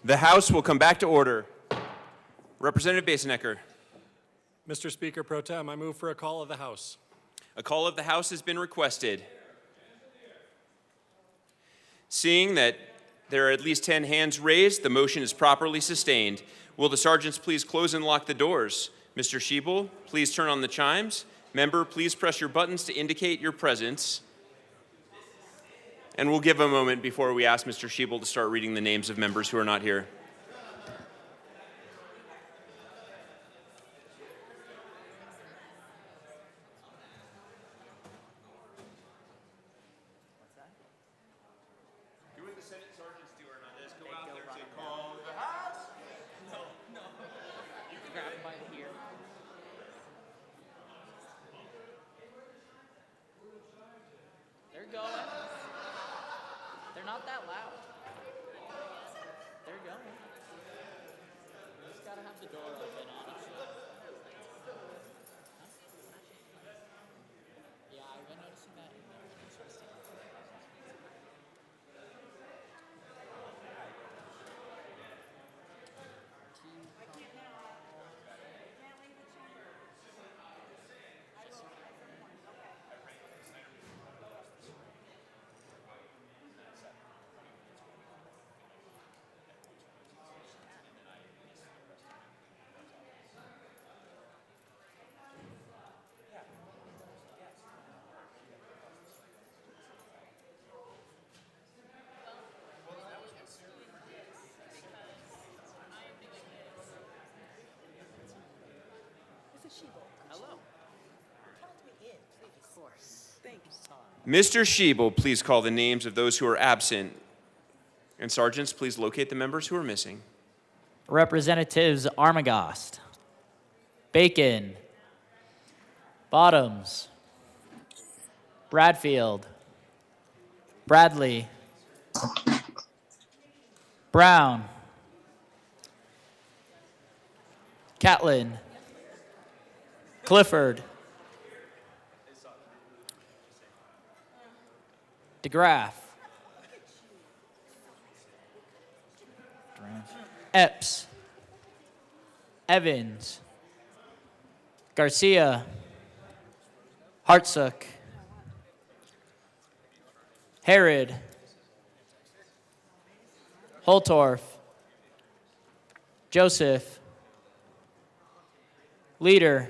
The House will come back to order. Representative Basenecker. Mr. Speaker Pro Tem, I move for a call of the House. A call of the House has been requested. Seeing that there are at least 10 hands raised, the motion is properly sustained. Will the sergeants please close and lock the doors? Mr. Schiebel, please turn on the chimes. Member, please press your buttons to indicate your presence. And we'll give a moment before we ask Mr. Schiebel to start reading the names of members who are not here. They're going. They're not that loud. They're going. You just gotta have the door open, honestly. Yeah, I've been noticing that in there. Interesting. Hello. Of course. Thank you. Mr. Schiebel, please call the names of those who are absent. And sergeants, please locate the members who are missing. Representatives Armagost, Bacon, Bottoms, Bradfield, Bradley, Brown, Catlin, Clifford, DeGraff, Epps, Evans, Garcia, Hartsook, Herod, Holtorf, Joseph, Leader,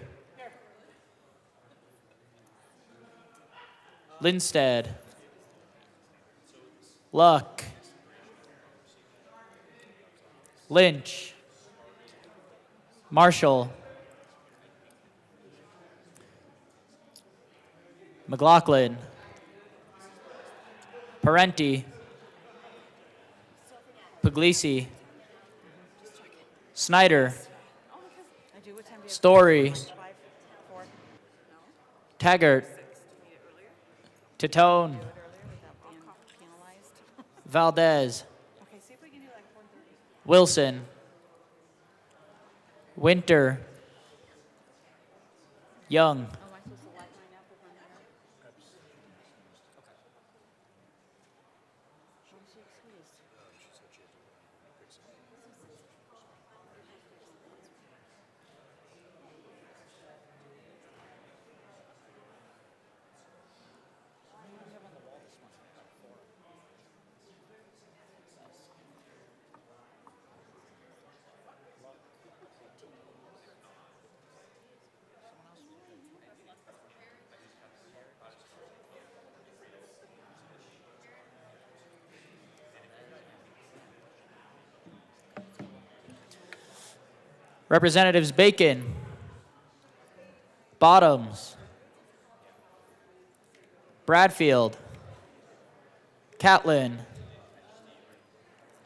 Lindstead, Luck, Lynch, Marshall, McLaughlin, Parenti, Puglisi, Snyder, Story, Taggart, Titone, Valdez, Wilson, Winter, Young, Representatives Bacon, Bottoms, Bradfield, Catlin,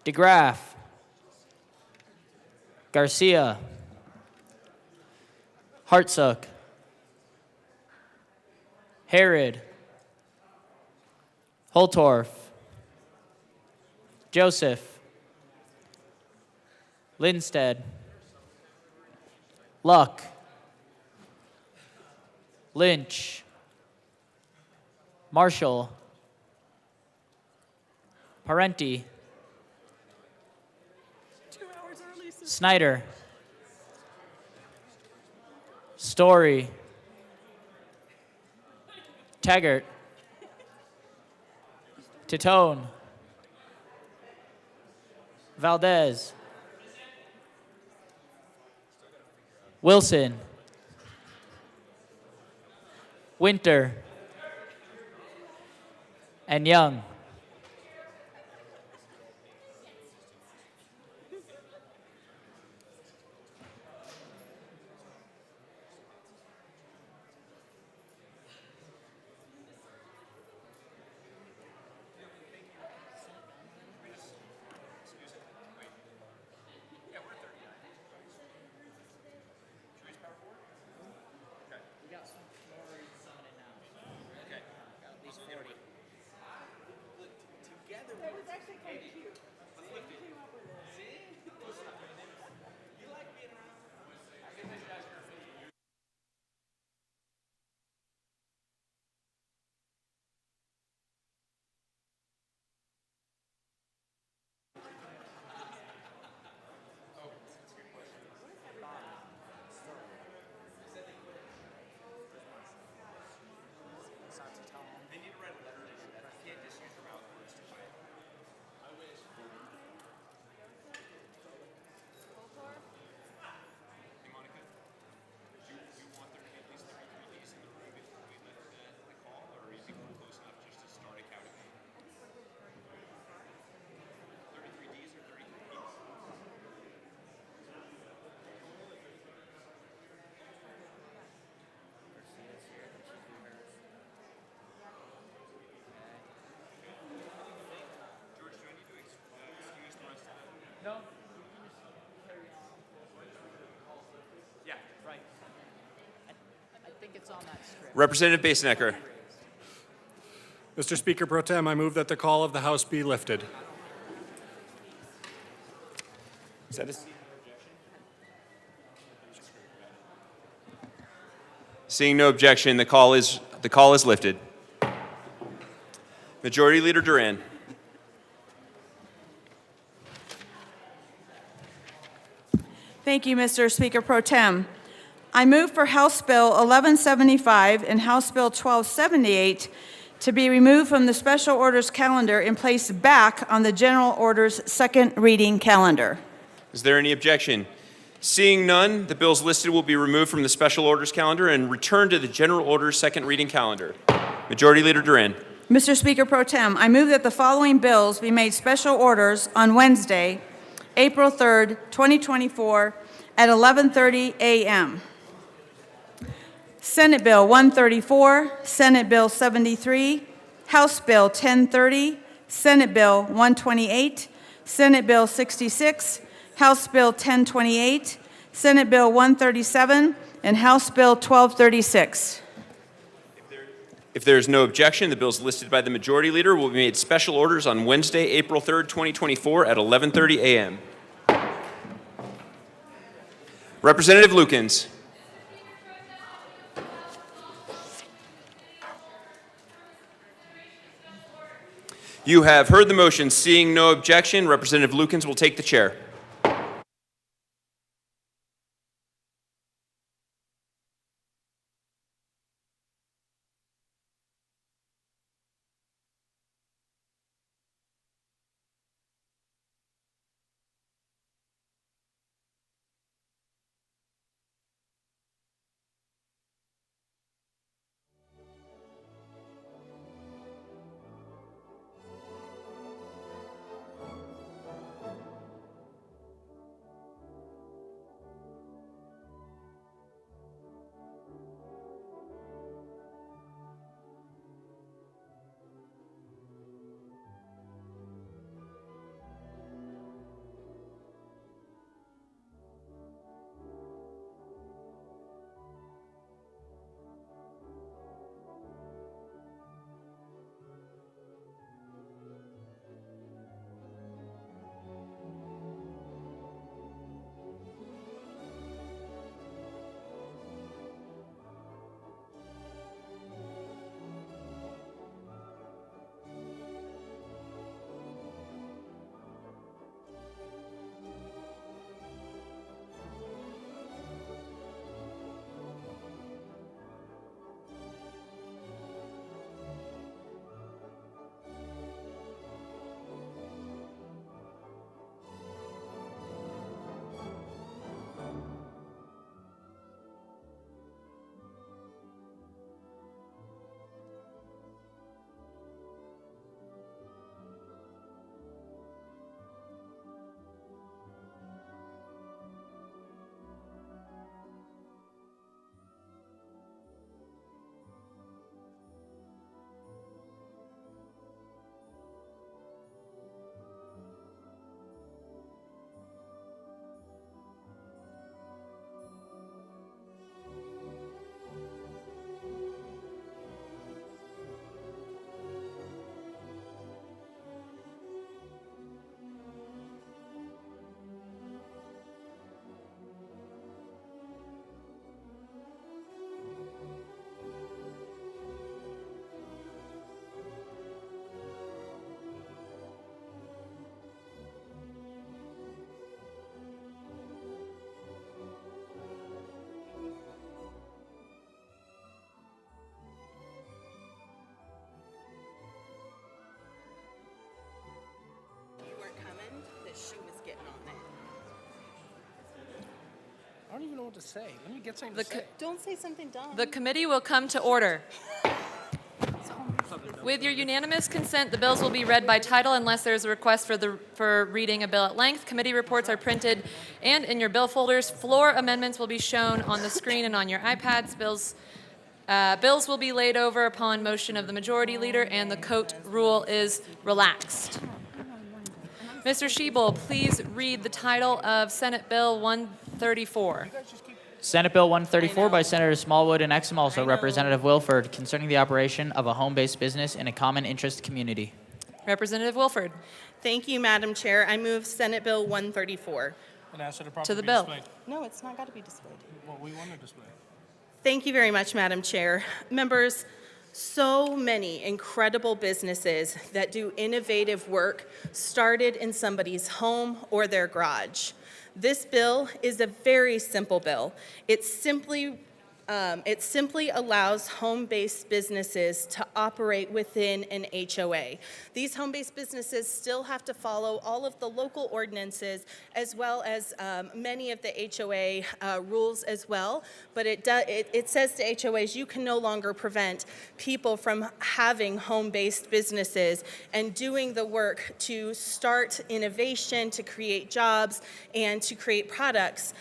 DeGraff, Garcia, Hartsook, Herod, Holtorf, Joseph, Lindstead, Luck, Lynch, Marshall, Parenti, Snyder. Story. Taggart. Titone. Valdez. Wilson. Winter. And Young. No. Yeah, right. I think it's on that script. Representative Basenecker. Mr. Speaker Pro Tem, I move that the call of the House be lifted. Is that a... Seeing no objection, the call is lifted. Majority Leader Duran. Thank you, Mr. Speaker Pro Tem. I move for House Bill 1175 and House Bill 1278 to be removed from the special orders calendar and placed back on the general orders second reading calendar. Is there any objection? Seeing none, the bills listed will be removed from the special orders calendar and returned to the general orders second reading calendar. Majority Leader Duran. Mr. Speaker Pro Tem, I move that the following bills be made special orders on Wednesday, April 3rd, 2024 at 11:30 a.m. Senate Bill 134, Senate Bill 73, House Bill 1030, Senate Bill 128, Senate Bill 66, House Bill 1028, Senate Bill 137, and House Bill 1236. If there is no objection, the bills listed by the Majority Leader will be made special orders on Wednesday, April 3rd, 2024 at 11:30 a.m. Representative Lukens. You have heard the motion. Seeing no objection, Representative Lukens will take the chair. know what to say. Let me get something The to say. Don't say something dumb. The committee will come to order. With your unanimous consent, the bills will be read by title unless there is a request for reading a bill at length. Committee reports are printed and in your bill folders. Floor amendments will be shown on the screen and on your iPads. Bills will be laid over upon motion of the majority leader, and the Cote rule is relaxed. Mr. Shebel, please read the title of Senate Bill 134. Senate Bill 134 by Senator Smallwood and Exum, also I know. Representative Wilford, concerning the operation of a home-based business in a common interest community. Representative Wilford. Thank you, Madam Chair. I move Senate Bill 134. And ask her to properly To the be bill. displayed. No, it's not got to be displayed. Well, we want to display. Thank you very much, Madam Chair. Members, so many incredible businesses that do innovative work started in somebody's home or their garage. This bill is a very simple bill. It simply allows home-based businesses to operate within an HOA. These home-based businesses still have to follow all of the local ordinances as well as many of the HOA rules as well, but it says to HOAs you can no longer prevent people from having home-based businesses and doing the work to start innovation, to create jobs, and to create products.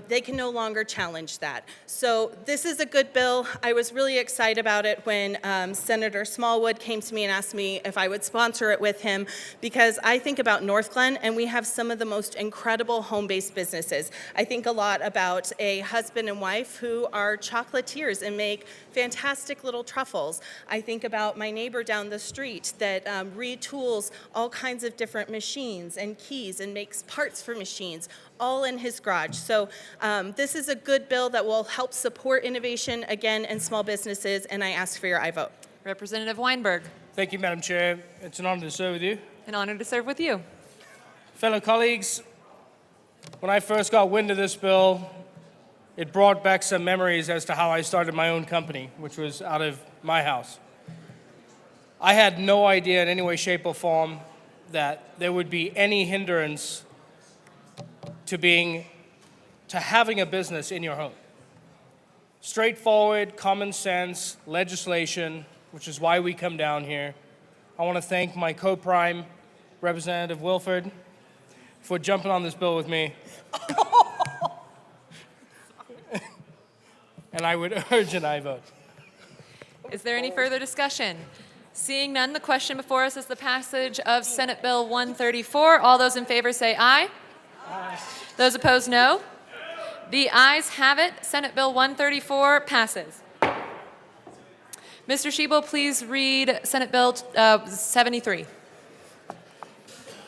They can no longer challenge that. So this is a good bill. I was really excited about it when Senator Smallwood came to me and asked me if I would sponsor it with him, because I think about North Glen and we have some of the most incredible home-based businesses. I think a lot about a husband and wife who are chocolatiers and make fantastic little truffles. I think about my neighbor down the street that retools all kinds of different machines and keys and makes parts for machines, all in his garage. So this is a good bill that will help support innovation, again, in small businesses, and I ask for your aye vote. Representative Weinberg. Thank you, Madam Chair. It's an honor to serve with you. An honor to serve with you. Fellow colleagues, when I first got wind of this bill, it brought back some memories as to how I started my own company, which was out of my house. I had no idea in any way, shape, or form that there would be any hindrance to having a business in your home. Straightforward, common sense legislation, which is why we come down here. I want to thank my co-prime, Representative Wilford, for jumping on this bill with me. And I would urge an aye vote. Is there any further discussion? Seeing none, the question before us is the passage of Senate Bill 134. All those in favor say aye. Aye. Those opposed, no. The ayes have it. Senate Bill 134 passes. Mr. Shebel, please read Senate Bill 73.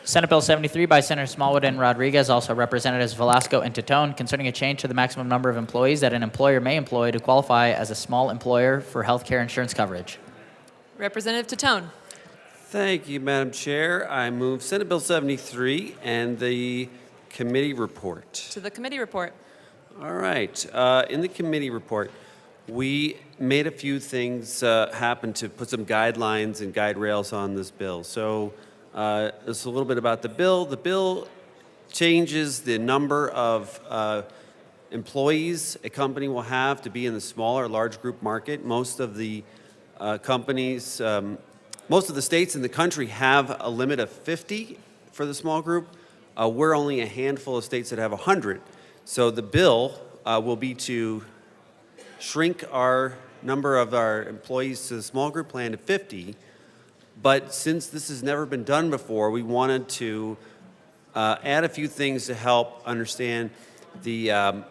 Senate Bill 73 by Senator Smallwood and Rodriguez, also Representatives Velasco and Titone, concerning a change to the maximum number of employees that an employer may employ to qualify as a small employer for health care insurance coverage. Representative Titone. Thank you, Madam Chair. I move Senate Bill 73 and the committee report. To the committee report. All right. In the committee report, we made a few things happen to put some guidelines and guide rails on this bill. So it's a little bit about the bill. The bill changes the number of employees a company will have to be in the small or large group market. Most of the companies, most of the states in the country have a limit of 50 for the small group. We're only a handful of states that have 100. So the bill will be to shrink our number of our employees to the small group plan to 50. But since this has never been done before, we wanted to add a few things to help understand the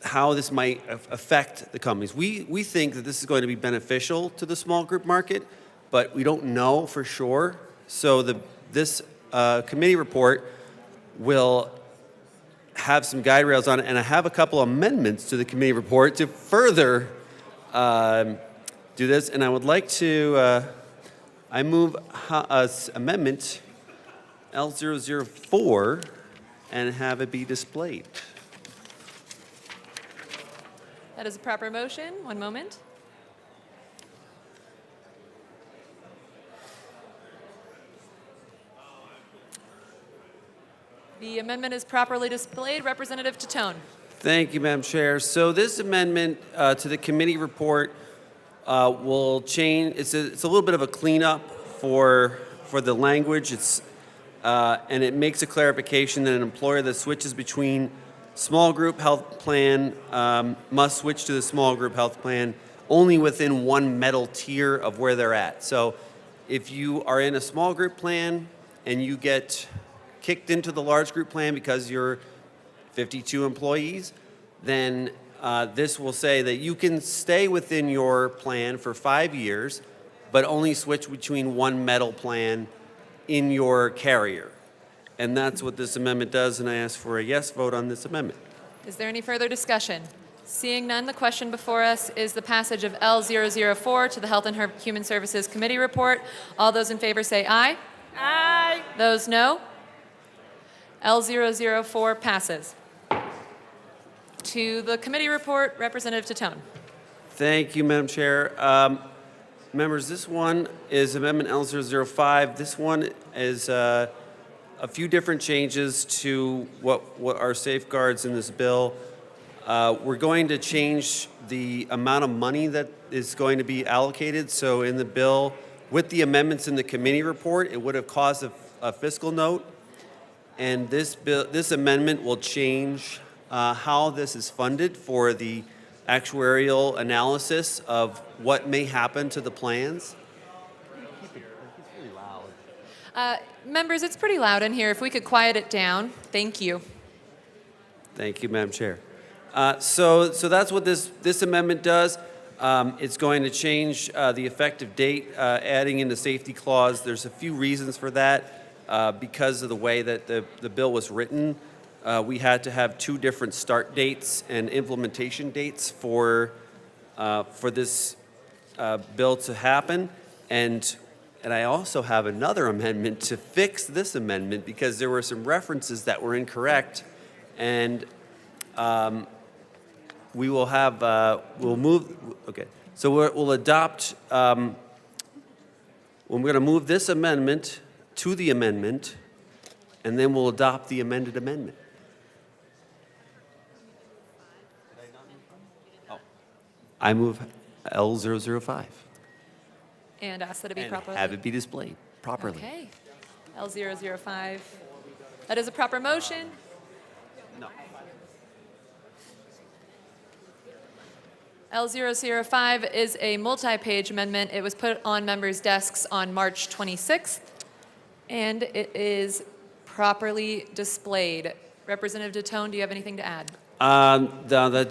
how this might affect the companies. We think that this is going to be beneficial to the small group market, but we don't know for sure. So this committee report will have some guide rails on it, and I have a couple amendments to the committee report to further do this. And I would like to, I move amendment L004 and have it be displayed. That is a proper motion. One moment. The amendment is properly displayed. Representative Tatone. Thank you, Madam Chair. So this amendment to the committee report will change. It's a little bit of a cleanup for the language. And it makes a clarification that an employer that switches between small group health plan must switch to the small group health plan only within one metal tier of where they're at. So if you are in a small group plan and you get kicked into the large group plan because you're 52 employees, then this will say that you can stay within your plan for 5 years, but only switch between one metal plan in your carrier. And that's what this amendment does, and I ask for a yes vote on this amendment. Is there any further discussion? Seeing none, the question before us is the passage of L004 to the Health and Human Services Committee report. All those in favor say aye. Aye. Those no. L004 passes. To the committee report, Representative Tatone. Thank you, Madam Chair. Members, this one is Amendment L005. This one is a few different changes to what are safeguards in this bill. We're going to change the amount of money that is going to be allocated. So in the bill, with the amendments in the committee report, it would have caused a fiscal note. And this amendment will change how this is funded for the actuarial analysis of what may happen to the plans. Members, it's pretty loud in here. If we could quiet it down. Thank you. Thank you, Madam Chair. So that's what this amendment does. It's going to change the effective date, adding in the safety clause. There's a few reasons for that. Because of the way that the bill was written, we had to have two different start dates and implementation dates for this bill to happen. And I also have another amendment to fix this amendment because there were some references that were incorrect. And we will have, we'll move, okay. So we'll adopt, we're going to move this amendment to the amendment, and then we'll adopt the amended amendment. I move L005. And ask that it be And properly. have it be displayed properly. Okay. L005. That is a proper motion. No. L005 is a multi-page amendment. It was put on members' desks on March 26th, and it is properly displayed. Representative Tatone, do you have anything to add?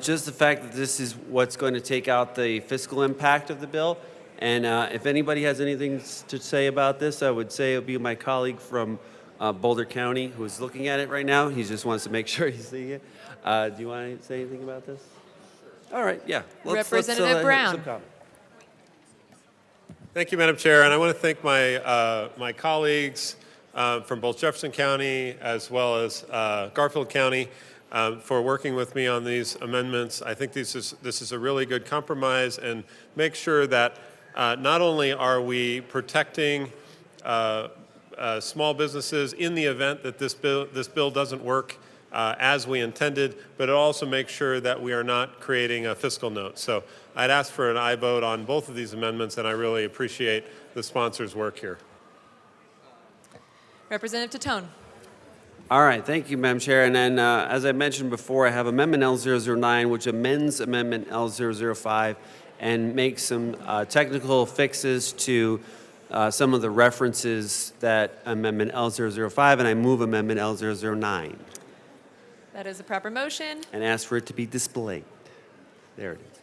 Just the fact that this is what's going to take out the fiscal impact of the bill. And if anybody has anything to say about this, I would say it would be my colleague from Boulder County who is looking at it right now. He just wants to make sure he's seeing it. Do you want to say anything about this? All right, yeah. Representative Brown. some comment. Thank you, Madam Chair, and I want to thank my colleagues from both Jefferson County as well as Garfield County for working with me on these amendments. I think this is a really good compromise and make sure that not only are we protecting small businesses in the event that this bill doesn't work as we intended, but it also makes sure that we are not creating a fiscal note. So I'd ask for an aye vote on both of these amendments, and I really appreciate the sponsors' work here. Representative Tatone. All right, thank you, Madam Chair. And then, as I mentioned before, I have Amendment L009, which amends Amendment L005 and makes some technical fixes to some of the references that Amendment L005, and I move Amendment L009 That is a proper motion. and ask for it to be displayed. There it is.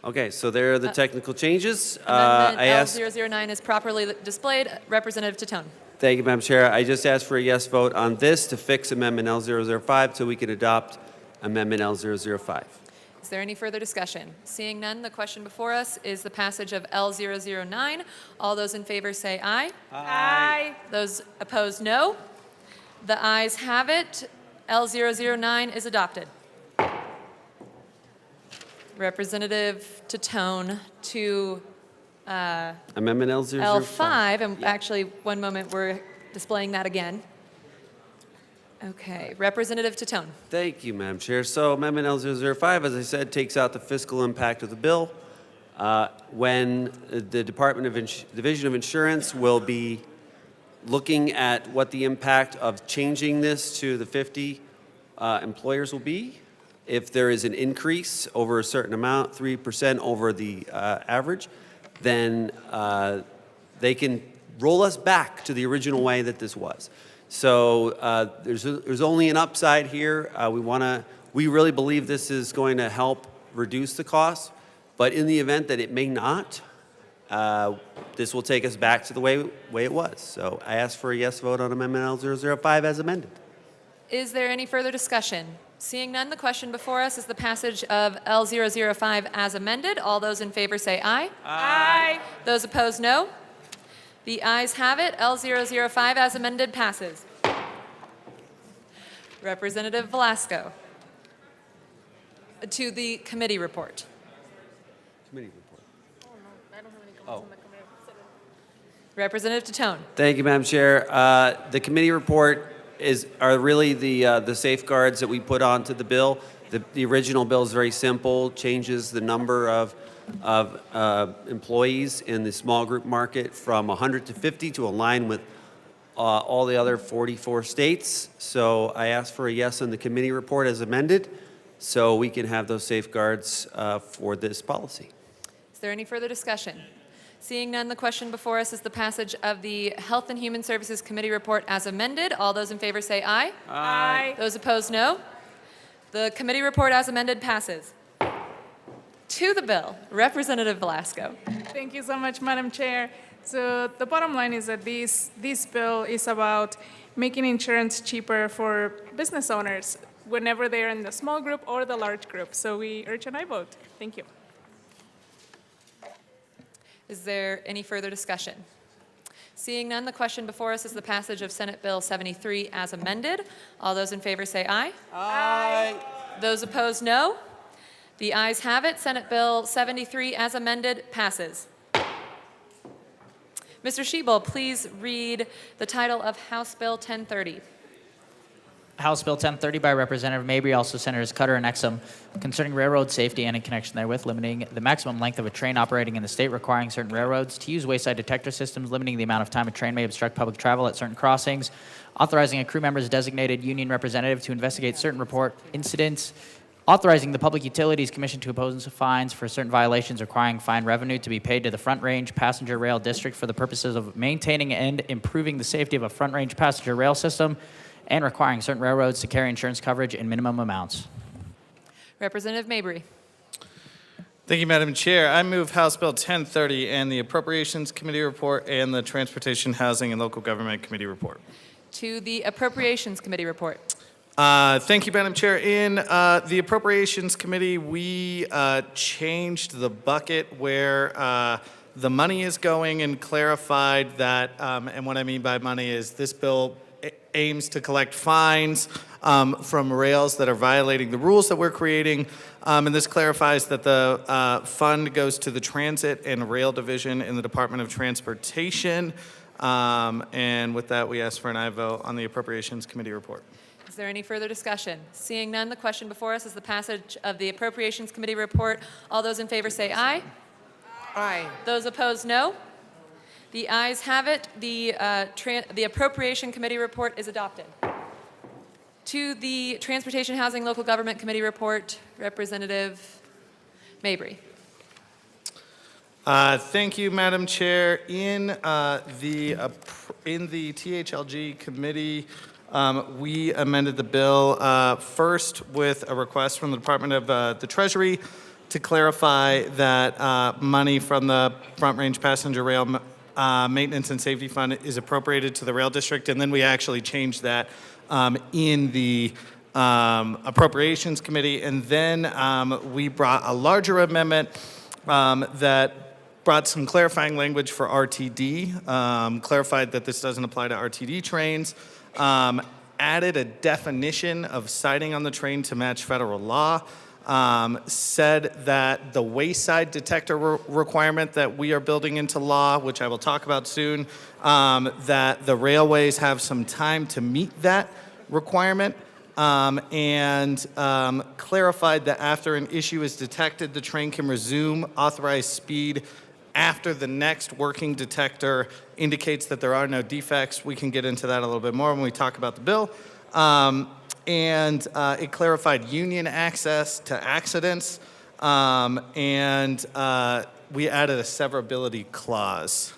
Okay, so there are the technical changes. Amendment I ask. L009 is properly displayed. Representative Tatone. Thank you, Madam Chair. I just asked for a yes vote on this to fix Amendment L005 so we can adopt Amendment L005. Is there any further discussion? Seeing none, the question before us is the passage of L009. All those in favor say aye. Aye. Those opposed, no. The ayes have it. L009 is adopted. Representative Tatone to Amendment L005. L5, and actually, one moment, we're displaying that again. Okay, Representative Tatone. Thank you, Madam Chair. So Amendment L005, as I said, takes out the fiscal impact of the bill. When the Division of Insurance will be looking at what the impact of changing this to the 50 employers will be, if there is an increase over a certain amount, 3% over the average, then they can roll us back to the original way that this was. So there's only an upside here. We really believe this is going to help reduce the cost, but in the event that it may not, this will take us back to the way it was. So I ask for a yes vote on Amendment L005 as amended. Is there any further discussion? Seeing none, the question before us is the passage of L005 as amended. All those in favor say aye. Aye. Those opposed, no. The ayes have it. L005 as amended passes. Representative Velasco. To the committee report. Committee report. Representative Tatone. Thank you, Madam Chair. The committee report are really the safeguards that we put onto the bill. The original bill is very simple, changes the number of employees in the small group market from 100 to 50 to align with all the other 44 states. So I ask for a yes on the committee report as amended, so we can have those safeguards for this policy. Is there any further discussion? Seeing none, the question before us is the passage of the Health and Human Services Committee report as amended. All those in favor say aye. Aye. Those opposed, no. The committee report as amended passes. To the bill, Representative Velasco. Thank you so much, Madam Chair. So the bottom line is that this bill is about making insurance cheaper for business owners whenever they're in the small group or the large group. So we urge an aye vote. Thank you. Is there any further discussion? Seeing none, the question before us is the passage of Senate Bill 73 as amended. All those in favor say aye. Aye. Those opposed, no. The ayes have it. Senate Bill 73 as amended passes. Mr. Schiebel, please read the title of House Bill 1030. House Bill 1030 by Representative Mabry, also Senators Cutter and Exum, concerning railroad safety and in connection therewith, limiting the maximum length of a train operating in the state, requiring certain railroads to use wayside detector systems, limiting the amount of time a train may obstruct public travel at certain crossings, authorizing a crew member's designated union representative to investigate certain report incidents, authorizing the Public Utilities Commission to impose fines for certain violations, requiring fine revenue to be paid to the Front Range Passenger Rail District for the purposes of maintaining and improving the safety of a Front Range passenger rail system, and requiring certain railroads to carry insurance coverage in minimum amounts. Representative Mabry. Thank you, Madam Chair. I move House Bill 1030 and the Appropriations Committee report and the Transportation, Housing, and Local Government Committee report. To the Appropriations Committee report. Thank you, Madam Chair. In the Appropriations Committee, we changed the bucket where the money is going and clarified that, and what I mean by money is this bill aims to collect fines from rails that are violating the rules that we're creating. And this clarifies that the fund goes to the Transit and Rail Division in the Department of Transportation. And with that, we ask for an aye vote on the Appropriations Committee report. Is there any further discussion? Seeing none, the question before us is the passage of the Appropriations Committee report. All those in favor say aye. Aye. Those opposed, no. The ayes have it. The Appropriation Committee report is adopted. To the Transportation, Housing, Local Government Committee report, Representative Mabry. Thank you, Madam Chair. In the THLG committee, we amended the bill first with a request from the Department of the Treasury to clarify that money from the Front Range Passenger Rail Maintenance and Safety Fund is appropriated to the Rail District, and then we actually changed that in the Appropriations Committee, and then we brought a larger amendment that brought some clarifying language for RTD, clarified that this doesn't apply to RTD trains, added a definition of sighting on the train to match federal law, said that the wayside detector requirement that we are building into law, which I will talk about soon, that the railways have some time to meet that requirement and clarified that after an issue is detected, the train can resume authorized speed after the next working detector indicates that there are no defects. We can get into that a little bit more when we talk about the bill. And it clarified union access to accidents, and we added a severability clause.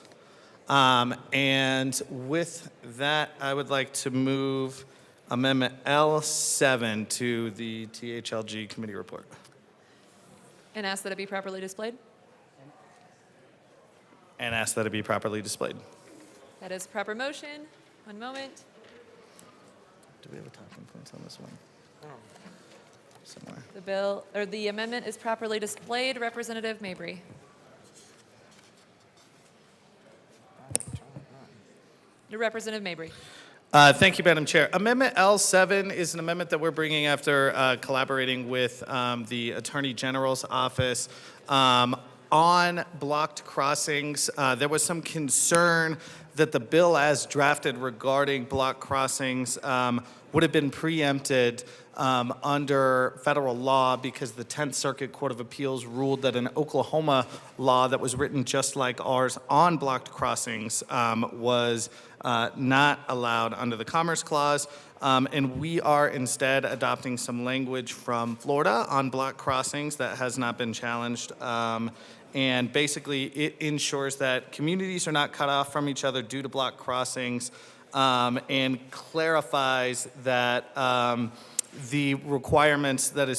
And with that, I would like to move Amendment L7 to the THLG committee report. And ask that it be properly displayed. And ask that it be properly displayed. That is proper motion. One moment. Do we have a talking points on this one? Somewhere. The bill, or the amendment is properly displayed. Representative Mabry. Your Representative Mabry. Thank you, Madam Chair. Amendment L7 is an amendment that we're bringing after collaborating with the Attorney General's office on blocked crossings. There was some concern that the bill as drafted regarding block crossings would have been preempted under federal law because the 10th Circuit Court of Appeals ruled that an Oklahoma law that was written just like ours on blocked crossings was not allowed under the Commerce Clause. And we are instead adopting some language from Florida on block crossings that has not been challenged. And basically, it ensures that communities are not cut off from each other due to block crossings, and clarifies that the requirements that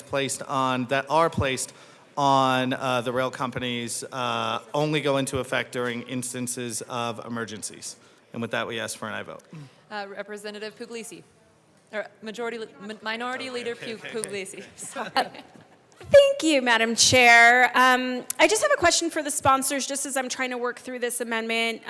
are placed on the rail companies only go into effect during instances of emergencies. And with that, we ask for an aye vote. Representative Puglisi. Or Minority Leader Puglisi. Thank you, Madam Chair. I just have a question for the sponsors, just as I'm trying to work through this amendment.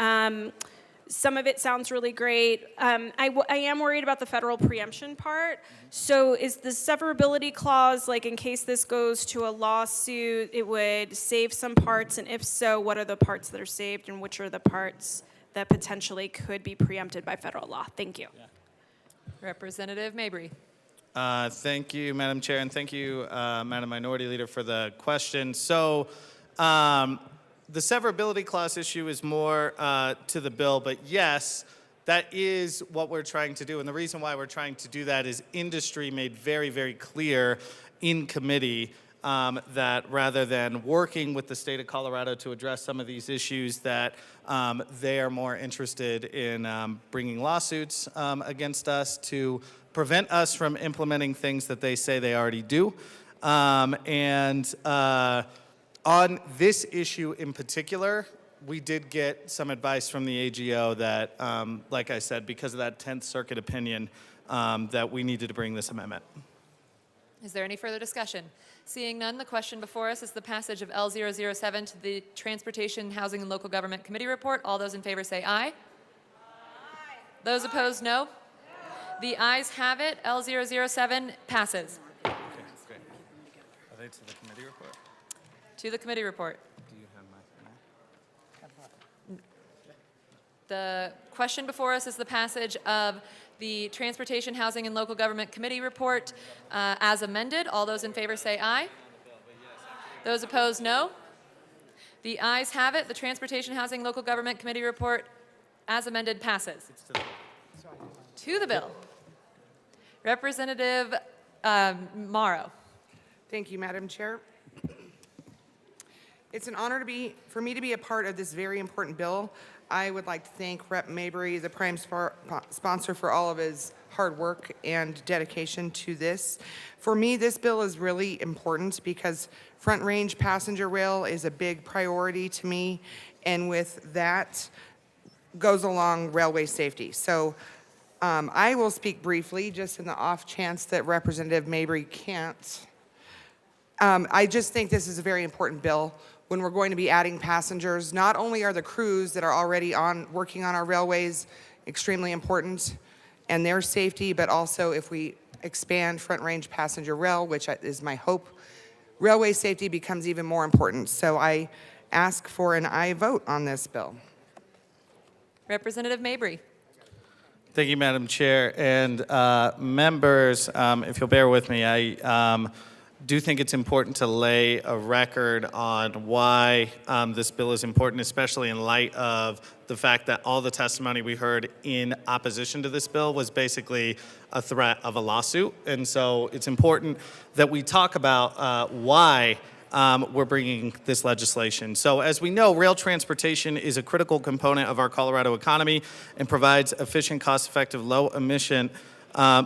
Some of it sounds really great. I am worried about the federal preemption part. So is the severability clause, like in case this goes to a lawsuit, it would save some parts? And if so, what are the parts that are saved and which are the parts that potentially could be preempted by federal law? Thank you. Representative Mabry. Thank you, Madam Chair, and thank you, Madam Minority Leader, for the question. So the severability clause issue is more to the bill, but yes, that is what we're trying to do. And the reason why we're trying to do that is industry made very, very clear in committee that rather than working with the state of Colorado to address some of these issues, that they are more interested in bringing lawsuits against us to prevent us from implementing things that they say they already do. And on this issue in particular, we did get some advice from the AGO that, like I said, because of that 10th Circuit opinion, that we needed to bring this amendment. Is there any further discussion? Seeing none, the question before us is the passage of L007 to the Transportation, Housing, and Local Government Committee report. All those in favor say aye. Aye. Those opposed, no. The ayes have it. L007 passes. Okay, great. Are they to the committee report? To the committee report. Do you have my? The question before us is the passage of the Transportation, Housing, and Local Government Committee report as amended. All those in favor say aye. Those opposed, no. The ayes have it. The Transportation, Housing, Local Government Committee report as amended passes. It's to the To the bill. Representative Morrow. Thank you, Madam Chair. It's an honor for me to be a part of this very important bill. I would like to thank Rep. Mabry, the prime sponsor, for all of his hard work and dedication to this. For me, this bill is really important because Front Range passenger rail is a big priority to me, and with that goes along railway safety. So I will speak briefly, just in the off chance that Representative Mabry can't. I just think this is a very important bill. When we're going to be adding passengers, not only are the crews that are already working on our railways extremely important and their safety, but also if we expand Front Range passenger rail, which is my hope, railway safety becomes even more important. So I ask for an aye vote on this bill. Representative Mabry. Thank you, Madam Chair. And members, if you'll bear with me, I do think it's important to lay a record on why this bill is important, especially in light of the fact that all the testimony we heard in opposition to this bill was basically a threat of a lawsuit. And so it's important that we talk about why we're bringing this legislation. So as we know, rail transportation is a critical component of our Colorado economy and provides efficient, cost-effective, low-emission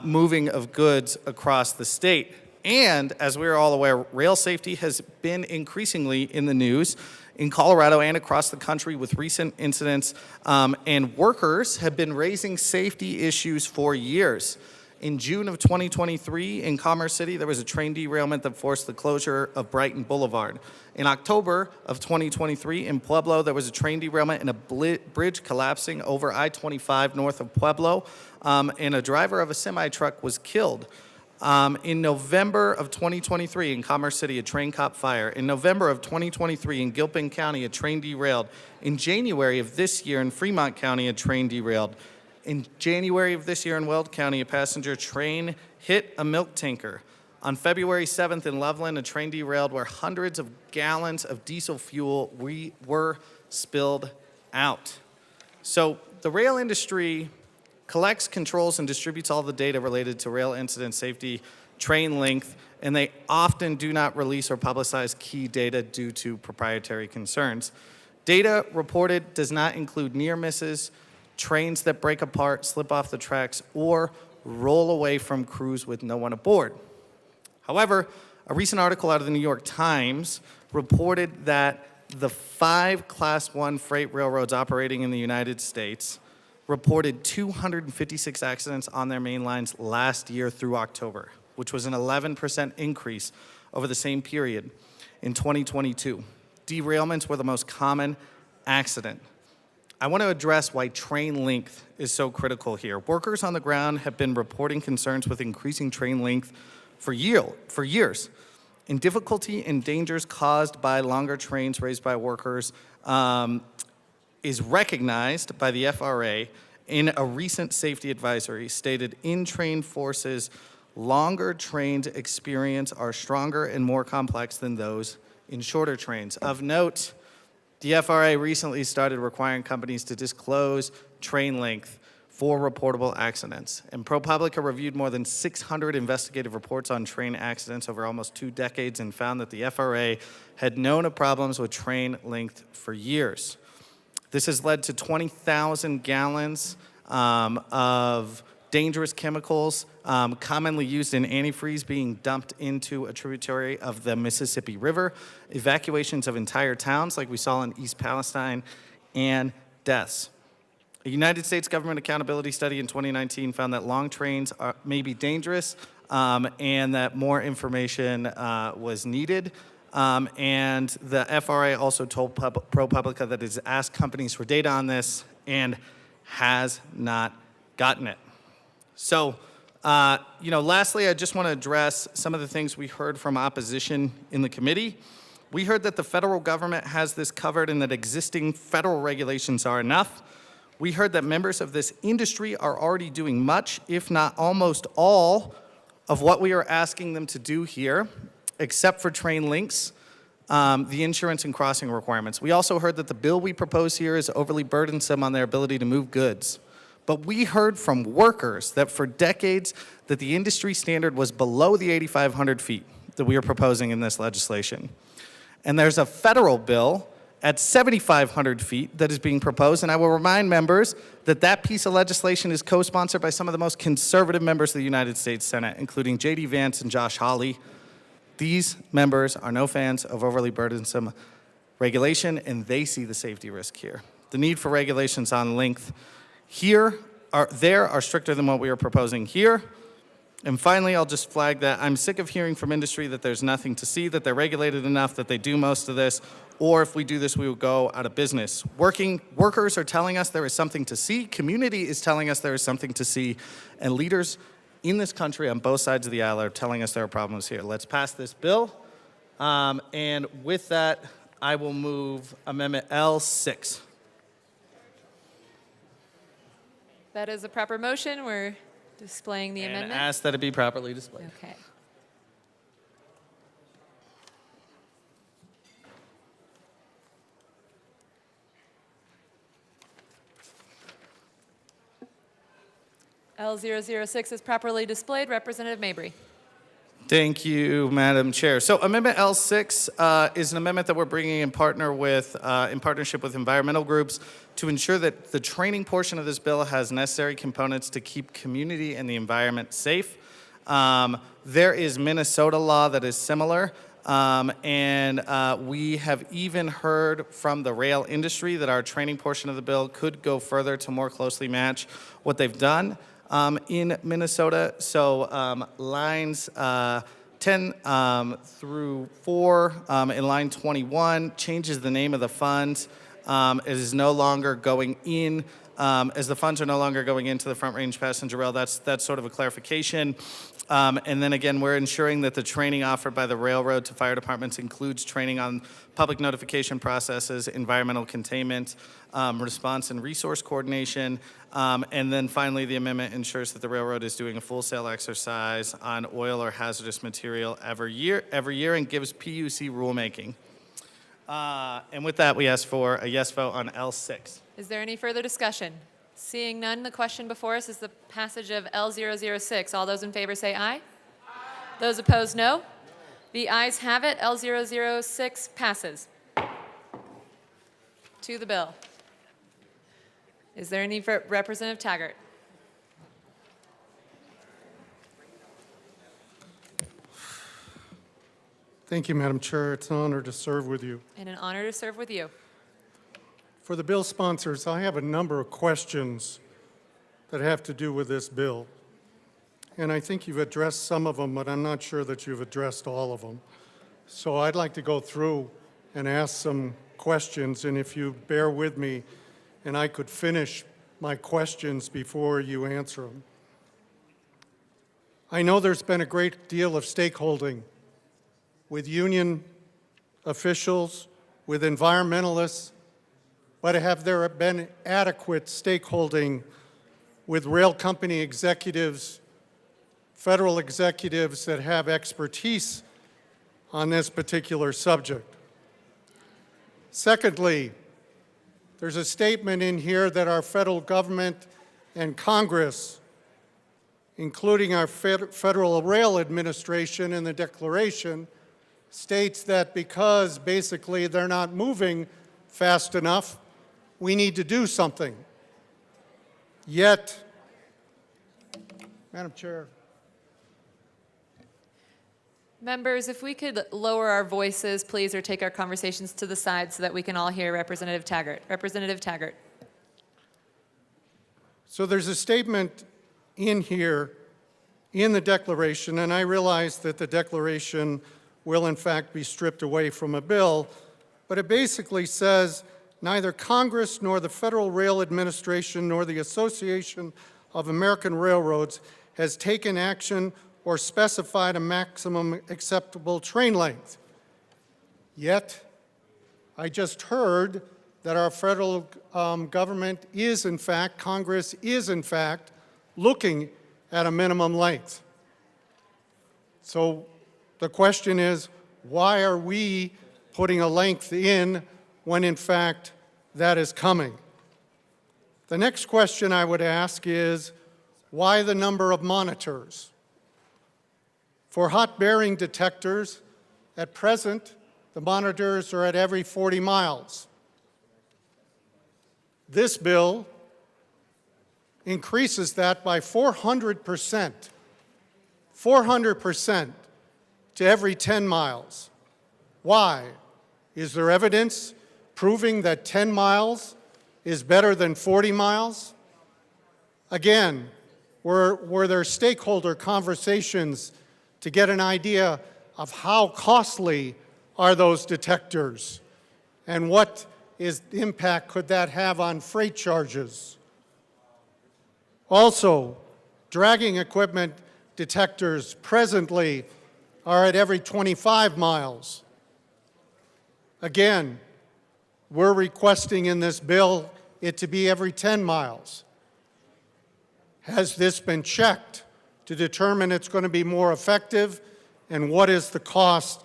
moving of goods across the state. And as we're all aware, rail safety has been increasingly in the news in Colorado and across the country with recent incidents, and workers have been raising safety issues for years. In June of 2023, in Commerce City, there was a train derailment that forced the closure of Brighton Boulevard. In October of 2023, in Pueblo, there was a train derailment and a bridge collapsing over I-25 north of Pueblo, and a driver of a semi-truck was killed. In November of 2023, in Commerce City, a train caught fire. In November of 2023, in Gilpin County, a train derailed. In January of this year, in Fremont County, a train derailed. In January of this year in Weld County, a passenger train hit a milk tanker. On February 7th in Loveland, a train derailed where hundreds of gallons of diesel fuel were spilled out. So the rail industry collects, controls, and distributes all the data related to rail incident safety, train length, and they often do not release or publicize key data due to proprietary concerns. Data reported does not include near misses, trains that break apart, slip off the tracks, or roll away from crews with no one aboard. However, a recent article out of the New York Times reported that the 5 Class 1 freight railroads operating in the United States reported 256 accidents on their main lines last year through October, which was an 11% increase over the same period in 2022. Derailments were the most common accident. I want to address why train length is so critical here. Workers on the ground have been reporting concerns with increasing train length for years. And difficulty and dangers caused by longer trains raised by workers is recognized by the FRA in a recent safety advisory stated in train forces, longer trains experience are stronger and more complex than those in shorter trains. Of note, the FRA recently started requiring companies to disclose train length for reportable accidents. And ProPublica reviewed more than 600 investigative reports on train accidents over almost 2 decades and found that the FRA had known of problems with train length for years. This has led to 20,000 gallons of dangerous chemicals commonly used in antifreeze being dumped into a tributary of the Mississippi River, evacuations of entire towns like we saw in East Palestine, and deaths. A United States government accountability study in 2019 found that long trains may be dangerous and that more information was needed. And the FRA also told ProPublica that it has asked companies for data on this and has not gotten it. So, lastly, I just want to address some of the things we heard from opposition in the committee. We heard that the federal government has this covered and that existing federal regulations are enough. We heard that members of this industry are already doing much, if not almost all, of what we are asking them to do here, except for train links, the insurance and crossing requirements. We also heard that the bill we propose here is overly burdensome on their ability to move goods. But we heard from workers that for decades that the industry standard was below the 8,500 feet that we are proposing in this legislation. And there's a federal bill at 7,500 feet that is being proposed, and I will remind members that that piece of legislation is co-sponsored by some of the most conservative members of the United States Senate, including J.D. Vance and Josh Hawley. These members are no fans of overly burdensome regulation, and they see the safety risk here. The need for regulations on length there are stricter than what we are proposing here. And finally, I'll just flag that I'm sick of hearing from industry that there's nothing to see, that they're regulated enough, that they do most of this, or if we do this, we will go out of business. Workers are telling us there is something to see, community is telling us there is something to see, and leaders in this country on both sides of the aisle are telling us there are problems here. Let's pass this bill. And with that, I will move Amendment L6. That is a proper motion. We're displaying the And amendment. ask that it be properly displayed. Okay. L006 is properly displayed. Representative Mabry. Thank you, Madam Chair. So Amendment L6 is an amendment that we're bringing in partnership with environmental groups to ensure that the training portion of this bill has necessary components to keep community and the environment safe. There is Minnesota law that is similar, and we have even heard from the rail industry that our training portion of the bill could go further to more closely match what they've done in Minnesota. So lines 10 through 4 in line 21 changes the name of the funds. It is no longer going in, as the funds are no longer going into the Front Range Passenger Rail. That's sort of a clarification. And then again, we're ensuring that the training offered by the railroad to fire departments includes training on public notification processes, environmental containment, response and resource coordination. And then finally, the amendment ensures that the railroad is doing a full sail exercise on oil or hazardous material every year and gives PUC rulemaking. And with that, we ask for a yes vote on L6. Is there any further discussion? Seeing none, the question before us is the passage of L006. All those in favor say aye. Aye. Those opposed, no. The ayes have it. L006 passes. To the bill. Is there any for Representative Taggart? Thank you, Madam Chair. It's an honor to serve with you. And an honor to serve with you. For the bill sponsors, I have a number of questions that have to do with this bill. And I think you've addressed some of them, but I'm not sure that you've addressed all of them. So I'd like to go through and ask some questions, and if you bear with me, and I could finish my questions before you answer them. I know there's been a great deal of stakeholding with union officials, with environmentalists, but have there been adequate stakeholding with rail company executives, federal executives that have expertise on this particular subject? Secondly, there's a statement in here that our federal government and Congress, including our Federal Rail Administration in the Declaration, states that because basically they're not moving fast enough, we need to do something. Yet, Madam Chair. Members, if we could lower our voices, please, or take our conversations to the side so that we can all hear Representative Taggart. Representative Taggart. So there's a statement in here in the Declaration, and I realize that the Declaration will in fact be stripped away from a bill, but it basically says, neither Congress nor the Federal Rail Administration nor the Association of American Railroads has taken action or specified a maximum acceptable train length. Yet, I just heard that our federal government is in fact, Congress is in fact, looking at a minimum length. So the question is, why are we putting a length in when in fact that is coming? The next question I would ask is, why the number of monitors? For hot bearing detectors, at present, the monitors are at every 40 miles. This bill increases that by 400%, 400% to every 10 miles. Why? Is there evidence proving that 10 miles is better than 40 miles? Again, were there stakeholder conversations to get an idea of how costly are those detectors and what impact could that have on freight charges? Also, dragging equipment detectors presently are at every 25 miles. Again, we're requesting in this bill it to be every 10 miles. Has this been checked to determine it's going to be more effective? And what is the cost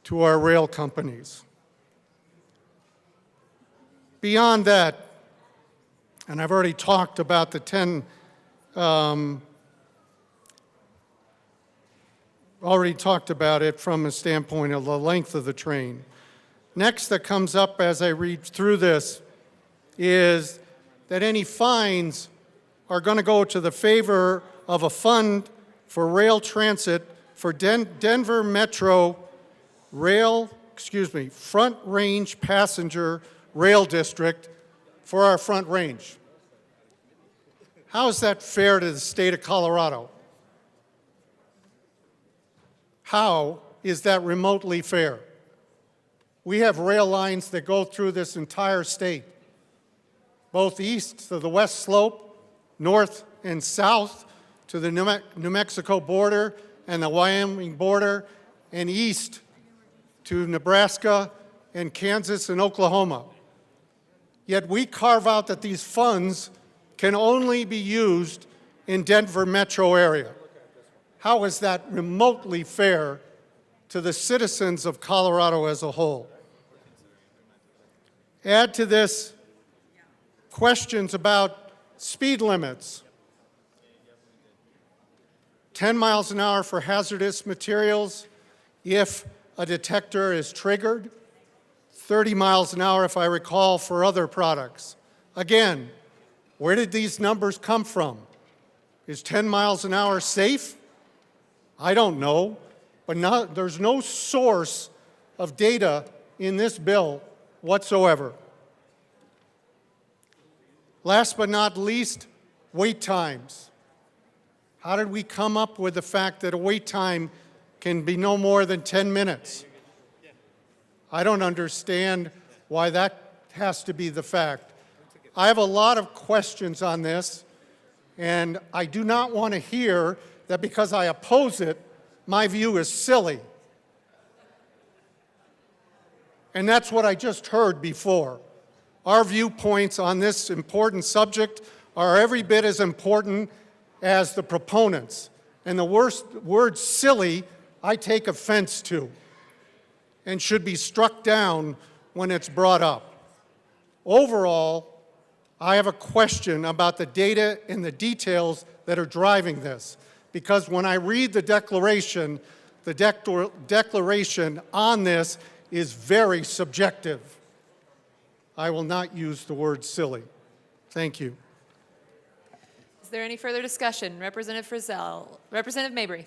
to our rail companies? Beyond that, and I've already talked about the 10, already talked about it from a standpoint of the length of the train. Next that comes up as I read through this is that any fines are going to go to the favor of a fund for rail transit for Denver Metro Front Range Passenger Rail District for our Front Range. How is that fair to the state of Colorado? How is that remotely fair? We have rail lines that go through this entire state, both east to the west slope, north and south to the New Mexico border and the Wyoming border, and east to Nebraska and Kansas and Oklahoma. Yet we carve out that these funds can only be used in Denver metro area. How is that remotely fair to the citizens of Colorado as a whole? Add to this questions about speed limits. 10 miles an hour for hazardous materials if a detector is triggered. 30 miles an hour, if I recall, for other products. Again, where did these numbers come from? Is 10 miles an hour safe? I don't know, but there's no source of data in this bill whatsoever. Last but not least, wait times. How did we come up with the fact that a wait time can be no more than 10 minutes? I don't understand why that has to be the fact. I have a lot of questions on this, and I do not want to hear that because I oppose it, my view is silly. And that's what I just heard before. Our viewpoints on this important subject are every bit as important as the proponents. And the word silly, I take offense to and should be struck down when it's brought up. Overall, I have a question about the data and the details that are driving this. Because when I read the declaration on this is very subjective. I will not use the word silly. Thank you. Is there any further discussion? Representative Frizzell. Representative Mabry.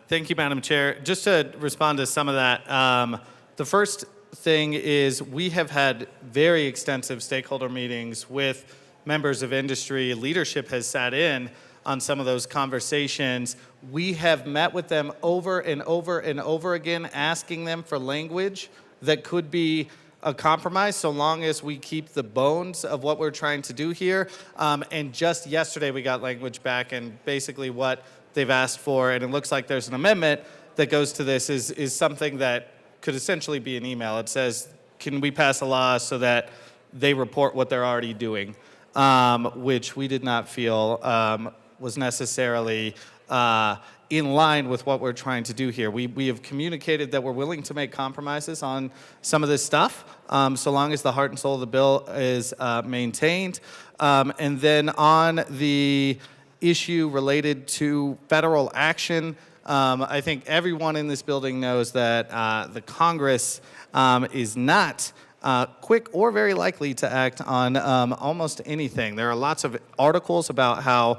Thank you, Madam Chair. Just to respond to some of that, the first thing is we have had very extensive stakeholder meetings with members of industry. Leadership has sat in on some of those conversations. We have met with them over and over and over again, asking them for language that could be a compromise so long as we keep the bones of what we're trying to do here. And just yesterday we got language back, and basically what they've asked for, and it looks like there's an amendment that goes to this, is something that could essentially be an email. It says, can we pass a law so that they report what they're already doing, which we did not feel was necessarily in line with what we're trying to do here. We have communicated that we're willing to make compromises on some of this stuff, so long as the heart and soul of the bill is maintained. And then on the issue related to federal action, I think everyone in this building knows that the Congress is not quick or very likely to act on almost anything. There are lots of articles about how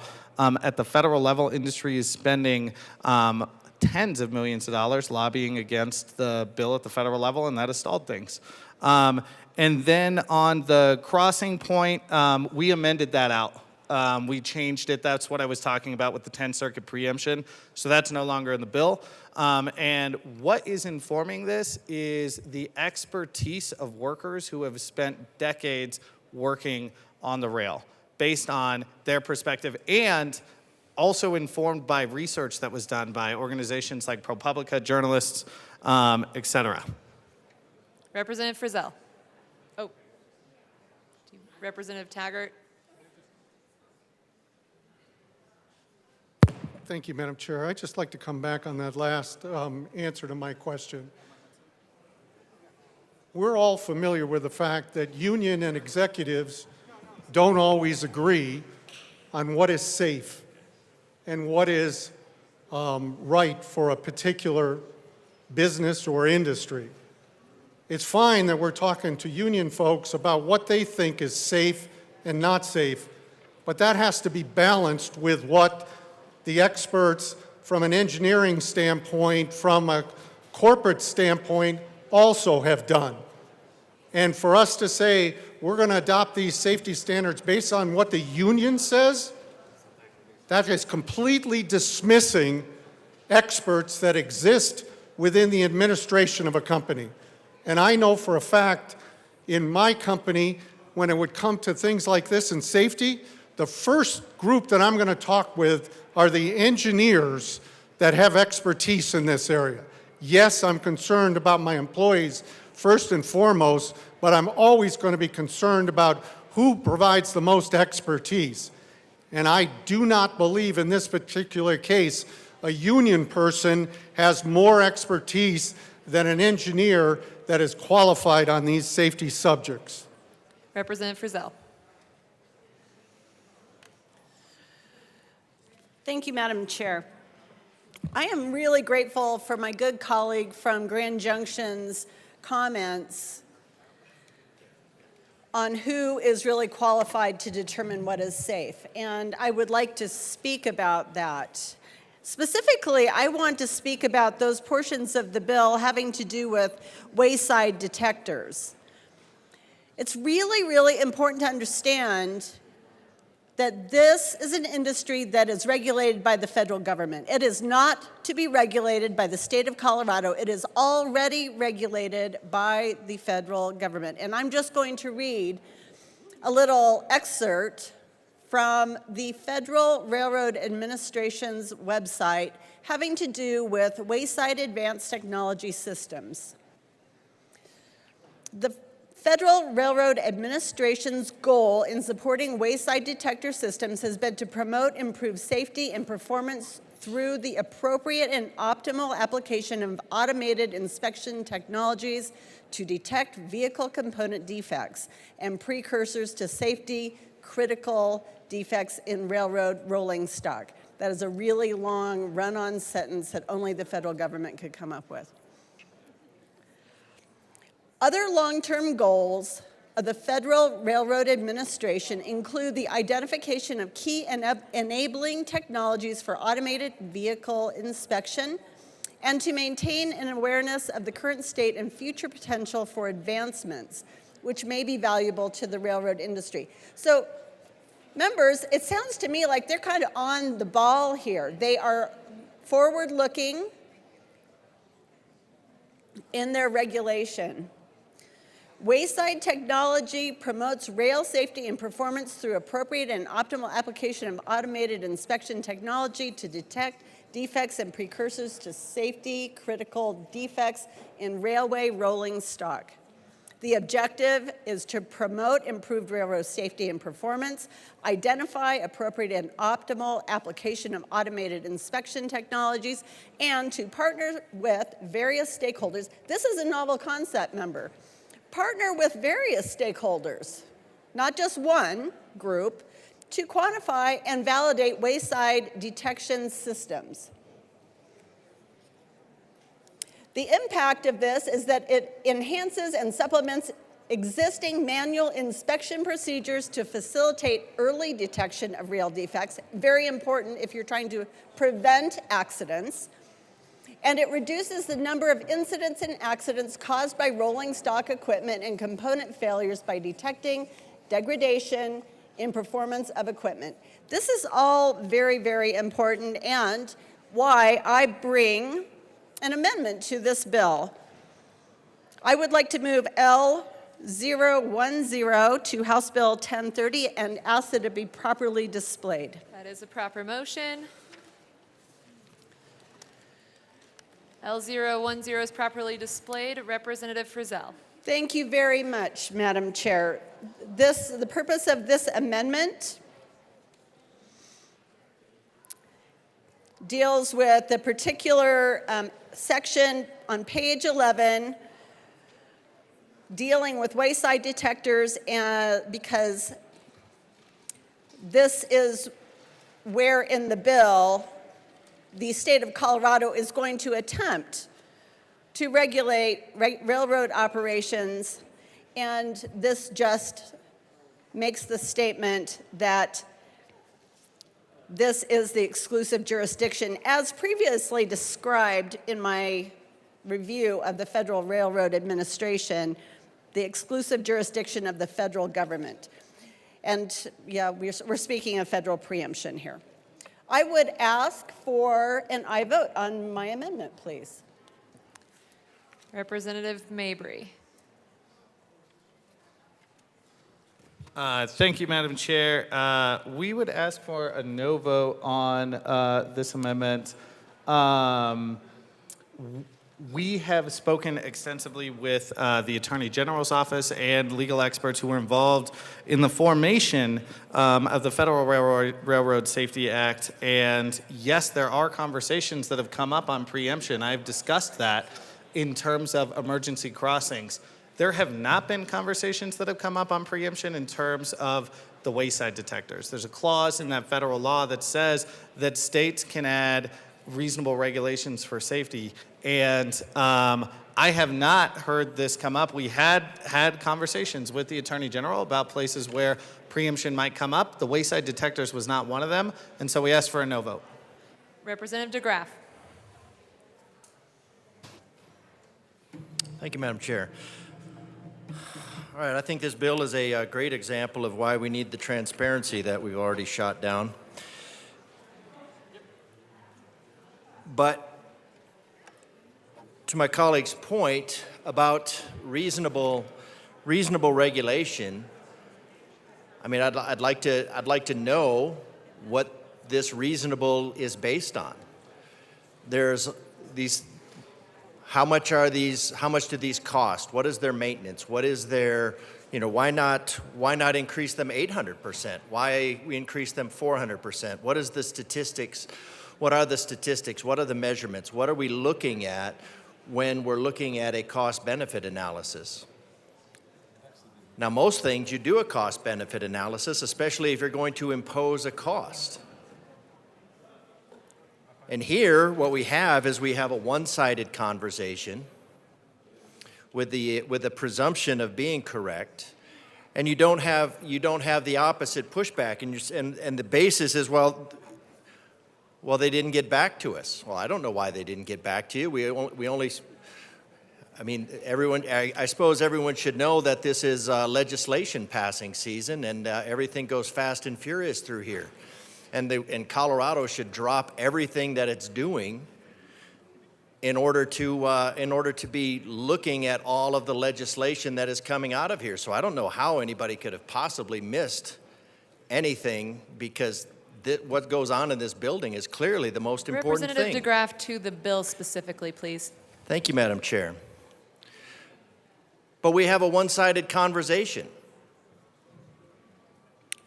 at the federal level, industry is spending tens of millions of dollars lobbying against the bill at the federal level, and that has stalled things. And then on the crossing point, we amended that out. We changed it. That's what I was talking about with the 10th Circuit preemption. So that's no longer in the bill. And what is informing this is the expertise of workers who have spent decades working on the rail, based on their perspective, and also informed by research that was done by organizations like ProPublica, journalists, et cetera. Representative Frizzell. Oh. Representative Taggart. Thank you, Madam Chair. I'd just like to come back on that last answer to my question. We're all familiar with the fact that union and executives don't always agree on what is safe and what is right for a particular business or industry. It's fine that we're talking to union folks about what they think is safe and not safe, but that has to be balanced with what the experts from an engineering standpoint, from a corporate standpoint, also have done. And for us to say we're going to adopt these safety standards based on what the union says, that is completely dismissing experts that exist within the administration of a company. And I know for a fact in my company, when it would come to things like this and safety, the first group that I'm going to talk with are the engineers that have expertise in this area. Yes, I'm concerned about my employees first and foremost, but I'm always going to be concerned about who provides the most expertise. And I do not believe in this particular case a union person has more expertise than an engineer that is qualified on these safety subjects. Representative Frizzell. Thank you, Madam Chair. I am really grateful for my good colleague from Grand Junction's comments on who is really qualified to determine what is safe. And I would like to speak about that. Specifically, I want to speak about those portions of the bill having to do with wayside detectors. It's really, really important to understand that this is an industry that is regulated by the federal government. It is not to be regulated by the state of Colorado. It is already regulated by the federal government. And I'm just going to read a little excerpt from the Federal Railroad Administration's website having to do with Wayside Advanced Technology Systems. The Federal Railroad Administration's goal in supporting wayside detector systems has been to promote improved safety and performance through the appropriate and optimal application of automated inspection technologies to detect vehicle component defects and precursors to safety critical defects in railroad rolling stock. That is a really long run-on sentence that only the federal government could come up with. Other long-term goals of the Federal Railroad Administration include the identification of key enabling technologies for automated vehicle inspection and to maintain an awareness of the current state and future potential for advancements, which may be valuable to the railroad industry. So, members, it sounds to me like they're kind of on the ball here. They are forward-looking in their regulation. Wayside technology promotes rail safety and performance through appropriate and optimal application of automated inspection technology to detect defects and precursors to safety critical defects in railway rolling stock. The objective is to promote improved railroad safety and performance, identify appropriate and optimal application of automated inspection technologies, and to partner with various stakeholders. This is a novel concept, member. Partner with various stakeholders, not just one group, to quantify and validate wayside detection systems. The impact of this is that it enhances and supplements existing manual inspection procedures to facilitate early detection of rail defects, very important if you're trying to prevent accidents. And it reduces the number of incidents and accidents caused by rolling stock equipment and component failures by detecting degradation in performance of equipment. This is all very, very important and why I bring an amendment to this bill. I would like to move L010 to House Bill 1030 and ask that it be properly displayed. That is a proper motion. L010 is properly displayed. Representative Frizzell. Thank you very much, Madam Chair. The purpose of this amendment deals with the particular section on page 11 dealing with wayside detectors, because this is where in the bill the state of Colorado is going to attempt to regulate railroad operations, and this just makes the statement that this is the exclusive jurisdiction as previously described in my review of the Federal Railroad Administration, the exclusive jurisdiction of the federal government. And yeah, we're speaking of federal preemption here. I would ask for an aye vote on my amendment, please. Representative Mabry. Thank you, Madam Chair. We would ask for a no vote on this amendment. We have spoken extensively with the Attorney General's office and legal experts who were involved in the formation of the Federal Railroad Safety Act. And yes, there are conversations that have come up on preemption. I've discussed that in terms of emergency crossings. There have not been conversations that have come up on preemption in terms of the wayside detectors. There's a clause in that federal law that says that states can add reasonable regulations for safety. And I have not heard this come up. We had conversations with the Attorney General about places where preemption might come up. The wayside detectors was not one of them, and so we asked for a no vote. Representative DeGraff. Thank you, Madam Chair. All right, I think this bill is a great example of why we need the transparency that we've already shot down. But to my colleague's point about reasonable regulation, I mean, I'd like to know what this reasonable is based on. There's these. How much do these cost? What is their maintenance? What is their, why not increase them 800%? Why we increase them 400%? What is the statistics? What are the statistics? What are the measurements? What are we looking at when we're looking at a cost-benefit analysis? Now, most things you do a cost-benefit analysis, especially if you're going to impose a cost. And here, what we have is we have a one-sided conversation with the presumption of being correct, and you don't have the opposite pushback. And the basis is well, they didn't get back to us. Well, I don't know why they didn't get back to you. We only. I mean, everyone. I suppose everyone should know that this is legislation passing season, and everything goes fast and furious through here. And Colorado should drop everything that it's doing in order to be looking at all of the legislation that is coming out of here. So I don't know how anybody could have possibly missed anything, because what goes on in this building is clearly the most important thing. Representative DeGraff, to the bill specifically, please. Thank you, Madam Chair. But we have a one-sided conversation.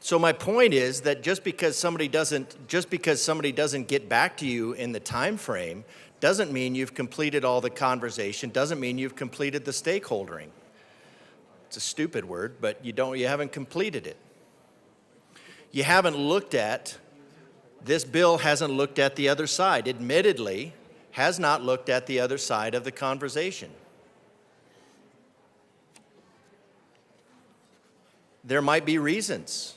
So my point is that just because somebody doesn't get back to you in the time frame doesn't mean you've completed all the conversation, doesn't mean you've completed the stakeholdering. It's a stupid word, but you haven't completed it. You haven't looked at, this bill hasn't looked at the other side, admittedly has not looked at the other side of the conversation. There might be reasons.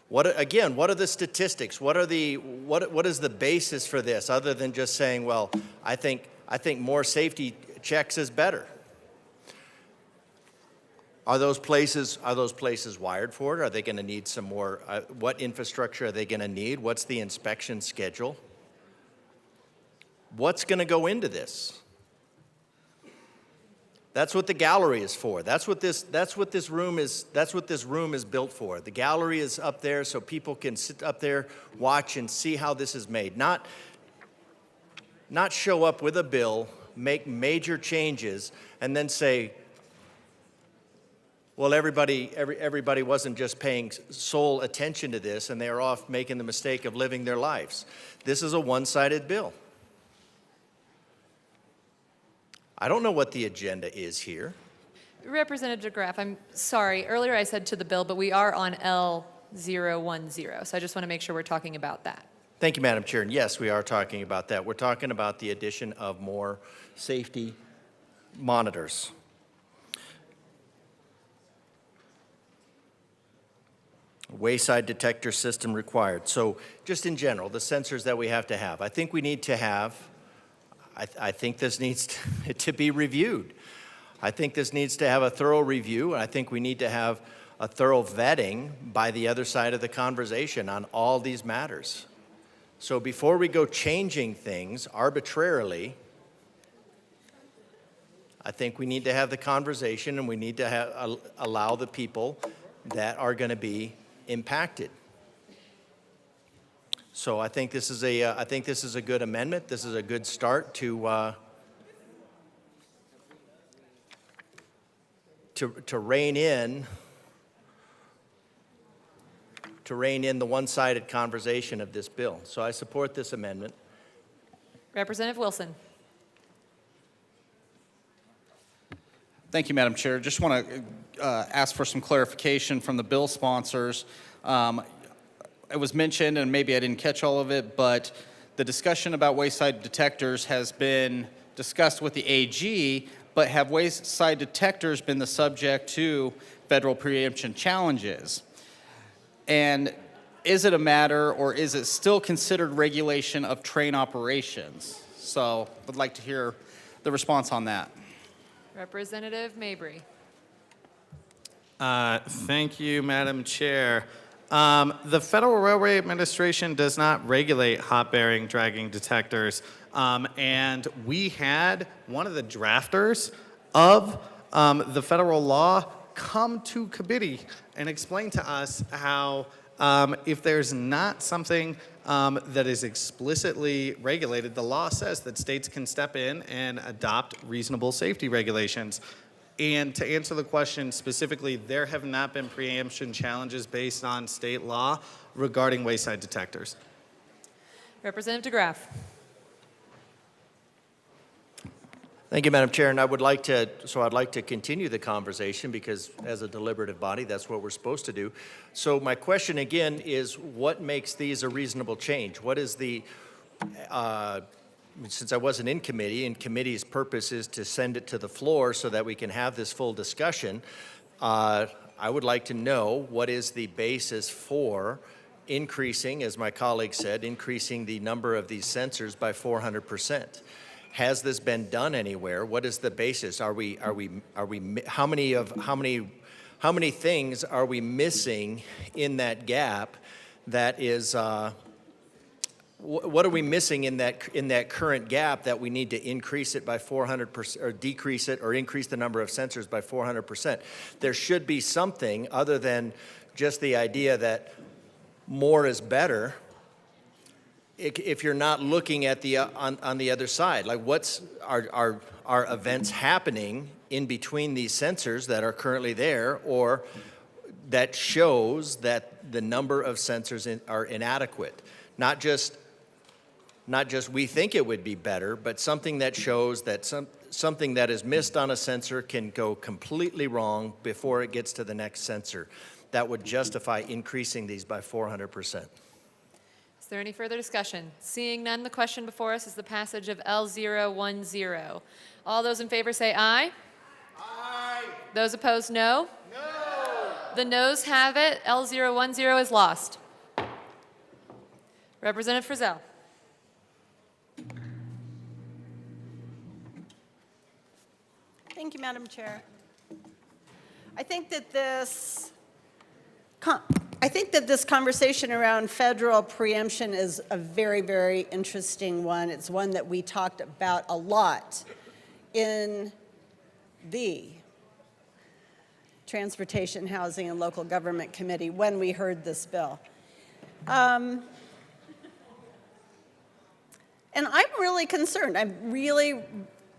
What are the statistics? What is the basis for this, other than just saying, well, I think more safety checks is better? Are those places wired for it? Are they going to need some more? What infrastructure are they going to need? What's the inspection schedule? What's going to go into this? That's what the gallery is for. That's what this room is built for. The gallery is up there so people can sit up there, watch, and see how this is made. Not show up with a bill, make major changes, and then say, well, everybody wasn't just paying sole attention to this, and they are off making the mistake of living their lives. This is a one-sided bill. I don't know what the agenda is here. Representative DeGraff, I'm sorry. Earlier I said to the bill, but we are on L010, so I just want to make sure we're talking about that. Thank you, Madam Chair. And yes, we are talking about that. We're talking about the addition of more safety monitors. Wayside detector system required. So just in general, the sensors that we have to have. I think we need to have, I think this needs to be reviewed. I think this needs to have a thorough review, and I think we need to have a thorough vetting by the other side of the conversation on all these matters. So before we go changing things arbitrarily, I think we need to have the conversation, and we need to allow the people that are going to be impacted. So I think this is a good amendment. This is a good start to rein in the one-sided conversation of this bill. So I support this amendment. Representative Wilson. Thank you, Madam Chair. Just want to ask for some clarification from the bill sponsors. It was mentioned, and maybe I didn't catch all of it, but the discussion about wayside detectors has been discussed with the AG, but have wayside detectors been the subject to federal preemption challenges? And is it a matter, or is it still considered regulation of train operations? So I'd like to hear the response on that. Representative Mabry. Thank you, Madam Chair. The Federal Railway Administration does not regulate hot-bearing dragging detectors. And we had one of the drafters of the federal law come to committee and explain to us how if there's not something that is explicitly regulated, the law says that states can step in and adopt reasonable safety regulations. And to answer the question specifically, there have not been preemption challenges based on state law regarding wayside detectors. Representative DeGraff. Thank you, Madam Chair, and I'd like to continue the conversation because as a deliberative body, that's what we're supposed to do. So my question again is, what makes these a reasonable change? What is the, since I wasn't in committee, and committee's purpose is to send it to the floor so that we can have this full discussion, I would like to know what is the basis for increasing, as my colleague said, increasing the number of these sensors by 400%. Has this been done anywhere? What is the basis? How many things are we missing in that gap? That is, what are we missing in that current gap that we need to increase it by 400% or decrease it or increase the number of sensors by 400%? There should be something other than just the idea that more is better. If you're not looking at the on the other side, like are events happening in between these sensors that are currently there, or that shows that the number of sensors are inadequate? Not just we think it would be better, but something that shows that something that is missed on a sensor can go completely wrong before it gets to the next sensor. That would justify increasing these by 400%. Is there any further discussion? Seeing none, the question before us is the passage of L010. All those in favor say aye. Aye. Those opposed, no. No. The noes have it. L010 is lost. Representative Frizzell. Thank you, Madam Chair. I think that this conversation around federal preemption is a very, very interesting one. It's one that we talked about a lot in the Transportation, Housing, and Local Government Committee when we heard this bill. And I'm really concerned. I'm really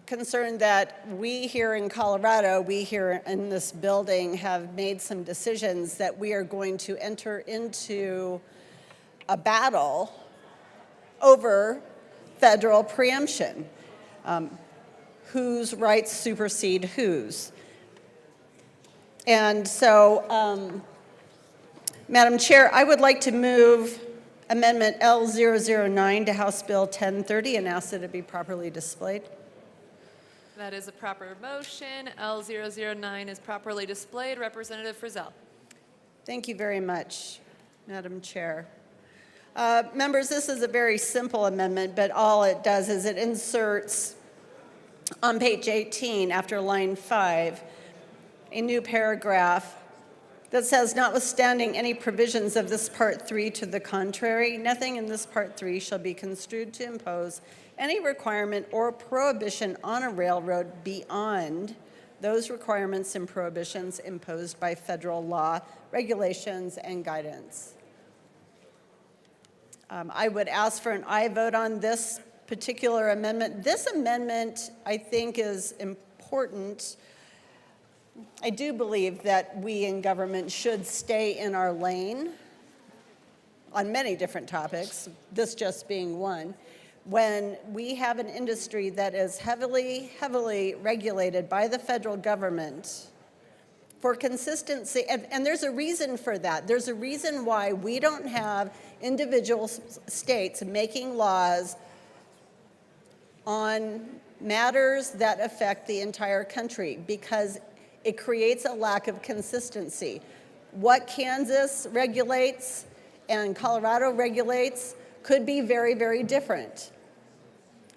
concerned that we here in Colorado, we here in this building have made some decisions that we are going to enter into a battle over federal preemption. Whose rights supersede whose. And so, Madam Chair, I would like to move Amendment L009 to House Bill 1030 and ask that it be properly displayed. That is a proper motion. L009 is properly displayed. Representative Frizzell. Thank you very much, Madam Chair. Members, this is a very simple amendment, but all it does is it inserts on page 18, after line 5, a new paragraph that says, notwithstanding any provisions of this Part 3 to the contrary, nothing in this Part 3 shall be construed to impose any requirement or prohibition on a railroad beyond those requirements and prohibitions imposed by federal law, regulations, and guidance. I would ask for an aye vote on this particular amendment. This amendment, I think, is important. I do believe that we in government should stay in our lane on many different topics, this just being one. When we have an industry that is heavily, heavily regulated by the federal government for consistency, and there's a reason for that. There's a reason why we don't have individual states making laws on matters that affect the entire country, because it creates a lack of consistency. What Kansas regulates and Colorado regulates could be very, very different.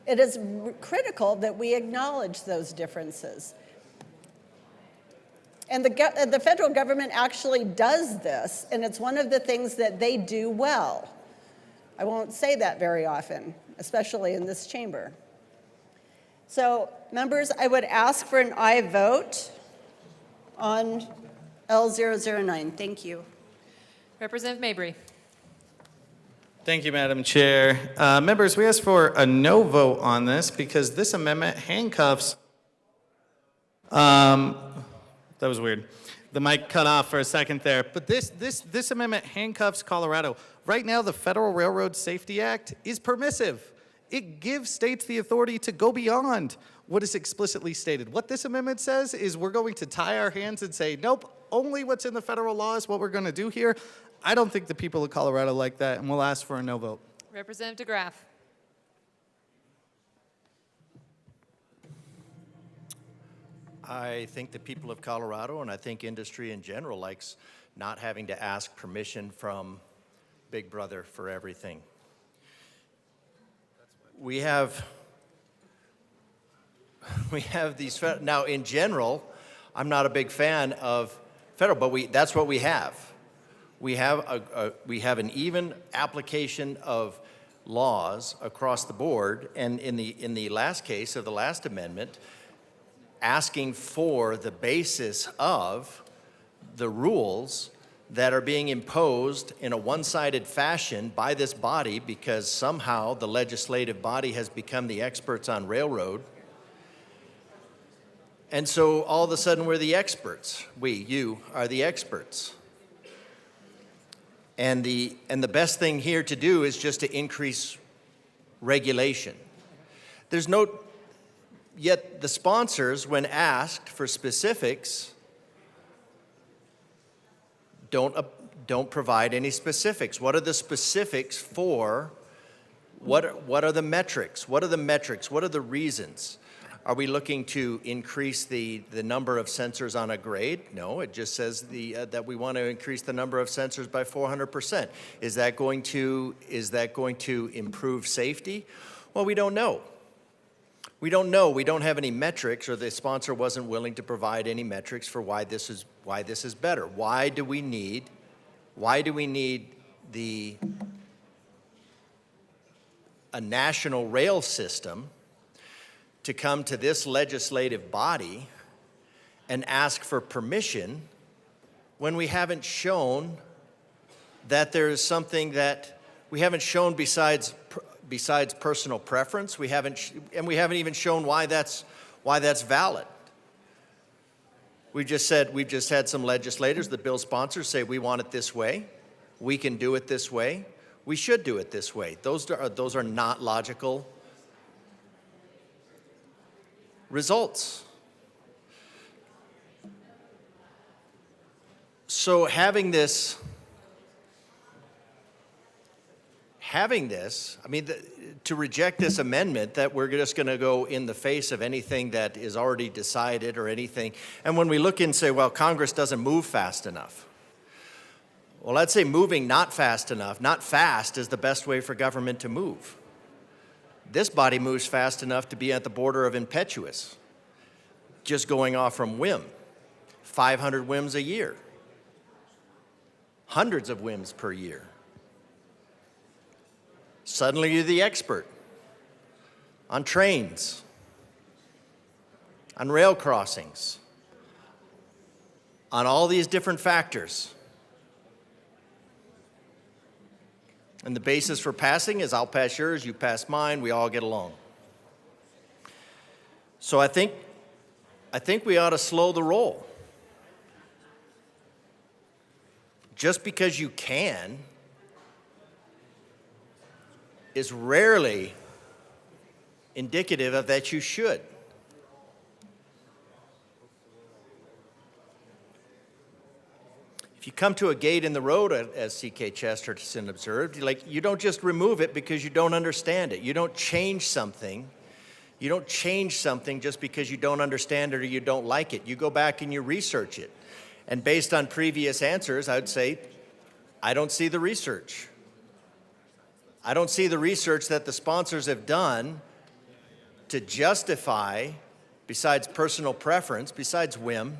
It is critical that we acknowledge those differences. And the federal government actually does this, and it's one of the things that they do well. I won't say that very often, especially in this chamber. So, members, I would ask for an aye vote on L009. Thank you. Representative Mabry. Thank you, Madam Chair. Members, we ask for a no vote on this because this amendment handcuffs. That was weird. The mic cut off for a second there. But this amendment handcuffs Colorado. Right now, the Federal Railroad Safety Act is permissive. It gives states the authority to go beyond what is explicitly stated. What this amendment says is we're going to tie our hands and say, nope, only what's in the federal law is what we're going to do here. I don't think the people of Colorado like that, and we'll ask for a no vote. Representative DeGraff. I think the people of Colorado, and I think industry in general, likes not having to ask permission from Big Brother for everything. We have these, now in general, I'm not a big fan of federal, but that's what we have. We have an even application of laws across the board, and in the last case of the last amendment, asking for the basis of the rules that are being imposed in a one-sided fashion by this body because somehow the legislative body has become the experts on railroad. And so all of a sudden we're the experts. You are the experts. And the best thing here to do is just to increase regulation. Yet the sponsors, when asked for specifics, don't provide any specifics. What are the specifics for? What are the metrics? What are the metrics? What are the reasons? Are we looking to increase the number of sensors on a grade? No, it just says that we want to increase the number of sensors by 400%. Is that going to improve safety? Well, we don't know. We don't know. We don't have any metrics, or the sponsor wasn't willing to provide any metrics for why this is better. Why do we need a national rail system to come to this legislative body and ask for permission when we haven't shown that there is something that we haven't shown besides personal preference? We haven't even shown why that's why that's valid. We've just had some legislators, the bill sponsors, say we want it this way. We can do it this way. We should do it this way. Those are not logical results. So having this, I mean, to reject this amendment that we're just going to go in the face of anything that is already decided or anything. And when we look and say, well, Congress doesn't move fast enough. Well, I'd say moving not fast enough. Not fast is the best way for government to move. This body moves fast enough to be at the border of impetuous, just going off from whim. 500 whims a year. Hundreds of whims per year. Suddenly you're the expert on trains, on rail crossings, on all these different factors. And the basis for passing is I'll pass yours, you pass mine, we all get along. So I think we ought to slow the roll. Just because you can is rarely indicative of that you should. If you come to a gate in the road, as C.K. Chesterton observed, you don't just remove it because you don't understand it. You don't change something. You don't change something just because you don't understand it or you don't like it. You go back and you research it. And based on previous answers, I would say, I don't see the research. I don't see the research that the sponsors have done to justify, besides personal preference, besides whim,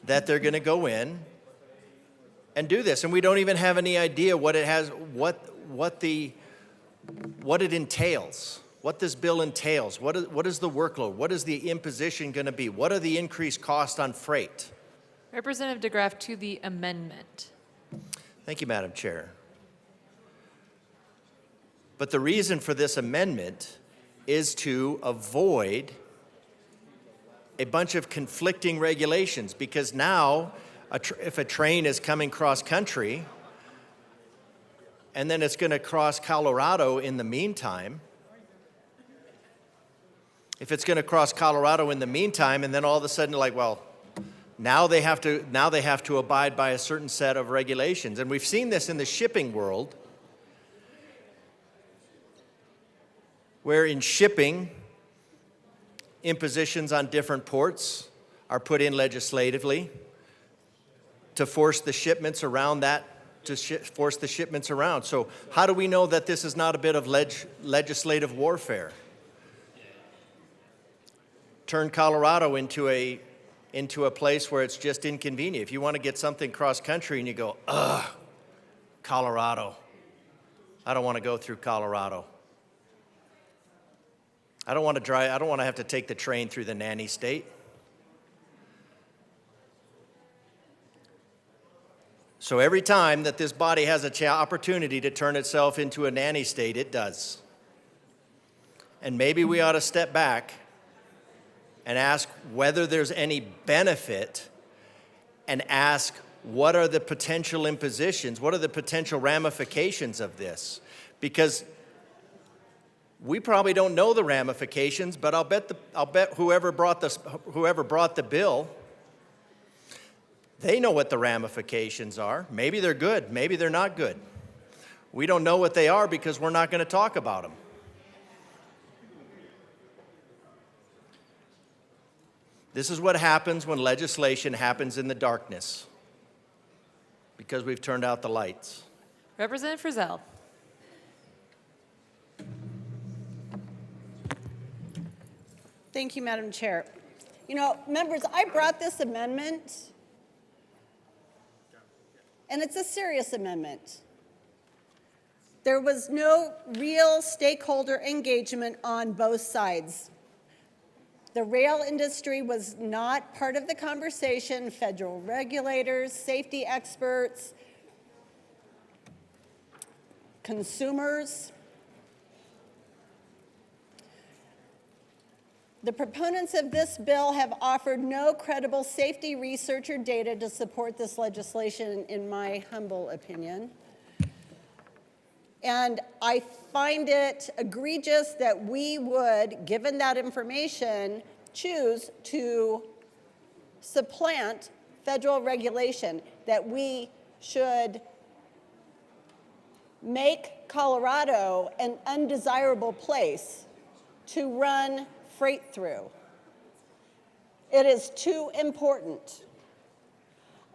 that they're going to go in and do this. And we don't even have any idea what it has, what it entails, what this bill entails. What is the workload? What is the imposition going to be? What are the increased costs on freight? Representative DeGraff to the amendment. Thank you, Madam Chair. But the reason for this amendment is to avoid a bunch of conflicting regulations, because now if a train is coming cross-country and then it's going to cross Colorado in the meantime, if it's going to cross Colorado in the meantime and then all of a sudden now they have to abide by a certain set of regulations. And we've seen this in the shipping world, where in shipping, impositions on different ports are put in legislatively to force the shipments around force the shipments around. So how do we know that this is not a bit of legislative warfare? Turn Colorado into a place where it's just inconvenient. If you want to get something cross-country and you go, Colorado. I don't want to go through Colorado. I don't want to have to take the train through the nanny state. So every time that this body has an opportunity to turn itself into a nanny state, it does. And maybe we ought to step back and ask whether there's any benefit, and ask what are the potential impositions, what are the potential ramifications of this? Because we probably don't know the ramifications, but I'll bet whoever brought the bill, they know what the ramifications are. Maybe they're good, maybe they're not good. We don't know what they are because we're not going to talk about them. This is what happens when legislation happens in the darkness, because we've turned out the lights. Representative Frizzell. Thank you, Madam Chair. You know, members, I brought this amendment, and it's a serious amendment. There was no real stakeholder engagement on both sides. The rail industry was not part of the conversation. Federal regulators, safety experts, consumers. The proponents of this bill have offered no credible safety research or data to support this legislation, in my humble opinion. And I find it egregious that we would, given that information, choose to supplant federal regulation, that we should make Colorado an undesirable place to run freight through. It is too important.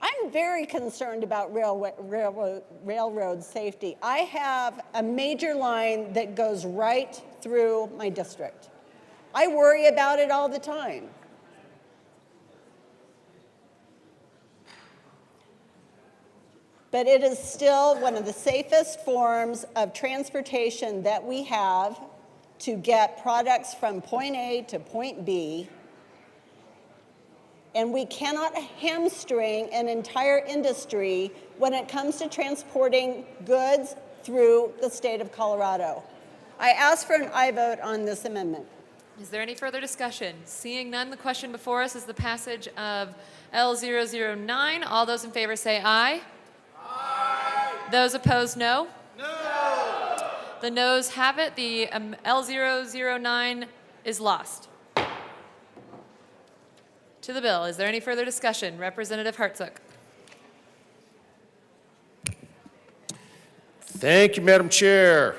I'm very concerned about railroad safety. I have a major line that goes right through my district. I worry about it all the time. But it is still one of the safest forms of transportation that we have to get products from point A to point B. And we cannot hamstring an entire industry when it comes to transporting goods through the state of Colorado. I ask for an aye vote on this amendment. Is there any further discussion? Seeing none, the question before us is the passage of L009. All those in favor say aye. Aye. Those opposed, no. No. The noes have it. The L009 is lost. To the bill. Is there any further discussion? Representative Hartsook. Thank you, Madam Chair.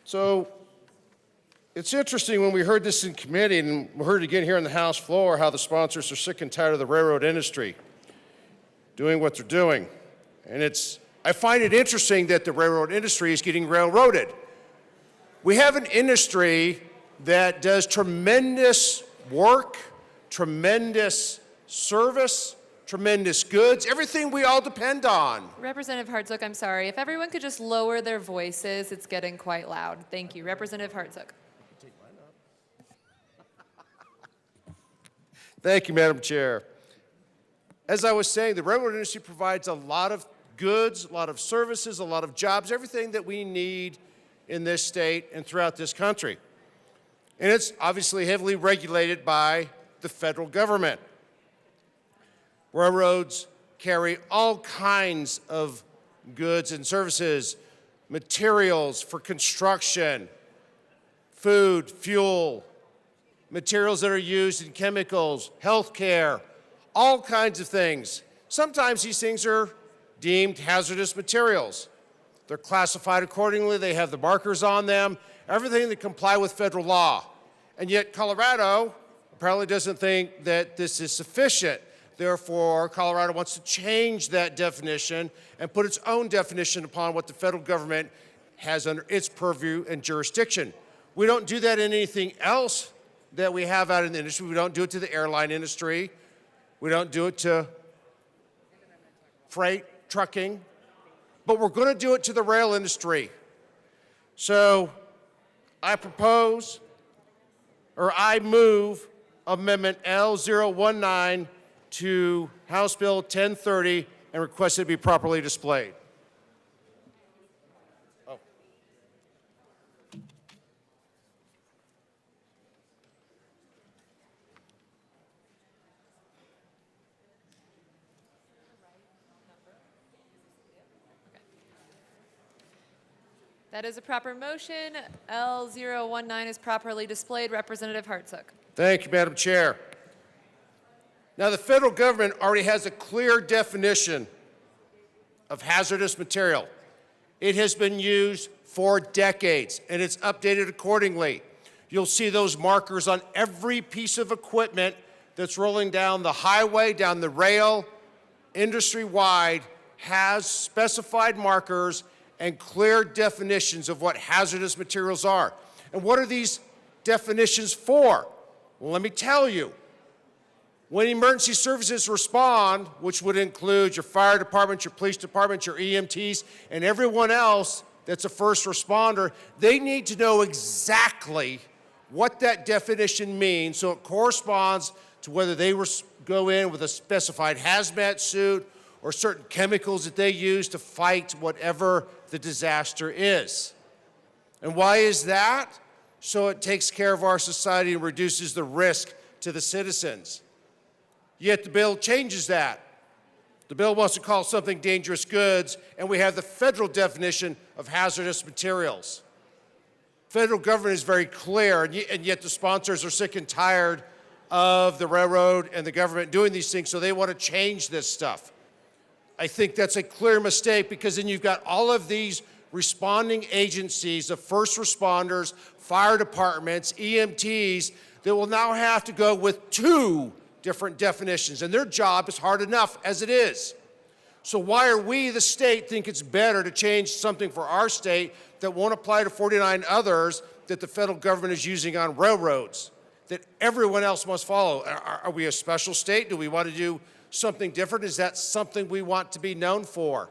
So it's interesting when we heard this in committee and we heard it again here on the House floor how the sponsors are sick and tired of the railroad industry doing what they're doing. And I find it interesting that the railroad industry is getting railroaded. We have an industry that does tremendous work, tremendous service, tremendous goods, everything we all depend on. Representative Hartsook, I'm sorry. If everyone could just lower their voices, it's getting quite loud. Thank you. Representative Hartsook. Thank you, Madam Chair. As I was saying, the railroad industry provides a lot of goods, a lot of services, a lot of jobs, everything that we need in this state and throughout this country. And it's obviously heavily regulated by the federal government. Railroads carry all kinds of goods and services, materials for construction, food, fuel, materials that are used in chemicals, healthcare, all kinds of things. Sometimes these things are deemed hazardous materials. They're classified accordingly, they have the markers on them, everything that comply with federal law. And yet Colorado apparently doesn't think that this is sufficient. Therefore, Colorado wants to change that definition and put its own definition upon what the federal government has under its purview and jurisdiction. We don't do that in anything else that we have out in the industry. We don't do it to the airline industry. We don't do it to freight, trucking, but we're going to do it to the rail industry. So I move Amendment L019 to House Bill 1030 and request it be properly displayed. That is a proper motion. L019 is properly displayed. Representative Hartsook. Thank you, Madam Chair. Now, the federal government already has a clear definition of hazardous material. It has been used for decades, and it's updated accordingly. You'll see those markers on every piece of equipment that's rolling down the highway, down the rail, industry-wide, has specified markers and clear definitions of what hazardous materials are. And what are these definitions for? Well, let me tell you. When emergency services respond, which would include your fire department, your police department, your EMTs, and everyone else that's a first responder, they need to know exactly what that definition means so it corresponds to whether they go in with a specified hazmat suit or certain chemicals that they use to fight whatever the disaster is. And why is that? so it takes care of our society and reduces the risk to the citizens. Yet the bill changes that. The bill wants to call something dangerous goods, and we have the federal definition of hazardous materials. Federal government is very clear, and yet the sponsors are sick and tired of the railroad and the government doing these things, so they want to change this stuff. I think that's a clear mistake, because then you've got all of these responding agencies of first responders, fire departments, EMTs, that will now have to go with 2 different definitions, and their job is hard enough as it is. So why are we, the state, think it's better to change something for our state that won't apply to 49 others that the federal government is using on railroads, that everyone else must follow? Are we a special state? Do we want to do something different? Is that something we want to be known for?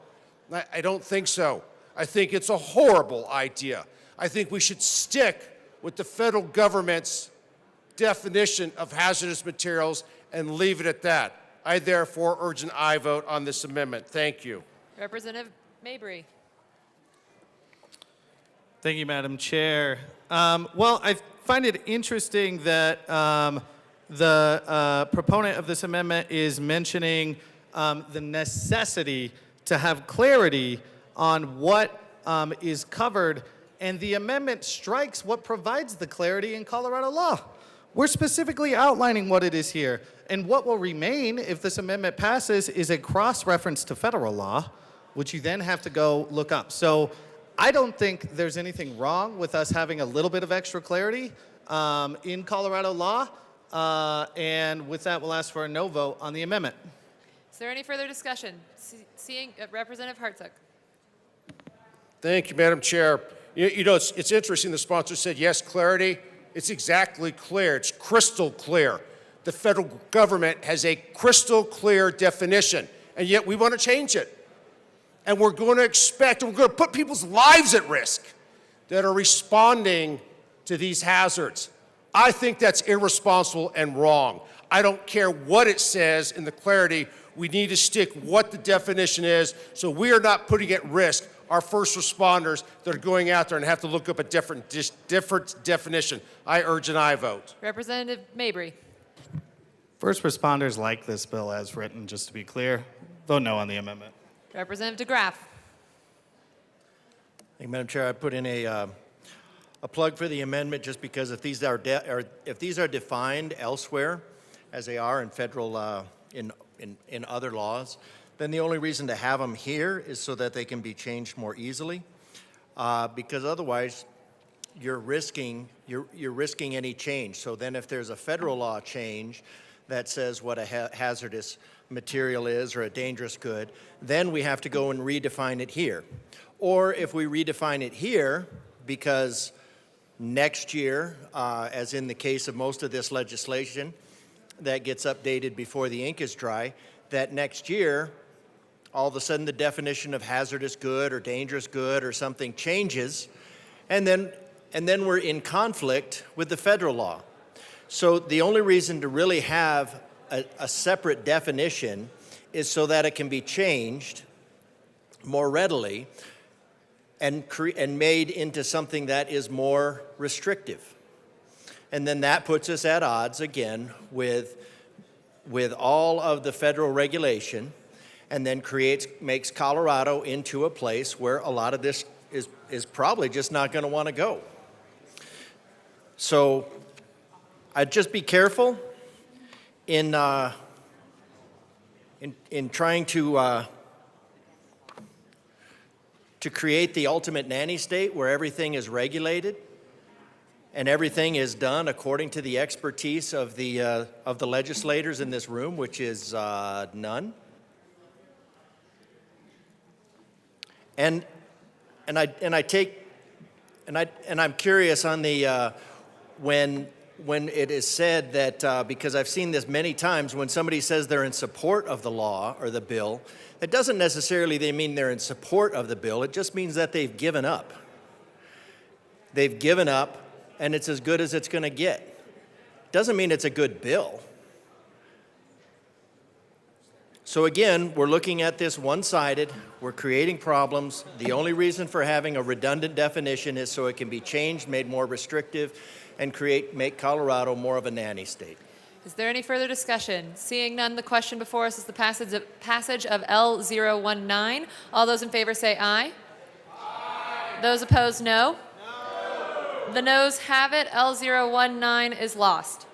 I don't think so. I think it's a horrible idea. I think we should stick with the federal government's definition of hazardous materials and leave it at that. I therefore urge an aye vote on this amendment. Thank you. Representative Mabry. Thank you, Madam Chair. Well, I find it interesting that the proponent of this amendment is mentioning the necessity to have clarity on what is covered, and the amendment strikes what provides the clarity in Colorado law. We're specifically outlining what it is here, and what will remain if this amendment passes is a cross-reference to federal law, which you then have to go look up. So I don't think there's anything wrong with us having a little bit of extra clarity in Colorado law, and with that, we'll ask for a no vote on the amendment. Is there any further discussion? Seeing Representative Hartsook. Thank you, Madam Chair. You know, it's interesting, the sponsor said, yes, clarity. It's exactly clear. It's crystal clear. The federal government has a crystal clear definition, and yet we want to change it. And we're going to put people's lives at risk that are responding to these hazards. I think that's irresponsible and wrong. I don't care what it says in the clarity. We need to stick what the definition is, so we are not putting at risk our first responders that are going out there and have to look up a different definition. I urge an aye vote. Representative Mabry. First responders like this bill as written, just to be clear. Vote no on the amendment. Representative DeGraff. Thank you, Madam Chair. I put in a plug for the amendment just because if these are defined elsewhere, as they are in federal in other laws, then the only reason to have them here is so that they can be changed more easily, because otherwise you're risking any change. So then if there's a federal law change that says what a hazardous material is or a dangerous good, then we have to go and redefine it here. Or if we redefine it here, because next year, as in the case of most of this legislation that gets updated before the ink is dry, that next year, all of a sudden the definition of hazardous good or dangerous good or something changes, and then we're in conflict with the federal law. So the only reason to really have a separate definition is so that it can be changed more readily and made into something that is more restrictive. And then that puts us at odds again with all of the federal regulation, and then makes Colorado into a place where a lot of this is probably just not going to want to go. So I'd just be careful in trying to create the ultimate nanny state where everything is regulated and everything is done according to the expertise of the legislators in this room, which is none. And I'm curious on the when it is said that because I've seen this many times, when somebody says they're in support of the law or the bill, it doesn't necessarily mean they're in support of the bill. It just means that they've given up. They've given up, and it's as good as it's going to get. Doesn't mean it's a good bill. So again, we're looking at this one-sided, we're creating problems. The only reason for having a redundant definition is so it can be changed, made more restrictive, and make Colorado more of a nanny state. Is there any further discussion? Seeing none, the question before us is the passage of L019. All those in favor say aye. Aye. Those opposed, no. The noes have it. L019 is lost.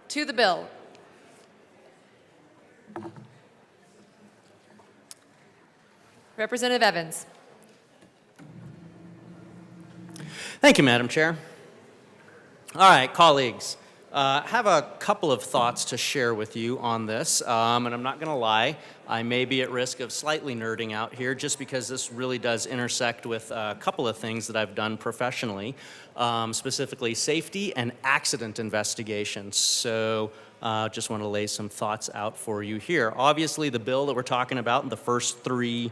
To the bill. Representative Evans. Thank you, Madam Chair. All right, colleagues, have a couple of thoughts to share with you on this, and I'm not going to lie, I may be at risk of slightly nerding out here just because this really does intersect with a couple of things that I've done professionally, specifically safety and accident investigations. So just want to lay some thoughts out for you here. Obviously, the bill that we're talking about in the first three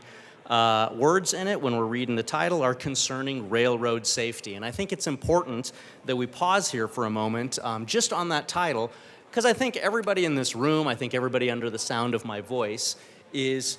words in it when we're reading the title are concerning railroad safety. And I think it's important that we pause here for a moment just on that title, because I think everybody in this room, I think everybody under the sound of my voice is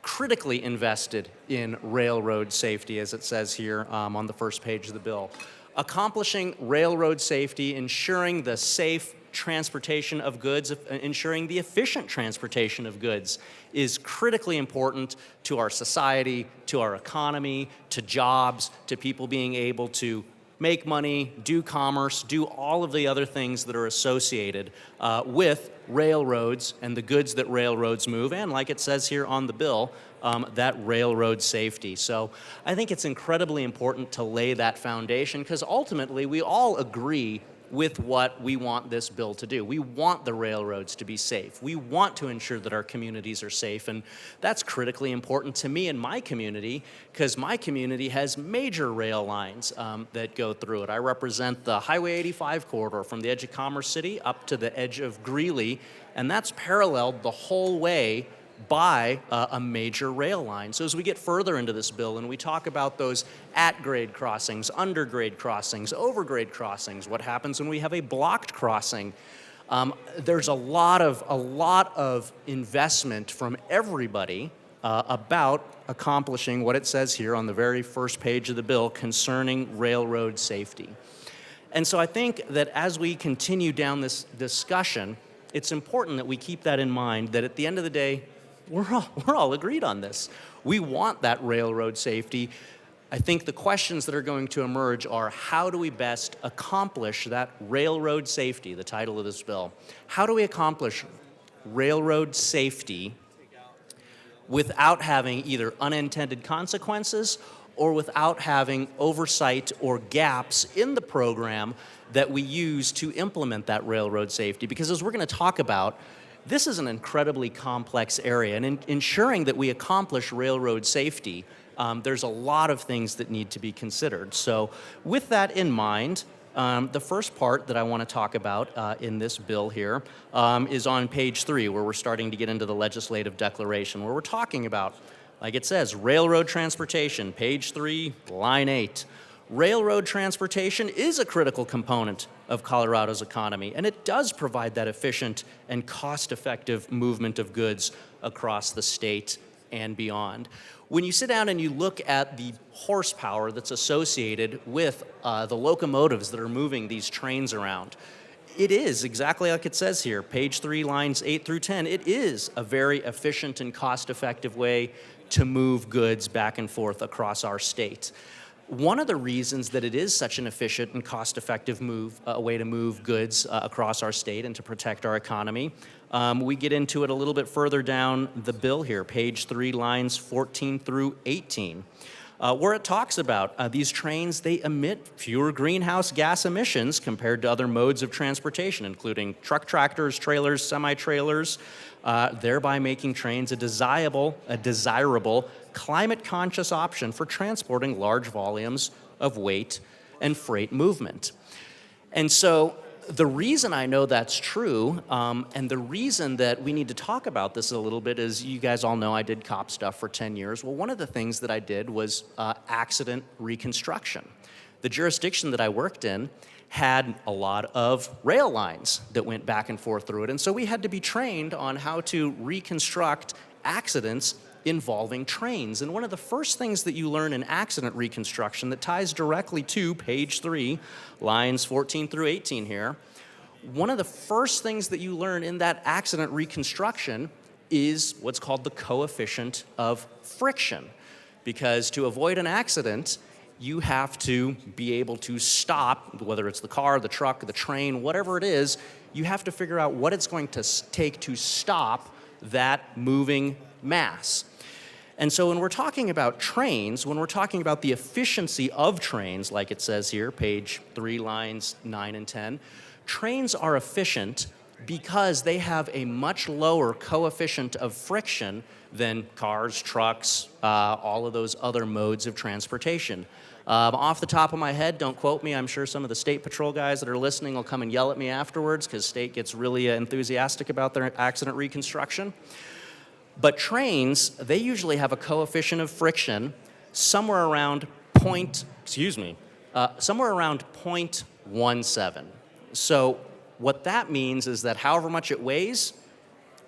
critically invested in railroad safety, as it says here on the first page of the bill. Accomplishing railroad safety, ensuring the safe transportation of goods, ensuring the efficient transportation of goods is critically important to our society, to our economy, to jobs, to people being able to make money, do commerce, do all of the other things that are associated with railroads and the goods that railroads move, and like it says here on the bill, that railroad safety. So I think it's incredibly important to lay that foundation because ultimately we all agree with what we want this bill to do. We want the railroads to be safe. We want to ensure that our communities are safe, and that's critically important to me and my community because my community has major rail lines that go through it. I represent the Highway 85 corridor from the edge of Commerce City up to the edge of Greeley, and that's paralleled the whole way by a major rail line. So as we get further into this bill and we talk about those at-grade crossings, under-grade crossings, over-grade crossings, what happens when we have a blocked crossing, there's a lot of investment from everybody about accomplishing what it says here on the very first page of the bill concerning railroad safety. And so I think that as we continue down this discussion, it's important that we keep that in mind, that at the end of the day, we're all agreed on this. We want that railroad safety. I think the questions that are going to emerge are how do we best accomplish that railroad safety, the title of this bill. How do we accomplish railroad safety without having either unintended consequences or without having oversight or gaps in the program that we use to implement that railroad safety? Because as we're going to talk about, this is an incredibly complex area, and in ensuring that we accomplish railroad safety, there's a lot of things that need to be considered. So with that in mind, the first part that I want to talk about in this bill here is on page 3, where we're starting to get into the legislative declaration, where we're talking about, like it says, railroad transportation, page 3, line 8. Railroad transportation is a critical component of Colorado's economy, and it does provide that efficient and cost-effective movement of goods across the state and beyond. When you sit down and you look at the horsepower that's associated with the locomotives that are moving these trains around, it is exactly like it says here, page 3, lines 8 through 10. It is a very efficient and cost-effective way to move goods back and forth across our state. One of the reasons that it is such an efficient and cost-effective way to move goods across our state and to protect our economy, we get into it a little bit further down the bill here, page 3, lines 14 through 18, where it talks about these trains, they emit fewer greenhouse gas emissions compared to other modes of transportation, including truck tractors, trailers, semi-trailers, thereby making trains a desirable, climate-conscious option for transporting large volumes of weight and freight movement. And so the reason I know that's true, and the reason that we need to talk about this a little bit is, you guys all know I did cop stuff for 10 years. Well, one of the things that I did was accident reconstruction. The jurisdiction that I worked in had a lot of rail lines that went back and forth through it. And so we had to be trained on how to reconstruct accidents involving trains. And one of the first things that you learn in accident reconstruction that ties directly to page 3, lines 14 through 18 here, one of the first things that you learn in that accident reconstruction is what's called the coefficient of friction. Because to avoid an accident, you have to be able to stop, whether it's the car, the truck, the train, whatever it is, you have to figure out what it's going to take to stop that moving mass. And so when we're talking about trains, when we're talking about the efficiency of trains, like it says here, page 3, lines 9 and 10, trains are efficient because they have a much lower coefficient of friction than cars, trucks, all of those other modes of transportation. Off the top of my head, don't quote me, I'm sure some of the State Patrol guys that are listening will come and yell at me afterwards because State gets really enthusiastic about their accident reconstruction. But trains, they usually have a coefficient of friction somewhere around somewhere around 0.17. So what that means is that however much it weighs,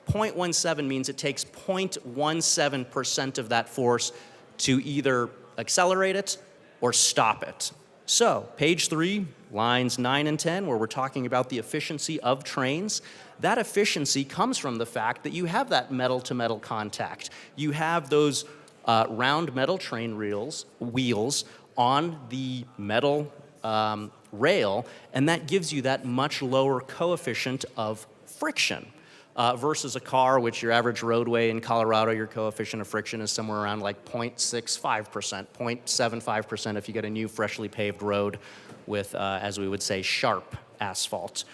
0.17 means it takes 0.17% of that force to either accelerate it or stop it. So, page 3, lines 9 and 10, where we're talking about the efficiency of trains, that efficiency comes from the fact that you have that metal-to-metal contact. You have those round metal train wheels on the metal rail, and that gives you that much lower coefficient of friction. Versus a car, which your average roadway in Colorado, your coefficient of friction is somewhere around like 0.65%, 0.75% if you get a new freshly paved road with, as we would say, sharp asphalt.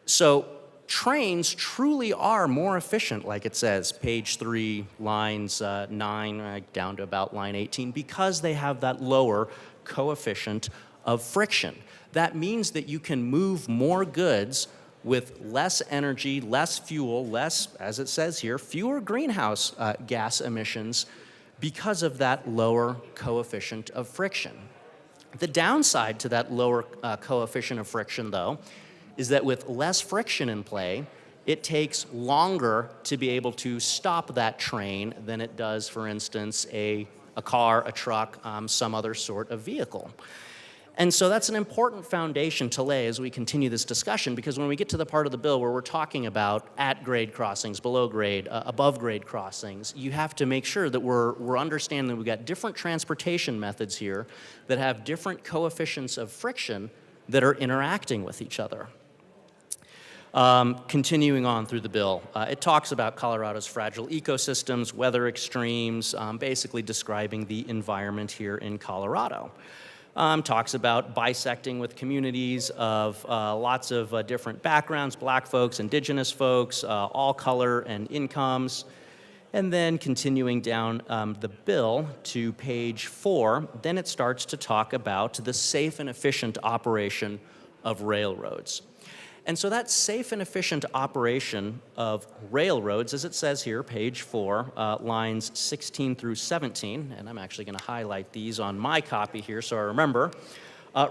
So trains truly are more efficient, like it says, page 3, lines 9 down to about line 18, because they have that lower coefficient of friction. That means that you can move more goods with less energy, less fuel, less, as it says here, fewer greenhouse gas emissions because of that lower coefficient of friction. The downside to that lower coefficient of friction, though, is that with less friction in play, it takes longer to be able to stop that train than it does, for instance, a car, a truck, some other sort of vehicle. And so that's an important foundation to lay as we continue this discussion, because when we get to the part of the bill where we're talking about at-grade crossings, below-grade, above-grade crossings, you have to make sure that we're understanding that we've got different transportation methods here that have different coefficients of friction that are interacting with each other. Continuing on through the bill, it talks about Colorado's fragile ecosystems, weather extremes, basically describing the environment here in Colorado. Talks about bisecting with communities of lots of different backgrounds, black folks, indigenous folks, all color and incomes. And then continuing down the bill to page 4, then it starts to talk about the safe and efficient operation of railroads. And so that safe and efficient operation of railroads, as it says here, page 4, lines 16 through 17, and I'm actually going to highlight these on my copy here so I remember,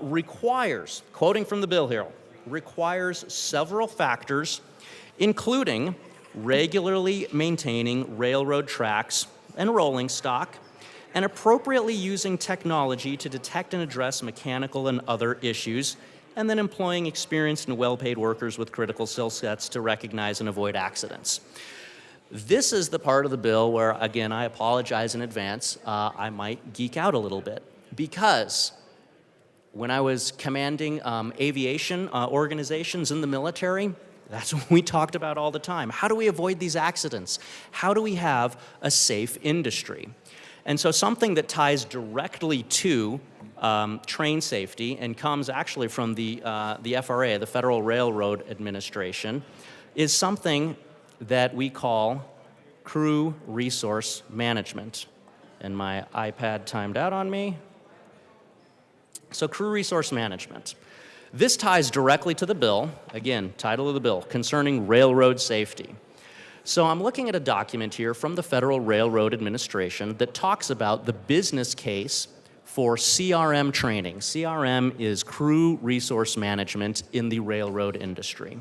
requires, quoting from the bill here, requires several factors, including regularly maintaining railroad tracks and rolling stock, and appropriately using technology to detect and address mechanical and other issues, and then employing experienced and well-paid workers with critical skill sets to recognize and avoid accidents. This is the part of the bill where, again, I apologize in advance, I might geek out a little bit, because when I was commanding aviation organizations in the military, that's what we talked about all the time. How do we avoid these accidents? How do we have a safe industry? And so something that ties directly to train safety and comes actually from the FRA, the Federal Railroad Administration, is something that we call crew resource management. And my iPad timed out on me. So crew resource management. This ties directly to the bill, again, title of the bill, concerning railroad safety. So I'm looking at a document here from the Federal Railroad Administration that talks about the business case for CRM training. CRM is Crew Resource Management in the railroad industry.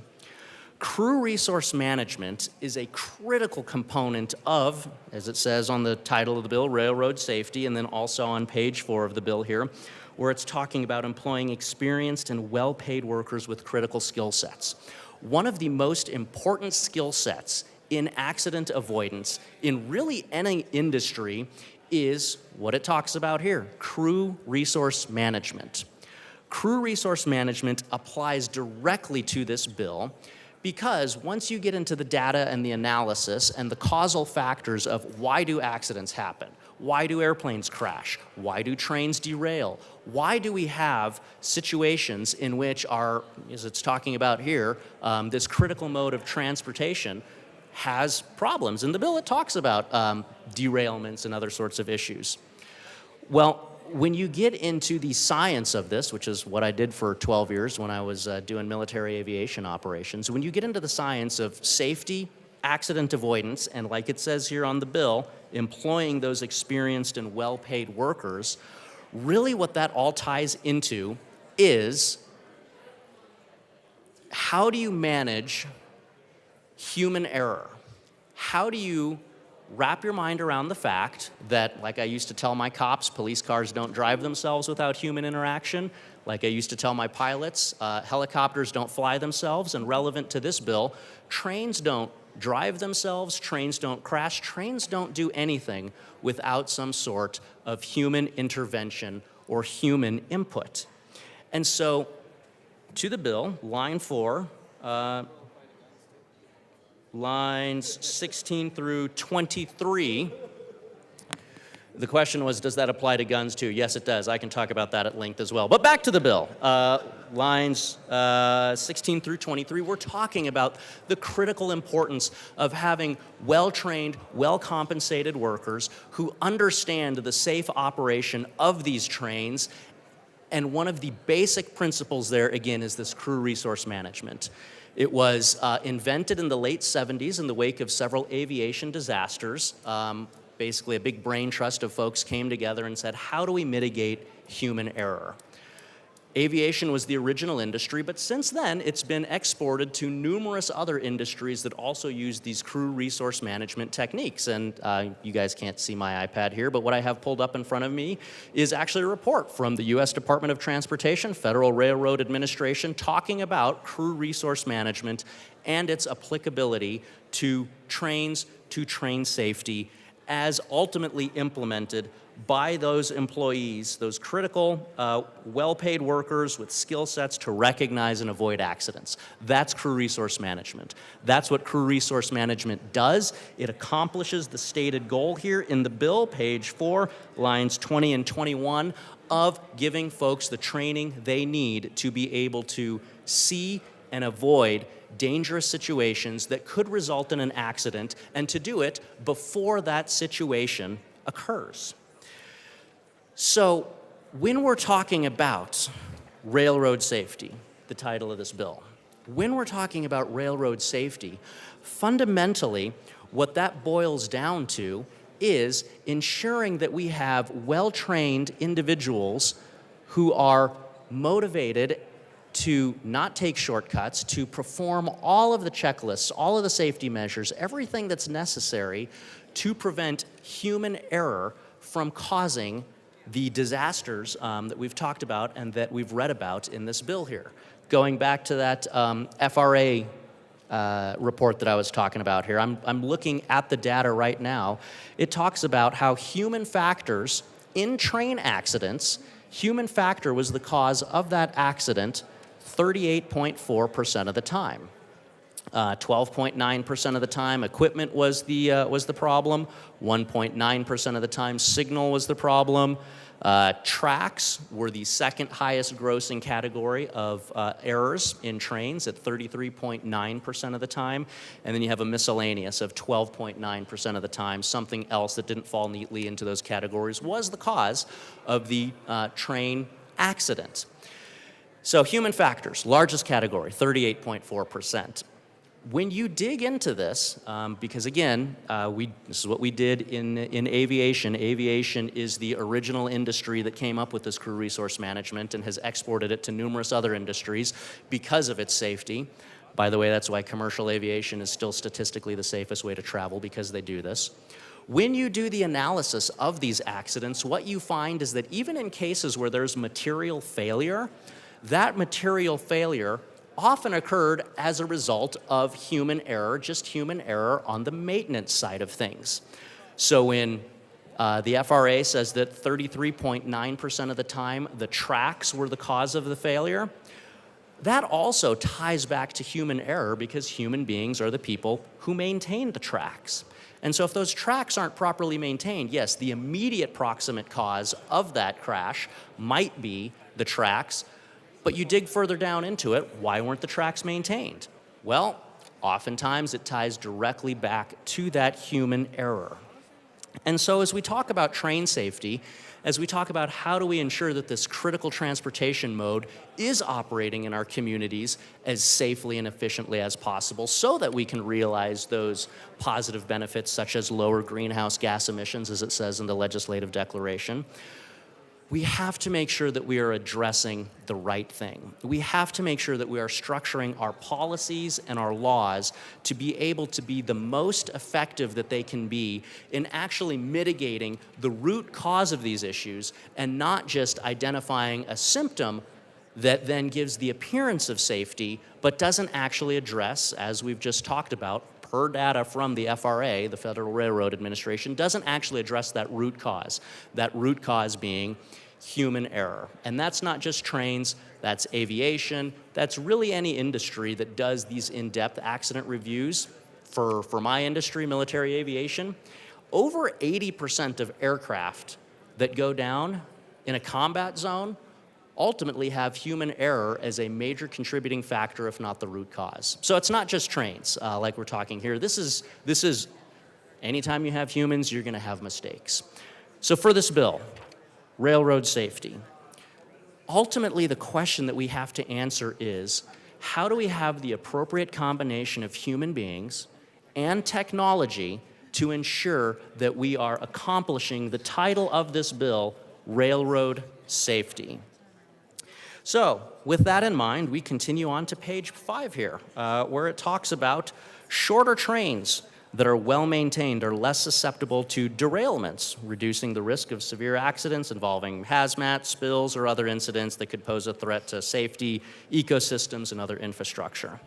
Crew resource management is a critical component of, as it says on the title of the bill, railroad safety, and then also on page 4 of the bill here, where it's talking about employing experienced and well-paid workers with critical skill sets. One of the most important skill sets in accident avoidance in really any industry is what it talks about here, crew resource management. Crew resource management applies directly to this bill because once you get into the data and the analysis and the causal factors of why do accidents happen, why do airplanes crash, why do trains derail, why do we have situations in which our, as it's talking about here, this critical mode of transportation has problems. In the bill it talks about derailments and other sorts of issues. Well, when you get into the science of this, which is what I did for 12 years when I was doing military aviation operations, when you get into the science of safety, accident avoidance, and like it says here on the bill, employing those experienced and well-paid workers, really what that all ties into is how do you manage human error? How do you wrap your mind around the fact that, like I used to tell my cops, police cars don't drive themselves without human interaction. Like I used to tell my pilots, helicopters don't fly themselves. And relevant to this bill, trains don't drive themselves, trains don't crash, trains don't do anything without some sort of human intervention or human input. And so, to the bill, line 4, lines 16 through 23. The question was, does that apply to guns too? Yes, it does. I can talk about that at length as well. But back to the bill. Lines 16 through 23, we're talking about the critical importance of having well-trained, well-compensated workers who understand the safe operation of these trains. And one of the basic principles there, again, is this crew resource management. It was invented in the late 70s in the wake of several aviation disasters. Basically, a big brain trust of folks came together and said, how do we mitigate human error? Aviation was the original industry, but since then, it's been exported to numerous other industries that also use these crew resource management techniques. And you guys can't see my iPad here, but what I have pulled up in front of me is actually a report from the U.S. Department of Transportation, Federal Railroad Administration, talking about crew resource management and its applicability to trains, to train safety, as ultimately implemented by those employees, those critical, well-paid workers with skill sets to recognize and avoid accidents. That's crew resource management. That's what crew resource management does. It accomplishes the stated goal here in the bill, page 4, lines 20 and 21, of giving folks the training they need to be able to see and avoid dangerous situations that could result in an accident, and to do it before that situation occurs. So when we're talking about railroad safety, the title of this bill, when we're talking about railroad safety, fundamentally what that boils down to is ensuring that we have well-trained individuals who are motivated to not take shortcuts, to perform all of the checklists, all of the safety measures, everything that's necessary to prevent human error from causing the disasters that we've talked about and that we've read about in this bill here. Going back to that FRA report that I was talking about here, I'm looking at the data right now. It talks about how human factors in train accidents, human factor was the cause of that accident 38.4% of the time. 12.9% of the time, equipment was the problem. 1.9% of the time, signal was the problem. Tracks were the second highest grossing category of errors in trains at 33.9% of the time. And then you have a miscellaneous of 12.9% of the time. Something else that didn't fall neatly into those categories was the cause of the train accident. So human factors, largest category, 38.4%. when you dig into this, because again, this is what we did in aviation. Aviation is the original industry that came up with this crew resource management and has exported it to numerous other industries because of its safety. By the way, that's why commercial aviation is still statistically the safest way to travel, because they do this. When you do the analysis of these accidents, what you find is that even in cases where there's material failure, that material failure often occurred as a result of human error, just human error on the maintenance side of things. So when the FRA says that 33.9% of the time the tracks were the cause of the failure, that also ties back to human error, because human beings are the people who maintain the tracks. And so if those tracks aren't properly maintained, yes, the immediate proximate cause of that crash might be the tracks, but you dig further down into it, why weren't the tracks maintained? Well, oftentimes it ties directly back to that human error. And so as we talk about train safety, as we talk about how do we ensure that this critical transportation mode is operating in our communities as safely and efficiently as possible so that we can realize those positive benefits such as lower greenhouse gas emissions, as it says in the legislative declaration, we have to make sure that we are addressing the right thing. We have to make sure that we are structuring our policies and our laws to be able to be the most effective that they can be in actually mitigating the root cause of these issues, and not just identifying a symptom that then gives the appearance of safety but doesn't actually address, as we've just talked about, per data from the FRA, the Federal Railroad Administration, doesn't actually address that root cause being human error. And that's not just trains, that's aviation, that's really any industry that does these in-depth accident reviews. For my industry, military aviation, over 80% of aircraft that go down in a combat zone ultimately have human error as a major contributing factor, if not the root cause. So it's not just trains, like we're talking here. This is anytime you have humans, you're gonna have mistakes. So for this bill, railroad safety, ultimately the question that we have to answer is, how do we have the appropriate combination of human beings and technology to ensure that we are accomplishing the title of this bill, railroad safety? So, with that in mind, we continue on to page 5 here, where it talks about shorter trains that are well-maintained are less susceptible to derailments, reducing the risk of severe accidents involving hazmat, spills, or other incidents that could pose a threat to safety, ecosystems, and other infrastructure.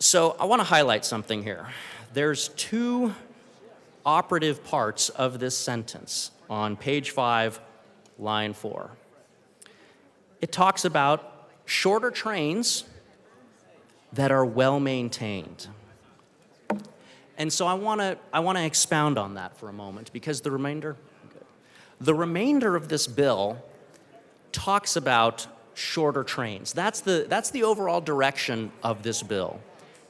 So I want to highlight something here. There's 2 operative parts of this sentence on page 5, line 4. It talks about shorter trains that are well-maintained. And so I want to expound on that for a moment, because the remainder of this bill talks about shorter trains. That's the overall direction of this bill,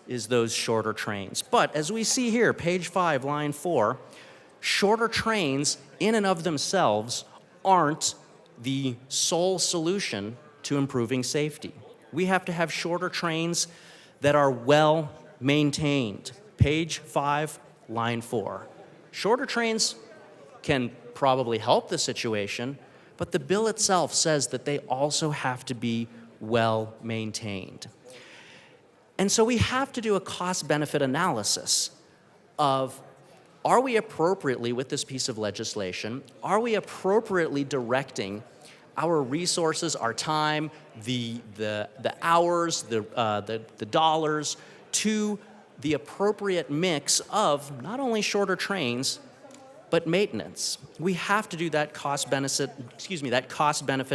is those shorter trains. But as we see here, page 5, line 4, shorter trains in and of themselves aren't the sole solution to improving safety. We have to have shorter trains that are well maintained. Page 5, line 4. Shorter trains can probably help the situation, but the bill itself says that they also have to be well maintained. And so we have to do a cost-benefit analysis of, are we appropriately, with this piece of legislation, are we appropriately directing our resources, our time, the hours, the dollars to the appropriate mix of not only shorter trains, but maintenance? We have to do that cost-benefit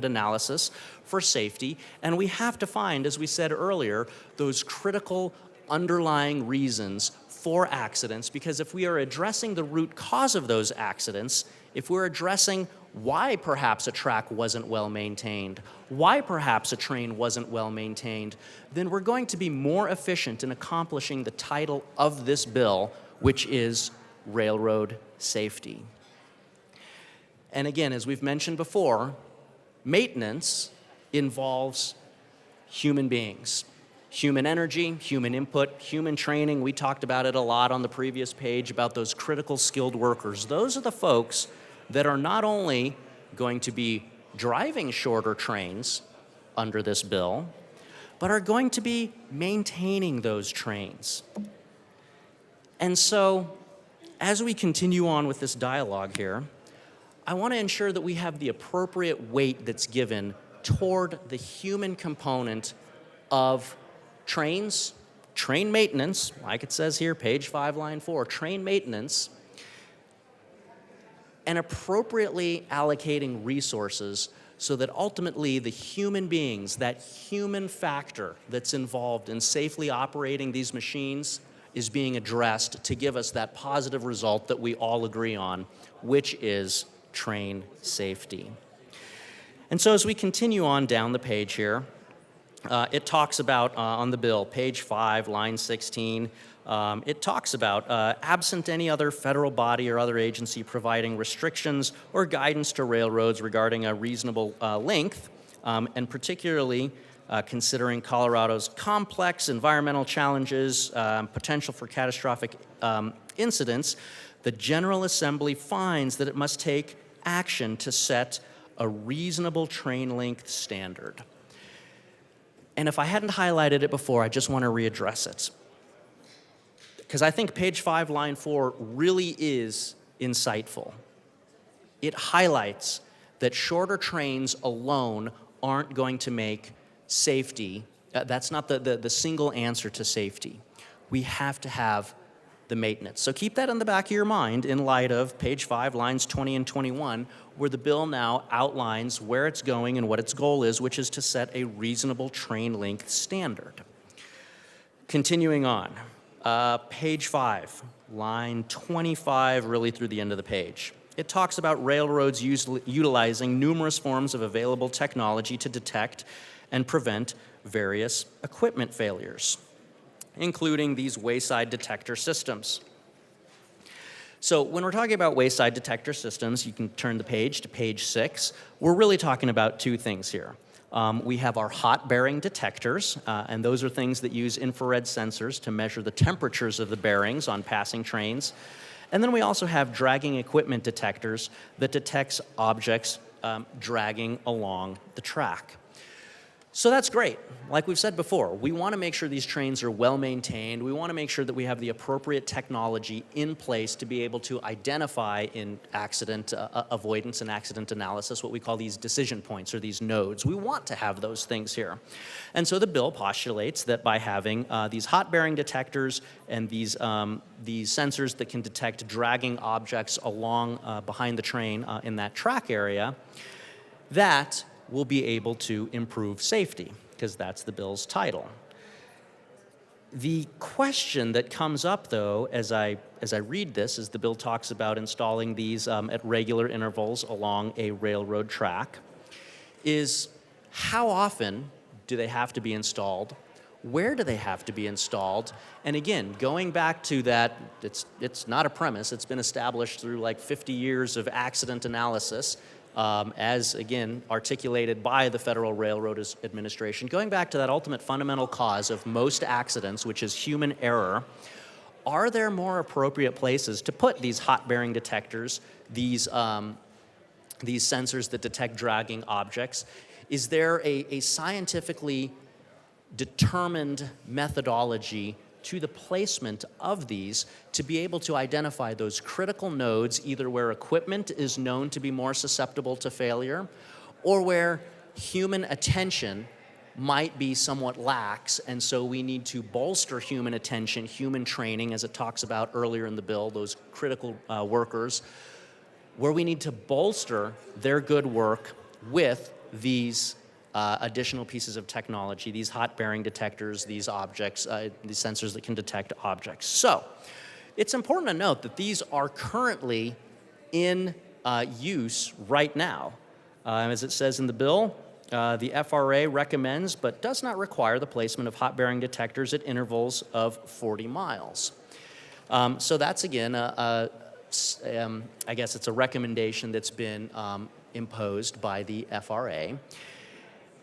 analysis for safety, and we have to find, as we said earlier, those critical underlying reasons for accidents, because if we are addressing the root cause of those accidents, if we're addressing why perhaps a track wasn't well maintained, why perhaps a train wasn't well maintained, then we're going to be more efficient in accomplishing the title of this bill, which is railroad safety. And again, as we've mentioned before, maintenance involves human beings. Human energy, human input, human training. We talked about it a lot on the previous page about those critical skilled workers. Those are the folks that are not only going to be driving shorter trains under this bill, but are going to be maintaining those trains. And so, as we continue on with this dialogue here, I want to ensure that we have the appropriate weight that's given toward the human component of trains, train maintenance, like it says here, page 5, line 4, train maintenance, and appropriately allocating resources so that ultimately the human beings, that human factor that's involved in safely operating these machines, is being addressed to give us that positive result that we all agree on, which is train safety. And so as we continue on down the page here, it talks about, on the bill, page 5, line 16, it talks about absent any other federal body or other agency providing restrictions or guidance to railroads regarding a reasonable length, and particularly considering Colorado's complex environmental challenges, potential for catastrophic incidents, the General Assembly finds that it must take action to set a reasonable train length standard. And if I hadn't highlighted it before, I just want to readdress it. Because I think page 5, line 4 really is insightful. It highlights that shorter trains alone aren't going to make safety, that's not the single answer to safety. We have to have the maintenance. So keep that in the back of your mind in light of page 5, lines 20 and 21, where the bill now outlines where it's going and what its goal is, which is to set a reasonable train length standard. Continuing on, page 5, line 25, really through the end of the page. It talks about railroads utilizing numerous forms of available technology to detect and prevent various equipment failures, including these wayside detector systems. So when we're talking about wayside detector systems, you can turn the page to page 6. We're really talking about two things here. We have our hot bearing detectors, and those are things that use infrared sensors to measure the temperatures of the bearings on passing trains. And then we also have dragging equipment detectors that detects objects dragging along the track. So that's great. Like we've said before, we want to make sure these trains are well maintained. We want to make sure that we have the appropriate technology in place to be able to identify in accident avoidance and accident analysis what we call these decision points or these nodes. We want to have those things here. And so the bill postulates that by having these hot bearing detectors and these sensors that can detect dragging objects along behind the train in that track area, that will be able to improve safety, because that's the bill's title. The question that comes up, though, as I read this, as the bill talks about installing these at regular intervals along a railroad track, is how often do they have to be installed? Where do they have to be installed? And again, going back to that, it's not a premise. It's been established through like 50 years of accident analysis, as, again, articulated by the Federal Railroad Administration. Going back to that ultimate fundamental cause of most accidents, which is human error, are there more appropriate places to put these hot-bearing detectors, these sensors that detect dragging objects? Is there a scientifically determined methodology to the placement of these to be able to identify those critical nodes, either where equipment is known to be more susceptible to failure or where human attention might be somewhat lax, and so we need to bolster human attention, human training, as it talks about earlier in the bill, those critical workers, where we need to bolster their good work with these additional pieces of technology, these hot bearing detectors, these objects, these sensors that can detect objects. So it's important to note that these are currently in use right now. As it says in the bill, the FRA recommends but does not require the placement of hot bearing detectors at intervals of 40 miles. So that's, again, I guess it's a recommendation that's been imposed by the FRA.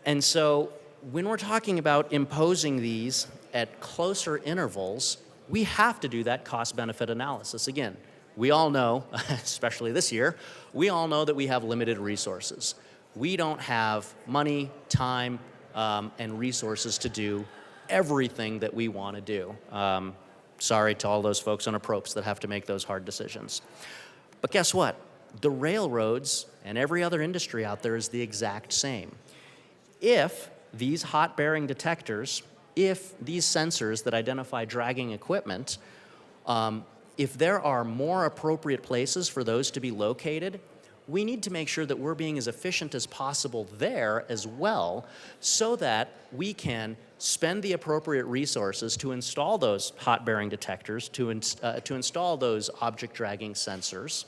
And so when we're talking about imposing these at closer intervals, we have to do that cost-benefit analysis. Again, we all know, especially this year, we all know that we have limited resources. We don't have money, time, and resources to do everything that we want to do. Sorry to all those folks on APROPS that have to make those hard decisions. But guess what? The railroads and every other industry out there is the exact same. If these hot bearing detectors, if these sensors that identify dragging equipment, if there are more appropriate places for those to be located, we need to make sure that we're being as efficient as possible there as well, so that we can spend the appropriate resources to install those hot bearing detectors, to install those object dragging sensors,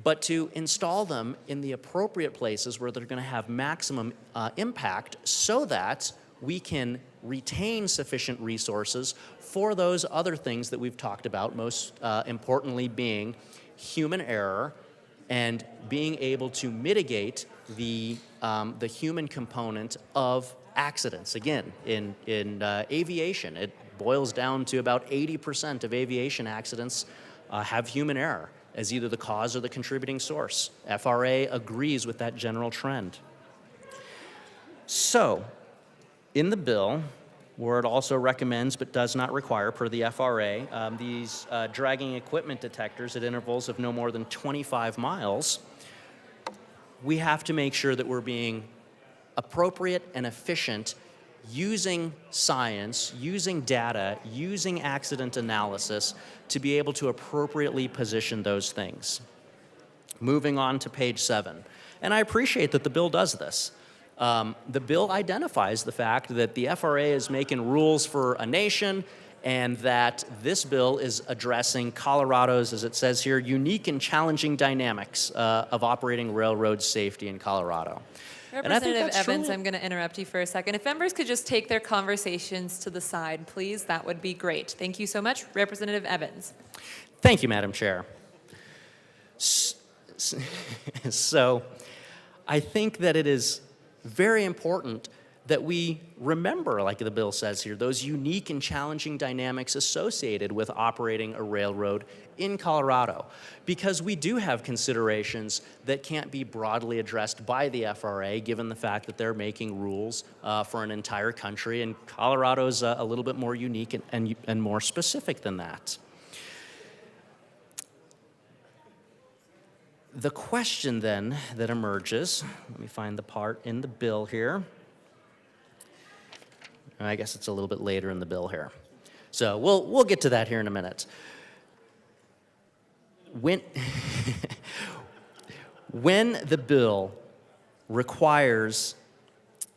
but to install them in the appropriate places where they're going to have maximum impact, so that we can retain sufficient resources for those other things that we've talked about, most importantly being human error and being able to mitigate the human component of accidents. Again, in aviation, it boils down to about 80% of aviation accidents have human error as either the cause or the contributing source. FRA agrees with that general trend. So, in the bill, where it also recommends but does not require, per the FRA, these dragging equipment detectors at intervals of no more than 25 miles, we have to make sure that we're being appropriate and efficient using science, using data, using accident analysis to be able to appropriately position those things. Moving on to page 7. And I appreciate that the bill does this. The bill identifies the fact that the FRA is making rules for a nation, and that this bill is addressing Colorado's, as it says here, unique and challenging dynamics of operating railroad safety in Colorado. Representative Evans, I'm going to interrupt you for a second. If members could just take their conversations to the side, please, that would be great. Thank you so much. Representative Evans. Thank you, Madam Chair. So, I think that it is very important that we remember, like the bill says here, those unique and challenging dynamics associated with operating a railroad in Colorado, because we do have considerations that can't be broadly addressed by the FRA, given the fact that they're making rules for an entire country, and Colorado's a little bit more unique and more specific than that. The question then that emerges, let me find the part in the bill here. I guess it's a little bit later in the bill here. So we'll get to that here in a minute. When the bill requires,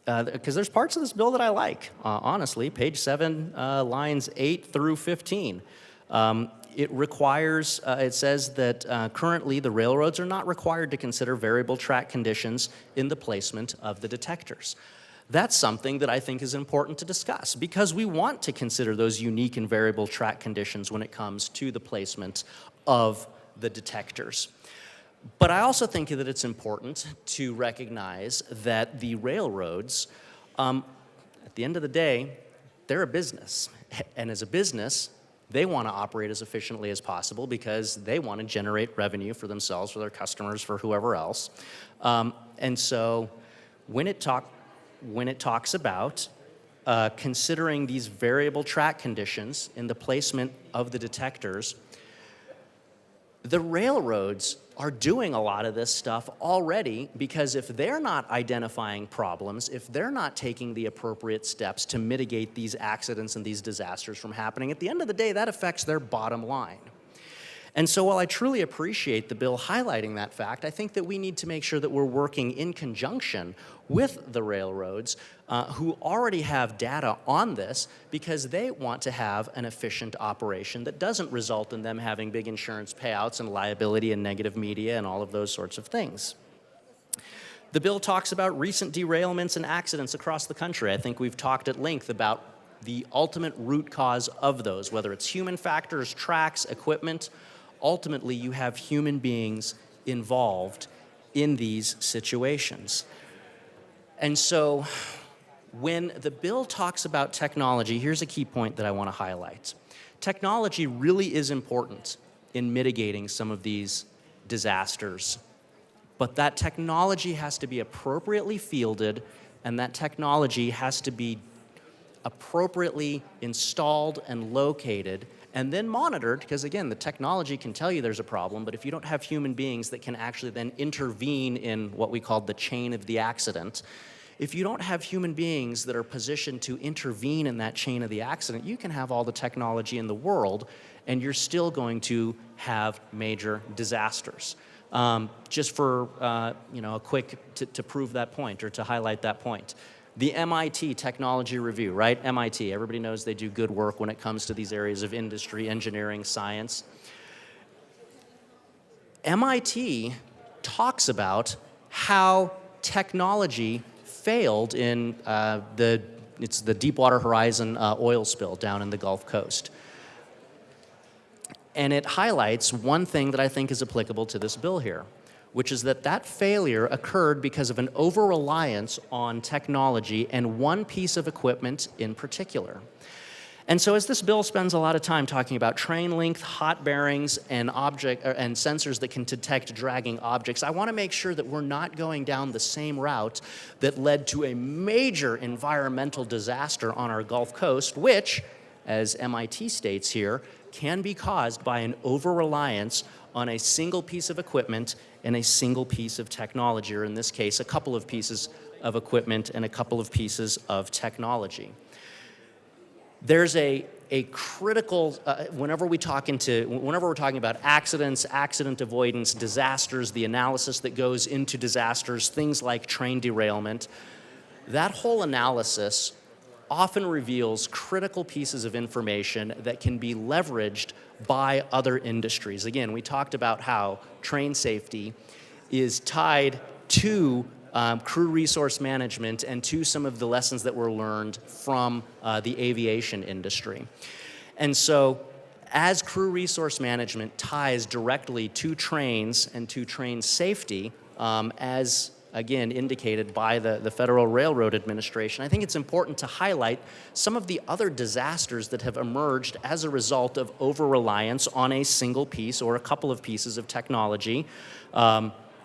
because there's parts of this bill that I like, honestly, page 7, lines 8 through 15. It requires, it says that currently the railroads are not required to consider variable track conditions in the placement of the detectors. That's something that I think is important to discuss, because we want to consider those unique and variable track conditions when it comes to the placement of the detectors. But I also think that it's important to recognize that the railroads, at the end of the day, they're a business. And as a business, they want to operate as efficiently as possible because they want to generate revenue for themselves, for their customers, for whoever else. And so when it talks about considering these variable track conditions in the placement of the detectors, the railroads are doing a lot of this stuff already, because if they're not identifying problems, if they're not taking the appropriate steps to mitigate these accidents and these disasters from happening, at the end of the day, that affects their bottom line. And so while I truly appreciate the bill highlighting that fact, I think that we need to make sure that we're working in conjunction with the railroads who already have data on this, because they want to have an efficient operation that doesn't result in them having big insurance payouts and liability and negative media and all of those sorts of things. The bill talks about recent derailments and accidents across the country. I think we've talked at length about the ultimate root cause of those, whether it's human factors, tracks, equipment. Ultimately, you have human beings involved in these situations. And so when the bill talks about technology, here's a key point that I want to highlight. Technology really is important in mitigating some of these disasters, but that technology has to be appropriately fielded, and that technology has to be appropriately installed and located and then monitored, because again, the technology can tell you there's a problem, but if you don't have human beings that can actually then intervene in what we call the chain of the accident, if you don't have human beings that are positioned to intervene in that chain of the accident, you can have all the technology in the world and you're still going to have major disasters. Just for a quick, to prove that point or to highlight that point. The MIT Technology Review, right? MIT, everybody knows they do good work when it comes to these areas of industry, engineering, science. MIT talks about how technology failed in it's the Deepwater Horizon oil spill down in the Gulf Coast. And it highlights one thing that I think is applicable to this bill here, which is that failure occurred because of an over-reliance on technology and one piece of equipment in particular. And so as this bill spends a lot of time talking about train length, hot bearings, and sensors that can detect dragging objects, I want to make sure that we're not going down the same route that led to a major environmental disaster on our Gulf Coast, which, as MIT states here, can be caused by an over-reliance on a single piece of equipment and a single piece of technology, or in this case, a couple of pieces of equipment and a couple of pieces of technology. There's a critical, whenever we're talking about accidents, accident avoidance, disasters, the analysis that goes into disasters, things like train derailment, that whole analysis often reveals critical pieces of information that can be leveraged by other industries. Again, we talked about how train safety is tied to crew resource management and to some of the lessons that were learned from the aviation industry. And so as crew resource management ties directly to trains and to train safety, as again indicated by the Federal Railroad Administration, I think it's important to highlight some of the other disasters that have emerged as a result of over-reliance on a single piece or a couple of pieces of technology,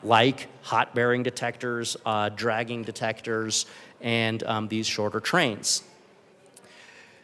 like hot bearing detectors, dragging detectors, and these shorter trains.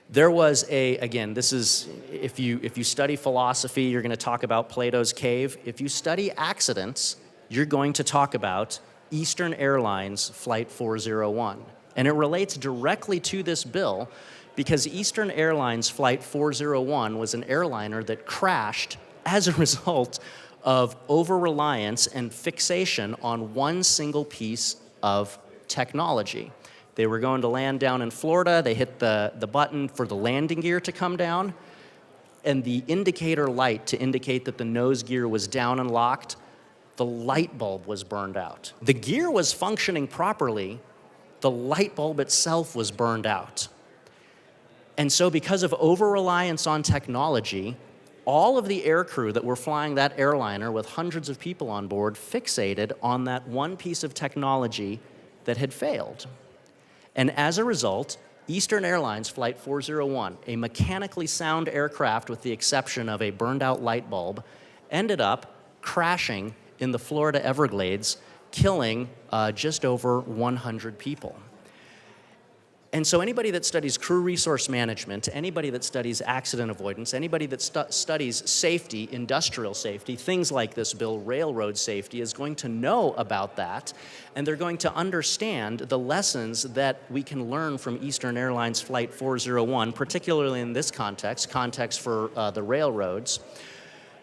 There was again, this is, if you study philosophy, you're going to talk about Plato's cave. If you study accidents, you're going to talk about Eastern Airlines Flight 401. And it relates directly to this bill because Eastern Airlines Flight 401 was an airliner that crashed as a result of over-reliance and fixation on one single piece of technology. They were going to land down in Florida. They hit the button for the landing gear to come down, and the indicator light to indicate that the nose gear was down and locked, the light bulb was burned out. The gear was functioning properly, the light bulb itself was burned out. And so because of over-reliance on technology, all of the aircrew that were flying that airliner with hundreds of people on board fixated on that one piece of technology that had failed. And as a result, Eastern Airlines Flight 401, a mechanically sound aircraft with the exception of a burned out light bulb, ended up crashing in the Florida Everglades, killing just over 100 people. And so anybody that studies crew resource management, anybody that studies accident avoidance, anybody that studies safety, industrial safety, things like this bill, railroad safety, is going to know about that, and they're going to understand the lessons that we can learn from Eastern Airlines Flight 401, particularly in this context for the railroads,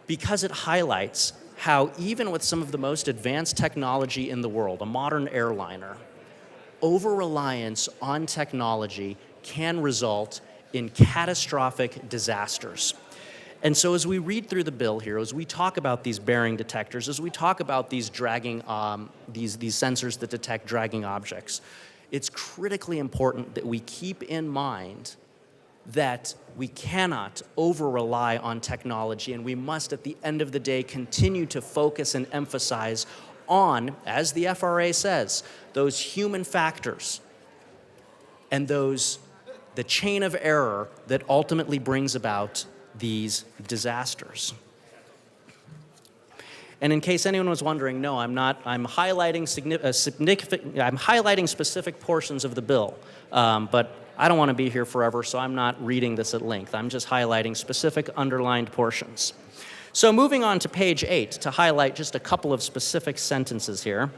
because it highlights how even with some of the most advanced technology in the world, a modern airliner, over-reliance on technology can result in catastrophic disasters. And so as we read through the bill here, as we talk about these bearing detectors, as we talk about these dragging, these sensors that detect dragging objects, it's critically important that we keep in mind that we cannot over-rely on technology, and we must, at the end of the day, continue to focus and emphasize on, as the FRA says, those human factors and the chain of error that ultimately brings about these disasters. And in case anyone was wondering, no, I'm not. I'm highlighting I'm highlighting specific portions of the bill, but I don't want to be here forever, so I'm not reading this at length. I'm just highlighting specific underlined portions. So moving on to page 8 to highlight just a couple of specific sentences here.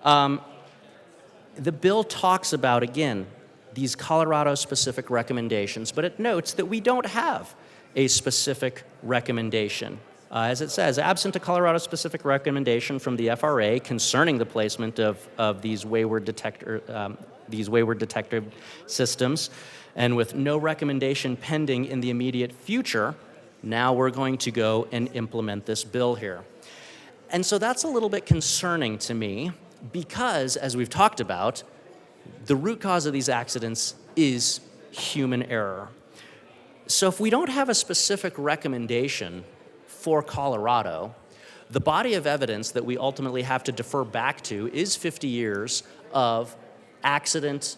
The bill talks about, again, these Colorado-specific recommendations, but it notes that we don't have a specific recommendation. As it says, absent a Colorado-specific recommendation from the FRA concerning the placement of these wayward detector systems, and with no recommendation pending in the immediate future, now we're going to go and implement this bill here. And so that's a little bit concerning to me because, as we've talked about, the root cause of these accidents is human error. So if we don't have a specific recommendation for Colorado, the body of evidence that we ultimately have to defer back to is 50 years of accident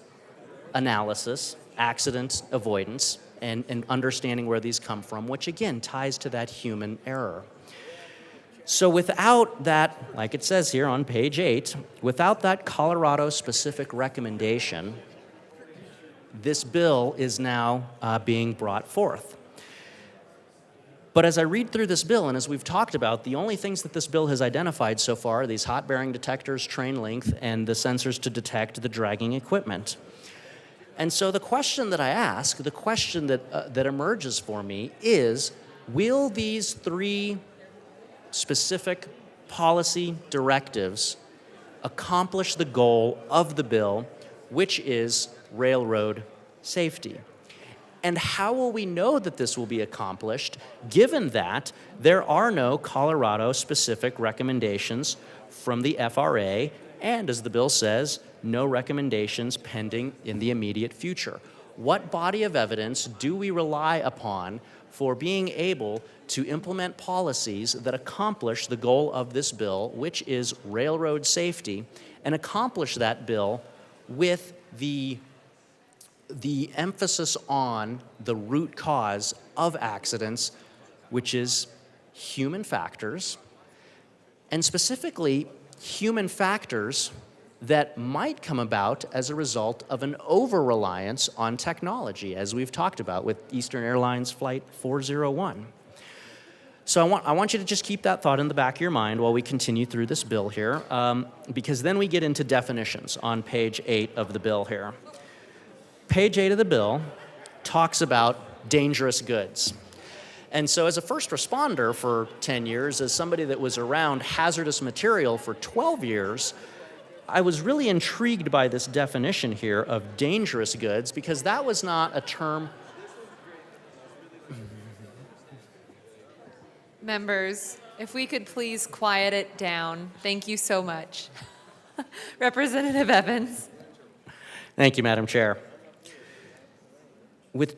analysis, accident avoidance, and understanding where these come from, which again ties to that human error. So without that, like it says here on page 8, without that Colorado-specific recommendation, this bill is now being brought forth. But as I read through this bill, and as we've talked about, the only things that this bill has identified so far are these hot bearing detectors, train length, and the sensors to detect the dragging equipment. And so the question that I ask, the question that emerges for me is, will these 3 specific policy directives accomplish the goal of the bill, which is railroad safety? And how will we know that this will be accomplished, given that there are no Colorado-specific recommendations from the FRA, and as the bill says, no recommendations pending in the immediate future? What body of evidence do we rely upon for being able to implement policies that accomplish the goal of this bill, which is railroad safety, and accomplish that bill with the emphasis on the root cause of accidents, which is human factors, and specifically human factors that might come about as a result of an over-reliance on technology, as we've talked about with Eastern Airlines Flight 401. So I want you to just keep that thought in the back of your mind while we continue through this bill here, because then we get into definitions on page 8 of the bill here. Page 8 of the bill talks about dangerous goods. And so as a first responder for 10 years, as somebody that was around hazardous material for 12 years, I was really intrigued by this definition here of dangerous goods because that was not a term. Members, if we could please quiet it down. Thank you so much. Representative Evans. Thank you, Madam Chair. With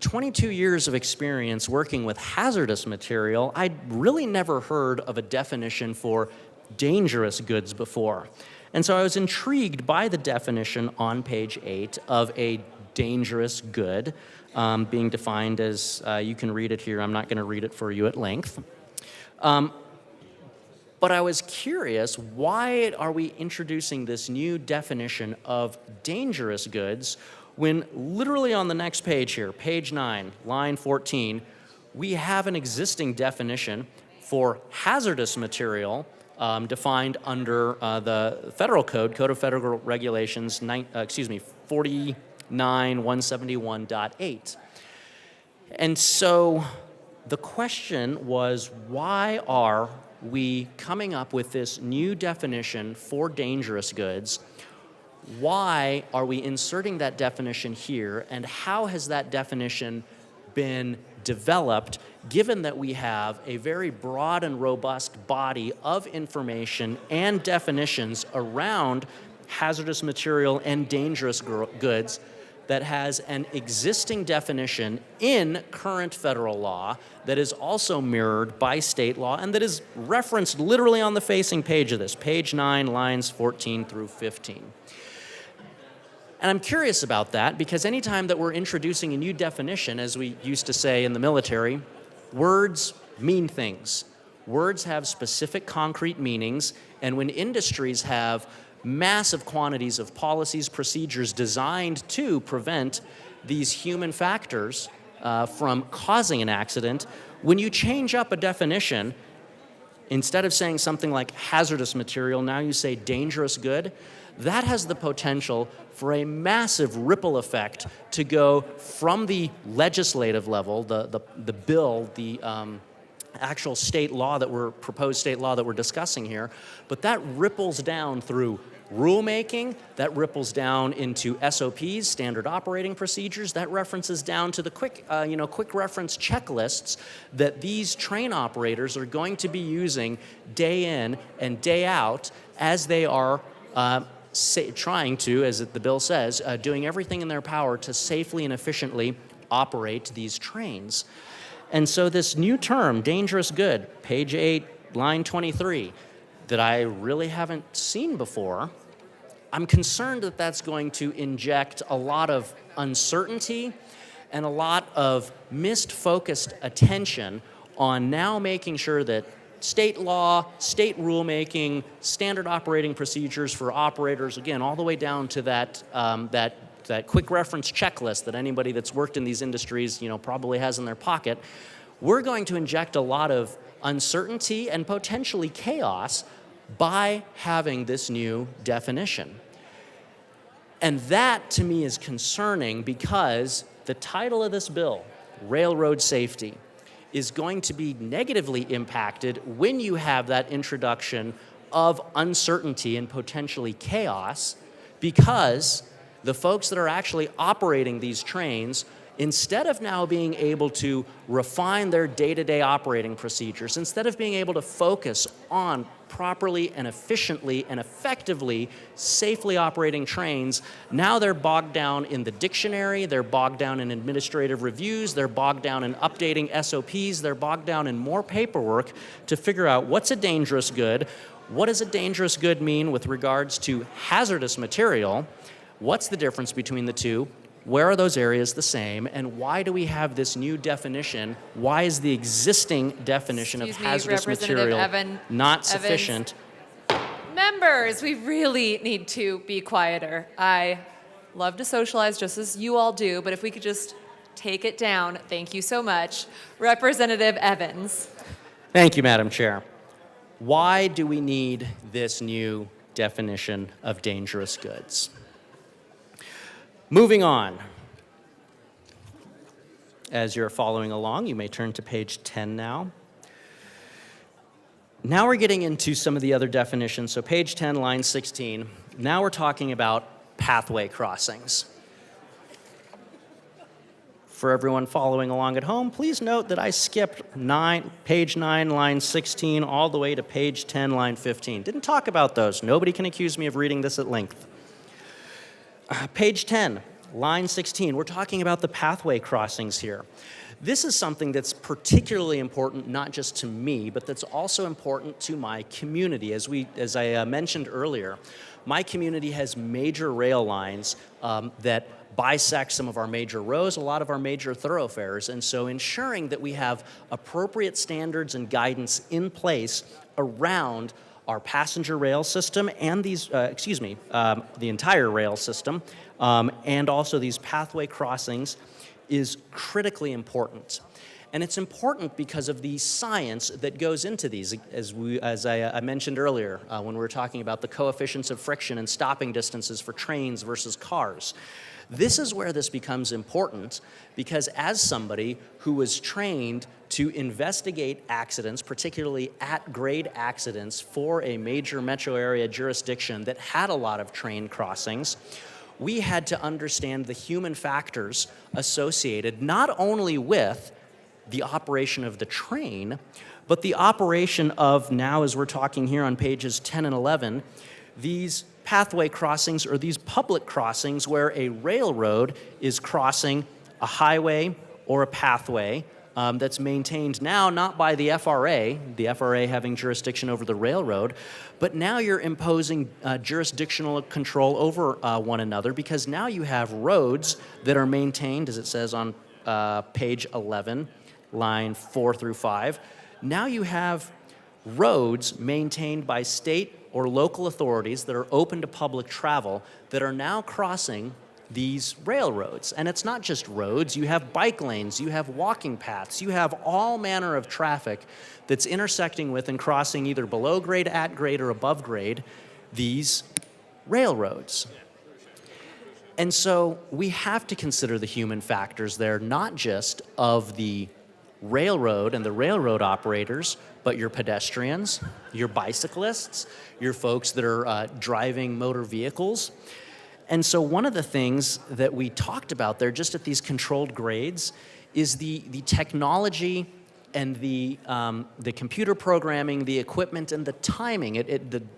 22 years of experience working with hazardous material, I'd really never heard of a definition for dangerous goods before. And so I was intrigued by the definition on page 8 of a dangerous good, being defined as, you can read it here, I'm not going to read it for you at length. But I was curious, why are we introducing this new definition of dangerous goods when literally on the next page here, page 9, line 14, we have an existing definition for hazardous material defined under the Federal Code, Code of Federal Regulations, 49171.8. And so the question was, why are we coming up with this new definition for dangerous goods? Why are we inserting that definition here, and how has that definition been developed, given that we have a very broad and robust body of information and definitions around hazardous material and dangerous goods that has an existing definition in current federal law that is also mirrored by state law and that is referenced literally on the facing page of this, page 9, lines 14 through 15. And I'm curious about that because anytime that we're introducing a new definition, as we used to say in the military, words mean things. Words have specific concrete meanings, and when industries have massive quantities of policies, procedures designed to prevent these human factors from causing an accident, when you change up a definition, instead of saying something like hazardous material, now you say dangerous good, that has the potential for a massive ripple effect to go from the legislative level, the bill, the actual proposed state law that we're discussing here, but that ripples down through rulemaking, that ripples down into SOPs, standard operating procedures, that references down to the quick reference checklists that these train operators are going to be using day in and day out as they are trying to, as the bill says, doing everything in their power to safely and efficiently operate these trains. And so this new term, dangerous good, page 8, line 23, that I really haven't seen before, I'm concerned that that's going to inject a lot of uncertainty and a lot of misfocused attention on now making sure that state law, state rulemaking, standard operating procedures for operators, again, all the way down to that quick reference checklist that anybody that's worked in these industries, probably has in their pocket. We're going to inject a lot of uncertainty and potentially chaos by having this new definition. And that, to me, is concerning because the title of this bill, Railroad Safety, is going to be negatively impacted when you have that introduction of uncertainty and potentially chaos, because the folks that are actually operating these trains, instead of now being able to refine their day-to-day operating procedures, instead of being able to focus on properly and efficiently and effectively safely operating trains, now they're bogged down in the dictionary, they're bogged down in administrative reviews, they're bogged down in updating SOPs, they're bogged down in more paperwork to figure out what's a dangerous good, what does a dangerous good mean with regards to hazardous material, what's the difference between the two, where are those areas the same, and why do we have this new definition? Why is the existing definition of hazardous material not sufficient? Members, we really need to be quieter. I love to socialize just as you all do, but if we could just take it down, thank you so much. Representative Evans. Thank you, Madam Chair. Why do we need this new definition of dangerous goods? Moving on. As you're following along, you may turn to page 10 now. Now we're getting into some of the other definitions. So page 10, line 16. Now we're talking about pathway crossings. For everyone following along at home, please note that I skipped page 9, line 16, all the way to page 10, line 15. Didn't talk about those. Nobody can accuse me of reading this at length. Page 10, line 16, we're talking about the pathway crossings here. This is something that's particularly important, not just to me, but that's also important to my community. As I mentioned earlier, my community has major rail lines that bisect some of our major roads, a lot of our major thoroughfares, and so ensuring that we have appropriate standards and guidance in place around our passenger rail system and the entire rail system, and also these pathway crossings is critically important. And it's important because of the science that goes into these, as I mentioned earlier when we were talking about the coefficients of friction and stopping distances for trains versus cars. This is where this becomes important because as somebody who was trained to investigate accidents, particularly at-grade accidents for a major metro area jurisdiction that had a lot of train crossings, we had to understand the human factors associated not only with the operation of the train, but the operation of, now as we're talking here on pages 10 and 11, these pathway crossings or these public crossings where a railroad is crossing a highway or a pathway that's maintained now not by the FRA having jurisdiction over the railroad, but now you're imposing jurisdictional control over one another, because now you have roads that are maintained, as it says on page 11, line 4 through 5. Now you have roads maintained by state or local authorities that are open to public travel that are now crossing these railroads. And it's not just roads, you have bike lanes, you have walking paths, you have all manner of traffic that's intersecting with and crossing either below grade, at grade, or above grade these railroads. And so we have to consider the human factors there, not just of the railroad and the railroad operators, but your pedestrians, your bicyclists, your folks that are driving motor vehicles. And so one of the things that we talked about there just at these controlled grades is the technology and the computer programming, the equipment, and the timing,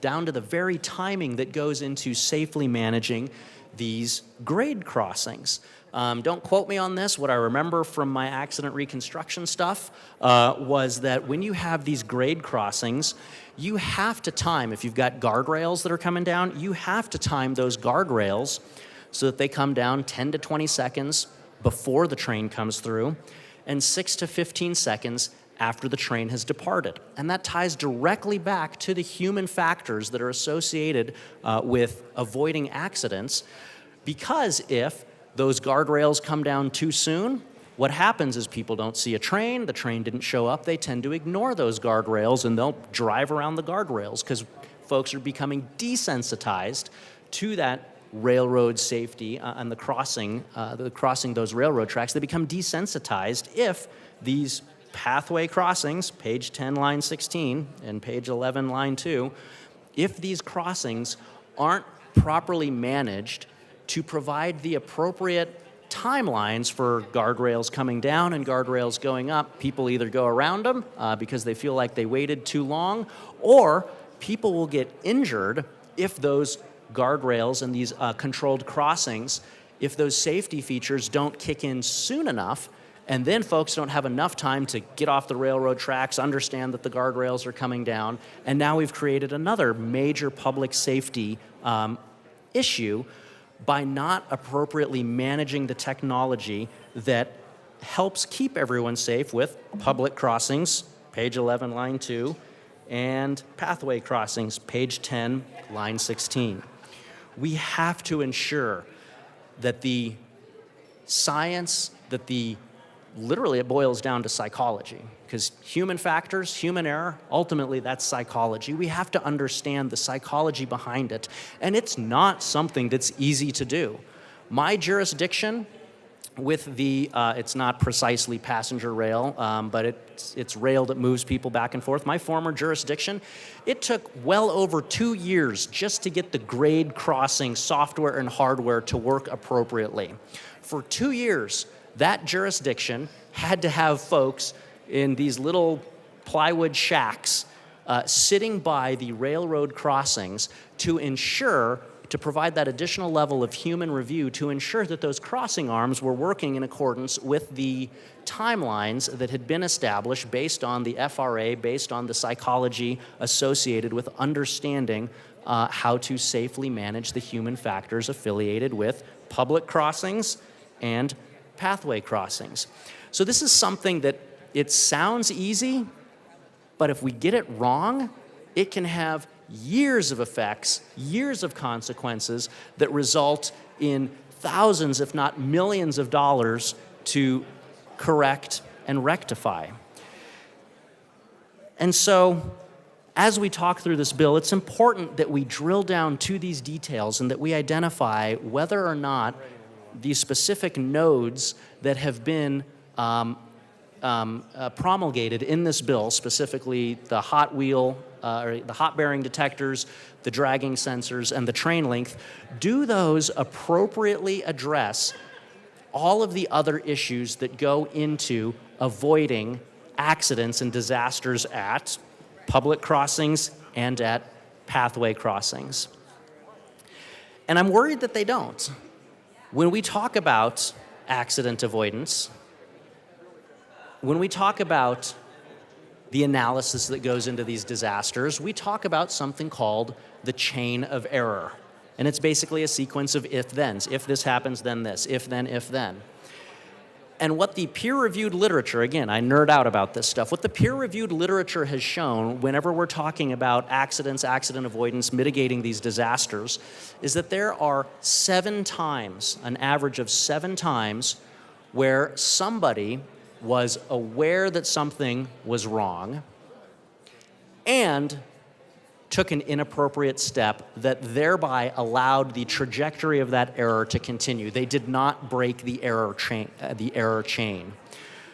down to the very timing that goes into safely managing these grade crossings. Don't quote me on this. What I remember from my accident reconstruction stuff was that when you have these grade crossings, you have to time, if you've got guardrails that are coming down, you have to time those guardrails so that they come down 10 to 20 seconds before the train comes through and 6 to 15 seconds after the train has departed. And that ties directly back to the human factors that are associated with avoiding accidents, because if those guardrails come down too soon, what happens is people don't see a train, the train didn't show up, they tend to ignore those guardrails and they'll drive around the guardrails because folks are becoming desensitized to that railroad safety and the crossing those railroad tracks. They become desensitized if these pathway crossings, page 10, line 16, and page 11, line 2, if these crossings aren't properly managed to provide the appropriate timelines for guardrails coming down and guardrails going up, people either go around them because they feel like they waited too long, or people will get injured if those guardrails and these controlled crossings, if those safety features don't kick in soon enough, and then folks don't have enough time to get off the railroad tracks, understand that the guardrails are coming down, and now we've created another major public safety issue by not appropriately managing the technology that helps keep everyone safe with public crossings, page 11, line 2, and pathway crossings, page 10, line 16. We have to ensure that the science, literally it boils down to psychology, because human factors, human error, ultimately that's psychology. We have to understand the psychology behind it, and it's not something that's easy to do. My jurisdiction with it's not precisely passenger rail, but it's rail that moves people back and forth. My former jurisdiction, it took well over 2 years just to get the grade crossing software and hardware to work appropriately. For 2 years, that jurisdiction had to have folks in these little plywood shacks sitting by the railroad crossings to provide that additional level of human review to ensure that those crossing arms were working in accordance with the timelines that had been established based on the FRA, based on the psychology associated with understanding how to safely manage the human factors affiliated with public crossings and pathway crossings. So this is something that it sounds easy, but if we get it wrong, it can have years of effects, years of consequences that result in thousands, if not millions of dollars to correct and rectify. And so, as we talk through this bill, it's important that we drill down to these details and that we identify whether or not the specific nodes that have been promulgated in this bill, specifically the hot wheel, or the hot bearing detectors, the dragging sensors, and the train length, do those appropriately address all of the other issues that go into avoiding accidents and disasters at public crossings and at pathway crossings? And I'm worried that they don't. When we talk about accident avoidance, when we talk about the analysis that goes into these disasters, we talk about something called the chain of error. And it's basically a sequence of if-thens. If this happens, then this. If then, if then. And what the peer-reviewed literature, again, I nerd out about this stuff, what the peer-reviewed literature has shown whenever we're talking about accidents, accident avoidance, mitigating these disasters, is that there are 7 times, an average of 7 times, where somebody was aware that something was wrong and took an inappropriate step that thereby allowed the trajectory of that error to continue. They did not break the error chain.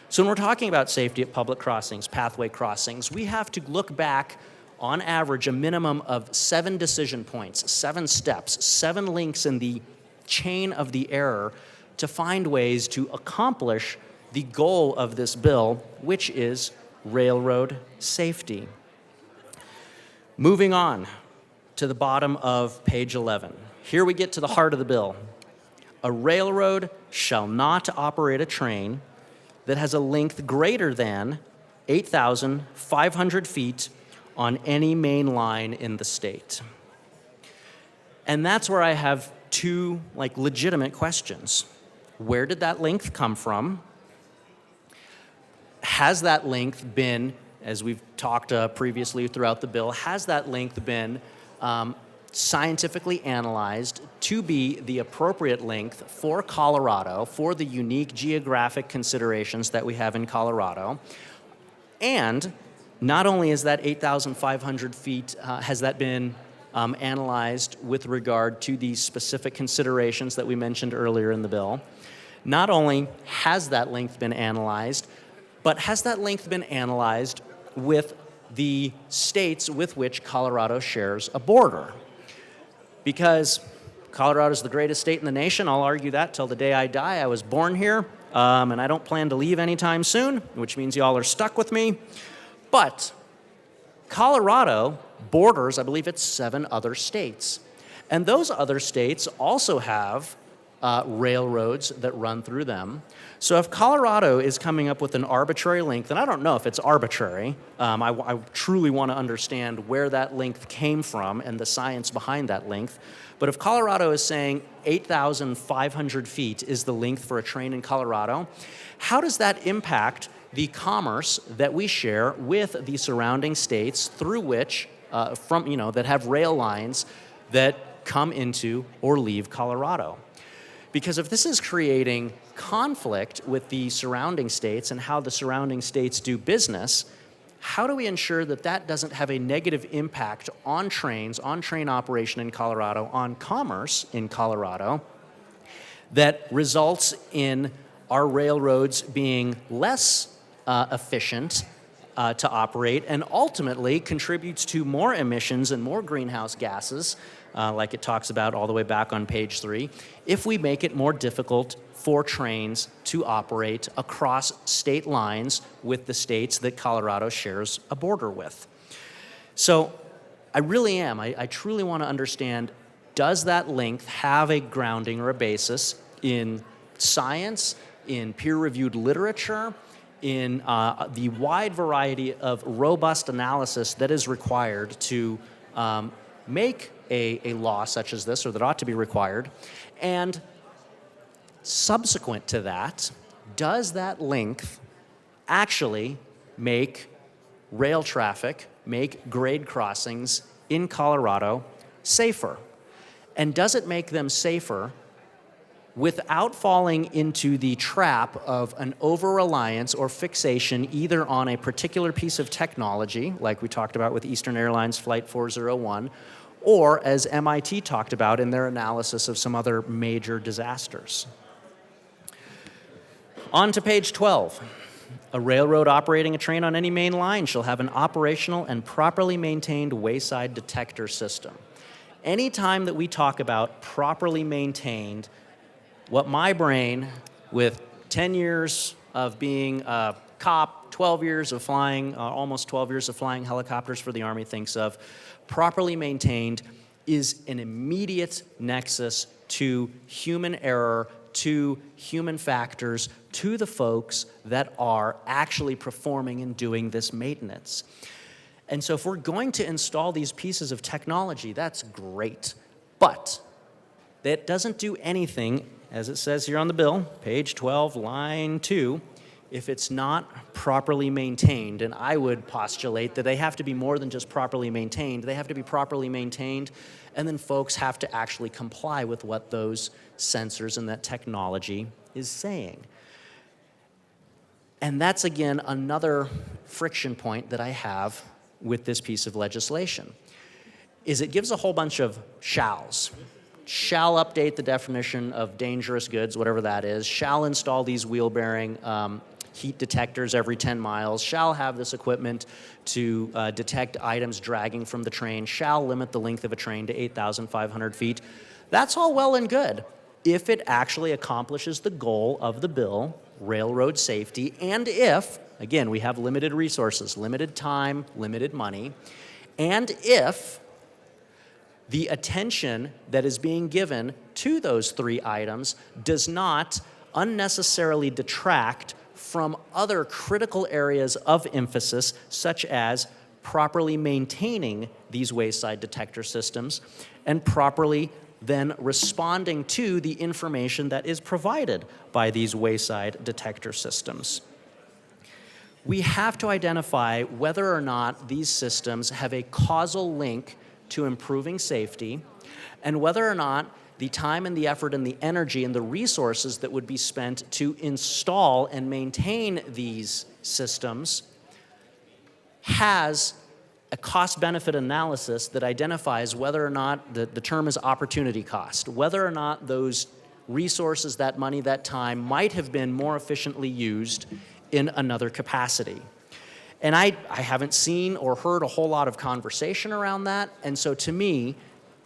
So when we're talking about safety at public crossings, pathway crossings, we have to look back on average a minimum of 7 decision points, 7 steps, 7 links in the chain of the error to find ways to accomplish the goal of this bill, which is railroad safety. Moving on to the bottom of page 11. Here we get to the heart of the bill. A railroad shall not operate a train that has a length greater than 8,500 feet on any main line in the state. And that's where I have 2 legitimate questions. Where did that length come from? Has that length been, as we've talked previously throughout the bill, has that length been scientifically analyzed to be the appropriate length for Colorado, for the unique geographic considerations that we have in Colorado? And not only is that 8,500 feet, has that been analyzed with regard to the specific considerations that we mentioned earlier in the bill, not only has that length been analyzed, but has that length been analyzed with the states with which Colorado shares a border? Because Colorado is the greatest state in the nation. I'll argue that till the day I die. I was born here, and I don't plan to leave anytime soon, which means y'all are stuck with me. But Colorado borders, I believe it's 7 other states. And those other states also have railroads that run through them. So if Colorado is coming up with an arbitrary length, and I don't know if it's arbitrary, I truly want to understand where that length came from and the science behind that length. But if Colorado is saying 8,500 feet is the length for a train in Colorado, how does that impact the commerce that we share with the surrounding states through which, that have rail lines that come into or leave Colorado? Because if this is creating conflict with the surrounding states and how the surrounding states do business, how do we ensure that that doesn't have a negative impact on trains, on train operation in Colorado, on commerce in Colorado, that results in our railroads being less efficient to operate and ultimately contributes to more emissions and more greenhouse gases, like it talks about all the way back on page 3, if we make it more difficult for trains to operate across state lines with the states that Colorado shares a border with. So I truly want to understand, does that length have a grounding or a basis in science, in peer-reviewed literature, in the wide variety of robust analysis that is required to make a law such as this, or that ought to be required? And subsequent to that, does that length actually make rail traffic, make grade crossings in Colorado safer? And does it make them safer without falling into the trap of an over-reliance or fixation either on a particular piece of technology, like we talked about with Eastern Airlines Flight 401, or as MIT talked about in their analysis of some other major disasters? On to page 12. A railroad operating a train on any main line shall have an operational and properly maintained wayside detector system. Anytime that we talk about properly maintained, what my brain, with 10 years of being a cop, 12 years of flying, almost 12 years of flying helicopters for the Army, thinks of, properly maintained is an immediate nexus to human error, to human factors, to the folks that are actually performing and doing this maintenance. And so if we're going to install these pieces of technology, that's great. But that doesn't do anything, as it says here on the bill, page 12, line 2, if it's not properly maintained. And I would postulate that they have to be more than just properly maintained. They have to be properly maintained, and then folks have to actually comply with what those sensors and that technology is saying. And that's, again, another friction point that I have with this piece of legislation, is it gives a whole bunch of shalls. Shall update the definition of dangerous goods, whatever that is, shall install these wheel-bearing heat detectors every 10 miles, shall have this equipment to detect items dragging from the train, shall limit the length of a train to 8,500 feet. That's all well and good if it actually accomplishes the goal of the bill, railroad safety, and if, again, we have limited resources, limited time, limited money, and if the attention that is being given to those 3 items does not unnecessarily detract from other critical areas of emphasis, such as properly maintaining these wayside detector systems and properly then responding to the information that is provided by these wayside detector systems. We have to identify whether or not these systems have a causal link to improving safety, and whether or not the time and the effort and the energy and the resources that would be spent to install and maintain these systems has a cost-benefit analysis that identifies whether or not, the term is opportunity cost, whether or not those resources, that money, that time might have been more efficiently used in another capacity. And I haven't seen or heard a whole lot of conversation around that. And so to me,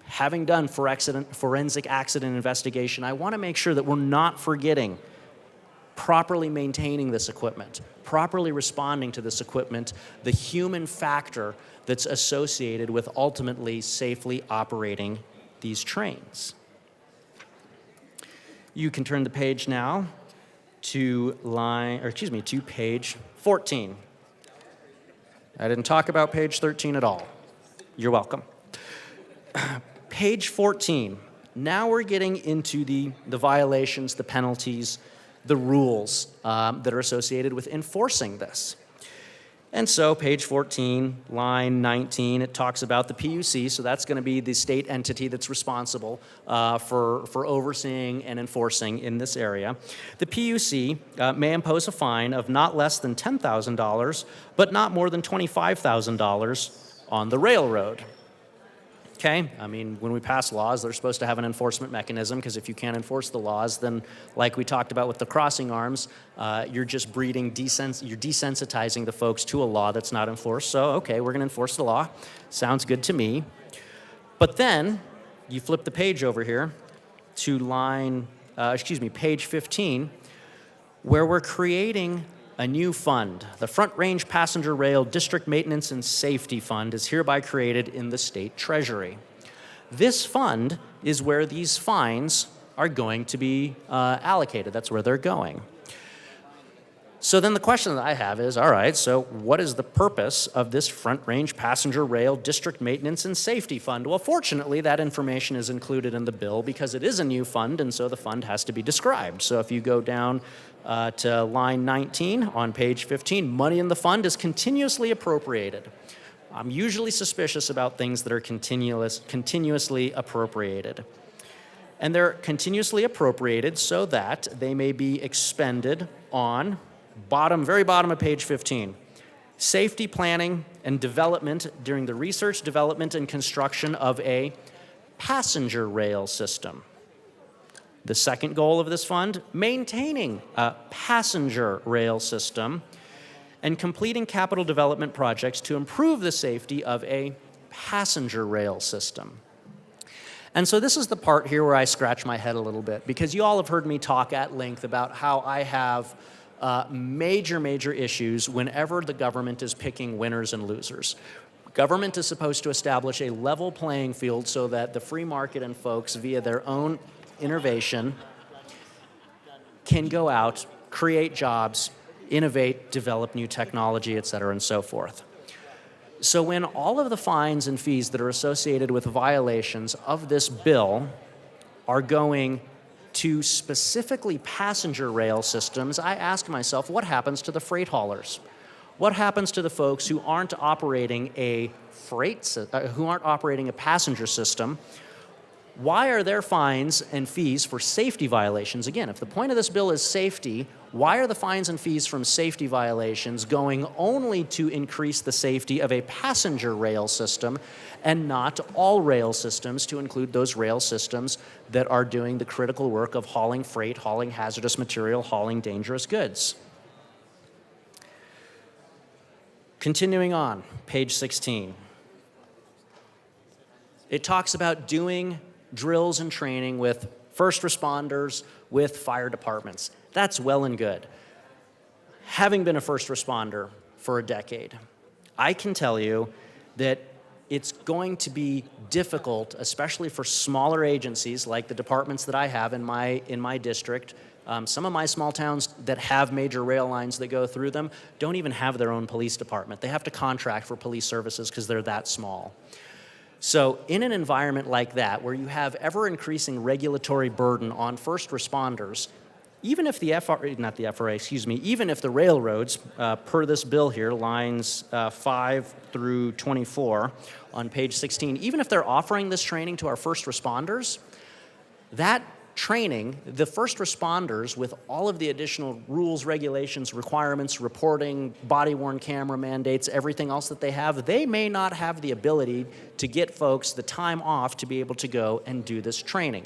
having done forensic accident investigation, I want to make sure that we're not forgetting properly maintaining this equipment, properly responding to this equipment, the human factor that's associated with ultimately safely operating these trains. You can turn the page now to page 14. I didn't talk about page 13 at all. You're welcome. Page 14. Now we're getting into the violations, the penalties, the rules that are associated with enforcing this. And so page 14, line 19, it talks about the PUC, so that's going to be the state entity that's responsible for overseeing and enforcing in this area. The PUC may impose a fine of not less than $10,000, but not more than $25,000 on the railroad. Okay, I mean, when we pass laws, they're supposed to have an enforcement mechanism, because if you can't enforce the laws, then like we talked about with the crossing arms, you're just you're desensitizing the folks to a law that's not enforced. So, okay, we're gonna enforce the law. Sounds good to me. But then you flip the page over here to page 15, where we're creating a new fund. The Front Range Passenger Rail District Maintenance and Safety Fund is hereby created in the state treasury. This fund is where these fines are going to be allocated. That's where they're going. So then the question that I have is, all right, so what is the purpose of this Front Range Passenger Rail District Maintenance and Safety Fund? Well, fortunately, that information is included in the bill because it is a new fund, and so the fund has to be described. So if you go down to line 19 on page 15, money in the fund is continuously appropriated. I'm usually suspicious about things that are continuously appropriated. And they're continuously appropriated so that they may be expended on very bottom of page 15. Safety planning and development during the research, development, and construction of a passenger rail system. The second goal of this fund, maintaining a passenger rail system and completing capital development projects to improve the safety of a passenger rail system. And so this is the part here where I scratch my head a little bit, because you all have heard me talk at length about how I have major issues whenever the government is picking winners and losers. Government is supposed to establish a level playing field so that the free market and folks, via their own innovation, can go out, create jobs, innovate, develop new technology, et cetera, and so forth. So when all of the fines and fees that are associated with violations of this bill are going to specifically passenger rail systems, I ask myself, what happens to the freight haulers? What happens to the folks who aren't operating a passenger system? Why are there fines and fees for safety violations? Again, if the point of this bill is safety, why are the fines and fees from safety violations going only to increase the safety of a passenger rail system and not all rail systems, to include those rail systems that are doing the critical work of hauling freight, hauling hazardous material, hauling dangerous goods? Continuing on, page 16. It talks about doing drills and training with first responders, with fire departments. That's well and good. Having been a first responder for a decade, I can tell you that it's going to be difficult, especially for smaller agencies like the departments that I have in my district. Some of my small towns that have major rail lines that go through them don't even have their own police department. They have to contract for police services because they're that small. So in an environment like that, where you have ever-increasing regulatory burden on first responders, even if the even if the railroads, per this bill here, lines 5 through 24 on page 16, even if they're offering this training to our first responders, that training, the first responders, with all of the additional rules, regulations, requirements, reporting, body-worn camera mandates, everything else that they have, they may not have the ability to get folks the time off to be able to go and do this training.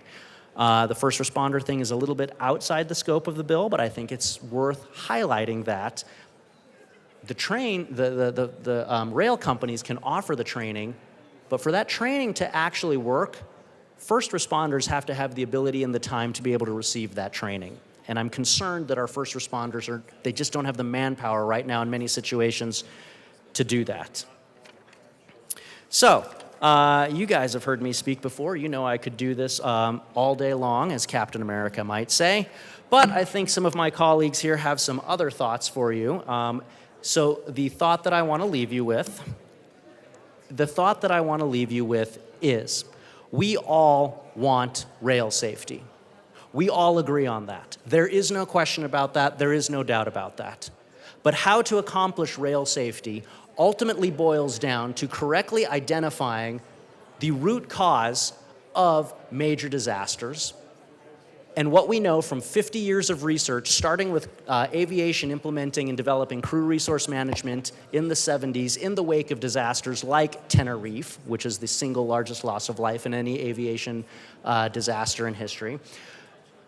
The first responder thing is a little bit outside the scope of the bill, but I think it's worth highlighting that the rail companies can offer the training, but for that training to actually work, first responders have to have the ability and the time to be able to receive that training. And I'm concerned that our first responders they just don't have the manpower right now in many situations to do that. So, you guys have heard me speak before. You know I could do this all day long, as Captain America might say. But I think some of my colleagues here have some other thoughts for you. So the thought that I want to leave you with is, we all want rail safety. We all agree on that. There is no question about that. There is no doubt about that. But how to accomplish rail safety ultimately boils down to correctly identifying the root cause of major disasters. And what we know from 50 years of research, starting with aviation implementing and developing crew resource management in the 70s in the wake of disasters like Tenerife, which is the single largest loss of life in any aviation disaster in history.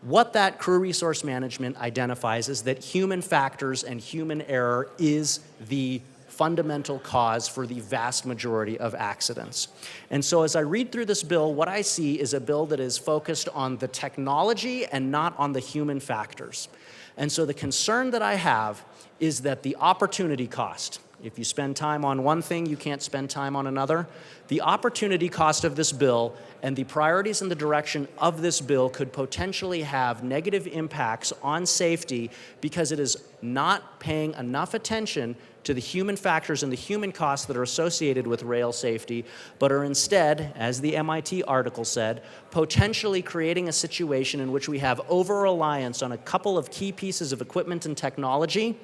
What that crew resource management identifies is that human factors and human error is the fundamental cause for the vast majority of accidents. And so as I read through this bill, what I see is a bill that is focused on the technology and not on the human factors. And so the concern that I have is that the opportunity cost, if you spend time on one thing, you can't spend time on another. The opportunity cost of this bill and the priorities and the direction of this bill could potentially have negative impacts on safety because it is not paying enough attention to the human factors and the human costs that are associated with rail safety, but are instead, as the MIT article said, potentially creating a situation in which we have over-reliance on a couple of key pieces of equipment and technology,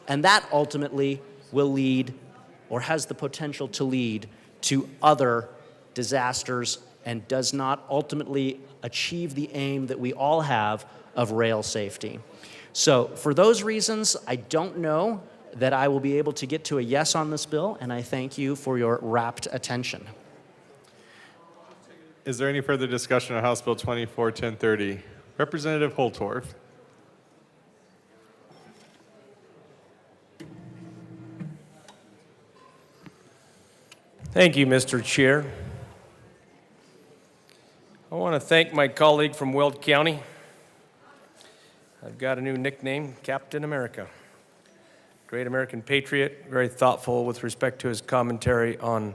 and that ultimately will lead, or has the potential to lead, to other disasters and does not ultimately achieve the aim that we all have of rail safety. So for those reasons, I don't know that I will be able to get to a yes on this bill, and I thank you for your rapt attention. Is there any further discussion on House Bill 24-1030? Representative Holtorf. Thank you, Mr. Chair. I want to thank my colleague from Weld County. I've got a new nickname, Captain America. Great American patriot, very thoughtful with respect to his commentary on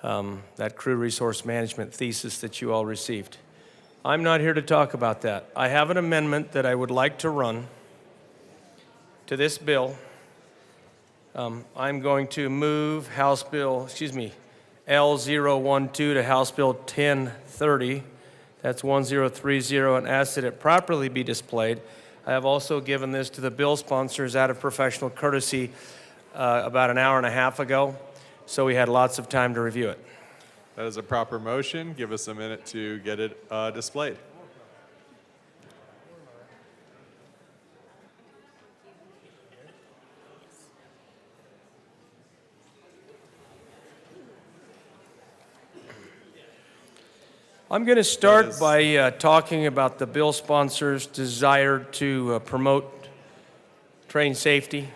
that crew resource management thesis that you all received. I'm not here to talk about that. I have an amendment that I would like to run to this bill. I'm going to move L012 to House Bill 1030. That's 1030, and ask that it properly be displayed. I have also given this to the bill sponsors out of professional courtesy about an hour and a half ago, so we had lots of time to review it. That is a proper motion. Give us a minute to get it displayed. I'm going to start by talking about the bill sponsors' desire to promote train safety.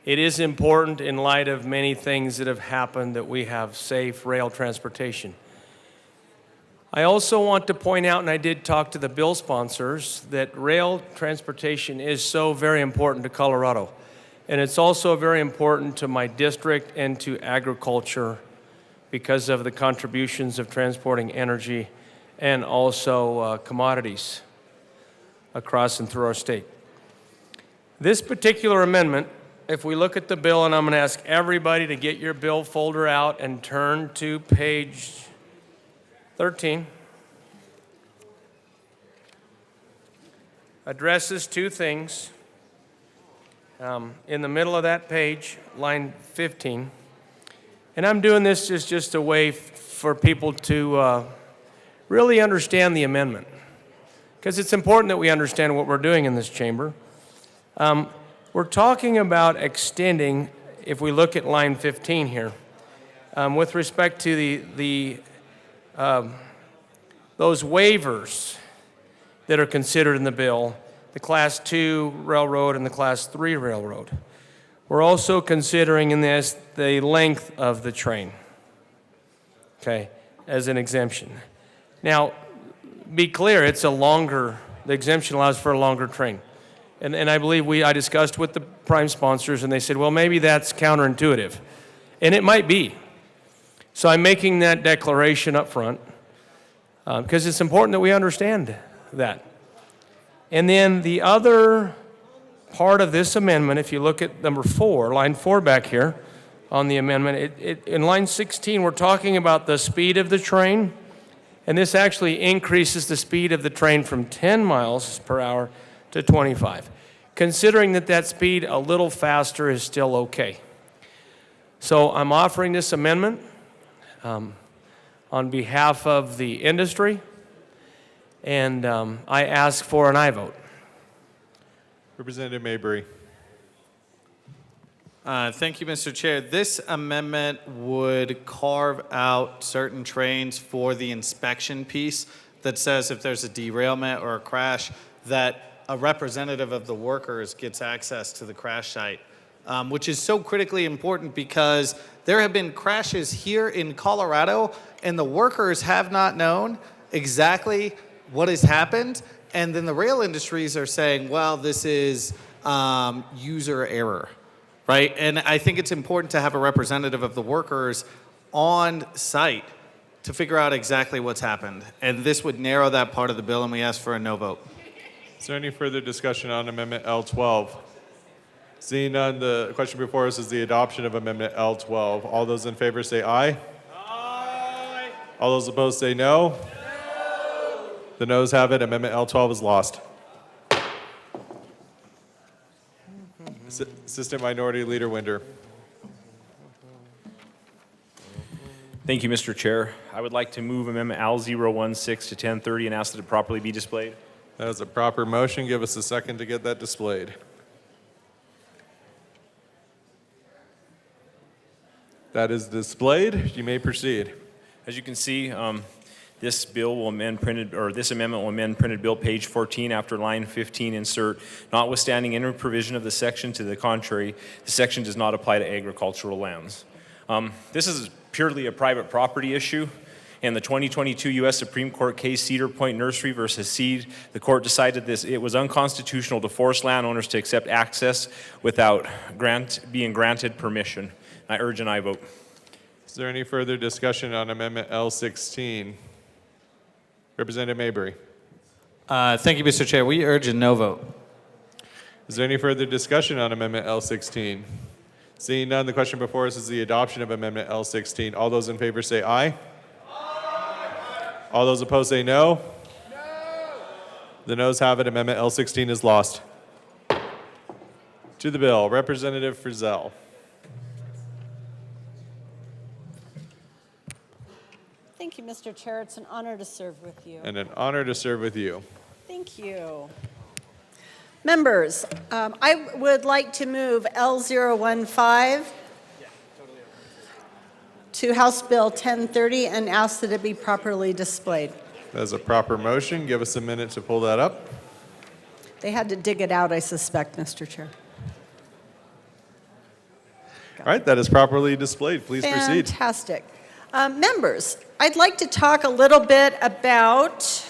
It is important in light of many things that have happened that we have safe rail transportation. I also want to point out, and I did talk to the bill sponsors, that rail transportation is so very important to Colorado. And it's also very important to my district and to agriculture because of the contributions of transporting energy and also commodities across and through our state. This particular amendment, if we look at the bill, and I'm going to ask everybody to get your bill folder out and turn to page 13, addresses two things. In the middle of that page, line 15, and I'm doing this just a way for people to really understand the amendment, because it's important that we understand what we're doing in this chamber. We're talking about extending, if we look at line 15 here, with respect to those waivers that are considered in the bill, the Class 2 railroad and the Class 3 railroad. We're also considering in this the length of the train, okay, as an exemption. Now, be clear, it's a longer, the exemption allows for a longer train. And I believe I discussed with the prime sponsors, and they said, well, maybe that's counterintuitive. And it might be. So I'm making that declaration up front because it's important that we understand that. And then the other part of this amendment, if you look at number 4, line 4 back here on the amendment, in line 16, we're talking about the speed of the train, and this actually increases the speed of the train from 10 miles per hour to 25. Considering that speed a little faster is still okay. So I'm offering this amendment on behalf of the industry, and I ask for an aye vote. Representative Mabry. Thank you, Mr. Chair. This amendment would carve out certain trains for the inspection piece that says if there's a derailment or a crash, that a representative of the workers gets access to the crash site, which is so critically important because there have been crashes here in Colorado and the workers have not known exactly what has happened. And then the rail industries are saying, well, this is user error, right? And I think it's important to have a representative of the workers on site to figure out exactly what's happened. And this would narrow that part of the bill, and we ask for a no vote. Is there any further discussion on Amendment L12? Seeing none, the question before us is the adoption of Amendment L12. All those in favor say aye. Aye. All those opposed say no. No. The noes have it. Amendment L12 is lost. Assistant Minority Leader Winder. Thank you, Mr. Chair. I would like to move Amendment L016 to 1030 and ask that it properly be displayed. That is a proper motion. Give us a second to get that displayed. That is displayed. You may proceed. As you can see, this bill will amend printed, or this amendment will amend printed bill page 14 after line 15 insert, notwithstanding any provision of the section to the contrary, the section does not apply to agricultural lands. This is purely a private property issue. In the 2022 U.S. Supreme Court case Cedar Point Nursery versus Seed, the court decided it was unconstitutional to force landowners to accept access without being granted permission. I urge an aye vote. Is there any further discussion on Amendment L16? Representative Mabry. Thank you, Mr. Chair. We urge a no vote. Is there any further discussion on Amendment L16? Seeing none, the question before us is the adoption of Amendment L16. All those in favor say aye. All those opposed say no. The noes have it. Amendment L16 is lost. To the bill, Representative Frizzell. Thank you, Mr. Chair. It's an honor to serve with you. And an honor to serve with you. Thank you. Members, I would like to move L015 to House Bill 1030 and ask that it be properly displayed. That's a proper motion. Give us a minute to pull that up. They had to dig it out, I suspect, Mr. Chair. All right, that is properly displayed. Please proceed. Fantastic. Members, I'd like to talk a little bit about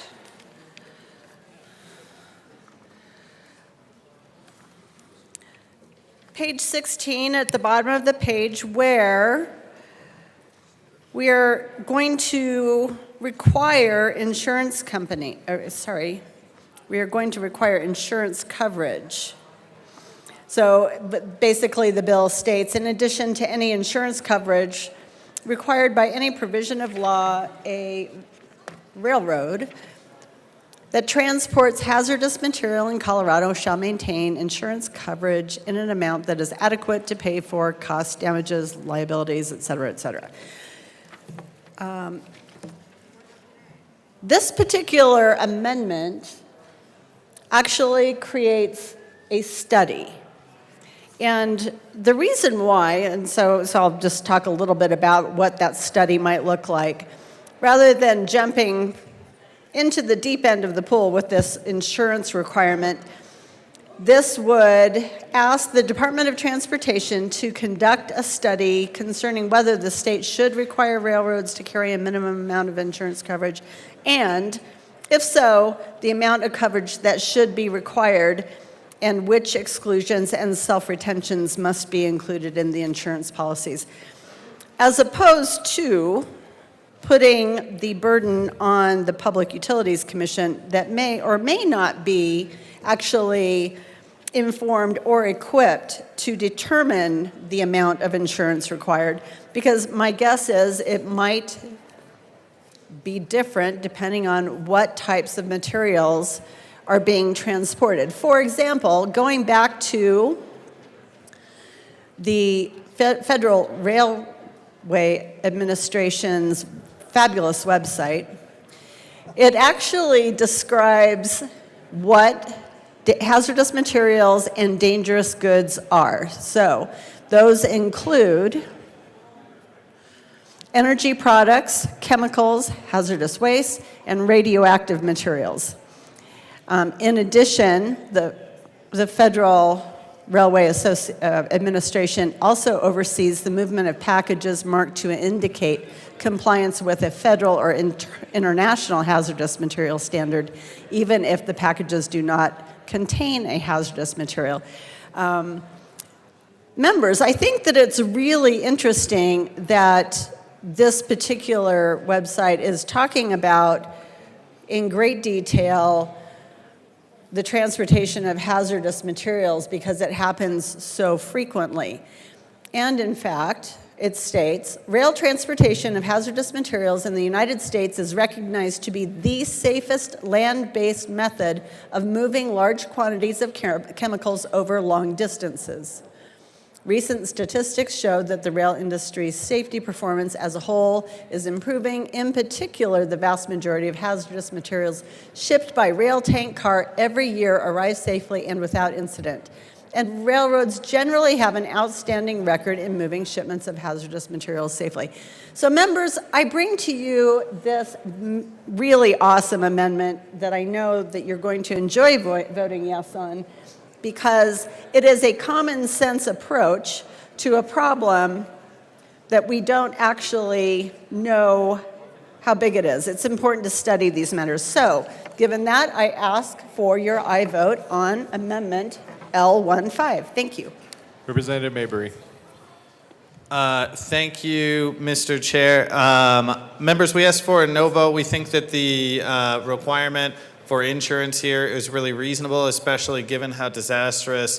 page 16 at the bottom of the page, where we are going to require insurance coverage. So basically, the bill states, in addition to any insurance coverage required by any provision of law, a railroad that transports hazardous material in Colorado shall maintain insurance coverage in an amount that is adequate to pay for costs, damages, liabilities, et cetera, et cetera. This particular amendment actually creates a study. And the reason why, and so I'll just talk a little bit about what that study might look like, rather than jumping into the deep end of the pool with this insurance requirement, this would ask the Department of Transportation to conduct a study concerning whether the state should require railroads to carry a minimum amount of insurance coverage, and if so, the amount of coverage that should be required and which exclusions and self-retentions must be included in the insurance policies, as opposed to putting the burden on the Public Utilities Commission that may or may not be actually informed or equipped to determine the amount of insurance required, because my guess is it might be different depending on what types of materials are being transported. For example, going back to the Federal Railway Administration's fabulous website, it actually describes what hazardous materials and dangerous goods are. So those include energy products, chemicals, hazardous waste, and radioactive materials. In addition, the Federal Railway Administration also oversees the movement of packages marked to indicate compliance with a federal or international hazardous material standard, even if the packages do not contain a hazardous material. Members, I think that it's really interesting that this particular website is talking about in great detail the transportation of hazardous materials because it happens so frequently. And in fact, it states, rail transportation of hazardous materials in the United States is recognized to be the safest land-based method of moving large quantities of chemicals over long distances. Recent statistics show that the rail industry's safety performance as a whole is improving. In particular, the vast majority of hazardous materials shipped by rail tank car every year arrive safely and without incident. And railroads generally have an outstanding record in moving shipments of hazardous materials safely. So members, I bring to you this really awesome amendment that I know that you're going to enjoy voting yes on, because it is a common sense approach to a problem that we don't actually know how big it is. It's important to study these matters. So, given that, I ask for your aye vote on Amendment L15. Thank you. Representative Mabry. Thank you, Mr. Chair. Members, we asked for a no vote. We think that the requirement for insurance here is really reasonable, especially given how disastrous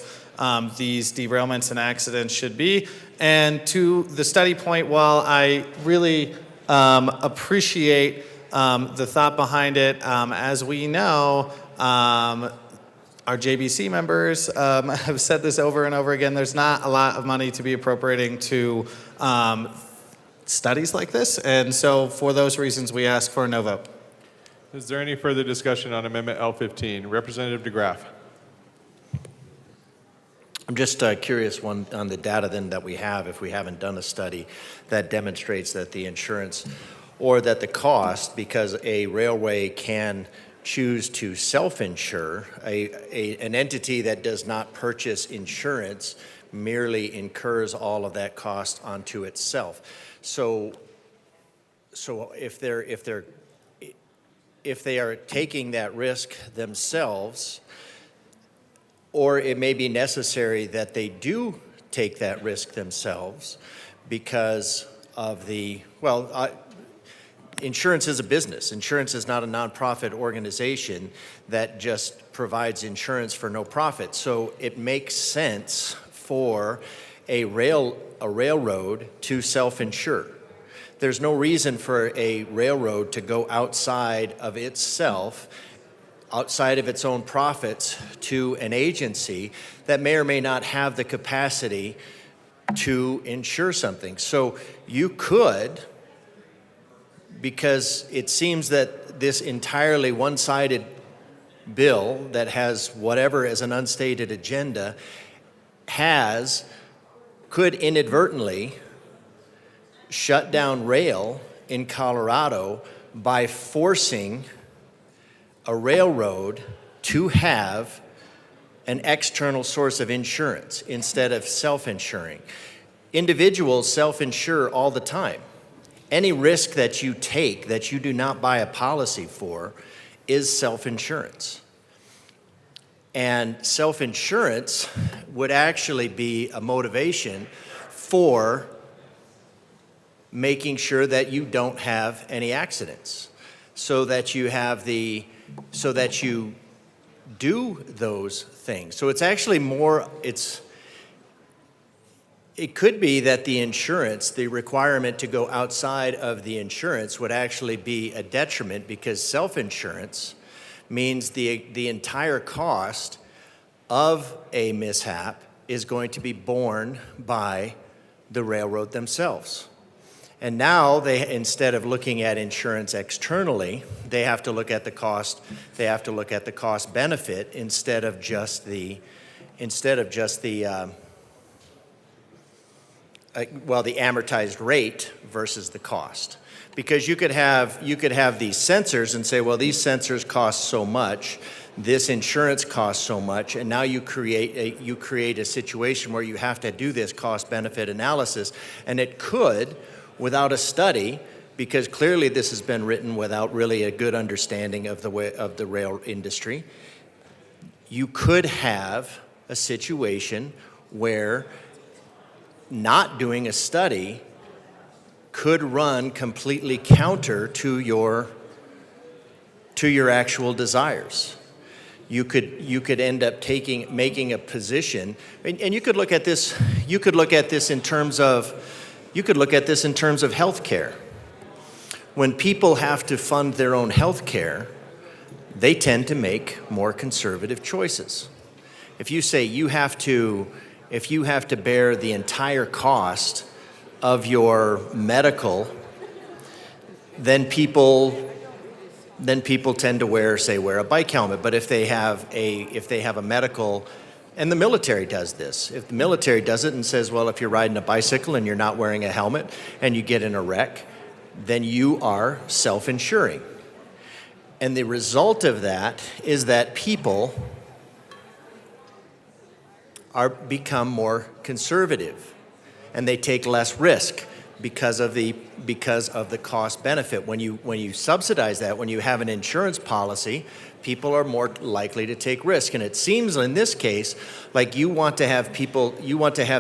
these derailments and accidents should be. And to the study point, while I really appreciate the thought behind it, as we know, our JBC members have said this over and over again, there's not a lot of money to be appropriating to studies like this. And so for those reasons, we ask for a no vote. Is there any further discussion on Amendment L15? Representative DeGraff. I'm just curious on the data then that we have, if we haven't done a study that demonstrates that the insurance or that the cost, because a railway can choose to self-insure, an entity that does not purchase insurance merely incurs all of that cost onto itself. So if they are taking that risk themselves, or it may be necessary that they do take that risk themselves because of insurance is a business. Insurance is not a nonprofit organization that just provides insurance for no profit. So it makes sense for a railroad to self-insure. There's no reason for a railroad to go outside of itself, outside of its own profits, to an agency that may or may not have the capacity to insure something. So you could, because it seems that this entirely one-sided bill that has whatever as an unstated agenda could inadvertently shut down rail in Colorado by forcing a railroad to have an external source of insurance instead of self-insuring. Individuals self-insure all the time. Any risk that you take that you do not buy a policy for is self-insurance. And self-insurance would actually be a motivation for making sure that you don't have any accidents, so that you do those things. So it's actually it could be that the insurance, the requirement to go outside of the insurance would actually be a detriment, because self-insurance means the entire cost of a mishap is going to be borne by the railroad themselves. And now instead of looking at insurance externally, they have to look at the cost. They have to look at the cost benefit instead of just the amortized rate versus the cost. Because you could have these sensors and say, well, these sensors cost so much, this insurance costs so much, and now you create a situation where you have to do this cost benefit analysis, and it could, without a study, because clearly this has been written without really a good understanding of the rail industry, you could have a situation where not doing a study could run completely counter to your actual desires. You could end up making a position, and you could look at this. You could look at this in terms of health care. When people have to fund their own health care, they tend to make more conservative choices. If you say you have to bear the entire cost of your medical, then people tend to wear a bike helmet. But if they have a medical, and the military does this, if the military does it and says, well, if you're riding a bicycle and you're not wearing a helmet and you get in a wreck, then you are self-insuring. And the result of that is that people become more conservative, and they take less risk because of the cost benefit. When you subsidize that, when you have an insurance policy, people are more likely to take risk. And it seems in this case like you want to have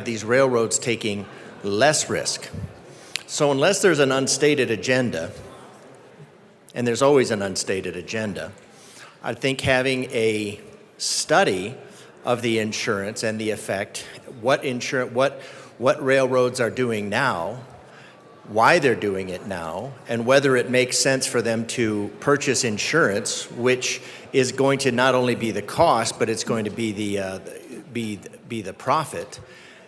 these railroads taking less risk. So unless there's an unstated agenda, and there's always an unstated agenda, I think having a study of the insurance and the effect, what railroads are doing now, why they're doing it now, and whether it makes sense for them to purchase insurance, which is going to not only be the cost, but it's going to be the profit.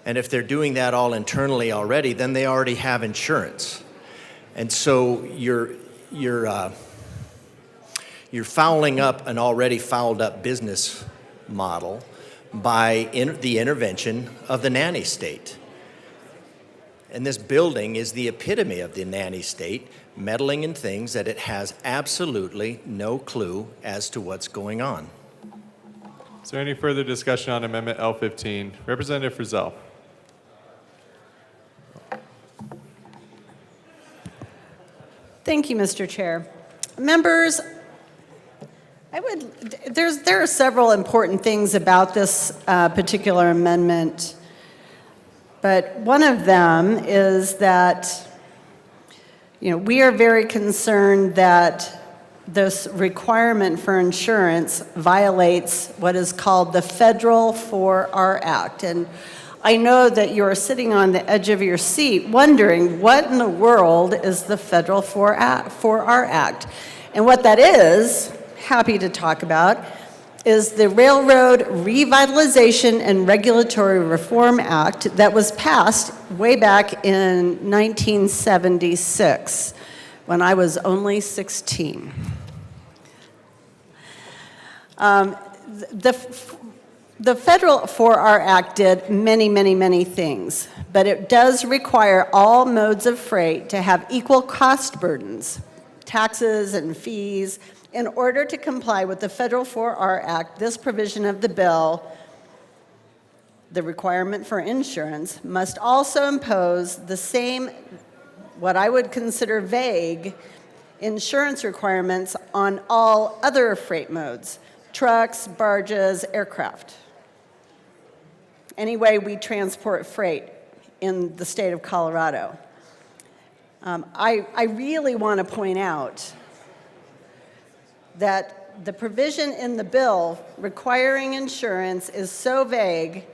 And if they're doing that all internally already, then they already have insurance. And so you're fouling up an already fouled up business model by the intervention of the nanny state. And this building is the epitome of the nanny state, meddling in things that it has absolutely no clue as to what's going on. Is there any further discussion on Amendment L15? Representative Frizzell. Thank you, Mr. Chair. Members, there are several important things about this particular amendment, but one of them is that, we are very concerned that this requirement for insurance violates what is called the Federal 4R Act. And I know that you're sitting on the edge of your seat wondering what in the world is the Federal 4R Act. And what that is, happy to talk about, is the Railroad Revitalization and Regulatory Reform Act that was passed way back in 1976 when I was only 16. The Federal 4R Act did many, many, many things, but it does require all modes of freight to have equal cost burdens, taxes and fees. In order to comply with the Federal 4R Act, this provision of the bill, the requirement for insurance, must also impose the same, what I would consider vague, insurance requirements on all other freight modes, trucks, barges, aircraft. Any way we transport freight in the state of Colorado. I really want to point out that the provision in the bill requiring insurance is so vague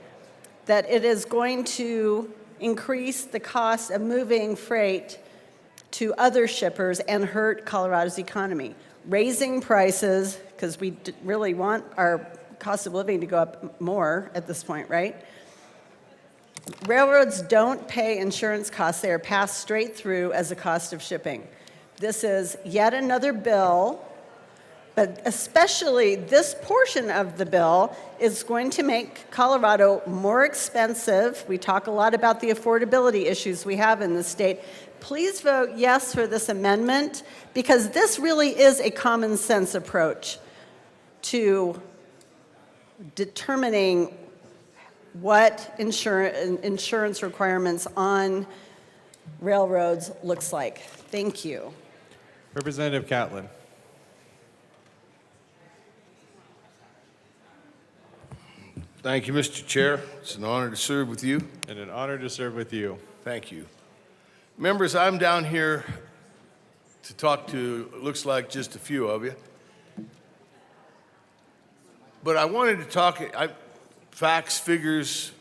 that it is going to increase the cost of moving freight to other shippers and hurt Colorado's economy, raising prices, because we really want our cost of living to go up more at this point, right? Railroads don't pay insurance costs. They are passed straight through as a cost of shipping. This is yet another bill, but especially this portion of the bill is going to make Colorado more expensive. We talk a lot about the affordability issues we have in the state. Please vote yes for this amendment, because this really is a common sense approach to determining what insurance requirements on railroads looks like. Thank you. Representative Catlin. Thank you, Mr. Chair. It's an honor to serve with you. And an honor to serve with you. Thank you. Members, I'm down here to talk to, looks like just a few of you. But I wanted to talk, facts, figures,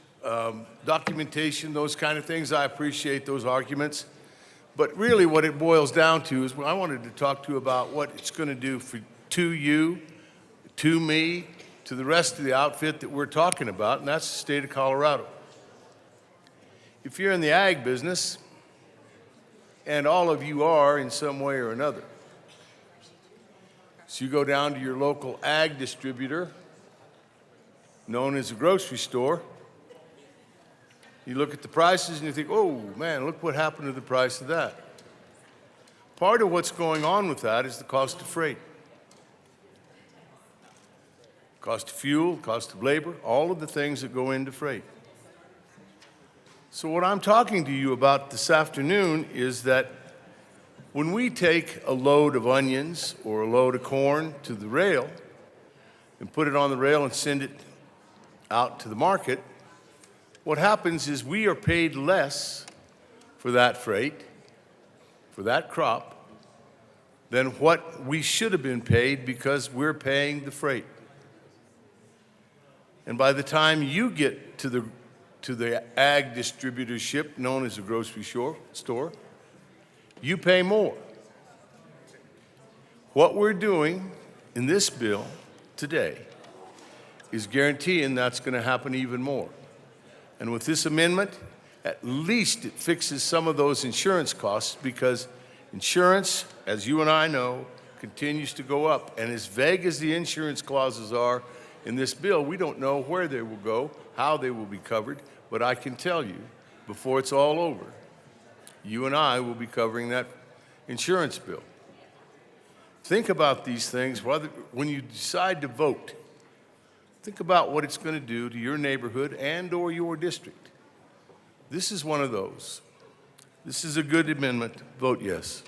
documentation, those kind of things. I appreciate those arguments. But really what it boils down to is I wanted to talk to you about what it's going to do to you, to me, to the rest of the outfit that we're talking about, and that's the state of Colorado. If you're in the ag business, and all of you are in some way or another, so you go down to your local ag distributor, known as a grocery store, you look at the prices and you think, oh man, look what happened to the price of that. Part of what's going on with that is the cost of freight. Cost of fuel, cost of labor, all of the things that go into freight. So what I'm talking to you about this afternoon is that when we take a load of onions or a load of corn to the rail and put it on the rail and send it out to the market, what happens is we are paid less for that freight, for that crop, than what we should have been paid because we're paying the freight. And by the time you get to the ag distributorship known as a grocery store, you pay more. What we're doing in this bill today is guaranteeing that's going to happen even more. And with this amendment, at least it fixes some of those insurance costs, because insurance, as you and I know, continues to go up. And as vague as the insurance clauses are in this bill, we don't know where they will go, how they will be covered, but I can tell you, before it's all over, you and I will be covering that insurance bill. Think about these things when you decide to vote. Think about what it's going to do to your neighborhood and or your district. This is one of those. This is a good amendment. Vote yes.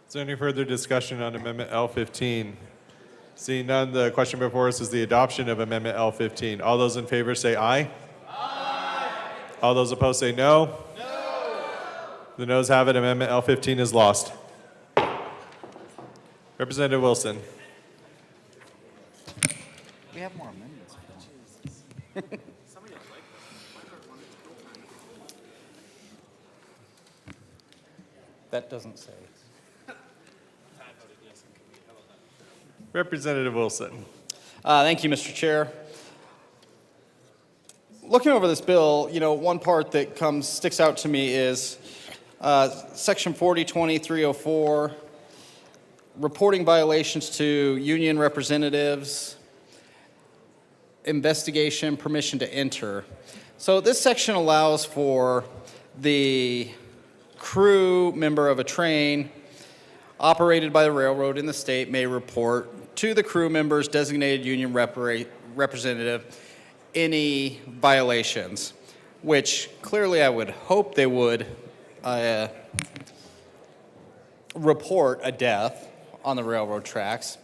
Is there any further discussion on Amendment L15? Seeing none, the question before us is the adoption of Amendment L15. All those in favor say aye. Aye. All those opposed say no. No. The noes have it. Amendment L15 is lost. Representative Wilson. We have more amendments. That doesn't say. Representative Wilson. Thank you, Mr. Chair. Looking over this bill, one part that sticks out to me is Section 4020-304, reporting violations to union representatives, investigation, permission to enter. So this section allows for the crew member of a train operated by the railroad in the state may report to the crew member's designated union representative any violations, which clearly I would hope they would report a death on the railroad tracks.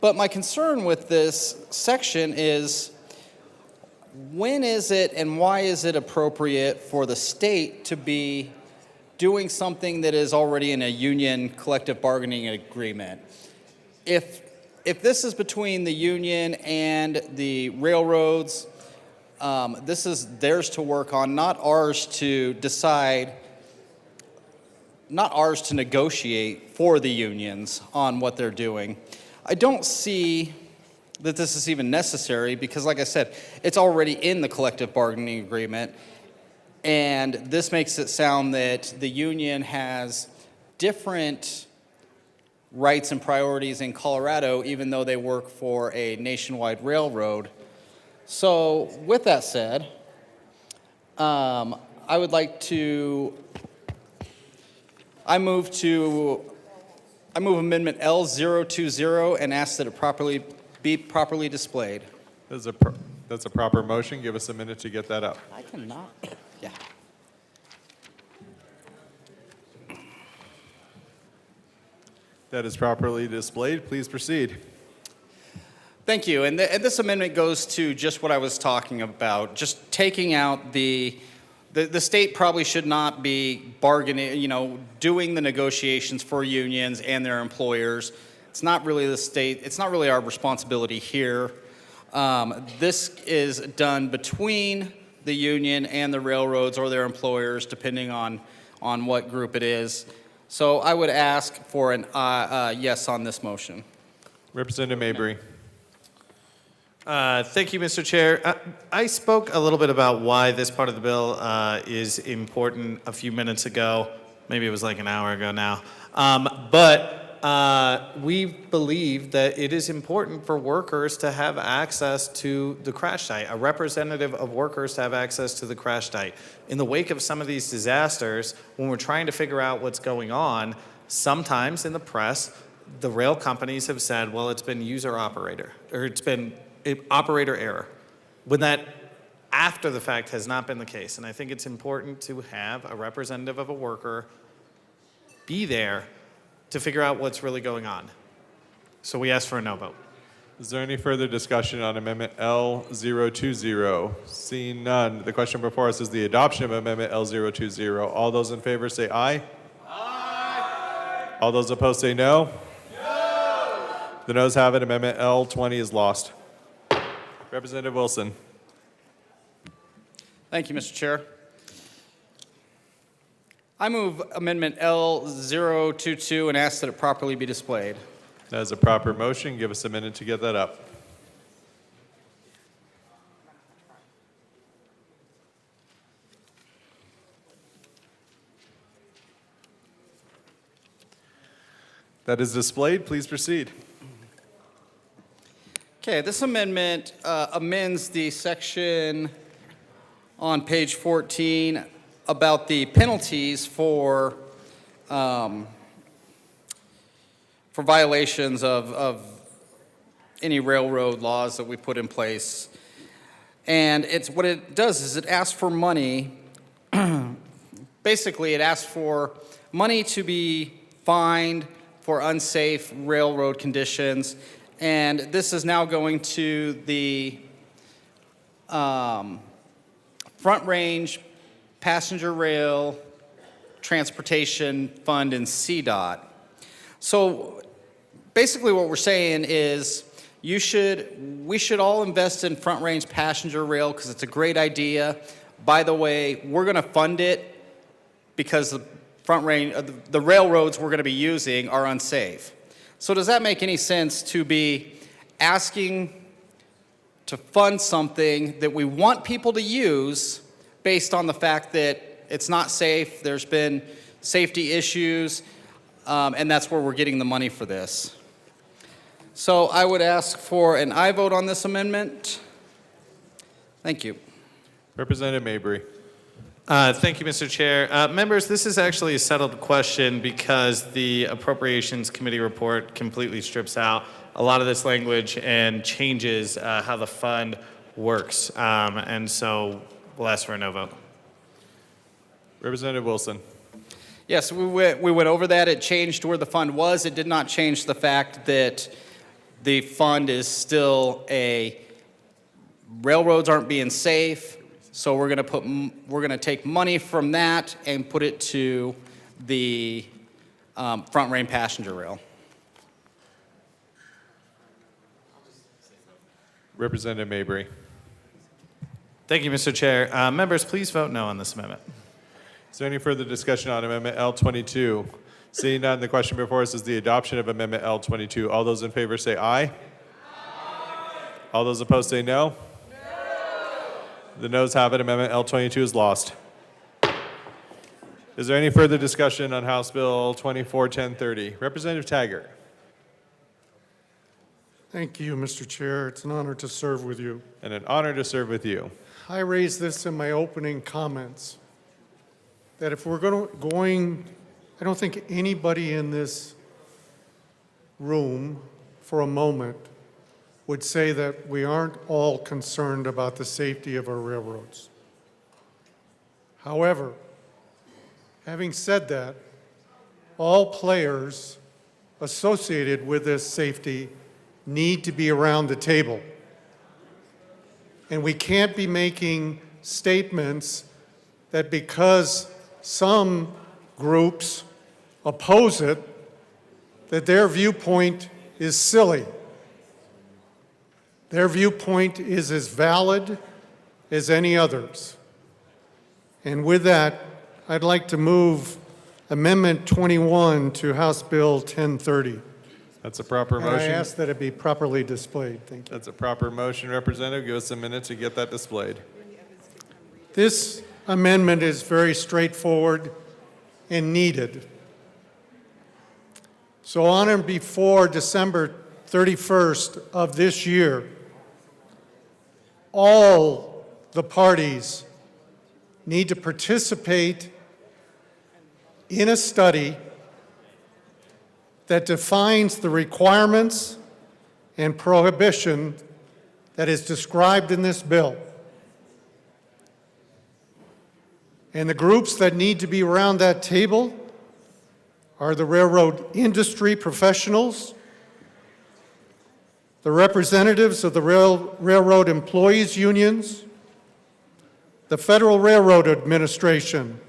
But my concern with this section is, when is it and why is it appropriate for the state to be doing something that is already in a union collective bargaining agreement? If this is between the union and the railroads, this is theirs to work on, not ours to decide, not ours to negotiate for the unions on what they're doing. I don't see that this is even necessary because, like I said, it's already in the collective bargaining agreement. And this makes it sound that the union has different rights and priorities in Colorado, even though they work for a nationwide railroad. So with that said, I move Amendment L020 and ask that it be properly displayed. That's a proper motion. Give us a minute to get that up. I cannot. Yeah. That is properly displayed. Please proceed. Thank you. And this amendment goes to just what I was talking about, just taking out the state probably should not be bargaining, doing the negotiations for unions and their employers. It's not really the state, it's not really our responsibility here. This is done between the union and the railroads or their employers, depending on what group it is. So I would ask for an yes on this motion. Representative Mabry. Thank you, Mr. Chair. I spoke a little bit about why this part of the bill is important a few minutes ago. Maybe it was like an hour ago now. But we believe that it is important for workers to have access to the crash site, a representative of workers to have access to the crash site. In the wake of some of these disasters, when we're trying to figure out what's going on, sometimes in the press, the rail companies have said, well, it's been user operator, or it's been operator error, when that after the fact has not been the case. And I think it's important to have a representative of a worker be there to figure out what's really going on. So we ask for a no vote. Is there any further discussion on Amendment L020? Seeing none, the question before us is the adoption of Amendment L020. All those in favor say aye. Aye. All those opposed say no. No. The noes have it. Amendment L20 is lost. Representative Wilson. Thank you, Mr. Chair. I move Amendment L022 and ask that it properly be displayed. That is a proper motion. Give us a minute to get that up. That is displayed. Please proceed. Okay, this amendment amends the section on page 14 about the penalties for violations of any railroad laws that we put in place. And it's what it does is it asks for money. Basically, it asks for money to be fined for unsafe railroad conditions. And this is now going to the Front Range Passenger Rail Transportation Fund and CDOT. So basically what we're saying is we should all invest in Front Range Passenger Rail because it's a great idea. By the way, we're going to fund it because the Front Range, the railroads we're going to be using are unsafe. So does that make any sense to be asking to fund something that we want people to use based on the fact that it's not safe, there's been safety issues, and that's where we're getting the money for this? So I would ask for an aye vote on this amendment. Thank you. Representative Mabry. Thank you, Mr. Chair. Members, this is actually a settled question because the Appropriations Committee report completely strips out a lot of this language and changes how the fund works. And so we'll ask for a no vote. Representative Wilson. Yes, we went over that. It changed where the fund was. It did not change the fact that the fund is still railroads aren't being safe. So we're going to take money from that and put it to the Front Range Passenger Rail. Representative Mabry. Thank you, Mr. Chair. Members, please vote no on this amendment. Is there any further discussion on Amendment L22? Seeing none, the question before us is the adoption of Amendment L22. All those in favor say aye. Aye. All those opposed say no. The noes have it. Amendment L22 is lost. Is there any further discussion on House Bill 241030? Representative Taggart. Thank you, Mr. Chair. It's an honor to serve with you. And an honor to serve with you. I raised this in my opening comments, that if we're going, I don't think anybody in this room for a moment would say that we aren't all concerned about the safety of our railroads. However, having said that, all players associated with this safety need to be around the table. And we can't be making statements that because some groups oppose it, that their viewpoint is silly. Their viewpoint is as valid as any others. And with that, I'd like to move Amendment 21 to House Bill 1030. That's a proper And motion. I ask that it be properly displayed. Thank you. That's a proper motion, Representative. Give us a minute to get that displayed. This amendment is very straightforward and needed. So on and before December 31st of this year, all the parties need to participate in a study that defines the requirements and prohibition that is described in this bill. And the groups that need to be around that table are the railroad industry professionals, the representatives of the railroad employees unions, the Federal Railroad Administration,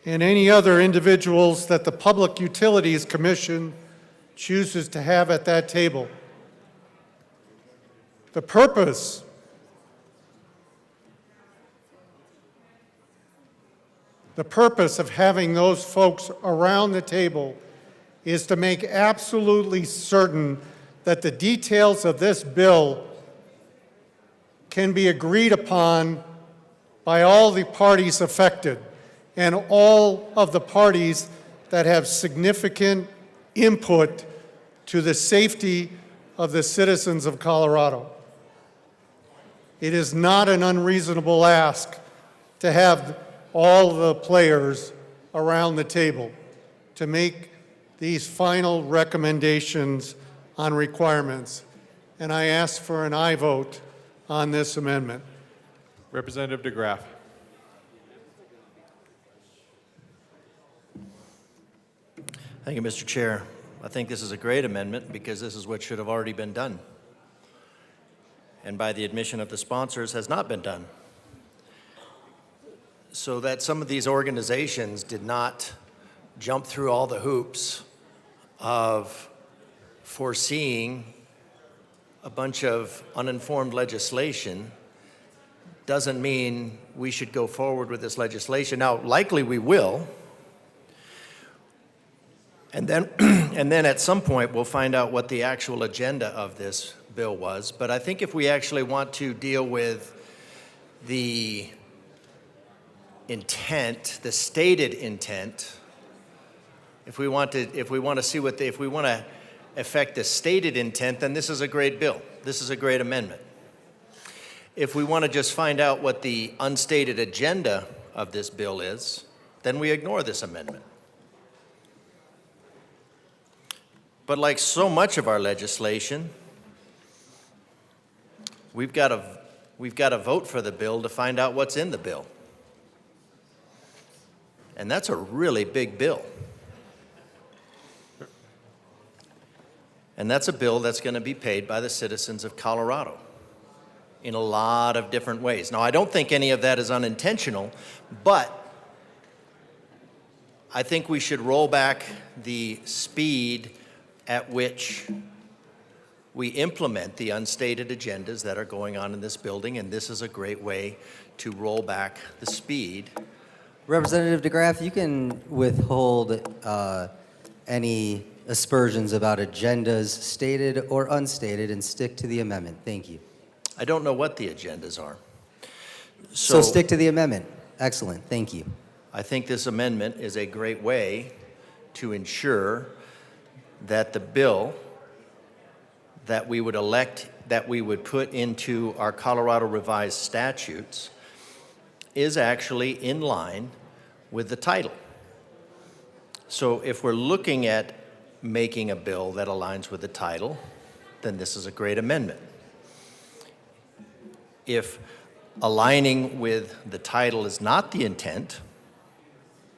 and any other individuals that the Public Utilities Commission chooses to have at that table. The purpose of having those folks around the table is to make absolutely certain that the details of this bill can be agreed upon by all the parties affected and all of the parties that have significant input to the safety of the citizens of Colorado. It is not an unreasonable ask to have all the players around the table to make these final recommendations on requirements. And I ask for an aye vote on this amendment. Representative DeGraff. Thank you, Mr. Chair. I think this is a great amendment because this is what should have already been done. And by the admission of the sponsors, has not been done. So that some of these organizations did not jump through all the hoops of foreseeing a bunch of uninformed legislation doesn't mean we should go forward with this legislation. Now, likely we will. And then, and then at some point, we'll find out what the actual agenda of this bill was. But I think if we actually want to deal with the intent, the stated intent, if we want to affect the stated intent, then this is a great bill. This is a great amendment. If we want to just find out what the unstated agenda of this bill is, then we ignore this amendment. But like so much of our legislation, we've got to vote for the bill to find out what's in the bill. And that's a really big bill. And that's a bill that's going to be paid by the citizens of Colorado in a lot of different ways. Now, I don't think any of that is unintentional, but I think we should roll back the speed at which we implement the unstated agendas that are going on in this building, and this is a great way to roll back the speed. Representative DeGraff, you can withhold any aspersions about agendas stated or unstated and stick to the amendment. Thank you. I don't know what the agendas are. So stick to the amendment. Excellent. Thank you. I think this amendment is a great way to ensure that the bill that we would elect, that we would put into our Colorado revised statutes is actually in line with the title. So if we're looking at making a bill that aligns with the title, then this is a great amendment. If aligning with the title is not the intent,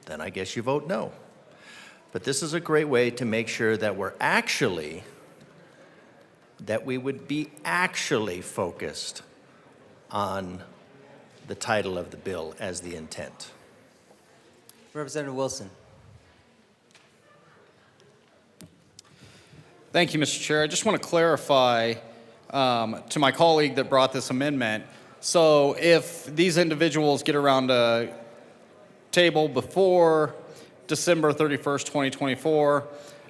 then I guess you vote no. But this is a great way to make sure that we would be actually focused on the title of the bill as the intent. Representative Wilson. Thank you, Mr. Chair. I just want to clarify to my colleague that brought this amendment. So if these individuals get around a table before December 31st, 2024,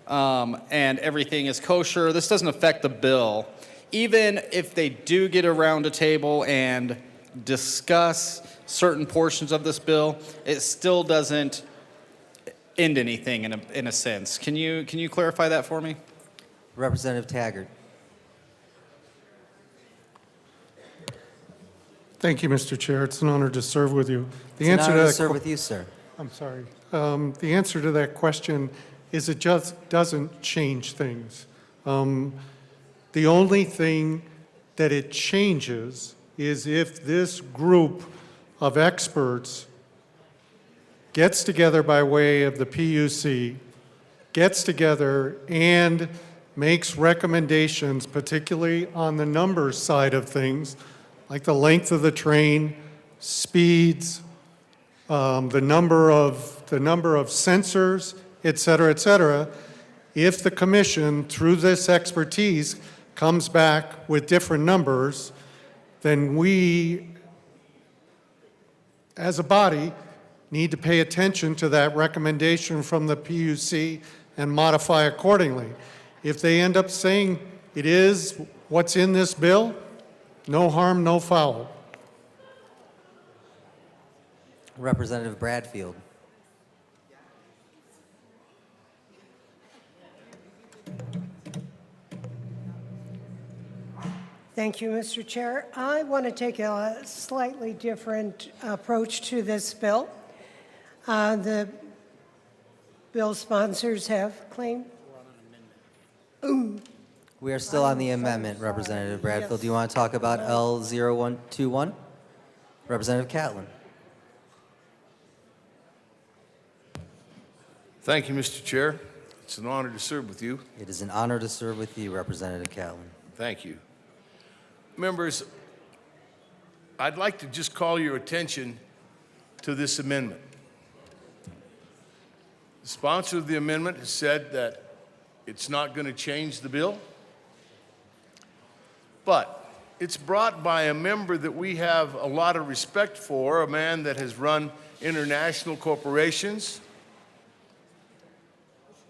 and everything is kosher, this doesn't affect the bill. Even if they do get around a table and discuss certain portions of this bill, it still doesn't end anything in a sense. Can you clarify that for me? Representative Taggart. Thank you, Mr. Chair. It's an honor to serve with you. It's an honor to serve with you, sir. I'm sorry. The answer to that question is it just doesn't change things. The only thing that it changes is if this group of experts gets together by way of the PUC, gets together and makes recommendations, particularly on the numbers side of things, like the length of the train, speeds, the number of sensors, et cetera, if the commission, through this expertise, comes back with different numbers, then we, as a body, need to pay attention to that recommendation from the PUC and modify accordingly. If they end up saying it is what's in this bill, no harm, no foul. Representative Bradfield. Thank you, Mr. Chair. I want to take a slightly different approach to this bill. The bill sponsors have claimed. We are still on the amendment, Representative Bradfield. Do you want to talk about L0121? Representative Catlin. Thank you, Mr. Chair. It's an honor to serve with you. It is an honor to serve with you, Representative Catlin. Thank you. Members, I'd like to just call your attention to this amendment. The sponsor of the amendment has said that it's not going to change the bill, but it's brought by a member that we have a lot of respect for, a man that has run international corporations,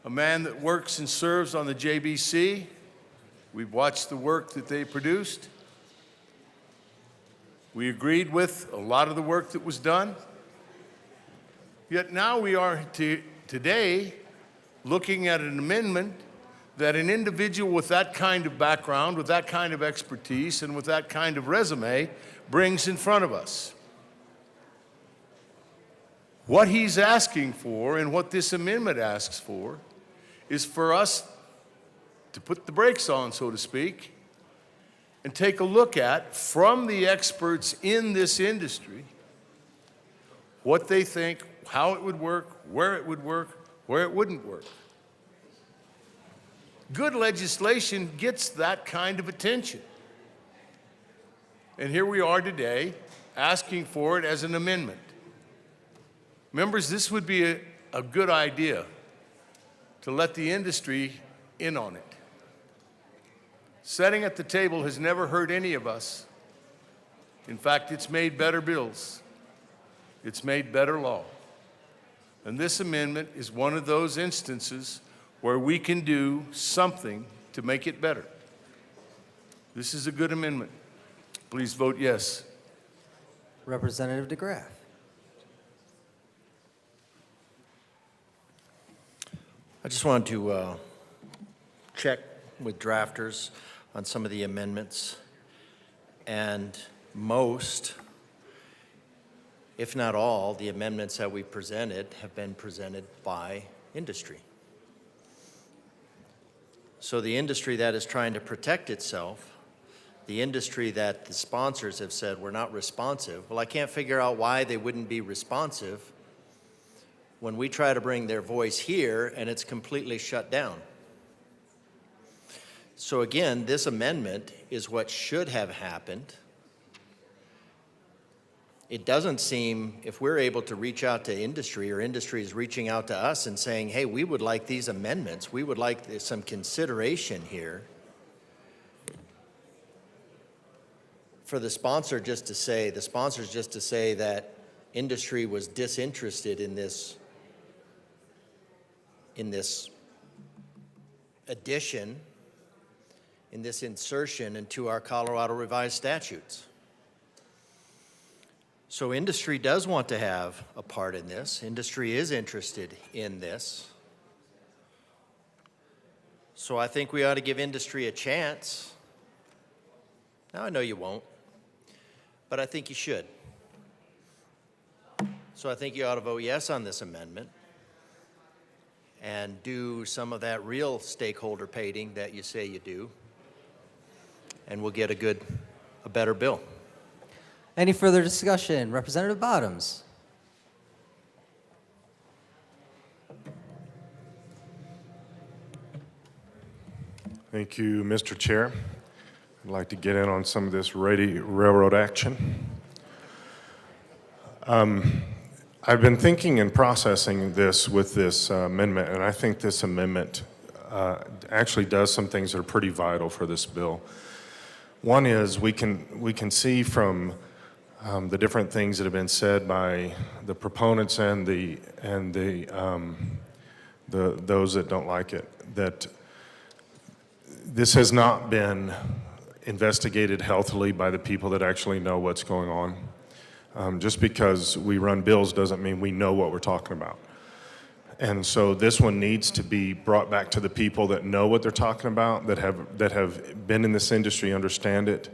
a man that works and serves on the JBC. We've watched the work that they produced. We agreed with a lot of the work that was done. Yet now we are today looking at an amendment that an individual with that kind of background, with that kind of expertise, and with that kind of resume brings in front of us. What he's asking for and what this amendment asks for is for us to put the brakes on, so to speak, and take a look at, from the experts in this industry, what they think, how it would work, where it wouldn't work. Good legislation gets that kind of attention. And here we are today asking for it as an amendment. Members, this would be a good idea to let the industry in on it. Sitting at the table has never hurt any of us. In fact, it's made better bills. It's made better law. And this amendment is one of those instances where we can do something to make it better. This is a good amendment. Please vote yes. Representative DeGraff. I just wanted to check with drafters on some of the amendments, and most, if not all, the amendments that we presented have been presented by industry. So the industry that is trying to protect itself, the industry that the sponsors have said we're not responsive, well, I can't figure out why they wouldn't be responsive when we try to bring their voice here and it's completely shut down. So again, this amendment is what should have happened. It doesn't seem, if we're able to reach out to industry, or industry is reaching out to us and saying, hey, we would like these amendments, we would like some consideration here, for the sponsors just to say that industry was disinterested in this addition, in this insertion into our Colorado Revised Statutes. So industry does want to have a part in this. Industry is interested in this. So I think we ought to give industry a chance. Now, I know you won't, but I think you should. So I think you ought to vote yes on this amendment and do some of that real stakeholder painting that you say you do, and we'll get a better bill. Any further discussion? Representative Bottoms. Thank you, Mr. Chair. I'd like to get in on some of this railroad action. I've been thinking and processing this with this amendment, and I think this amendment actually does some things that are pretty vital for this bill. One is we can see from the different things that have been said by the proponents and those that don't like it, that this has not been investigated healthily by the people that actually know what's going on. Just because we run bills doesn't mean we know what we're talking about. And so this one needs to be brought back to the people that know what they're talking about, that have been in this industry, understand it.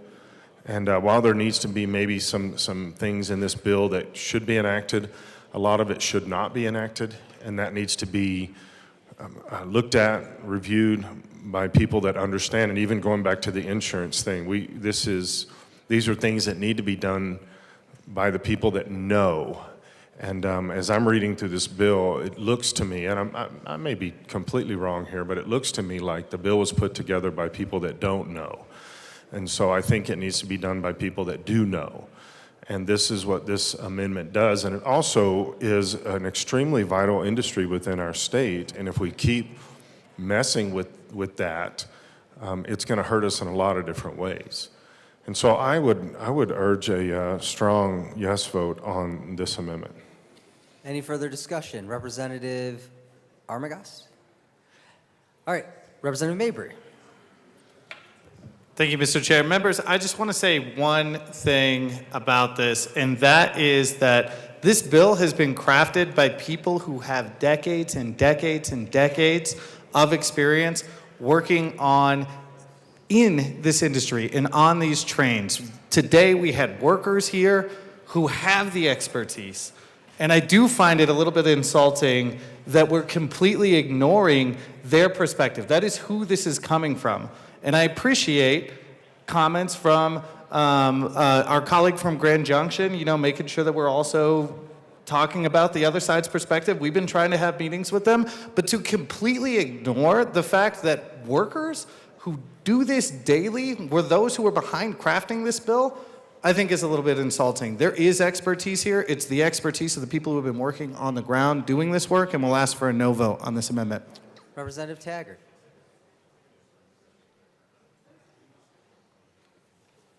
And while there needs to be maybe some things in this bill that should be enacted, a lot of it should not be enacted, and that needs to be looked at, reviewed by people that understand. And even going back to the insurance thing, these are things that need to be done by the people that know. And as I'm reading through this bill, it looks to me, and I may be completely wrong here, but it looks to me like the bill was put together by people that don't know. And so I think it needs to be done by people that do know. And this is what this amendment does. And it also is an extremely vital industry within our state. And if we keep messing with that, it's going to hurt us in a lot of different ways. And so I would urge a strong yes vote on this amendment. Any further discussion? Representative Armagast? All right, Representative Mabry. Thank you, Mr. Chair. Members, I just want to say one thing about this, and that is that this bill has been crafted by people who have decades and decades and decades of experience working in this industry and on these trains. Today we had workers here who have the expertise. And I do find it a little bit insulting that we're completely ignoring their perspective. That is who this is coming from. And I appreciate comments from our colleague from Grand Junction, making sure that we're also talking about the other side's perspective. We've been trying to have meetings with them, but to completely ignore the fact that workers who do this daily were those who were behind crafting this bill, I think is a little bit insulting. There is expertise here. It's the expertise of the people who have been working on the ground doing this work, and we'll ask for a no vote on this amendment. Representative Taggart.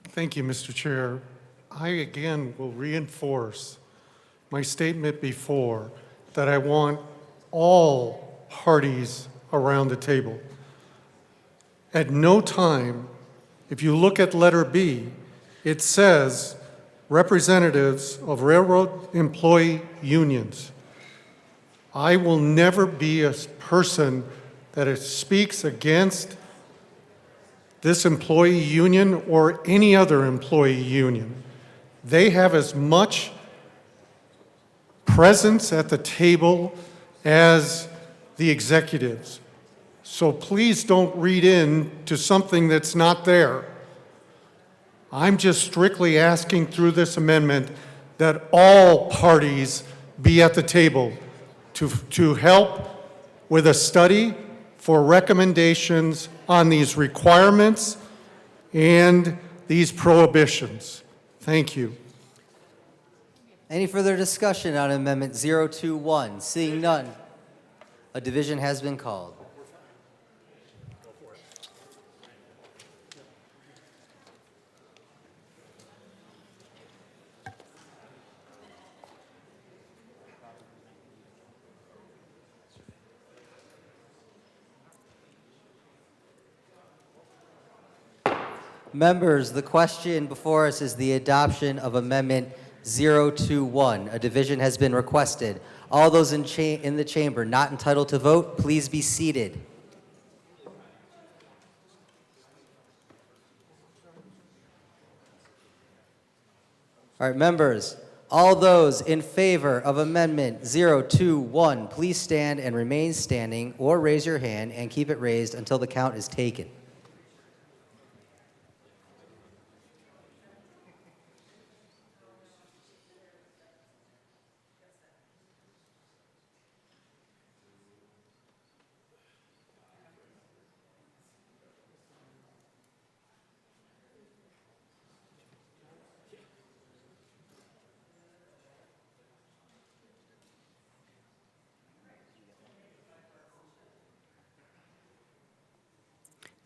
Thank you, Mr. Chair. I again will reinforce my statement before that I want all parties around the table. At no time, if you look at letter B, it says representatives of railroad employee unions. I will never be a person that speaks against this employee union or any other employee union. They have as much presence at the table as the executives. So please don't read in to something that's not there. I'm just strictly asking through this amendment that all parties be at the table to help with a study for recommendations on these requirements and these prohibitions. Thank you. Any further discussion on Amendment 021? Seeing none, a division has been called. Members, the question before us is the adoption of Amendment 021. A division has been requested. All those in the chamber not entitled to vote, please be seated. All right, members, all those in favor of Amendment 021, please stand and remain standing or raise your hand and keep it raised until the count is taken.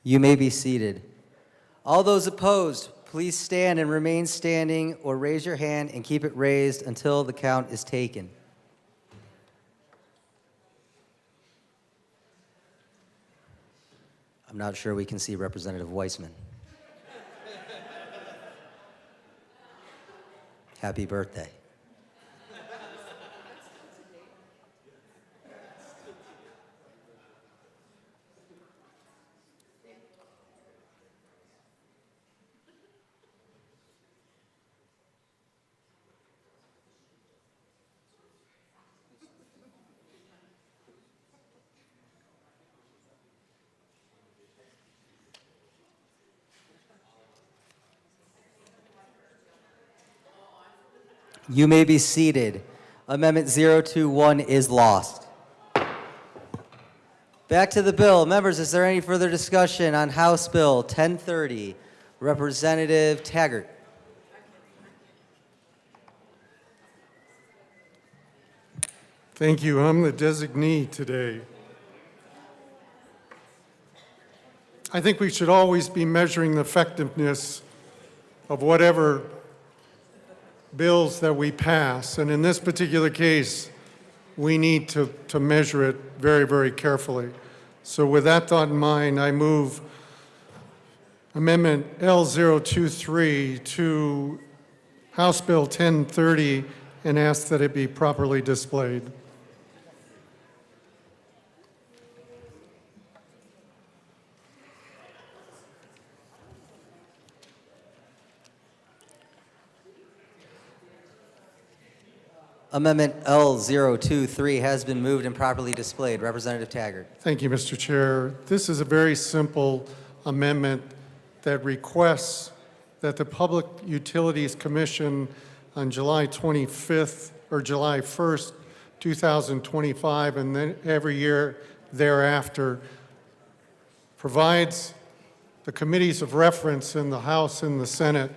You may be seated. All those opposed, please stand and remain standing or raise your hand and keep it raised until the count is taken. I'm not sure we can see Representative Weissman. Happy birthday. You may be seated. Amendment 021 is lost. Back to the bill. Members, is there any further discussion on House Bill 1030? Representative Taggart. Thank you. I'm the designee today. I think we should always be measuring the effectiveness of whatever bills that we pass. And in this particular case, we need to measure it very, very carefully. So with that thought in mind, I move Amendment L023 to House Bill 1030 and ask that it be properly displayed. Amendment L023 has been moved and properly displayed. Representative Taggart. Thank you, Mr. Chair. This is a very simple amendment that requests that the Public Utilities Commission on July 25th or July 1st, 2025, and then every year thereafter, provides the committees of reference in the House and the Senate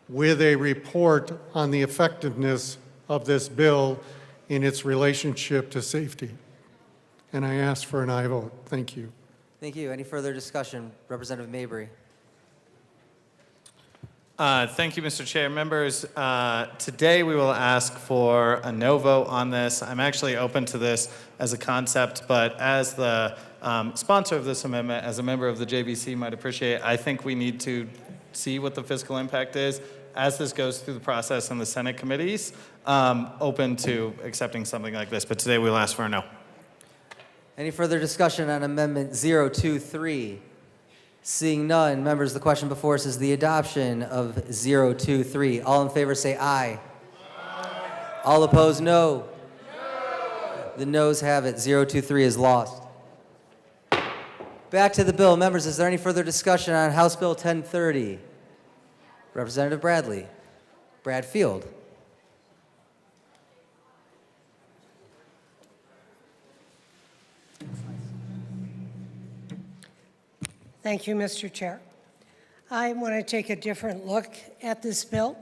with a report on the effectiveness of this bill in its relationship to safety. And I ask for an aye vote. Thank you. Thank you. Any further discussion? Representative Mabry. Thank you, Mr. Chair. Members, today we will ask for a no vote on this. I'm actually open to this as a concept, but as the sponsor of this amendment, as a member of the JBC might appreciate, I think we need to see what the fiscal impact is as this goes through the process in the Senate committees. Open to accepting something like this, but today we'll ask for a no. Any further discussion on Amendment 023? Seeing none, members, the question before us is the adoption of 023. All in favor say aye. All opposed, no. The noes have it. 023 is lost. Back to the bill. Members, is there any further discussion on House Bill 1030? Representative Bradley. Bradfield. Thank you, Mr. Chair. I want to take a different look at this bill.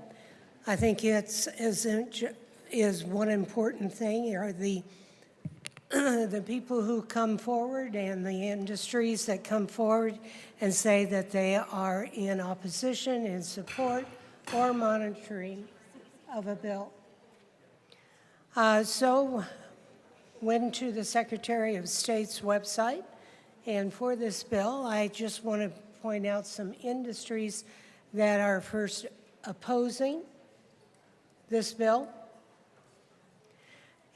I think is one important thing are the people who come forward and the industries that come forward and say that they are in opposition, in support, or monitoring of a bill. So went to the Secretary of State's website, and for this bill, I just want to point out some industries that are first opposing this bill.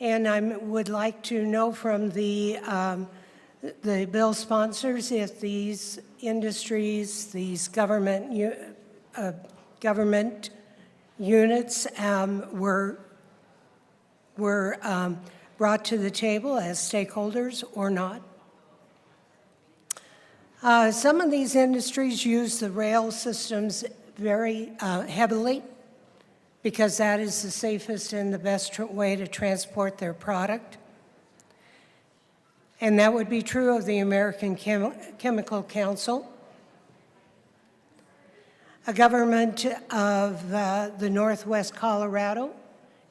And I would like to know from the bill sponsors if these industries, these government units were brought to the table as stakeholders or not. Some of these industries use the rail systems very heavily because that is the safest and the best way to transport their product. And that would be true of the American Chemical Council. A government of the Northwest Colorado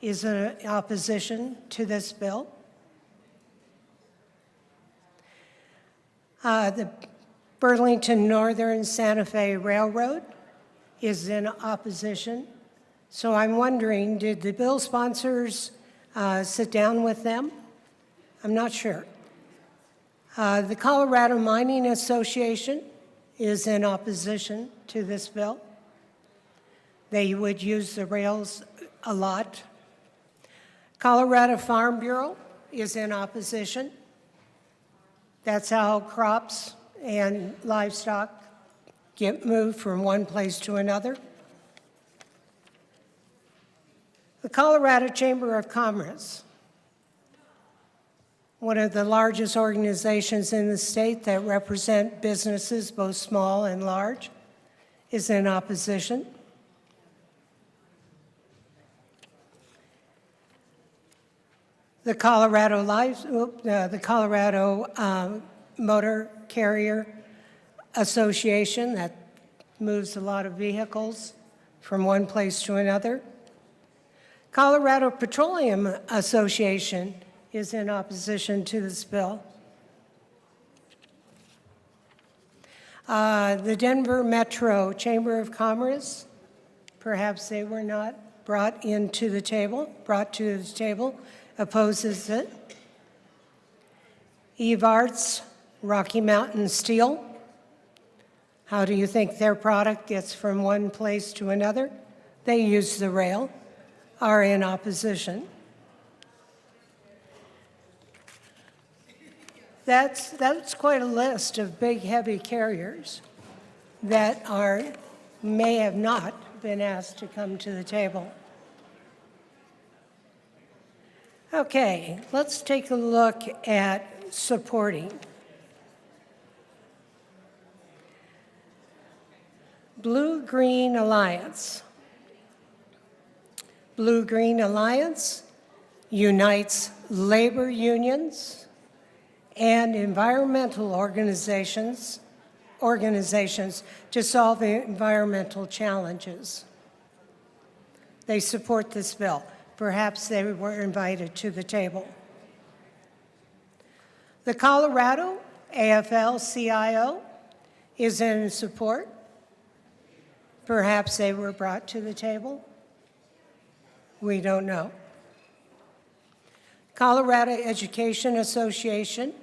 is in opposition to this bill. Burlington Northern Santa Fe Railroad is in opposition. So I'm wondering, did the bill sponsors sit down with them? I'm not sure. The Colorado Mining Association is in opposition to this bill. They would use the rails a lot. Colorado Farm Bureau is in opposition. That's how crops and livestock get moved from one place to another. The Colorado Chamber of Commerce, one of the largest organizations in the state that represent businesses, both small and large, is in opposition. The Colorado Motor Carrier Association, that moves a lot of vehicles from one place to another. Colorado Petroleum Association is in opposition to this bill. The Denver Metro Chamber of Commerce, perhaps they were not brought to the table, opposes it. Evarts, Rocky Mountain Steel, how do you think their product gets from one place to another? They use the rail, are in opposition. That's quite a list of big, heavy carriers that may have not been asked to come to the table. Okay, let's take a look at supporting. Blue-Green Alliance. Blue-Green Alliance unites labor unions and environmental organizations to solve the environmental challenges. They support this bill. Perhaps they were invited to the table. The Colorado AFL-CIO is in support. Perhaps they were brought to the table. We don't know. Colorado Education Association,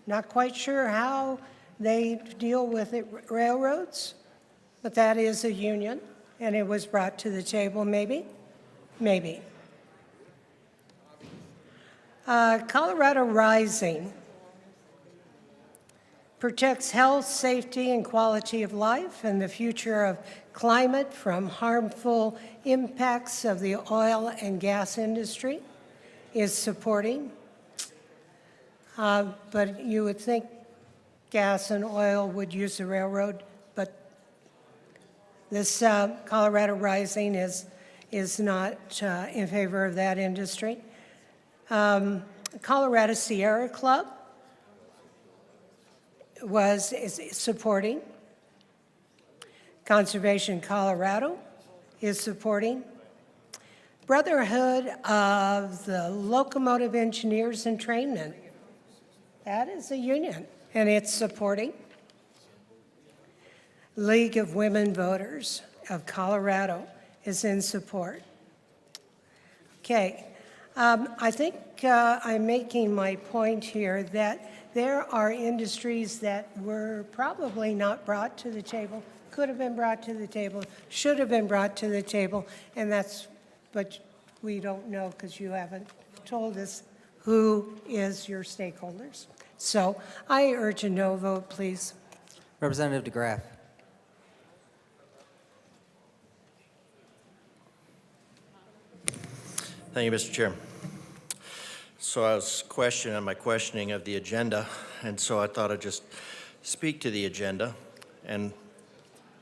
not quite sure how they deal with railroads, but that is a union, and it was brought to the table, maybe? Maybe. Colorado Rising protects health, safety, and quality of life and the future of climate from harmful impacts of the oil and gas industry, is supporting. But you would think gas and oil would use the railroad, but this Colorado Rising is not in favor of that industry. Colorado Sierra Club is supporting. Conservation Colorado is supporting. Brotherhood of the Locomotive Engineers and Trainmen, that is a union, and it's supporting. League of Women Voters of Colorado is in support. Okay, I think I'm making my point here that there are industries that were probably not brought to the table, could have been brought to the table, should have been brought to the table, and that's, but we don't know because you haven't told us who is your stakeholders. So I urge a no vote, please. Representative DeGraff. Thank you, Mr. Chair. So I was questioning my questioning of the agenda, and so I thought I'd just speak to the agenda. And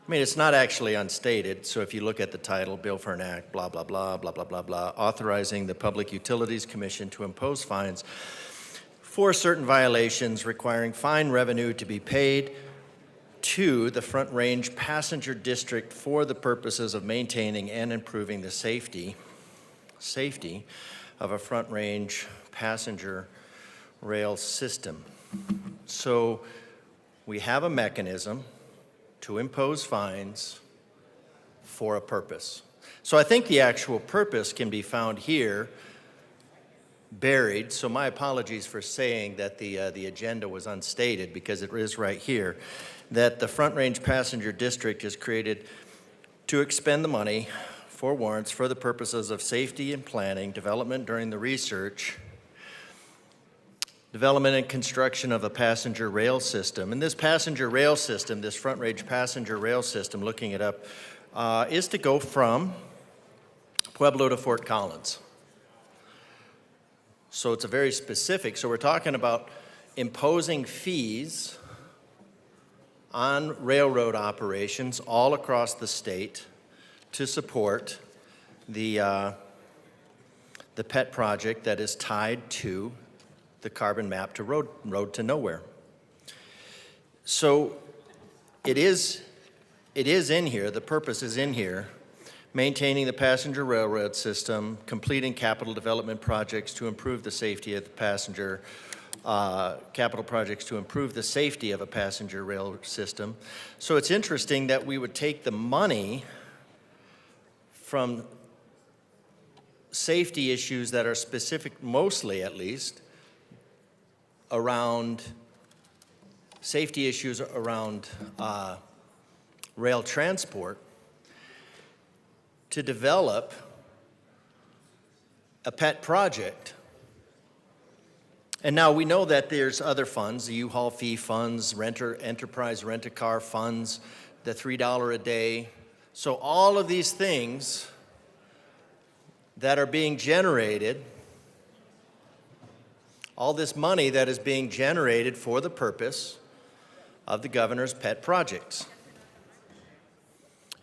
I mean, it's not actually unstated, so if you look at the title, Bill for an Act, blah, blah, blah, blah, blah, blah, blah, authorizing the Public Utilities Commission to impose fines for certain violations requiring fine revenue to be paid to the Front Range Passenger District for the purposes of maintaining and improving the safety of a Front Range passenger rail system. So we have a mechanism to impose fines for a purpose. So I think the actual purpose can be found here, buried. So my apologies for saying that the agenda was unstated, because it is right here, that the Front Range Passenger District is created to expend the money for warrants for the purposes of safety and planning, development during the research, development and construction of a passenger rail system. And this passenger rail system, this Front Range passenger rail system, looking it up, is to go from Pueblo to Fort Collins. So it's a very specific, so we're talking about imposing fees on railroad operations all across the state to support the PET project that is tied to the carbon map to road to nowhere. So it is in here, the purpose is in here, maintaining the passenger railroad system, completing capital development projects to improve the safety of the passenger, capital projects to improve the safety of a passenger rail system. So it's interesting that we would take the money from safety issues that are specific, mostly at least, around safety issues around rail transport, to develop a PET project. And now we know that there's other funds, the U-Haul fee funds, enterprise rent-a-car funds, the $3 a day. So all of these things that are being generated, all this money that is being generated for the purpose of the governor's PET projects.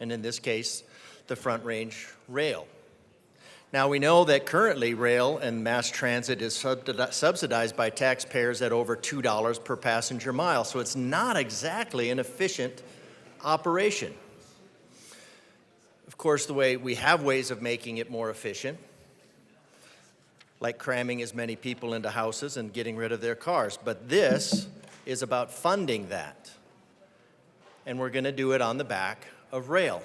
And in this case, the Front Range Rail. Now we know that currently rail and mass transit is subsidized by taxpayers at over $2 per passenger mile, so it's not exactly an efficient operation. Of course, we have ways of making it more efficient, like cramming as many people into houses and getting rid of their cars, but this is about funding that. And we're going to do it on the back of rail.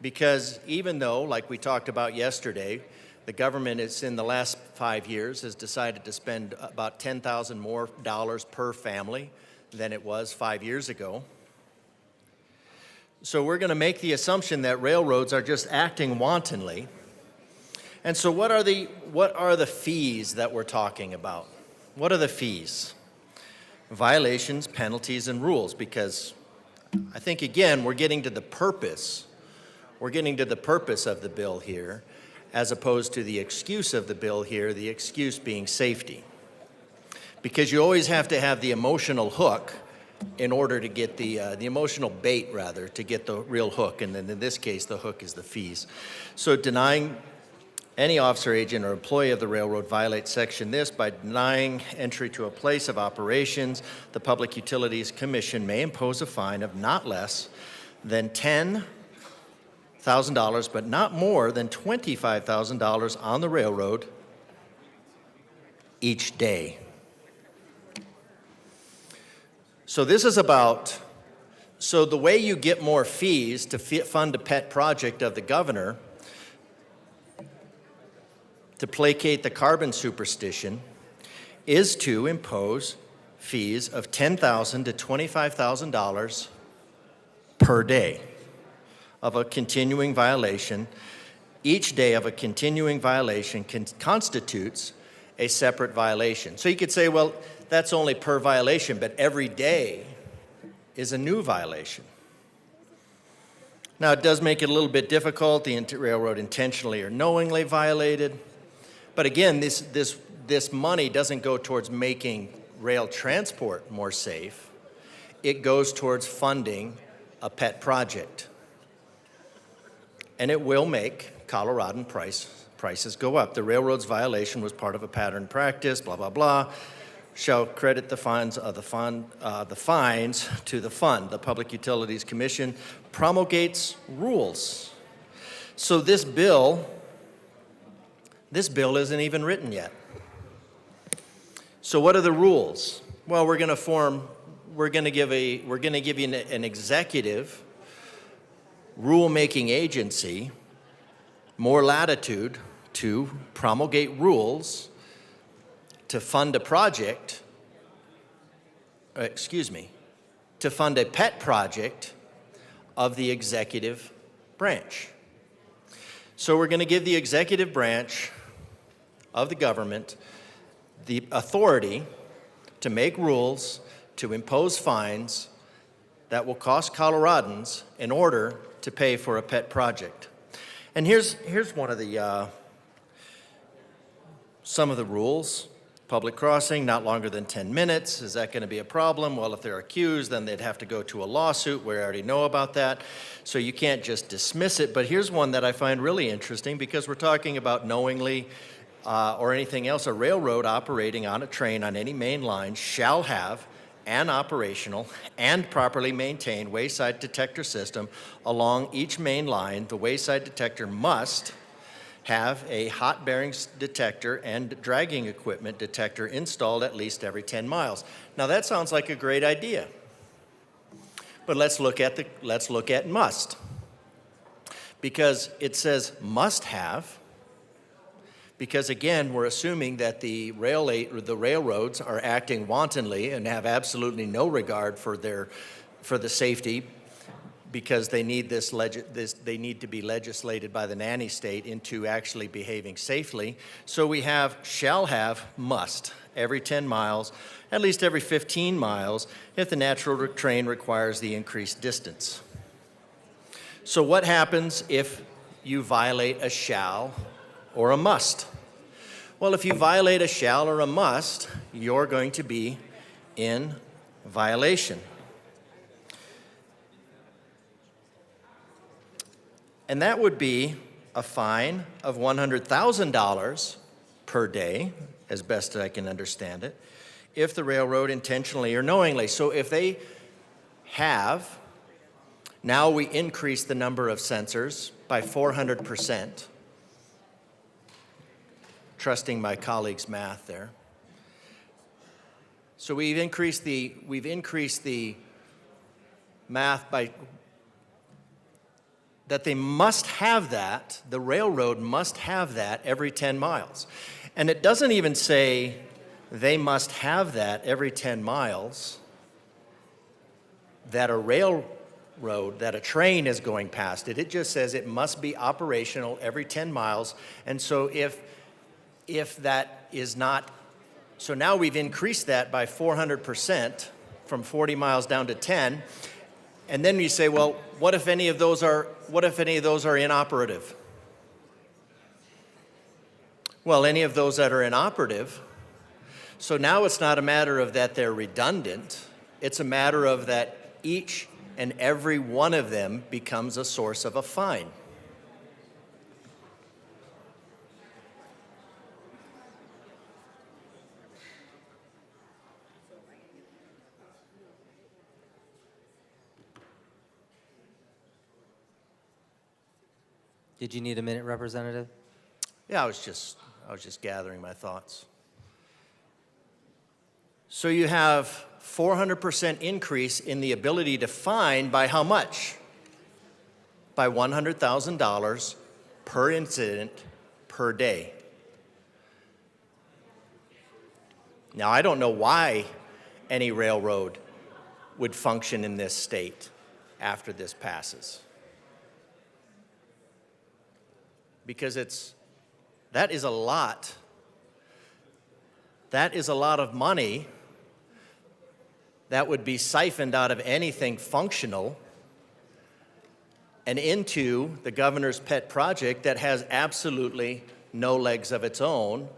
Because even though, like we talked about yesterday, the government is in the last 5 years has decided to spend about $10,000 more per family than it was 5 years ago. So we're going to make the assumption that railroads are just acting wantonly. And so what are the fees that we're talking about? What are the fees? Violations, penalties, and rules, because I think, again, we're getting to the purpose. We're getting to the purpose of the bill here, as opposed to the excuse of the bill here, the excuse being safety. Because you always have to have the emotional hook in order to get the emotional bait, rather, to get the real hook. And then in this case, the hook is the fees. So denying any officer, agent, or employee of the railroad violates section this by denying entry to a place of operations, the Public Utilities Commission may impose a fine of not less than $10,000, but not more than $25,000 on the railroad each day. So this is about, so the way you get more fees to fund a pet project of the governor, to placate the carbon superstition, is to impose fees of $10,000 to $25,000 per day of a continuing violation. Each day of a continuing violation constitutes a separate violation. So you could say, well, that's only per violation, but every day is a new violation. Now, it does make it a little bit difficult. The railroad intentionally or knowingly violated. But again, this money doesn't go towards making rail transport more safe. It goes towards funding a pet project. And it will make Coloradan prices go up. The railroad's violation was part of a pattern practice, blah, blah, blah. Shall credit the fines to the fund. The Public Utilities Commission promulgates rules. So this bill isn't even written yet. So what are the rules? Well, we're going to form we're going to give you an executive rule-making agency more latitude to promulgate rules to fund a project, to fund a pet project of the executive branch. So we're going to give the executive branch of the government the authority to make rules, to impose fines that will cost Coloradans in order to pay for a pet project. And here's one of the some of the rules. Public crossing, not longer than 10 minutes. Is that going to be a problem? Well, if they're accused, then they'd have to go to a lawsuit. We already know about that. So you can't just dismiss it. But here's one that I find really interesting because we're talking about knowingly or anything else. A railroad operating on a train on any main line shall have an operational and properly maintained wayside detector system along each main line. The wayside detector must have a hot bearings detector and dragging equipment detector installed at least every 10 miles. Now that sounds like a great idea. But let's look at must. Because it says must have, because again, we're assuming that the railroads are acting wantonly and have absolutely no regard for the safety, because they need they need to be legislated by the nanny state into actually behaving safely. So we have shall have, must, every 10 miles, at least every 15 miles, if the natural train requires the increased distance. So what happens if you violate a shall or a must? Well, if you violate a shall or a must, you're going to be in violation. And that would be a fine of $100,000 per day, as best I can understand it, if the railroad intentionally or knowingly. So if they have, now we increase the number of sensors by 400%, trusting my colleague's math there. So we've increased the math by that they must have that, the railroad must have that every 10 miles. And it doesn't even say they must have that every 10 miles, that a railroad, that a train is going past it. It just says it must be operational every 10 miles. And so if that is not, so now we've increased that by 400% from 40 miles down to 10. And then you say, well, what if any of those are inoperative? Well, any of those that are inoperative, so now it's not a matter of that they're redundant, it's a matter of that each and every one of them becomes a source of a fine. Did you need a minute, Representative? Yeah, I was just gathering my thoughts. So you have 400% increase in the ability to fine by how much? By $100,000 per incident per day. Now, I don't know why any railroad would function in this state after this passes. Because that is a lot. That is a lot of money that would be siphoned out of anything functional and into the governor's pet project that has absolutely no legs of its own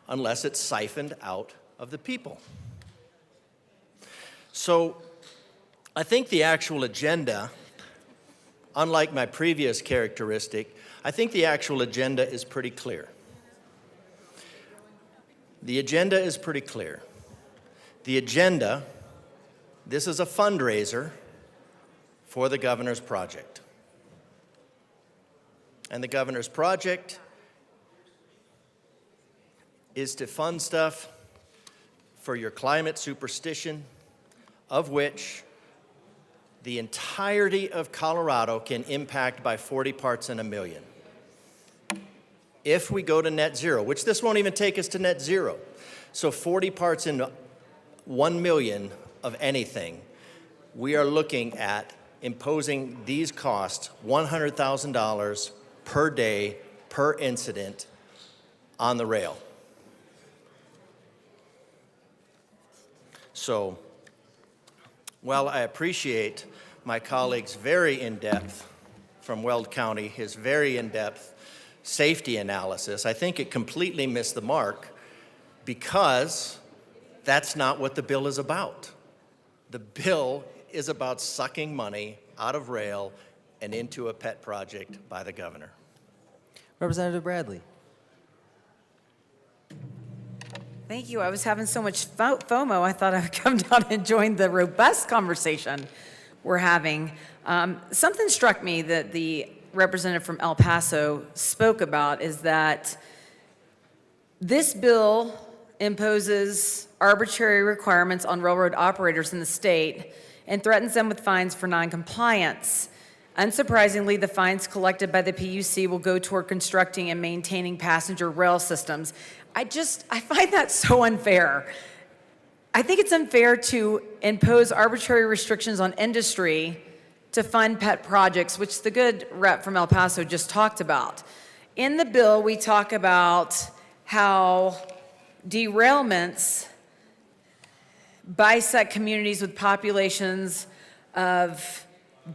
unless it's siphoned out of the people. So I think the actual agenda, unlike my previous characteristic, I think the actual agenda is pretty clear. The agenda is pretty clear. The agenda, this is a fundraiser for the governor's project. And the governor's project is to fund stuff for your climate superstition, of which the entirety of Colorado can impact by 40 parts in a million. If we go to net zero, which this won't even take us to net zero, so 40 parts in 1 million of anything, we are looking at imposing these costs, $100,000 per day, per incident, on the rail. So, while I appreciate my colleague's very in-depth, from Weld County, his very in-depth safety analysis, I think it completely missed the mark because that's not what the bill is about. The bill is about sucking money out of rail and into a pet project by the governor. Representative Bradley. Thank you. I was having so much FOMO, I thought I would come down and join the robust conversation we're having. Something struck me that the representative from El Paso spoke about is that this bill imposes arbitrary requirements on railroad operators in the state and threatens them with fines for noncompliance. Unsurprisingly, the fines collected by the PUC will go toward constructing and maintaining passenger rail systems. I find that so unfair. I think it's unfair to impose arbitrary restrictions on industry to fund pet projects, which the good rep from El Paso just talked about. In the bill, we talk about how derailments bisect communities with populations of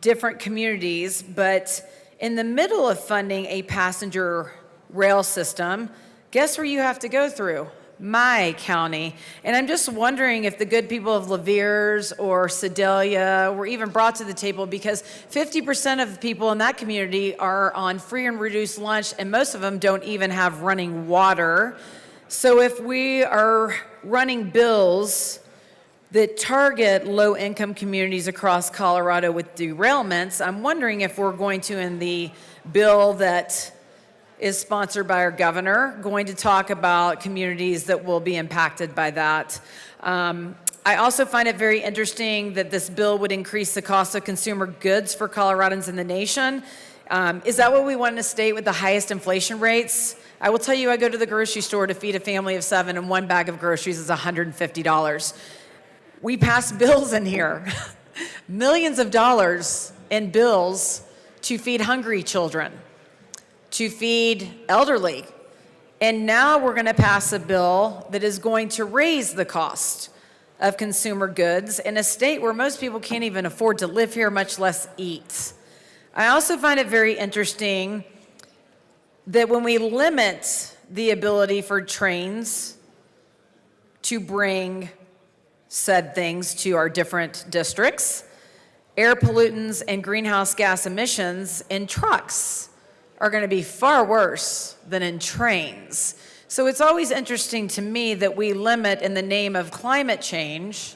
different communities, but in the middle of funding a passenger rail system, guess where you have to go through? My county. And I'm just wondering if the good people of Laviers or Sedalia were even brought to the table, because 50% of the people in that community are on free and reduced lunch, and most of them don't even have running water. So if we are running bills that target low-income communities across Colorado with derailments, I'm wondering if we're going to, in the bill that is sponsored by our governor, going to talk about communities that will be impacted by that. I also find it very interesting that this bill would increase the cost of consumer goods for Coloradans in the nation. Is that what we want in a state with the highest inflation rates? I will tell you, I go to the grocery store to feed a family of 7, and one bag of groceries is $150. We pass bills in here, millions of dollars in bills to feed hungry children, to feed elderly. And now we're going to pass a bill that is going to raise the cost of consumer goods in a state where most people can't even afford to live here, much less eat. I also find it very interesting that when we limit the ability for trains to bring said things to our different districts, air pollutants and greenhouse gas emissions in trucks are going to be far worse than in trains. So it's always interesting to me that we limit, in the name of climate change,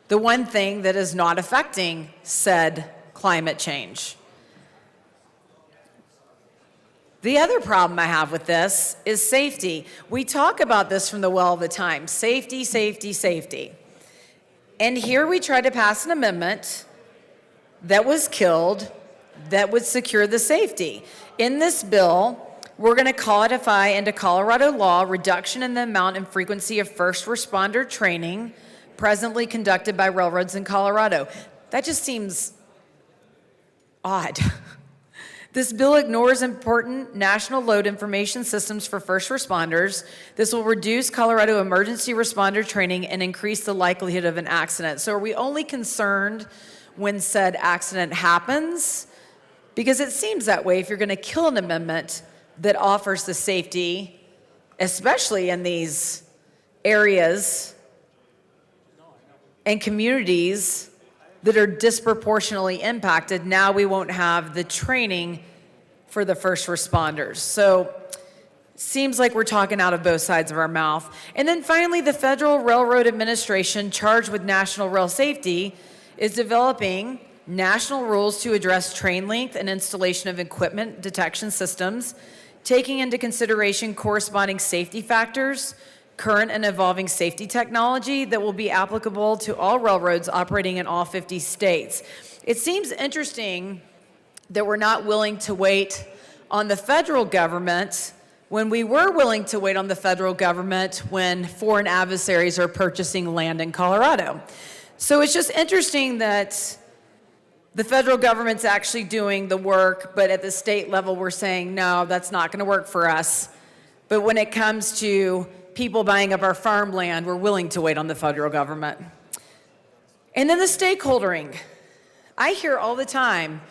the one thing that is not affecting said climate change. The other problem I have with this is safety. We talk about this from the well all the time. Safety, safety, safety. And here we try to pass an amendment that was killed that would secure the safety. In this bill, we're going to codify into Colorado law reduction in the amount and frequency of first responder training presently conducted by railroads in Colorado. That just seems odd. This bill ignores important national load information systems for first responders. This will reduce Colorado emergency responder training and increase the likelihood of an accident. So are we only concerned when said accident happens? Because it seems that way if you're going to kill an amendment that offers the safety, especially in these areas and communities that are disproportionately impacted, now we won't have the training for the first responders. So seems like we're talking out of both sides of our mouth. And then finally, the Federal Railroad Administration, charged with national rail safety, is developing national rules to address train length and installation of equipment detection systems, taking into consideration corresponding safety factors, current and evolving safety technology that will be applicable to all railroads operating in all 50 states. It seems interesting that we're not willing to wait on the federal government when we were willing to wait on the federal government when foreign adversaries are purchasing land in Colorado. So it's just interesting that the federal government's actually doing the work, but at the state level, we're saying, no, that's not going to work for us. But when it comes to people buying up our farmland, we're willing to wait on the federal government. And then the stakeholdering. I hear all the time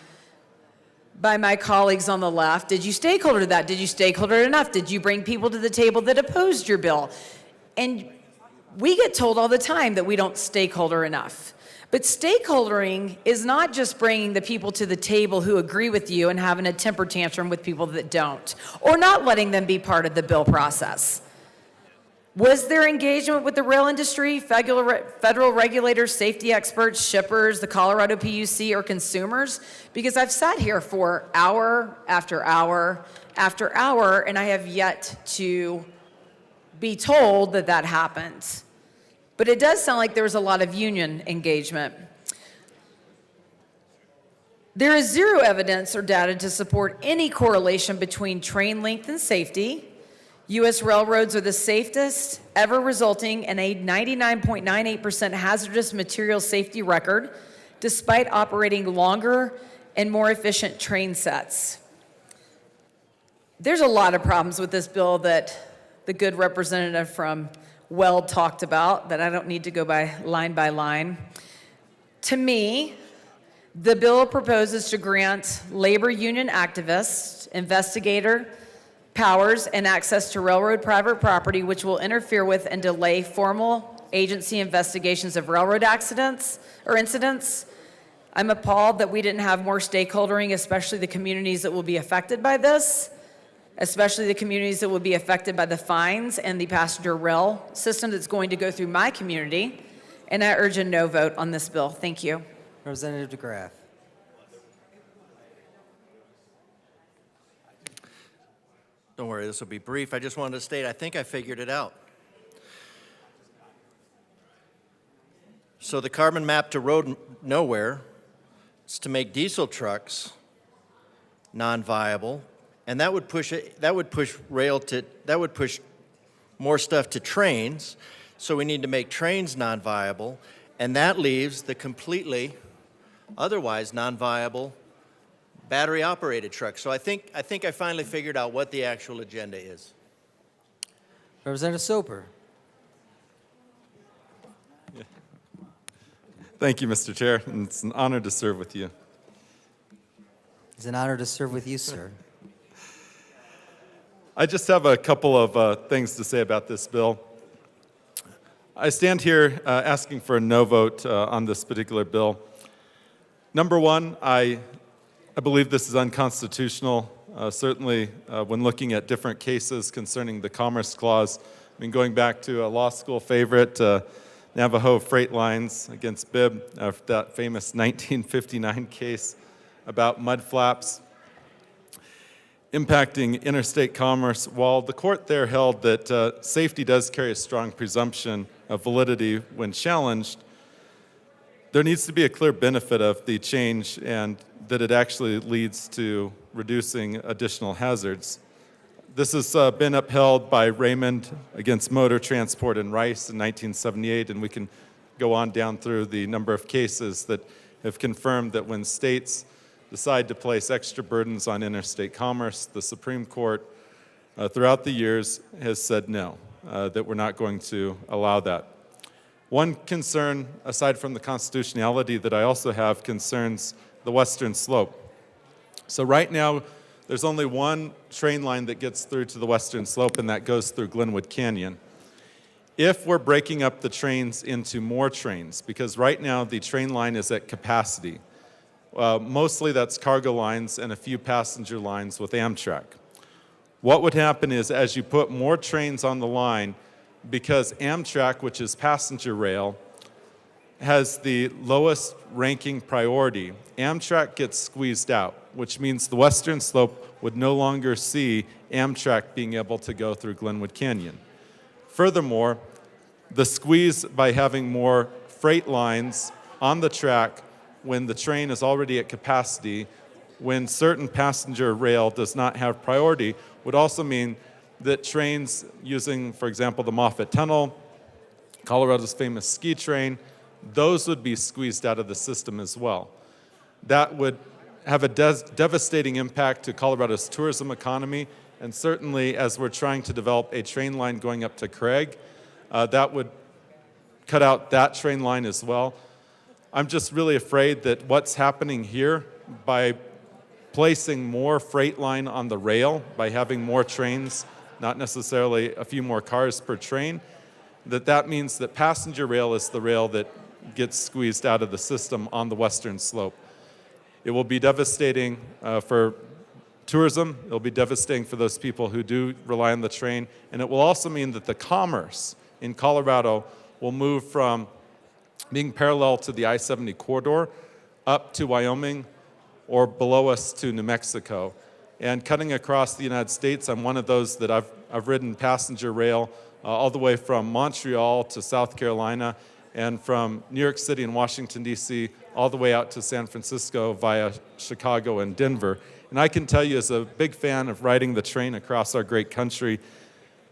by my colleagues on the left, did you stakeholder that? Did you stakeholder it enough? Did you bring people to the table that opposed your bill? And we get told all the time that we don't stakeholder enough. But stakeholdering is not just bringing the people to the table who agree with you and having a temper tantrum with people that don't, or not letting them be part of the bill process. Was there engagement with the rail industry, federal regulators, safety experts, shippers, the Colorado PUC, or consumers? Because I've sat here for hour after hour after hour, and I have yet to be told that that happened. But it does sound like there was a lot of union engagement. There is zero evidence or data to support any correlation between train length and safety. U.S. railroads are the safest ever, resulting in a 99.98% hazardous material safety record, despite operating longer and more efficient train sets. There's a lot of problems with this bill that the good representative from Weld talked about that I don't need to go by line. To me, the bill proposes to grant labor union activists, investigator powers, and access to railroad private property, which will interfere with and delay formal agency investigations of railroad accidents or incidents. I'm appalled that we didn't have more stakeholdering, especially the communities that will be affected by this, especially the communities that will be affected by the fines and the passenger rail system that's going to go through my community. And I urge a no vote on this bill. Thank you. Representative DeGraff. Don't worry, this will be brief. I just wanted to state, I think I figured it out. So the carbon map to road nowhere is to make diesel trucks non-viable, and that would push more stuff to trains. So we need to make trains non-viable, and that leaves the completely otherwise non-viable battery-operated trucks. So I think I finally figured out what the actual agenda is. Representative Soper. Thank you, Mr. Chair, and it's an honor to serve with you. It's an honor to serve with you, sir. I just have a couple of things to say about this bill. I stand here asking for a no vote on this particular bill. Number one, I believe this is unconstitutional, certainly when looking at different cases concerning the Commerce Clause. I mean, going back to a law school favorite, Navajo Freight Lines against Bibb, that famous 1959 case about mud flaps impacting interstate commerce. While the court there held that safety does carry a strong presumption of validity when challenged, there needs to be a clear benefit of the change and that it actually leads to reducing additional hazards. This has been upheld by Raymond against Motor Transport and Rice in 1978, and we can go on down through the number of cases that have confirmed that when states decide to place extra burdens on interstate commerce, the Supreme Court throughout the years has said no, that we're not going to allow that. One concern, aside from the constitutionality, that I also have concerns the Western Slope. So right now, there's only one train line that gets through to the Western Slope, and that goes through Glenwood Canyon. If we're breaking up the trains into more trains, because right now the train line is at capacity, mostly that's cargo lines and a few passenger lines with Amtrak. What would happen is as you put more trains on the line, because Amtrak, which is passenger rail, has the lowest ranking priority, Amtrak gets squeezed out, which means the Western Slope would no longer see Amtrak being able to go through Glenwood Canyon. Furthermore, the squeeze by having more freight lines on the track when the train is already at capacity, when certain passenger rail does not have priority, would also mean that trains using, for example, the Moffat Tunnel, Colorado's famous ski train, those would be squeezed out of the system as well. That would have a devastating impact to Colorado's tourism economy, and certainly as we're trying to develop a train line going up to Craig, that would cut out that train line as well. I'm just really afraid that what's happening here by placing more freight line on the rail, by having more trains, not necessarily a few more cars per train, that means that passenger rail is the rail that gets squeezed out of the system on the western slope. It will be devastating for tourism. It'll be devastating for those people who do rely on the train. And it will also mean that the commerce in Colorado will move from being parallel to the I-70 corridor up to Wyoming or below us to New Mexico. And cutting across the United States, I'm one of those that I've ridden passenger rail all the way from Montreal to South Carolina and from New York City and Washington, D.C., all the way out to San Francisco via Chicago and Denver. And I can tell you, as a big fan of riding the train across our great country,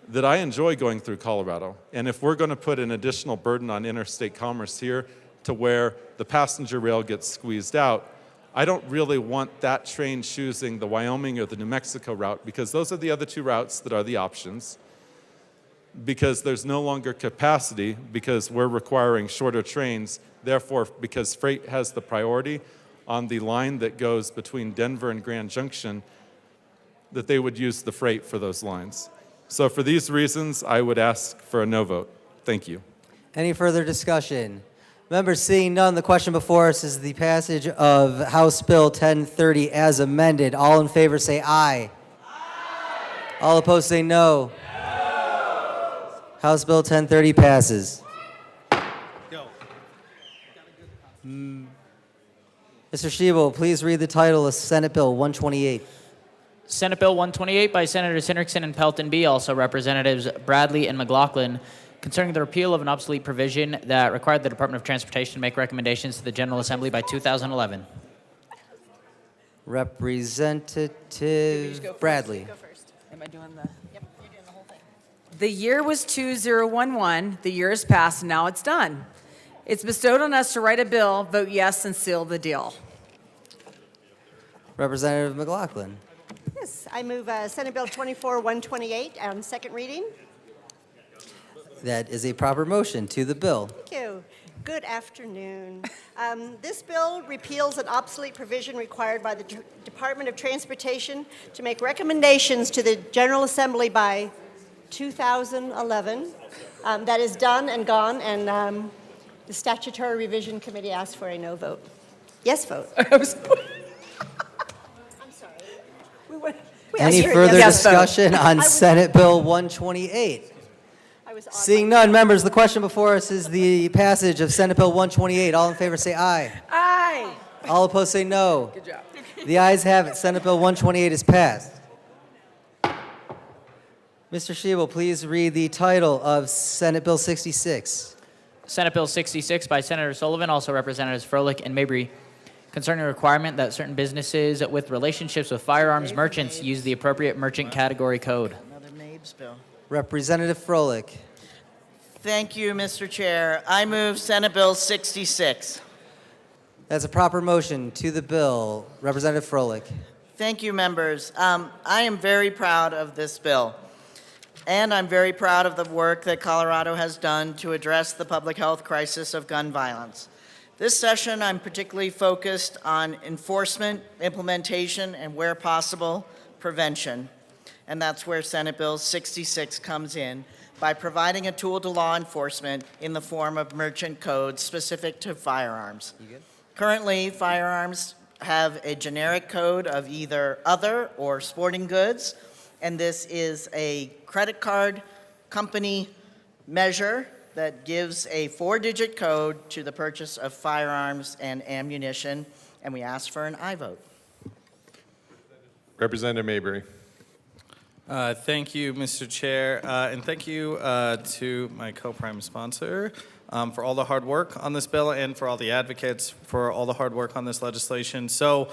that I enjoy going through Colorado. And if we're going to put an additional burden on interstate commerce here to where the passenger rail gets squeezed out, I don't really want that train choosing the Wyoming or the New Mexico route, because those are the other two routes that are the options, because there's no longer capacity, because we're requiring shorter trains. Therefore, because freight has the priority on the line that goes between Denver and Grand Junction, that they would use the freight for those lines. So for these reasons, I would ask for a no vote. Thank you. Any further discussion? Members, seeing none, the question before us is the passage of House Bill 1030 as amended. All in favor say aye. Aye. All opposed say no. No. House Bill 1030 passes. Mr. Schiebel, please read the title of Senate Bill 128. Senate Bill 128 by Senators Hinrichsen and Pelton B., also Representatives Bradley and McLaughlin, concerning the repeal of an obsolete provision that required the Department of Transportation to make recommendations to the General Assembly by 2011. Representative Bradley. Go first. Am I doing the? Yep, you're doing the whole thing. The year was 2011. The year has passed, and now it's done. It's bestowed on us to write a bill, vote yes, and seal the deal. Representative McLaughlin. Yes, I move Senate Bill 24-128 on second reading. That is a proper motion to the bill. Thank you. Good afternoon. This bill repeals an obsolete provision required by the Department of Transportation to make recommendations to the General Assembly by 2011. That is done and gone, and the Statutory Revision Committee asked for a no vote. Yes vote. I'm sorry. Any further discussion on Senate Bill 128? Seeing none, members, the question before us is the passage of Senate Bill 128. All in favor say aye. Aye. All opposed say no. Good job. The ayes have it. Senate Bill 128 is passed. Mr. Schiebel, please read the title of Senate Bill 66. Senate Bill 66 by Senator Sullivan, also Representatives Froelich and Mabry, concerning a requirement that certain businesses with relationships with firearms merchants use the appropriate merchant category code. Another Mabes bill. Representative Froelich. Thank you, Mr. Chair. I move Senate Bill 66. That's a proper motion to the bill. Representative Froelich. Thank you, members. I am very proud of this bill. And I'm very proud of the work that Colorado has done to address the public health crisis of gun violence. This session, I'm particularly focused on enforcement, implementation, and where possible, prevention. And that's where Senate Bill 66 comes in, by providing a tool to law enforcement in the form of merchant codes specific to firearms. Currently, firearms have a generic code of either other or sporting goods, and this is a credit card company measure that gives a 4-digit code to the purchase of firearms and ammunition, and we ask for an aye vote. Representative Mabry. Thank you, Mr. Chair, and thank you to my co-prime sponsor for all the hard work on this bill and for all the advocates for all the hard work on this legislation. So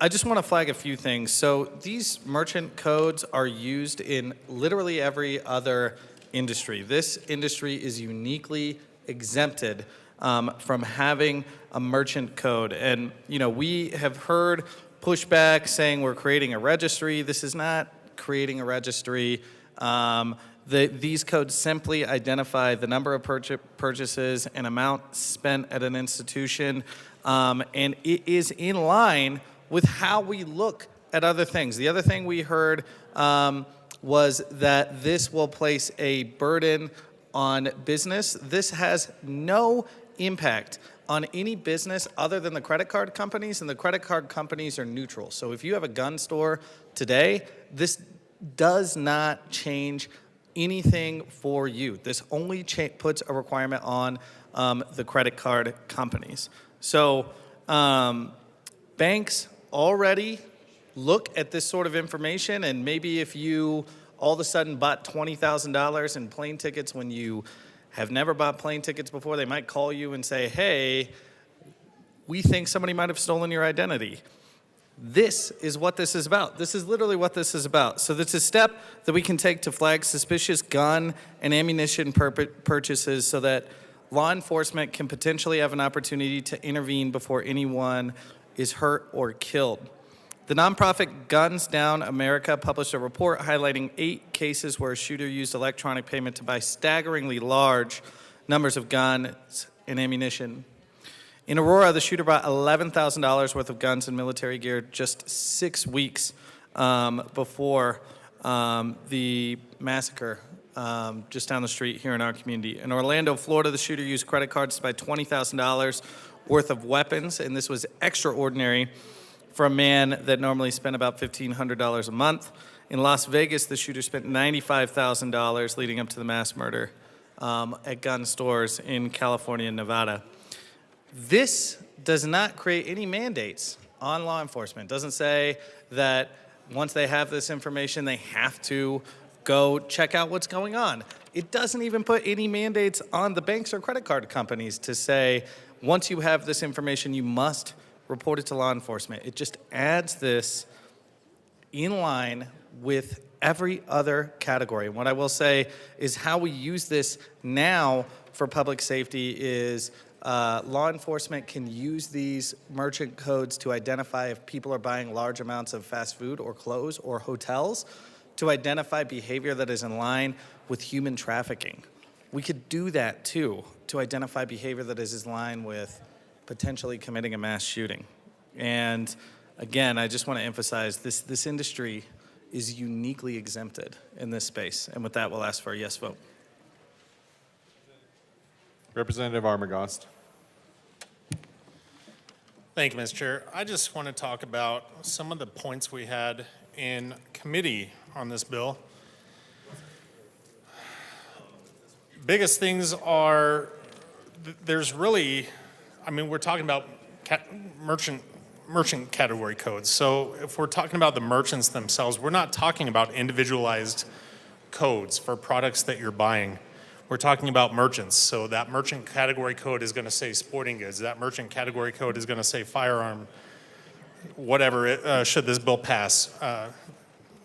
I just want to flag a few things. So these merchant codes are used in literally every other industry. This industry is uniquely exempted from having a merchant code. And, you know, we have heard pushback saying we're creating a registry. This is not creating a registry. These codes simply identify the number of purchases and amount spent at an institution, and it is in line with how we look at other things. The other thing we heard was that this will place a burden on business. This has no impact on any business other than the credit card companies, and the credit card companies are neutral. So if you have a gun store today, this does not change anything for you. This only puts a requirement on the credit card companies. So banks already look at this sort of information, and maybe if you all of a sudden bought $20,000 in plane tickets when you have never bought plane tickets before, they might call you and say, hey, we think somebody might have stolen your identity. This is what this is about. This is literally what this is about. So that's a step that we can take to flag suspicious gun and ammunition purchases so that law enforcement can potentially have an opportunity to intervene before anyone is hurt or killed. The nonprofit Guns Down America published a report highlighting 8 cases where a shooter used electronic payment to buy staggeringly large numbers of guns and ammunition. In Aurora, the shooter bought $11,000 worth of guns and military gear just 6 weeks before the massacre just down the street here in our community. In Orlando, Florida, the shooter used credit cards to buy $20,000 worth of weapons, and this was extraordinary for a man that normally spent about $1,500 a month. In Las Vegas, the shooter spent $95,000 leading up to the mass murder at gun stores in California and Nevada. This does not create any mandates on law enforcement. It doesn't say that once they have this information, they have to go check out what's going on. It doesn't even put any mandates on the banks or credit card companies to say, once you have this information, you must report it to law enforcement. It just adds this in line with every other category. And what I will say is how we use this now for public safety is law enforcement can use these merchant codes to identify if people are buying large amounts of fast food or clothes or hotels, to identify behavior that is in line with human trafficking. We could do that too, to identify behavior that is in line with potentially committing a mass shooting. And again, I just want to emphasize this industry is uniquely exempted in this space. And with that, we'll ask for a yes vote. Representative Armagost. Thank you, Mr. Chair. I just want to talk about some of the points we had in committee on this bill. Biggest things are, there's really, I mean, we're talking about merchant category codes. So if we're talking about the merchants themselves, we're not talking about individualized codes for products that you're buying. We're talking about merchants. So that merchant category code is going to say sporting goods. That merchant category code is going to say firearm, whatever, should this bill pass.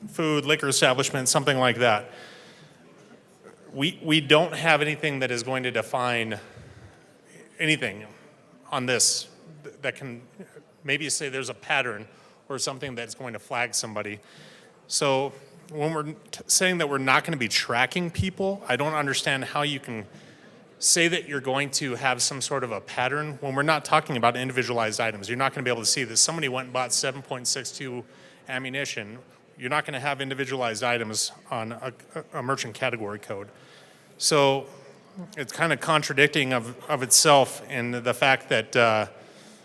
Food, liquor establishment, something like that. We don't have anything that is going to define anything on this that can maybe say there's a pattern or something that's going to flag somebody. So when we're saying that we're not going to be tracking people, I don't understand how you can say that you're going to have some sort of a pattern when we're not talking about individualized items. You're not going to be able to see that somebody went and bought 7.62 ammunition. You're not going to have individualized items on a merchant category code. So it's kind of contradicting of itself in the fact that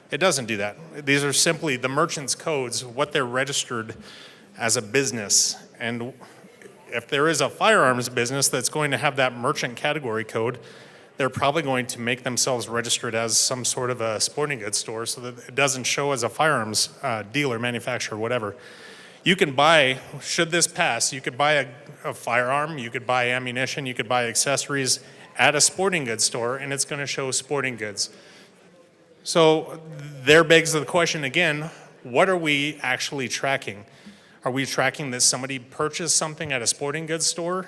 it doesn't do that. These are simply the merchant's codes, what they're registered as a business. And if there is a firearms business that's going to have that merchant category code, they're probably going to make themselves registered as some sort of a sporting goods store so that it doesn't show as a firearms dealer, manufacturer, whatever. You can buy, should this pass, you could buy a firearm, you could buy ammunition, you could buy accessories at a sporting goods store, and it's going to show sporting goods. So there begs the question again, what are we actually tracking? Are we tracking that somebody purchased something at a sporting goods store?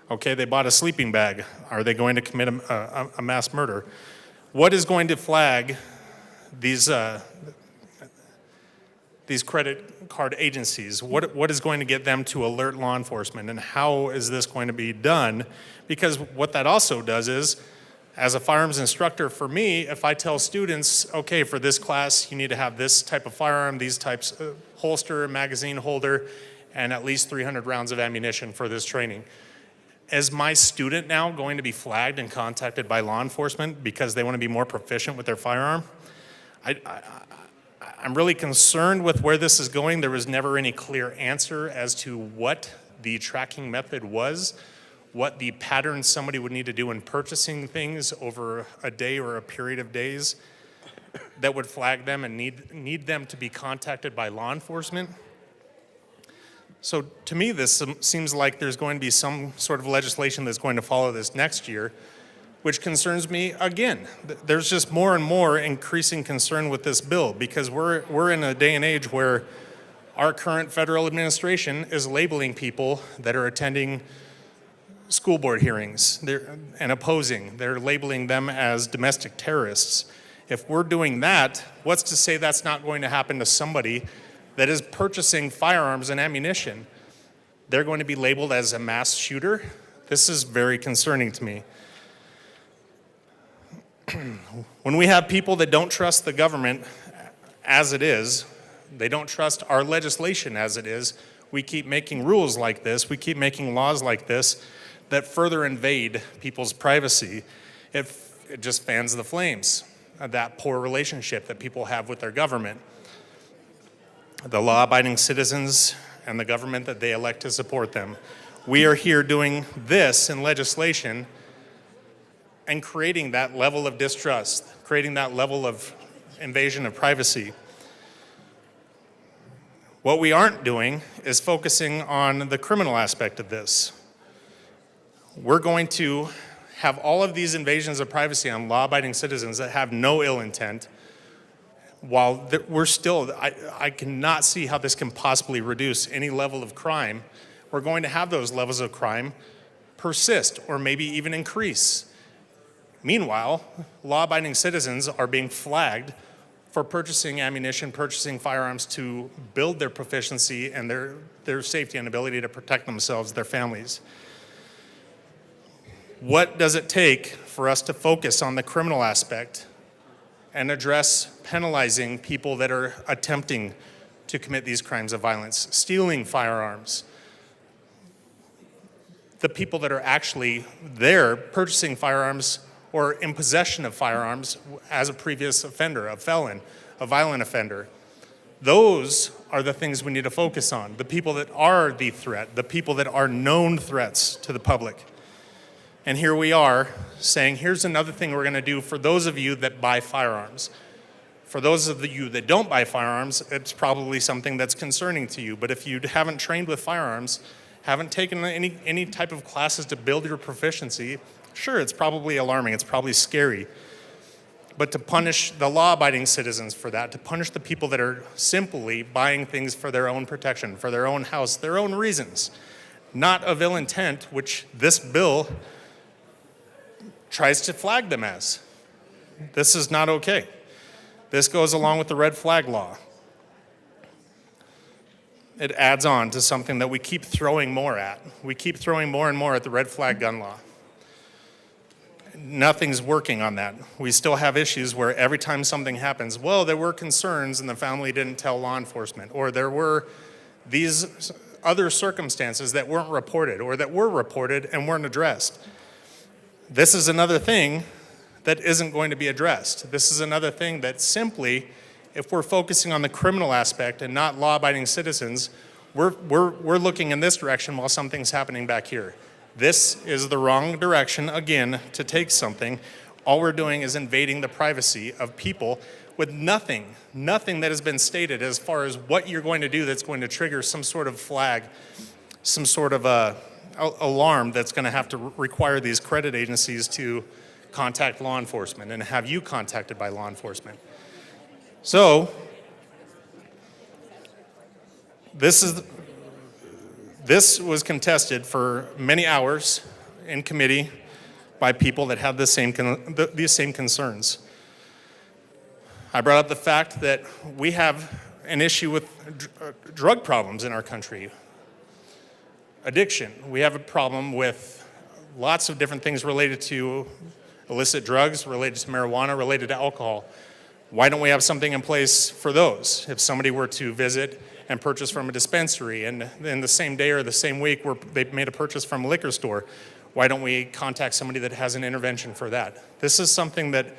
Okay, they bought a sleeping bag. Are they going to commit a mass murder? What is going to flag these credit card agencies? What is going to get them to alert law enforcement, and how is this going to be done? Because what that also does is, as a firearms instructor, for me, if I tell students, okay, for this class, you need to have this type of firearm, these types of holster, magazine holder, and at least 300 rounds of ammunition for this training. Is my student now going to be flagged and contacted by law enforcement because they want to be more proficient with their firearm? I'm really concerned with where this is going. There was never any clear answer as to what the tracking method was, what the pattern somebody would need to do in purchasing things over a day or a period of days that would flag them and need them to be contacted by law enforcement. So to me, this seems like there's going to be some sort of legislation that's going to follow this next year, which concerns me again. There's just more and more increasing concern with this bill because we're in a day and age where our current federal administration is labeling people that are attending school board hearings and opposing. They're labeling them as domestic terrorists. If we're doing that, what's to say that's not going to happen to somebody that is purchasing firearms and ammunition? They're going to be labeled as a mass shooter. This is very concerning to me. When we have people that don't trust the government as it is, they don't trust our legislation as it is, we keep making rules like this, we keep making laws like this that further invade people's privacy. It just fans the flames of that poor relationship that people have with their government, the law-abiding citizens and the government that they elect to support them. We are here doing this in legislation and creating that level of distrust, creating that level of invasion of privacy. What we aren't doing is focusing on the criminal aspect of this. We're going to have all of these invasions of privacy on law-abiding citizens that have no ill intent, while we're still, I cannot see how this can possibly reduce any level of crime. We're going to have those levels of crime persist or maybe even increase. Meanwhile, law-abiding citizens are being flagged for purchasing ammunition, purchasing firearms to build their proficiency and their safety and ability to protect themselves, their families. What does it take for us to focus on the criminal aspect and address penalizing people that are attempting to commit these crimes of violence, stealing firearms, the people that are actually there purchasing firearms or in possession of firearms as a previous offender, a felon, a violent offender? Those are the things we need to focus on, the people that are the threat, the people that are known threats to the public. And here we are saying, here's another thing we're going to do for those of you that buy firearms. For those of you that don't buy firearms, it's probably something that's concerning to you. But if you haven't trained with firearms, haven't taken any type of classes to build your proficiency, sure, it's probably alarming, it's probably scary. But to punish the law-abiding citizens for that, to punish the people that are simply buying things for their own protection, for their own house, their own reasons, not of ill intent, which this bill tries to flag them as. This is not okay. This goes along with the red flag law. It adds on to something that we keep throwing more at. We keep throwing more and more at the red flag gun law. Nothing's working on that. We still have issues where every time something happens, well, there were concerns and the family didn't tell law enforcement, or there were these other circumstances that weren't reported, or that were reported and weren't addressed. This is another thing that isn't going to be addressed. This is another thing that simply, if we're focusing on the criminal aspect and not law-abiding citizens, we're looking in this direction while something's happening back here. This is the wrong direction, again, to take something. All we're doing is invading the privacy of people with nothing that has been stated as far as what you're going to do that's going to trigger some sort of flag, some sort of alarm that's going to have to require these credit agencies to contact law enforcement and have you contacted by law enforcement. So this was contested for many hours in committee by people that have these same concerns. I brought up the fact that we have an issue with drug problems in our country. Addiction. We have a problem with lots of different things related to illicit drugs, related to marijuana, related to alcohol. Why don't we have something in place for those? If somebody were to visit and purchase from a dispensary, and in the same day or the same week where they've made a purchase from a liquor store, why don't we contact somebody that has an intervention for that? This is something that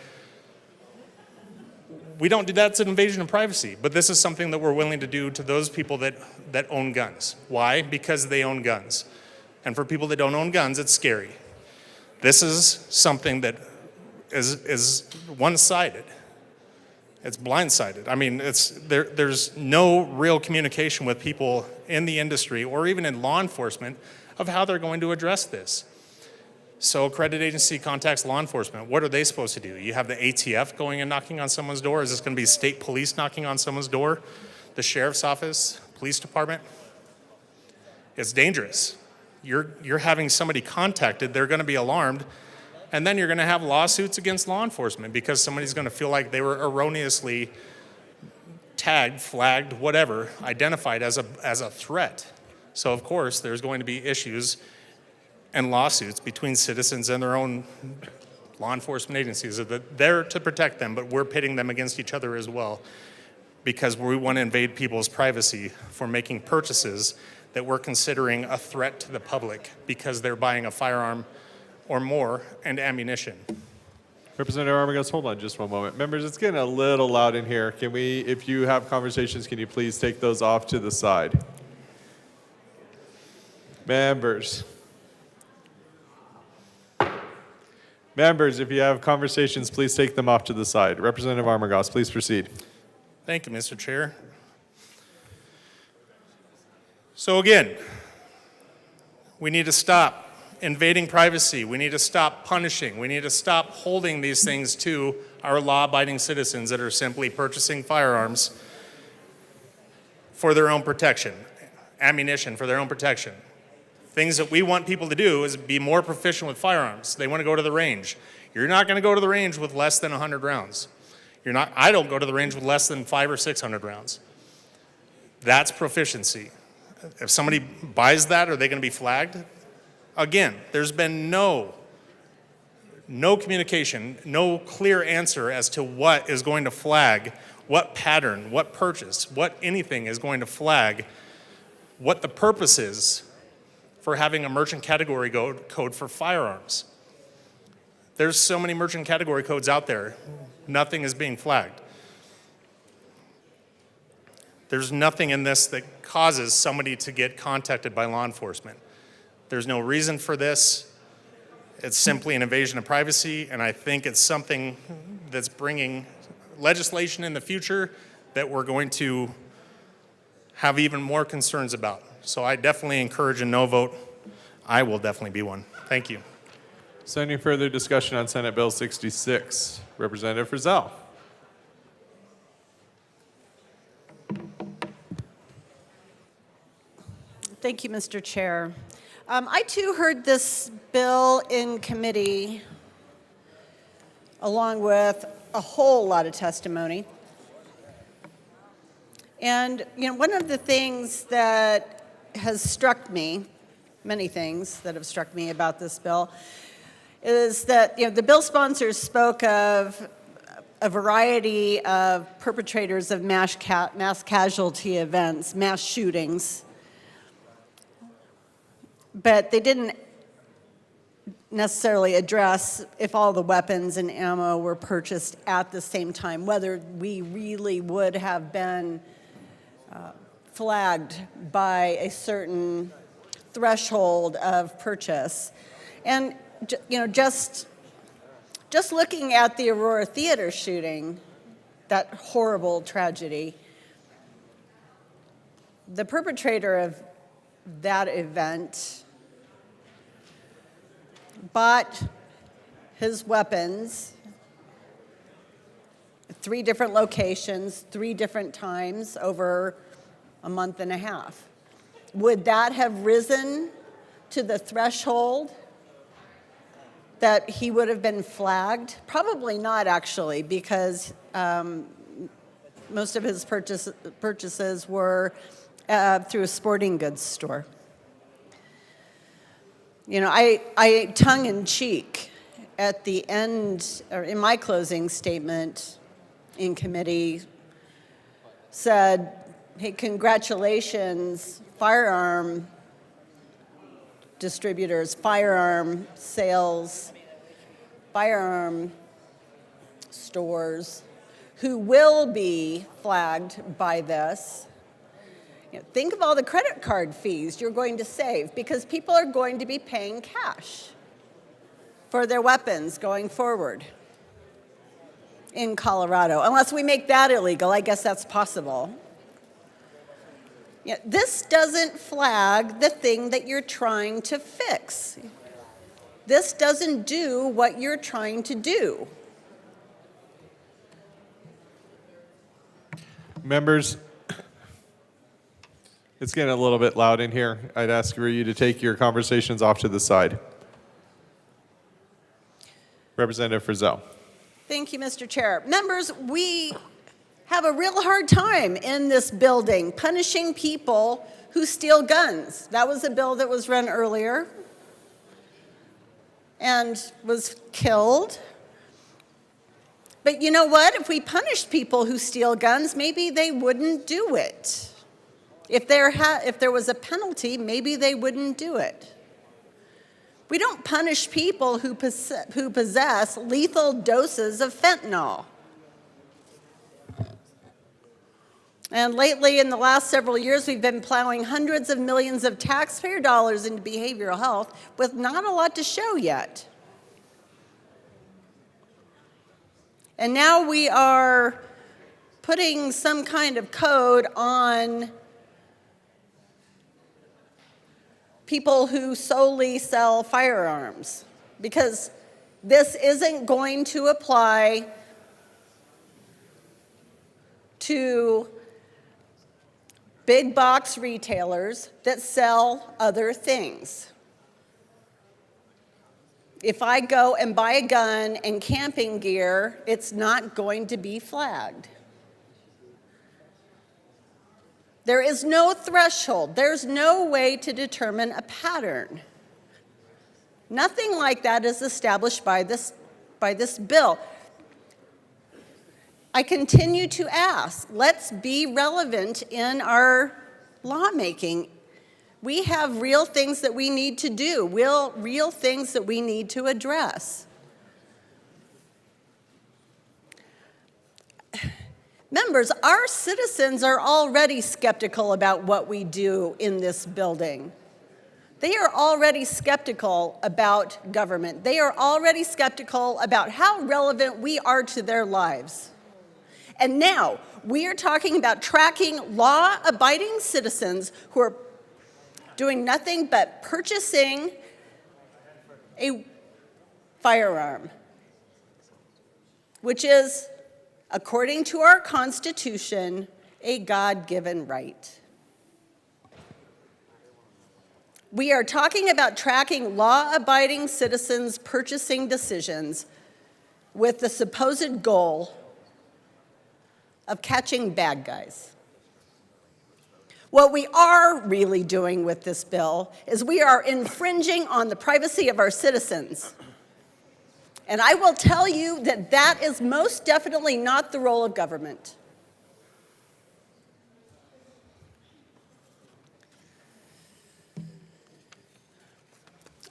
we don't do. That's an invasion of privacy, but this is something that we're willing to do to those people that own guns. Why? Because they own guns. And for people that don't own guns, it's scary. This is something that is one-sided. It's blindsided. I mean, there's no real communication with people in the industry or even in law enforcement of how they're going to address this. So a credit agency contacts law enforcement. What are they supposed to do? You have the ATF going and knocking on someone's door? Is this going to be state police knocking on someone's door? The sheriff's office, police department? It's dangerous. You're having somebody contacted, they're going to be alarmed, and then you're going to have lawsuits against law enforcement because somebody's going to feel like they were erroneously tagged, flagged, whatever, identified as a threat. So of course, there's going to be issues and lawsuits between citizens and their own law enforcement agencies. They're there to protect them, but we're pitting them against each other as well because we want to invade people's privacy for making purchases that we're considering a threat to the public because they're buying a firearm or more and ammunition. Representative Armagost, hold on just one moment. Members, it's getting a little loud in here. Can we, if you have conversations, can you please take those off to the side? Members. Members, if you have conversations, please take them off to the side. Representative Armagost, please proceed. Thank you, Mr. Chair. So again, we need to stop invading privacy. We need to stop punishing. We need to stop holding these things to our law-abiding citizens that are simply purchasing firearms for their own protection, ammunition for their own protection. Things that we want people to do is be more proficient with firearms. They want to go to the range. You're not going to go to the range with less than 100 rounds. I don't go to the range with less than 500 or 600 rounds. That's proficiency. If somebody buys that, are they going to be flagged? Again, there's been no communication, no clear answer as to what is going to flag, what pattern, what purchase, what anything is going to flag, what the purpose is for having a merchant category code for firearms. There's so many merchant category codes out there. Nothing is being flagged. There's nothing in this that causes somebody to get contacted by law enforcement. There's no reason for this. It's simply an invasion of privacy, and I think it's something that's bringing legislation in the future that we're going to have even more concerns about. So I definitely encourage a no vote. I will definitely be one. Thank you. Is there any further discussion on Senate Bill 66? Representative Frizzell. Thank you, Mr. Chair. I too heard this bill in committee along with a whole lot of testimony. And, one of the things that has struck me, many things that have struck me about this bill, is that, the bill sponsors spoke of a variety of perpetrators of mass casualty events, mass shootings, but they didn't necessarily address if all the weapons and ammo were purchased at the same time, whether we really would have been flagged by a certain threshold of purchase. And, just Just looking at the Aurora Theater shooting, that horrible tragedy, the perpetrator of that event bought his weapons 3 different locations, 3 different times over a month and a half. Would that have risen to the threshold that he would have been flagged? Probably not, actually, because most of his purchases were through a sporting goods store. You know, I tongue in cheek at the end, or in my closing statement in committee, said, hey, congratulations, firearm distributors, firearm sales, firearm stores who will be flagged by this. You know, think of all the credit card fees you're going to save because people are going to be paying cash for their weapons going forward in Colorado. Unless we make that illegal, I guess that's possible. Yeah, this doesn't flag the thing that you're trying to fix. This doesn't do what you're trying to do. Members, it's getting a little bit loud in here. I'd ask for you to take your conversations off to the side. Representative Frizzell. Thank you, Mr. Chair. Members, we have a real hard time in this building punishing people who steal guns. That was a bill that was run earlier and was killed. But you know what? If we punished people who steal guns, maybe they wouldn't do it. If there was a penalty, maybe they wouldn't do it. We don't punish people who possess lethal doses of fentanyl. And lately, in the last several years, we've been plowing hundreds of millions of taxpayer dollars into behavioral health with not a lot to show yet. And now we are putting some kind of code on people who solely sell firearms, because this isn't going to apply to big box retailers that sell other things. If I go and buy a gun and camping gear, it's not going to be flagged. There is no threshold. There's no way to determine a pattern. Nothing like that is established by this bill. I continue to ask, let's be relevant in our lawmaking. We have real things that we need to do, real things that we need to address. Members, our citizens are already skeptical about what we do in this building. They are already skeptical about government. They are already skeptical about how relevant we are to their lives. And now we are talking about tracking law-abiding citizens who are doing nothing but purchasing a firearm, which is, according to our Constitution, a God-given right. We are talking about tracking law-abiding citizens' purchasing decisions with the supposed goal of catching bad guys. What we are really doing with this bill is we are infringing on the privacy of our citizens. And I will tell you that that is most definitely not the role of government.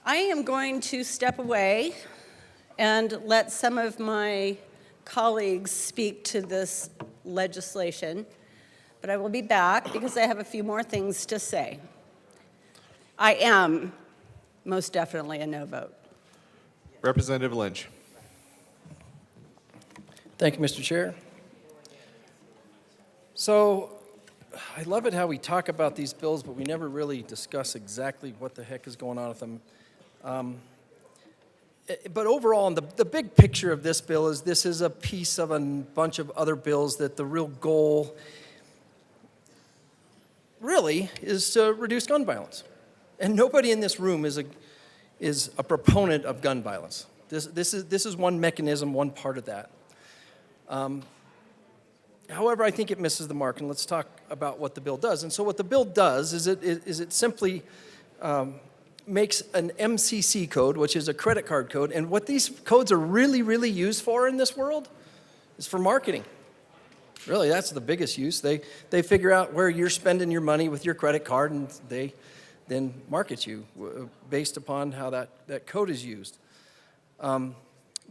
I am going to step away and let some of my colleagues speak to this legislation, but I will be back because I have a few more things to say. I am most definitely a no vote. Representative Lynch. Thank you, Mr. Chair. So I love it how we talk about these bills, but we never really discuss exactly what the heck is going on with them. But overall, the big picture of this bill is this is a piece of a bunch of other bills that the real goal really is to reduce gun violence. And nobody in this room is a proponent of gun violence. This is one mechanism, one part of that. However, I think it misses the mark, and let's talk about what the bill does. And so what the bill does is it simply makes an MCC code, which is a credit card code, and what these codes are really, really used for in this world is for marketing. Really, that's the biggest use. They figure out where you're spending your money with your credit card, and they then market you based upon how that code is used.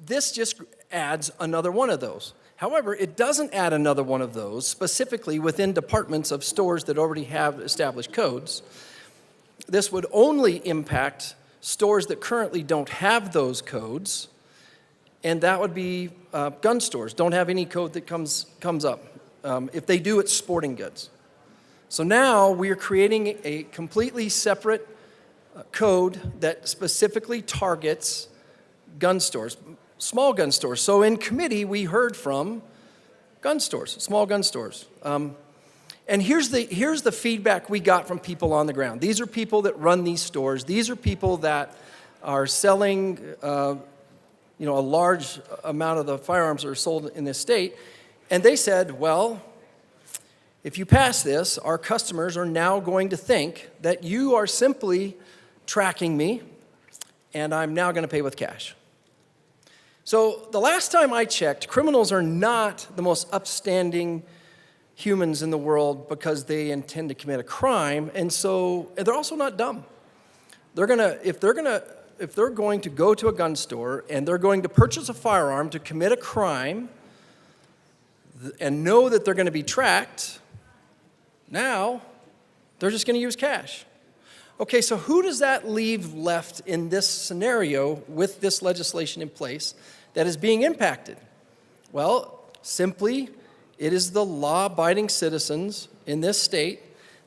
This just adds another one of those. However, it doesn't add another one of those specifically within departments of stores that already have established codes. This would only impact stores that currently don't have those codes, and that would be gun stores, don't have any code that comes up. If they do, it's sporting goods. So now we are creating a completely separate code that specifically targets gun stores, small gun stores. So in committee, we heard from gun stores, small gun stores. And here's the feedback we got from people on the ground. These are people that run these stores. These are people that are selling, a large amount of the firearms that are sold in this state. And they said, well, if you pass this, our customers are now going to think that you are simply tracking me, and I'm now going to pay with cash. So the last time I checked, criminals are not the most upstanding humans in the world because they intend to commit a crime, and so they're also not dumb. If they're going to go to a gun store and they're going to purchase a firearm to commit a crime and know that they're going to be tracked, now they're just going to use cash. Okay, so who does that leave left in this scenario with this legislation in place that is being impacted? Well, simply, it is the law-abiding citizens in this state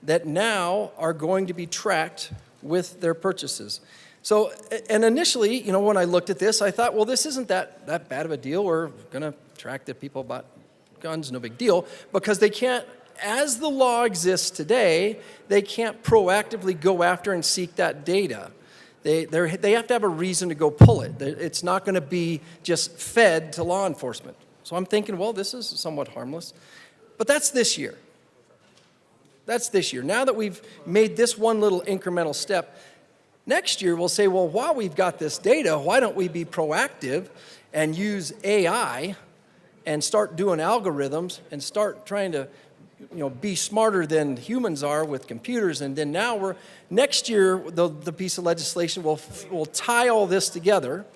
that now are going to be tracked with their purchases. So, and initially, when I looked at this, I thought, well, this isn't that bad of a deal. We're going to track the people bought guns, no big deal, because they can't, as the law exists today, they can't proactively go after and seek that data. They have to have a reason to go pull it. It's not going to be just fed to law enforcement. So I'm thinking, well, this is somewhat harmless. But that's this year. That's this year. Now that we've made this one little incremental step, next year we'll say, well, while we've got this data, why don't we be proactive and use AI and start doing algorithms and start trying to be smarter than humans are with computers. And then now next year, the piece of legislation will tie all this together,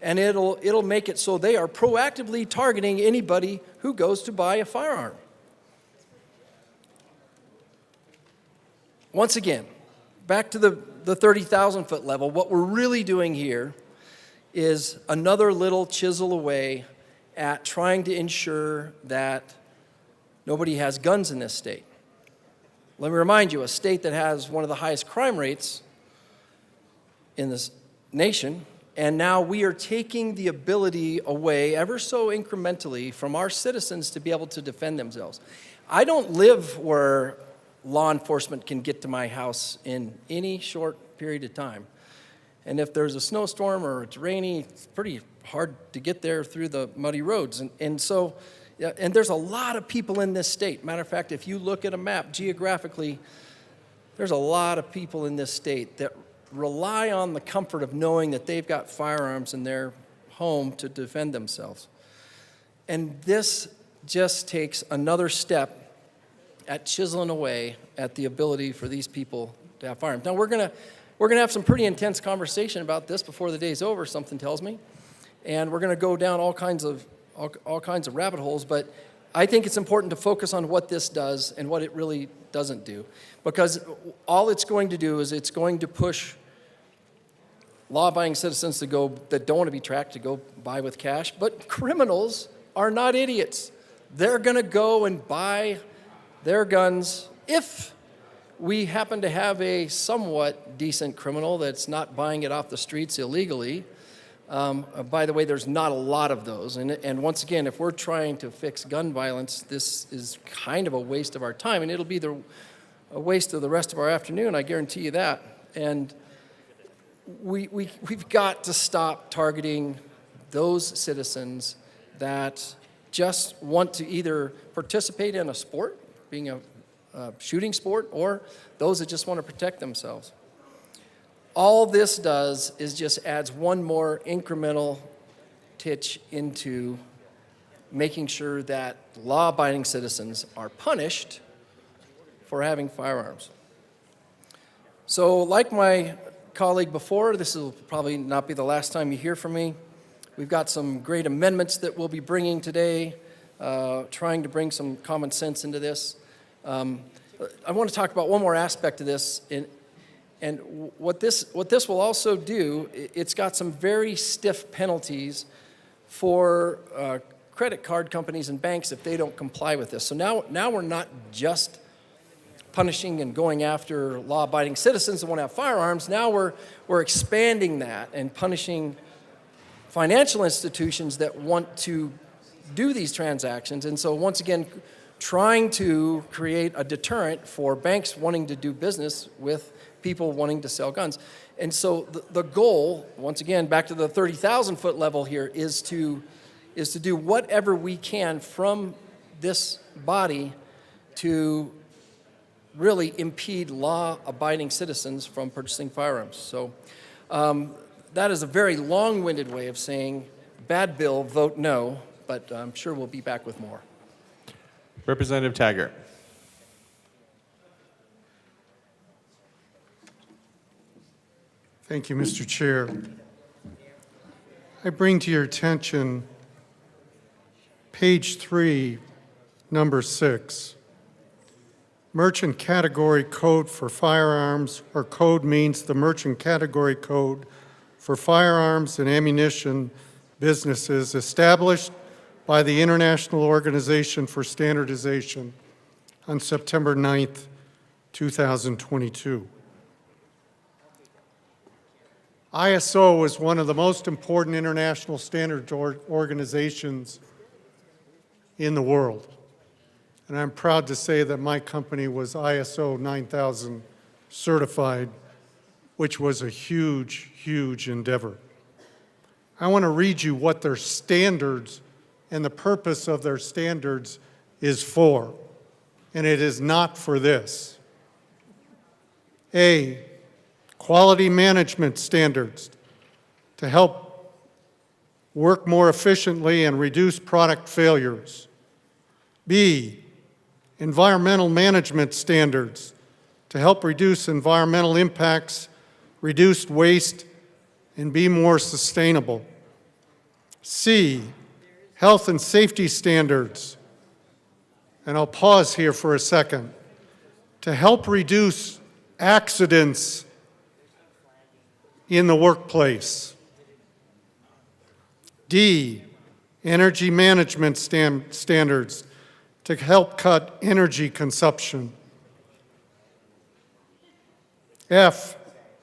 and it'll make it so they are proactively targeting anybody who goes to buy a firearm. Once again, back to the 30,000-foot level, what we're really doing here is another little chisel away at trying to ensure that nobody has guns in this state. Let me remind you, a state that has one of the highest crime rates in this nation, and now we are taking the ability away ever so incrementally from our citizens to be able to defend themselves. I don't live where law enforcement can get to my house in any short period of time. And if there's a snowstorm or it's rainy, it's pretty hard to get there through the muddy roads. And so, and there's a lot of people in this state. Matter of fact, if you look at a map geographically, there's a lot of people in this state that rely on the comfort of knowing that they've got firearms in their home to defend themselves. And this just takes another step at chiseling away at the ability for these people to have firearms. Now we're gonna have some pretty intense conversation about this before the day's over, something tells me. And we're gonna go down all kinds of rabbit holes, but I think it's important to focus on what this does and what it really doesn't do. Because all it's going to do is it's going to push law-abiding citizens that don't want to be tracked to go buy with cash, but criminals are not idiots. They're going to go and buy their guns if we happen to have a somewhat decent criminal that's not buying it off the streets illegally. By the way, there's not a lot of those. And once again, if we're trying to fix gun violence, this is kind of a waste of our time, and it'll be a waste of the rest of our afternoon, I guarantee you that. And we've got to stop targeting those citizens that just want to either participate in a sport, being a shooting sport, or those that just want to protect themselves. All this does is just adds one more incremental titch into making sure that law-abiding citizens are punished for having firearms. So like my colleague before, this will probably not be the last time you hear from me. We've got some great amendments that we'll be bringing today, trying to bring some common sense into this. I want to talk about one more aspect of this, and what this will also do, it's got some very stiff penalties for credit card companies and banks if they don't comply with this. So now we're not just punishing and going after law-abiding citizens that want to have firearms. Now we're expanding that and punishing financial institutions that want to do these transactions. And so once again, trying to create a deterrent for banks wanting to do business with people wanting to sell guns. And so the goal, once again, back to the 30,000-foot level here, is to do whatever we can from this body to really impede law-abiding citizens from purchasing firearms. So that is a very long-winded way of saying, bad bill, vote no, but I'm sure we'll be back with more. Representative Taggart. Thank you, Mr. Chair. I bring to your attention page 3, number 6. Merchant category code for firearms, or code means the merchant category code for firearms and ammunition businesses established by the International Organization for Standardization on September 9th, 2022. ISO is one of the most important international standards organizations in the world. And I'm proud to say that my company was ISO 9000 certified, which was a huge, huge endeavor. I want to read you what their standards and the purpose of their standards is for. And it is not for this. A, quality management standards to help work more efficiently and reduce product failures. B, environmental management standards to help reduce environmental impacts, reduce waste, and be more sustainable. C, health and safety standards, and I'll pause here for a second, to help reduce accidents in the workplace. D, energy management standards to help cut energy consumption. F,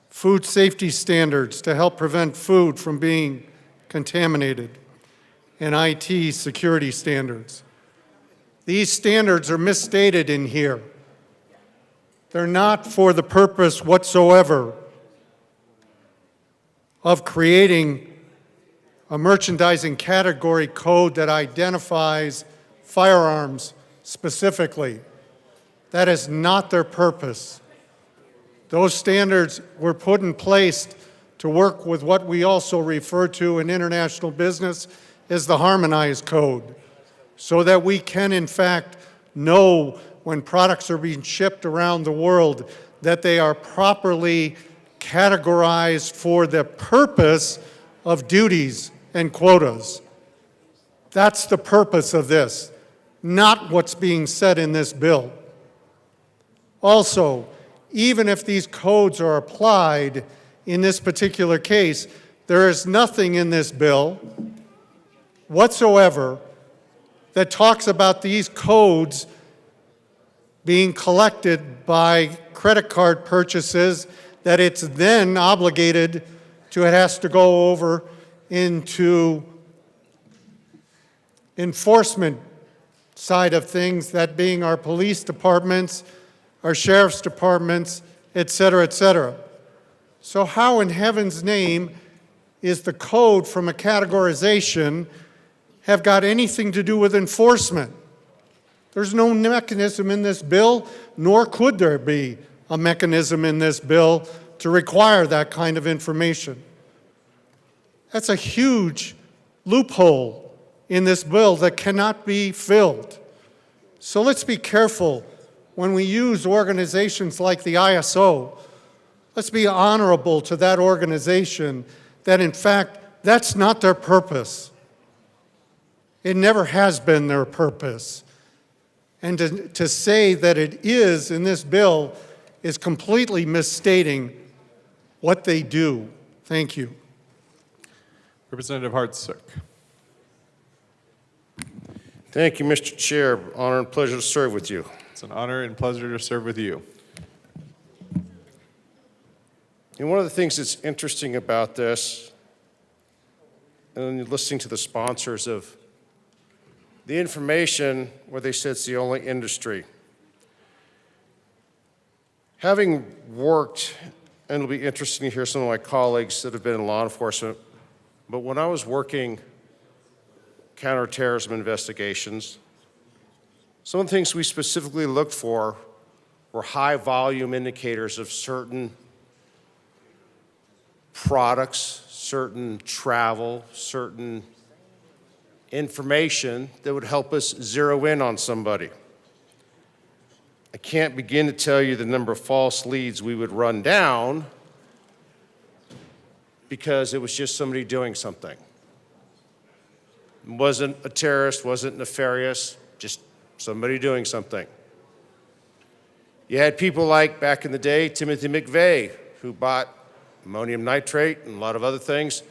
food safety standards to help prevent food from being contaminated. And IT security standards. These standards are misstated in here. They're not for the purpose whatsoever of creating a merchandising category code that identifies firearms specifically. That is not their purpose. Those standards were put in place to work with what we also refer to in international business as the harmonized code, so that we can in fact know when products are being shipped around the world that they are properly categorized for the purpose of duties and quotas. That's the purpose of this, not what's being said in this bill. Also, even if these codes are applied in this particular case, there is nothing in this bill whatsoever that talks about these codes being collected by credit card purchases, that it's then obligated to, it has to go over into enforcement side of things, that being our police departments, our sheriff's departments, et cetera, et cetera. So how in heaven's name is the code from a categorization have got anything to do with enforcement? There's no mechanism in this bill, nor could there be a mechanism in this bill to require that kind of information. That's a huge loophole in this bill that cannot be filled. So let's be careful when we use organizations like the ISO. Let's be honorable to that organization that, in fact, that's not their purpose. It never has been their purpose. And to say that it is in this bill is completely misstating what they do. Thank you. Representative Hartsook. Thank you, Mr. Chair. Honor and pleasure to serve with you. It's an honor and pleasure to serve with you. And one of the things that's interesting about this, and listening to the sponsors of the information where they said it's the only industry. Having worked, and it'll be interesting to hear some of my colleagues that have been in law enforcement, but when I was working counterterrorism investigations, some of the things we specifically looked for were high volume indicators of certain products, certain travel, certain information that would help us zero in on somebody. I can't begin to tell you the number of false leads we would run down because it was just somebody doing something. It wasn't a terrorist, wasn't nefarious, just somebody doing something. You had people like, back in the day, Timothy McVeigh, who bought ammonium nitrate and a lot of other things.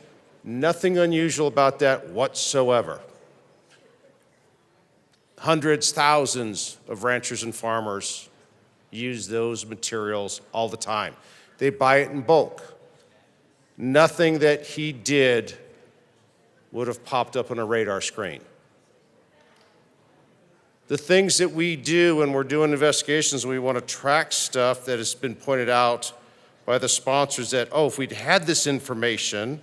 Nothing unusual about that whatsoever. Hundreds, thousands of ranchers and farmers use those materials all the time. They buy it in bulk. Nothing that he did would have popped up on a radar screen. The things that we do when we're doing investigations, we want to track stuff that has been pointed out by the sponsors that, oh, if we'd had this information,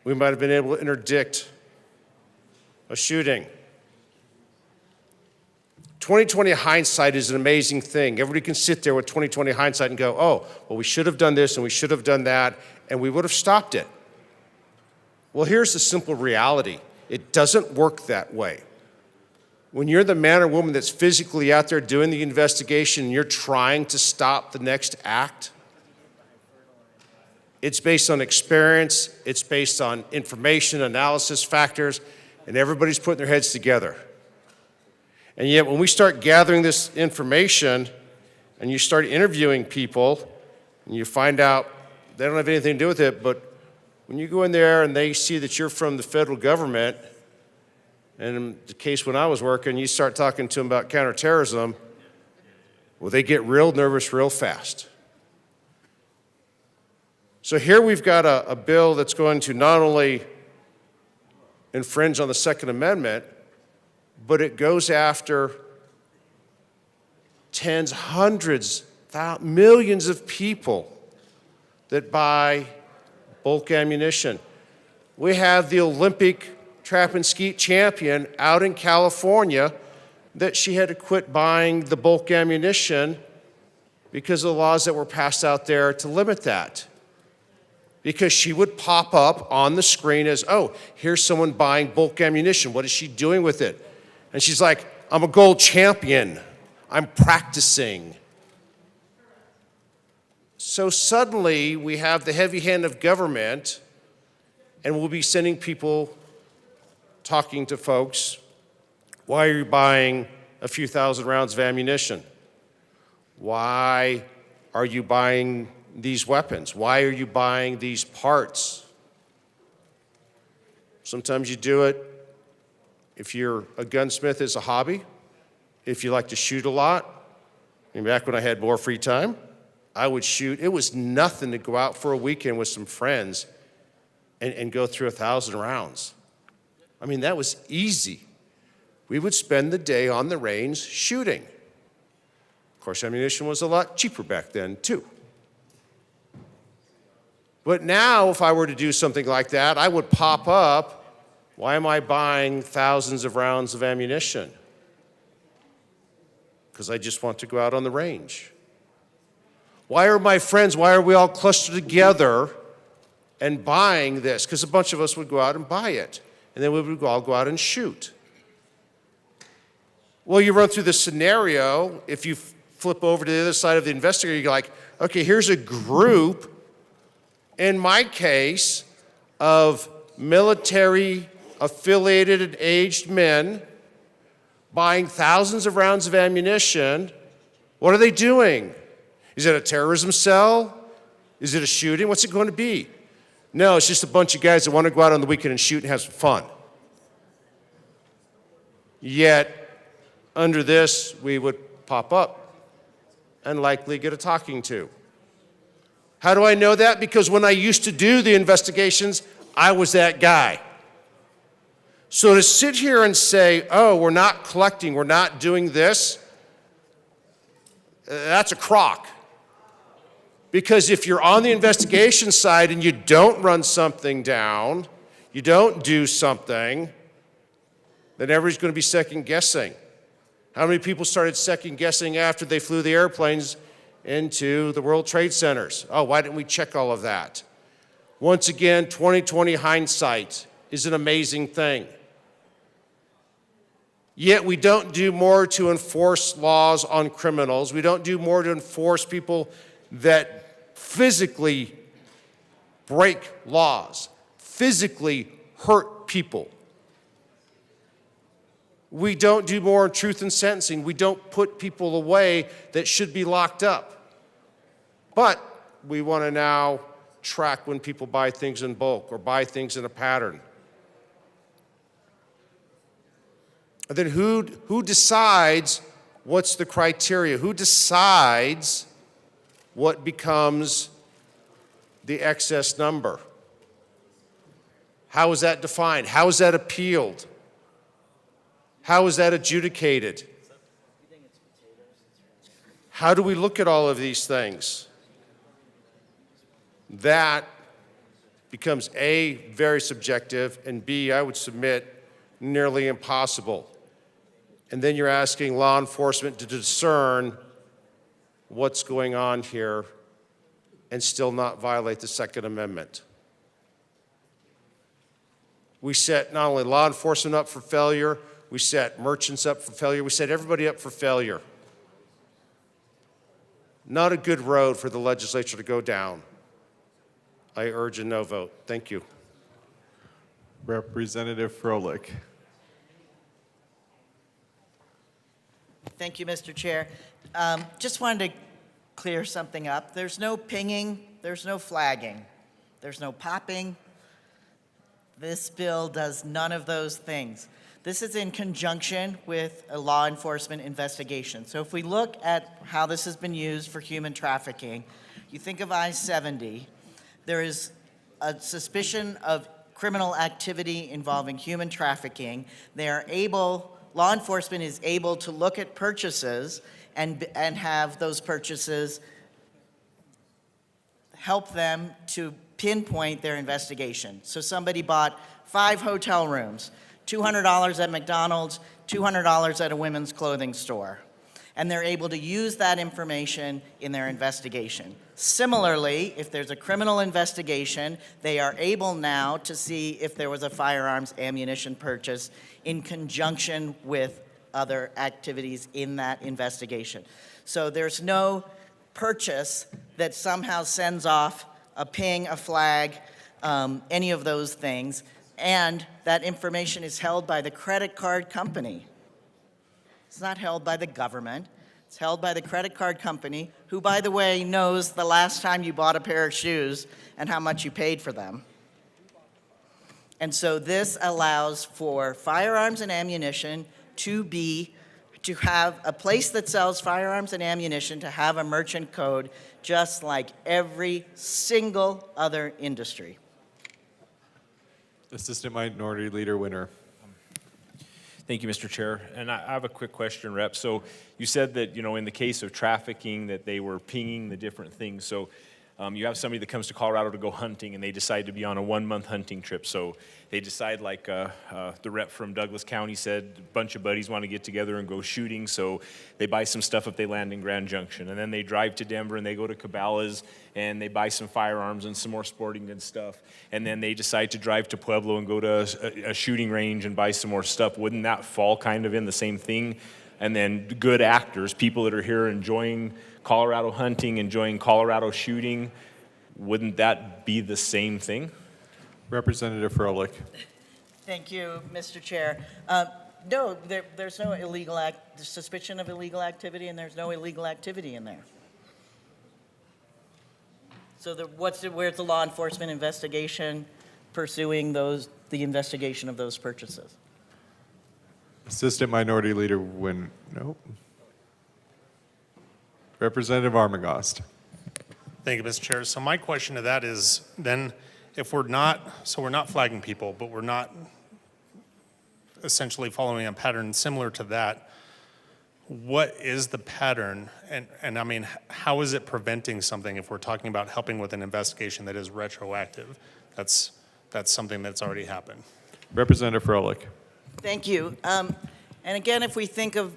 we might have been able to interdict a shooting. 20/20 hindsight is an amazing thing. Everybody can sit there with 20/20 hindsight and go, oh, well, we should have done this and we should have done that, and we would have stopped it. Well, here's the simple reality. It doesn't work that way. When you're the man or woman that's physically out there doing the investigation and you're trying to stop the next act, it's based on experience, it's based on information, analysis, factors, and everybody's putting their heads together. And yet when we start gathering this information and you start interviewing people and you find out they don't have anything to do with it, but when you go in there and they see that you're from the federal government, and in the case when I was working, you start talking to them about counterterrorism, well, they get real nervous real fast. So here we've got a bill that's going to not only infringe on the Second Amendment, but it goes after tens, hundreds, millions of people that buy bulk ammunition. We have the Olympic trap and skeet champion out in California that she had to quit buying the bulk ammunition because of the laws that were passed out there to limit that. Because she would pop up on the screen as, oh, here's someone buying bulk ammunition. What is she doing with it? And she's like, I'm a gold champion. I'm practicing. So suddenly we have the heavy hand of government, and we'll be sending people talking to folks, why are you buying a few thousand rounds of ammunition? Why are you buying these weapons? Why are you buying these parts? Sometimes you do it if you're a gunsmith as a hobby, if you like to shoot a lot, and back when I had more free time, I would shoot. It was nothing to go out for a weekend with some friends and go through 1,000 rounds. I mean, that was easy. We would spend the day on the range shooting. Of course, ammunition was a lot cheaper back then, too. But now, if I were to do something like that, I would pop up, why am I buying thousands of rounds of ammunition? Because I just want to go out on the range. Why are my friends, why are we all clustered together and buying this? Because a bunch of us would go out and buy it, and then we would all go out and shoot. Well, you run through the scenario, if you flip over to the other side of the investigator, you're like, okay, here's a group, in my case, of military-affiliated and aged men buying thousands of rounds of ammunition. What are they doing? Is it a terrorism cell? Is it a shooting? What's it going to be? No, it's just a bunch of guys that want to go out on the weekend and shoot and have some fun. Yet, under this, we would pop up and likely get a talking to. How do I know that? Because when I used to do the investigations, I was that guy. So to sit here and say, oh, we're not collecting, we're not doing this, that's a crock. Because if you're on the investigation side and you don't run something down, you don't do something, then everybody's going to be second guessing. How many people started second guessing after they flew the airplanes into the World Trade Centers? Oh, why didn't we check all of that? Once again, 20/20 hindsight is an amazing thing. Yet we don't do more to enforce laws on criminals. We don't do more to enforce people that physically break laws, physically hurt people. We don't do more in truth in sentencing. We don't put people away that should be locked up. But we want to now track when people buy things in bulk or buy things in a pattern. And then who decides what's the criteria? Who decides what becomes the excess number? How is that defined? How is that appealed? How is that adjudicated? How do we look at all of these things? That becomes A, very subjective, and B, I would submit, nearly impossible. And then you're asking law enforcement to discern what's going on here and still not violate the Second Amendment. We set not only law enforcement up for failure, we set merchants up for failure, we set everybody up for failure. Not a good road for the legislature to go down. I urge a no vote. Thank you. Representative Froelich. Thank you, Mr. Chair. Just wanted to clear something up. There's no pinging, there's no flagging, there's no popping. This bill does none of those things. This is in conjunction with a law enforcement investigation. So if we look at how this has been used for human trafficking, you think of I-70, there is a suspicion of criminal activity involving human trafficking. Law enforcement is able to look at purchases and have those purchases help them to pinpoint their investigation. So somebody bought 5 hotel rooms, $200 at McDonald's, $200 at a women's clothing store. And they're able to use that information in their investigation. Similarly, if there's a criminal investigation, they are able now to see if there was a firearms ammunition purchase in conjunction with other activities in that investigation. So there's no purchase that somehow sends off a ping, a flag, any of those things, and that information is held by the credit card company. It's not held by the government. It's held by the credit card company, who, by the way, knows the last time you bought a pair of shoes and how much you paid for them. And so this allows for firearms and ammunition to have a place that sells firearms and ammunition to have a merchant code just like every single other industry. Assistant Minority Leader Winner. Thank you, Mr. Chair. And I have a quick question, Rep. So you said that, in the case of trafficking, that they were pinging the different things. So you have somebody that comes to Colorado to go hunting, and they decide to be on a 1-month hunting trip. So they decide, like the rep from Douglas County said, a bunch of buddies want to get together and go shooting. So they buy some stuff if they land in Grand Junction. And then they drive to Denver, and they go to Cabela's, and they buy some firearms and some more sporting goods stuff. And then they decide to drive to Pueblo and go to a shooting range and buy some more stuff. Wouldn't that fall kind of in the same thing? And then good actors, people that are here enjoying Colorado hunting, enjoying Colorado shooting, wouldn't that be the same thing? Representative Froelich. Thank you, Mr. Chair. No, there's no suspicion of illegal activity, and there's no illegal activity in there. So where's the law enforcement investigation pursuing the investigation of those purchases? Assistant Minority Leader nope. Representative Armagost. Thank you, Mr. Chair. So my question to that is then, if we're not flagging people, but we're not essentially following a pattern similar to that, what is the pattern? And I mean, how is it preventing something if we're talking about helping with an investigation that is retroactive? That's something that's already happened. Representative Froelich. Thank you. And again, if we think of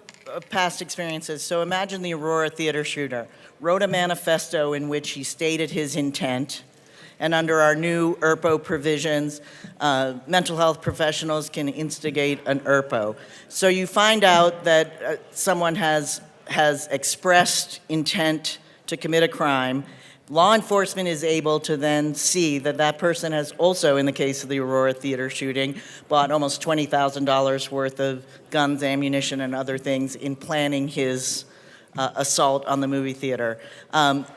past experiences, so imagine the Aurora Theater shooter wrote a manifesto in which he stated his intent, and under our new ERPO provisions, mental health professionals can instigate an ERPO. So you find out that someone has expressed intent to commit a crime. Law enforcement is able to then see that that person has also, in the case of the Aurora Theater shooting, bought almost $20,000 worth of guns, ammunition, and other things in planning his assault on the movie theater.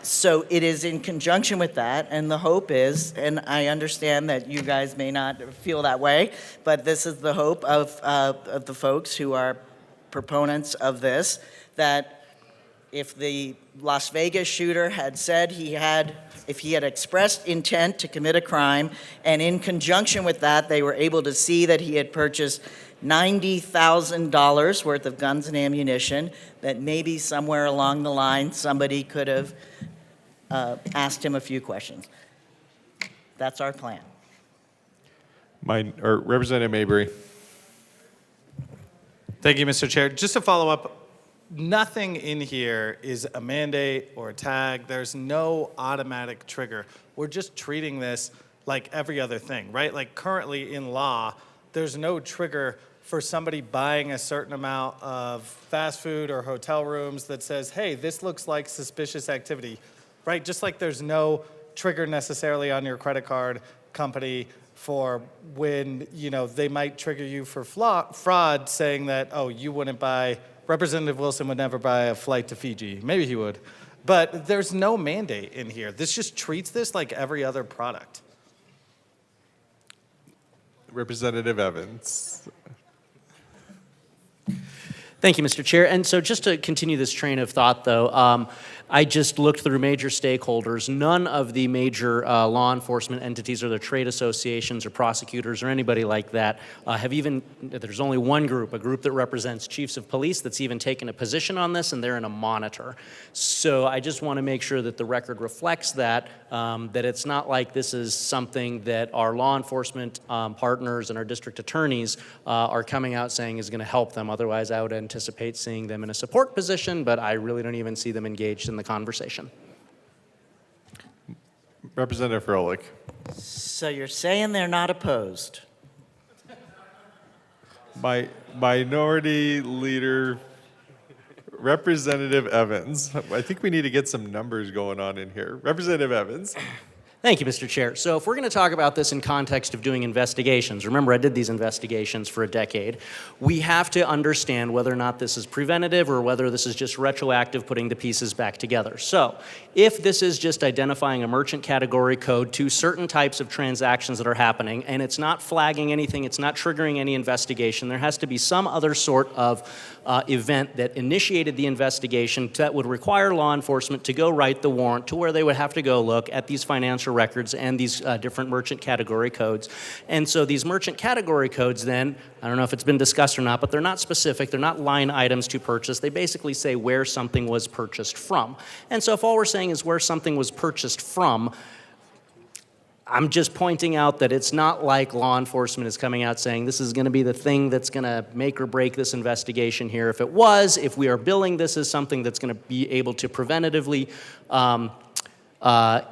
So it is in conjunction with that, and the hope is, and I understand that you guys may not feel that way, but this is the hope of the folks who are proponents of this, that if the Las Vegas shooter had said if he had expressed intent to commit a crime, and in conjunction with that, they were able to see that he had purchased $90,000 worth of guns and ammunition, that maybe somewhere along the line, somebody could have asked him a few questions. That's our plan. Representative Mabry. Thank you, Mr. Chair. Just to follow up, nothing in here is a mandate or a tag. There's no automatic trigger. We're just treating this like every other thing, right? Like currently in law, there's no trigger for somebody buying a certain amount of fast food or hotel rooms that says, hey, this looks like suspicious activity, right? Just like there's no trigger necessarily on your credit card company for when, they might trigger you for fraud saying that, oh, you wouldn't buy, Representative Wilson would never buy a flight to Fiji. Maybe he would. But there's no mandate in here. This just treats this like every other product. Representative Evans. Thank you, Mr. Chair. And so just to continue this train of thought, though, I just looked through major stakeholders. None of the major law enforcement entities or their trade associations or prosecutors or anybody like that have even, there's only one group, a group that represents chiefs of police that's even taken a position on this, and they're in a monitor. So I just want to make sure that the record reflects that, that it's not like this is something that our law enforcement partners and our district attorneys are coming out saying is going to help them. Otherwise, I would anticipate seeing them in a support position, but I really don't even see them engaged in the conversation. Representative Froelich. So you're saying they're not opposed? Minority Leader Representative Evans. I think we need to get some numbers going on in here. Representative Evans. Thank you, Mr. Chair. So if we're going to talk about this in context of doing investigations, remember I did these investigations for a decade, we have to understand whether or not this is preventative or whether this is just retroactive, putting the pieces back together. So if this is just identifying a merchant category code to certain types of transactions that are happening, and it's not flagging anything, it's not triggering any investigation, there has to be some other sort of event that initiated the investigation that would require law enforcement to go write the warrant to where they would have to go look at these financial records and these different merchant category codes. And so these merchant category codes then, I don't know if it's been discussed or not, but they're not specific, they're not line items to purchase, they basically say where something was purchased from. And so if all we're saying is where something was purchased from, I'm just pointing out that it's not like law enforcement is coming out saying this is going to be the thing that's going to make or break this investigation here. If it was, if we are billing this as something that's going to be able to preventatively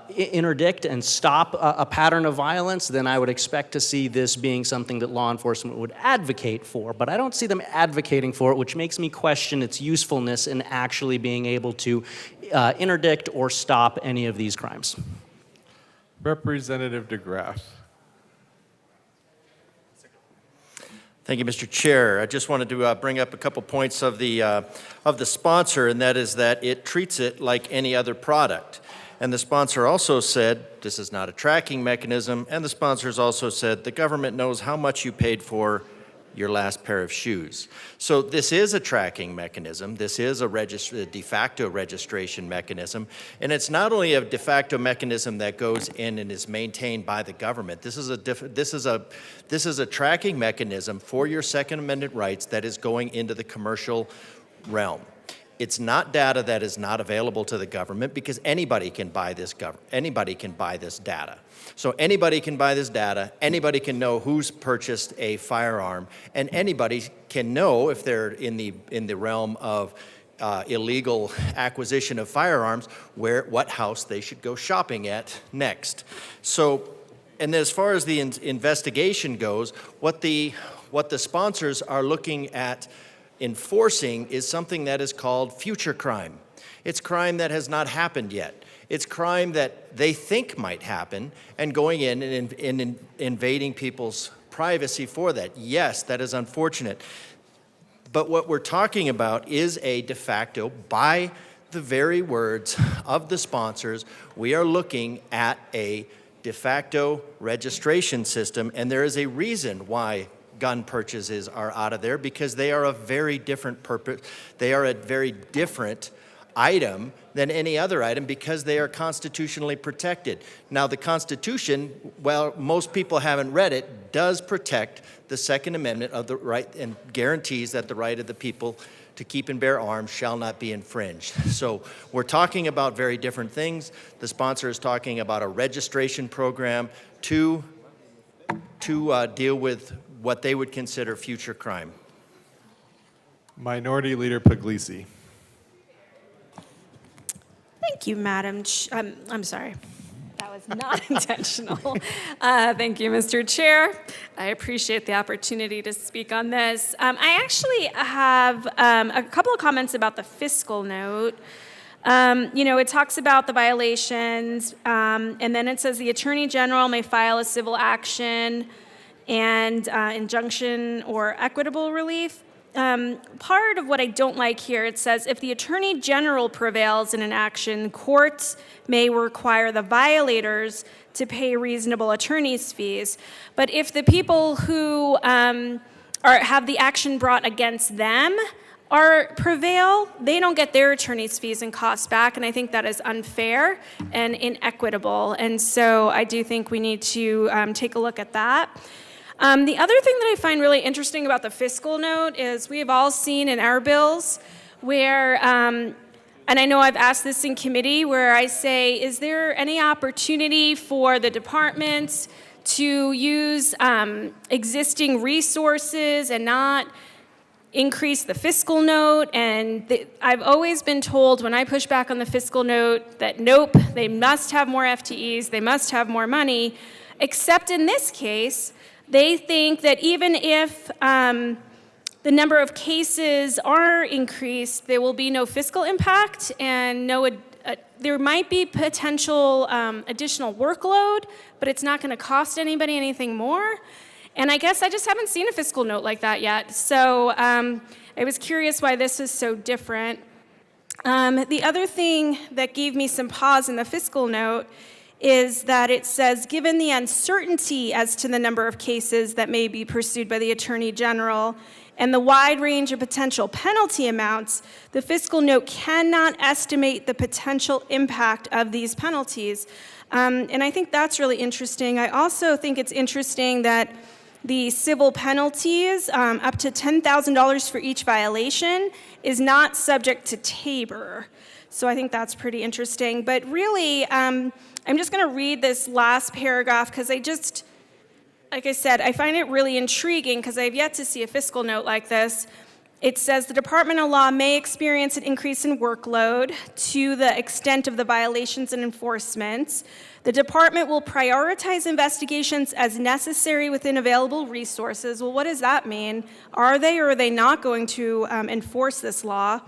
interdict and stop a pattern of violence, then I would expect to see this being something that law enforcement would advocate for. But I don't see them advocating for it, which makes me question its usefulness in actually being able to interdict or stop any of these crimes. Representative DeGraff. Thank you, Mr. Chair. I just wanted to bring up a couple points of the sponsor, and that is that it treats it like any other product. And the sponsor also said this is not a tracking mechanism, and the sponsors also said the government knows how much you paid for your last pair of shoes. So this is a tracking mechanism. This is a de facto registration mechanism. And it's not only a de facto mechanism that goes in and is maintained by the government. This is a tracking mechanism for your Second Amendment rights that is going into the commercial realm. It's not data that is not available to the government because anybody can buy this data. So anybody can buy this data, anybody can know who's purchased a firearm, and anybody can know if they're in the realm of illegal acquisition of firearms, what house they should go shopping at next. So, and as far as the investigation goes, what the sponsors are looking at enforcing is something that is called future crime. It's crime that has not happened yet. It's crime that they think might happen and going in and invading people's privacy for that. Yes, that is unfortunate. But what we're talking about is a de facto, by the very words of the sponsors, we are looking at a de facto registration system, and there is a reason why gun purchases are out of there, because they are a very different purpose. They are a very different item than any other item because they are constitutionally protected. Now, the Constitution, well, most people haven't read it, does protect the Second Amendment of the right and guarantees that the right of the people to keep and bear arms shall not be infringed. So we're talking about very different things. The sponsor is talking about a registration program to deal with what they would consider future crime. Minority Leader Puglisi. Thank you, Madam I'm sorry. That was not intentional. Thank you, Mr. Chair. I appreciate the opportunity to speak on this. I actually have a couple of comments about the fiscal note. It talks about the violations, and then it says the Attorney General may file a civil action and injunction or equitable relief. Part of what I don't like here, it says if the Attorney General prevails in an action, courts may require the violators to pay reasonable attorney's fees. But if the people who have the action brought against them prevail, they don't get their attorney's fees and costs back, and I think that is unfair and inequitable. And so I do think we need to take a look at that. The other thing that I find really interesting about the fiscal note is we have all seen in our bills where, and I know I've asked this in committee, where I say, is there any opportunity for the departments to use existing resources and not increase the fiscal note? And I've always been told when I push back on the fiscal note that nope, they must have more FTEs, they must have more money, except in this case, they think that even if the number of cases are increased, there will be no fiscal impact and no there might be potential additional workload, but it's not going to cost anybody anything more. And I guess I just haven't seen a fiscal note like that yet. So I was curious why this is so different. The other thing that gave me some pause in the fiscal note is that it says, given the uncertainty as to the number of cases that may be pursued by the Attorney General and the wide range of potential penalty amounts, the fiscal note cannot estimate the potential impact of these penalties. And I think that's really interesting. I also think it's interesting that the civil penalties, up to $10,000 for each violation, is not subject to TABOR. So I think that's pretty interesting. But really, I'm just going to read this last paragraph because like I said, I find it really intriguing because I've yet to see a fiscal note like this. It says the Department of Law may experience an increase in workload to the extent of the violations and enforcements. The department will prioritize investigations as necessary within available resources. Well, what does that mean? Are they or are they not going to enforce this law?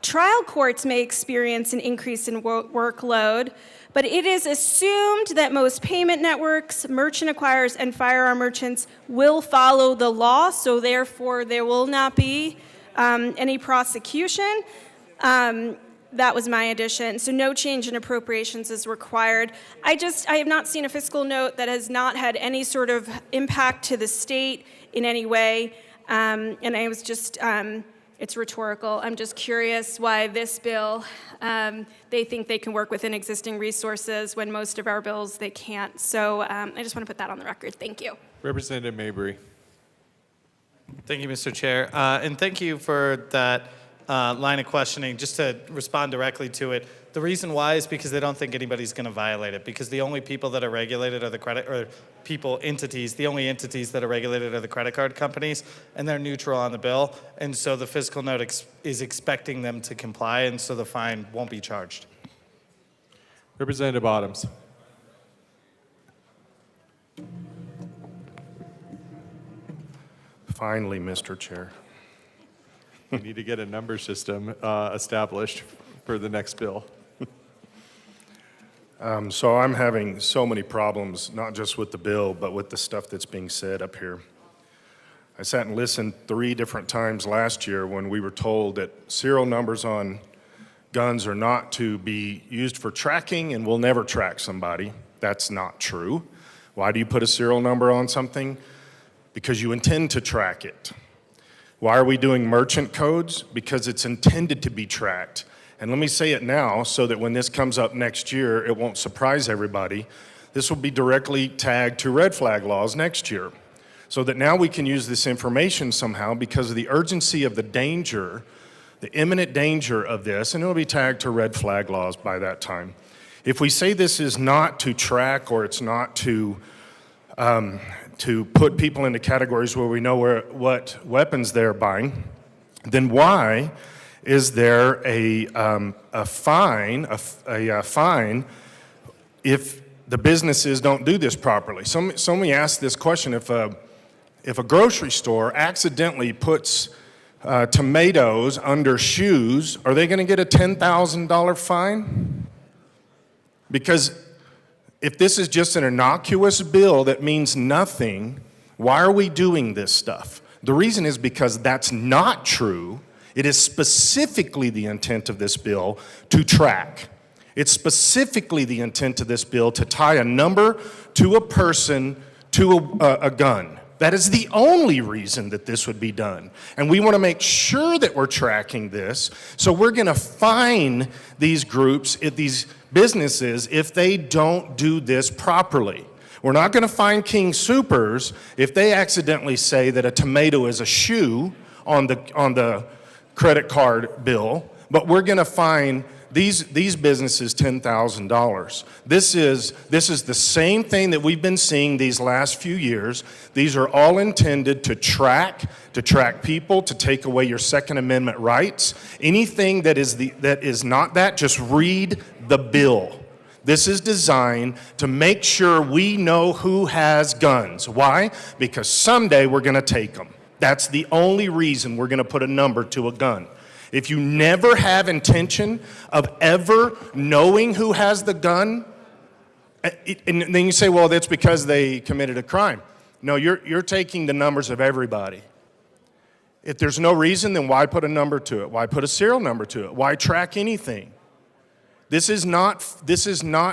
Trial courts may experience an increase in workload, but it is assumed that most payment networks, merchant acquirers, and firearm merchants will follow the law, so therefore there will not be any prosecution. That was my addition. So no change in appropriations is required. I have not seen a fiscal note that has not had any sort of impact to the state in any way. And I was just, it's rhetorical. I'm just curious why this bill, they think they can work within existing resources when most of our bills they can't. So I just want to put that on the record. Thank you. Representative Mabry. Thank you, Mr. Chair. And thank you for that line of questioning. Just to respond directly to it, the reason why is because they don't think anybody's going to violate it, because the only people that are regulated are the only entities that are regulated are the credit card companies, and they're neutral on the bill. And so the fiscal note is expecting them to comply, and so the fine won't be charged. Representative Bottoms. Finally, Mr. Chair. We need to get a number system established for the next bill. So I'm having so many problems, not just with the bill, but with the stuff that's being said up here. I sat and listened 3 different times last year when we were told that serial numbers on guns are not to be used for tracking and will never track somebody. That's not true. Why do you put a serial number on something? Because you intend to track it. Why are we doing merchant codes? Because it's intended to be tracked. And let me say it now so that when this comes up next year, it won't surprise everybody. This will be directly tagged to red flag laws next year. So that now we can use this information somehow because of the urgency of the danger, the imminent danger of this, and it'll be tagged to red flag laws by that time. If we say this is not to track or it's not to put people into categories where we know what weapons they're buying, then why is there a fine if the businesses don't do this properly? Somebody asked this question: if a grocery store accidentally puts tomatoes under shoes, are they going to get a $10,000 fine? Because if this is just an innocuous bill that means nothing, why are we doing this stuff? The reason is because that's not true. It is specifically the intent of this bill to track. It's specifically the intent of this bill to tie a number to a person to a gun. That is the only reason that this would be done. And we want to make sure that we're tracking this. So we're going to fine these groups, these businesses, if they don't do this properly. We're not going to fine King Soopers if they accidentally say that a tomato is a shoe on the credit card bill, but we're going to fine these businesses $10,000. This is the same thing that we've been seeing these last few years. These are all intended to track people, to take away your Second Amendment rights. Anything that is not that, just read the bill. This is designed to make sure we know who has guns. Why? Because someday we're going to take them. That's the only reason we're going to put a number to a gun. If you never have intention of ever knowing who has the gun, and then you say, well, that's because they committed a crime. No, you're taking the numbers of everybody. If there's no reason, then why put a number to it? Why put a serial number to it? Why track anything? This is not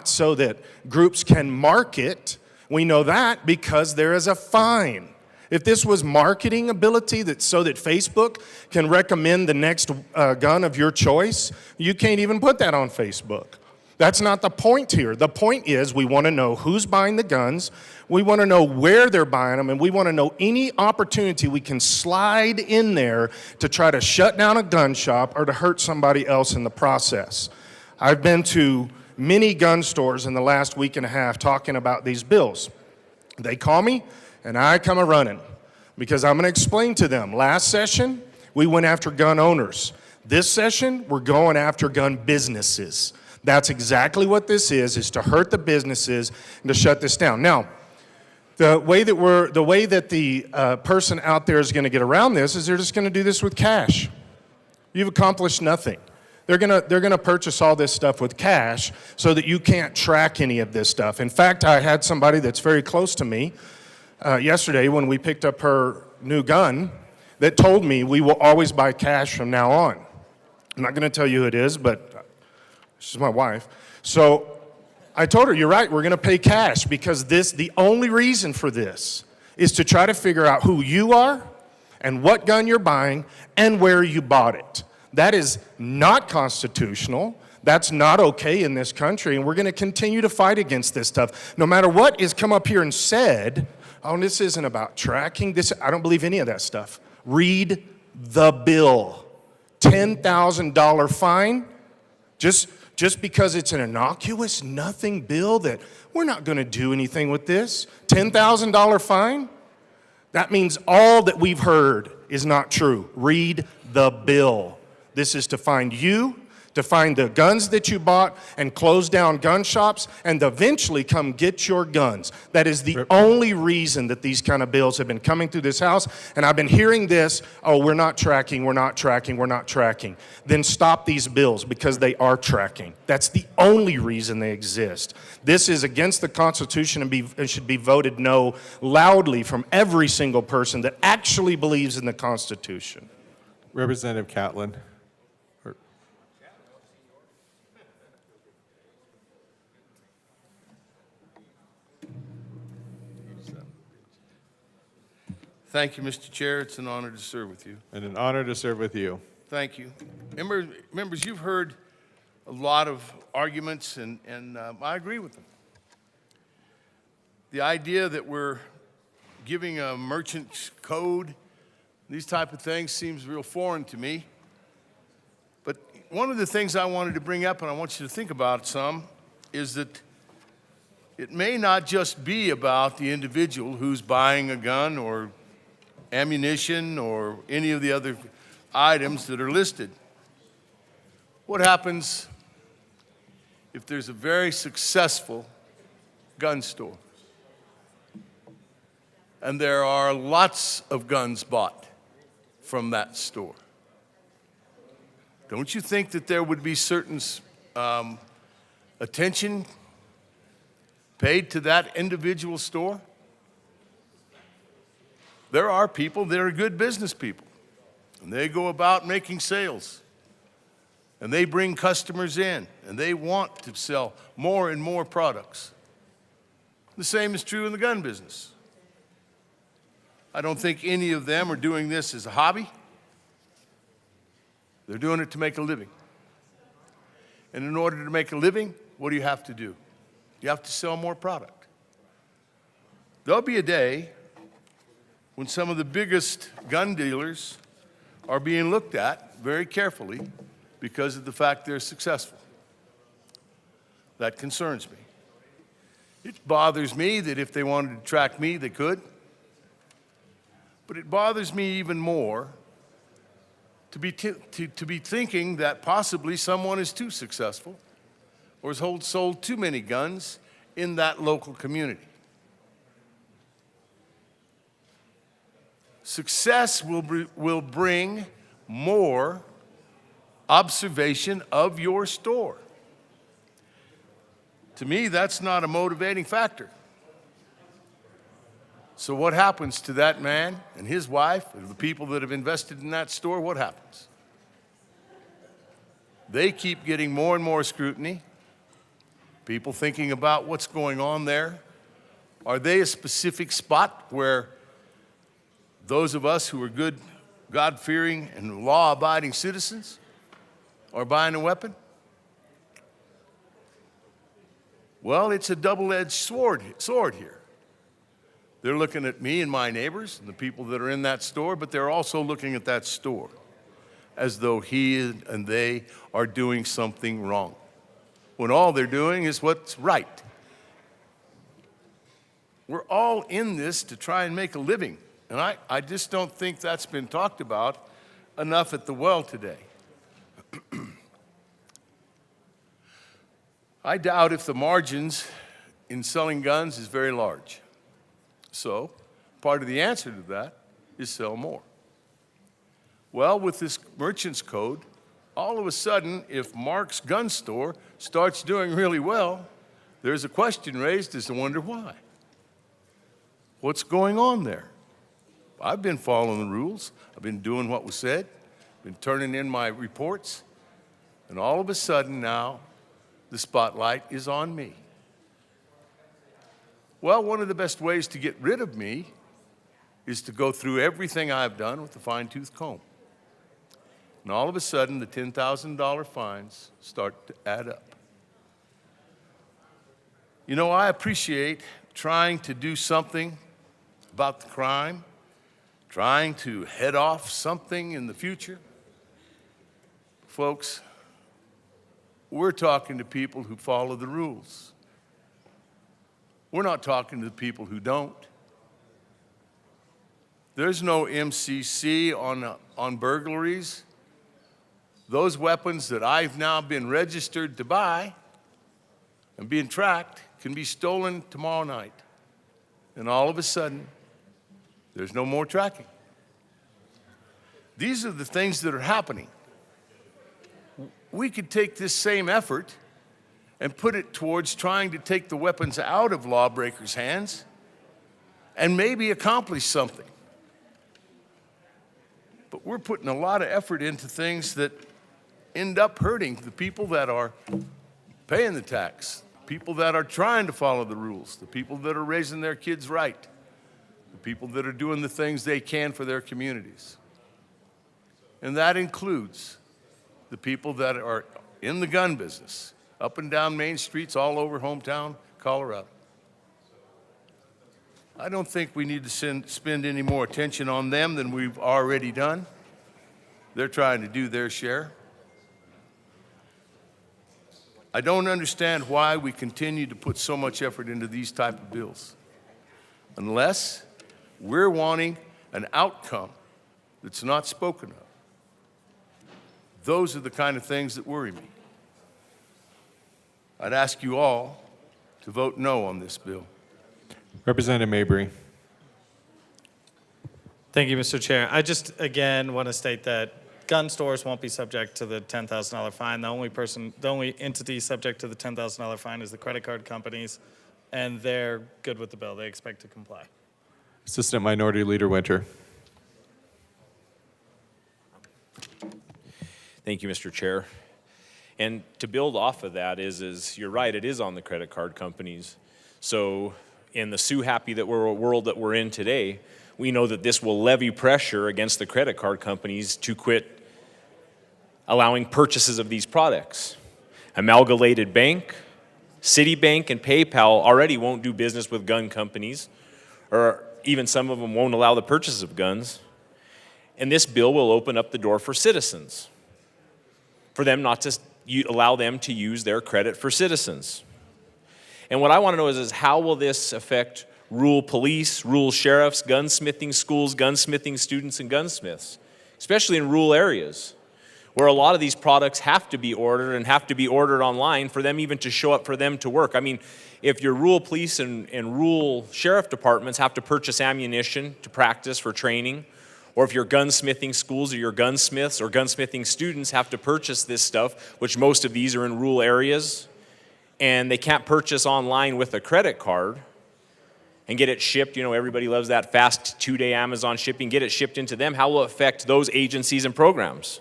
so that groups can market. We know that because there is a fine. If this was marketing ability so that Facebook can recommend the next gun of your choice, you can't even put that on Facebook. That's not the point here. The point is we want to know who's buying the guns, we want to know where they're buying them, and we want to know any opportunity we can slide in there to try to shut down a gun shop or to hurt somebody else in the process. I've been to many gun stores in the last week and a half talking about these bills. They call me, and I come a-running because I'm going to explain to them. Last session, we went after gun owners. This session, we're going after gun businesses. That's exactly what this is to hurt the businesses and to shut this down. Now, the way that the person out there is going to get around this is they're just going to do this with cash. You've accomplished nothing. They're gonna purchase all this stuff with cash so that you can't track any of this stuff. In fact, I had somebody that's very close to me yesterday when we picked up her new gun that told me we will always buy cash from now on. I'm not gonna tell you who it is, but she's my wife. So I told her, you're right, we're gonna pay cash because the only reason for this is to try to figure out who you are and what gun you're buying and where you bought it. That is not constitutional. That's not okay in this country, and we're going to continue to fight against this stuff. No matter what is come up here and said, oh, this isn't about tracking. I don't believe any of that stuff. Read the bill. $10,000 fine, just because it's an innocuous, nothing bill that we're not going to do anything with this. $10,000 fine? That means all that we've heard is not true. Read the bill. This is to find you, to find the guns that you bought and close down gun shops and eventually come get your guns. That is the only reason that these kind of bills have been coming through this House. And I've been hearing this, oh, we're not tracking, we're not tracking, we're not tracking. Then stop these bills because they are tracking. That's the only reason they exist. This is against the Constitution and should be voted no loudly from every single person that actually believes in the Constitution. Representative Catlin. Thank you, Mr. Chair. It's an honor to serve with you. And an honor to serve with you. Thank you. Members, you've heard a lot of arguments, and I agree with them. The idea that we're giving a merchant code, these type of things seems real foreign to me. But one of the things I wanted to bring up, and I want you to think about some, is that it may not just be about the individual who's buying a gun or ammunition or any of the other items that are listed. What happens if there's a very successful gun store and there are lots of guns bought from that store? Don't you think that there would be certain attention paid to that individual store? There are people that are good business people, and they go about making sales, and they bring customers in, and they want to sell more and more products. The same is true in the gun business. I don't think any of them are doing this as a hobby. They're doing it to make a living. And in order to make a living, what do you have to do? You have to sell more product. There'll be a day when some of the biggest gun dealers are being looked at very carefully because of the fact they're successful. That concerns me. It bothers me that if they wanted to track me, they could. But it bothers me even more to be thinking that possibly someone is too successful or has sold too many guns in that local community. Success will bring more observation of your store. To me, that's not a motivating factor. So what happens to that man and his wife and the people that have invested in that store? What happens? They keep getting more and more scrutiny. People thinking about what's going on there. Are they a specific spot where those of us who are good, God-fearing, and law-abiding citizens are buying a weapon? Well, it's a double-edged sword here. They're looking at me and my neighbors and the people that are in that store, but they're also looking at that store as though he and they are doing something wrong, when all they're doing is what's right. We're all in this to try and make a living, and I just don't think that's been talked about enough at the well today. I doubt if the margins in selling guns is very large. So part of the answer to that is sell more. Well, with this merchant's code, all of a sudden, if Mark's gun store starts doing really well, there's a question raised as to wonder why. What's going on there? I've been following the rules. I've been doing what was said, been turning in my reports, and all of a sudden now, the spotlight is on me. Well, one of the best ways to get rid of me is to go through everything I've done with a fine-tooth comb. And all of a sudden, the $10,000 fines start to add up. You know, I appreciate trying to do something about the crime, trying to head off something in the future. Folks, we're talking to people who follow the rules. We're not talking to the people who don't. There's no MCC on burglaries. Those weapons that I've now been registered to buy and being tracked can be stolen tomorrow night. And all of a sudden, there's no more tracking. These are the things that are happening. We could take this same effort and put it towards trying to take the weapons out of lawbreakers' hands and maybe accomplish something. But we're putting a lot of effort into things that end up hurting the people that are paying the tax, people that are trying to follow the rules, the people that are raising their kids right, the people that are doing the things they can for their communities. And that includes the people that are in the gun business, up and down main streets all over hometown Colorado. I don't think we need to spend any more attention on them than we've already done. They're trying to do their share. I don't understand why we continue to put so much effort into these type of bills, unless we're wanting an outcome that's not spoken of. Those are the kind of things that worry me. I'd ask you all to vote no on this bill. Representative Mabry. Thank you, Mr. Chair. I just, again, want to state that gun stores won't be subject to the $10,000 fine. The only entity subject to the $10,000 fine is the credit card companies, and they're good with the bill. They expect to comply. Assistant Minority Leader Winter. Thank you, Mr. Chair. And to build off of that is you're right, it is on the credit card companies. So in the sue-happy world that we're in today, we know that this will levy pressure against the credit card companies to quit allowing purchases of these products. Amalgamated Bank, Citibank, and PayPal already won't do business with gun companies, or even some of them won't allow the purchase of guns. And this bill will open up the door for citizens, for them not to allow them to use their credit for citizens. And what I want to know is how will this affect rural police, rural sheriffs, gunsmithing schools, gunsmithing students, and gunsmiths, especially in rural areas where a lot of these products have to be ordered and have to be ordered online for them even to show up for them to work. I mean, if your rural police and rural sheriff departments have to purchase ammunition to practice for training, or if your gunsmithing schools or your gunsmiths or gunsmithing students have to purchase this stuff, which most of these are in rural areas, and they can't purchase online with a credit card and get it shipped, everybody loves that fast 2-day Amazon shipping, get it shipped into them, how will it affect those agencies and programs?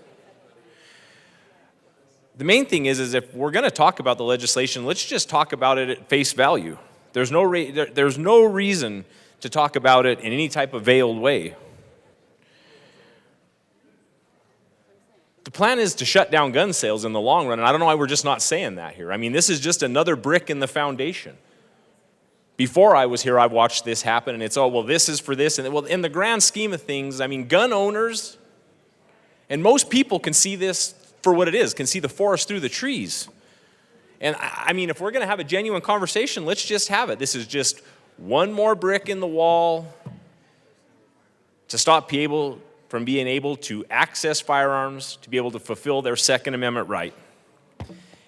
The main thing is if we're going to talk about the legislation, let's just talk about it at face value. There's no reason to talk about it in any type of veiled way. The plan is to shut down gun sales in the long run, and I don't know why we're just not saying that here. I mean, this is just another brick in the foundation. Before I was here, I watched this happen, and it's, this is for this. And well, in the grand scheme of things, I mean, gun owners, and most people can see this for what it is, can see the forest through the trees. And I mean, if we're going to have a genuine conversation, let's just have it. This is just one more brick in the wall to stop people from being able to access firearms, to be able to fulfill their Second Amendment right.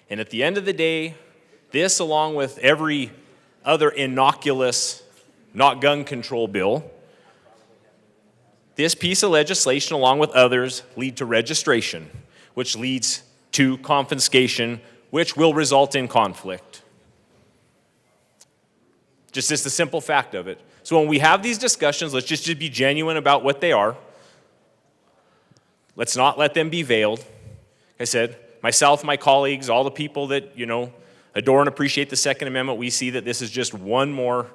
And at the end of the day, this, along with every other innocuous, not gun control bill, this piece of legislation, along with others, lead to registration, which leads to confiscation, which will result in conflict. Just the simple fact of it. So when we have these discussions, let's just be genuine about what they are. Let's not let them be veiled. Like I said, myself, my colleagues, all the people that, adore and appreciate the Second Amendment, we see that this is just one more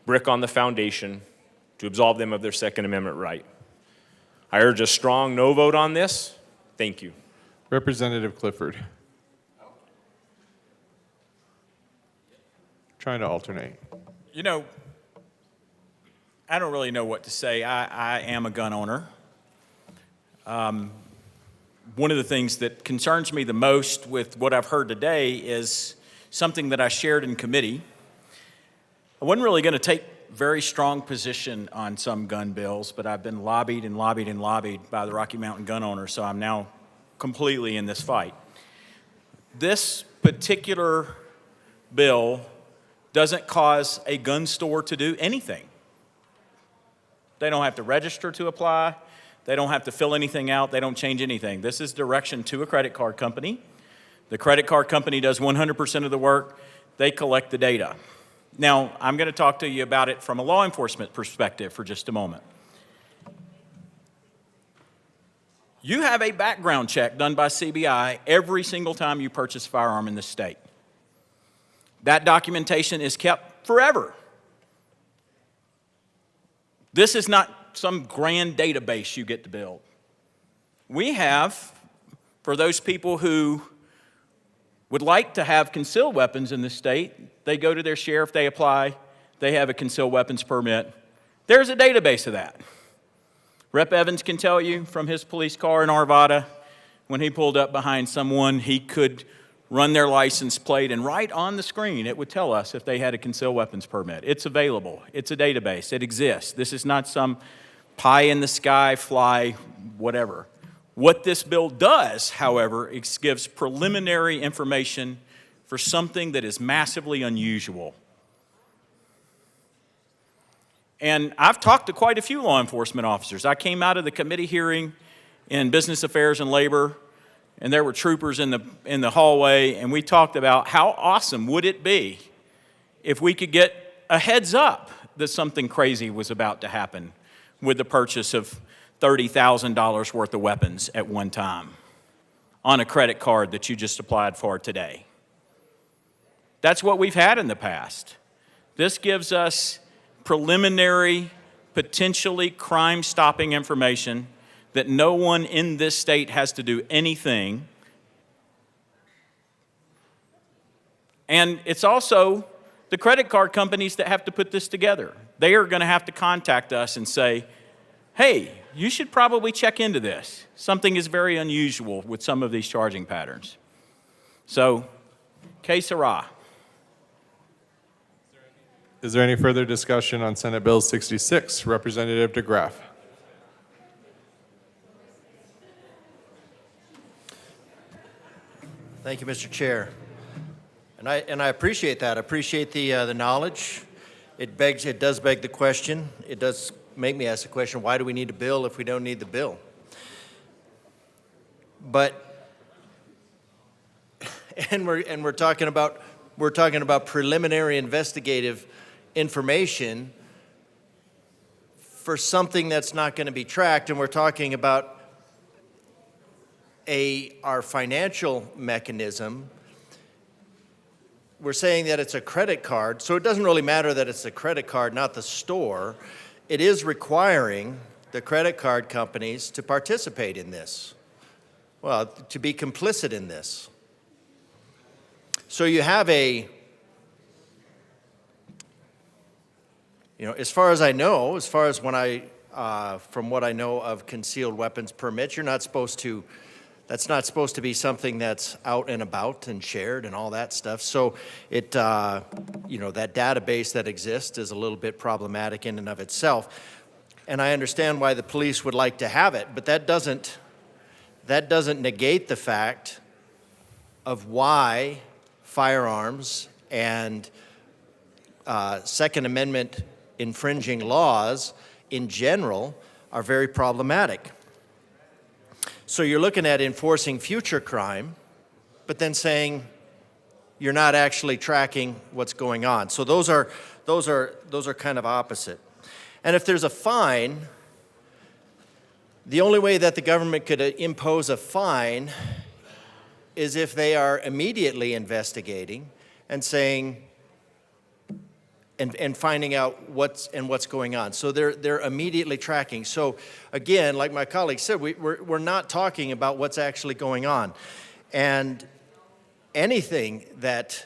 brick on the foundation to absolve them of their Second Amendment right. I urge a strong no vote on this. Thank you. Representative Clifford. Trying to alternate. I don't really know what to say. I am a gun owner. One of the things that concerns me the most with what I've heard today is something that I shared in committee. I wasn't really going to take very strong position on some gun bills, but I've been lobbied and lobbied and lobbied by the Rocky Mountain gun owners, so I'm now completely in this fight. This particular bill doesn't cause a gun store to do anything. They don't have to register to apply. They don't have to fill anything out. They don't change anything. This is direction to a credit card company. The credit card company does 100% of the work. They collect the data. Now, I'm going to talk to you about it from a law enforcement perspective for just a moment. You have a background check done by CBI every single time you purchase a firearm in this state. That documentation is kept forever. This is not some grand database you get to build. We have, for those people who would like to have concealed weapons in this state, they go to their sheriff, they apply, they have a concealed weapons permit. There's a database of that. Rep. Evans can tell you from his police car in Arvada, when he pulled up behind someone, he could run their license plate, and right on the screen, it would tell us if they had a concealed weapons permit. It's available. It's a database. It exists. This is not some pie in the sky, fly, whatever. What this bill does, however, it gives preliminary information for something that is massively unusual. And I've talked to quite a few law enforcement officers. I came out of the committee hearing in Business Affairs and Labor, and there were troopers in the hallway, and we talked about how awesome would it be if we could get a heads up that something crazy was about to happen with the purchase of $30,000 worth of weapons at one time on a credit card that you just applied for today. That's what we've had in the past. This gives us preliminary, potentially crime-stopping information that no one in this state has to do anything. And it's also the credit card companies that have to put this together. They are going to have to contact us and say, hey, you should probably check into this. Something is very unusual with some of these charging patterns. So, que sera. Is there any further discussion on Senate Bill 66? Representative DeGraff. Thank you, Mr. Chair. And I appreciate that. I appreciate the knowledge. It does beg the question. It does make me ask the question, why do we need a bill if we don't need the bill? But, and we're talking about preliminary investigative information for something that's not going to be tracked, and we're talking about our financial mechanism. We're saying that it's a credit card, so it doesn't really matter that it's a credit card, not the store. It is requiring the credit card companies to participate in this, well, to be complicit in this. So you have as far as I know, from what I know of concealed weapons permits, that's not supposed to be something that's out and about and shared and all that stuff. So that database that exists is a little bit problematic in and of itself. And I understand why the police would like to have it, but that doesn't negate the fact of why firearms and Second Amendment infringing laws in general are very problematic. So you're looking at enforcing future crime, but then saying you're not actually tracking what's going on. So those are kind of opposite. And if there's a fine, the only way that the government could impose a fine is if they are immediately investigating and saying and finding out what's going on. So they're immediately tracking. So again, like my colleague said, we're not talking about what's actually going on. And anything that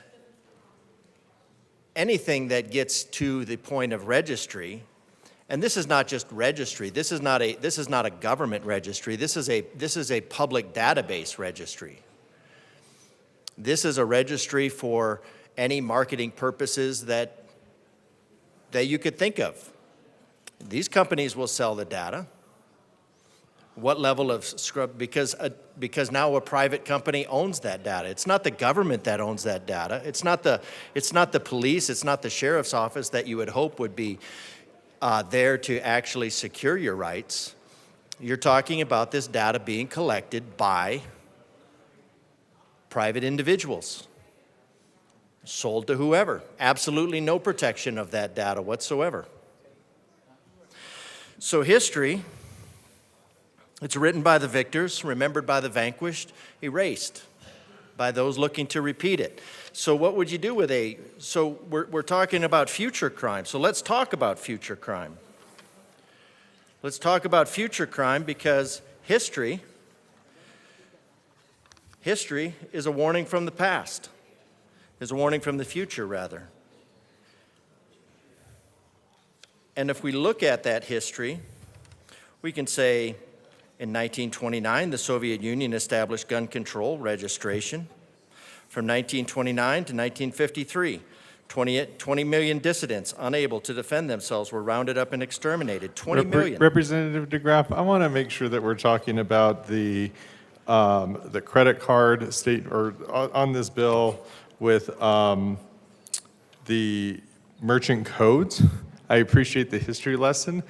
gets to the point of registry, and this is not just registry, this is not a government registry, this is a public database registry. This is a registry for any marketing purposes that you could think of. These companies will sell the data. What level of scrub? Because now a private company owns that data. It's not the government that owns that data. It's not the police. It's not the sheriff's office that you would hope would be there to actually secure your rights. You're talking about this data being collected by private individuals, sold to whoever. Absolutely no protection of that data whatsoever. So history, it's written by the victors, remembered by the vanquished, erased by those looking to repeat it. So what would you do with so we're talking about future crime. So let's talk about future crime. Let's talk about future crime because history is a warning from the past, is a warning from the future, rather. And if we look at that history, we can say in 1929, the Soviet Union established gun control registration. From 1929 to 1953, 20 million dissidents unable to defend themselves were rounded up and exterminated. 20 million. Representative DeGraff, I want to make sure that we're talking about the credit card state or on this bill with the merchant codes. I appreciate the history lesson,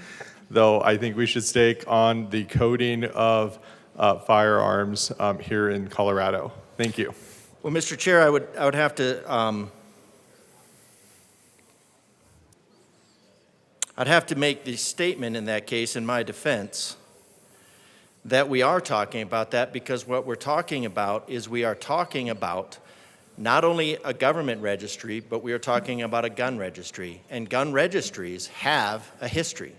though I think we should stake on the coding of firearms here in Colorado. Thank you. Well, Mr. Chair, I would have to I'd have to make the statement in that case in my defense that we are talking about that because what we're talking about is we are talking about not only a government registry, but we are talking about a gun registry. And gun registries have a history.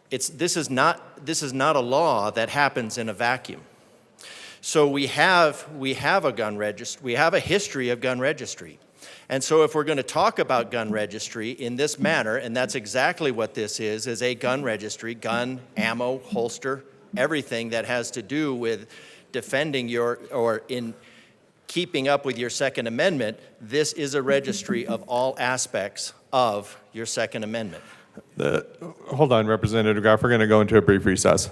This is not a law that happens in a vacuum. So we have a gun registry, we have a history of gun registry. And so if we're going to talk about gun registry in this manner, and that's exactly what this is a gun registry, gun, ammo, holster, everything that has to do with defending or in keeping up with your Second Amendment, this is a registry of all aspects of your Second Amendment. Hold on, Representative Graff, we're going to go into a brief recess.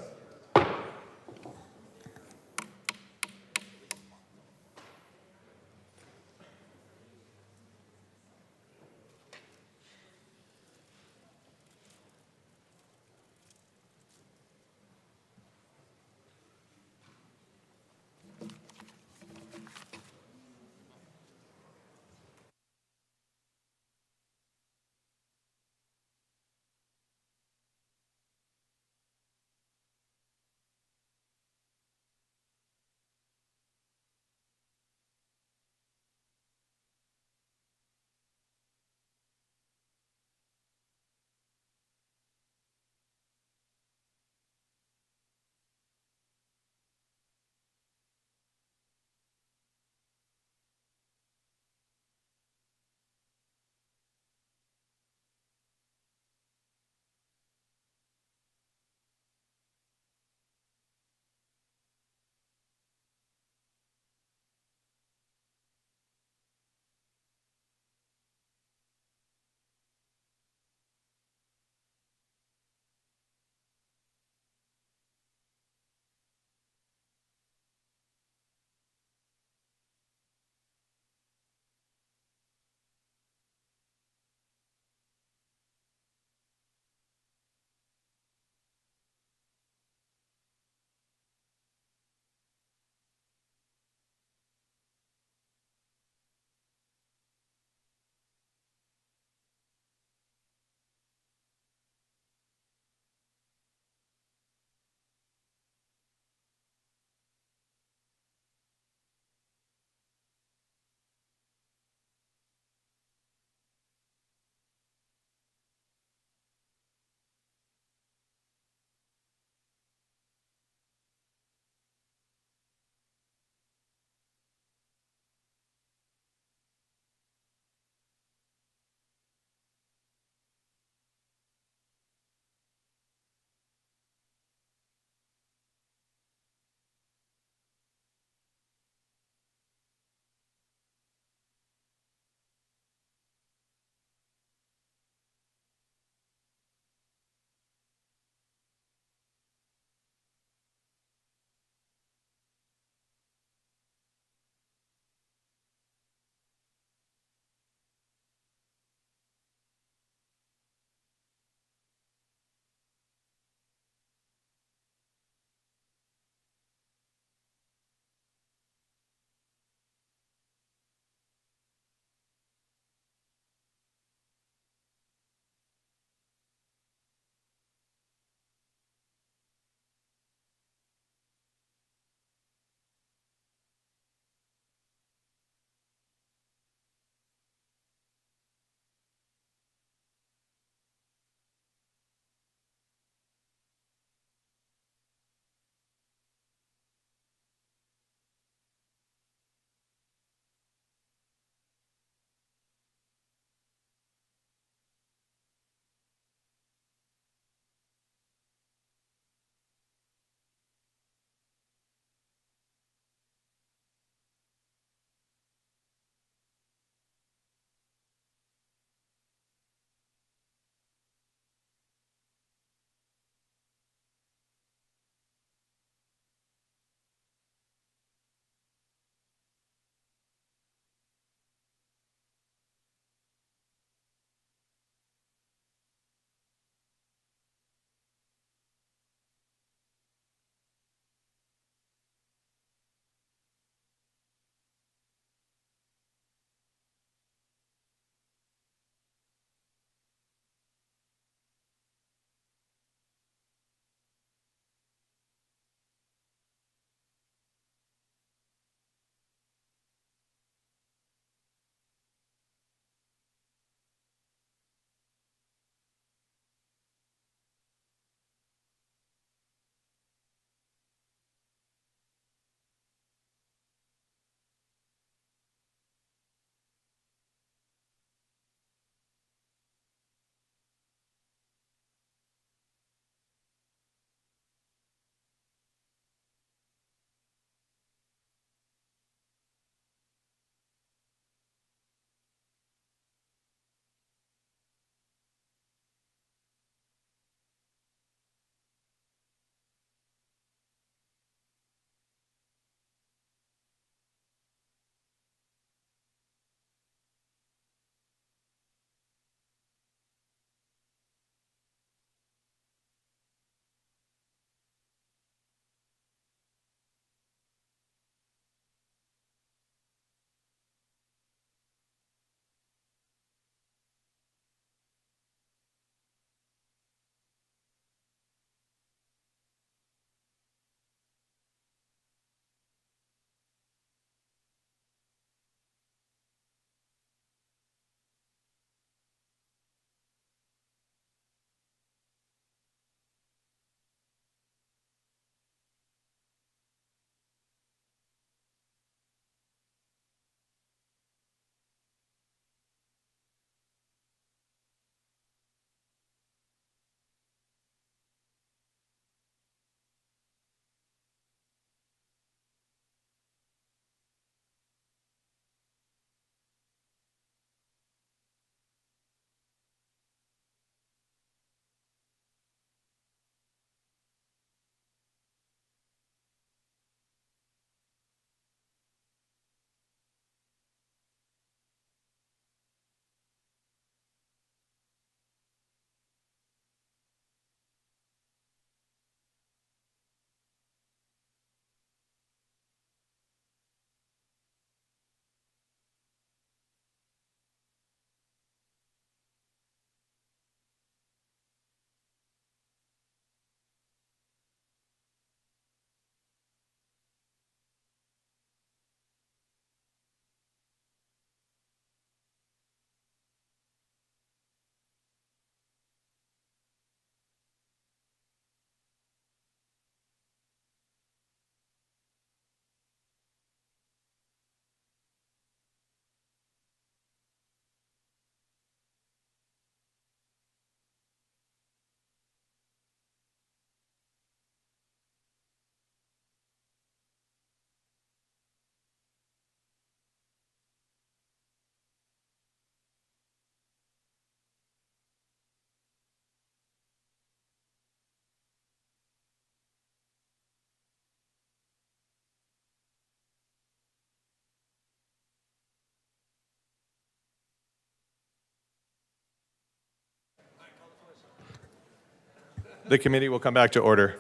The committee will come back to order.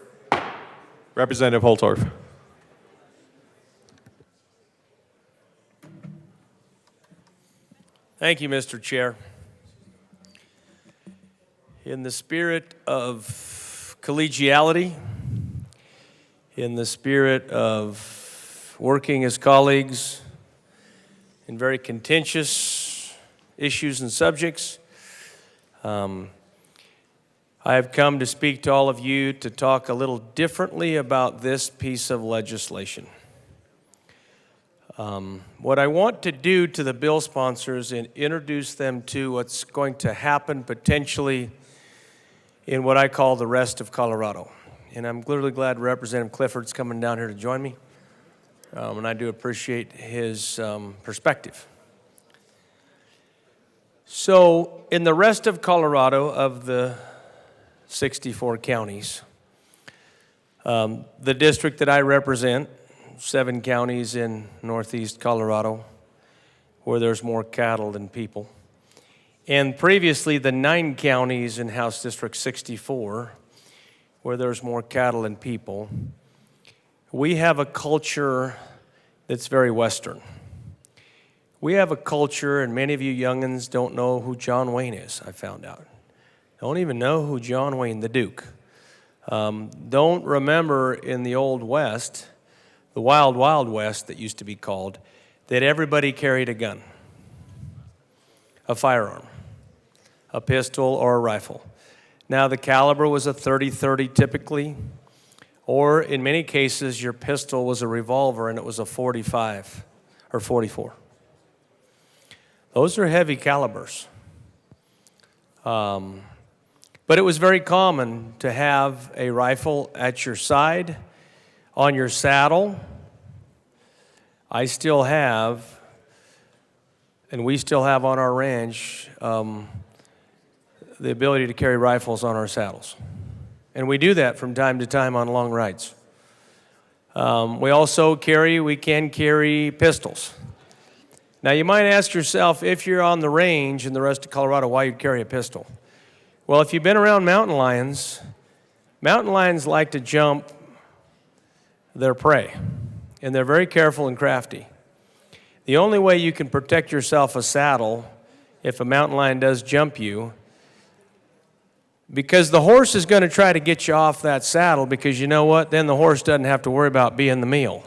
Representative Holtorf. Thank you, Mr. Chair. In the spirit of collegiality, in the spirit of working as colleagues in very contentious issues and subjects, I have come to speak to all of you to talk a little differently about this piece of legislation. What I want to do to the bill sponsors and introduce them to what's going to happen potentially in what I call the rest of Colorado. And I'm clearly glad Representative Clifford's coming down here to join me. And I do appreciate his perspective. So in the rest of Colorado, of the 64 counties, the district that I represent, 7 counties in northeast Colorado, where there's more cattle than people. And previously, the 9 counties in House District 64, where there's more cattle than people. We have a culture that's very Western. We have a culture, and many of you youngins don't know who John Wayne is, I found out. Don't even know who John Wayne, the Duke. Don't remember in the Old West, the Wild, Wild West that used to be called, that everybody carried a gun, a firearm, a pistol or a rifle. Now, the caliber was a .30-30 typically, or in many cases, your pistol was a revolver and it was a .45 or .44. Those are heavy calibers. But it was very common to have a rifle at your side, on your saddle. I still have, and we still have on our ranch, the ability to carry rifles on our saddles. And we do that from time to time on long rides. We can carry pistols. Now you might ask yourself, if you're on the range in the rest of Colorado, why you'd carry a pistol? Well, if you've been around mountain lions like to jump their prey, and they're very careful and crafty. The only way you can protect yourself a saddle if a mountain lion does jump you, because the horse is going to try to get you off that saddle, because you know what? Then the horse doesn't have to worry about being the meal.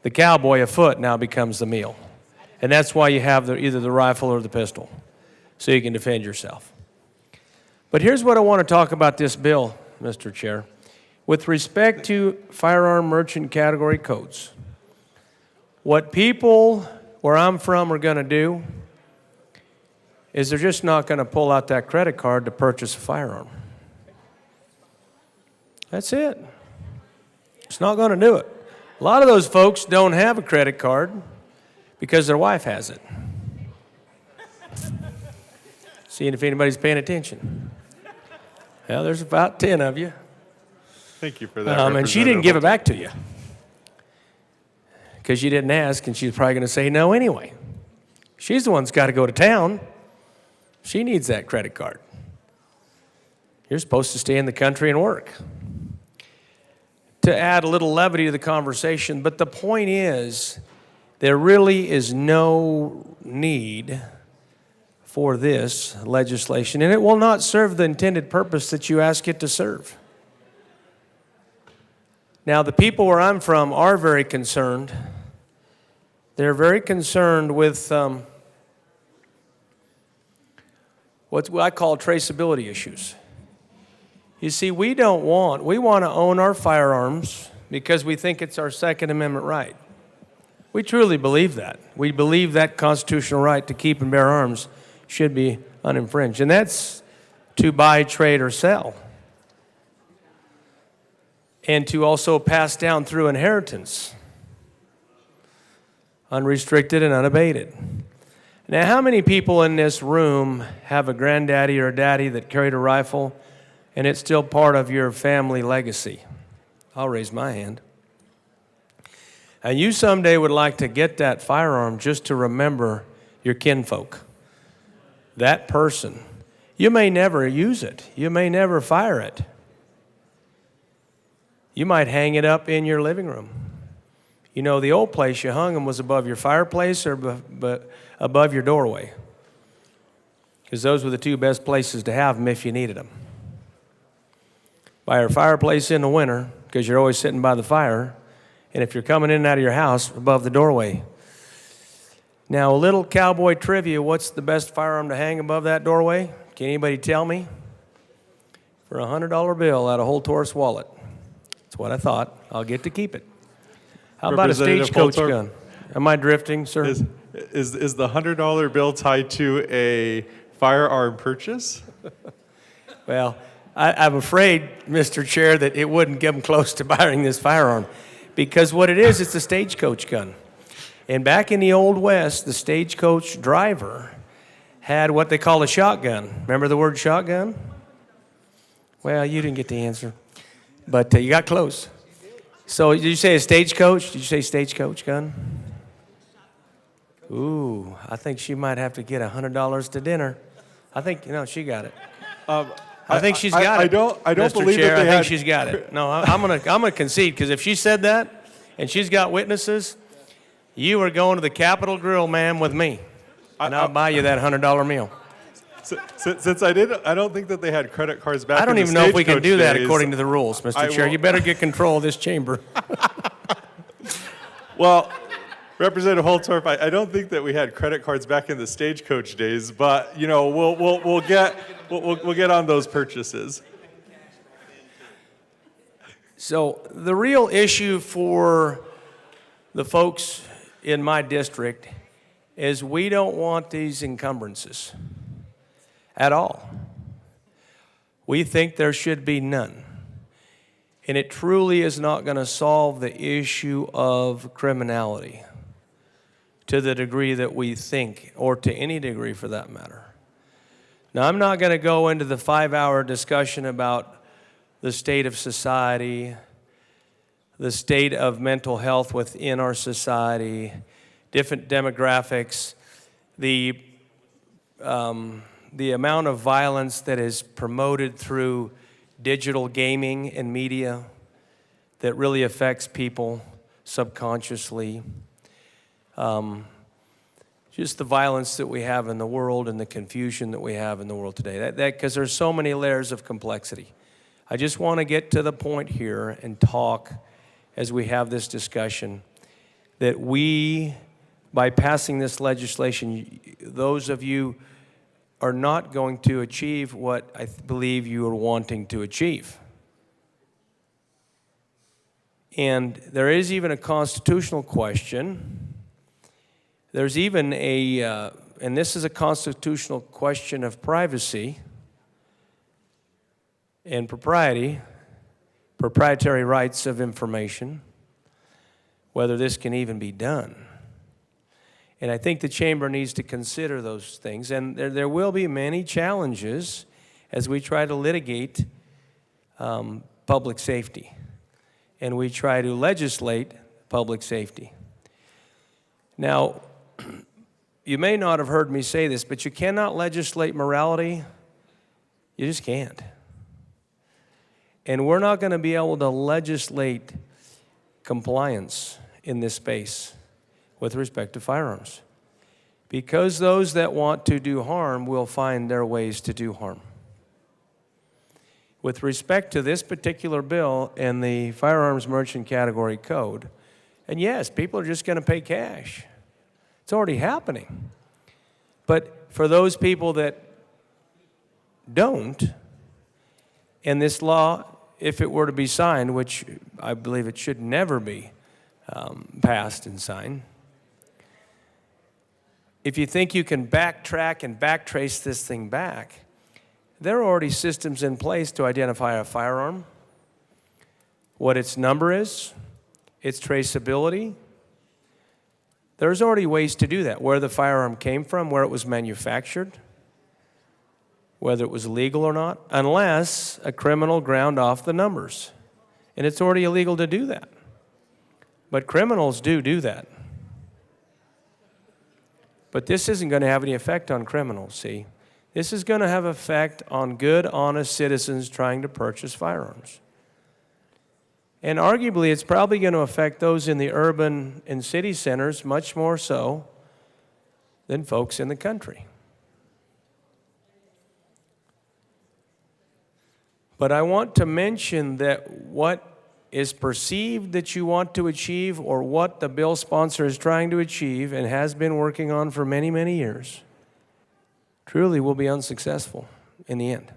The cowboy afoot now becomes the meal. And that's why you have either the rifle or the pistol, so you can defend yourself. But here's what I want to talk about this bill, Mr. Chair. With respect to firearm merchant category codes, what people where I'm from are going to do is they're just not going to pull out that credit card to purchase a firearm. That's it. It's not going to do it. A lot of those folks don't have a credit card because their wife has it. Seeing if anybody's paying attention. Well, there's about 10 of you. Thank you for that. And she didn't give it back to you because you didn't ask, and she's probably going to say no anyway. She's the one that's got to go to town. She needs that credit card. You're supposed to stay in the country and work. To add a little levity to the conversation, but the point is, there really is no need for this legislation, and it will not serve the intended purpose that you ask it to serve. Now, the people where I'm from are very concerned. They're very concerned with what I call traceability issues. You see, we want to own our firearms because we think it's our Second Amendment right. We truly believe that. We believe that constitutional right to keep and bear arms should be uninfringed. And that's to buy, trade, or sell. And to also pass down through inheritance, unrestricted and unabated. Now, how many people in this room have a granddaddy or a daddy that carried a rifle and it's still part of your family legacy? I'll raise my hand. And you someday would like to get that firearm just to remember your kinfolk. That person. You may never use it. You may never fire it. You might hang it up in your living room. You know, the old place you hung them was above your fireplace or above your doorway, because those were the two best places to have them if you needed them. By your fireplace in the winter, because you're always sitting by the fire, and if you're coming in and out of your house, above the doorway. Now, a little cowboy trivia, what's the best firearm to hang above that doorway? Can anybody tell me? For a $100 bill out of Whole Taurus wallet. That's what I thought. I'll get to keep it. How about a Representative stagecoach Holtorf, gun? Am I drifting, sir? Is the $100 bill tied to a firearm purchase? Well, I'm afraid, Mr. Chair, that it wouldn't get them close to buying this firearm, because what it is, it's a stagecoach gun. And back in the Old West, the stagecoach driver had what they call a shotgun. Remember the word shotgun? Well, you didn't get the answer, but you got close. So did you say a stagecoach? Did you say stagecoach gun? Ooh, I think she might have to get $100 to dinner. I think, she got it. I think she's got it. I don't Mr. believe Chair, that they I think had... she's got it. No, I'm gonna concede, because if she said that and she's got witnesses, you are going to the Capitol Grill, ma'am, with me, and I'll buy you that $100 meal. Since I don't think that they had credit cards back. I don't in even the know if we can Stagecoach do that days. according to the rules, Mr. I Chair. will- You better get control of this chamber. Well, Representative Holtorf, I don't think that we had credit cards back in the Stagecoach days, but we'll get on those purchases. So the real issue for the folks in my district is we don't want these encumbrances at all. We think there should be none. And it truly is not going to solve the issue of criminality to the degree that we think, or to any degree for that matter. Now, I'm not going to go into the 5-hour discussion about the state of society, the state of mental health within our society, different demographics, the amount of violence that is promoted through digital gaming and media that really affects people subconsciously. Just the violence that we have in the world and the confusion that we have in the world today. Because there's so many layers of complexity. I just want to get to the point here and talk as we have this discussion that we, by passing this legislation, those of you are not going to achieve what I believe you are wanting to achieve. And there is even a constitutional question. There's even and this is a constitutional question of privacy and proprietary rights of information, whether this can even be done. And I think the chamber needs to consider those things. And there will be many challenges as we try to litigate public safety and we try to legislate public safety. Now, you may not have heard me say this, but you cannot legislate morality. You just can't. And we're not going to be able to legislate compliance in this space with respect to firearms, because those that want to do harm will find their ways to do harm. With respect to this particular bill and the firearms merchant category code, and yes, people are just going to pay cash. It's already happening. But for those people that don't, and this law, if it were to be signed, which I believe it should never be passed and signed, if you think you can backtrack and backtrace this thing back, there are already systems in place to identify a firearm, what its number is, its traceability. There's already ways to do that, where the firearm came from, where it was manufactured, whether it was legal or not, unless a criminal ground off the numbers. And it's already illegal to do that. But criminals do that. But this isn't going to have any effect on criminals, see? This is going to have effect on good, honest citizens trying to purchase firearms. And arguably, it's probably going to affect those in the urban and city centers much more so than folks in the country. But I want to mention that what is perceived that you want to achieve, or what the bill sponsor is trying to achieve and has been working on for many, many years, truly will be unsuccessful in the end.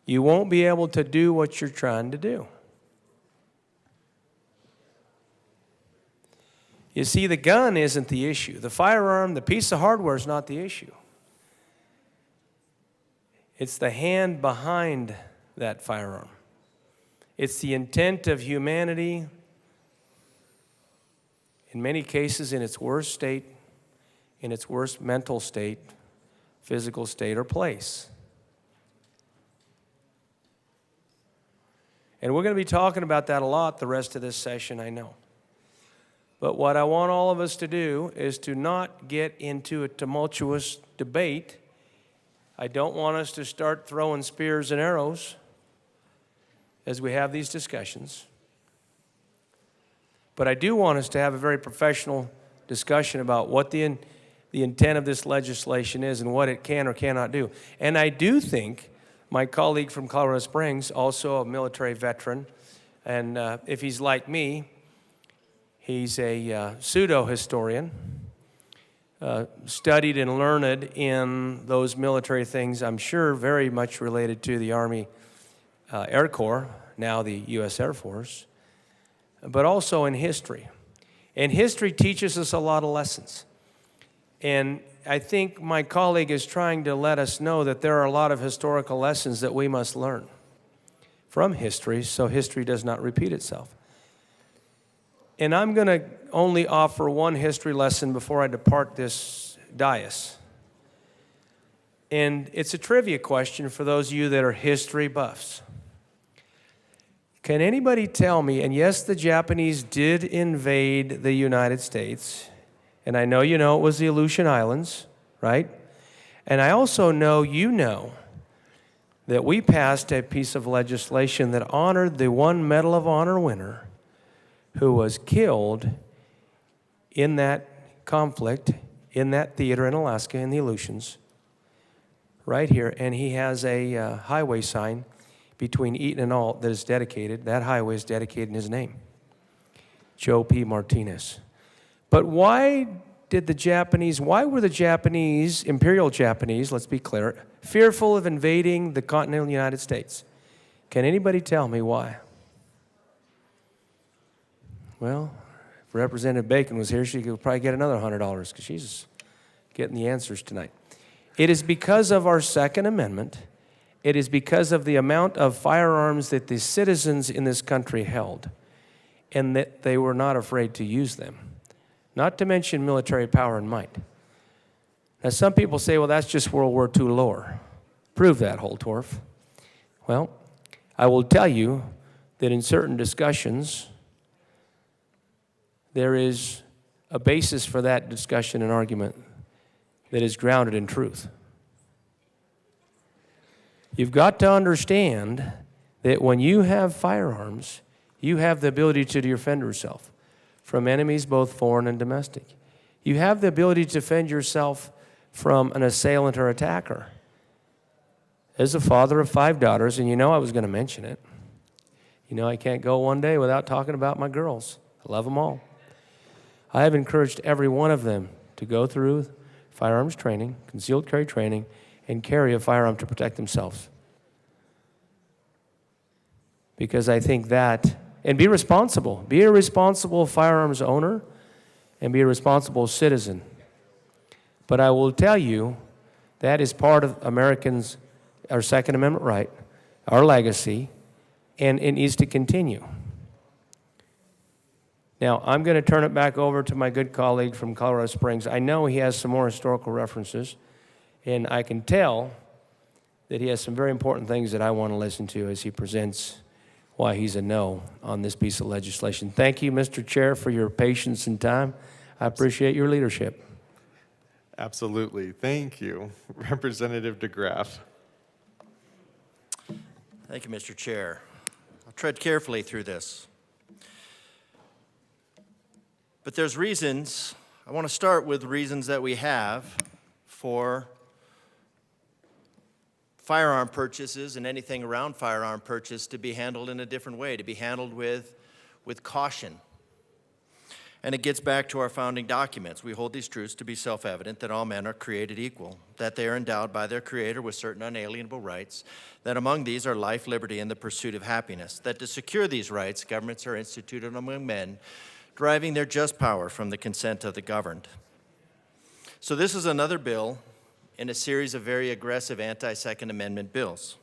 You won't be able to do what you're trying to do. You see, the gun isn't the issue. The firearm, the piece of hardware is not the issue. It's the hand behind that firearm. It's the intent of humanity, in many cases in its worst state, in its worst mental state, physical state, or place. And we're going to be talking about that a lot the rest of this session, I know. But what I want all of us to do is to not get into a tumultuous debate. I don't want us to start throwing spears and arrows as we have these discussions. But I do want us to have a very professional discussion about what the intent of this legislation is and what it can or cannot do. And I do think my colleague from Colorado Springs, also a military veteran, and if he's like me, he's a pseudo-historian, studied and learned in those military things, I'm sure very much related to the Army Air Corps, now the U.S. Air Force, but also in history. And history teaches us a lot of lessons. And I think my colleague is trying to let us know that there are a lot of historical lessons that we must learn from history so history does not repeat itself. And I'm going to only offer one history lesson before I depart this dais. And it's a trivia question for those of you that are history buffs. Can anybody tell me, and yes, the Japanese did invade the United States, and I know you know it was the Aleutian Islands, right? And I also know you know that we passed a piece of legislation that honored the one Medal of Honor winner who was killed in that conflict, in that theater in Alaska, in the Aleutians, right here. And he has a highway sign between Eaton and Alt that is dedicated. That highway is dedicated in his name, Joe P. Martinez. But why were the Japanese, Imperial Japanese, let's be clear, fearful of invading the continental United States? Can anybody tell me why? Well, if Representative Bacon was here, she could probably get another $100 because she's getting the answers tonight. It is because of our Second Amendment. It is because of the amount of firearms that the citizens in this country held and that they were not afraid to use them, not to mention military power and might. Now, some people say, well, that's just World War II lore. Prove that, Holtorf. Well, I will tell you that in certain discussions, there is a basis for that discussion and argument that is grounded in truth. You've got to understand that when you have firearms, you have the ability to defend yourself from enemies, both foreign and domestic. You have the ability to defend yourself from an assailant or attacker. As a father of 5 daughters, and you know I was going to mention it, you know I can't go one day without talking about my girls. I love them all. I have encouraged every one of them to go through firearms training, concealed carry training, and carry a firearm to protect themselves. Because I think that, and be responsible. Be a responsible firearms owner and be a responsible citizen. But I will tell you, that is part of Americans, our Second Amendment right, our legacy, and it needs to continue. Now, I'm going to turn it back over to my good colleague from Colorado Springs. I know he has some more historical references, and I can tell that he has some very important things that I want to listen to as he presents why he's a no on this piece of legislation. Thank you, Mr. Chair, for your patience and time. I appreciate your leadership. Absolutely. Thank you. Representative DeGraff. Thank you, Mr. Chair. I'll tread carefully through this. But there's reasons, I want to start with reasons that we have for firearm purchases and anything around firearm purchase to be handled in a different way, to be handled with caution. And it gets back to our founding documents. We hold these truths to be self-evident, that all men are created equal, that they are endowed by their Creator with certain unalienable rights, that among these are life, liberty, and the pursuit of happiness, that to secure these rights, governments are instituted among men, deriving their just power from the consent of the governed. So this is another bill in a series of very aggressive anti-Second Amendment bills.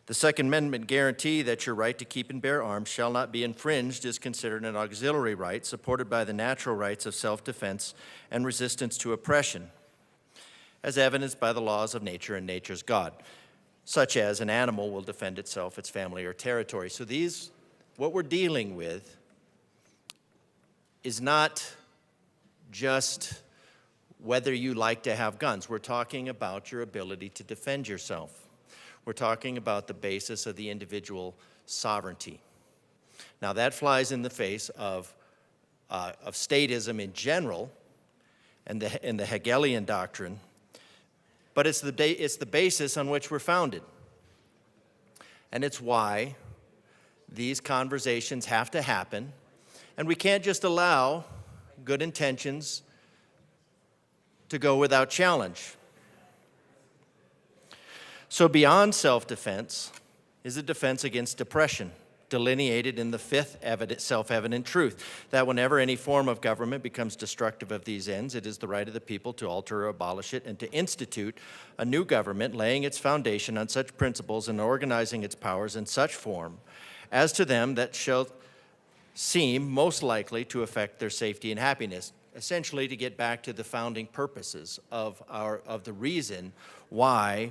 The Second Amendment guarantee that your right to keep and bear arms shall not be infringed is considered an auxiliary right supported by the natural rights of self-defense and resistance to oppression, as evidenced by the laws of nature and nature's God, such as an animal will defend itself, its family, or territory. So what we're dealing with is not just whether you like to have guns. We're talking about your ability to defend yourself. We're talking about the basis of the individual sovereignty. Now that flies in the face of statism in general and the Hegelian doctrine, but it's the basis on which we're founded. And it's why these conversations have to happen, and we can't just allow good intentions to go without challenge. So beyond self-defense is a defense against oppression, delineated in the fifth self-evident truth, that whenever any form of government becomes destructive of these ends, it is the right of the people to alter or abolish it and to institute a new government, laying its foundation on such principles and organizing its powers in such form as to them that shall seem most likely to affect their safety and happiness. Essentially, to get back to the founding purposes of the reason why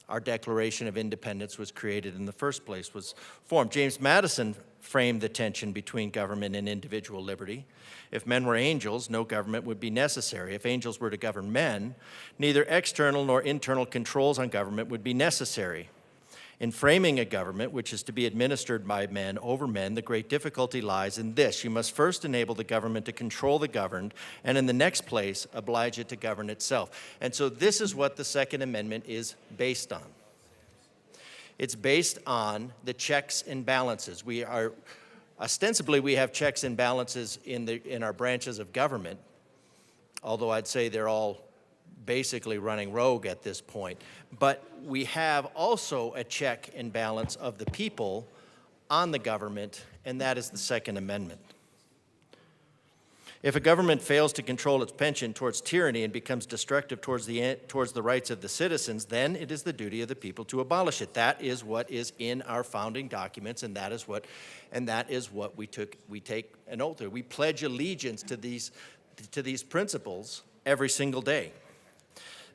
our Declaration of Independence was created in the first place, was formed. James Madison framed the tension between government and individual liberty. If men were angels, no government would be necessary. If angels were to govern men, neither external nor internal controls on government would be necessary. In framing a government which is to be administered by men over men, the great difficulty lies in this: you must first enable the government to control the governed, and in the next place, oblige it to govern itself. And so this is what the Second Amendment is based on. It's based on the checks and balances. Ostensibly, we have checks and balances in our branches of government, although I'd say they're all basically running rogue at this point. But we have also a check and balance of the people on the government, and that is the Second Amendment. If a government fails to control its penchant towards tyranny and becomes destructive towards the rights of the citizens, then it is the duty of the people to abolish it. That is what is in our founding documents, and that is what we take an oath to. We pledge allegiance to these principles every single day.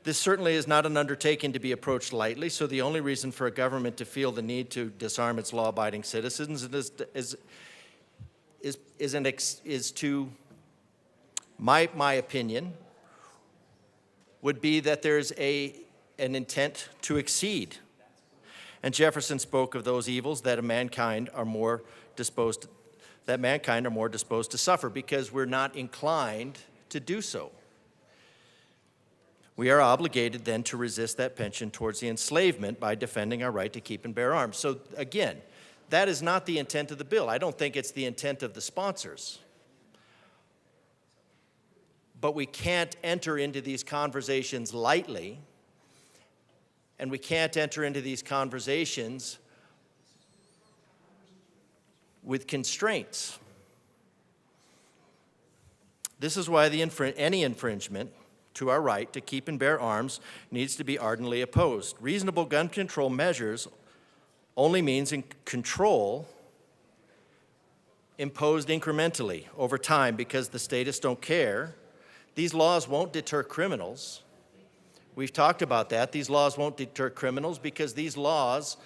This certainly is not an undertaking to be approached lightly, so the only reason for a government to feel the need to disarm its law-abiding citizens my opinion, would be that there's an intent to exceed. And Jefferson spoke of those evils that mankind are more disposed to suffer because we're not inclined to do so. We are obligated then to resist that penchant towards the enslavement by defending our right to keep and bear arms. So again, that is not the intent of the bill. I don't think it's the intent of the sponsors. But we can't enter into these conversations lightly, and we can't enter into these conversations with constraints. This is why any infringement to our right to keep and bear arms needs to be ardently opposed. Reasonable gun control measures only means control imposed incrementally over time because the statists don't care. These laws won't deter criminals. We've talked about that. These laws won't deter criminals because these laws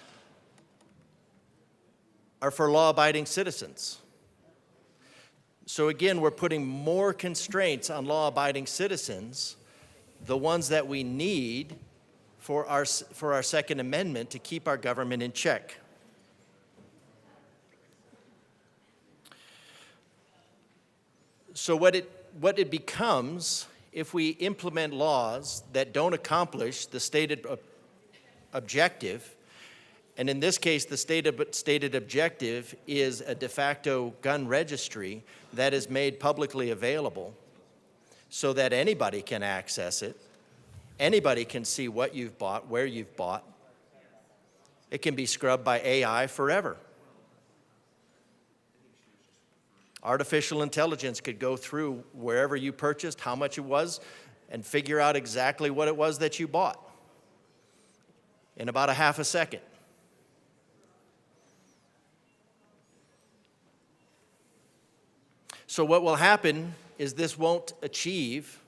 are for law-abiding citizens. So again, we're putting more constraints on law-abiding citizens, the ones that we need for our Second Amendment to keep our government in check. So what it becomes, if we implement laws that don't accomplish the stated objective, and in this case, the stated objective is a de facto gun registry that is made publicly available so that anybody can access it, anybody can see what you've bought, where you've bought. It can be scrubbed by AI forever. Artificial intelligence could go through wherever you purchased, how much it was, and figure out exactly what it was that you bought in about a half a second. So what will happen is this won't achieve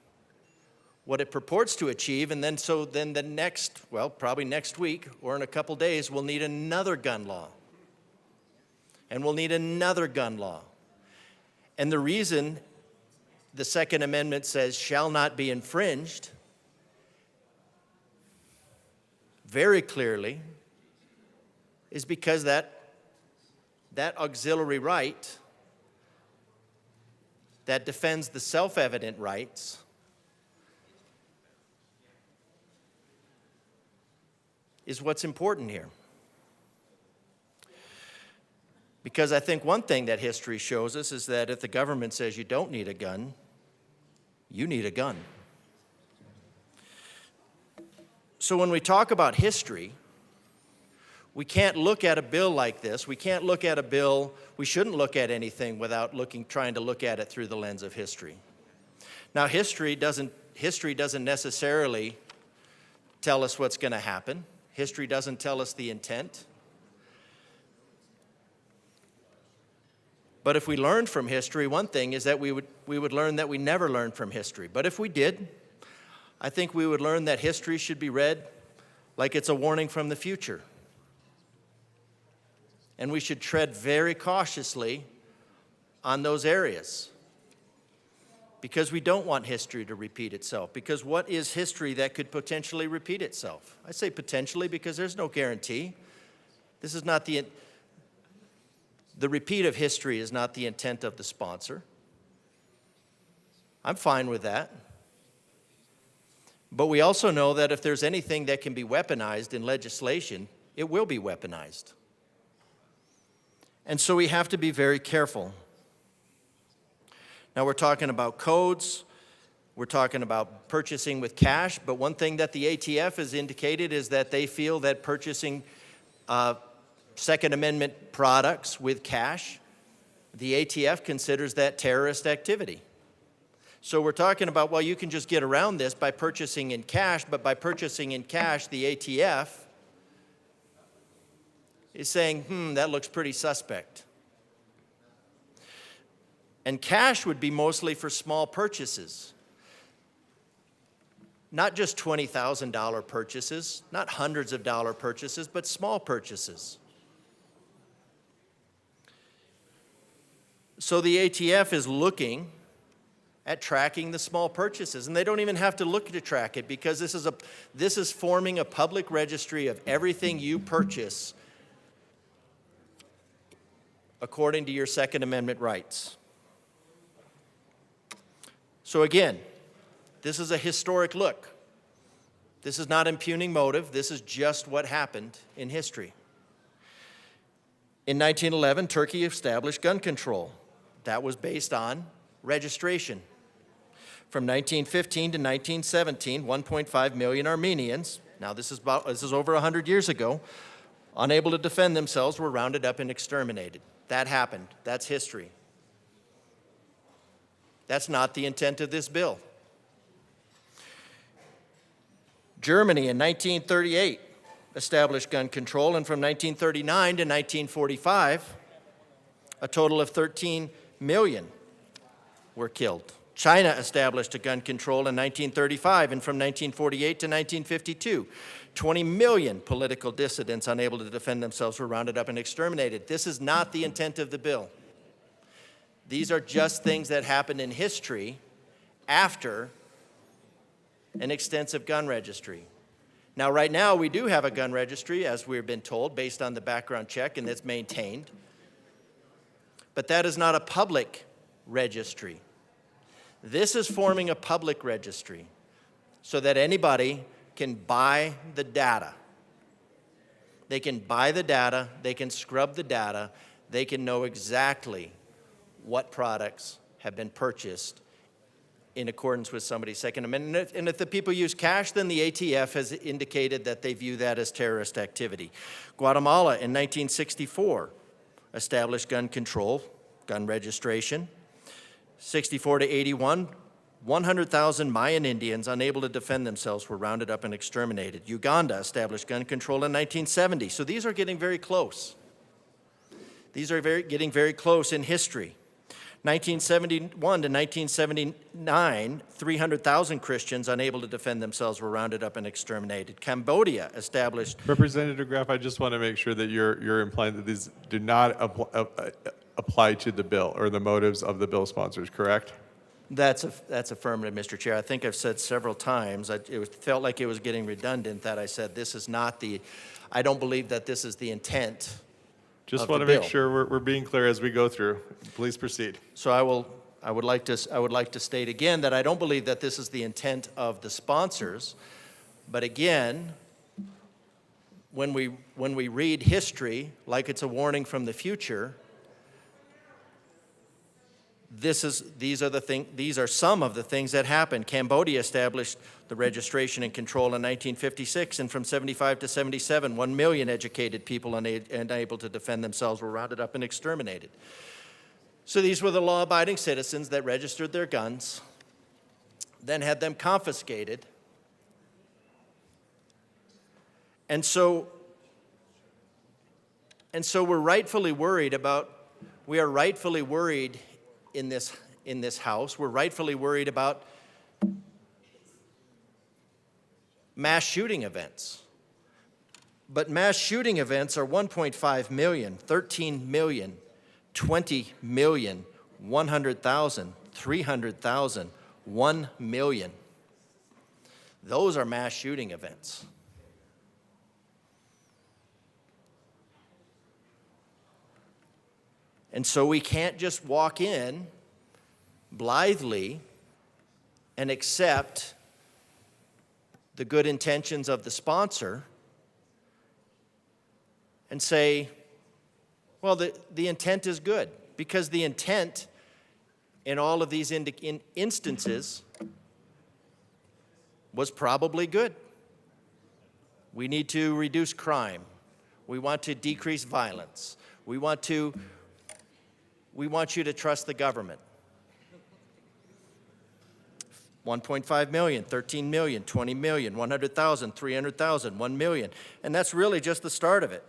what it purports to achieve, and then the next, well, probably next week or in a couple days, we'll need another gun law. And we'll need another gun law. And the reason the Second Amendment says shall not be infringed very clearly is because that auxiliary right that defends the self-evident rights is what's important here. Because I think one thing that history shows us is that if the government says you don't need a gun, you need a gun. So when we talk about history, we can't look at a bill like this. We can't look at a bill, we shouldn't look at anything without trying to look at it through the lens of history. Now, history doesn't necessarily tell us what's going to happen. History doesn't tell us the intent. But if we learned from history, one thing is that we would learn that we never learned from history. But if we did, I think we would learn that history should be read like it's a warning from the future. And we should tread very cautiously on those areas. Because we don't want history to repeat itself. Because what is history that could potentially repeat itself? I say potentially because there's no guarantee. This is not the repeat of history is not the intent of the sponsor. I'm fine with that. But we also know that if there's anything that can be weaponized in legislation, it will be weaponized. And so we have to be very careful. Now we're talking about codes, we're talking about purchasing with cash, but one thing that the ATF has indicated is that they feel that purchasing Second Amendment products with cash, the ATF considers that terrorist activity. So we're talking about, well, you can just get around this by purchasing in cash, but by purchasing in cash, the ATF is saying, that looks pretty suspect. And cash would be mostly for small purchases. Not just $20,000 purchases, not hundreds of dollar purchases, but small purchases. So the ATF is looking at tracking the small purchases, and they don't even have to look to track it because this is forming a public registry of everything you purchase according to your Second Amendment rights. So again, this is a historic look. This is not impugning motive. This is just what happened in history. In 1911, Turkey established gun control. That was based on registration. From 1915 to 1917, 1.5 million Armenians, now this is over 100 years ago, unable to defend themselves, were rounded up and exterminated. That happened. That's history. That's not the intent of this bill. Germany in 1938 established gun control, and from 1939 to 1945, a total of 13 million were killed. China established a gun control in 1935, and from 1948 to 1952, 20 million political dissidents unable to defend themselves were rounded up and exterminated. This is not the intent of the bill. These are just things that happened in history after an extensive gun registry. Now, right now, we do have a gun registry, as we've been told, based on the background check, and it's maintained. But that is not a public registry. This is forming a public registry so that anybody can buy the data. They can buy the data, they can scrub the data, they can know exactly what products have been purchased in accordance with somebody's Second Amendment. And if the people use cash, then the ATF has indicated that they view that as terrorist activity. Guatemala in 1964 established gun control, gun registration. 64 to 81, 100,000 Mayan Indians unable to defend themselves were rounded up and exterminated. Uganda established gun control in 1970. So these are getting very close. These are getting very close in history. 1971 to 1979, 300,000 Christians unable to defend themselves were rounded up and exterminated. Cambodia established... Representative Graff, I just want to make sure that you're implying that these do not apply to the bill or the motives of the bill sponsors, correct? That's affirmative, Mr. Chair. I think I've said several times, it felt like it was getting redundant that I said this is not the, I don't believe that this is the intent Just of want the to make bill. sure we're being clear as we go through. Please proceed. So I would like to state again that I don't believe that this is the intent of the sponsors. But again, when we read history like it's a warning from the future, these are some of the things that happened. Cambodia established the registration and control in 1956, and from 75 to 77, 1 million educated people unable to defend themselves were rounded up and exterminated. So these were the law-abiding citizens that registered their guns, then had them confiscated. And so we're rightfully worried in this House. We're rightfully worried about mass shooting events. But mass shooting events are 1.5 million, 13 million, 20 million, 100,000, 300,000, 1 million. Those are mass shooting events. And so we can't just walk in blithely and accept the good intentions of the sponsor and say, well, the intent is good, because the intent in all of these instances was probably good. We need to reduce crime. We want to decrease violence. We want you to trust the government. 1.5 million, 13 million, 20 million, 100,000, 300,000, 1 million. And that's really just the start of it.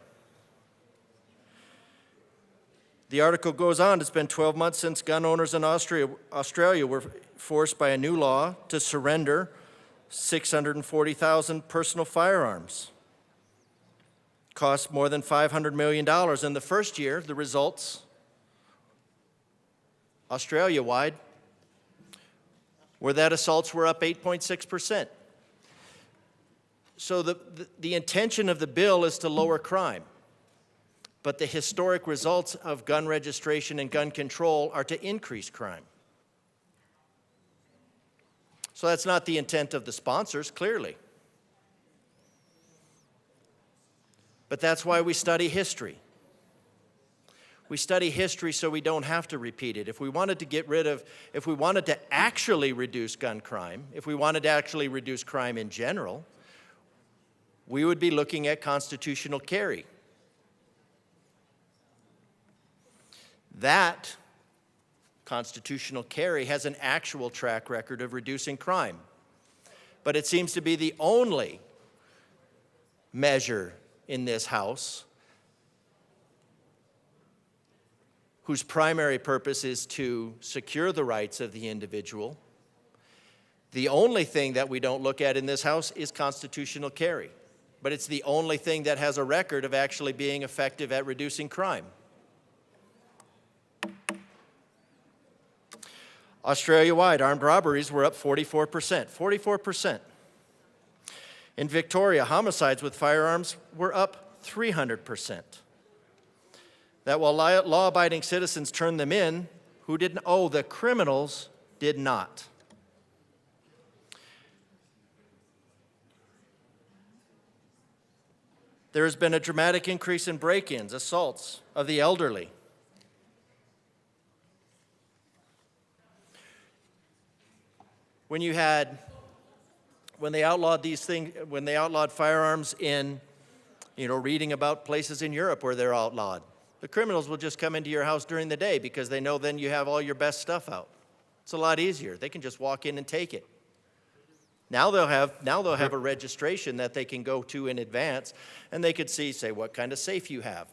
The article goes on, it's been 12 months since gun owners in Australia were forced by a new law to surrender 640,000 personal firearms. Cost more than $500 million. In the first year, the results, Australia-wide, were that assaults were up 8.6%. So the intention of the bill is to lower crime. But the historic results of gun registration and gun control are to increase crime. So that's not the intent of the sponsors, clearly. But that's why we study history. We study history so we don't have to repeat it. If we wanted to actually reduce gun crime, if we wanted to actually reduce crime in general, we would be looking at constitutional carry. That constitutional carry has an actual track record of reducing crime. But it seems to be the only measure in this House whose primary purpose is to secure the rights of the individual. The only thing that we don't look at in this House is constitutional carry. But it's the only thing that has a record of actually being effective at reducing crime. Australia-wide, armed robberies were up 44%. 44%. In Victoria, homicides with firearms were up 300%. That while law-abiding citizens turned them in, who didn't? Oh, the criminals did not. There has been a dramatic increase in break-ins, assaults of the elderly. When they outlawed these things, when they outlawed firearms in, reading about places in Europe where they're outlawed, the criminals will just come into your house during the day because they know then you have all your best stuff out. It's a lot easier. They can just walk in and take it. Now they'll have a registration that they can go to in advance, and they could see, say, what kind of safe you have.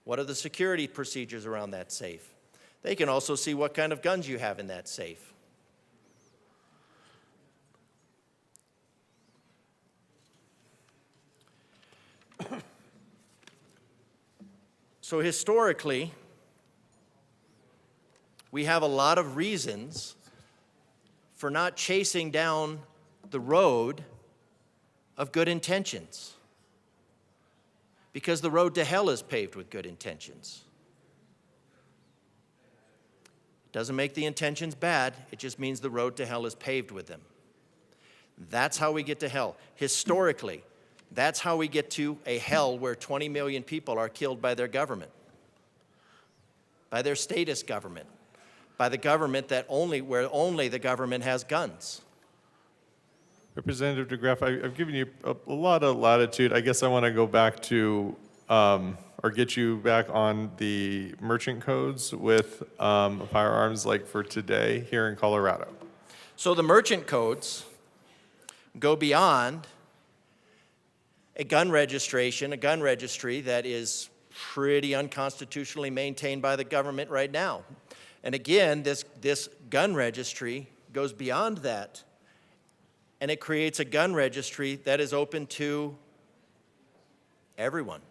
What are the security procedures around that safe? They can also see what kind of guns you have in that safe. So historically, we have a lot of reasons for not chasing down the road of good intentions, because the road to hell is paved with good intentions. It doesn't make the intentions bad, it just means the road to hell is paved with them. That's how we get to hell. Historically, that's how we get to a hell where 20 million people are killed by their government, by their statist government, by the government where only the government has guns. Representative DeGraff, I've given you a lot of latitude. I guess I want to go back to, or get you back on the merchant codes with firearms like for today here in Colorado. So the merchant codes go beyond a gun registry that is pretty unconstitutionally maintained by the government right now. And again, this gun registry goes beyond that, and it creates a gun registry that is open to everyone.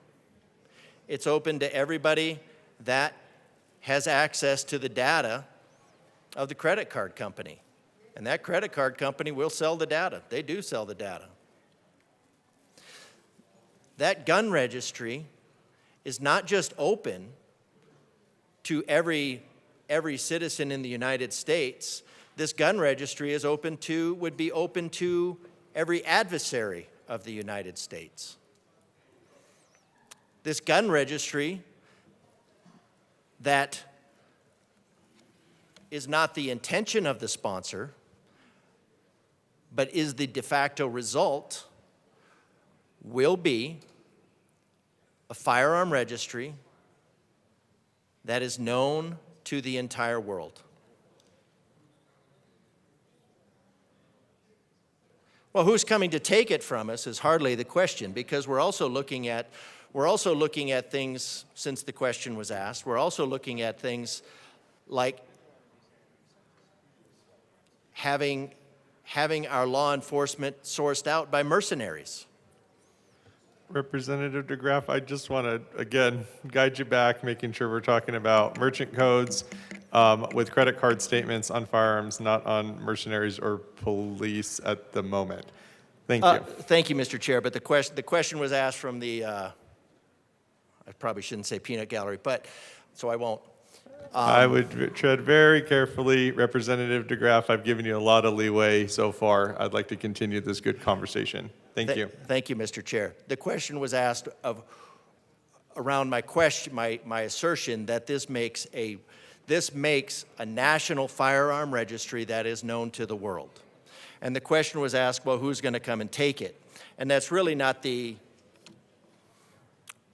It's open to everybody that has access to the data of the credit card company. And that credit card company will sell the data. They do sell the data. That gun registry is not just open to every citizen in the United States. This gun registry would be open to every adversary of the United States. This gun registry that is not the intention of the sponsor, but is the de facto result, will be a firearm registry that is known to the entire world. Well, who's coming to take it from us is hardly the question, because we're also looking at things since the question was asked. We're also looking at things like having our law enforcement sourced out by mercenaries. Representative DeGraff, I just want to, again, guide you back, making sure we're talking about merchant codes with credit card statements on firearms, not on mercenaries or police at the moment. Thank you. Thank you, Mr. Chair, but the question was asked from the, I probably shouldn't say peanut gallery, but, so I won't. I would tread very carefully. Representative DeGraff, I've given you a lot of leeway so far. I'd like to continue this good conversation. Thank you. Thank you, Mr. Chair. The question was asked around my assertion that this makes a national firearm registry that is known to the world. And the question was asked, well, who's going to come and take it? And that's really not the,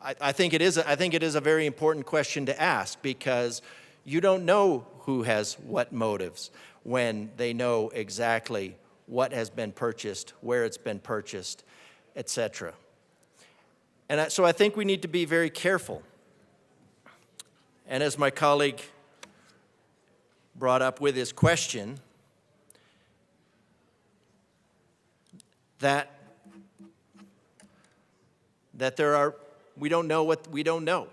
I think it is a very important question to ask, because you don't know who has what motives when they know exactly what has been purchased, where it's been purchased, etc. And so I think we need to be very careful. And as my colleague brought up with his question, that we don't know what we don't know.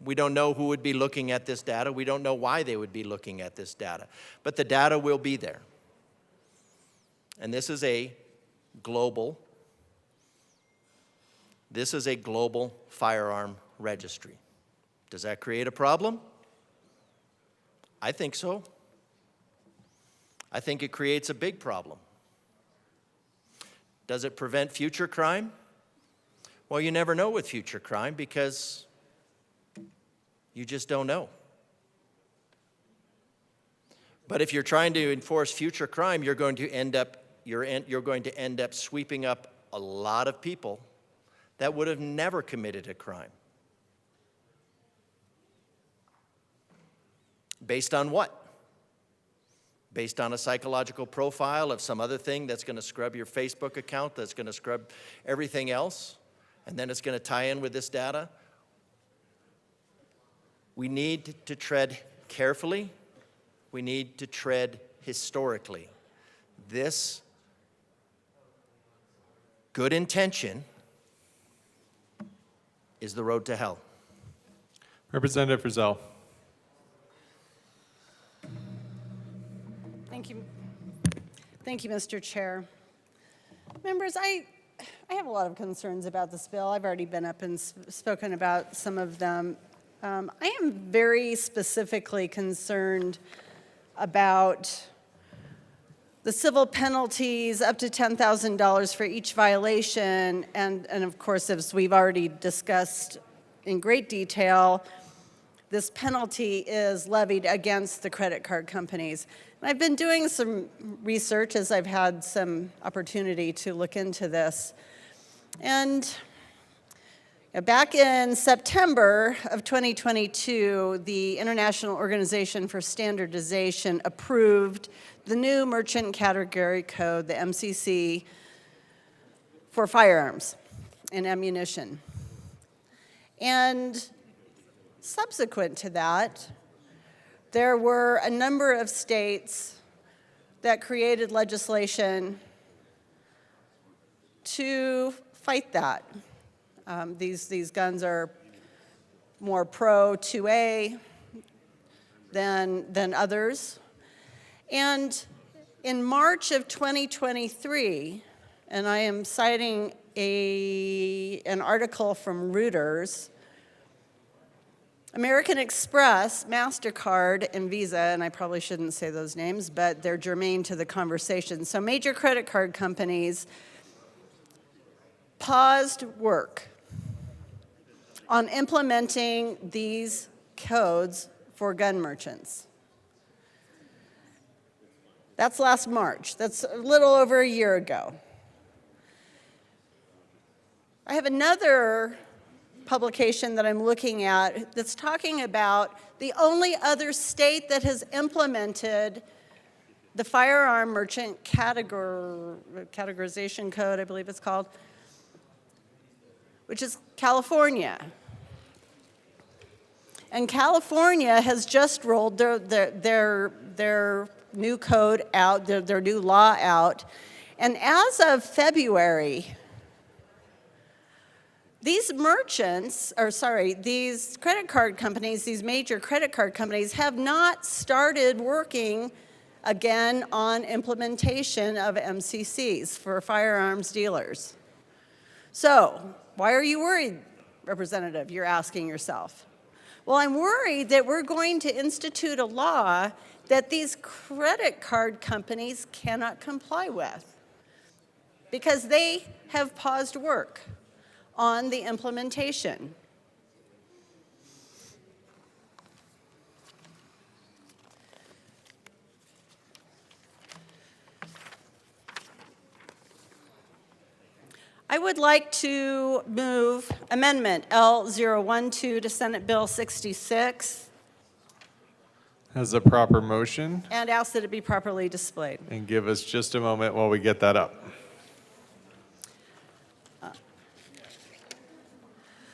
We don't know who would be looking at this data. We don't know why they would be looking at this data. But the data will be there. And this is a global firearm registry. Does that create a problem? I think so. I think it creates a big problem. Does it prevent future crime? Well, you never know with future crime because you just don't know. But if you're trying to enforce future crime, you're going to end up sweeping up a lot of people that would have never committed a crime. Based on what? Based on a psychological profile of some other thing that's going to scrub your Facebook account, that's going to scrub everything else, and then it's going to tie in with this data? We need to tread carefully. We need to tread historically. This good intention is the road to hell. Representative Frizzell. Thank you. Thank you, Mr. Chair. Members, I have a lot of concerns about this bill. I've already been up and spoken about some of them. I am very specifically concerned about the civil penalties up to $10,000 for each violation, and of course, as we've already discussed in great detail, this penalty is levied against the credit card companies. And I've been doing some research as I've had some opportunity to look into this. And back in September of 2022, the International Organization for Standardization approved the new Merchant Category Code, the MCC, for firearms and ammunition. And subsequent to that, there were a number of states that created legislation to fight that. These guns are more pro 2A than others. And in March of 2023, and I am citing an article from Reuters, American Express, MasterCard, and Visa, and I probably shouldn't say those names, but they're germane to the conversation. So major credit card companies paused work on implementing these codes for gun merchants. That's last March. That's a little over a year ago. I have another publication that I'm looking at that's talking about the only other state that has implemented the firearm merchant categorization code, I believe it's called, which is California. And California has just rolled their new code out, their new law out. And as of February, these credit card companies, these major credit card companies have not started working again on implementation of MCCs for firearms dealers. So, why are you worried, Representative? You're asking yourself. Well, I'm worried that we're going to institute a law that these credit card companies cannot comply with because they have paused work on the implementation. I would like to move Amendment L012 to Senate Bill 66 Has a proper motion, and ask that it be properly displayed. and give us just a moment while we get that up.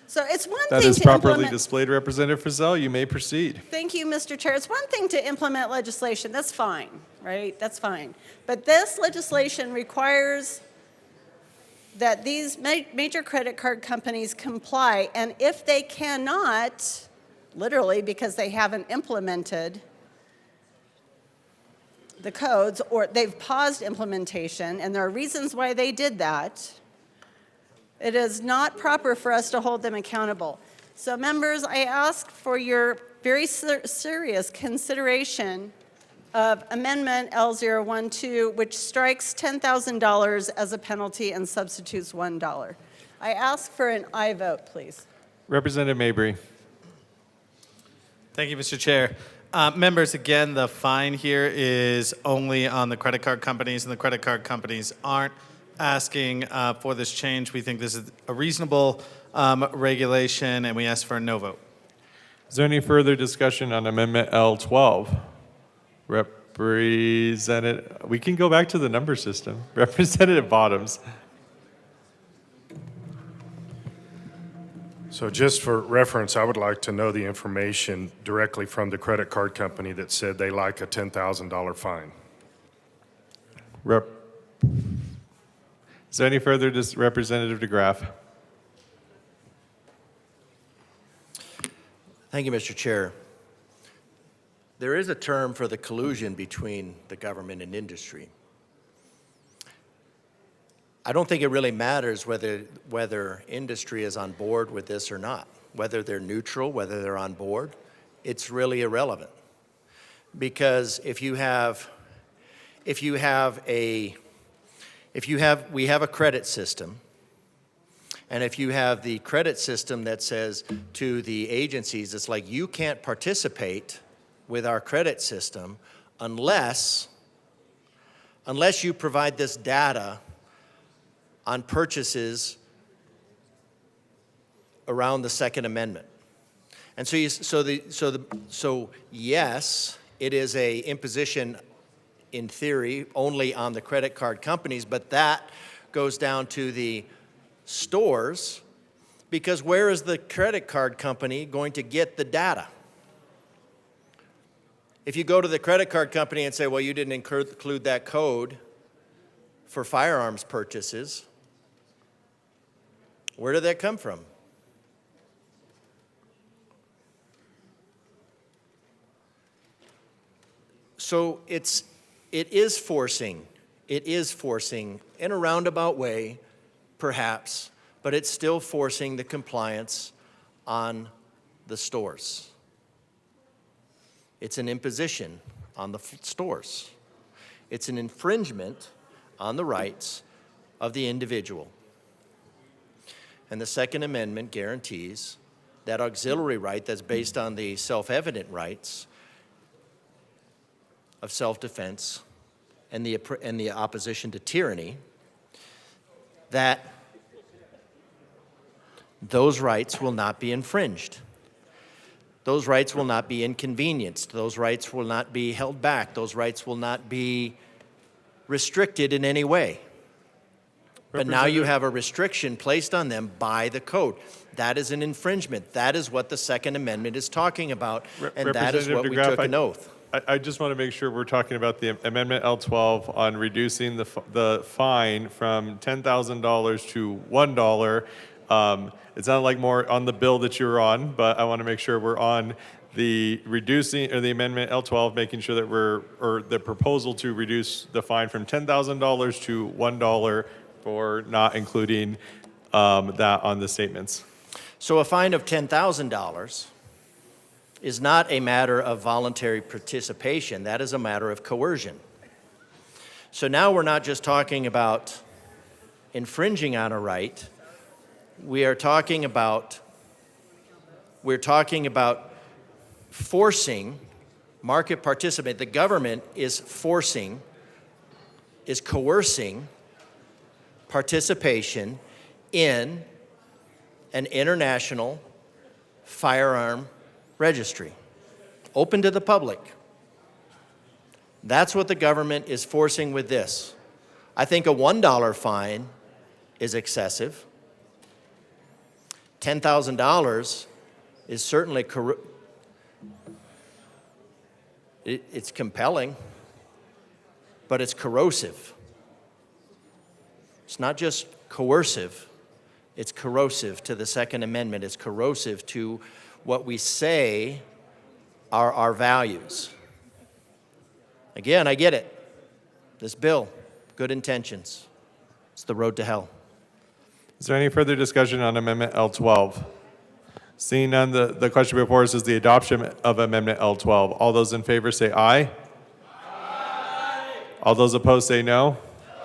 So it's one That thing is to properly implement. displayed, Representative Frizzell. You may proceed. Thank you, Mr. Chair. It's one thing to implement legislation. That's fine, right? That's fine. But this legislation requires that these major credit card companies comply, and if they cannot, literally because they haven't implemented the codes or they've paused implementation, and there are reasons why they did that, it is not proper for us to hold them accountable. So members, I ask for your very serious consideration of Amendment L012, which strikes $10,000 as a penalty and substitutes $1. I ask for an aye vote, please. Representative Mabry. Thank you, Mr. Chair. Members, again, the fine here is only on the credit card companies, and the credit card companies aren't asking for this change. We think this is a reasonable regulation, and we ask for a no vote. Is there any further discussion on Amendment L12? Representative, we can go back to the number system. Representative Bottoms. So just for reference, I would like to know the information directly from the credit card company that said they like a $10,000 fine. Is there any further Representative DeGraff? Thank you, Mr. Chair. There is a term for the collusion between the government and industry. I don't think it really matters whether industry is on board with this or not, whether they're neutral, whether they're on board. It's really irrelevant, because we have a credit system, and if you have the credit system that says to the agencies, it's like, you can't participate with our credit system unless you provide this data on purchases around the Second Amendment. And so yes, it is a imposition in theory only on the credit card companies, but that goes down to the stores, because where is the credit card company going to get the data? If you go to the credit card company and say, well, you didn't include that code for firearms purchases, where did that come from? So it is forcing in a roundabout way, perhaps, but it's still forcing the compliance on the stores. It's an imposition on the stores. It's an infringement on the rights of the individual. And the Second Amendment guarantees that auxiliary right that's based on the self-evident rights of self-defense and the opposition to tyranny, that those rights will not be infringed. Those rights will not be inconvenienced. Those rights will not be held back. Those rights will not be restricted in any way. But now you have a restriction placed on them by the code. That is an infringement. That is what the Second Amendment is talking about, and that is what we took an oath. I just want to make sure we're talking about the Amendment L12 on reducing the fine from $10,000 to $1. It sounded like more on the bill that you're on, but I want to make sure we're on the reducing, or the Amendment L12, making sure that or the proposal to reduce the fine from $10,000 to $1 for not including that on the statements. So a fine of $10,000 is not a matter of voluntary participation. That is a matter of coercion. So now we're not just talking about infringing on a right. We're talking about forcing market participant. The government is coercing participation in an international firearm registry, open to the public. That's what the government is forcing with this. I think a $1 fine is excessive. $10,000 is certainly it's compelling, but it's corrosive. It's not just coercive, it's corrosive to the Second Amendment. It's corrosive to what we say are our values. Again, I get it. This bill, good intentions. It's the road to hell. Is there any further discussion on Amendment L12? Seeing none, the question before us is the adoption of Amendment L12. All those in favor say aye. All those opposed say no.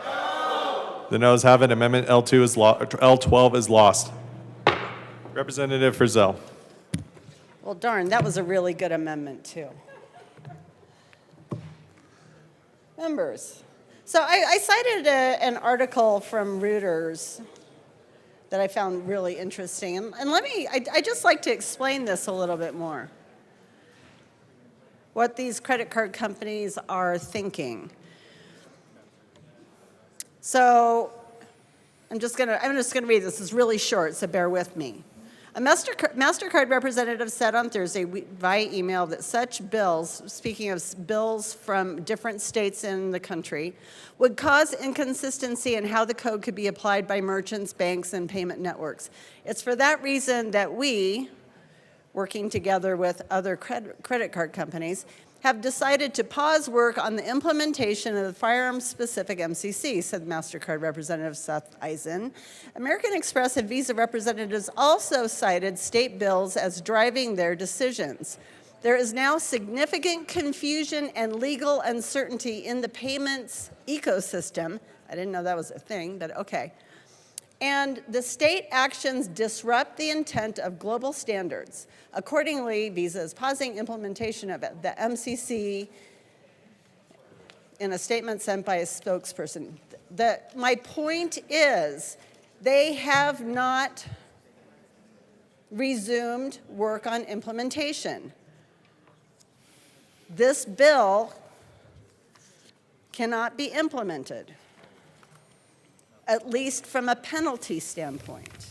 No. The noes have it. Amendment L12 is lost. Representative Frizzell. Well, darn, that was a really good amendment, too. Members, so I cited an article from Reuters that I found really interesting. And I just like to explain this a little bit more. What these credit card companies are thinking. So I'm just gonna read this. It's really short, so bear with me. A MasterCard representative said on Thursday via email that such bills, speaking of bills from different states in the country, would cause inconsistency in how the code could be applied by merchants, banks, and payment networks. It's for that reason that we, working together with other credit card companies, have decided to pause work on the implementation of the firearm-specific MCC, said MasterCard Representative Seth Eisen. American Express and Visa representatives also cited state bills as driving their decisions. There is now significant confusion and legal uncertainty in the payments ecosystem. I didn't know that was a thing, but okay. And the state actions disrupt the intent of global standards. Accordingly, Visa is pausing implementation of the MCC in a statement sent by a spokesperson. My point is, they have not resumed work on implementation. This bill cannot be implemented, at least from a penalty standpoint,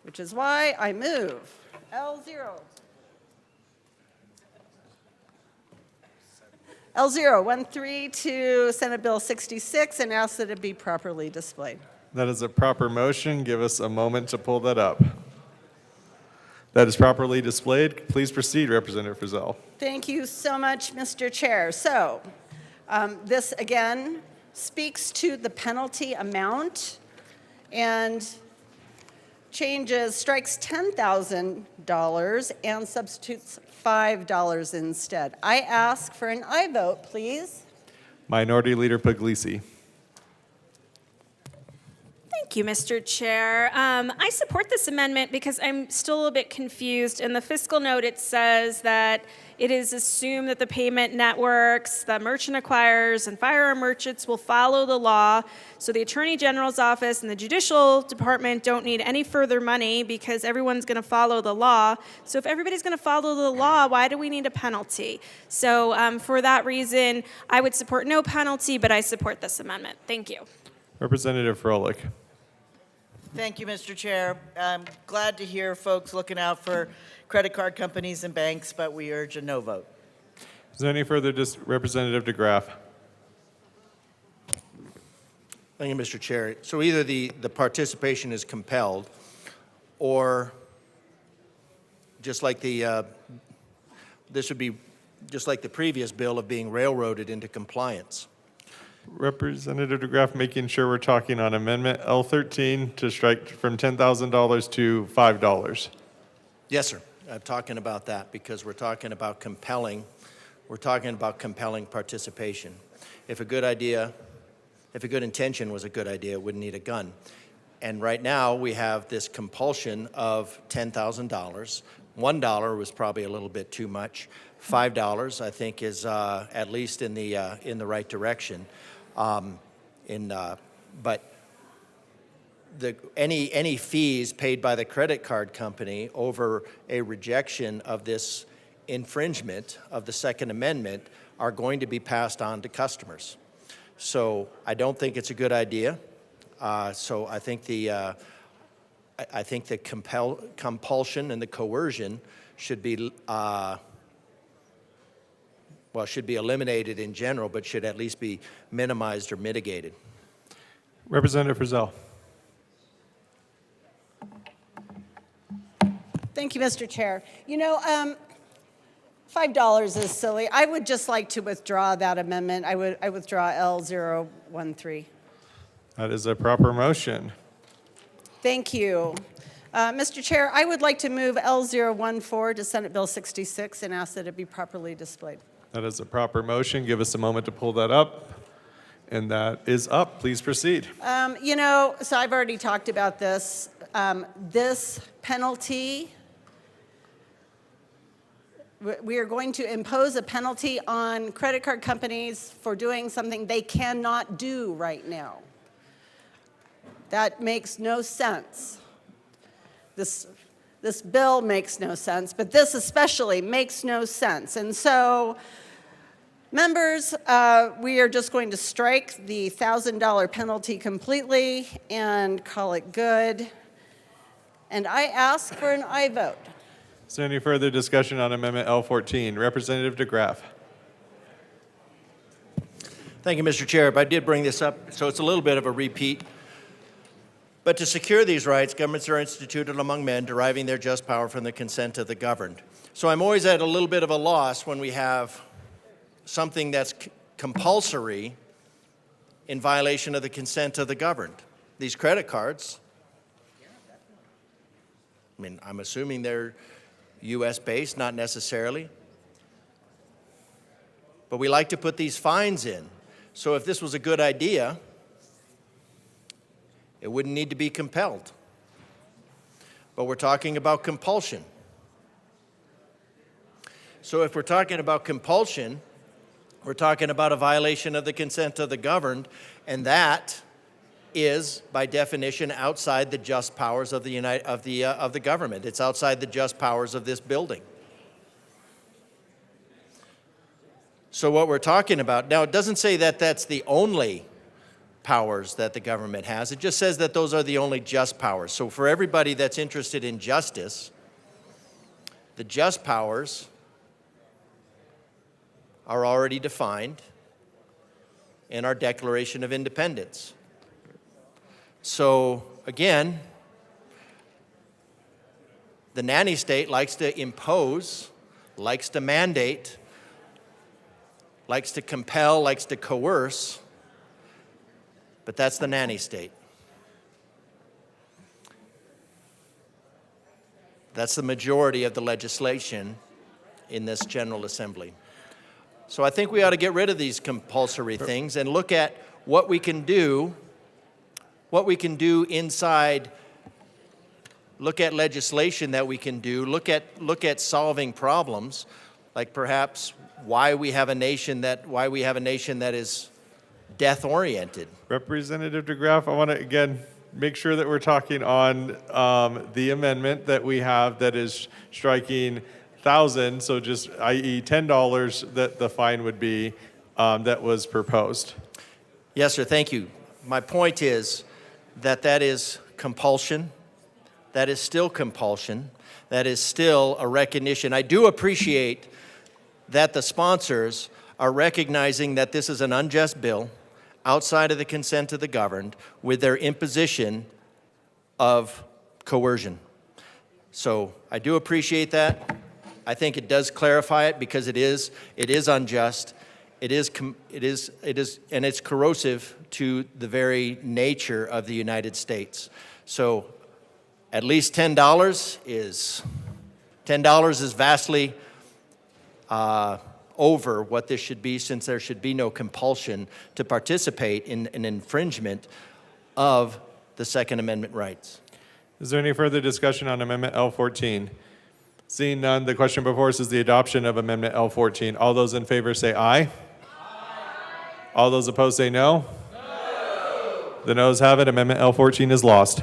which is why I move L013 to Senate Bill 66 and ask that it be properly displayed. That is a proper motion. Give us a moment to pull that up. That is properly displayed. Please proceed, Representative Frizzell. Thank you so much, Mr. Chair. So this, again, speaks to the penalty amount and strikes $10,000 and substitutes $5 instead. I ask for an aye vote, please. Minority Leader Puglisi. Thank you, Mr. Chair. I support this amendment because I'm still a bit confused. In the fiscal note, it says that it is assumed that the payment networks, the merchant acquirers, and firearm merchants will follow the law. So the Attorney General's office and the Judicial Department don't need any further money because everyone's going to follow the law. So if everybody's going to follow the law, why do we need a penalty? So for that reason, I would support no penalty, but I support this amendment. Thank you. Representative Froelich. Thank you, Mr. Chair. I'm glad to hear folks looking out for credit card companies and banks, but we urge a no vote. Is there any further Representative DeGraff? Thank you, Mr. Chair. So either the participation is compelled, or just like this would be just like the previous bill of being railroaded into compliance. Representative DeGraff, making sure we're talking on Amendment L13 to strike from $10,000 to $5. Yes, sir. I'm talking about that because we're talking about compelling participation. If a good intention was a good idea, it wouldn't need a gun. And right now we have this compulsion of $10,000. $1 was probably a little bit too much. $5, I think, is at least in the right direction. But any fees paid by the credit card company over a rejection of this infringement of the Second Amendment are going to be passed on to customers. So I don't think it's a good idea. So I think the compulsion and the coercion should be should be eliminated in general, but should at least be minimized or mitigated. Representative Frizzell. Thank you, Mr. Chair. You know, $5 is silly. I would just like to withdraw that amendment. I withdraw L013. That is a proper motion. Thank you. Mr. Chair, I would like to move L014 to Senate Bill 66 and ask that it be properly displayed. That is a proper motion. Give us a moment to pull that up. And that is up. Please proceed. You know, so I've already talked about this. This penalty, we are going to impose a penalty on credit card companies for doing something they cannot do right now. That makes no sense. This bill makes no sense, but this especially makes no sense. And so, members, we are just going to strike the $1,000 penalty completely and call it good. And I ask for an aye vote. Is there any further discussion on Amendment L14? Representative DeGraff. Thank you, Mr. Chair. I did bring this up, so it's a little bit of a repeat. But to secure these rights, governments are instituted among men, deriving their just power from the consent of the governed. So I'm always at a little bit of a loss when we have something that's compulsory in violation of the consent of the governed. These credit cards, I mean, I'm assuming they're US-based, not necessarily. But we like to put these fines in. So if this was a good idea, it wouldn't need to be compelled. But we're talking about compulsion. So if we're talking about compulsion, we're talking about a violation of the consent of the governed, and that is, by definition, outside the just powers of the government. It's outside the just powers of this building. So what we're talking about, now it doesn't say that that's the only powers that the government has. It just says that those are the only just powers. So for everybody that's interested in justice, the just powers are already defined in our Declaration of Independence. So again, the nanny state likes to impose, likes to mandate, likes to compel, likes to coerce, but that's the nanny state. That's the majority of the legislation in this General Assembly. So I think we ought to get rid of these compulsory things and look at what we can do inside, look at legislation that we can do, look at solving problems, like perhaps why we have a nation that is death-oriented. Representative DeGraff, I want to again make sure that we're talking on the amendment that we have that is striking 1,000, so just i.e. $10 that the fine would be that was proposed. Yes, sir, thank you. My point is that is compulsion. That is still compulsion. That is still a recognition. I do appreciate that the sponsors are recognizing that this is an unjust bill outside of the consent of the governed with their imposition of coercion. So I do appreciate that. I think it does clarify it because it is unjust. It is, and it's corrosive to the very nature of the United States. So at least $10 is vastly over what this should be, since there should be no compulsion to participate in an infringement of the Second Amendment rights. Is there any further discussion on Amendment L14? Seeing none, the question before us is the adoption of Amendment L14. All those in favor say aye. Aye. All those opposed say no. No. The noes have it. Amendment L14 is lost.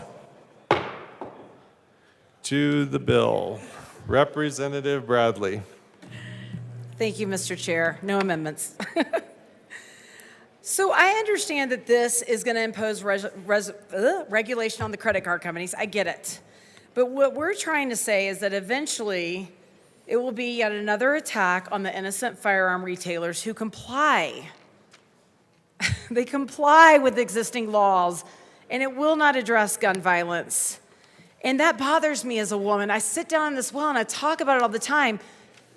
To the bill. Representative Bradley. Thank you, Mr. Chair. No amendments. So I understand that this is going to impose regulation on the credit card companies. I get it. But what we're trying to say is that eventually it will be yet another attack on the innocent firearm retailers who comply. They comply with existing laws, and it will not address gun violence. And that bothers me as a woman. I sit down in this well and I talk about it all the time.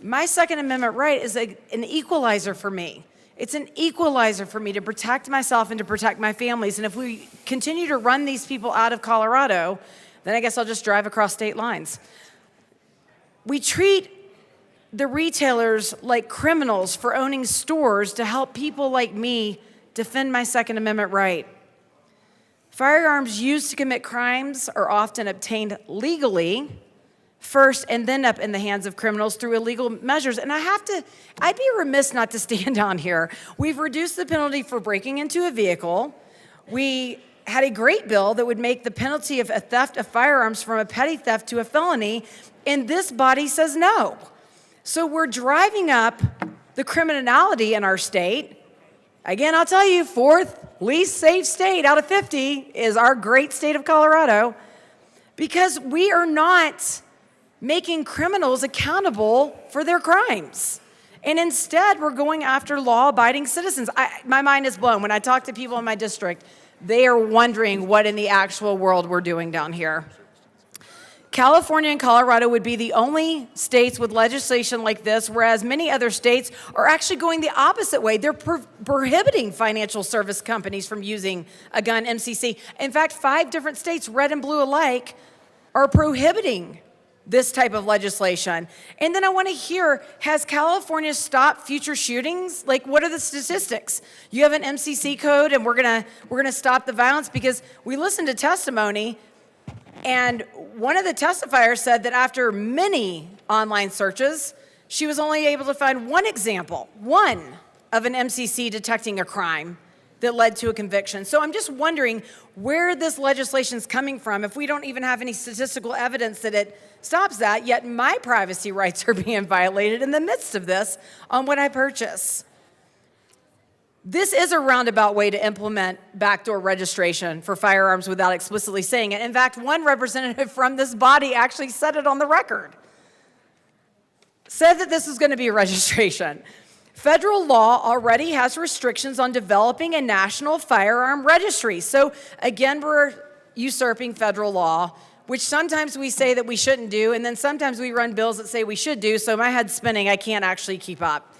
My Second Amendment right is an equalizer for me. It's an equalizer for me to protect myself and to protect my families. And if we continue to run these people out of Colorado, then I guess I'll just drive across state lines. We treat the retailers like criminals for owning stores to help people like me defend my Second Amendment right. Firearms used to commit crimes are often obtained legally first and then up in the hands of criminals through illegal measures. And I'd be remiss not to stand down here. We've reduced the penalty for breaking into a vehicle. We had a great bill that would make the penalty of a theft of firearms from a petty theft to a felony, and this body says no. So we're driving up the criminality in our state. Again, I'll tell you, fourth least safe state out of 50 is our great state of Colorado, because we are not making criminals accountable for their crimes. And instead, we're going after law-abiding citizens. My mind is blown. When I talk to people in my district, they are wondering what in the actual world we're doing down here. California and Colorado would be the only states with legislation like this, whereas many other states are actually going the opposite way. They're prohibiting financial service companies from using a gun MCC. In fact, 5 different states, red and blue alike, are prohibiting this type of legislation. And then I want to hear, has California stopped future shootings? Like, what are the statistics? You have an MCC code and we're gonna stop the violence? Because we listened to testimony, and one of the testifiers said that after many online searches, she was only able to find one example, one of an MCC detecting a crime that led to a conviction. So I'm just wondering where this legislation is coming from if we don't even have any statistical evidence that it stops that, yet my privacy rights are being violated in the midst of this on what I purchase. This is a roundabout way to implement backdoor registration for firearms without explicitly saying it. In fact, one representative from this body actually said it on the record. Said that this was going to be a registration. Federal law already has restrictions on developing a national firearm registry. So again, we're usurping federal law, which sometimes we say that we shouldn't do, and then sometimes we run bills that say we should do, so my head's spinning, I can't actually keep up.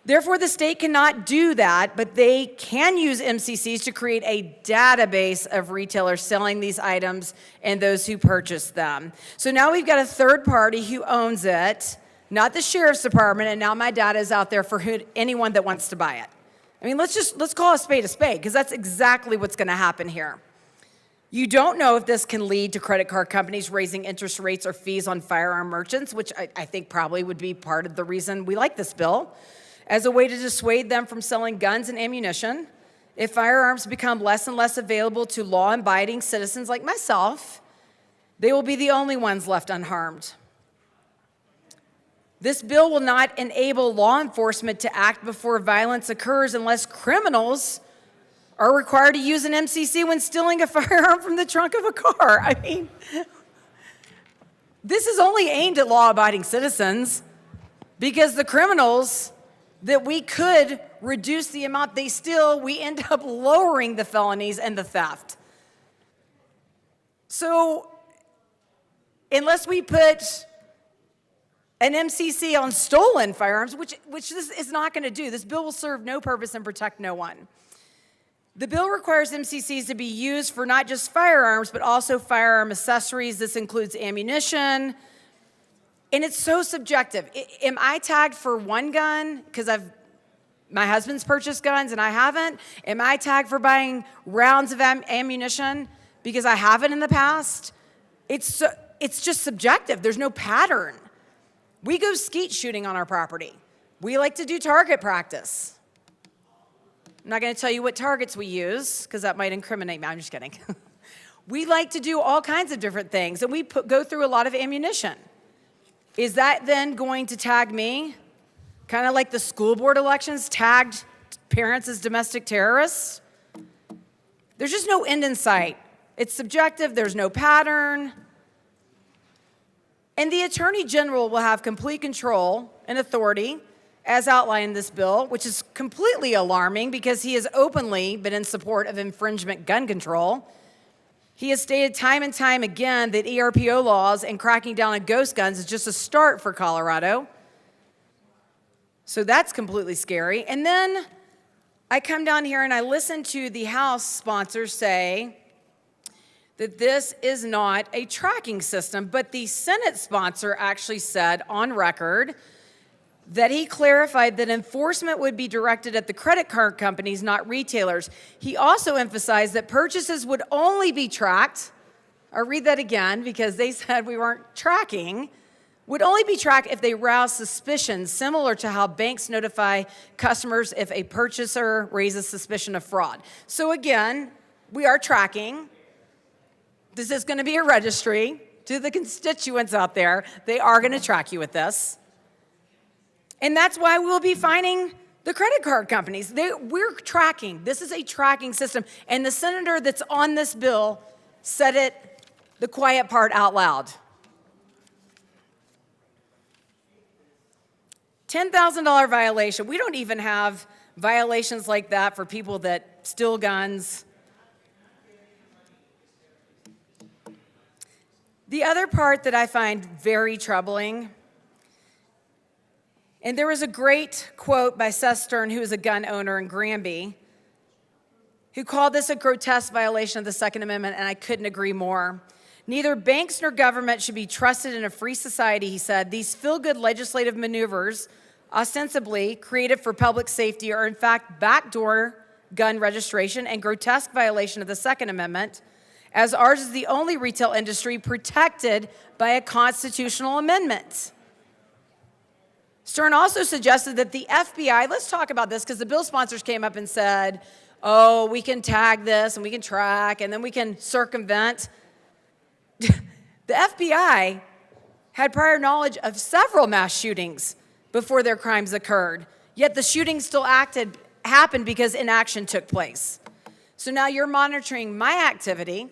Therefore, the state cannot do that, but they can use MCCs to create a database of retailers selling these items and those who purchase them. So now we've got a third party who owns it, not the sheriff's department, and now my data is out there for anyone that wants to buy it. I mean, let's call a spade, because that's exactly what's gonna happen here. You don't know if this can lead to credit card companies raising interest rates or fees on firearm merchants, which I think probably would be part of the reason we like this bill, as a way to dissuade them from selling guns and ammunition. If firearms become less and less available to law-abiding citizens like myself, they will be the only ones left unharmed. This bill will not enable law enforcement to act before violence occurs unless criminals are required to use an MCC when stealing a firearm from the trunk of a car. I mean, this is only aimed at law-abiding citizens, because the criminals that we could reduce the amount they steal, we end up lowering the felonies and the theft. So unless we put an MCC on stolen firearms, which this is not going to do, this bill will serve no purpose and protect no one. The bill requires MCCs to be used for not just firearms, but also firearm accessories. This includes ammunition. And it's so subjective. Am I tagged for one gun because my husband's purchased guns and I haven't? Am I tagged for buying rounds of ammunition because I haven't in the past? It's just subjective. There's no pattern. We go skeet shooting on our property. We like to do target practice. I'm not going to tell you what targets we use because that might incriminate me. I'm just kidding. We like to do all kinds of different things, and we go through a lot of ammunition. Is that then going to tag me? Kind of like the school board elections tagged parents as domestic terrorists? There's just no end in sight. It's subjective, there's no pattern. And the Attorney General will have complete control and authority, as outlined in this bill, which is completely alarming because he has openly been in support of infringement gun control. He has stated time and time again that ERPO laws and cracking down on ghost guns is just a start for Colorado. So that's completely scary. And then I come down here and I listen to the House sponsors say that this is not a tracking system, but the Senate sponsor actually said on record that he clarified that enforcement would be directed at the credit card companies, not retailers. He also emphasized that purchases would only be tracked. I'll read that again because they said we weren't tracking. Would only be tracked if they rouse suspicion, similar to how banks notify customers if a purchaser raises suspicion of fraud. So again, we are tracking. This is going to be a registry. To the constituents out there, they are going to track you with this. And that's why we'll be fining the credit card companies. We're tracking. This is a tracking system. And the senator that's on this bill said it, the quiet part, out loud. $10,000 violation. We don't even have violations like that for people that steal guns. The other part that I find very troubling, and there was a great quote by Seth Stern, who is a gun owner in Granby, who called this a grotesque violation of the Second Amendment, and I couldn't agree more. Neither banks nor government should be trusted in a free society, he said. These feel-good legislative maneuvers, ostensibly created for public safety, are in fact backdoor gun registration and grotesque violation of the Second Amendment, as ours is the only retail industry protected by a constitutional amendment. Stern also suggested that the FBI, let's talk about this because the bill sponsors came up and said, oh, we can tag this and we can track and then we can circumvent. The FBI had prior knowledge of several mass shootings before their crimes occurred, yet the shootings still happened because inaction took place. So now you're monitoring my activity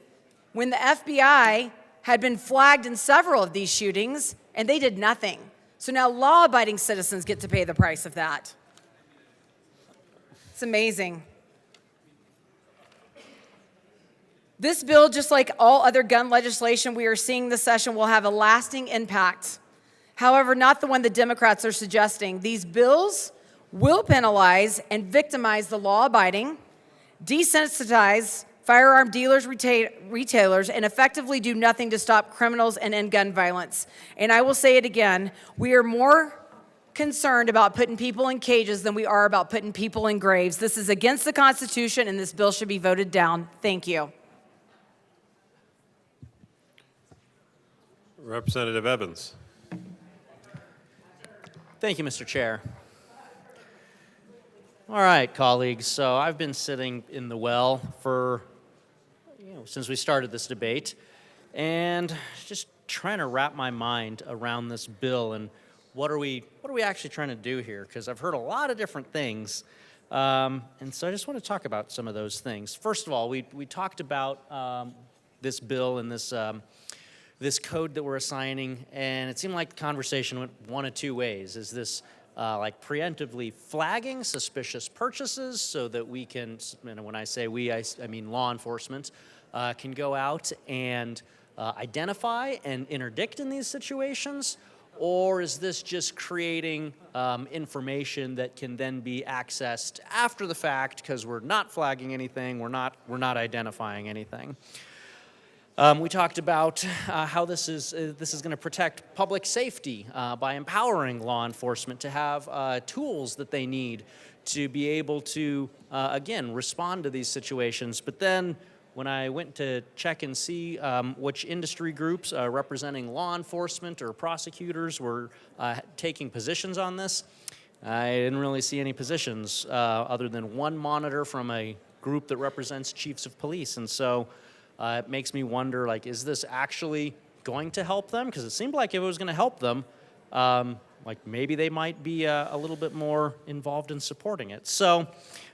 when the FBI had been flagged in several of these shootings and they did nothing. So now law-abiding citizens get to pay the price of that. It's amazing. This bill, just like all other gun legislation we are seeing this session, will have a lasting impact. However, not the one the Democrats are suggesting. These bills will penalize and victimize the law-abiding, desensitize firearm dealers, retailers, and effectively do nothing to stop criminals and end gun violence. And I will say it again, we are more concerned about putting people in cages than we are about putting people in graves. This is against the Constitution, and this bill should be voted down. Thank you. Representative Evans. Thank you, Mr. Chair. All right, colleagues, so I've been sitting in the well for, since we started this debate, and just trying to wrap my mind around this bill and what are we actually trying to do here? Because I've heard a lot of different things, and so I just want to talk about some of those things. First of all, we talked about this bill and this code that we're assigning, and it seemed like the conversation went one of two ways. Is this like preemptively flagging suspicious purchases so that we can, and when I say we, I mean law enforcement, can go out and identify and interdict in these situations? Or is this just creating information that can then be accessed after the fact because we're not flagging anything, we're not identifying anything? We talked about how this is going to protect public safety by empowering law enforcement to have tools that they need to be able to, again, respond to these situations. But then when I went to check and see which industry groups representing law enforcement or prosecutors were taking positions on this, I didn't really see any positions other than one monitor from a group that represents chiefs of police. And so it makes me wonder, like, is this actually going to help them? Because it seemed like if it was going to help them, like maybe they might be a little bit more involved in supporting it. So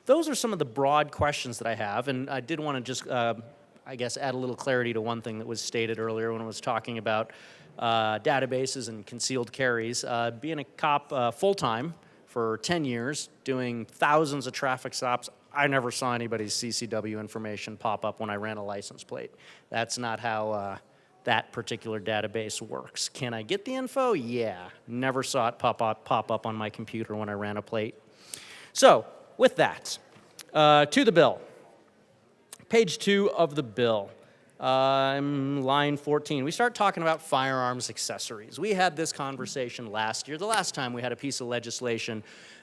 those are some of the broad questions that I have, and I did want to just, I guess, add a little clarity to one thing that was stated earlier when I was talking about databases and concealed carries. Being a cop full-time for 10 years, doing thousands of traffic stops, I never saw anybody's CCW information pop up when I ran a license plate. That's not how that particular database works. Can I get the info? Yeah. Never saw it pop up on my computer when I ran a plate. So, with that, to the bill. Page 2 of the bill. line 14, we start talking about firearms accessories. We had this conversation last year, the last time we had a piece of legislation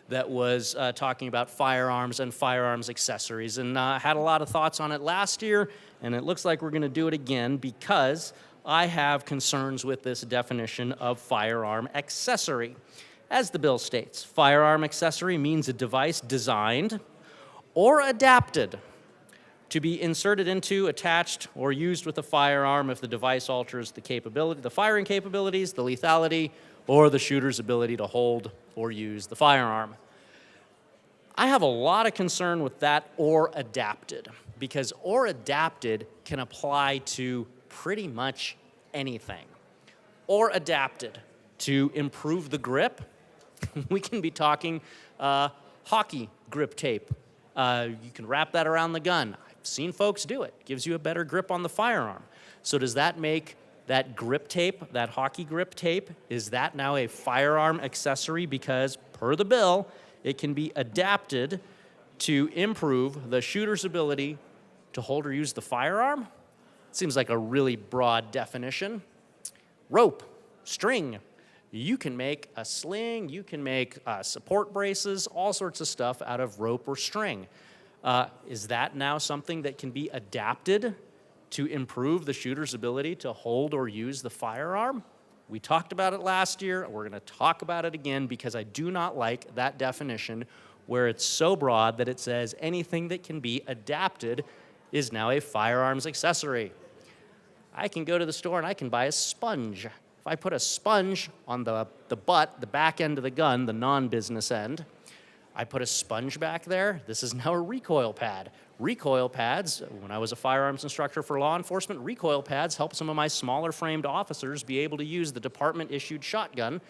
that was talking about firearms and firearms accessories, and had a lot of thoughts on it last year, and it looks like we're going to do it again because I have concerns with this definition of firearm accessory. As the bill states, firearm accessory means a device designed or adapted to be inserted into, attached, or used with a firearm if the device alters the capability, the firing capabilities, the lethality, or the shooter's ability to hold or use the firearm. I have a lot of concern with that "or adapted," because "or adapted" can apply to pretty much anything. Or adapted to improve the grip. We can be talking hockey grip tape. You can wrap that around the gun. I've seen folks do it. Gives you a better grip on the firearm. So does that make that grip tape, that hockey grip tape, is that now a firearm accessory because, per the bill, it can be adapted to improve the shooter's ability to hold or use the firearm? Seems like a really broad definition. Rope, string. You can make a sling, you can make support braces, all sorts of stuff out of rope or string. Is that now something that can be adapted to improve the shooter's ability to hold or use the firearm? We talked about it last year. We're going to talk about it again because I do not like that definition where it's so broad that it says anything that can be adapted is now a firearms accessory. I can go to the store and I can buy a sponge. If I put a sponge on the butt, the back end of the gun, the non-business end, I put a sponge back there, this is now a recoil pad. Recoil pads, when I was a firearms instructor for law enforcement, recoil pads help some of my smaller framed officers be able to use the department-issued shotgun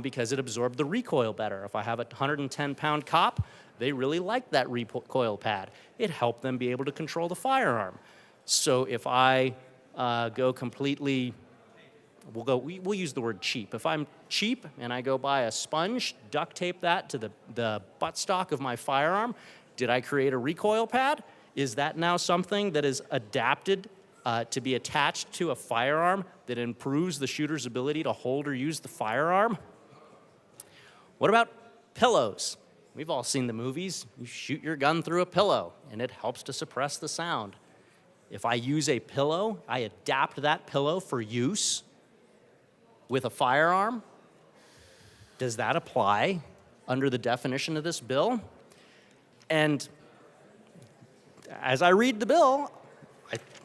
because it absorbed the recoil better. If I have a 110-pound cop, they really like that recoil pad. It helped them be able to control the firearm. So if I go completely, we'll use the word cheap. If I'm cheap and I go buy a sponge, duct tape that to the buttstock of my firearm, did I create a recoil pad? Is that now something that is adapted to be attached to a firearm that improves the shooter's ability to hold or use the firearm? What about pillows? We've all seen the movies. You shoot your gun through a pillow and it helps to suppress the sound. If I use a pillow, I adapt that pillow for use with a firearm. Does that apply under the definition of this bill? And as I read the bill,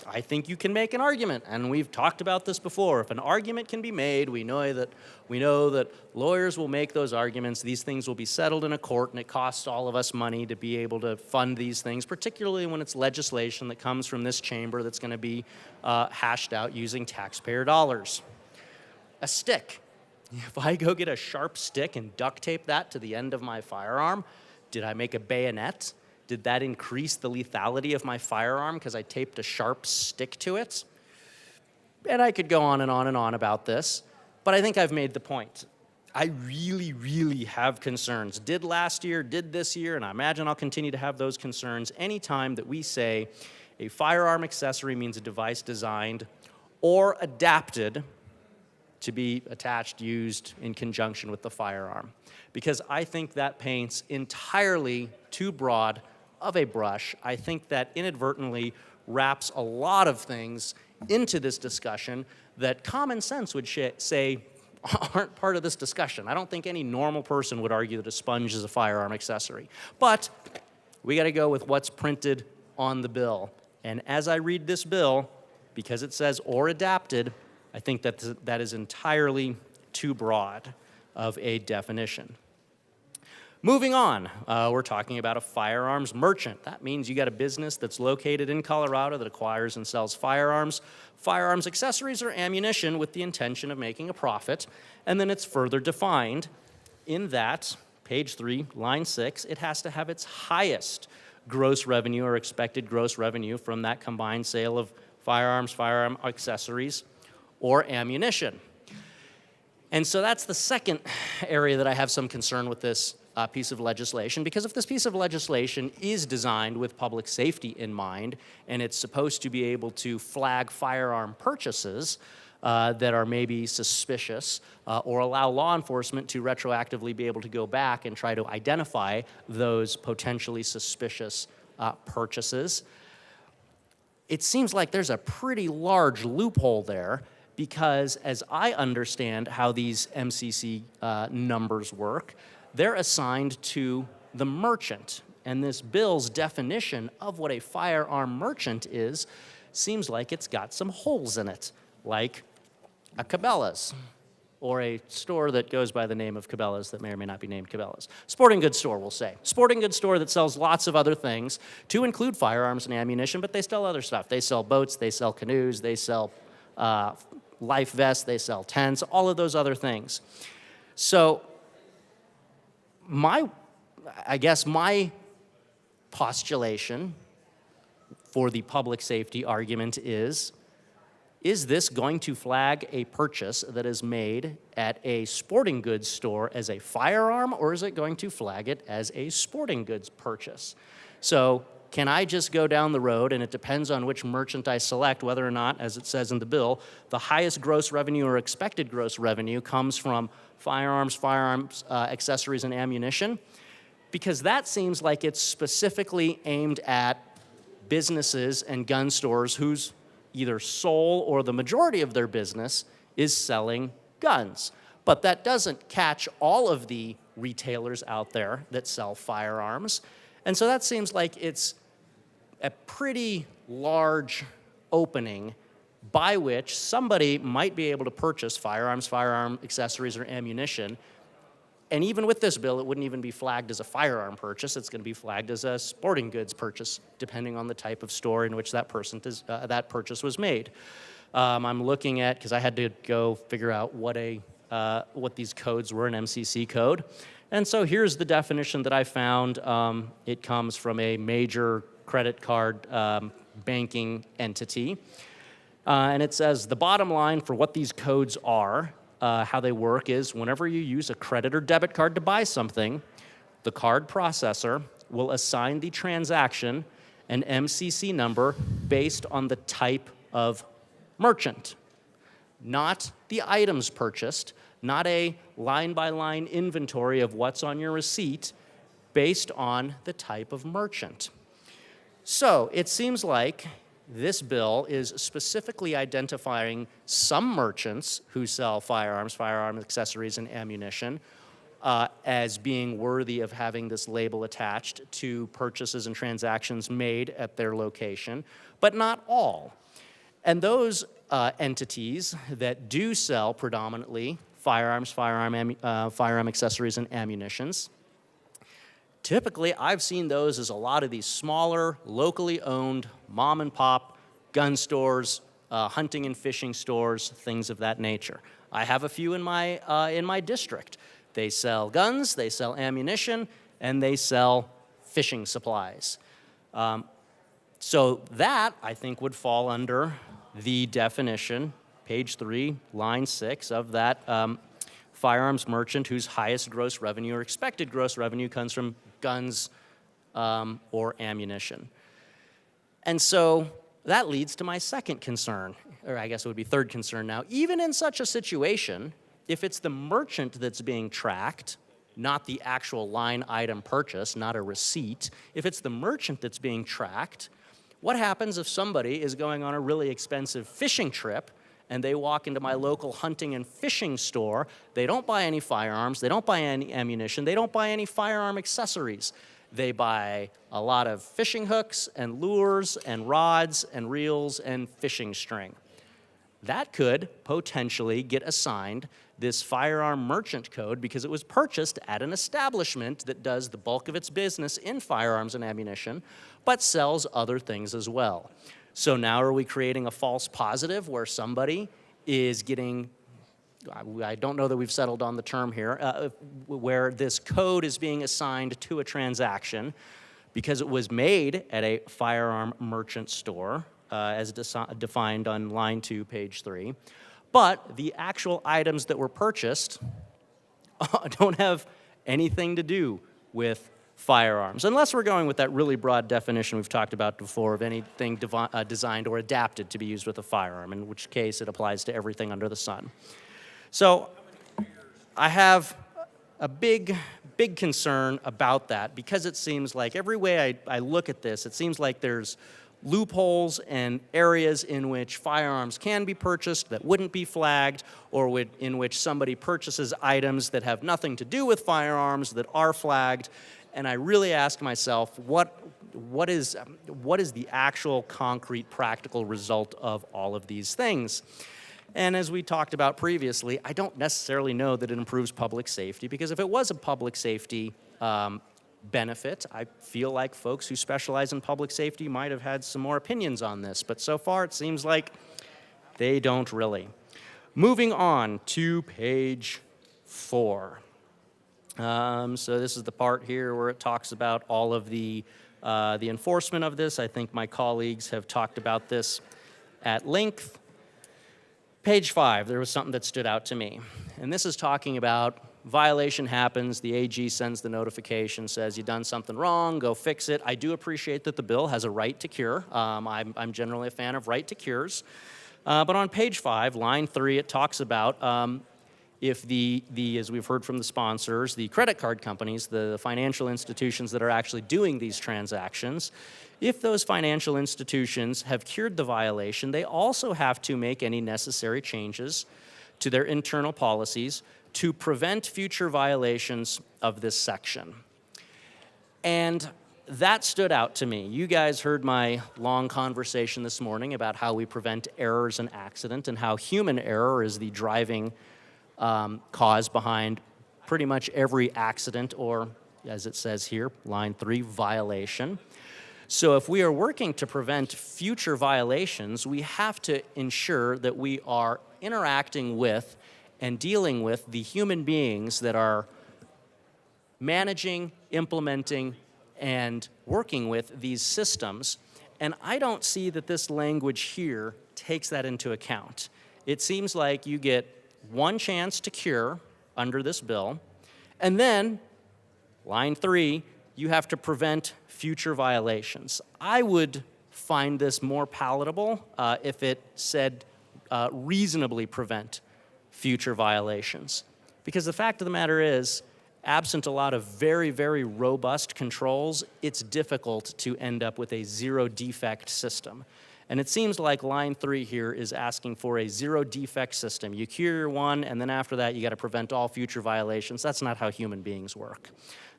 I think you can make an argument, and we've talked about this before. If an argument can be made, we know that lawyers will make those arguments. These things will be settled in a court, and it costs all of us money to be able to fund these things, particularly when it's legislation that comes from this chamber that's going to be hashed out using taxpayer dollars. A stick. If I go get a sharp stick and duct tape that to the end of my firearm, did I make a bayonet? Did that increase the lethality of my firearm because I taped a sharp stick to it? And I could go on and on and on about this, but I think I've made the point. I really, really have concerns. Did last year, did this year, and I imagine I'll continue to have those concerns anytime that we say a firearm accessory means a device designed or adapted to be attached, used in conjunction with the firearm. Because I think that paints entirely too broad of a brush. I think that inadvertently wraps a lot of things into this discussion that common sense would say aren't part of this discussion. I don't think any normal person would argue that a sponge is a firearm accessory. But we got to go with what's printed on the bill. And as I read this bill, because it says or adapted, I think that is entirely too broad of a definition. Moving on, we're talking about a firearms merchant. That means you got a business that's located in Colorado that acquires and sells firearms, firearms accessories, or ammunition with the intention of making a profit. And then it's further defined in that, page 3, line 6, it has to have its highest gross revenue or expected gross revenue from that combined sale of firearms, firearm accessories, or ammunition. And so that's the second area that I have some concern with this piece of legislation, because if this piece of legislation is designed with public safety in mind, and it's supposed to be able to flag firearm purchases that are maybe suspicious, or allow law enforcement to retroactively be able to go back and try to identify those potentially suspicious purchases, it seems like there's a pretty large loophole there, because as I understand how these MCC numbers work, they're assigned to the merchant. And this bill's definition of what a firearm merchant is seems like it's got some holes in it, like a Cabela's, or a store that goes by the name of Cabela's that may or may not be named Cabela's. Sporting goods store, we'll say. Sporting goods store that sells lots of other things, to include firearms and ammunition, but they sell other stuff. They sell boats, they sell canoes, they sell life vests, they sell tents, all of those other things. So I guess my postulation for the public safety argument is this going to flag a purchase that is made at a sporting goods store as a firearm, or is it going to flag it as a sporting goods purchase? So can I just go down the road, and it depends on which merchant I select, whether or not, as it says in the bill, the highest gross revenue or expected gross revenue comes from firearms, accessories, and ammunition? Because that seems like it's specifically aimed at businesses and gun stores whose either sole or the majority of their business is selling guns. But that doesn't catch all of the retailers out there that sell firearms. And so that seems like it's a pretty large opening by which somebody might be able to purchase firearms, firearm accessories, or ammunition. And even with this bill, it wouldn't even be flagged as a firearm purchase. It's going to be flagged as a sporting goods purchase, depending on the type of store in which that purchase was made. I'm looking at, because I had to go figure out what these codes were, an MCC code. And so here's the definition that I found. It comes from a major credit card banking entity. And it says the bottom line for what these codes are, how they work, is whenever you use a credit or debit card to buy something, the card processor will assign the transaction an MCC number based on the type of merchant, not the items purchased, not a line-by-line inventory of what's on your receipt, based on the type of merchant. So it seems like this bill is specifically identifying some merchants who sell firearms, firearm accessories, and ammunition as being worthy of having this label attached to purchases and transactions made at their location, but not all. And those entities that do sell predominantly firearms, firearm accessories, and ammunitions, typically I've seen those as a lot of these smaller, locally owned, mom and pop gun stores, hunting and fishing stores, things of that nature. I have a few in my district. They sell guns, they sell ammunition, and they sell fishing supplies. So that, I think, would fall under the definition, page 3, line 6, of that firearms merchant whose highest gross revenue or expected gross revenue comes from guns or ammunition. And so that leads to my second concern, or I guess it would be third concern now. Even in such a situation, if it's the merchant that's being tracked, not the actual line item purchase, not a receipt, if it's the merchant that's being tracked, what happens if somebody is going on a really expensive fishing trip and they walk into my local hunting and fishing store? They don't buy any firearms, they don't buy any ammunition, they don't buy any firearm accessories. They buy a lot of fishing hooks and lures and rods and reels and fishing string. That could potentially get assigned this firearm merchant code because it was purchased at an establishment that does the bulk of its business in firearms and ammunition, but sells other things as well. So now are we creating a false positive where somebody is getting, I don't know that we've settled on the term here, where this code is being assigned to a transaction because it was made at a firearm merchant store, as defined on line 2, page 3, but the actual items that were purchased don't have anything to do with firearms, unless we're going with that really broad definition we've talked about before of anything designed or adapted to be used with a firearm, in which case it applies to everything under the sun. So I have a big concern about that, because it seems like every way I look at this, it seems like there's loopholes and areas in which firearms can be purchased that wouldn't be flagged, or in which somebody purchases items that have nothing to do with firearms that are flagged. And I really ask myself, what is the actual concrete practical result of all of these things? And as we talked about previously, I don't necessarily know that it improves public safety, because if it was a public safety benefit, I feel like folks who specialize in public safety might have had some more opinions on this. But so far, it seems like they don't really. Moving on to page 4. So this is the part here where it talks about all of the enforcement of this. I think my colleagues have talked about this at length. Page 5, there was something that stood out to me. And this is talking about violation happens, the AG sends the notification, says you've done something wrong, go fix it. I do appreciate that the bill has a right to cure. I'm generally a fan of right to cures. But on page 5, line 3, it talks about if as we've heard from the sponsors, the credit card companies, the financial institutions that are actually doing these transactions, if those financial institutions have cured the violation, they also have to make any necessary changes to their internal policies to prevent future violations of this section. And that stood out to me. You guys heard my long conversation this morning about how we prevent errors and accident, and how human error is the driving cause behind pretty much every accident, or, as it says here, line 3, violation. So if we are working to prevent future violations, we have to ensure that we are interacting with and dealing with the human beings that are managing, implementing, and working with these systems. And I don't see that this language here takes that into account. It seems like you get one chance to cure under this bill, and then, line 3, you have to prevent future violations. I would find this more palatable if it said reasonably prevent future violations. Because the fact of the matter is, absent a lot of very, very robust controls, it's difficult to end up with a zero defect system. And it seems like line 3 here is asking for a zero defect system. You cure one, and then after that, you got to prevent all future violations. That's not how human beings work.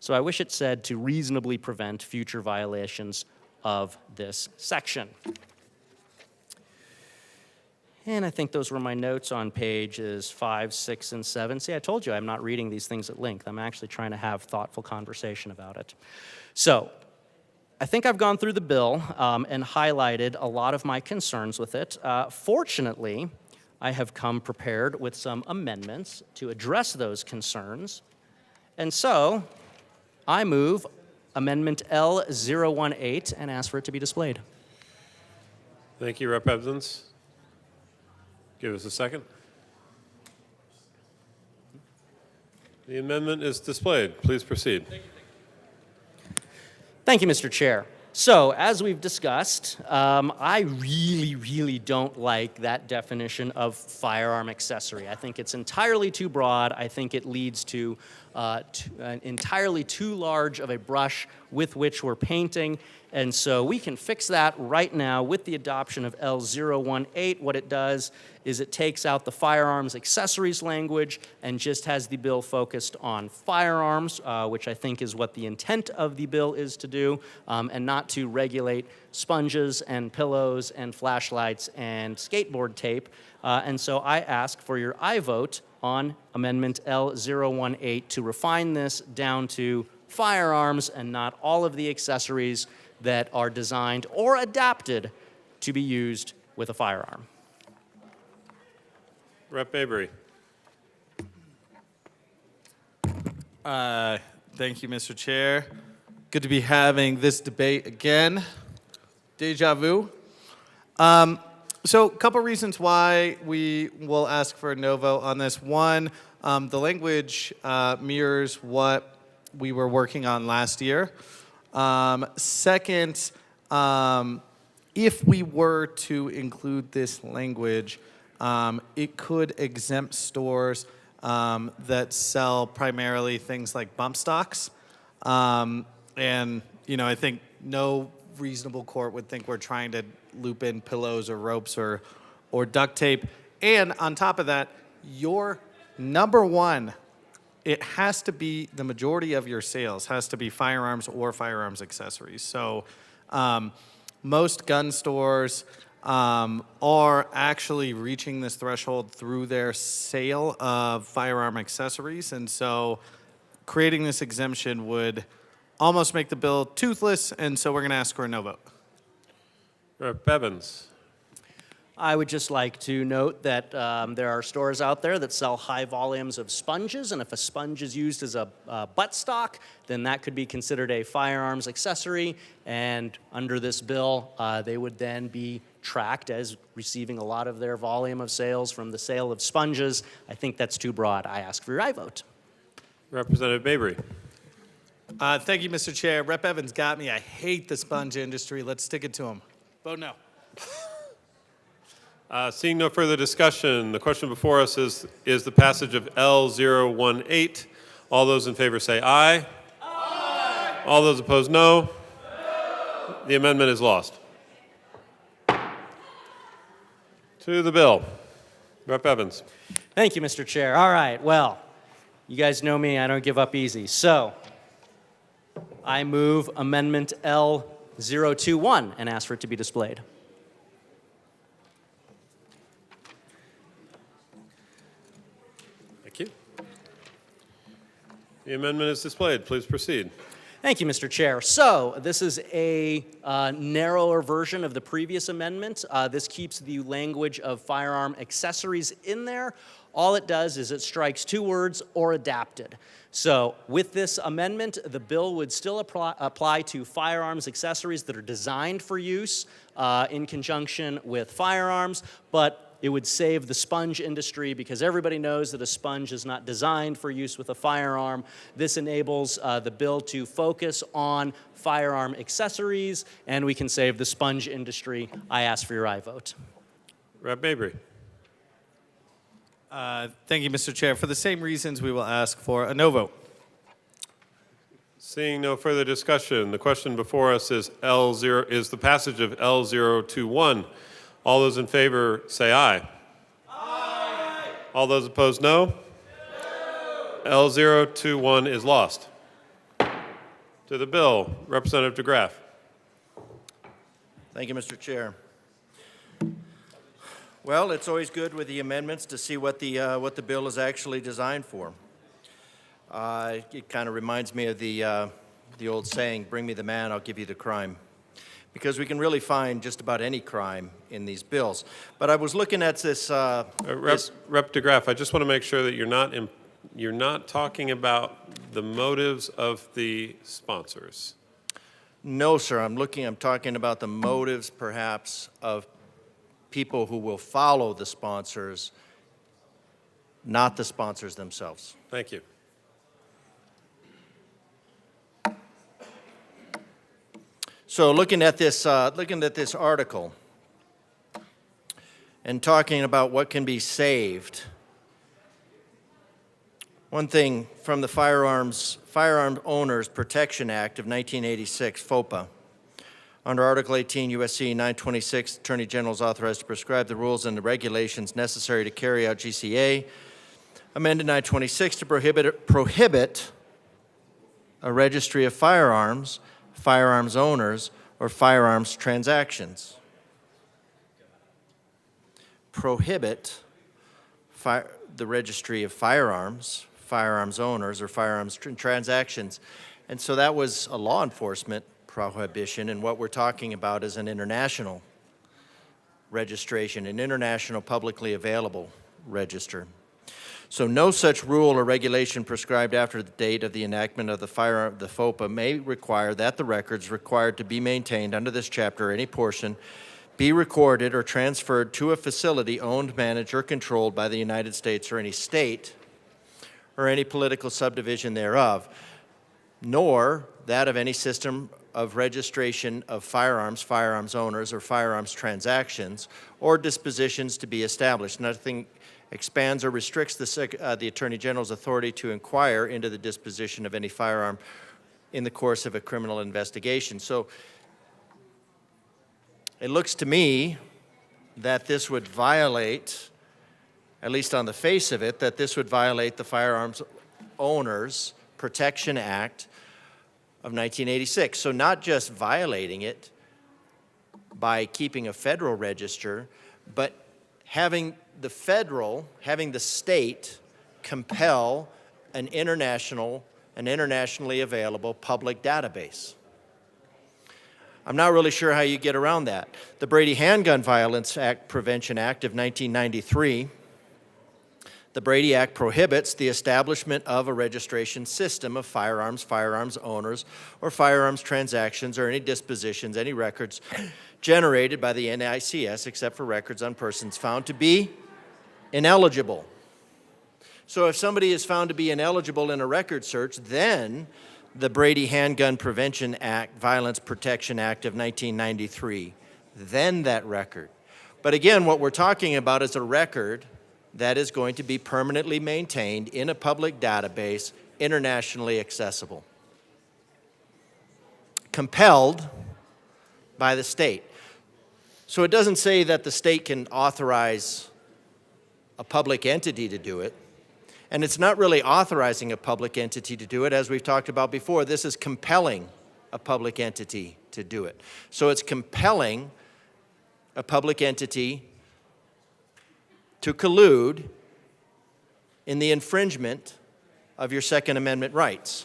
So I wish it said to reasonably prevent future violations of this section. And I think those were my notes on pages 5, 6, and 7. See, I told you I'm not reading these things at length. I'm actually trying to have thoughtful conversation about it. So I think I've gone through the bill and highlighted a lot of my concerns with it. Fortunately, I have come prepared with some amendments to address those concerns. And so I move Amendment L018 and ask for it to be displayed. Thank you, Rep. Evans. Give us a second. The amendment is displayed. Please proceed. Thank you, Mr. Chair. So, as we've discussed, I really don't like that definition of firearm accessory. I think it's entirely too broad. I think it leads to entirely too large of a brush with which we're painting. And so we can fix that right now with the adoption of L018. What it does is it takes out the firearms accessories language and just has the bill focused on firearms, which I think is what the intent of the bill is to do, and not to regulate sponges and pillows and flashlights and skateboard tape. And so I ask for your aye vote on Amendment L018 to refine this down to firearms and not all of the accessories that are designed or adapted to be used with a firearm. Rep. Avery. Thank you, Mr. Chair. Good to be having this debate again. Deja vu. So a couple reasons why we will ask for a no vote on this. One, the language mirrors what we were working on last year. Second, if we were to include this language, it could exempt stores that sell primarily things like bump stocks. And, I think no reasonable court would think we're trying to loop in pillows or ropes or duct tape. And on top of that, your number one, it has to be the majority of your sales has to be firearms or firearms accessories. So most gun stores are actually reaching this threshold through their sale of firearm accessories. And so creating this exemption would almost make the bill toothless, and so we're going to ask for a no vote. Rep. Evans. I would just like to note that there are stores out there that sell high volumes of sponges, and if a sponge is used as a buttstock, then that could be considered a firearms accessory, and under this bill, they would then be tracked as receiving a lot of their volume of sales from the sale of sponges. I think that's too broad. I ask for your aye vote. Representative Mabry. Thank you, Mr. Chair. Rep. Evans got me. I hate the sponge industry. Let's stick it to him. Vote no. Seeing no further discussion, the question before us is the passage of L018. All those in favor say aye. Aye. All those opposed, no. No. The amendment is lost. To the bill. Rep. Evans. Thank you, Mr. Chair. All right, well, you guys know me. I don't give up easy. So I move Amendment L021 and ask for it to be displayed. Thank you. The amendment is displayed. Please proceed. Thank you, Mr. Chair. So this is a narrower version of the previous amendment. This keeps the language of firearm accessories in there. All it does is it strikes two words, or adapted. So with this amendment, the bill would still apply to firearms accessories that are designed for use in conjunction with firearms, but it would save the sponge industry because everybody knows that a sponge is not designed for use with a firearm. This enables the bill to focus on firearm accessories, and we can save the sponge industry. I ask for your aye vote. Rep. Mabry. Thank you, Mr. Chair. For the same reasons, we will ask for a no vote. Seeing no further discussion, the question before us is the passage of L021. All those in favor say aye. Aye. All those opposed, no. No. L021 is lost. To the bill, Representative DeGraff. Thank you, Mr. Chair. Well, it's always good with the amendments to see what the bill is actually designed for. It kind of reminds me of the old saying, "Bring me the man, I'll give you the crime," because we can really find just about any crime in these bills. But I was looking at this. Rep. DeGraff, I just want to make sure that you're not talking about the motives of the sponsors. No, sir. I'm talking about the motives, perhaps, of people who will follow the sponsors, not the sponsors themselves. Thank you. So looking at this article and talking about what can be saved, one thing from the Firearm Owners Protection Act of 1986, FOPA, under Article 18 U.S.C. 926, Attorney General is authorized to prescribe the rules and the regulations necessary to carry out GCA, amended 926 to prohibit a registry of firearms, firearms owners, or firearms transactions. Prohibit the registry of firearms, firearms owners, or firearms transactions. And so that was a law enforcement prohibition, and what we're talking about is an international registration, an international publicly available register. So no such rule or regulation prescribed after the date of the enactment of the FOPA may require that the records required to be maintained under this chapter or any portion be recorded or transferred to a facility owned, managed, or controlled by the United States or any state or any political subdivision thereof. nor that of any system of registration of firearms, firearms owners, or firearms transactions, or dispositions to be established. Nothing expands or restricts the Attorney General's authority to inquire into the disposition of any firearm in the course of a criminal investigation. So it looks to me that this would violate, at least on the face of it, that this would violate the Firearms Owners Protection Act of 1986. So not just violating it by keeping a federal register, but having the state compel an internationally available public database. I'm not really sure how you get around that. The Brady Handgun Violence Act Prevention Act of 1993, the Brady Act prohibits the establishment of a registration system of firearms, firearms owners, or firearms transactions, or any dispositions, any records generated by the NICS, except for records on persons found to be ineligible. So if somebody is found to be ineligible in a record search, then the Brady Handgun Prevention Act, Violence Protection Act of 1993, then that record. But again, what we're talking about is a record that is going to be permanently maintained in a public database, internationally accessible, compelled by the state. So it doesn't say that the state can authorize a public entity to do it. And it's not really authorizing a public entity to do it. As we've talked about before, this is compelling a public entity to do it. So it's compelling a public entity to collude in the infringement of your Second Amendment rights.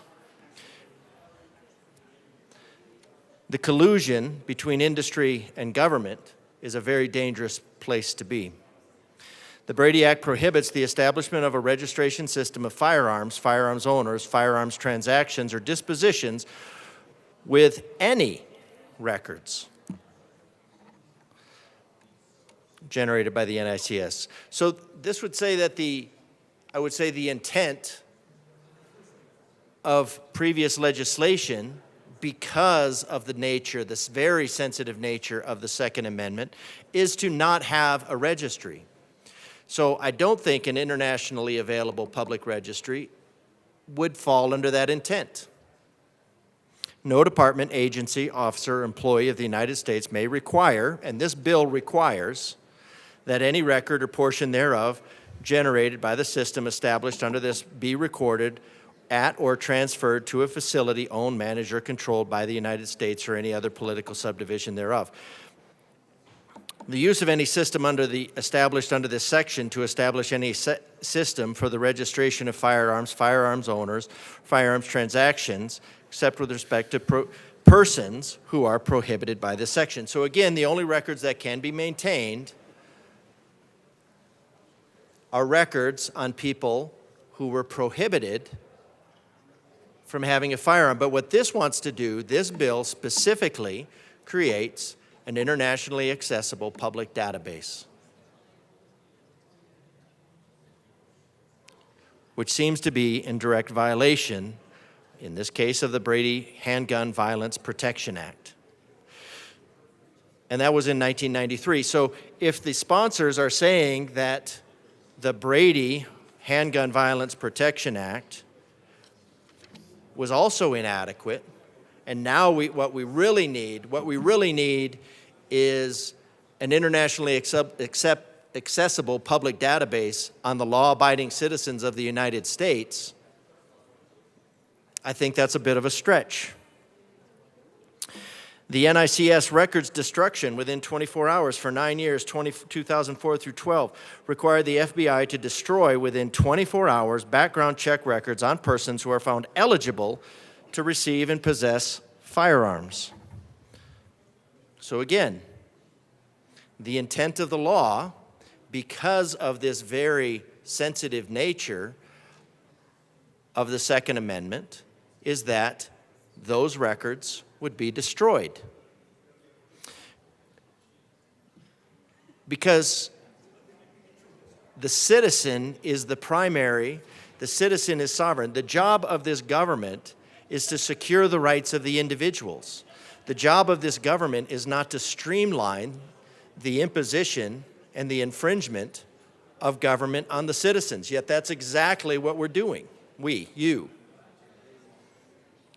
The collusion between industry and government is a very dangerous place to be. The Brady Act prohibits the establishment of a registration system of firearms, firearms owners, firearms transactions, or dispositions with any records generated by the NICS. So this would say that the intent of previous legislation, because of the nature, this very sensitive nature of the Second Amendment, is to not have a registry. So I don't think an internationally available public registry would fall under that intent. No department, agency, officer, or employee of the United States may require, and this bill requires, that any record or portion thereof generated by the system established under this be recorded at or transferred to a facility owned, managed, or controlled by the United States or any other political subdivision thereof. The use of any system established under this section to establish any system for the registration of firearms, firearms owners, firearms transactions, except with respect to persons who are prohibited by this section. So again, the only records that can be maintained are records on people who were prohibited from having a firearm. But what this wants to do, this bill specifically creates an internationally accessible public database, which seems to be in direct violation, in this case, of the Brady Handgun Violence Protection Act. And that was in 1993. So if the sponsors are saying that the Brady Handgun Violence Protection Act was also inadequate, and now what we really need is an internationally accessible public database on the law-abiding citizens of the United States, I think that's a bit of a stretch. The NICS records destruction within 24 hours for 9 years, 2004 through 12, required the FBI to destroy within 24 hours background check records on persons who are found eligible to receive and possess firearms. So again, the intent of the law, because of this very sensitive nature of the Second Amendment, is that those records would be destroyed. Because the citizen is the citizen is sovereign. The job of this government is to secure the rights of the individuals. The job of this government is not to streamline the imposition and the infringement of government on the citizens, yet that's exactly what we're doing. We, you.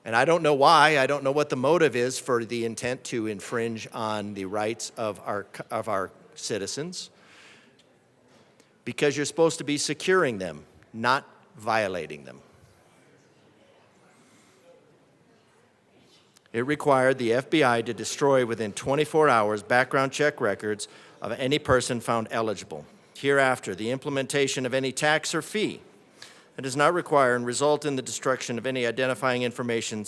And I don't know why, I don't know what the motive is for the intent to infringe on the rights of our citizens, because you're supposed to be securing them, not violating them. It required the FBI to destroy within 24 hours background check records of any person found eligible. Hereafter, the implementation of any tax or fee that does not require and result in the destruction of any identifying information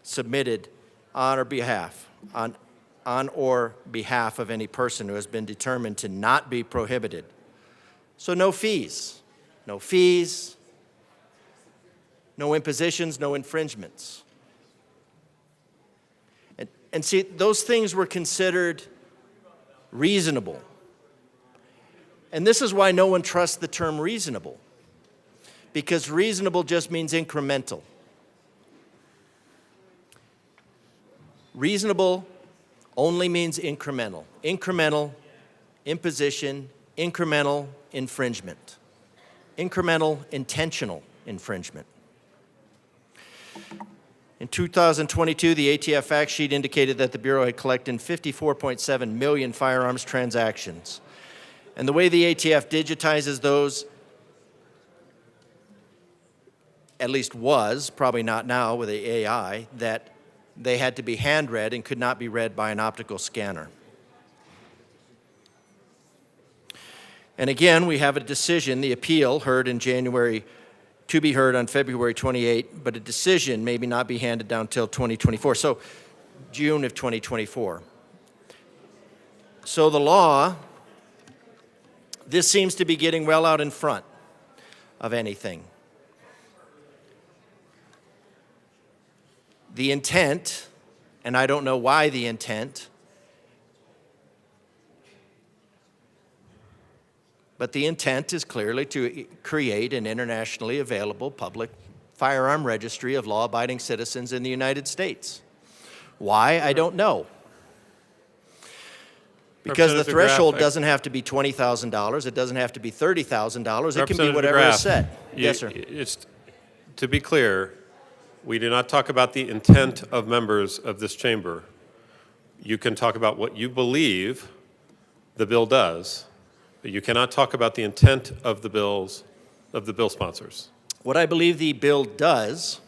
submitted on or behalf of any person who has been determined to not be prohibited. So no fees, no impositions, no infringements. And see, those things were considered reasonable. And this is why no one trusts the term reasonable, because reasonable just means incremental. Reasonable only means incremental. Incremental imposition, incremental infringement, incremental intentional infringement. In 2022, the ATF fact sheet indicated that the Bureau had collected 54.7 million firearms transactions. And the way the ATF digitizes those, at least was, probably not now with the AI, that they had to be hand-read and could not be read by an optical scanner. And again, we have a decision, the appeal heard in January, to be heard on February 28, but a decision maybe not be handed down until 2024, so June of 2024. So the law, this seems to be getting well out in front of anything. The intent, and I don't know why the intent, but the intent is clearly to create an internationally available public firearm registry of law-abiding citizens in the United States. Why? I don't know. Because the threshold doesn't have to be $20,000, it doesn't have to be $30,000, it can be whatever is set. Yes, sir. To be clear, we do not talk about the intent of members of this chamber. You can talk about what you believe the bill does, but you cannot talk about the intent of the bill sponsors. What I believe the bill does,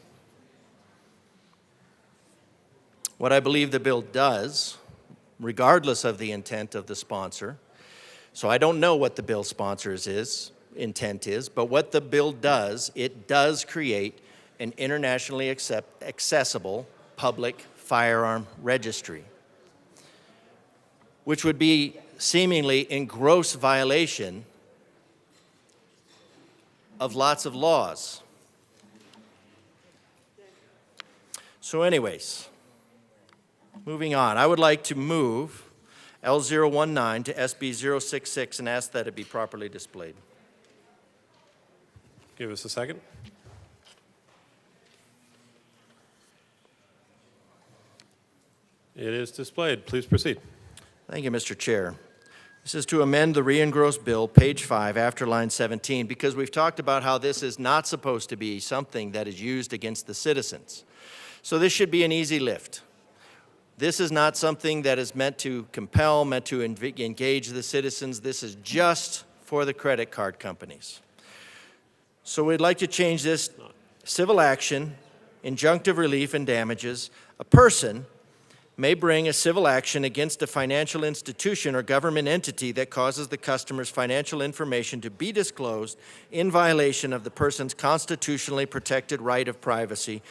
regardless of the intent of the sponsor, so I don't know what the bill sponsor's intent is, but what the bill does, it does create an internationally accessible public firearm registry, which would be seemingly in gross violation of lots of laws. So anyways, moving on, I would like to move L019 to SB066 and ask that it be properly displayed. Give us a second. It is displayed. Please proceed. Thank you, Mr. Chair. This is to amend the re-engrossed bill, page 5, after line 17, because we've talked about how this is not supposed to be something that is used against the citizens. So this should be an easy lift. This is not something that is meant to compel, meant to engage the citizens. This is just for the credit card companies. So we'd like to change this civil action, injunctive relief and damages. A person may bring a civil action against a financial institution or government entity that causes the customer's financial information to be disclosed in violation of the person's constitutionally protected right of privacy,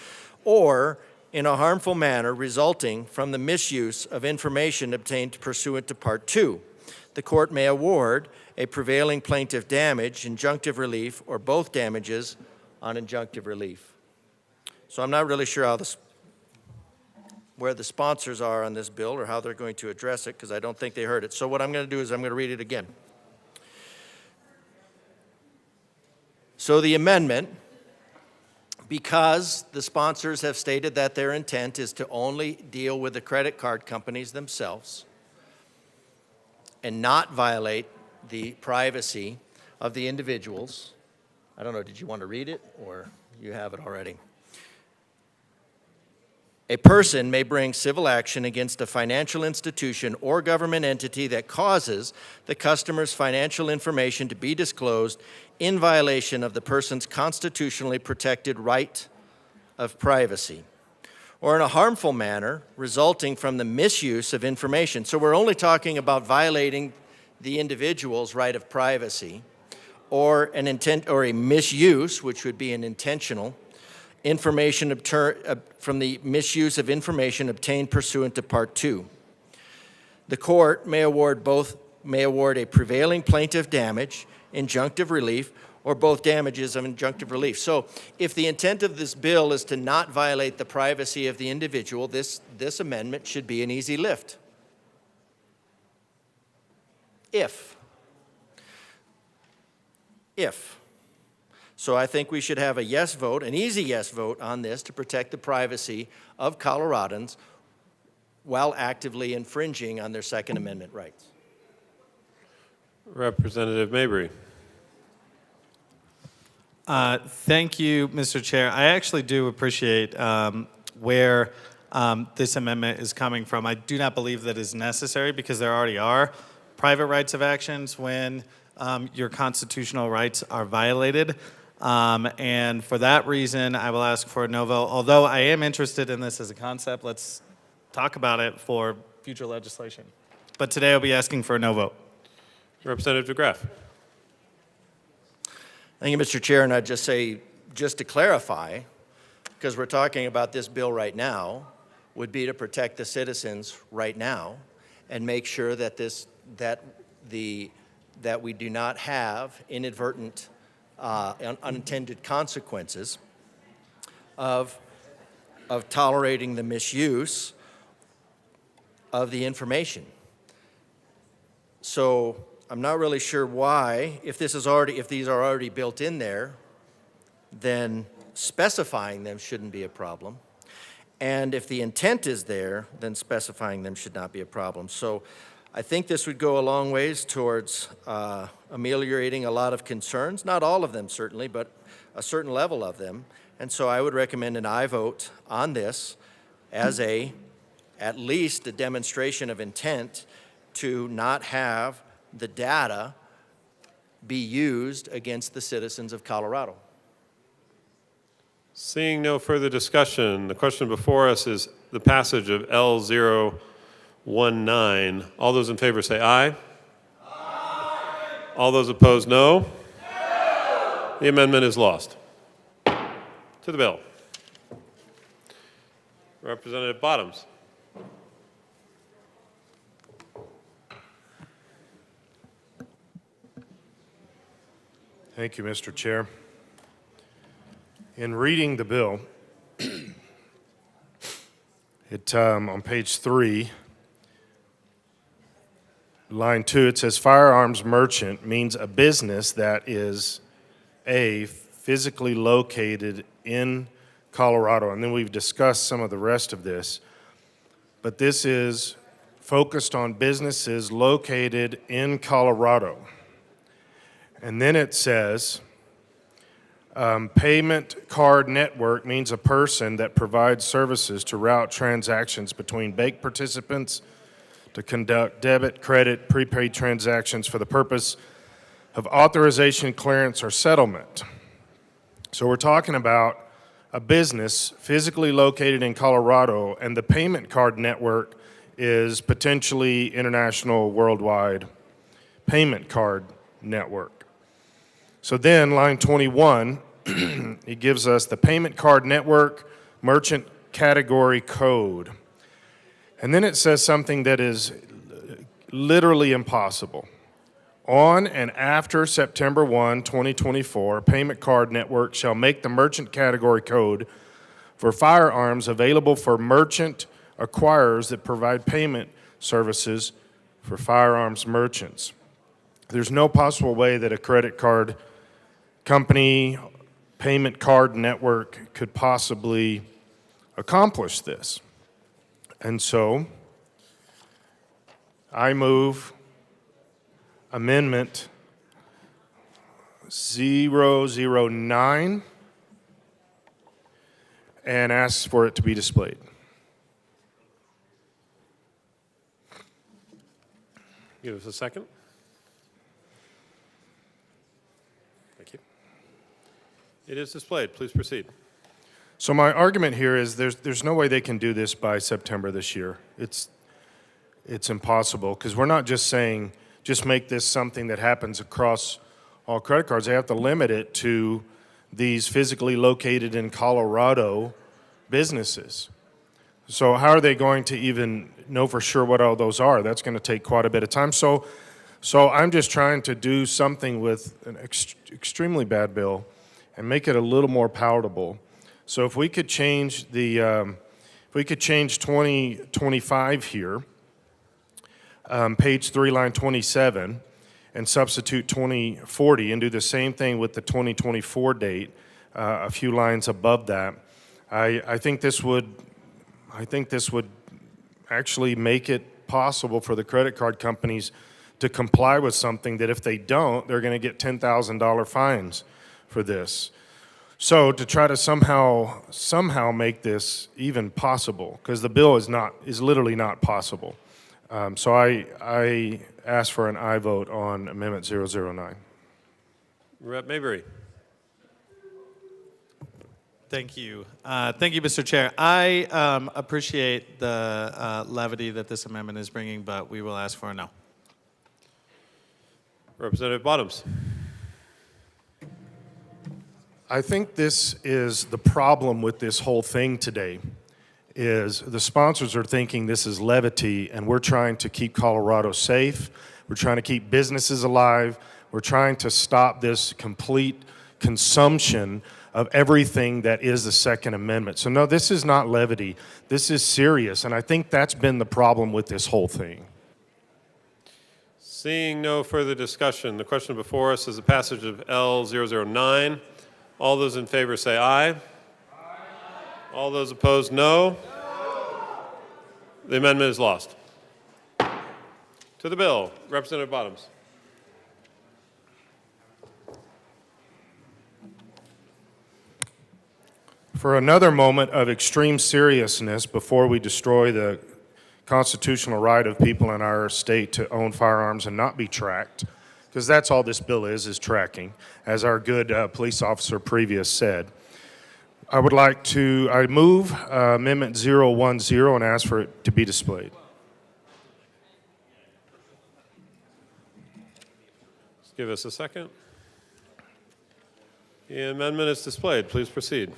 or in a harmful manner resulting from the misuse of information obtained pursuant to Part 2. The court may award a prevailing plaintiff damage, injunctive relief, or both damages on injunctive relief. So I'm not really sure where the sponsors are on this bill or how they're going to address it, because I don't think they heard it. So what I'm going to do is I'm going to read it again. So the amendment because the sponsors have stated that their intent is to only deal with the credit card companies themselves and not violate the privacy of the individuals. I don't know, did you want to read it, or you have it already? A person may bring civil action against a financial institution or government entity that causes the customer's financial information to be disclosed in violation of the person's constitutionally protected right of privacy, or in a harmful manner resulting from the misuse of information. So we're only talking about violating the individual's right of privacy, or an intent or a misuse, which would be an intentional information from the misuse of information obtained pursuant to Part 2. The court may award a prevailing plaintiff damage, injunctive relief, or both damages of injunctive relief. So if the intent of this bill is to not violate the privacy of the individual, this amendment should be an easy lift. If. So I think we should have a yes vote, an easy yes vote on this to protect the privacy of Coloradans while actively infringing on their Second Amendment rights. Representative Mabry. Thank you, Mr. Chair. I actually do appreciate where this amendment is coming from. I do not believe that is necessary because there already are private rights of actions when your constitutional rights are violated. And for that reason, I will ask for a no vote. Although I am interested in this as a concept, let's talk about it for future legislation. But today I'll be asking for a no vote. Representative DeGraff. Thank you, Mr. Chair, and I'd just say, just to clarify, because we're talking about this bill right now, would be to protect the citizens right now and make sure that that we do not have inadvertent unintended consequences of tolerating the misuse of the information. So I'm not really sure why, if these are already built in there, then specifying them shouldn't be a problem. And if the intent is there, then specifying them should not be a problem. So I think this would go a long ways towards ameliorating a lot of concerns, not all of them certainly, but a certain level of them. And so I would recommend an aye vote on this as at least a demonstration of intent to not have the data be used against the citizens of Colorado. Seeing no further discussion, the question before us is the passage of L019. All those in favor say aye. Aye. All those opposed, no. No. The amendment is lost. To the bill. Representative Bottoms. Thank you, Mr. Chair. In reading the bill, on page 3, line 2, it says firearms merchant means a business that is physically located in Colorado. And then we've discussed some of the rest of this. But this is focused on businesses located in Colorado. And then it says, payment card network means a person that provides services to route transactions between bank participants to conduct debit, credit, prepaid transactions for the purpose of authorization, clearance, or settlement. So we're talking about a business physically located in Colorado, and the payment card network is potentially international, worldwide payment card network. So then, line 21, it gives us the payment card network merchant category code. And then it says something that is literally impossible. On and after September 1, 2024, Payment Card Network shall make the merchant category code for firearms available for merchant acquirers that provide payment services for firearms merchants. There's no possible way that a credit card company payment card network could possibly accomplish this. And so I move Amendment 009 and ask for it to be displayed. Give us a second. Thank you. It is displayed. Please proceed. So my argument here is there's no way they can do this by September this year. It's impossible, because we're not just saying just make this something that happens across all credit cards. They have to limit it to these physically located in Colorado businesses. So how are they going to even know for sure what all those are? That's going to take quite a bit of time. So I'm just trying to do something with an extremely bad bill and make it a little more palatable. So if we could change the, if we could change 2025 here, page 3, line 27, and substitute 2040 and do the same thing with the 2024 date, a few lines above that, I think this would actually make it possible for the credit card companies to comply with something that if they don't, they're going to get $10,000 fines for this. So to try to somehow make this even possible, because the bill is literally not possible. So I ask for an aye vote on Amendment 009. Rep. Mayberry. Thank you. Thank you, Mr. Chair. I appreciate the levity that this amendment is bringing, but we will ask for a no. Representative Bottoms. I think this is the problem with this whole thing today, is the sponsors are thinking this is levity, and we're trying to keep Colorado safe. We're trying to keep businesses alive. We're trying to stop this complete consumption of everything that is the Second Amendment. So no, this is not levity. This is serious, and I think that's been the problem with this whole thing. Seeing no further discussion, the question before us is the passage of L009. All those in favor say aye. Aye. All those opposed, no. No. The amendment is lost. To the bill, Representative Bottoms. For another moment of extreme seriousness before we destroy the constitutional right of people in our state to own firearms and not be tracked, because that's all this bill is tracking, as our good police officer previous said. I move Amendment 010 and ask for it to be displayed. Just give us a second. The amendment is displayed. Please proceed.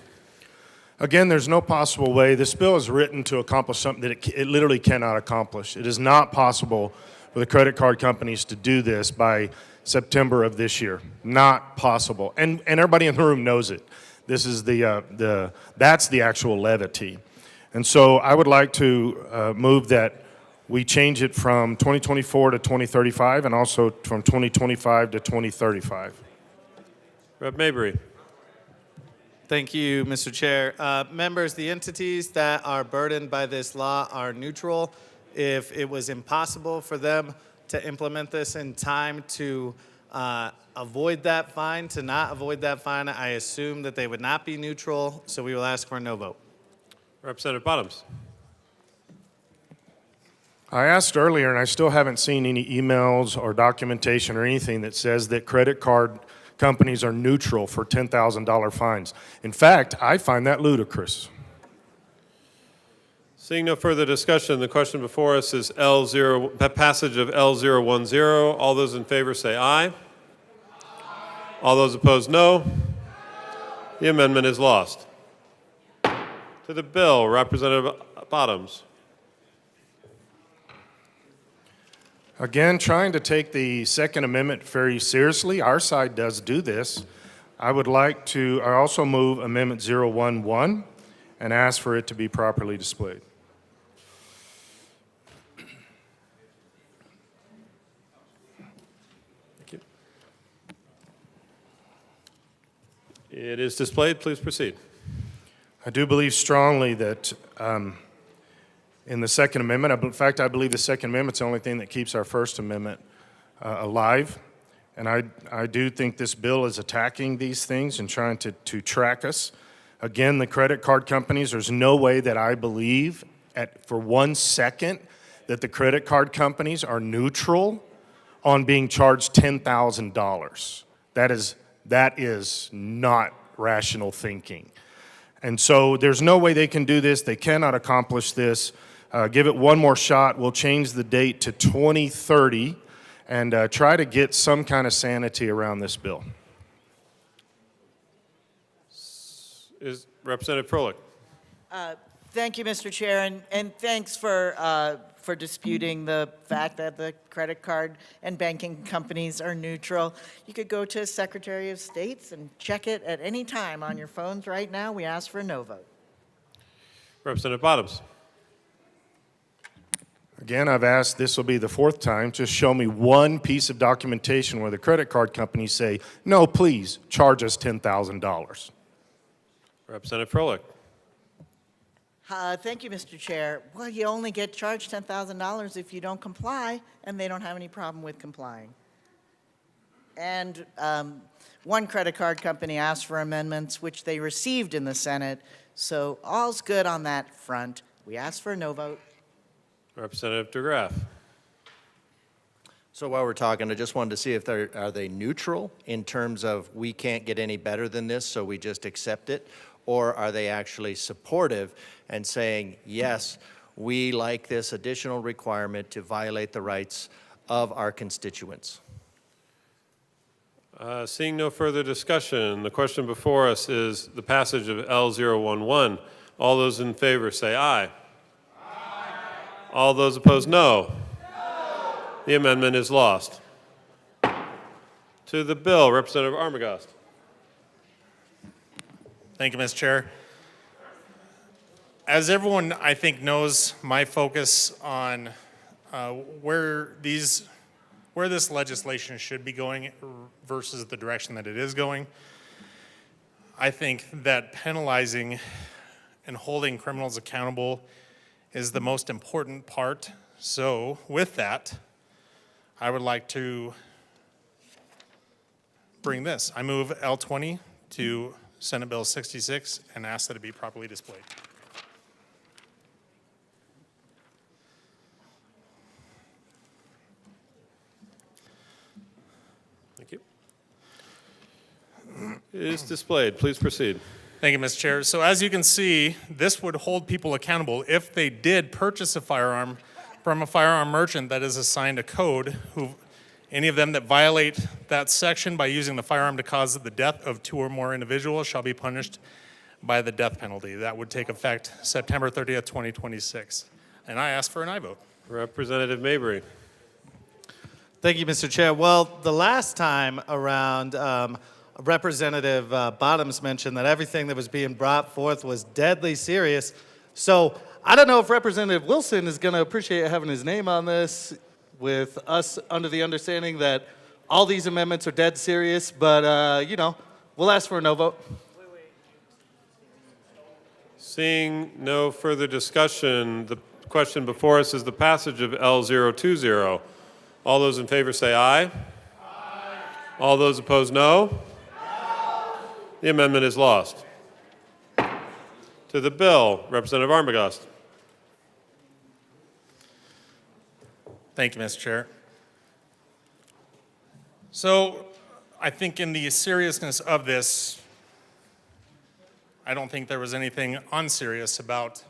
Again, there's no possible way. This bill is written to accomplish something that it literally cannot accomplish. It is not possible for the credit card companies to do this by September of this year. Not possible. And everybody in the room knows it. This is that's the actual levity. And so I would like to move that we change it from 2024 to 2035 and also from 2025 to 2035. Rep. Mayberry. Thank you, Mr. Chair. Members, the entities that are burdened by this law are neutral. If it was impossible for them to implement this in time to avoid that fine, to not avoid that fine, I assume that they would not be neutral, so we will ask for a no vote. Representative Bottoms. I asked earlier, and I still haven't seen any emails or documentation or anything that says that credit card companies are neutral for $10,000 fines. In fact, I find that ludicrous. Seeing no further discussion, the question before us is passage of L010. All those in favor say aye. Aye. All those opposed, no. The amendment is lost. To the bill, Representative Bottoms. Again, trying to take the Second Amendment very seriously. Our side does do this. I also move Amendment 011 and ask for it to be properly displayed. It is displayed. Please proceed. I do believe strongly that in the Second Amendment, in fact, I believe the Second Amendment's the only thing that keeps our First Amendment alive. And I do think this bill is attacking these things and trying to track us. Again, the credit card companies, there's no way that I believe for 1 second that the credit card companies are neutral on being charged $10,000. That is not rational thinking. And so there's no way they can do this. They cannot accomplish this. Give it one more shot. We'll change the date to 2030 and try to get some kind of sanity around this bill. Is Representative Froelich? Thank you, Mr. Chair, and thanks for disputing the fact that the credit card and banking companies are neutral. You could go to Secretary of State's and check it at any time on your phones right now. We ask for a no vote. Representative Bottoms. Again, I've asked, this will be the 4th time, just show me one piece of documentation where the credit card companies say, no, please, charge us $10,000. Representative Froelich. Thank you, Mr. Chair. Well, you only get charged $10,000 if you don't comply, and they don't have any problem with complying. And one credit card company asked for amendments, which they received in the Senate, so all's good on that front. We asked for a no vote. Representative DeGraff. So while we're talking, I just wanted to see if are they neutral in terms of we can't get any better than this, so we just accept it? Or are they actually supportive and saying, yes, we like this additional requirement to violate the rights of our constituents? Seeing no further discussion, the question before us is the passage of L011. All those in favor say aye. Aye. All those opposed, no. No. The amendment is lost. To the bill, Representative Armagost. Thank you, Mr. Chair. As everyone, I think, knows, my focus on where this legislation should be going versus the direction that it is going. I think that penalizing and holding criminals accountable is the most important part. So with that, I would like to bring this. I move L20 to Senate Bill 66 and ask that it be properly displayed. Thank you. It is displayed. Please proceed. Thank you, Mr. Chair. So as you can see, this would hold people accountable if they did purchase a firearm from a firearm merchant that is assigned a code. Any of them that violate that section by using the firearm to cause the death of 2 or more individuals shall be punished by the death penalty. That would take effect September 30th, 2026. And I ask for an aye vote. Representative Mabry. Thank you, Mr. Chair. Well, the last time around, Representative Bottoms mentioned that everything that was being brought forth was deadly serious. So I don't know if Representative Wilson is going to appreciate having his name on this, with us under the understanding that all these amendments are dead serious, but, we'll ask for a no vote. Seeing no further discussion, the question before us is the passage of L020. All those in favor say aye. Aye. All those opposed, no. No. The amendment is lost. To the bill, Representative Armagost. Thank you, Mr. Chair. So I think in the seriousness of this, I don't think there was anything unserious about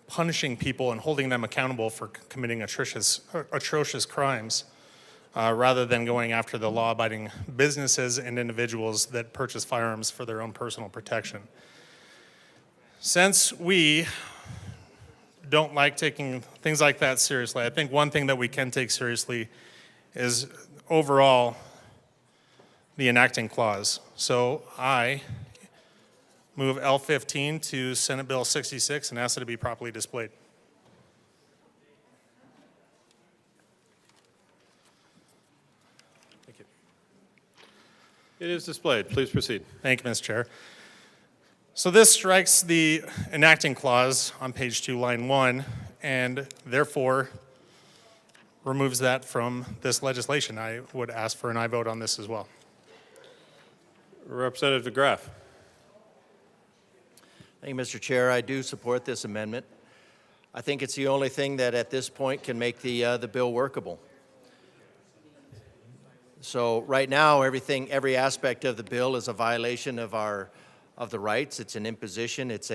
punishing people and holding them accountable for committing atrocious crimes, rather than going after the law-abiding businesses and individuals that purchase firearms for their own personal protection. Since we don't like taking things like that seriously, I think one thing that we can take seriously is overall the enacting clause. So I move L15 to Senate Bill 66 and ask that it be properly displayed. It is displayed. Please proceed. Thank you, Mr. Chair. So this strikes the enacting clause on page 2, line 1, and therefore removes that from this legislation. I would ask for an aye vote on this as well. Representative DeGraff. Thank you, Mr. Chair. I do support this amendment. I think it's the only thing that at this point can make the bill workable. So right now, every aspect of the bill is a violation of the rights. It's an imposition. It's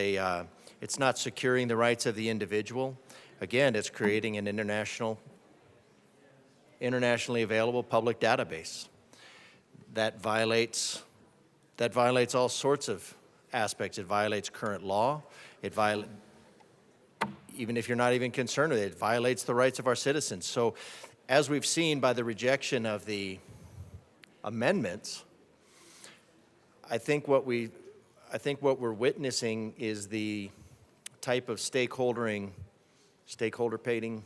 not securing the rights of the individual. Again, it's creating an internationally available public database that violates all sorts of aspects. It violates current law. Even if you're not even concerned with it, it violates the rights of our citizens. So as we've seen by the rejection of the amendments, I think what we're witnessing is the type of stakeholder painting.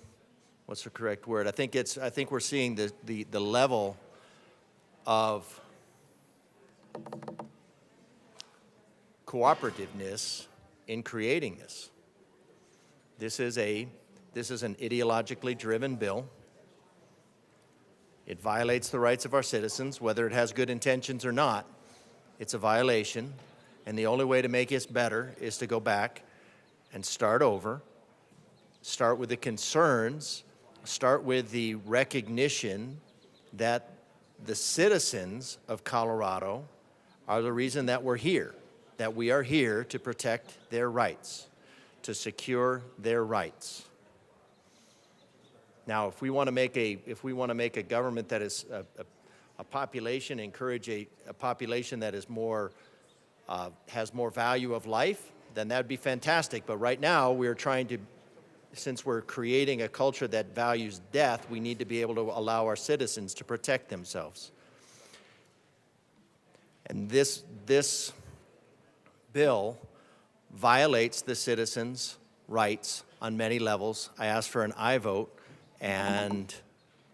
What's the correct word? I think we're seeing the level of cooperativeness in creating this. This is an ideologically driven bill. It violates the rights of our citizens, whether it has good intentions or not. It's a violation, and the only way to make it better is to go back and start over, start with the concerns, start with the recognition that the citizens of Colorado are the reason that we're here, that we are here to protect their rights, to secure their rights. Now, if we want to make a government that is a population, encourage a population that is more has more value of life, then that'd be fantastic. But right now, we're trying to, since we're creating a culture that values death, we need to be able to allow our citizens to protect themselves. And this bill violates the citizens' rights on many levels. I ask for an aye vote and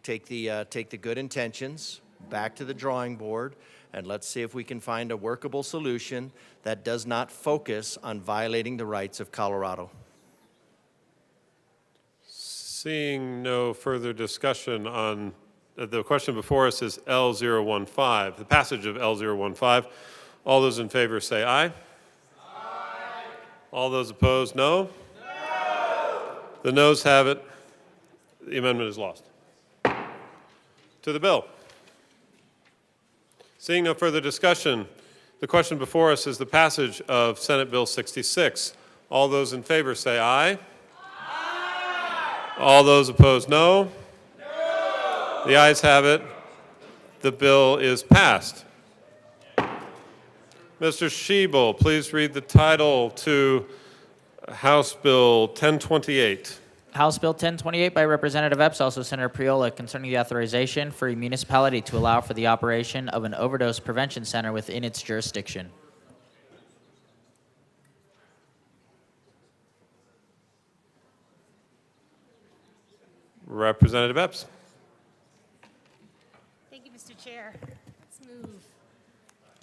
take the good intentions back to the drawing board, and let's see if we can find a workable solution that does not focus on violating the rights of Colorado. Seeing no further discussion on the question before us is L015, the passage of L015. All those in favor say aye. Aye. All those opposed, no? No. The noes have it. The amendment is lost. To the bill. Seeing no further discussion, the question before us is the passage of Senate Bill 66. All those in favor say aye. Aye. All those opposed, no? No. The ayes have it. The bill is passed. Mr. Schiebel, please read the title to House Bill 1028. House Bill 1028 by Representative Epps, also Senator Priola, concerning the authorization for a municipality to allow for the operation of an overdose prevention center within its jurisdiction. Representative Epps. Thank you, Mr. Chair. Let's move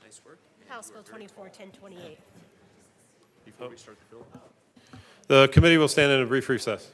Nice work. House Bill 24-1028. Before we start the bill. The committee will stand in a brief recess.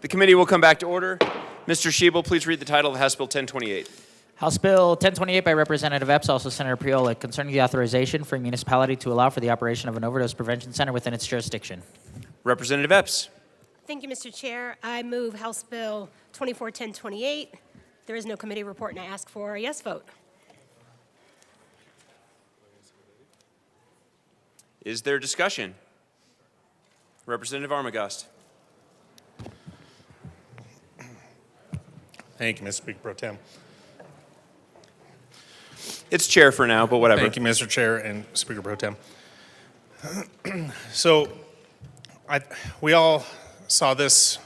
The committee will come back to order. Mr. Shebel, please read the title of House Bill 1028. House Bill 1028 by Representative Epps, also Senator Priola, concerning the authorization for a municipality to allow for the operation of an overdose prevention center within its jurisdiction. Representative Epps. Thank you, Mr. Chair. I move House Bill 241028. There is no committee report, and I ask for a yes vote. Is there discussion? Representative Armagost. Thank you, Mr. Speaker Pro Tem. It's chair for now, but whatever. Thank you, Mr. Chair and Speaker Pro Tem. So, we all saw this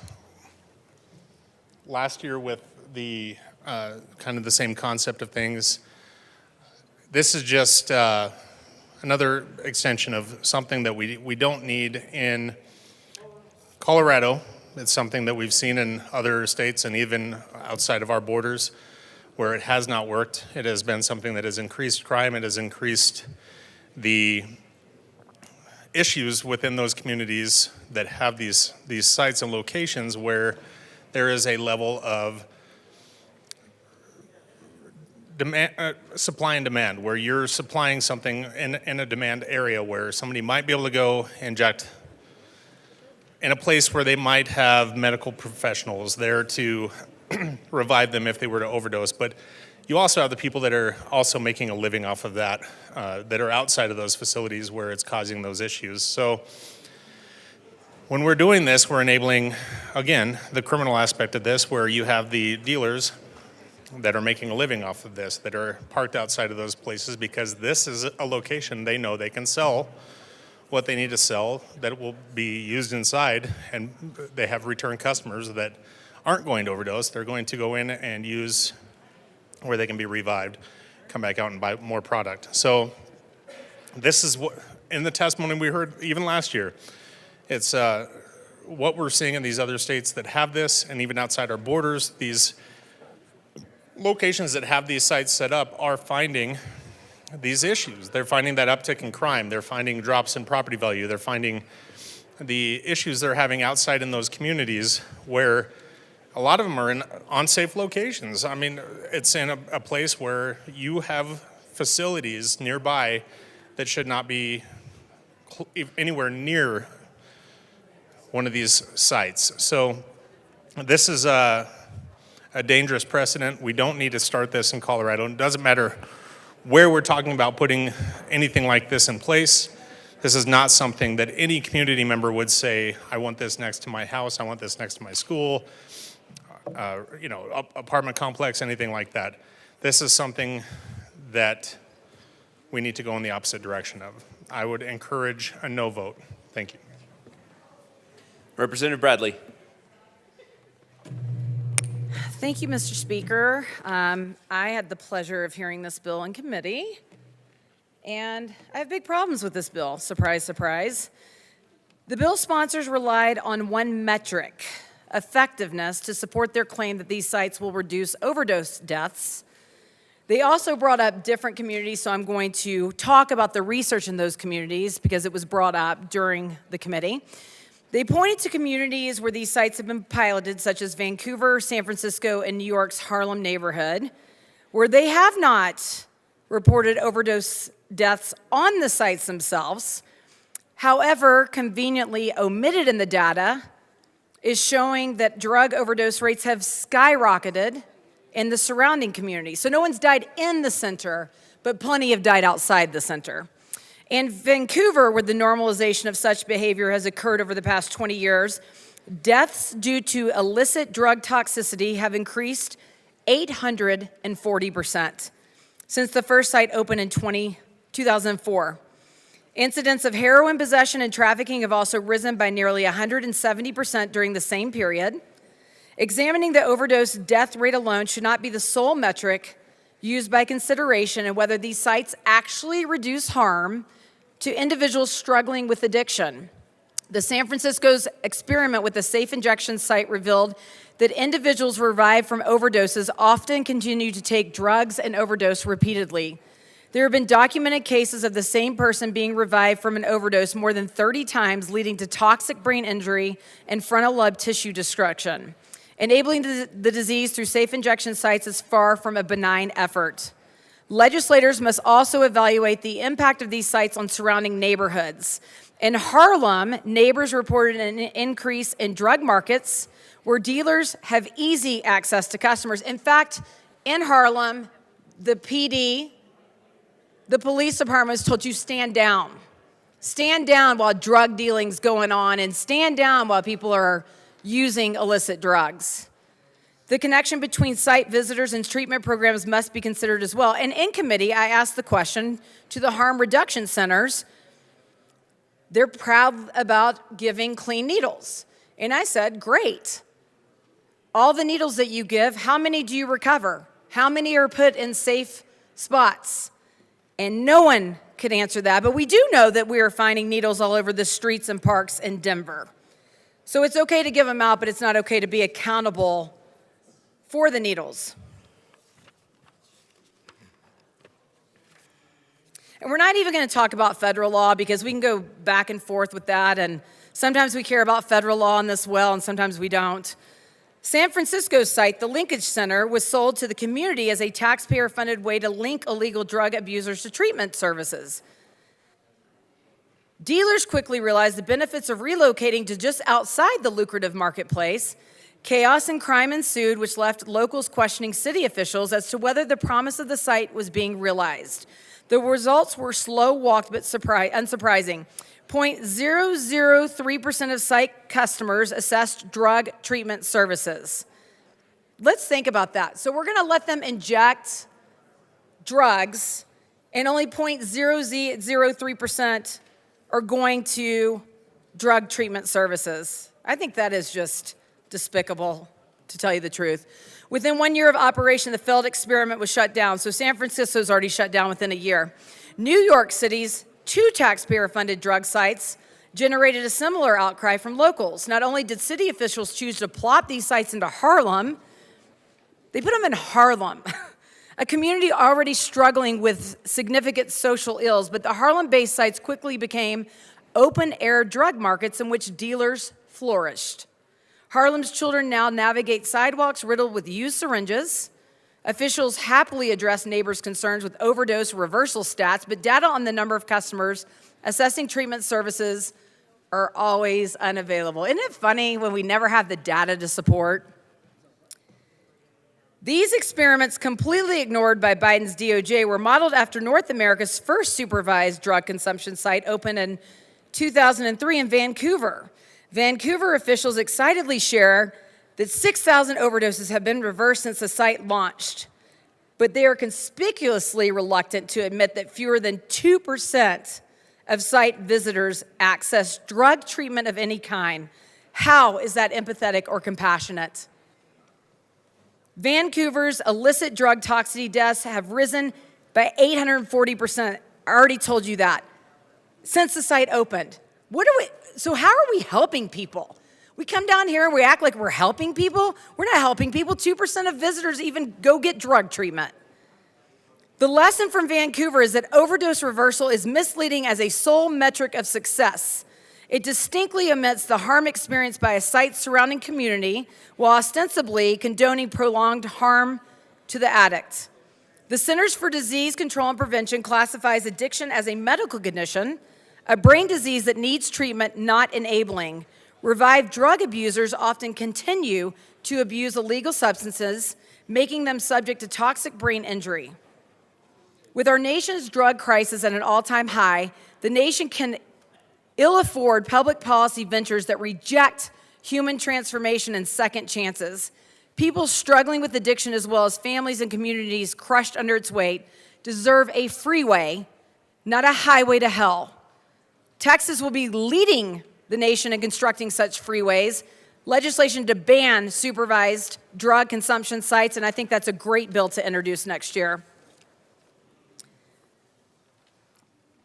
last year with the kind of the same concept of things. This is just another extension of something that we don't need in Colorado. It's something that we've seen in other states and even outside of our borders where it has not worked. It has been something that has increased crime. It has increased the issues within those communities that have these sites and locations where there is a level of demand, supply and demand, where you're supplying something in a demand area where somebody might be able to go inject in a place where they might have medical professionals there to revive them if they were to overdose. But you also have the people that are also making a living off of that, that are outside of those facilities where it's causing those issues. So when we're doing this, we're enabling, again, the criminal aspect of this, where you have the dealers that are making a living off of this, that are parked outside of those places because this is a location they know they can sell what they need to sell, that will be used inside, and they have return customers that aren't going to overdose. They're going to go in and use where they can be revived, come back out and buy more product. So this is what, in the testimony we heard even last year, it's what we're seeing in these other states that have this, and even outside our borders, these locations that have these sites set up are finding these issues. They're finding that uptick in crime. They're finding drops in property value. They're finding the issues they're having outside in those communities where a lot of them are in unsafe locations. I mean, it's in a place where you have facilities nearby that should not be anywhere near one of these sites. So this is a dangerous precedent. We don't need to start this in Colorado. It doesn't matter where we're talking about putting anything like this in place. This is not something that any community member would say, I want this next to my house, I want this next to my school, apartment complex, anything like that. This is something that we need to go in the opposite direction of. I would encourage a no vote. Thank you. Representative Bradley. Thank you, Mr. Speaker. I had the pleasure of hearing this bill in committee, and I have big problems with this bill. Surprise, surprise. The bill sponsors relied on one metric, effectiveness, to support their claim that these sites will reduce overdose deaths. They also brought up different communities, so I'm going to talk about the research in those communities because it was brought up during the committee. They pointed to communities where these sites have been piloted, such as Vancouver, San Francisco, and New York's Harlem neighborhood, where they have not reported overdose deaths on the sites themselves. However, conveniently omitted in the data is showing that drug overdose rates have skyrocketed in the surrounding community. So no one's died in the center, but plenty have died outside the center. In Vancouver, where the normalization of such behavior has occurred over the past 20 years, deaths due to illicit drug toxicity have increased 840% since the first site opened in 2004. Incidents of heroin possession and trafficking have also risen by nearly 170% during the same period. Examining the overdose death rate alone should not be the sole metric used by consideration and whether these sites actually reduce harm to individuals struggling with addiction. The San Francisco's experiment with the safe injection site revealed that individuals revived from overdoses often continue to take drugs and overdose repeatedly. There have been documented cases of the same person being revived from an overdose more than 30 times, leading to toxic brain injury and frontal lobe tissue destruction. Enabling the disease through safe injection sites is far from a benign effort. Legislators must also evaluate the impact of these sites on surrounding neighborhoods. In Harlem, neighbors reported an increase in drug markets where dealers have easy access to customers. In fact, in Harlem, the PD, the police department was told you stand down. Stand down while drug dealing's going on, and stand down while people are using illicit drugs. The connection between site visitors and treatment programs must be considered as well. And in committee, I asked the question to the harm reduction centers. They're proud about giving clean needles. And I said, great. All the needles that you give, how many do you recover? How many are put in safe spots? And no one could answer that. But we do know that we are finding needles all over the streets and parks in Denver. So it's okay to give them out, but it's not okay to be accountable for the needles. And we're not even going to talk about federal law because we can go back and forth with that, and sometimes we care about federal law in this well, and sometimes we don't. San Francisco's site, the Linkage Center, was sold to the community as a taxpayer-funded way to link illegal drug abusers to treatment services. Dealers quickly realized the benefits of relocating to just outside the lucrative marketplace. Chaos and crime ensued, which left locals questioning city officials as to whether the promise of the site was being realized. The results were slow-walked but unsurprising. 0.003% of site customers assessed drug treatment services. Let's think about that. So we're going to let them inject drugs, and only 0.003% are going to drug treatment services. I think that is just despicable, to tell you the truth. Within 1 year of operation, the failed experiment was shut down. So San Francisco's already shut down within a year. New York City's 2 taxpayer-funded drug sites generated a similar outcry from locals. Not only did city officials choose to plop these sites into Harlem, they put them in Harlem, a community already struggling with significant social ills, but the Harlem-based sites quickly became open-air drug markets in which dealers flourished. Harlem's children now navigate sidewalks riddled with used syringes. Officials happily address neighbors' concerns with overdose reversal stats, but data on the number of customers assessing treatment services are always unavailable. Isn't it funny when we never have the data to support? These experiments, completely ignored by Biden's DOJ, were modeled after North America's first supervised drug consumption site, opened in 2003 in Vancouver. Vancouver officials excitedly share that 6,000 overdoses have been reversed since the site launched, but they are conspicuously reluctant to admit that fewer than 2% of site visitors access drug treatment of any kind. How is that empathetic or compassionate? Vancouver's illicit drug toxicity deaths have risen by 840%. I already told you that. Since the site opened. So how are we helping people? We come down here and we act like we're helping people. We're not helping people. 2% of visitors even go get drug treatment. The lesson from Vancouver is that overdose reversal is misleading as a sole metric of success. It distinctly omits the harm experienced by a site's surrounding community while ostensibly condoning prolonged harm to the addict. The Centers for Disease Control and Prevention classifies addiction as a medical condition, a brain disease that needs treatment, not enabling. Revived drug abusers often continue to abuse illegal substances, making them subject to toxic brain injury. With our nation's drug crisis at an all-time high, the nation can ill afford public policy ventures that reject human transformation and second chances. People struggling with addiction, as well as families and communities crushed under its weight, deserve a freeway, not a highway to hell. Texas will be leading the nation in constructing such freeways, legislation to ban supervised drug consumption sites, and I think that's a great bill to introduce next year.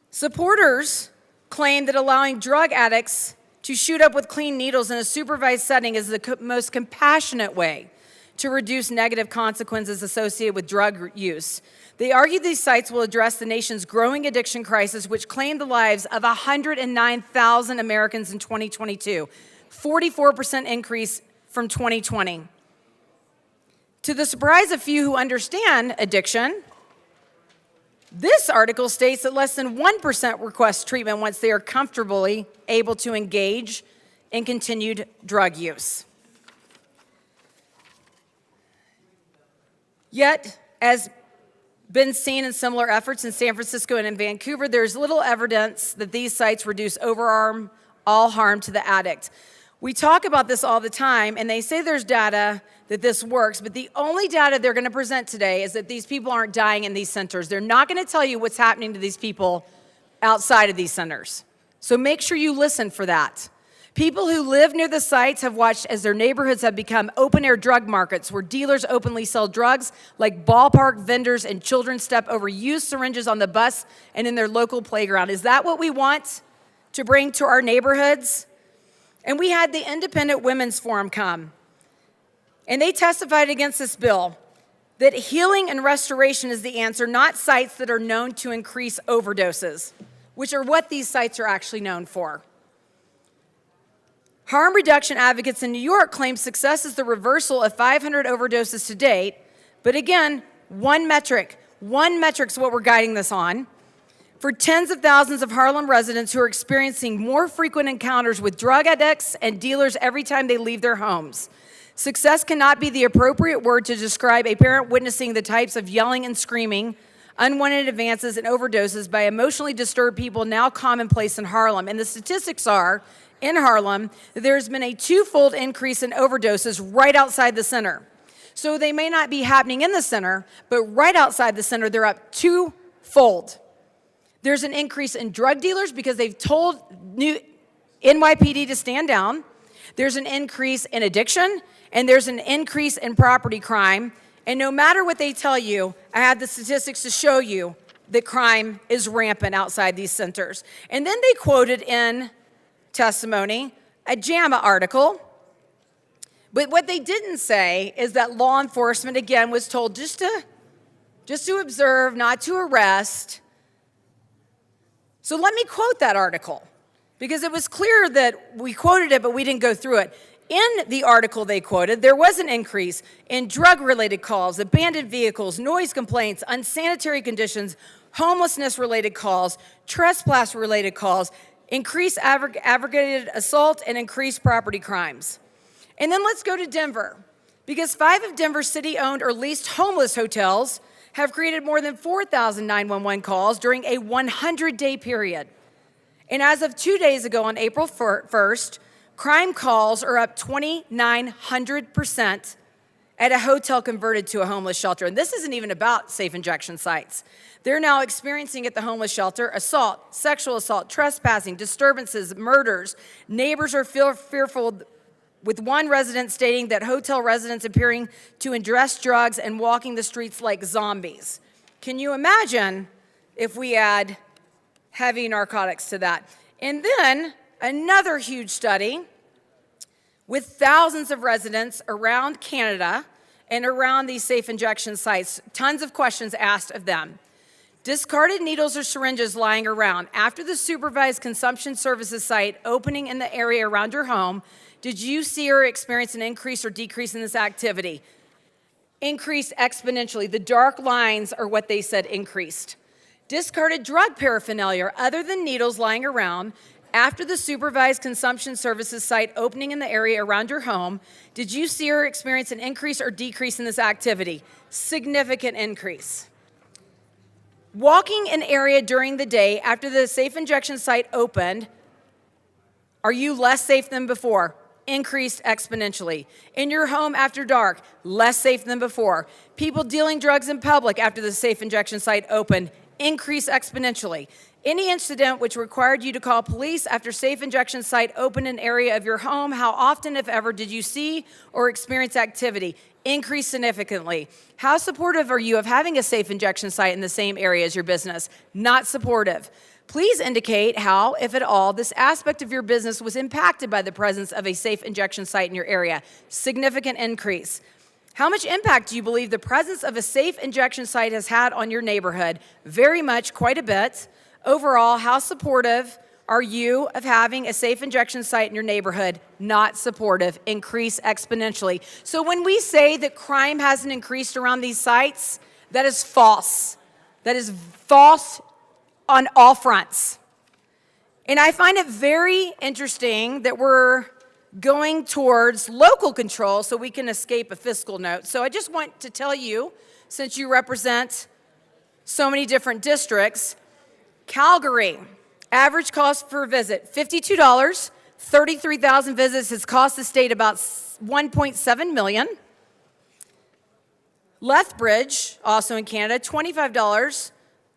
Supporters claim that allowing drug addicts to shoot up with clean needles in a supervised setting is the most compassionate way to reduce negative consequences associated with drug use. They argue these sites will address the nation's growing addiction crisis, which claimed the lives of 109,000 Americans in 2022, 44% increase from 2020. To the surprise of few who understand addiction, this article states that less than 1% request treatment once they are comfortably able to engage in continued drug use. Yet, as been seen in similar efforts in San Francisco and in Vancouver, there's little evidence that these sites reduce overall harm to the addict. We talk about this all the time, and they say there's data that this works, but the only data they're going to present today is that these people aren't dying in these centers. They're not going to tell you what's happening to these people outside of these centers. So make sure you listen for that. People who live near the sites have watched as their neighborhoods have become open-air drug markets where dealers openly sell drugs like ballpark vendors and children step over used syringes on the bus and in their local playground. Is that what we want to bring to our neighborhoods? And we had the Independent Women's Forum come, and they testified against this bill that healing and restoration is the answer, not sites that are known to increase overdoses, which are what these sites are actually known for. Harm reduction advocates in New York claim success is the reversal of 500 overdoses to date, but again, one metric's what we're guiding this on. For tens of thousands of Harlem residents who are experiencing more frequent encounters with drug addicts and dealers every time they leave their homes. Success cannot be the appropriate word to describe a parent witnessing the types of yelling and screaming, unwanted advances, and overdoses by emotionally disturbed people now commonplace in Harlem. And the statistics are, in Harlem, there's been a twofold increase in overdoses right outside the center. So they may not be happening in the center, but right outside the center, they're up twofold. There's an increase in drug dealers because they've told NYPD to stand down. There's an increase in addiction, and there's an increase in property crime. And no matter what they tell you, I have the statistics to show you that crime is rampant outside these centers. And then they quoted in testimony a JAMA article. But what they didn't say is that law enforcement, again, was told just to observe, not to arrest. So let me quote that article, because it was clear that we quoted it, but we didn't go through it. In the article they quoted, there was an increase in drug-related calls, abandoned vehicles, noise complaints, unsanitary conditions, homelessness-related calls, trespass-related calls, increased aggravated assault, and increased property crimes. And then let's go to Denver, because 5 of Denver's city-owned or leased homeless hotels have created more than 4,000 911 calls during a 100-day period. And as of 2 days ago, on April 1st, crime calls are up 2,900% at a hotel converted to a homeless shelter. And this isn't even about safe injection sites. They're now experiencing at the homeless shelter assault, sexual assault, trespassing, disturbances, murders. Neighbors are fearful, with one resident stating that hotel residents appearing to ingest drugs and walking the streets like zombies. Can you imagine if we add heavy narcotics to that? And then another huge study with thousands of residents around Canada and around these safe injection sites, tons of questions asked of them. Discarded needles or syringes lying around. After the supervised consumption services site opening in the area around your home, did you see or experience an increase or decrease in this activity? Increased exponentially. The dark lines are what they said increased. Discarded drug paraphernalia other than needles lying around. After the supervised consumption services site opening in the area around your home, did you see or experience an increase or decrease in this activity? Significant increase. Walking an area during the day after the safe injection site opened, are you less safe than before? Increased exponentially. In your home after dark, less safe than before. People dealing drugs in public after the safe injection site opened, increased exponentially. Any incident which required you to call police after safe injection site opened an area of your home, how often, if ever, did you see or experience activity? Increased significantly. How supportive are you of having a safe injection site in the same area as your business? Not supportive. Please indicate how, if at all, this aspect of your business was impacted by the presence of a safe injection site in your area. Significant increase. How much impact do you believe the presence of a safe injection site has had on your neighborhood? Very much, quite a bit. Overall, how supportive are you of having a safe injection site in your neighborhood? Not supportive. Increase exponentially. So when we say that crime hasn't increased around these sites, that is false. That is false on all fronts. And I find it very interesting that we're going towards local control so we can escape a fiscal note. So I just want to tell you, since you represent so many different districts, Calgary, average cost per visit, $52. 33,000 visits has cost the state about $1.7 million. Lethbridge, also in Canada, $25.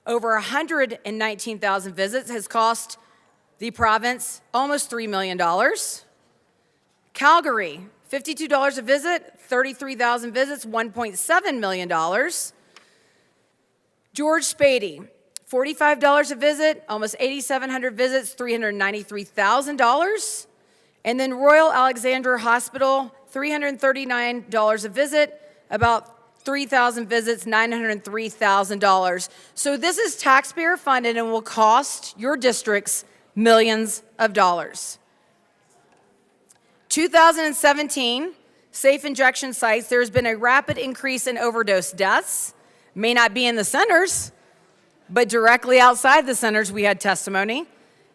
Over 119,000 visits has cost the province almost $3 million. Calgary, $52 a visit, 33,000 visits, $1.7 million. George Spady, $45 a visit, almost 8,700 visits, $393,000. And then Royal Alexandra Hospital, $339 a visit, about 3,000 visits, $903,000. So this is taxpayer funded and will cost your districts millions of dollars. 2017, safe injection sites, there's been a rapid increase in overdose deaths. May not be in the centers, but directly outside the centers we had testimony.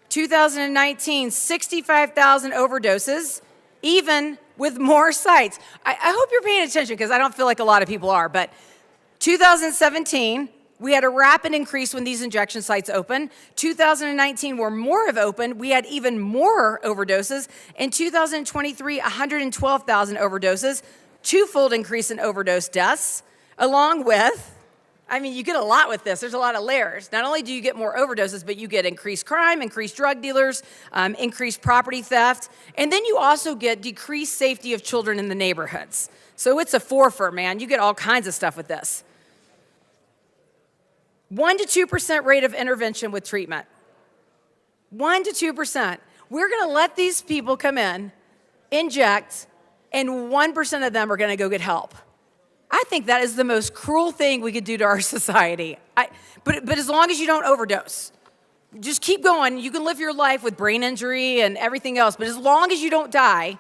2019, 65,000 overdoses, even with more sites. I hope you're paying attention because I don't feel like a lot of people are, but 2017, we had a rapid increase when these injection sites opened. 2019, where more have opened, we had even more overdoses. In 2023, 112,000 overdoses, twofold increase in overdose deaths, along with, I mean, you get a lot with this. There's a lot of layers. Not only do you get more overdoses, but you get increased crime, increased drug dealers, increased property theft, and then you also get decreased safety of children in the neighborhoods. So it's a four-fer, man. You get all kinds of stuff with this. 1 to 2% rate of intervention with treatment. 1 to 2%. We're going to let these people come in, inject, and 1% of them are going to go get help. I think that is the most cruel thing we could do to our society. But as long as you don't overdose, just keep going. You can live your life with brain injury and everything else, but as long as you don't die,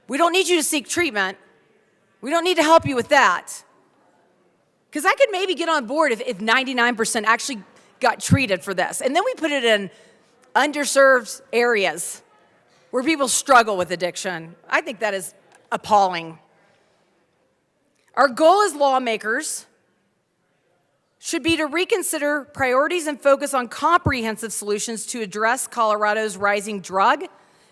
we don't need you to seek treatment. We don't need to help you with that. Because I could maybe get on board if 99% actually got treated for this. And then we put it in underserved areas where people struggle with addiction. I think that is appalling. Our goal as lawmakers should be to reconsider priorities and focus on comprehensive solutions to address Colorado's rising drug,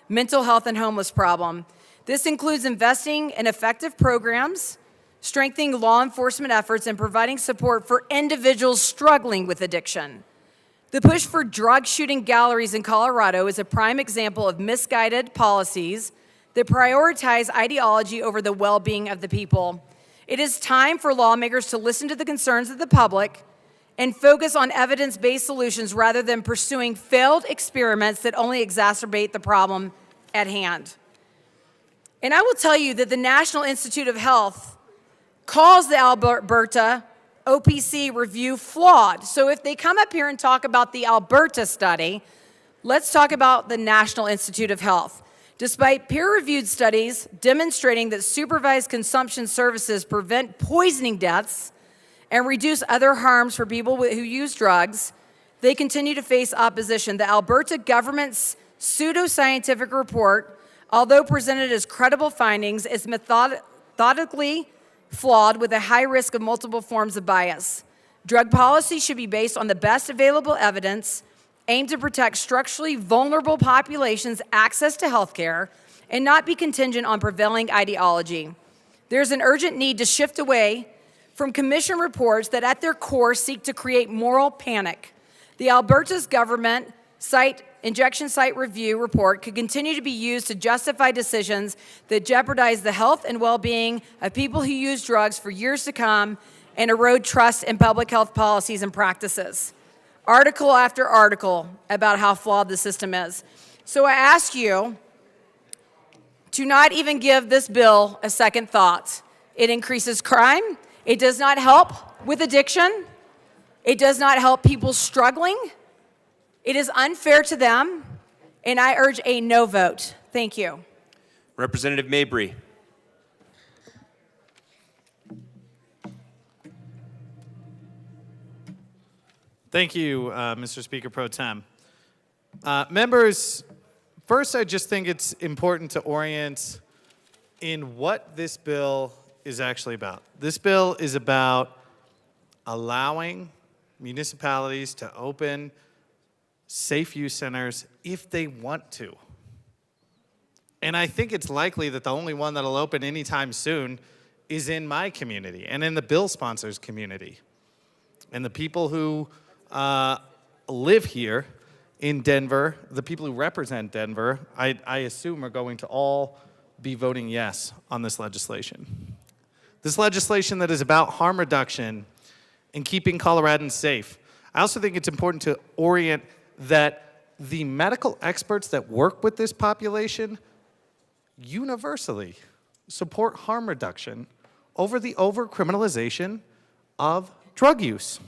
mental health, and homeless problem. This includes investing in effective programs, strengthening law enforcement efforts, and providing support for individuals struggling with addiction. The push for drug shooting galleries in Colorado is a prime example of misguided policies that prioritize ideology over the well-being of the people. It is time for lawmakers to listen to the concerns of the public and focus on evidence-based solutions rather than pursuing failed experiments that only exacerbate the problem at hand. And I will tell you that the National Institute of Health calls the Alberta OPC review flawed. So if they come up here and talk about the Alberta study, let's talk about the National Institute of Health. Despite peer-reviewed studies demonstrating that supervised consumption services prevent poisoning deaths and reduce other harms for people who use drugs, they continue to face opposition. The Alberta government's pseudoscientific report, although presented as credible findings, is methodically flawed with a high risk of multiple forms of bias. Drug policy should be based on the best available evidence, aimed to protect structurally vulnerable populations' access to health care, and not be contingent on prevailing ideology. There's an urgent need to shift away from commission reports that at their core seek to create moral panic. The Alberta's government injection site review report could continue to be used to justify decisions that jeopardize the health and well-being of people who use drugs for years to come and erode trust in public health policies and practices. Article after article about how flawed the system is. So I ask you to not even give this bill a second thought. It increases crime. It does not help with addiction. It does not help people struggling. It is unfair to them, and I urge a no vote. Thank you. Representative Mabry. Thank you, Mr. Speaker Pro Tem. Members, first I just think it's important to orient in what this bill is actually about. This bill is about allowing municipalities to open safe use centers if they want to. And I think it's likely that the only one that'll open anytime soon is in my community and in the bill sponsors community. And the people who live here in Denver, the people who represent Denver, I assume are going to all be voting yes on this legislation. This legislation that is about harm reduction and keeping Coloradans safe. I also think it's important to orient that the medical experts that work with this population universally support harm reduction over the over-criminalization of drug use.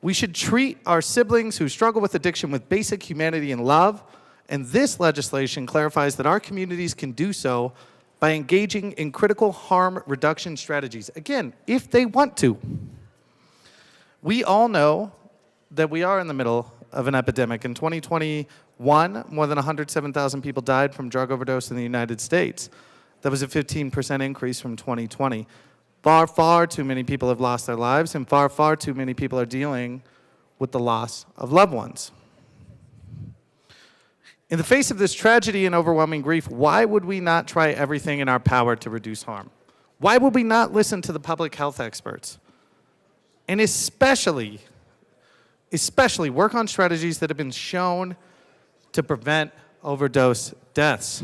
We should treat our siblings who struggle with addiction with basic humanity and love, and this legislation clarifies that our communities can do so by engaging in critical harm reduction strategies. Again, if they want to. We all know that we are in the middle of an epidemic. In 2021, more than 107,000 people died from drug overdose in the United States. That was a 15% increase from 2020. Far, far too many people have lost their lives, and far, far too many people are dealing with the loss of loved ones. In the face of this tragedy and overwhelming grief, why would we not try everything in our power to reduce harm? Why would we not listen to the public health experts? And especially work on strategies that have been shown to prevent overdose deaths.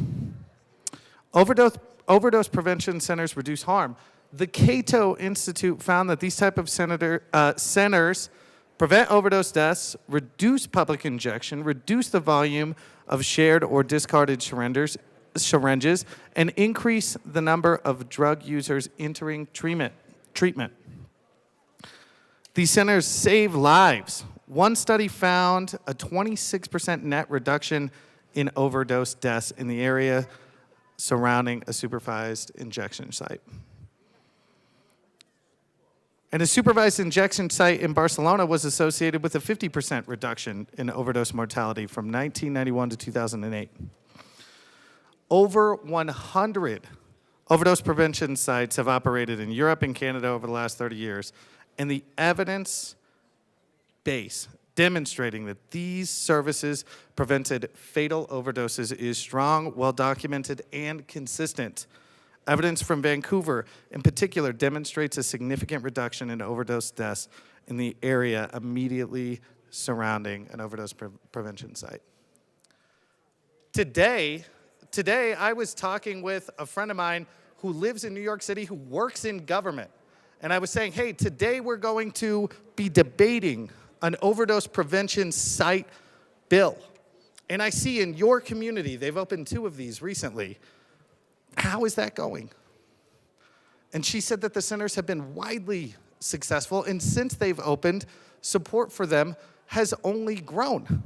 Overdose prevention centers reduce harm. The Cato Institute found that these type of centers prevent overdose deaths, reduce public injection, reduce the volume of shared or discarded syringes, and increase the number of drug users entering treatment. These centers save lives. One study found a 26% net reduction in overdose deaths in the area surrounding a supervised injection site. And a supervised injection site in Barcelona was associated with a 50% reduction in overdose mortality from 1991 to 2008. Over 100 overdose prevention sites have operated in Europe and Canada over the last 30 years, and the evidence base demonstrating that these services prevented fatal overdoses is strong, well-documented, and consistent. Evidence from Vancouver, in particular, demonstrates a significant reduction in overdose deaths in the area immediately surrounding an overdose prevention site. Today, I was talking with a friend of mine who lives in New York City, who works in government. And I was saying, hey, today we're going to be debating an overdose prevention site bill. And I see in your community, they've opened 2 of these recently. How is that going? And she said that the centers have been widely successful, and since they've opened, support for them has only grown.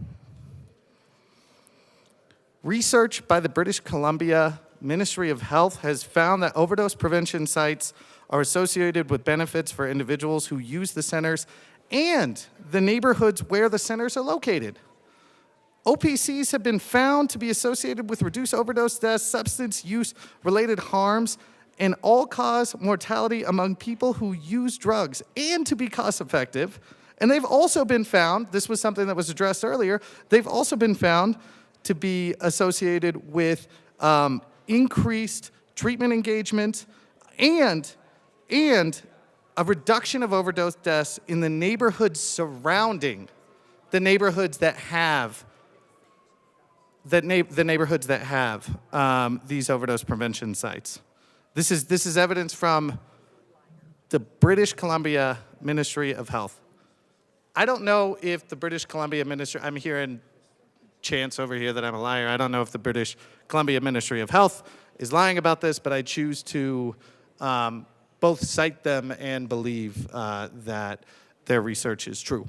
Research by the British Columbia Ministry of Health has found that overdose prevention sites are associated with benefits for individuals who use the centers and the neighborhoods where the centers are located. OPCs have been found to be associated with reduced overdose deaths, substance use-related harms, and all-cause mortality among people who use drugs, and to be cost-effective. And they've also been found, this was something that was addressed earlier, they've also been found to be associated with increased treatment engagement and a reduction of overdose deaths in the neighborhoods surrounding the neighborhoods that have the neighborhoods that have these overdose prevention sites. This is evidence from the British Columbia Ministry of Health. I don't know if the British Columbia Ministry, I'm hearing chants over here that I'm a liar. I don't know if the British Columbia Ministry of Health is lying about this, but I choose to both cite them and believe that their research is true.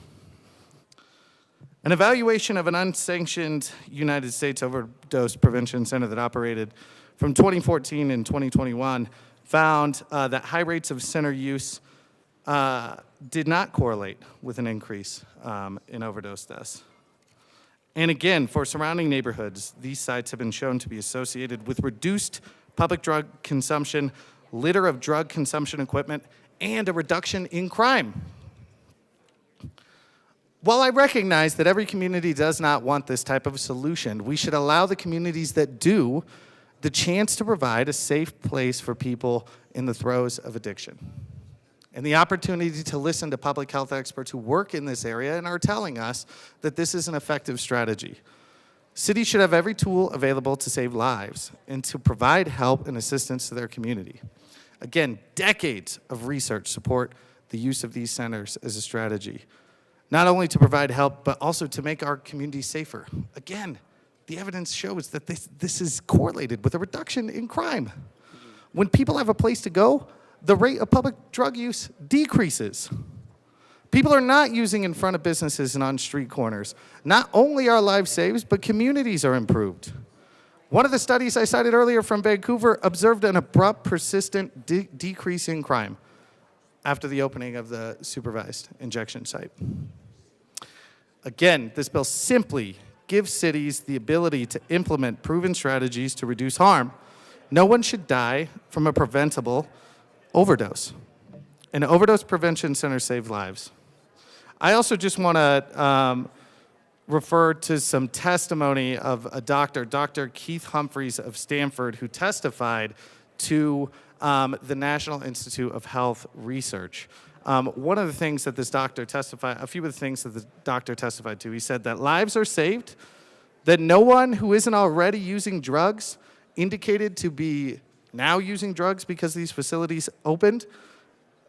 An evaluation of an unsanctioned United States overdose prevention center that operated from 2014 and 2021 found that high rates of center use did not correlate with an increase in overdose deaths. And again, for surrounding neighborhoods, these sites have been shown to be associated with reduced public drug consumption, litter of drug consumption equipment, and a reduction in crime. While I recognize that every community does not want this type of solution, we should allow the communities that do the chance to provide a safe place for people in the throes of addiction, and the opportunity to listen to public health experts who work in this area and are telling us that this is an effective strategy. Cities should have every tool available to save lives and to provide help and assistance to their community. Again, decades of research support the use of these centers as a strategy, not only to provide help, but also to make our community safer. Again, the evidence shows that this is correlated with a reduction in crime. When people have a place to go, the rate of public drug use decreases. People are not using in front of businesses and on street corners. Not only are lives saved, but communities are improved. One of the studies I cited earlier from Vancouver observed an abrupt, persistent decrease in crime after the opening of the supervised injection site. Again, this bill simply gives cities the ability to implement proven strategies to reduce harm. No one should die from a preventable overdose. An overdose prevention center saves lives. I also just want to refer to some testimony of a doctor, Dr. Keith Humphreys of Stanford, who testified to the National Institute of Health Research. One of the things that this doctor testified, a few of the things that the doctor testified to, he said that lives are saved, that no one who isn't already using drugs indicated to be now using drugs because these facilities opened,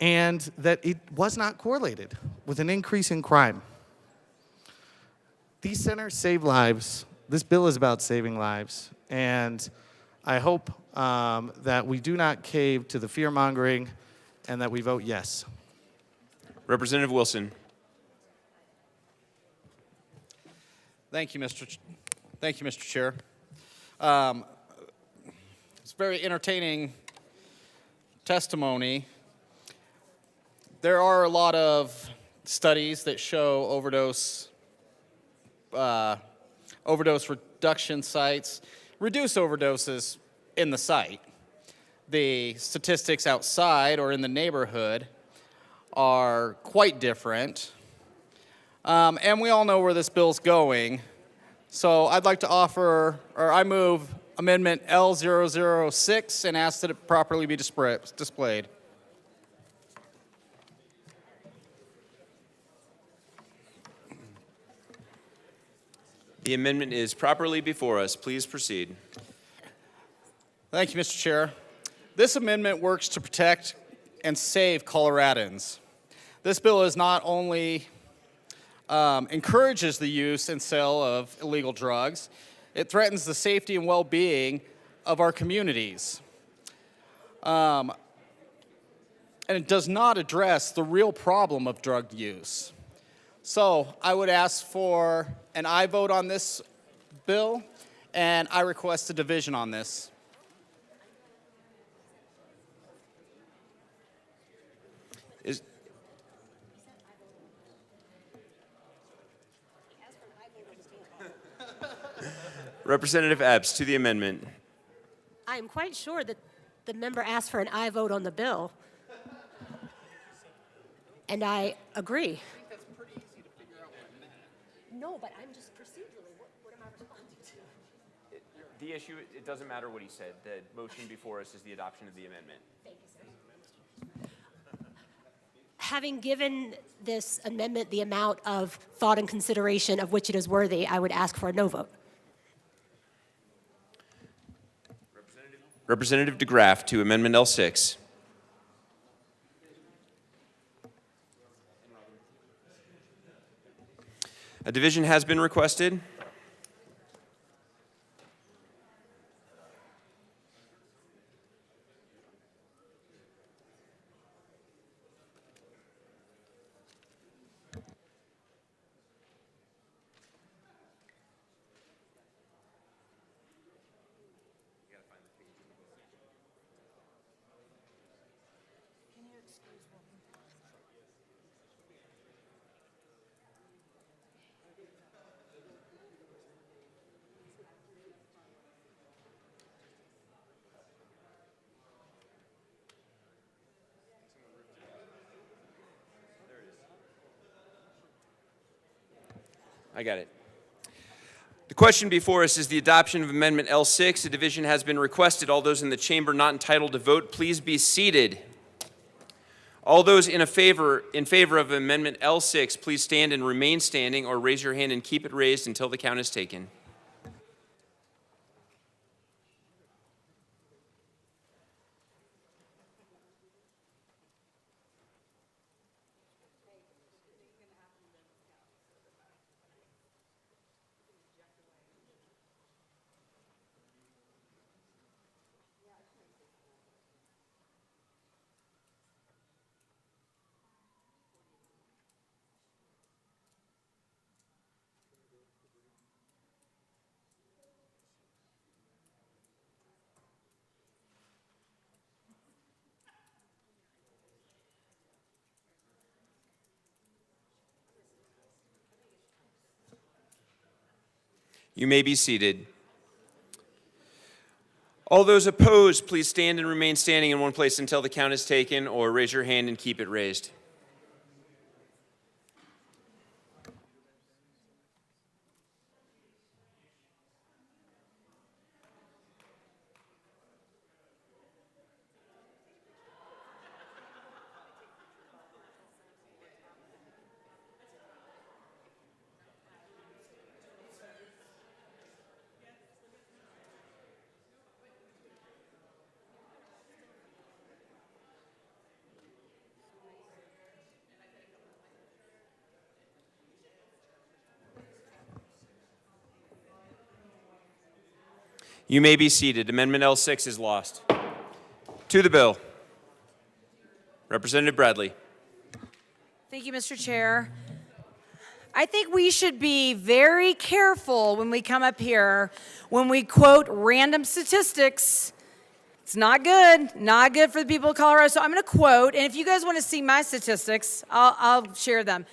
and that it was not correlated with an increase in crime. These centers save lives. This bill is about saving lives, and I hope that we do not cave to the fear-mongering and that we vote yes. Representative Wilson. Thank you, Mr. Chair. It's very entertaining testimony. There are a lot of studies that show overdose reduction sites reduce overdoses in the site. The statistics outside or in the neighborhood are quite different. And we all know where this bill's going. So I'd like to I move Amendment L006 and ask that it properly be displayed. The amendment is properly before us. Please proceed. Thank you, Mr. Chair. This amendment works to protect and save Coloradans. This bill is not only encourages the use and sale of illegal drugs, it threatens the safety and well-being of our communities. And it does not address the real problem of drug use. So I would ask for an aye vote on this bill, and I request a division on this. Representative Epps to the amendment. I am quite sure that the member asked for an aye vote on the bill. And I agree. No, but I'm just procedurally, what am I responding to? The issue, it doesn't matter what he said. The motion before us is the adoption of the amendment. Thank you, sir. Having given this amendment the amount of thought and consideration of which it is worthy, I would ask for a no vote. Representative DeGraff to Amendment L6. A division has been requested. I got it. The question before us is the adoption of Amendment L6. A division has been requested. All those in the chamber not entitled to vote, please be seated. All those in favor of Amendment L6, please stand and remain standing, or raise your hand and keep it raised until the count is taken. You may be seated. All those opposed, please stand and remain standing in one place until the count is taken, or raise your hand and keep it raised. You may be seated. Amendment L6 is lost. To the bill. Representative Bradley. Thank you, Mr. Chair. I think we should be very careful when we come up here, when we quote random statistics. It's not good for the people of Colorado. So I'm going to quote, and if you guys want to see my statistics, I'll share them.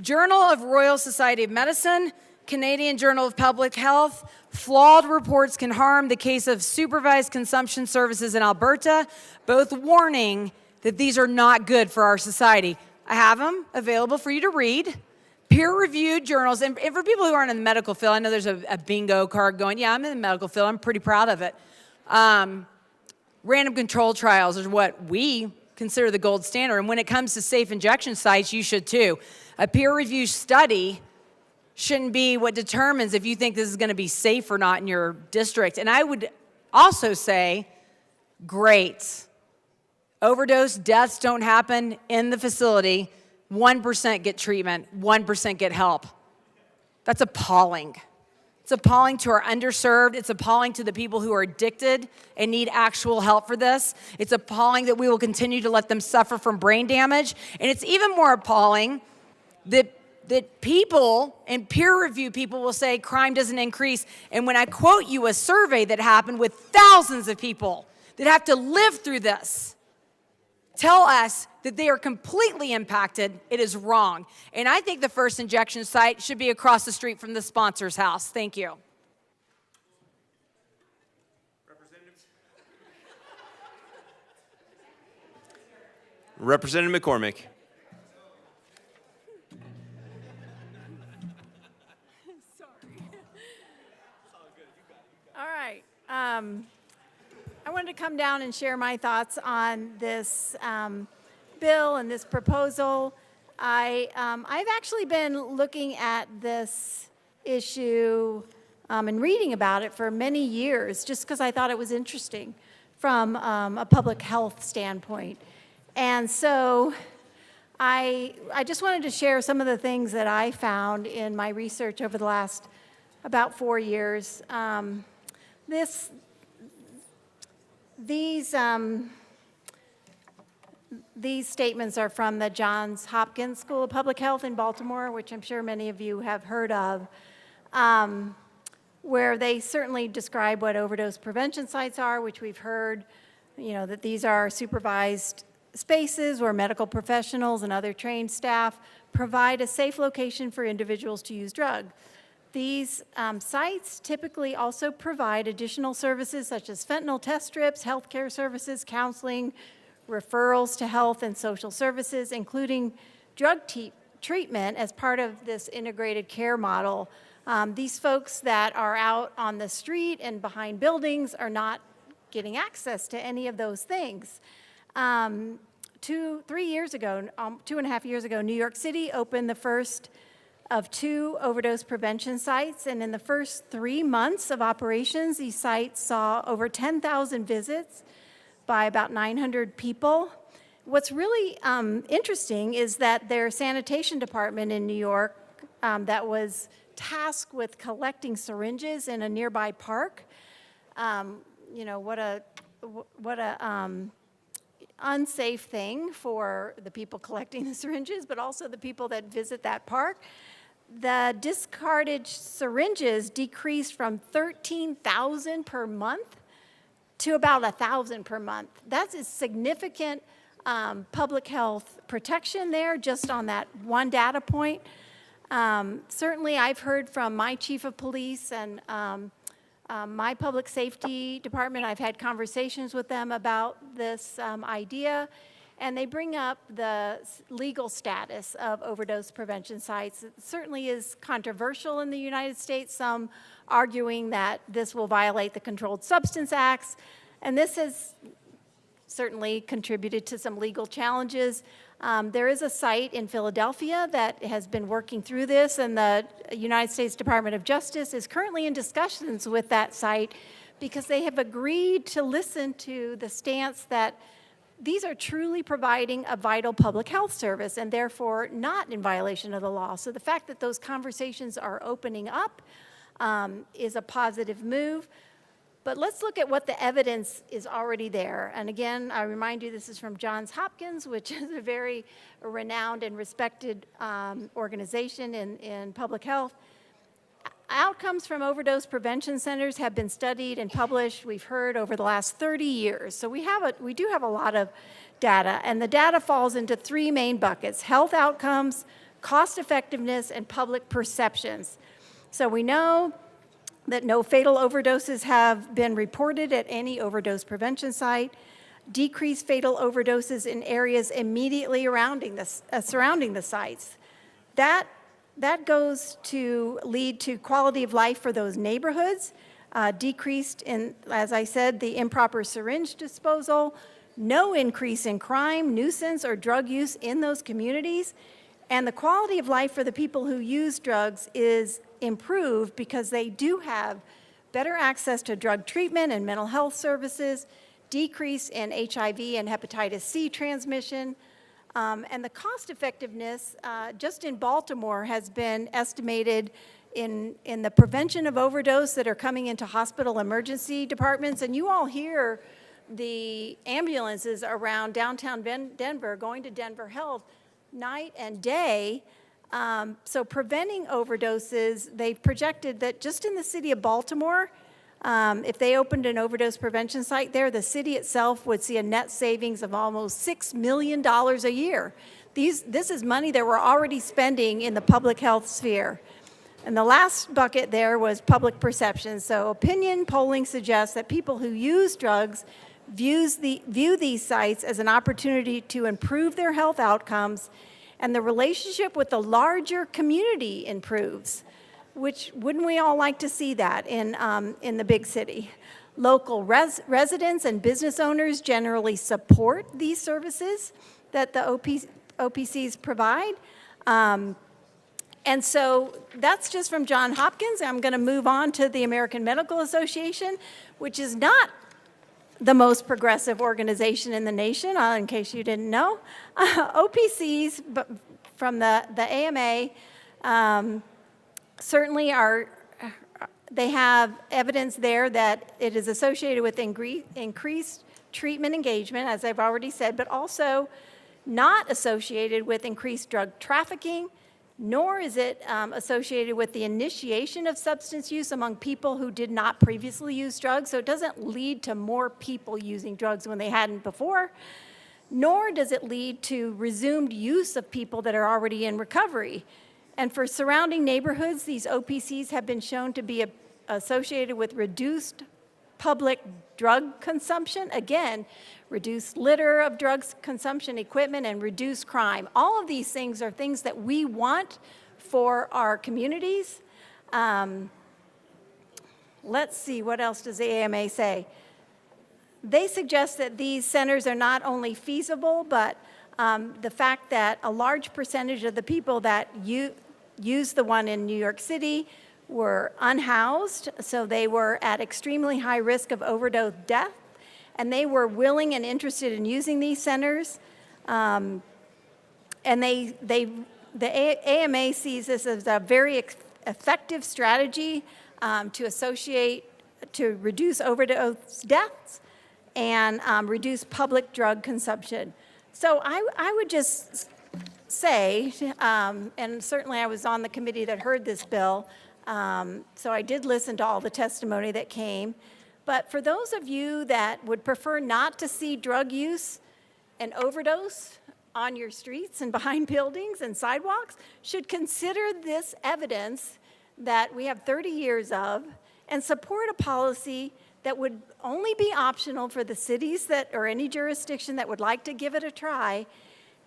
Journal of Royal Society of Medicine, Canadian Journal of Public Health, flawed reports can harm the case of supervised consumption services in Alberta, both warning that these are not good for our society. I have them available for you to read. Peer-reviewed journals, and for people who aren't in the medical field, I know there's a bingo card going, yeah, I'm in the medical field, I'm pretty proud of it. Random control trials is what we consider the gold standard, and when it comes to safe injection sites, you should too. A peer-reviewed study shouldn't be what determines if you think this is going to be safe or not in your district. And I would also say, great. Overdose deaths don't happen in the facility. 1% get treatment, 1% get help. That's appalling. It's appalling to our underserved. It's appalling to the people who are addicted and need actual help for this. It's appalling that we will continue to let them suffer from brain damage. And it's even more appalling that people and peer review people will say crime doesn't increase. And when I quote you a survey that happened with thousands of people that have to live through this, tell us that they are completely impacted, it is wrong. And I think the first injection site should be across the street from the sponsor's house. Thank you. Representative McCormick. All right. I wanted to come down and share my thoughts on this bill and this proposal. I've actually been looking at this issue and reading about it for many years, just because I thought it was interesting from a public health standpoint. And so I just wanted to share some of the things that I found in my research over the last about 4 years. These statements are from the Johns Hopkins School of Public Health in Baltimore, which I'm sure many of you have heard of, where they certainly describe what overdose prevention sites are, which we've heard, that these are supervised spaces where medical professionals and other trained staff provide a safe location for individuals to use drugs. These sites typically also provide additional services such as fentanyl test strips, healthcare services, counseling, referrals to health and social services, including drug treatment as part of this integrated care model. These folks that are out on the street and behind buildings are not getting access to any of those things. 2.5 years ago, New York City opened the first of 2 overdose prevention sites, and in the first 3 months of operations, these sites saw over 10,000 visits by about 900 people. What's really interesting is that their sanitation department in New York that was tasked with collecting syringes in a nearby park, what a unsafe thing for the people collecting the syringes, but also the people that visit that park. The discarded syringes decreased from 13,000 per month to about 1,000 per month. That's a significant public health protection there just on that one data point. Certainly, I've heard from my chief of police and my public safety department. I've had conversations with them about this idea, and they bring up the legal status of overdose prevention sites. It certainly is controversial in the United States, some arguing that this will violate the Controlled Substance Acts, and this has certainly contributed to some legal challenges. There is a site in Philadelphia that has been working through this, and the United States Department of Justice is currently in discussions with that site because they have agreed to listen to the stance that these are truly providing a vital public health service and therefore not in violation of the law. So the fact that those conversations are opening up is a positive move. But let's look at what the evidence is already there. And again, I remind you, this is from Johns Hopkins, which is a very renowned and respected organization in public health. Outcomes from overdose prevention centers have been studied and published, we've heard, over the last 30 years. So we do have a lot of data, and the data falls into 3 main buckets: health outcomes, cost effectiveness, and public perceptions. So we know that no fatal overdoses have been reported at any overdose prevention site, decreased fatal overdoses in areas immediately surrounding the sites. That goes to lead to quality of life for those neighborhoods, decreased in, as I said, the improper syringe disposal, no increase in crime, nuisance, or drug use in those communities, and the quality of life for the people who use drugs is improved because they do have better access to drug treatment and mental health services, decrease in HIV and hepatitis C transmission, and the cost effectiveness just in Baltimore has been estimated in the prevention of overdose that are coming into hospital emergency departments. And you all hear the ambulances around downtown Denver going to Denver Health night and day. So preventing overdoses, they've projected that just in the city of Baltimore, if they opened an overdose prevention site there, the city itself would see a net savings of almost $6 million a year. This is money that we're already spending in the public health sphere. And the last bucket there was public perception. So opinion polling suggests that people who use drugs view these sites as an opportunity to improve their health outcomes, and the relationship with the larger community improves, which wouldn't we all like to see that in the big city? Local residents and business owners generally support these services that the OPCs provide. And so that's just from Johns Hopkins. I'm going to move on to the American Medical Association, which is not the most progressive organization in the nation, in case you didn't know. OPCs from the AMA certainly they have evidence there that it is associated with increased treatment engagement, as I've already said, but also not associated with increased drug trafficking, nor is it associated with the initiation of substance use among people who did not previously use drugs. So it doesn't lead to more people using drugs when they hadn't before, nor does it lead to resumed use of people that are already in recovery. And for surrounding neighborhoods, these OPCs have been shown to be associated with reduced public drug consumption. Again, reduce litter of drugs consumption equipment and reduce crime. All of these things are things that we want for our communities. Let's see, what else does the AMA say? They suggest that these centers are not only feasible, but the fact that a large percentage of the people that used the one in New York City were unhoused, so they were at extremely high risk of overdose death, and they were willing and interested in using these centers. And the AMA sees this as a very effective strategy to reduce overdose deaths and reduce public drug consumption. So I would just say, and certainly I was on the committee that heard this bill, so I did listen to all the testimony that came. But for those of you that would prefer not to see drug use and overdose on your streets and behind buildings and sidewalks, should consider this evidence that we have 30 years of and support a policy that would only be optional for the cities that, or any jurisdiction that would like to give it a try.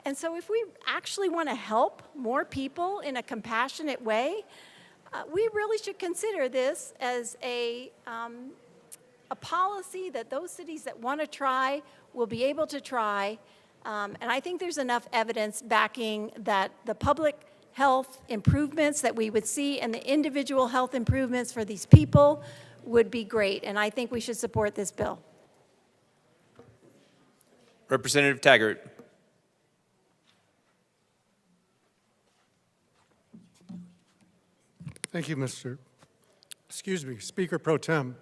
And so if we actually want to help more people in a compassionate way, we really should consider this as a policy that those cities that want to try will be able to try. And I think there's enough evidence backing that the public health improvements that we would see and the individual health improvements for these people would be great. And I think we should support this bill. Representative Taggart. Thank you, Speaker Pro Tem.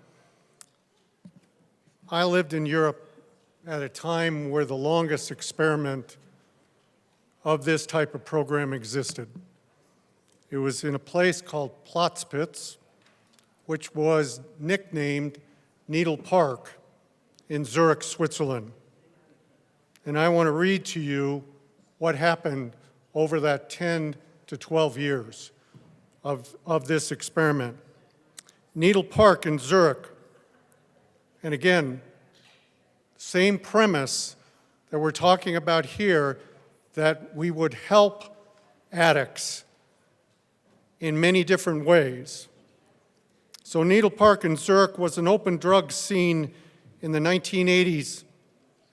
I lived in Europe at a time where the longest experiment of this type of program existed. It was in a place called Platzspitz, which was nicknamed Needle Park in Zurich, Switzerland. And I want to read to you what happened over that 10 to 12 years of this experiment. Needle Park in Zurich, and again, same premise that we're talking about here, that we would help addicts in many different ways. So Needle Park in Zurich was an open drug scene in the 1980s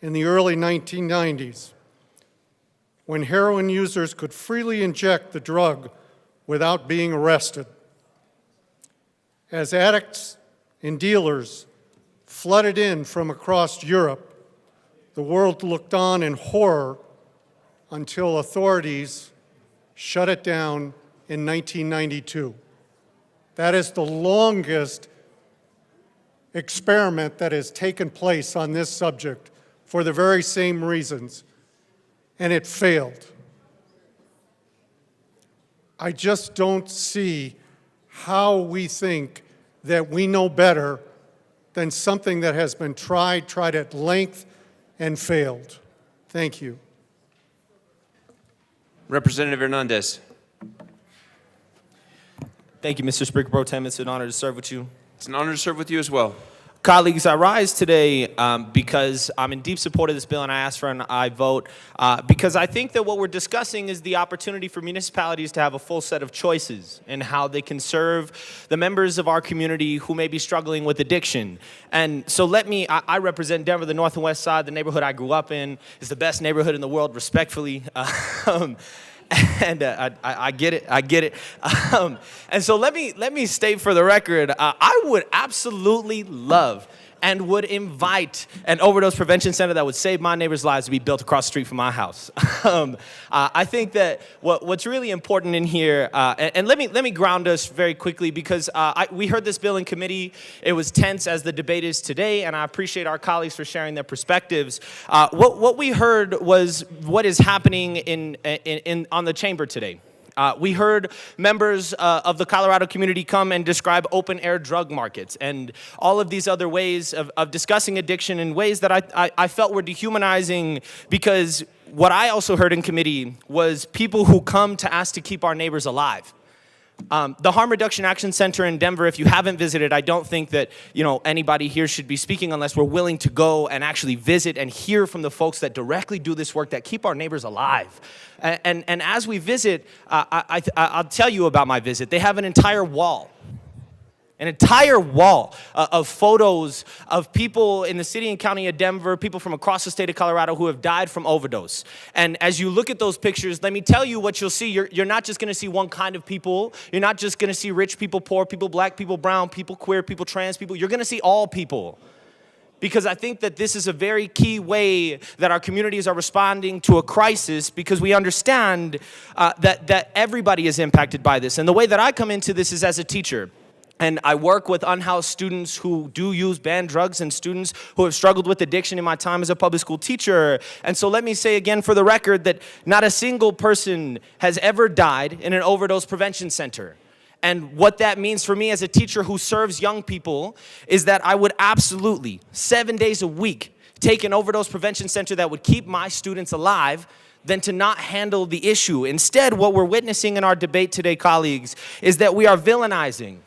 and the early 1990s, when heroin users could freely inject the drug without being arrested. As addicts and dealers flooded in from across Europe, the world looked on in horror until authorities shut it down in 1992. That is the longest experiment that has taken place on this subject for the very same reasons, and it failed. I just don't see how we think that we know better than something that has been tried at length and failed. Thank you. Representative Hernandez. Thank you, Mr. Speaker Pro Tem. It's an honor to serve with you. It's an honor to serve with you as well. Colleagues, I rise today because I'm in deep support of this bill, and I ask for an aye vote because I think that what we're discussing is the opportunity for municipalities to have a full set of choices in how they can serve the members of our community who may be struggling with addiction. And so I represent Denver, the north and west side. The neighborhood I grew up in is the best neighborhood in the world, respectfully. And I get it. And so let me state for the record, I would absolutely love and would invite an overdose prevention center that would save my neighbors' lives to be built across the street from my house. I think that what's really important in here, and let me ground us very quickly because we heard this bill in committee. It was tense as the debate is today, and I appreciate our colleagues for sharing their perspectives. What we heard was what is happening on the chamber today. We heard members of the Colorado community come and describe open-air drug markets and all of these other ways of discussing addiction in ways that I felt were dehumanizing, because what I also heard in committee was people who come to ask to keep our neighbors alive, The Harm Reduction Action Center in Denver, if you haven't visited, I don't think that anybody here should be speaking unless we're willing to go and actually visit and hear from the folks that directly do this work that keep our neighbors alive. And as we visit, I'll tell you about my visit. They have an entire wall of photos of people in the city and county of Denver, people from across the state of Colorado who have died from overdose. And as you look at those pictures, let me tell you what you'll see. You're not just going to see one kind of people. You're not just going to see rich people, poor people, black people, brown people, queer people, trans people. You're going to see all people. Because I think that this is a very key way that our communities are responding to a crisis, because we understand that everybody is impacted by this. And the way that I come into this is as a teacher. And I work with unhoused students who do use banned drugs and students who have struggled with addiction in my time as a public school teacher. And so let me say again for the record that not a single person has ever died in an overdose prevention center. And what that means for me as a teacher who serves young people is that I would absolutely, 7 days a week, take an overdose prevention center that would keep my students alive than to not handle the issue. Instead, what we're witnessing in our debate today, colleagues, is that we are villainizing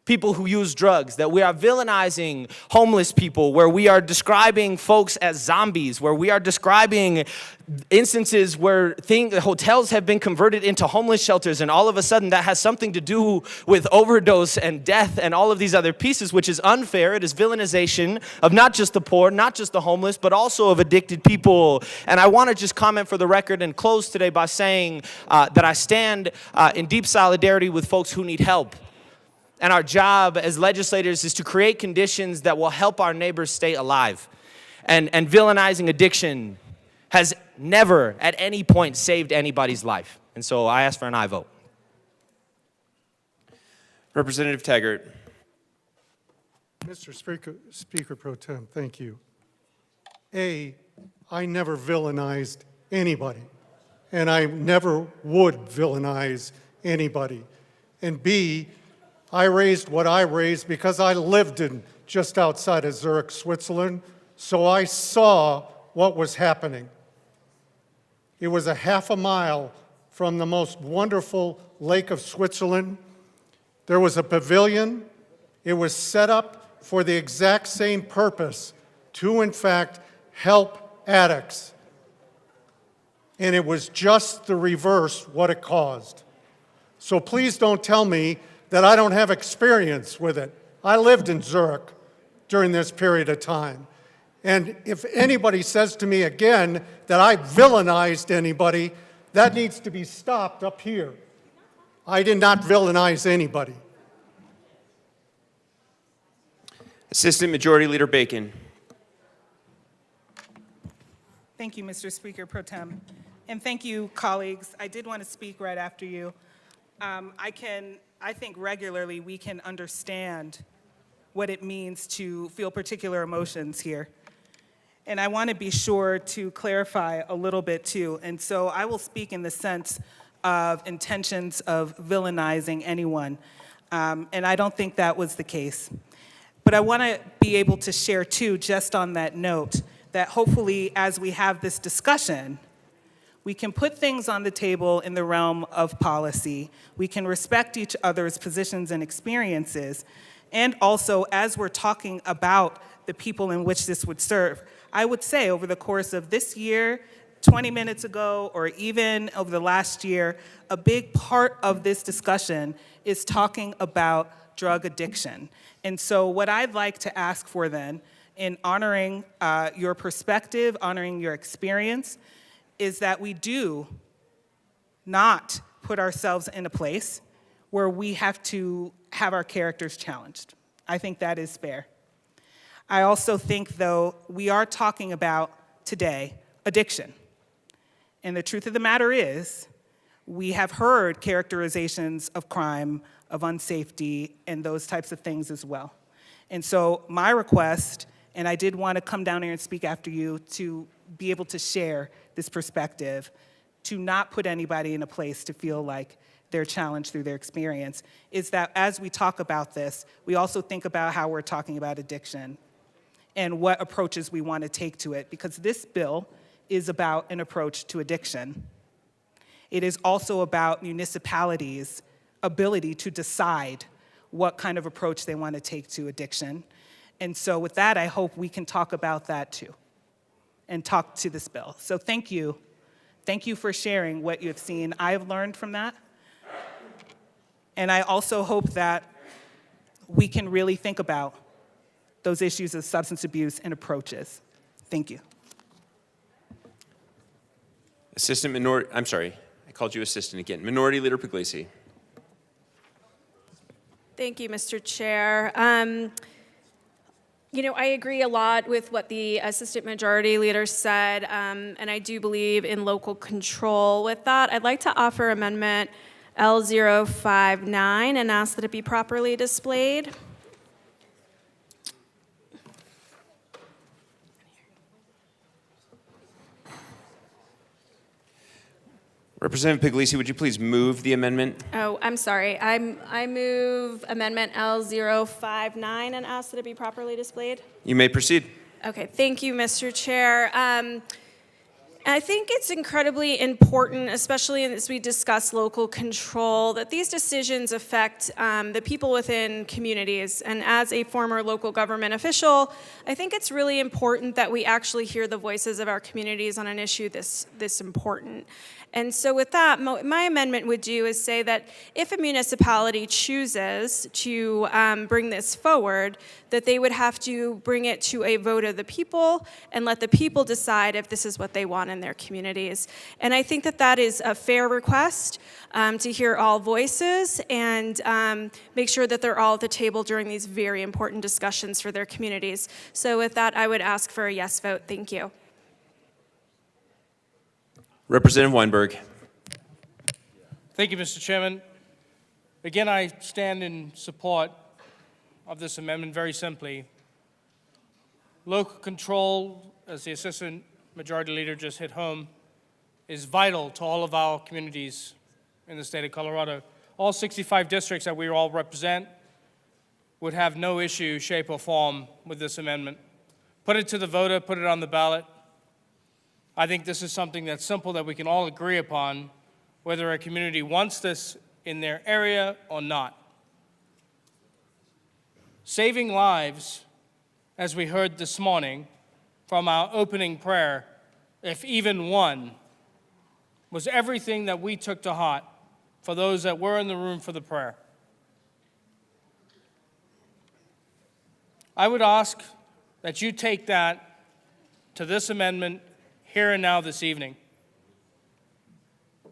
people who use drugs, that we are villainizing homeless people, where we are describing folks as zombies, where we are describing instances where hotels have been converted into homeless shelters, and all of a sudden that has something to do with overdose and death and all of these other pieces, which is unfair. It is villainization of not just the poor, not just the homeless, but also of addicted people. And I want to just comment for the record and close today by saying that I stand in deep solidarity with folks who need help. And our job as legislators is to create conditions that will help our neighbors stay alive. And villainizing addiction has never at any point saved anybody's life. And so I ask for an aye vote. Representative Taggart. Mr. Speaker Pro Tem, thank you. I never villainized anybody, and I never would villainize anybody. And B, I raised what I raised because I lived in just outside of Zurich, Switzerland, so I saw what was happening. It was a half a mile from the most wonderful lake of Switzerland. There was a pavilion. It was set up for the exact same purpose, to in fact help addicts. And it was just the reverse what it caused. So please don't tell me that I don't have experience with it. I lived in Zurich during this period of time. And if anybody says to me again that I villainized anybody, that needs to be stopped up here. I did not villainize anybody. Assistant Majority Leader Bacon. Thank you, Mr. Speaker Pro Tem. And thank you, colleagues. I did want to speak right after you. I think regularly we can understand what it means to feel particular emotions here. And I want to be sure to clarify a little bit too. And so I will speak in the sense of intentions of villainizing anyone. And I don't think that was the case. But I want to be able to share too, just on that note, that hopefully as we have this discussion, we can put things on the table in the realm of policy. We can respect each other's positions and experiences. And also, as we're talking about the people in which this would serve, I would say over the course of this year, 20 minutes ago, or even over the last year, a big part of this discussion is talking about drug addiction. And so what I'd like to ask for then, in honoring your perspective, honoring your experience, is that we do not put ourselves in a place where we have to have our characters challenged. I think that is fair. I also think, though, we are talking about today addiction. And the truth of the matter is, we have heard characterizations of crime, of unsafety, and those types of things as well. And so my request, and I did want to come down here and speak after you to be able to share this perspective, to not put anybody in a place to feel like they're challenged through their experience, is that as we talk about this, we also think about how we're talking about addiction and what approaches we want to take to it, because this bill is about an approach to addiction. It is also about municipalities ability to decide what kind of approach they want to take to addiction. And so with that, I hope we can talk about that too and talk to this bill. So thank you. Thank you for sharing what you have seen. I have learned from that. And I also hope that we can really think about those issues of substance abuse and approaches. Thank you. I'm sorry, I called you assistant again. Minority Leader Puglisi. Thank you, Mr. Chair. You know, I agree a lot with what the Assistant Majority Leader said, and I do believe in local control. With that, I'd like to offer Amendment L059 and ask that it be properly displayed. Representative Puglisi, would you please move the amendment? Oh, I'm sorry. I move Amendment L059 and ask that it be properly displayed. You may proceed. Okay, thank you, Mr. Chair. I think it's incredibly important, especially as we discuss local control, that these decisions affect the people within communities. And as a former local government official, I think it's really important that we actually hear the voices of our communities on an issue this important. And so with that, my amendment would do is say that if a municipality chooses to bring this forward, that they would have to bring it to a vote of the people and let the people decide if this is what they want in their communities. And I think that that is a fair request to hear all voices and make sure that they're all at the table during these very important discussions for their communities. So with that, I would ask for a yes vote. Thank you. Representative Weinberg. Thank you, Mr. Chairman. Again, I stand in support of this amendment very simply. Local control, as the Assistant Majority Leader just hit home, is vital to all of our communities in the state of Colorado. All 65 districts that we all represent would have no issue, shape, or form with this amendment. Put it to the voter, put it on the ballot. I think this is something that's simple that we can all agree upon, whether a community wants this in their area or not. Saving lives, as we heard this morning from our opening prayer, if even one, was everything that we took to heart for those that were in the room for the prayer. I would ask that you take that to this amendment here and now this evening.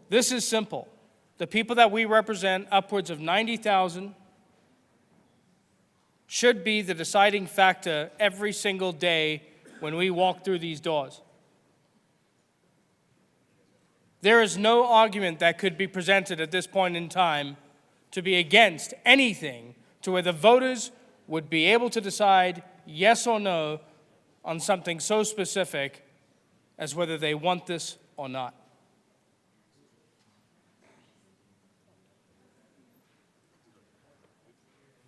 This is simple. The people that we represent, upwards of 90,000, should be the deciding factor every single day when we walk through these doors. There is no argument that could be presented at this point in time to be against anything to where the voters would be able to decide yes or no on something so specific as whether they want this or not.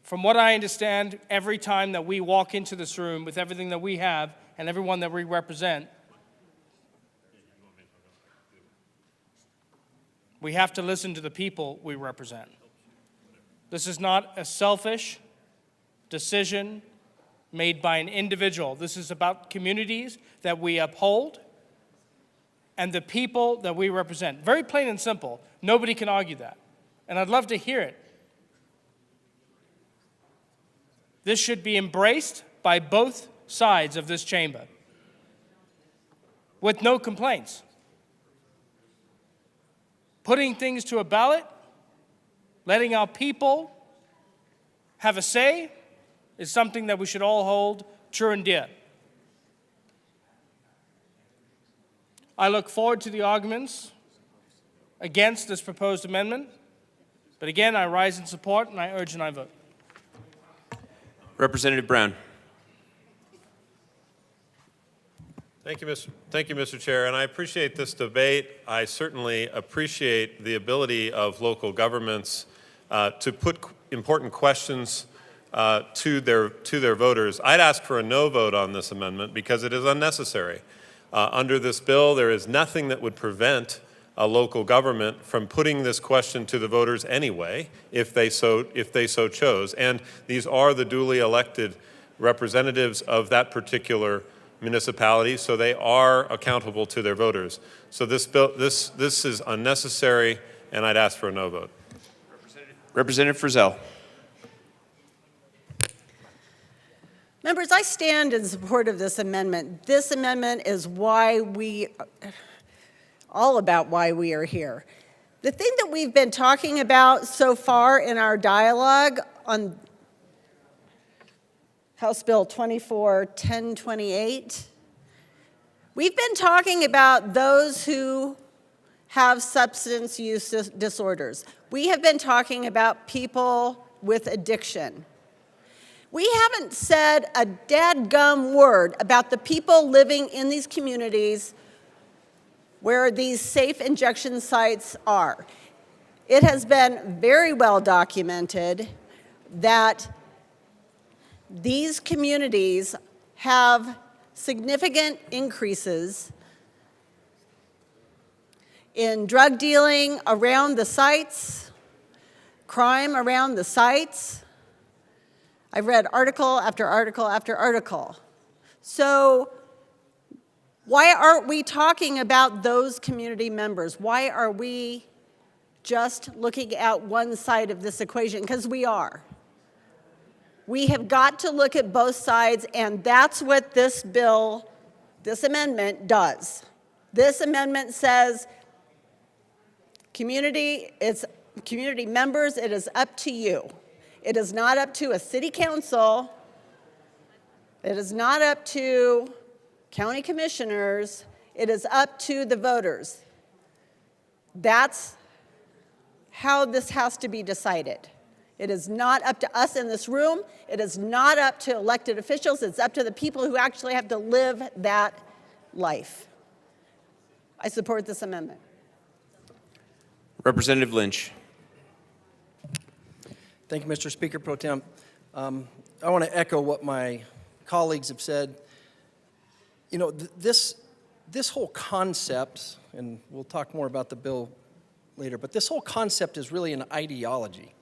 From what I understand, every time that we walk into this room with everything that we have and everyone that we represent, we have to listen to the people we represent. This is not a selfish decision made by an individual. This is about communities that we uphold and the people that we represent. Very plain and simple. Nobody can argue that. And I'd love to hear it. This should be embraced by both sides of this chamber with no complaints. Putting things to a ballot, letting our people have a say, is something that we should all hold true and dear. I look forward to the arguments against this proposed amendment, but again, I rise in support and I urge and I vote. Representative Brown. Thank you, Mr. Chair, and I appreciate this debate. I certainly appreciate the ability of local governments to put important questions to their voters. I'd ask for a no vote on this amendment because it is unnecessary. Under this bill, there is nothing that would prevent a local government from putting this question to the voters anyway, if they so chose. And these are the duly elected representatives of that particular municipality, so they are accountable to their voters. So this bill, this is unnecessary, and I'd ask for a no vote. Representative Frizzell. Members, I stand in support of this amendment. This amendment is all about why we are here. The thing that we've been talking about so far in our dialogue on House Bill 24-1028, we've been talking about those who have substance use disorders. We have been talking about people with addiction. We haven't said a dadgum word about the people living in these communities where these safe injection sites are. It has been very well documented that these communities have significant increases in drug dealing around the sites, crime around the sites. I've read article after article after article. So why aren't we talking about those community members? Why are we just looking at one side of this equation? Because we are. We have got to look at both sides, and that's what this bill, this amendment does. This amendment says, community members, it is up to you. It is not up to a city council. It is not up to county commissioners. It is up to the voters. That's how this has to be decided. It is not up to us in this room. It is not up to elected officials. It's up to the people who actually have to live that life. I support this amendment. Representative Lynch. Thank you, Mr. Speaker Pro Tem. I want to echo what my colleagues have said. You know, this whole concept, and we'll talk more about the bill later, but this whole concept is really an ideology.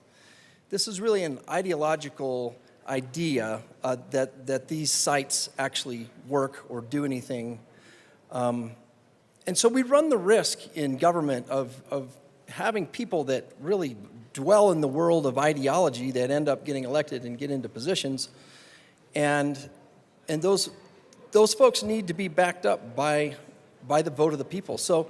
This is really an ideological idea that these sites actually work or do anything. And so we run the risk in government of having people that really dwell in the world of ideology that end up getting elected and get into positions. And those folks need to be backed up by the vote of the people. So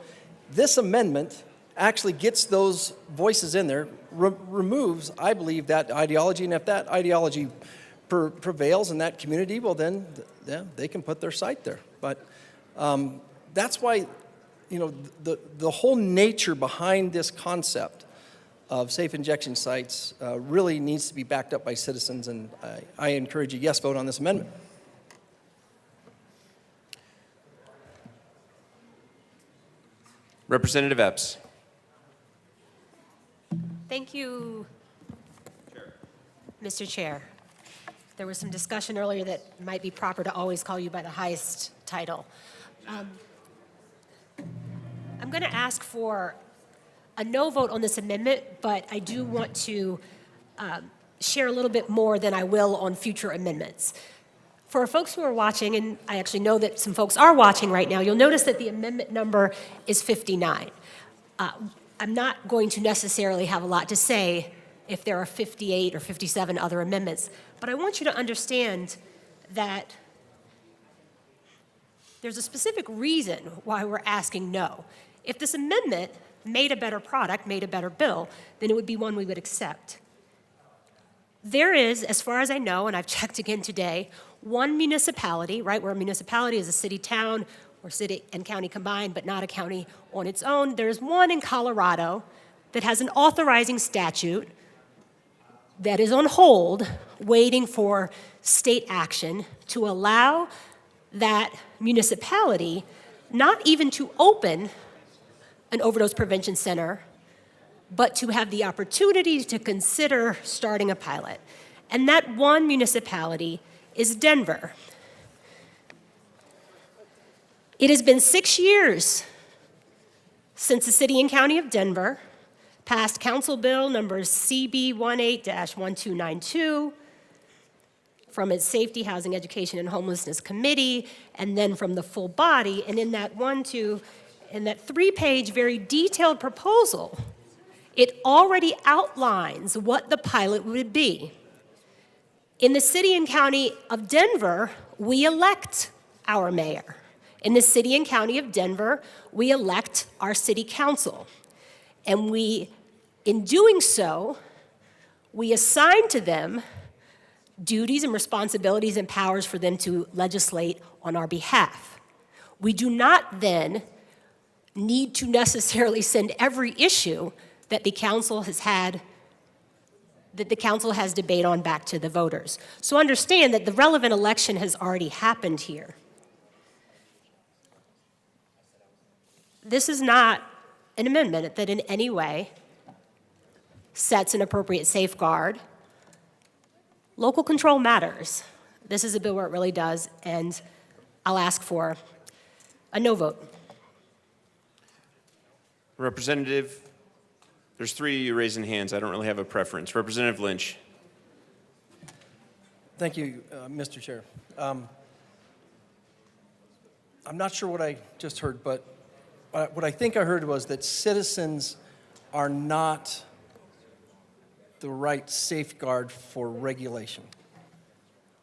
this amendment actually gets those voices in there, removes, I believe, that ideology, and if that ideology prevails in that community, well then, they can put their site there. But that's why, you know, the whole nature behind this concept of safe injection sites really needs to be backed up by citizens, and I encourage a yes vote on this amendment. Representative Epps. Thank you, Mr. Chair. There was some discussion earlier that it might be proper to always call you by the highest title. I'm going to ask for a no vote on this amendment, but I do want to share a little bit more than I will on future amendments. For folks who are watching, and I actually know that some folks are watching right now, you'll notice that the amendment number is 59. I'm not going to necessarily have a lot to say if there are 58 or 57 other amendments, but I want you to understand that there's a specific reason why we're asking no. If this amendment made a better product, made a better bill, then it would be one we would accept. There is, as far as I know, and I've checked again today, one municipality, right, where a municipality is a city, town, or city and county combined, but not a county on its own. There's one in Colorado that has an authorizing statute that is on hold, waiting for state action to allow that municipality not even to open an overdose prevention center, but to have the opportunity to consider starting a pilot. And that one municipality is Denver. It has been 6 years Since the City and County of Denver passed Council Bill number CB18-1292 from its Safety, Housing, Education, and Homelessness Committee, and then from the full body, and in that three-page, very detailed proposal, it already outlines what the pilot would be. In the City and County of Denver, we elect our mayor. In the City and County of Denver, we elect our city council. And in doing so, we assign to them duties and responsibilities and powers for them to legislate on our behalf. We do not then need to necessarily send every issue that the council has debate on back to the voters. So understand that the relevant election has already happened here. This is not an amendment that in any way sets an appropriate safeguard. Local control matters. This is a bill where it really does, and I'll ask for a no vote. Representative, there's three of you raising hands. I don't really have a preference. Representative Lynch. Thank you, Mr. Chair. I'm not sure what I just heard, but what I think I heard was that citizens are not the right safeguard for regulation.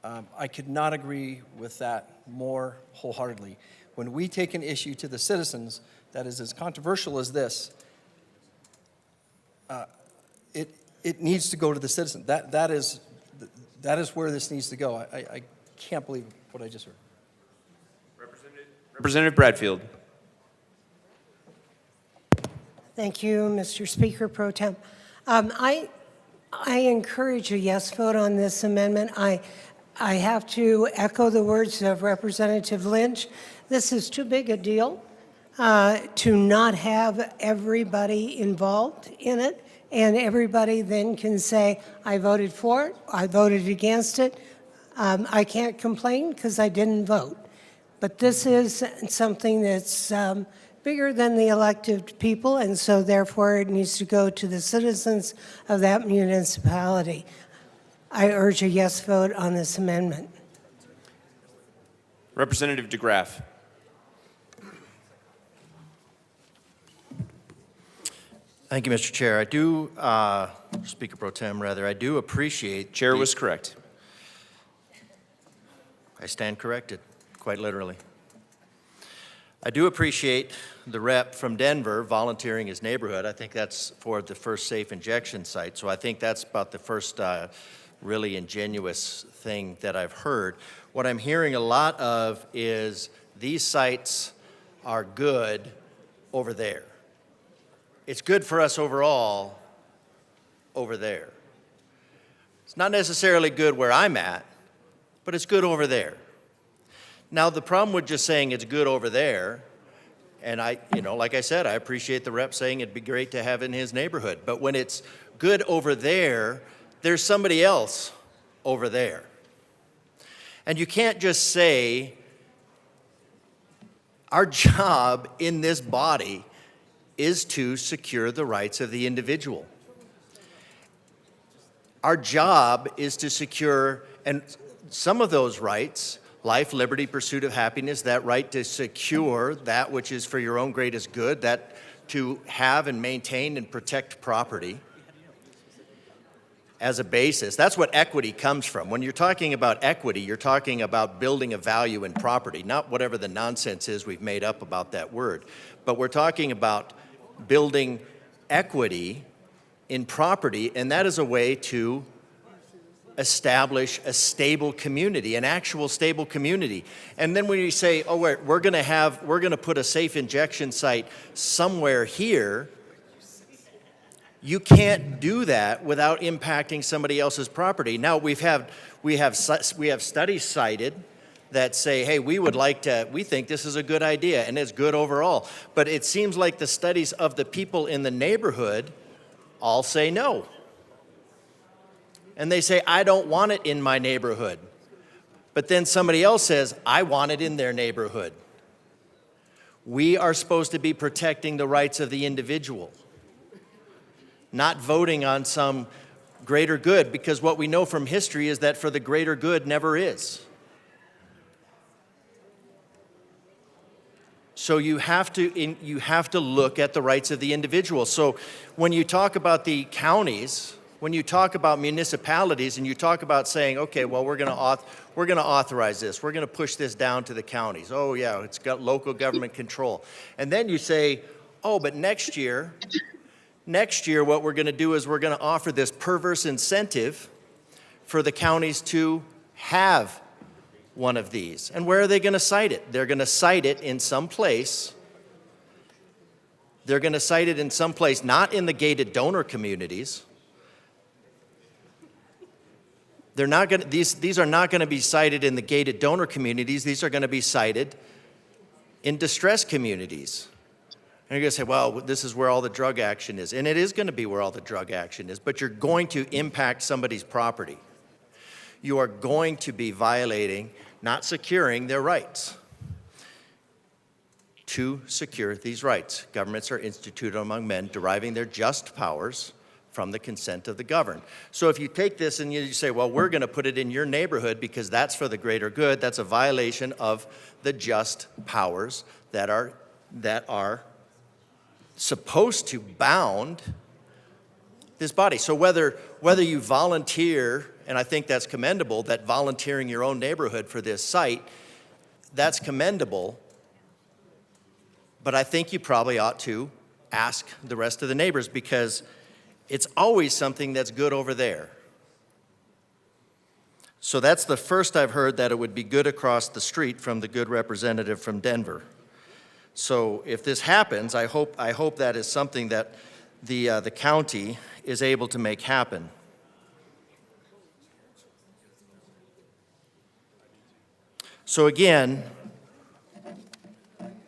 I could not agree with that more wholeheartedly. When we take an issue to the citizens that is as controversial as this, it needs to go to the citizen. That is where this needs to go. I can't believe what I just heard. Representative Bradfield. Thank you, Mr. Speaker Pro Tem. I encourage a yes vote on this amendment. I have to echo the words of Representative Lynch. This is too big a deal to not have everybody involved in it, and everybody then can say, I voted for it, I voted against it. I can't complain because I didn't vote. But this is something that's bigger than the elected people, and so therefore it needs to go to the citizens of that municipality. I urge a yes vote on this amendment. Representative DeGraff. Thank you, Mr. Chair. I do, Speaker Pro Tem, rather, I do appreciate... Chair was correct. I stand corrected, quite literally. I do appreciate the rep from Denver volunteering his neighborhood. I think that's for the first safe injection site. So I think that's about the first really ingenuous thing that I've heard. What I'm hearing a lot of is these sites are good over there. It's good for us overall over there. It's not necessarily good where I'm at, but it's good over there. Now, the problem with just saying it's good over there, and like I said, I appreciate the rep saying it'd be great to have in his neighborhood, but when it's good over there, there's somebody else over there. And you can't just say, our job in this body is to secure the rights of the individual. Our job is to secure, and some of those rights, life, liberty, pursuit of happiness, that right to secure that which is for your own greatest good, that to have and maintain and protect property as a basis. That's what equity comes from. When you're talking about equity, you're talking about building a value in property, not whatever the nonsense is we've made up about that word. But we're talking about building equity in property, and that is a way to establish a stable community, an actual stable community. And then when you say, oh, we're going to put a safe injection site somewhere here, you can't do that without impacting somebody else's property. Now we have studies cited that say, hey, we think this is a good idea and it's good overall. But it seems like the studies of the people in the neighborhood all say no. And they say, I don't want it in my neighborhood. But then somebody else says, I want it in their neighborhood. We are supposed to be protecting the rights of the individual, not voting on some greater good, because what we know from history is that for the greater good never is. So you have to look at the rights of the individual. So when you talk about the counties, when you talk about municipalities, and you talk about saying, okay, well, we're going to authorize this, we're going to push this down to the counties. Oh yeah, it's got local government control. And then you say, oh, but next year what we're going to do is we're going to offer this perverse incentive for the counties to have one of these. And where are they going to cite it? They're going to cite it in some place. They're going to cite it in some place, not in the gated donor communities. They're not going to, these are not going to be cited in the gated donor communities. These are going to be cited in distressed communities. And you're going to say, well, this is where all the drug action is. And it is going to be where all the drug action is, but you're going to impact somebody's property. You are going to be violating, not securing their rights. To secure these rights, governments are instituted among men, deriving their just powers from the consent of the governed. So if you take this and you say, well, we're going to put it in your neighborhood because that's for the greater good, that's a violation of the just powers that are supposed to bound this body. So whether you volunteer, and I think that's commendable, that volunteering your own neighborhood for this site, that's commendable, but I think you probably ought to ask the rest of the neighbors, because it's always something that's good over there. So that's the first I've heard that it would be good across the street from the good representative from Denver. So if this happens, I hope that is something that the county is able to make happen. So again,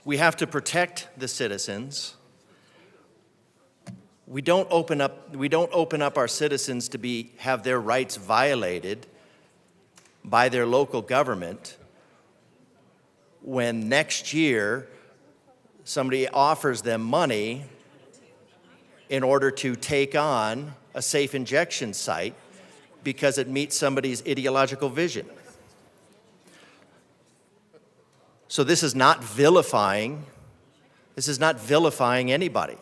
we have to protect the citizens. We don't open up our citizens to have their rights violated by their local government when next year somebody offers them money in order to take on a safe injection site because it meets somebody's ideological vision. So this is not vilifying. This is not vilifying anybody.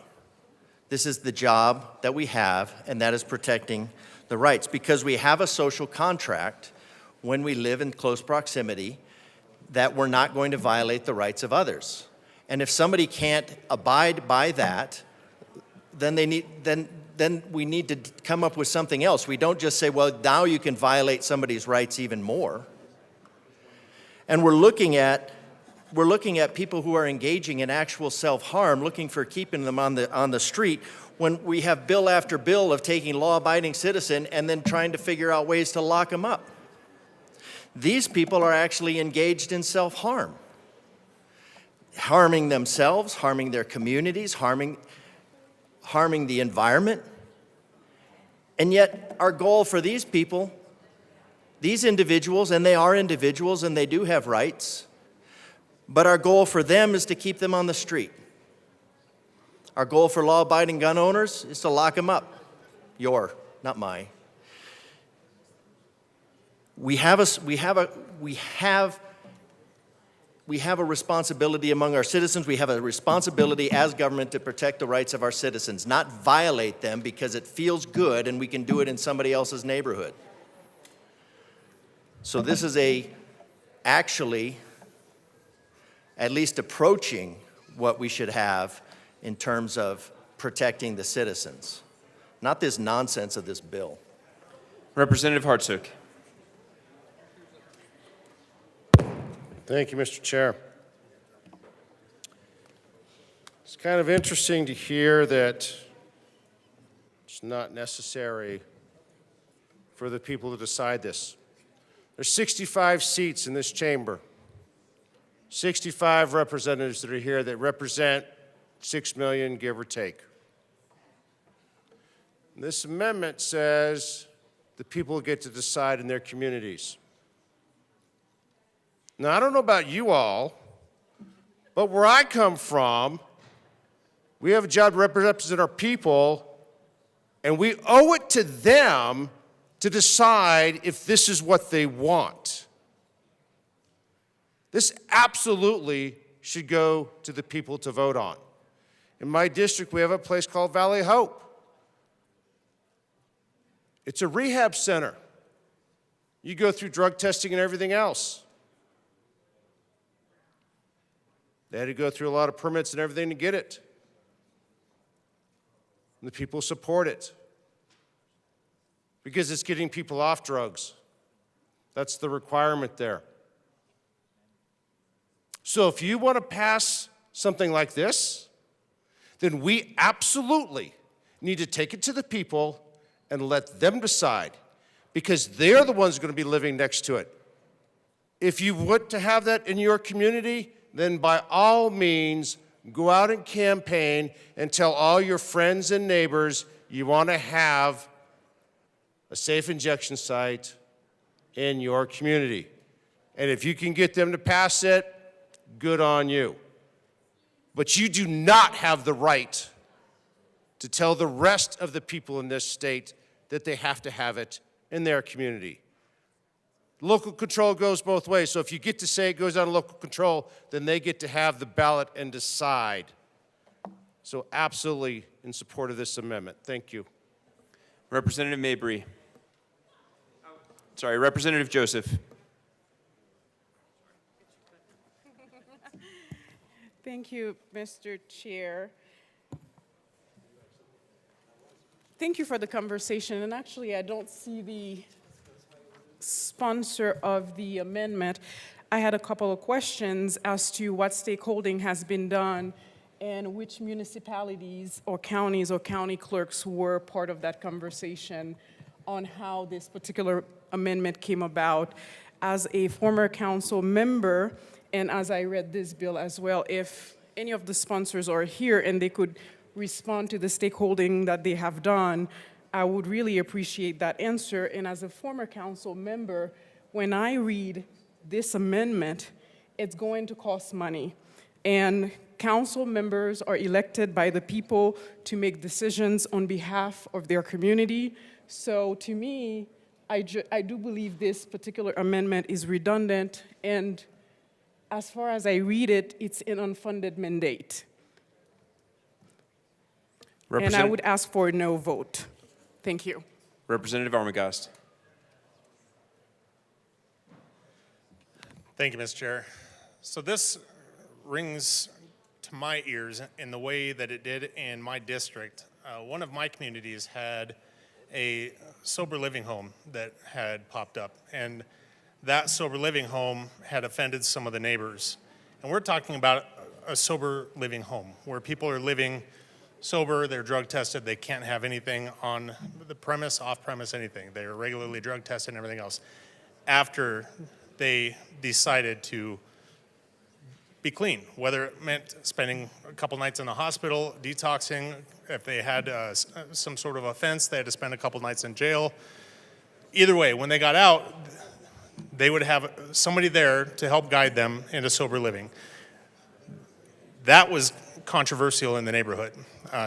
This is the job that we have, and that is protecting the rights, because we have a social contract when we live in close proximity that we're not going to violate the rights of others. And if somebody can't abide by that, then we need to come up with something else. We don't just say, well, now you can violate somebody's rights even more. And we're looking at people who are engaging in actual self-harm, looking for keeping them on the street, when we have bill after bill of taking law-abiding citizen and then trying to figure out ways to lock them up. These people are actually engaged in self-harm, harming themselves, harming their communities, harming the environment. And yet our goal for these people, these individuals, and they are individuals and they do have rights, but our goal for them is to keep them on the street. Our goal for law-abiding gun owners is to lock them up. Not mine. We have a responsibility among our citizens. We have a responsibility as government to protect the rights of our citizens, not violate them because it feels good and we can do it in somebody else's neighborhood. So this is actually at least approaching what we should have in terms of protecting the citizens, not this nonsense of this bill. Representative Hartsook. Thank you, Mr. Chair. It's kind of interesting to hear that it's not necessary for the people to decide this. There's 65 seats in this chamber. 65 representatives that are here that represent 6 million, give or take. And this amendment says the people get to decide in their communities. Now, I don't know about you all, But where I come from, we have a job to represent our people, and we owe it to them to decide if this is what they want. This absolutely should go to the people to vote on. In my district, we have a place called Valley Hope. It's a rehab center. You go through drug testing and everything else. They had to go through a lot of permits and everything to get it. And the people support it because it's getting people off drugs. That's the requirement there. So if you want to pass something like this, then we absolutely need to take it to the people and let them decide, because they're the ones going to be living next to it. If you want to have that in your community, then by all means, go out and campaign and tell all your friends and neighbors you want to have a safe injection site in your community. And if you can get them to pass it, good on you. But you do not have the right to tell the rest of the people in this state that they have to have it in their community. Local control goes both ways, so if you get to say it goes out of local control, then they get to have the ballot and decide. So absolutely in support of this amendment. Thank you. Representative Mabry. Sorry, Representative Joseph. Thank you, Mr. Chair. Thank you for the conversation. And actually, I don't see the sponsor of the amendment. I had a couple of questions as to what stakeholding has been done and which municipalities or county clerks were part of that conversation on how this particular amendment came about. As a former council member, and as I read this bill as well, if any of the sponsors are here and they could respond to the stakeholding that they have done, I would really appreciate that answer. And as a former council member, when I read this amendment, it's going to cost money. And council members are elected by the people to make decisions on behalf of their community. So to me, I do believe this particular amendment is redundant, and as far as I read it, it's an unfunded mandate. And I would ask for a no vote. Thank you. Representative Armagast. Thank you, Mr. Chair. So this rings to my ears in the way that it did in my district. One of my communities had a sober living home that had popped up, and that sober living home had offended some of the neighbors. And we're talking about a sober living home where people are living sober, they're drug tested, they can't have anything on the premise, off premise, anything. They're regularly drug tested and everything else. After they decided to be clean, whether it meant spending a couple nights in the hospital, detoxing. If they had some sort of offense, they had to spend a couple nights in jail. Either way, when they got out, they would have somebody there to help guide them into sober living. That was controversial in the neighborhood.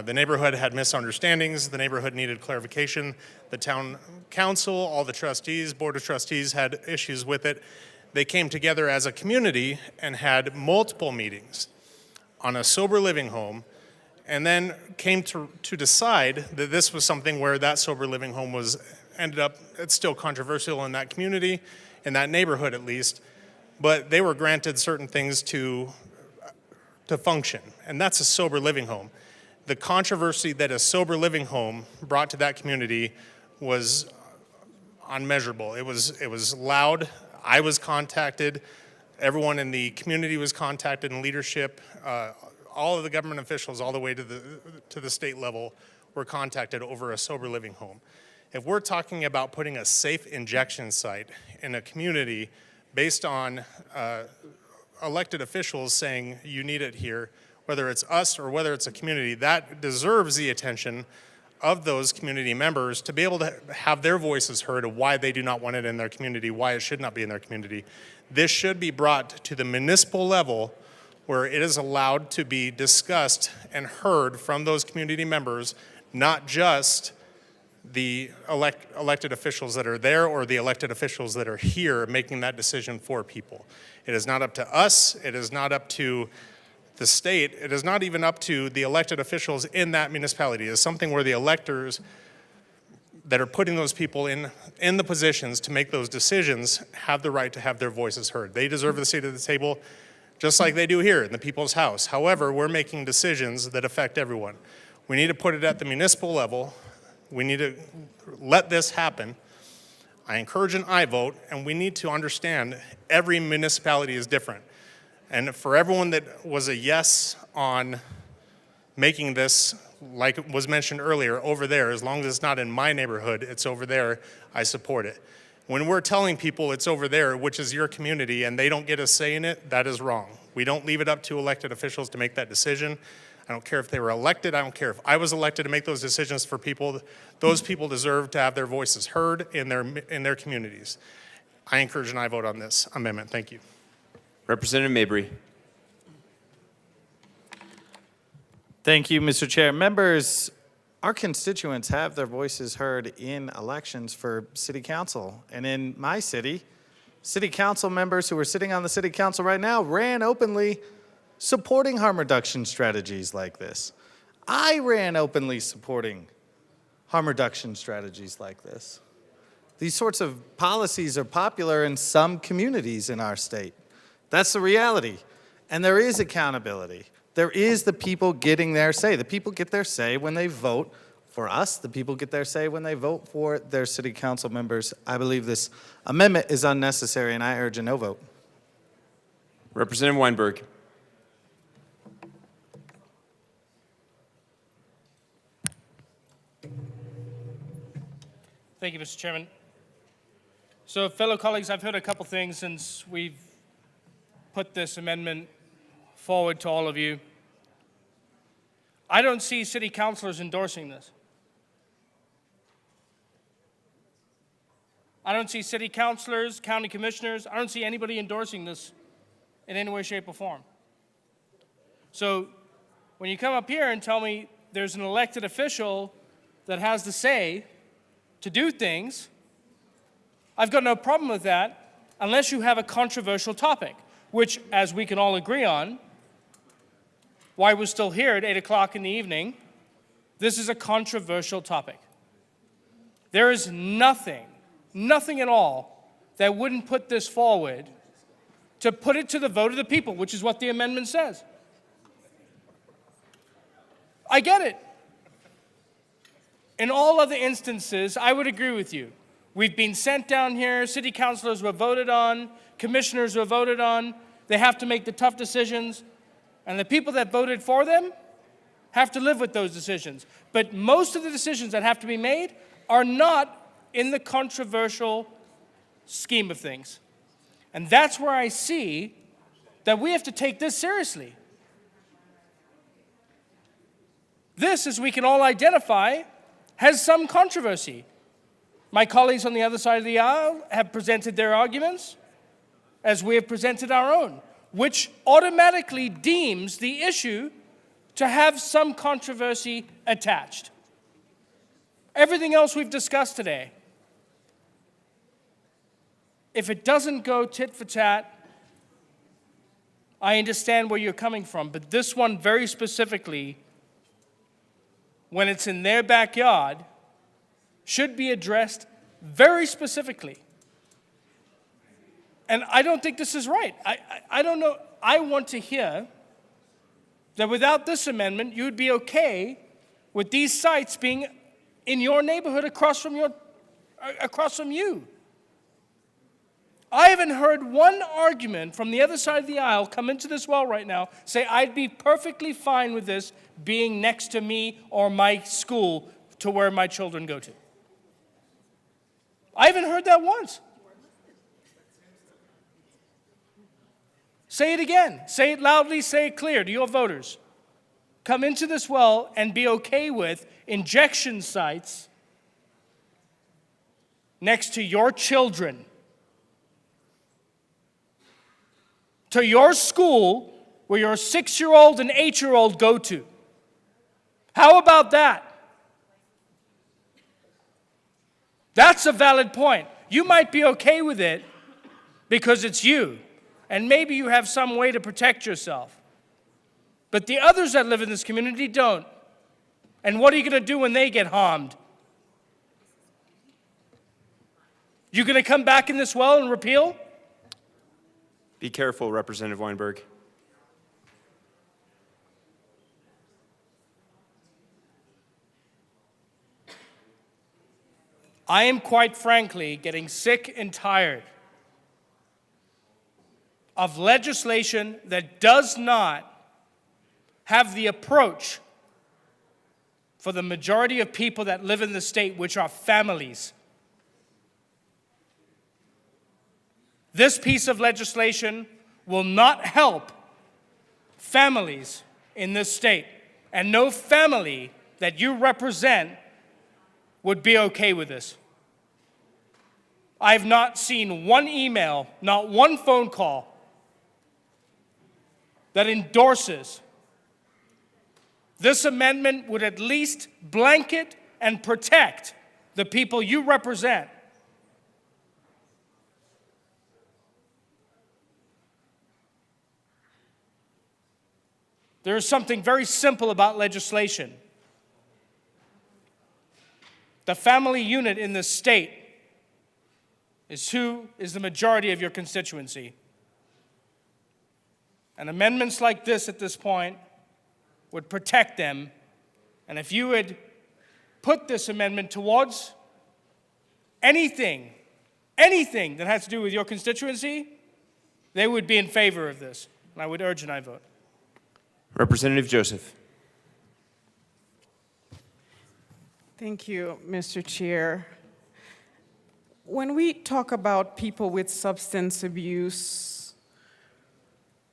The neighborhood had misunderstandings. The neighborhood needed clarification. The town council, all the trustees, board of trustees had issues with it. They came together as a community and had multiple meetings on a sober living home, and then came to decide that this was something where that sober living home ended up, it's still controversial in that community, in that neighborhood at least, but they were granted certain things to function, and that's a sober living home. The controversy that a sober living home brought to that community was unmeasurable. It was loud. I was contacted. Everyone in the community was contacted, in leadership. All of the government officials, all the way to the state level, were contacted over a sober living home. If we're talking about putting a safe injection site in a community based on elected officials saying you need it here, whether it's us or whether it's a community, that deserves the attention of those community members to be able to have their voices heard of why they do not want it in their community, why it should not be in their community. This should be brought to the municipal level where it is allowed to be discussed and heard from those community members, not just the elected officials that are there or the elected officials that are here making that decision for people. It is not up to us. It is not up to the state. It is not even up to the elected officials in that municipality. It is something where the electors that are putting those people in the positions to make those decisions have the right to have their voices heard. They deserve the seat at the table just like they do here in the people's house. However, we're making decisions that affect everyone. We need to put it at the municipal level. We need to let this happen. I encourage an aye vote, and we need to understand every municipality is different. And for everyone that was a yes on making this, like was mentioned earlier, over there, as long as it's not in my neighborhood, it's over there, I support it. When we're telling people it's over there, which is your community, and they don't get a say in it, that is wrong. We don't leave it up to elected officials to make that decision. I don't care if they were elected. I don't care if I was elected to make those decisions for people. Those people deserve to have their voices heard in their communities. I encourage an aye vote on this amendment. Thank you. Representative Mabry. Thank you, Mr. Chair. Members, our constituents have their voices heard in elections for city council. And in my city council members who are sitting on the city council right now ran openly supporting harm reduction strategies like this. I ran openly supporting harm reduction strategies like this. These sorts of policies are popular in some communities in our state. That's the reality. And there is accountability. There is the people getting their say. The people get their say when they vote for us. The people get their say when they vote for their city council members. I believe this amendment is unnecessary, and I urge a no vote. Representative Weinberg. Thank you, Mr. Chairman. So, fellow colleagues, I've heard a couple things since we've put this amendment forward to all of you. I don't see city councilors endorsing this. I don't see city councilors, county commissioners, I don't see anybody endorsing this in any way, shape, or form. So when you come up here and tell me there's an elected official that has the say to do things, I've got no problem with that unless you have a controversial topic, which, as we can all agree on, why we're still here at 8 o'clock in the evening, this is a controversial topic. There is nothing at all that wouldn't put this forward to put it to the vote of the people, which is what the amendment says. I get it. In all other instances, I would agree with you. We've been sent down here, city councilors were voted on, commissioners were voted on, they have to make the tough decisions, and the people that voted for them have to live with those decisions. But most of the decisions that have to be made are not in the controversial scheme of things. And that's where I see that we have to take this seriously. This, as we can all identify, has some controversy. My colleagues on the other side of the aisle have presented their arguments, as we have presented our own, which automatically deems the issue to have some controversy attached. Everything else we've discussed today, if it doesn't go tit for tat, I understand where you're coming from, but this one very specifically, when it's in their backyard, should be addressed very specifically. And I don't think this is right. I don't know. I want to hear that without this amendment, you'd be okay with these sites being in your neighborhood across from you. I haven't heard one argument from the other side of the aisle come into this well right now say I'd be perfectly fine with this being next to me or my school to where my children go to. I haven't heard that once. Say it again. Say it loudly, say it clear to your voters. Come into this well and be okay with injection sites next to your children, to your school, where your 6-year-old and 8-year-old go to. How about that? That's a valid point. You might be okay with it because it's you, and maybe you have some way to protect yourself. But the others that live in this community don't. And what are you going to do when they get harmed? You going to come back in this well and repeal? Be careful, Representative Weinberg. I am quite frankly getting sick and tired of legislation that does not have the approach for the majority of people that live in the state, which are families. This piece of legislation will not help families in this state, and no family that you represent would be okay with this. I have not seen one email, not one phone call that endorses this amendment. Would at least blanket and protect the people you represent. There is something very simple about legislation. The family unit in this state is who is the majority of your constituency. And amendments like this at this point would protect them. And if you would put this amendment towards anything that has to do with your constituency, they would be in favor of this. And I would urge an aye vote. Representative Joseph. Thank you, Mr. Chair. When we talk about people with substance abuse,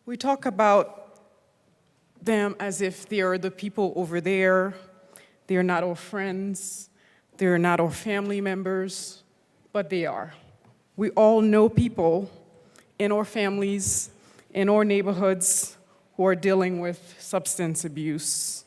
we talk about them as if they are the people over there. They are not our friends. They are not our family members, but they are. We all know people in our families, in our neighborhoods, who are dealing with substance abuse.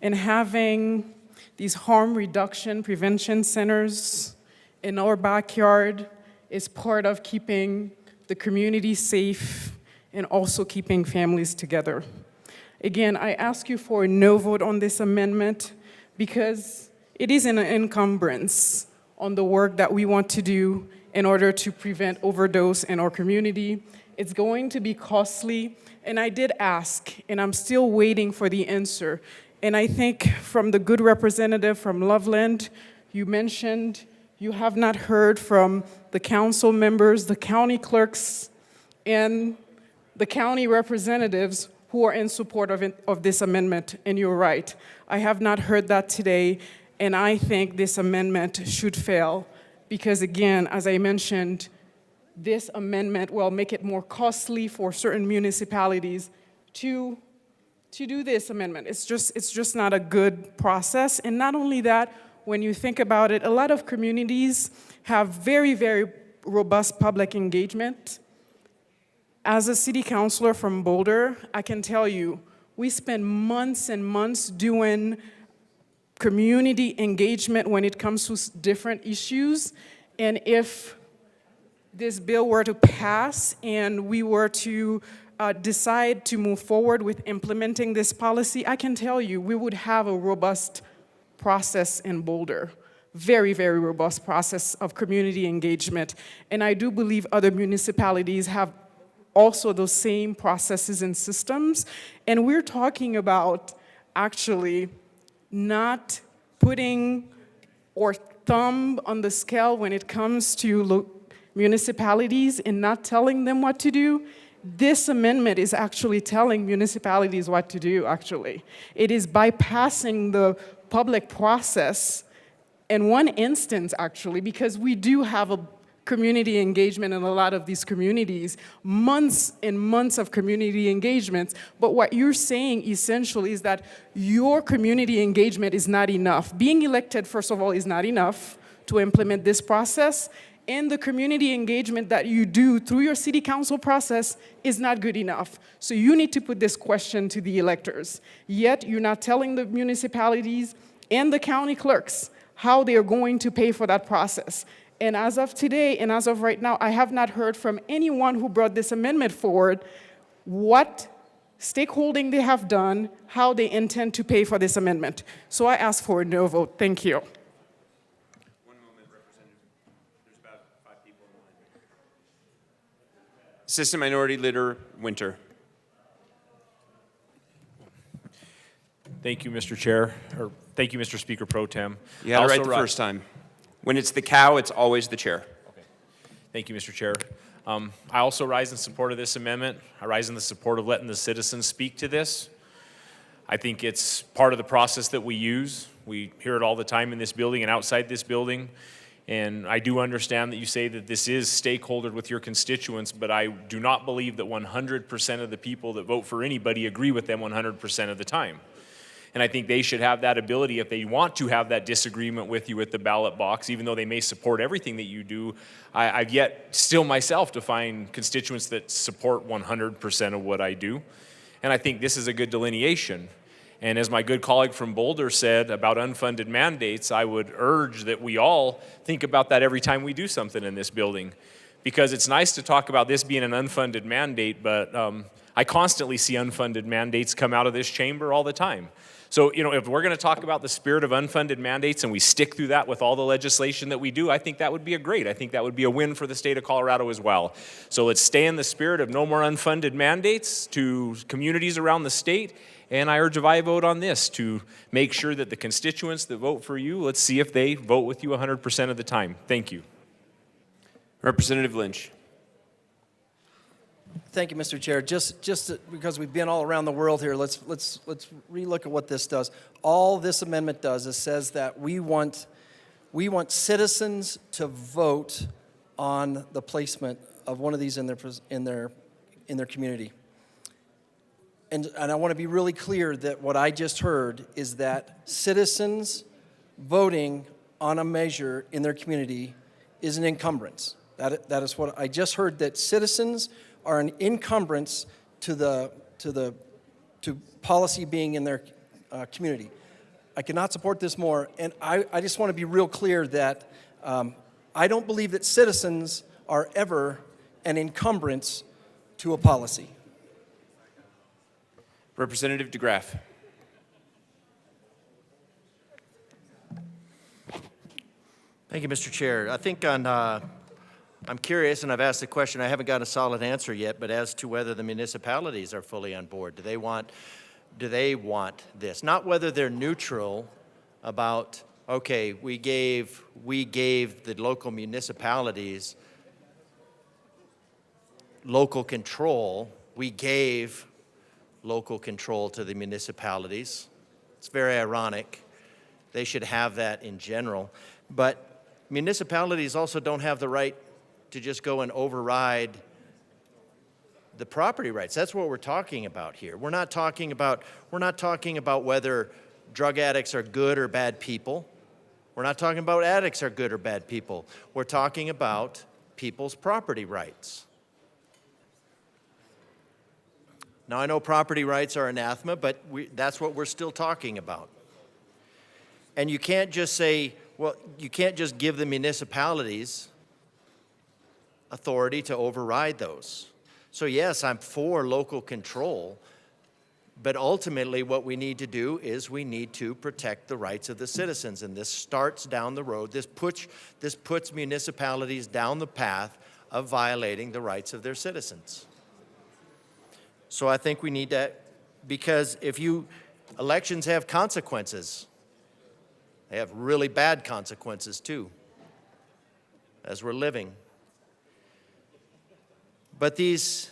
And having these harm reduction prevention centers in our backyard is part of keeping the community safe and also keeping families together. Again, I ask you for a no vote on this amendment because it is an encumbrance on the work that we want to do in order to prevent overdose in our community. It's going to be costly, and I did ask, and I'm still waiting for the answer. And I think from the good representative from Loveland, you mentioned you have not heard from the council members, the county clerks, and the county representatives who are in support of this amendment, and you're right. I have not heard that today, and I think this amendment should fail because, again, as I mentioned, this amendment will make it more costly for certain municipalities to do this amendment. It's just not a good process. And not only that, when you think about it, a lot of communities have very, very robust public engagement. As a city councilor from Boulder, I can tell you, we spend months and months doing community engagement when it comes to different issues. And if this bill were to pass and we were to decide to move forward with implementing this policy, I can tell you we would have a robust process in Boulder. Very, very robust process of community engagement. And I do believe other municipalities have also those same processes and systems. And we're talking about actually not putting our thumb on the scale when it comes to municipalities and not telling them what to do. This amendment is actually telling municipalities what to do, actually. It is bypassing the public process in one instance, actually, because we do have a community engagement in a lot of these communities, months and months of community engagements. But what you're saying essentially is that your community engagement is not enough. Being elected, first of all, is not enough to implement this process. and the community engagement that you do through your city council process is not good enough. So you need to put this question to the electors. Yet you're not telling the municipalities and the county clerks how they are going to pay for that process. And as of today, and as of right now, I have not heard from anyone who brought this amendment forward what stakeholding they have done, how they intend to pay for this amendment. So I ask for a no vote. Thank you. One moment, Representative. There's about 5 people in line. Assistant Minority Leader Winter. Thank you, Mr. Chair, or thank you, Mr. Speaker Pro Tem. You had it Also right the first time. When it's the cow, it's always the chair. Thank you, Mr. Chair. I also rise in support of this amendment. I rise in the support of letting the citizens speak to this. I think it's part of the process that we use. We hear it all the time in this building and outside this building. And I do understand that you say that this is stakeholdered with your constituents, but I do not believe that 100% of the people that vote for anybody agree with them 100% of the time. And I think they should have that ability, if they want to have that disagreement with you at the ballot box, even though they may support everything that you do. I've yet still myself to find constituents that support 100% of what I do. And I think this is a good delineation. And as my good colleague from Boulder said about unfunded mandates, I would urge that we all think about that every time we do something in this building. Because it's nice to talk about this being an unfunded mandate, but I constantly see unfunded mandates come out of this chamber all the time. So, if we're going to talk about the spirit of unfunded mandates and we stick through that with all the legislation that we do, I think that would be I think that would be a win for the state of Colorado as well. So let's stay in the spirit of no more unfunded mandates to communities around the state. And I urge a aye vote on this to make sure that the constituents that vote for you, let's see if they vote with you 100% of the time. Thank you. Representative Lynch. Thank you, Mr. Chair. Just because we've been all around the world here, let's relook at what this does. All this amendment does is says that we want citizens to vote on the placement of one of these in their community. And I want to be really clear that what I just heard is that citizens voting on a measure in their community is an encumbrance. That is what I just heard, that citizens are an encumbrance to policy being in their community. I cannot support this more, and I just want to be real clear that I don't believe that citizens are ever an encumbrance to a policy. Representative DeGraff. Thank you, Mr. Chair. I think I'm curious, and I've asked the question, I haven't got a solid answer yet, but as to whether the municipalities are fully on board. Do they want this? Not whether they're neutral about, okay, we gave the local municipalities local control. We gave local control to the municipalities. It's very ironic. They should have that in general. But municipalities also don't have the right to just go and override the property rights. That's what we're talking about here. We're not talking about whether drug addicts are good or bad people. We're not talking about addicts are good or bad people. We're talking about people's property rights. Now, I know property rights are anathema, but that's what we're still talking about. And you can't just say, well, you can't just give the municipalities authority to override those. So yes, I'm for local control, but ultimately what we need to do is we need to protect the rights of the citizens, and this starts down the road. This puts municipalities down the path of violating the rights of their citizens. So I think we need to, because elections have consequences. They have really bad consequences too, as we're living. But these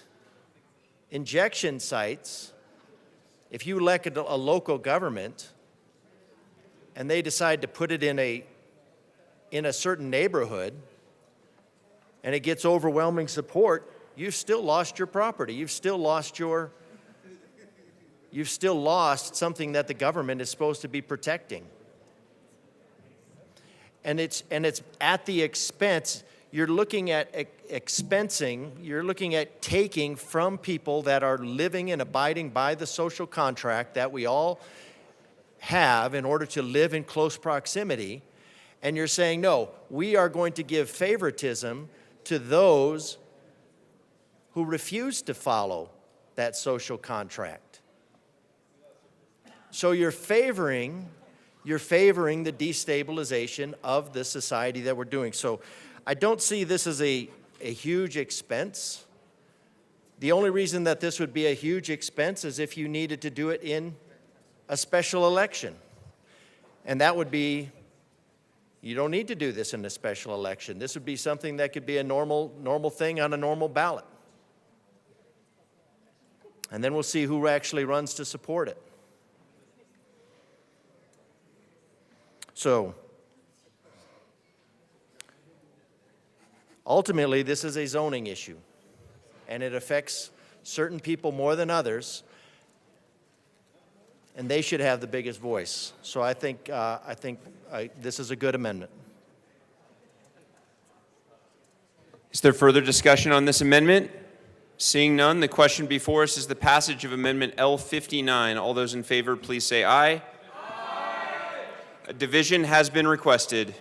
injection sites, if you elect a local government and they decide to put it in a certain neighborhood and it gets overwhelming support, you've still lost your property. You've still lost something that the government is supposed to be protecting. And it's at the expense. you're looking at expensing, you're looking at taking from people that are living and abiding by the social contract that we all have in order to live in close proximity, and you're saying, no, we are going to give favoritism to those who refuse to follow that social contract. So you're favoring the destabilization of the society that we're doing. So I don't see this as a huge expense. The only reason that this would be a huge expense is if you needed to do it in a special election. And that would be, you don't need to do this in a special election. This would be something that could be a normal thing on a normal ballot. And then we'll see who actually runs to support it. So, ultimately, this is a zoning issue, and it affects certain people more than others, and they should have the biggest voice. So I think this is a good amendment. Is there further discussion on this amendment? Seeing none, the question before us is the passage of Amendment L59. All those in favor, please say aye. A division has been requested.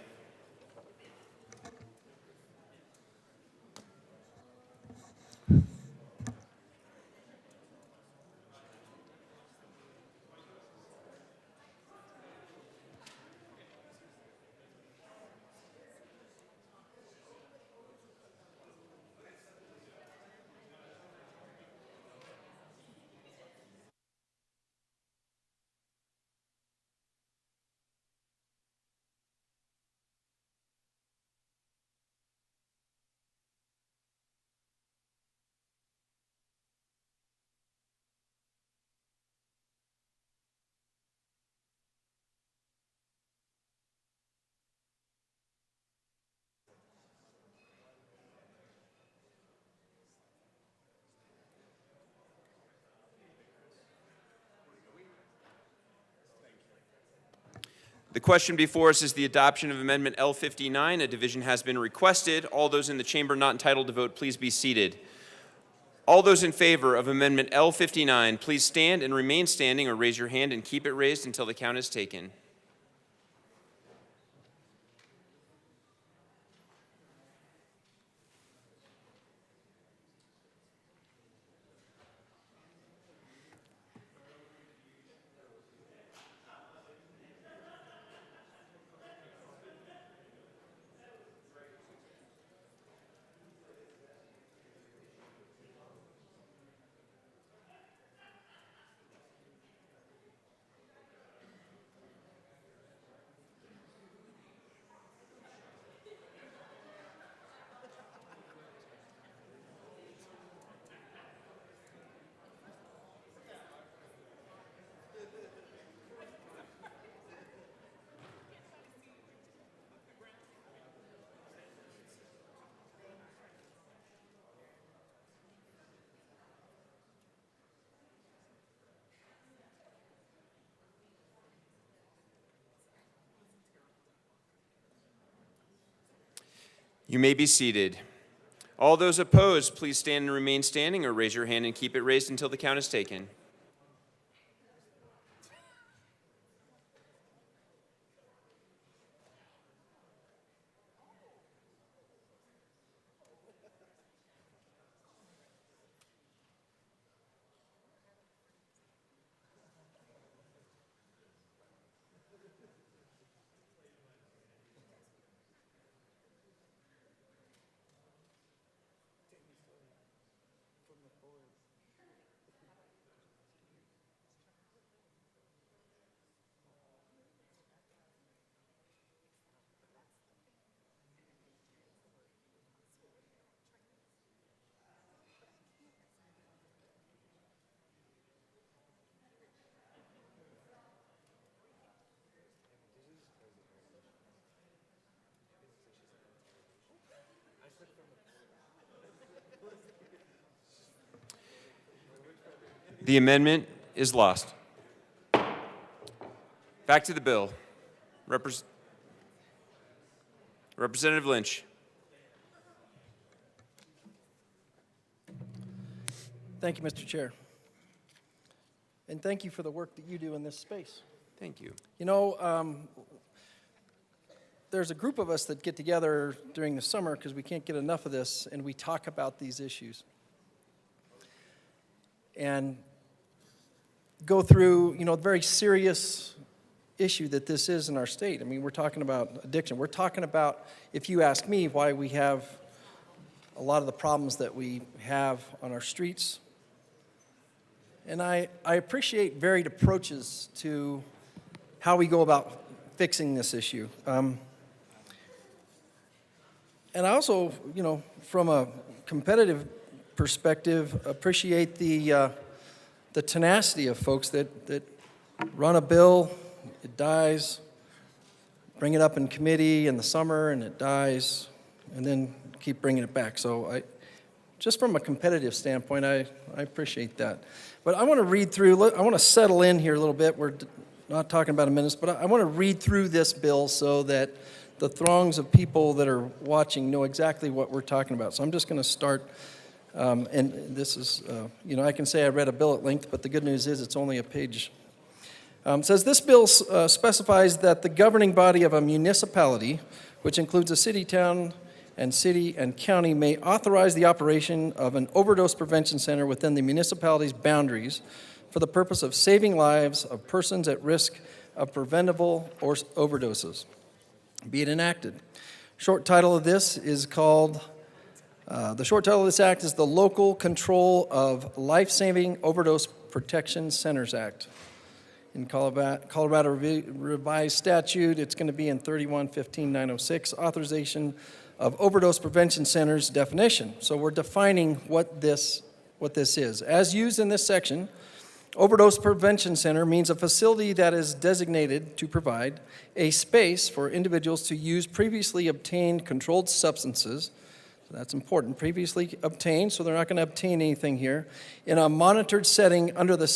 The question before us is the adoption of Amendment L59. A division has been requested. All those in the chamber not entitled to vote, please be seated. All those in favor of Amendment L59, please stand and remain standing or raise your hand and keep it raised until the count is taken. You may be seated. All those opposed, please stand and remain standing or raise your hand and keep it raised until the count is taken. The amendment is lost. Back to the bill. Representative Lynch. Thank you, Mr. Chair. And thank you for the work that you do in this space. Thank you. You know, there's a group of us that get together during the summer because we can't get enough of this, and we talk about these issues. And go through, you know, a very serious issue that this is in our state. I mean, we're talking about addiction. We're talking about, if you ask me, why we have a lot of the problems that we have on our streets. And I appreciate varied approaches to how we go about fixing this issue. And I also, you know, from a competitive perspective, appreciate the tenacity of folks that run a bill, it dies, bring it up in committee in the summer, and it dies, and then keep bringing it back. So just from a competitive standpoint, I appreciate that. But I want to read through, I want to settle in here a little bit. We're not talking about amendments, but I want to read through this bill so that the throngs of people that are watching know exactly what we're talking about. So I'm just going to start, and this is, you know, I can say I read a bill at length, but the good news is it's only a page. It says, this bill specifies that the governing body of a municipality, which includes a city, town, and city and county, may authorize the operation of an overdose prevention center within the municipality's boundaries for the purpose of saving lives of persons at risk of preventable or overdoses. Be it enacted. Short title of this is called, the short title of this act is the Local Control of Life-Saving Overdose Protection Centers Act. In Colorado Revised Statute, it's going to be in 3115-906, authorization of overdose prevention centers definition. So we're defining what this is. As used in this section, overdose prevention center means a facility that is designated to provide a space for individuals to use previously obtained controlled substances. So that's important, previously obtained, so they're not going to obtain anything here, in a monitored setting under the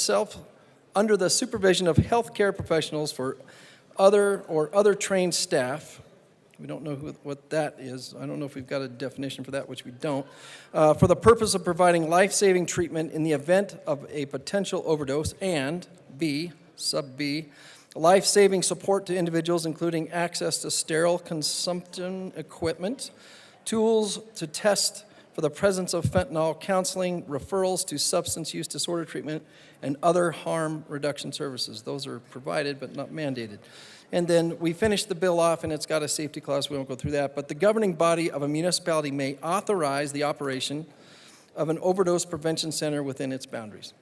supervision of healthcare professionals for other trained staff. We don't know what that is. I don't know if we've got a definition for that, which we don't. For the purpose of providing life-saving treatment in the event of a potential overdose, and B, sub B, life-saving support to individuals, including access to sterile consumption equipment, tools to test for the presence of fentanyl, counseling, referrals to substance use disorder treatment, and other harm reduction services. Those are provided but not mandated. And then we finish the bill off, and it's got a safety clause. We won't go through that. But the governing body of a municipality may authorize the operation of an overdose prevention center within its boundaries.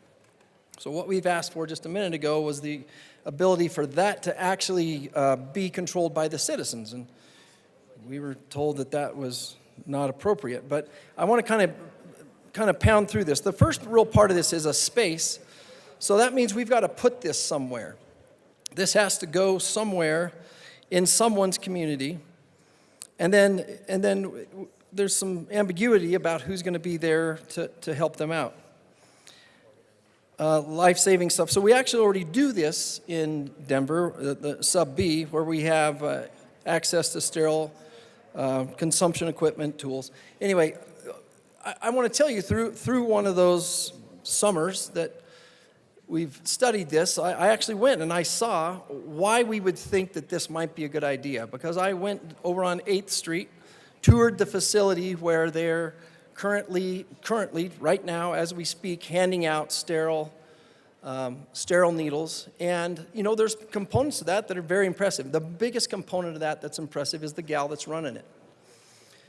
So what we've asked for just a minute ago was the ability for that to actually be controlled by the citizens. And we were told that that was not appropriate. But I want to kind of pound through this. The first real part of this is a space. So that means we've got to put this somewhere. This has to go somewhere in someone's community. And then there's some ambiguity about who's going to be there to help them out. Life-saving stuff. So we actually already do this in Denver, the sub B, where we have access to sterile consumption equipment, tools. Anyway, I want to tell you through one of those summers that we've studied this, I actually went and I saw why we would think that this might be a good idea. Because I went over on 8th Street, toured the facility where they're currently, right now, as we speak, handing out sterile needles. And, you know, there's components to that are very impressive. The biggest component of that that's impressive is the gal that's running it.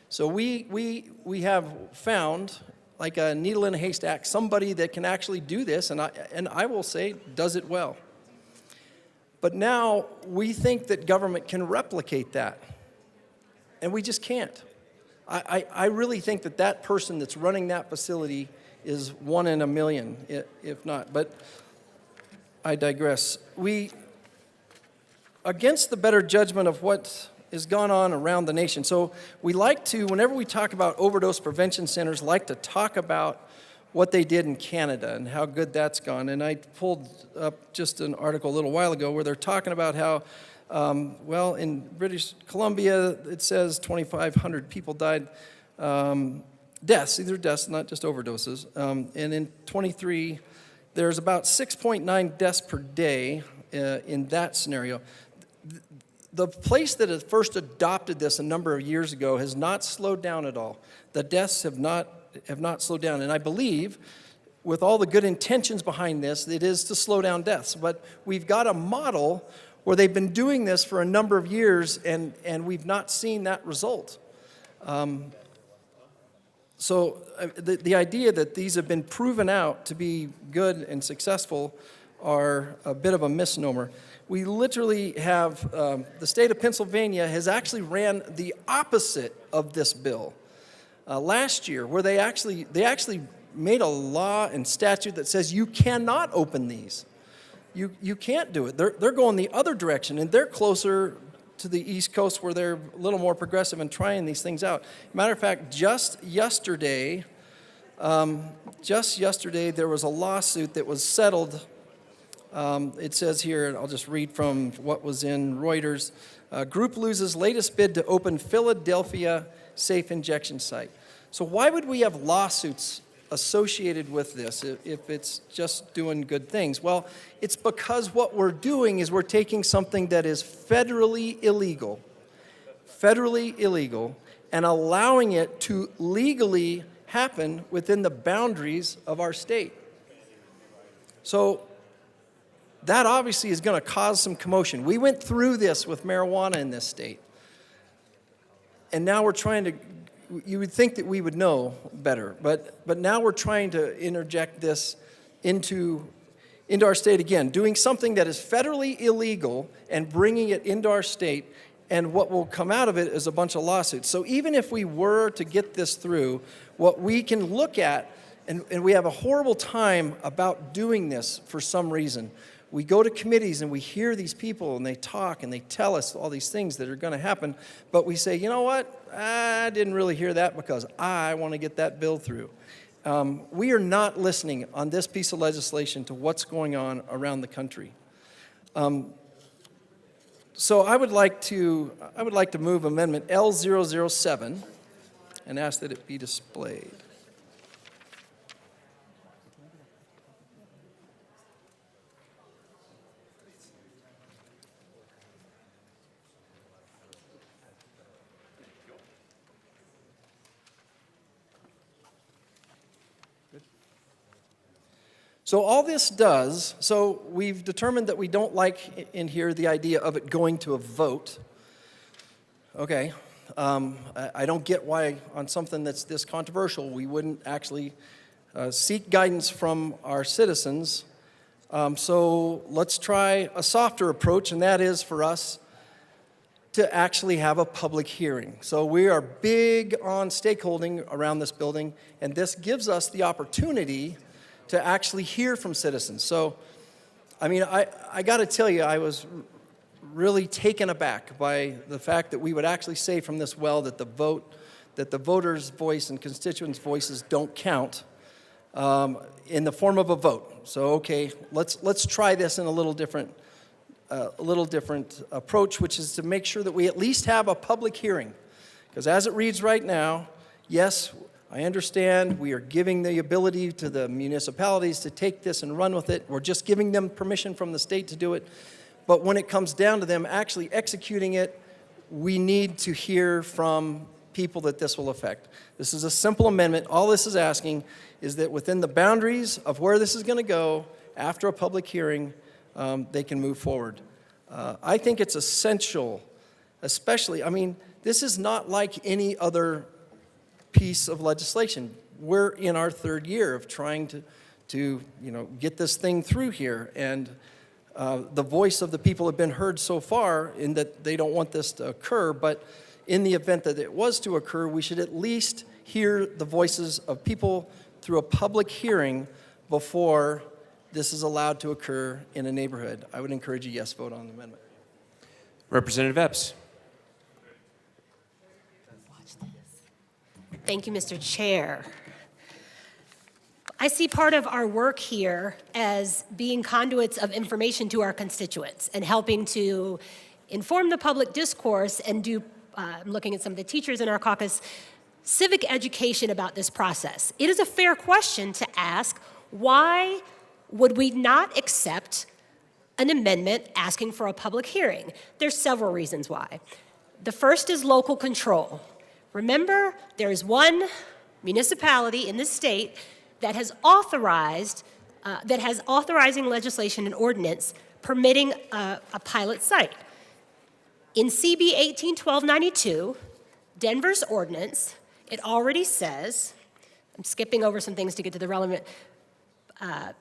So we have found, like a needle in a haystack, somebody that can actually do this, and I will say does it well. But now we think that government can replicate that, and we just can't. I really think that person that's running that facility is 1 in a million, if not. But I digress. Against the better judgment of what has gone on around the nation. So we like to, whenever we talk about overdose prevention centers, like to talk about what they did in Canada and how good that's gone. And I pulled up just an article a little while ago where they're talking about how, well, in British Columbia, it says 2,500 people died. deaths. These are deaths, not just overdoses. And in 23, there's about 6.9 deaths per day in that scenario. The place that had first adopted this a number of years ago has not slowed down at all. The deaths have not slowed down. And I believe, with all the good intentions behind this, it is to slow down deaths. But we've got a model where they've been doing this for a number of years, and we've not seen that result. So the idea that these have been proven out to be good and successful are a bit of a misnomer. We literally have, the state of Pennsylvania has actually ran the opposite of this bill last year, where they actually made a law and statute that says you cannot open these. You can't do it. They're going the other direction, and they're closer to the East Coast where they're a little more progressive and trying these things out. Matter of fact, just yesterday, there was a lawsuit that was settled. It says here, and I'll just read from what was in Reuters, group loses latest bid to open Philadelphia safe injection site. So why would we have lawsuits associated with this if it's just doing good things? Well, it's because what we're doing is we're taking something that is federally illegal, and allowing it to legally happen within the boundaries of our state. So that obviously is going to cause some commotion. We went through this with marijuana in this state. And now we're trying to, you would think that we would know better, but now we're trying to interject this into our state again, doing something that is federally illegal and bringing it into our state, and what will come out of it is a bunch of lawsuits. So even if we were to get this through, what we can look at, and we have a horrible time about doing this for some reason. We go to committees and we hear these people and they talk and they tell us all these things that are going to happen, but we say, you know what, I didn't really hear that because I want to get that bill through. We are not listening on this piece of legislation to what's going on around the country. So I would like to move Amendment L007 and ask that it be displayed. So all this does, so we've determined that we don't like in here the idea of it going to a vote. Okay, I don't get why on something that's this controversial we wouldn't actually seek guidance from our citizens. So let's try a softer approach, and that is for us to actually have a public hearing. So we are big on stakeholding around this building, and this gives us the opportunity to actually hear from citizens. So, I mean, I got to tell you, I was really taken aback by the fact that we would actually say from this well that the voters' voice and constituents' voices don't count in the form of a vote. So, okay, let's try this in a little different approach, which is to make sure that we at least have a public hearing. Because as it reads right now, yes, I understand we are giving the ability to the municipalities to take this and run with it. We're just giving them permission from the state to do it. But when it comes down to them actually executing it, we need to hear from people that this will affect. This is a simple amendment. All this is asking is that within the boundaries of where this is going to go, after a public hearing, they can move forward. I think it's essential, especially, I mean, this is not like any other piece of legislation. We're in our third year of trying to get this thing through here, and the voice of the people have been heard so far in that they don't want this to occur, but in the event that it was to occur, we should at least hear the voices of people through a public hearing before this is allowed to occur in a neighborhood. I would encourage a yes vote on the amendment. Representative Epps. Thank you, Mr. Chair. I see part of our work here as being conduits of information to our constituents and helping to inform the public discourse and I'm looking at some of the teachers in our caucus, civic education about this process. It is a fair question to ask, why would we not accept an amendment asking for a public hearing? There's several reasons why. The first is local control. Remember, there is one municipality in the state that has authorizing legislation and ordinance permitting a pilot site. In CB 181292, Denver's ordinance, it already says, I'm skipping over some things to get to the relevant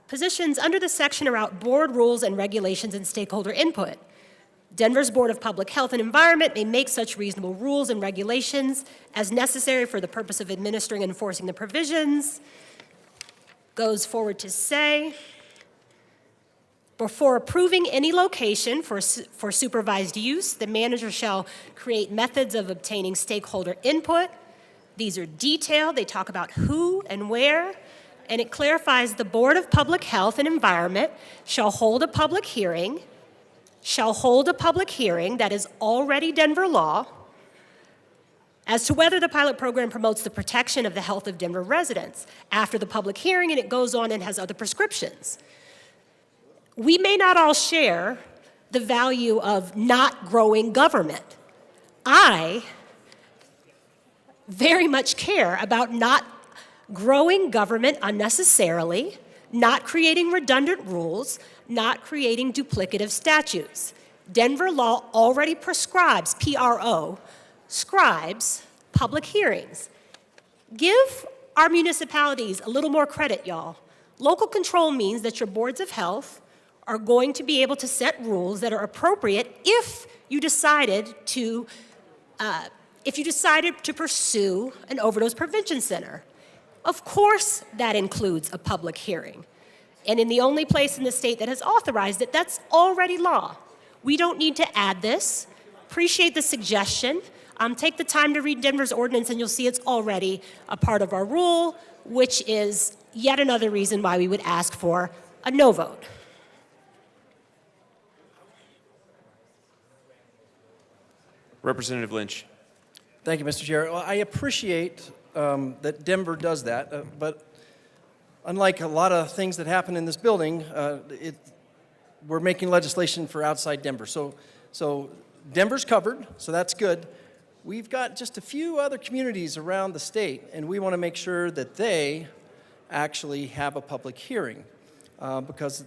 positions, under the section about board rules and regulations and stakeholder input. Denver's Board of Public Health and Environment may make such reasonable rules and regulations as necessary for the purpose of administering and enforcing the provisions. Goes forward to say, before approving any location for supervised use, the manager shall create methods of obtaining stakeholder input. These are detailed. They talk about who and where, and it clarifies the Board of Public Health and Environment shall hold a public hearing, that is already Denver law, as to whether the pilot program promotes the protection of the health of Denver residents. After the public hearing, and it goes on and has other prescriptions. We may not all share the value of not growing government. I very much care about not growing government unnecessarily, not creating redundant rules, not creating duplicative statutes. Denver law already prescribes, PRO, scribes public hearings. Give our municipalities a little more credit, y'all. Local control means that your boards of health are going to be able to set rules that are appropriate if you decided to pursue an overdose prevention center. Of course, that includes a public hearing. And in the only place in the state that has authorized it, that's already law. We don't need to add this. Appreciate the suggestion. Take the time to read Denver's ordinance and you'll see it's already a part of our rule, which is yet another reason why we would ask for a no vote. Representative Lynch. Thank you, Mr. Chair. Well, I appreciate that Denver does that, but unlike a lot of things that happen in this building, we're making legislation for outside Denver. So Denver's covered, so that's good. We've got just a few other communities around the state, and we want to make sure that they actually have a public hearing. Because,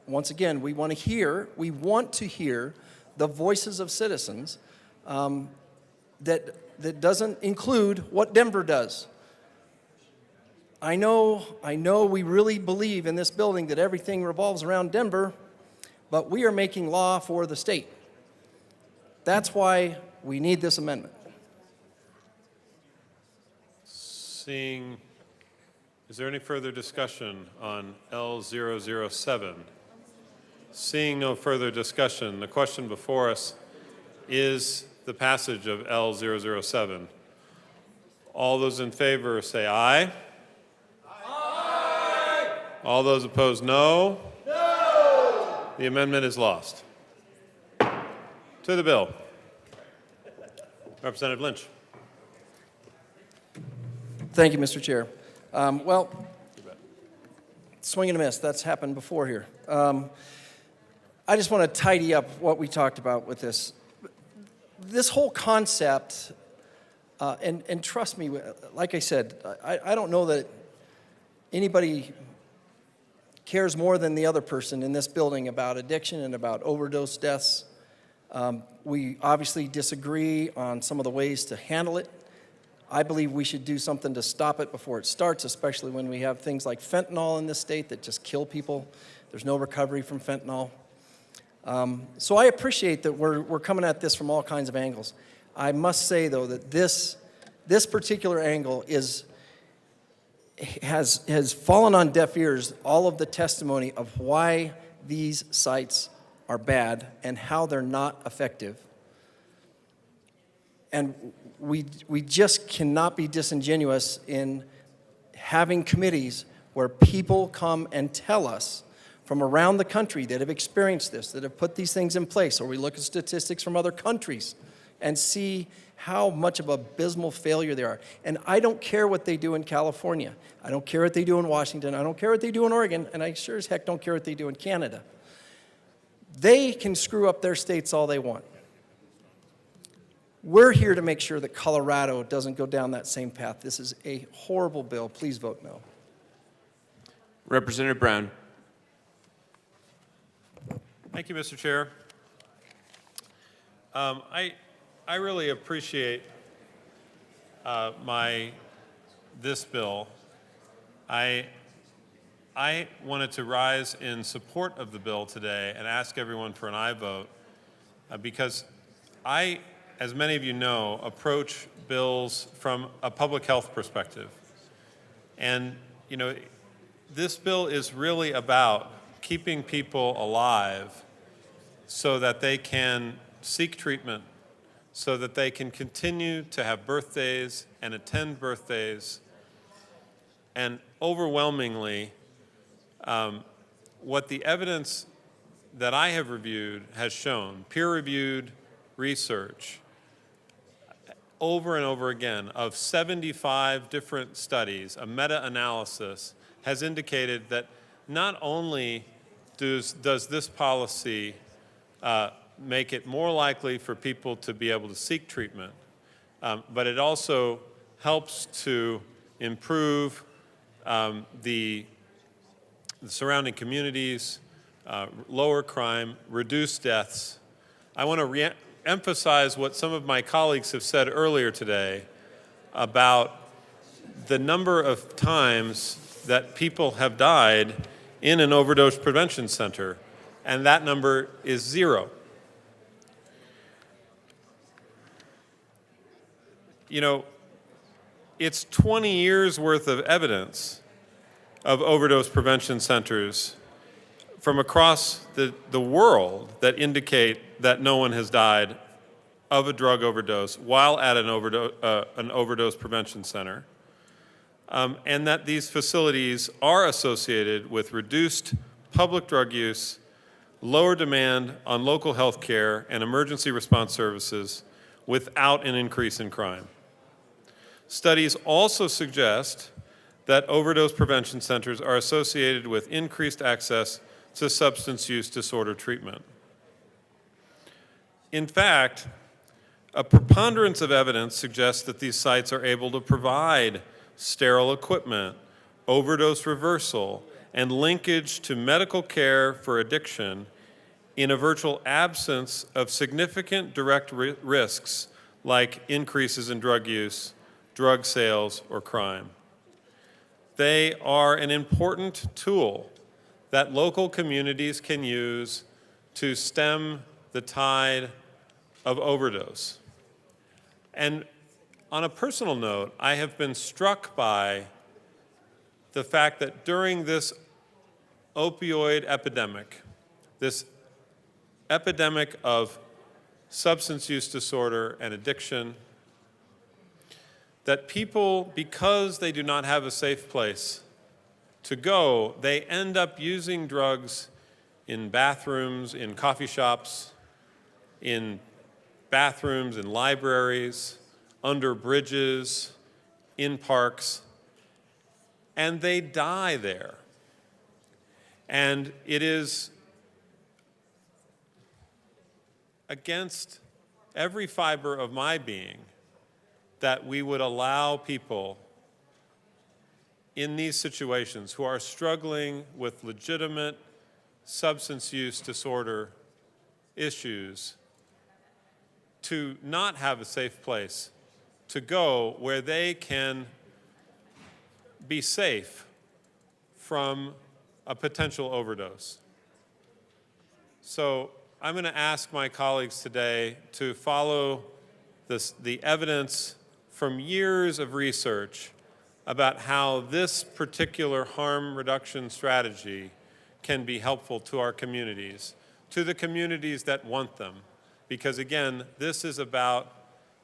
once again, we want to hear the voices of citizens that doesn't include what Denver does. I know we really believe in this building that everything revolves around Denver, but we are making law for the state. That's why we need this amendment. Is there any further discussion on L007? Seeing no further discussion, the question before us is the passage of L007. All those in favor say aye. Aye. All those opposed, no. No. The amendment is lost. To the bill. Representative Lynch. Thank you, Mr. Chair. Well, swing and a miss. That's happened before here. I just want to tidy up what we talked about with this. This whole concept, and trust me, like I said, I don't know that anybody cares more than the other person in this building about addiction and about overdose deaths. We obviously disagree on some of the ways to handle it. I believe we should do something to stop it before it starts, especially when we have things like fentanyl in this state that just kill people. There's no recovery from fentanyl. So I appreciate that we're coming at this from all kinds of angles. I must say, though, that this particular angle has fallen on deaf ears, all of the testimony of why these sites are bad and how they're not effective. And we just cannot be disingenuous in having committees where people come and tell us from around the country that have experienced this, that have put these things in place, or we look at statistics from other countries and see how much of abysmal failure they are. And I don't care what they do in California. I don't care what they do in Washington. I don't care what they do in Oregon. And I sure as heck don't care what they do in Canada. They can screw up their states all they want. We're here to make sure that Colorado doesn't go down that same path. This is a horrible bill. Please vote no. Representative Brown. Thank you, Mr. Chair. I really appreciate this bill. I wanted to rise in support of the bill today and ask everyone for an aye vote because I, as many of you know, approach bills from a public health perspective. And, you know, this bill is really about keeping people alive so that they can seek treatment, so that they can continue to have birthdays and attend birthdays. And overwhelmingly, what the evidence that I have reviewed has shown, peer-reviewed research, over and over again, of 75 different studies, a meta-analysis, has indicated that not only does this policy make it more likely for people to be able to seek treatment, but it also helps to improve the surrounding communities, lower crime, reduce deaths. I want to emphasize what some of my colleagues have said earlier today about the number of times that people have died in an overdose prevention center, and that number is 0. You know, it's 20 years worth of evidence of overdose prevention centers from across the world that indicate that no one has died of a drug overdose while at an overdose prevention center, and that these facilities are associated with reduced public drug use, lower demand on local health care and emergency response services without an increase in crime. Studies also suggest that overdose prevention centers are associated with increased access to substance use disorder treatment. In fact, a preponderance of evidence suggests that these sites are able to provide sterile equipment, overdose reversal, and linkage to medical care for addiction in a virtual absence of significant direct risks like increases in drug use, drug sales, or crime. They are an important tool that local communities can use to stem the tide of overdose. And on a personal note, I have been struck by the fact that during this opioid epidemic, this epidemic of substance use disorder and addiction, that people, because they do not have a safe place to go, they end up using drugs in bathrooms, in coffee shops, in bathrooms, in libraries, under bridges, in parks, and they die there. And it is against every fiber of my being that we would allow people in these situations who are struggling with legitimate substance use disorder issues to not have a safe place to go where they can be safe from a potential overdose. So I'm going to ask my colleagues today to follow the evidence from years of research about how this particular harm reduction strategy can be helpful to our communities, to the communities that want them. Because again, this is about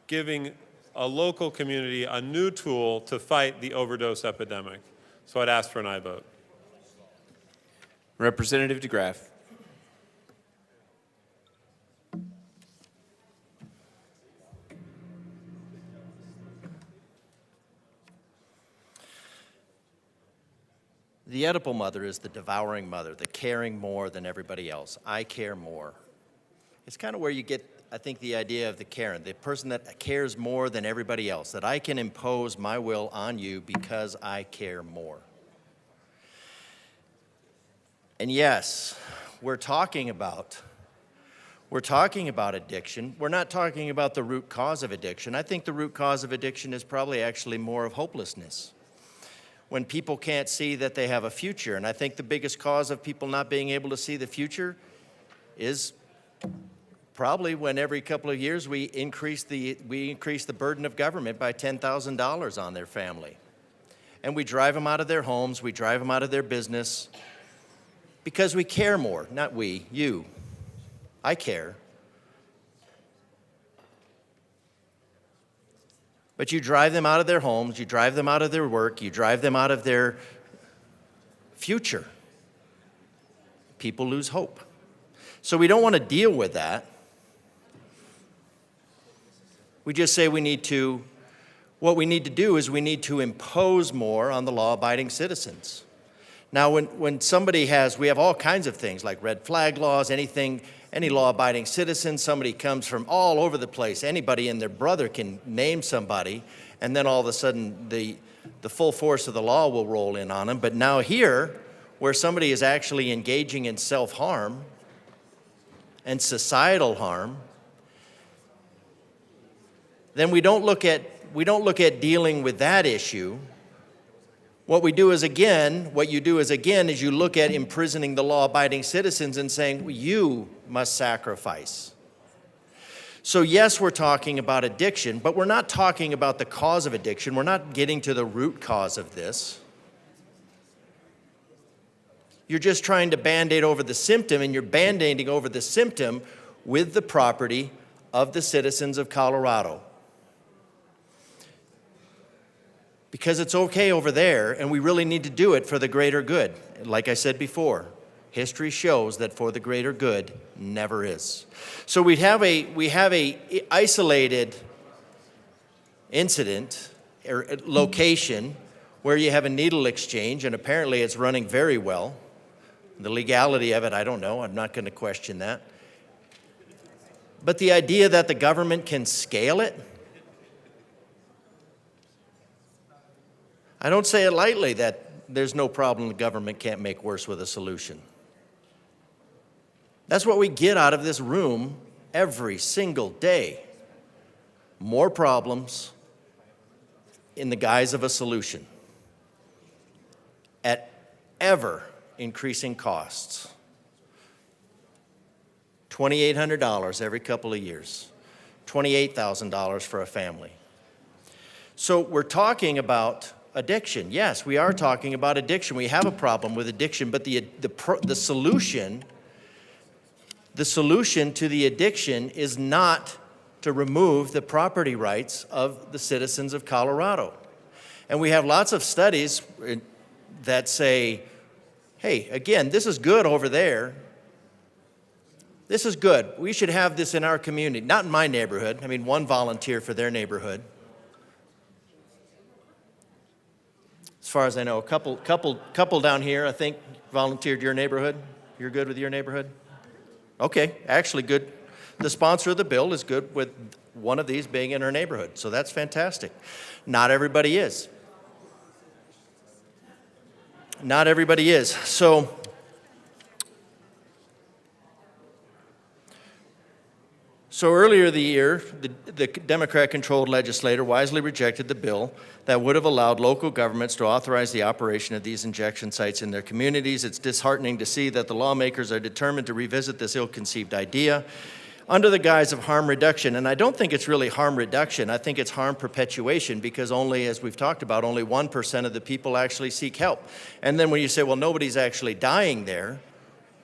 giving a local community a new tool to fight the overdose epidemic. So I'd ask for an aye vote. Representative DeGraff. The Oedipal mother is the devouring mother, the caring more than everybody else. I care more. It's kind of where you get, I think, the idea of the Karen, the person that cares more than everybody else, that I can impose my will on you because I care more. And yes, we're talking about addiction. We're not talking about the root cause of addiction. I think the root cause of addiction is probably actually more of hopelessness. When people can't see that they have a future. And I think the biggest cause of people not being able to see the future is probably when every couple of years we increase the burden of government by $10,000 on their family. And we drive them out of their homes, we drive them out of their business, because we care more. Not we, you. I care. But you drive them out of their homes, you drive them out of their work, you drive them out of their future. People lose hope. So we don't want to deal with that. We just say what we need to do is we need to impose more on the law-abiding citizens. Now, when somebody we have all kinds of things like red flag laws, any law-abiding citizen, somebody comes from all over the place, anybody and their brother can name somebody, and then all of a sudden the full force of the law will roll in on them. But now here, where somebody is actually engaging in self-harm and societal harm, then we don't look at dealing with that issue. What you do is you look at imprisoning the law-abiding citizens and saying, you must sacrifice. So yes, we're talking about addiction, but we're not talking about the cause of addiction. We're not getting to the root cause of this. You're just trying to Band-Aid over the symptom, and you're Band-Aiding over the symptom with the property of the citizens of Colorado. Because it's okay over there, and we really need to do it for the greater good. Like I said before, history shows that for the greater good never is. So we have a isolated incident or location where you have a needle exchange, and apparently it's running very well. The legality of it, I don't know. I'm not going to question that. But the idea that the government can scale it, I don't say it lightly that there's no problem the government can't make worse with a solution. That's what we get out of this room every single day. More problems in the guise of a solution at ever increasing costs. $2,800 every couple of years, $28,000 for a family. So we're talking about addiction. Yes, we are talking about addiction. We have a problem with addiction, but the solution to the addiction is not to remove the property rights of the citizens of Colorado. And we have lots of studies that say, hey, again, this is good over there. This is good. We should have this in our community. Not in my neighborhood. I mean, one volunteer for their neighborhood. As far as I know, a couple down here, I think, volunteered your neighborhood. You're good with your neighborhood? Okay, actually good. The sponsor of the bill is good with one of these being in her neighborhood, so that's fantastic. Not everybody is. Not everybody is. So earlier the year, the Democrat-controlled legislature wisely rejected the bill that would have allowed local governments to authorize the operation of these injection sites in their communities. It's disheartening to see that the lawmakers are determined to revisit this ill-conceived idea under the guise of harm reduction. And I don't think it's really harm reduction. I think it's harm perpetuation, because only, as we've talked about, only 1% of the people actually seek help. And then when you say, well, nobody's actually dying there,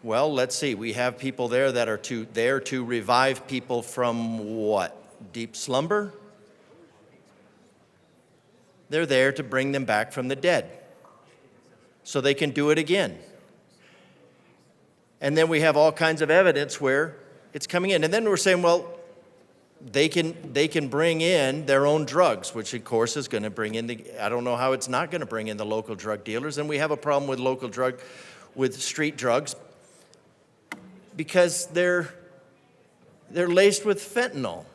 well, let's see. We have people there that are there to revive people from what? Deep slumber? They're there to bring them back from the dead so they can do it again. And then we have all kinds of evidence where it's coming in. And then we're saying, well, they can bring in their own drugs, which of course is going to bring in I don't know how it's not going to bring in the local drug dealers. And we have a problem with street drugs because they're laced with fentanyl.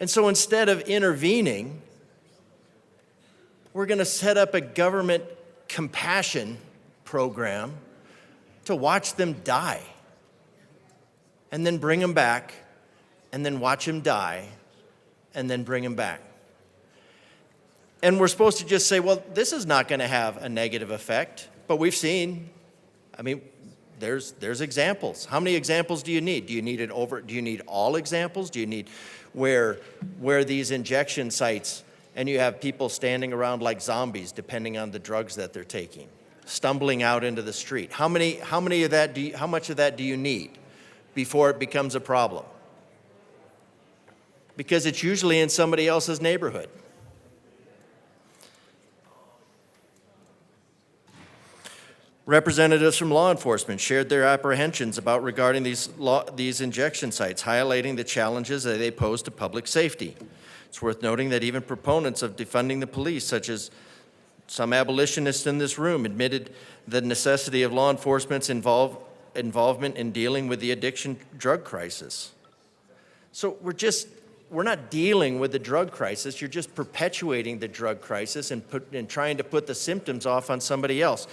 And so instead of intervening, we're going to set up a government compassion program to watch them die, and then bring them back, and then watch them die, and then bring them back. And we're supposed to just say, well, this is not going to have a negative effect. But we've seen, I mean, there's examples. How many examples do you need? Do you need all examples? Do you need where these injection sites, and you have people standing around like zombies depending on the drugs that they're taking, stumbling out into the street? How much of that do you need before it becomes a problem? Because it's usually in somebody else's neighborhood. Representatives from law enforcement shared their apprehensions regarding these injection sites, highlighting the challenges that they pose to public safety. It's worth noting that even proponents of defunding the police, such as some abolitionists in this room, admitted the necessity of law enforcement's involvement in dealing with the addiction drug crisis. So we're not dealing with the drug crisis. You're just perpetuating the drug crisis and trying to put the symptoms off on somebody else.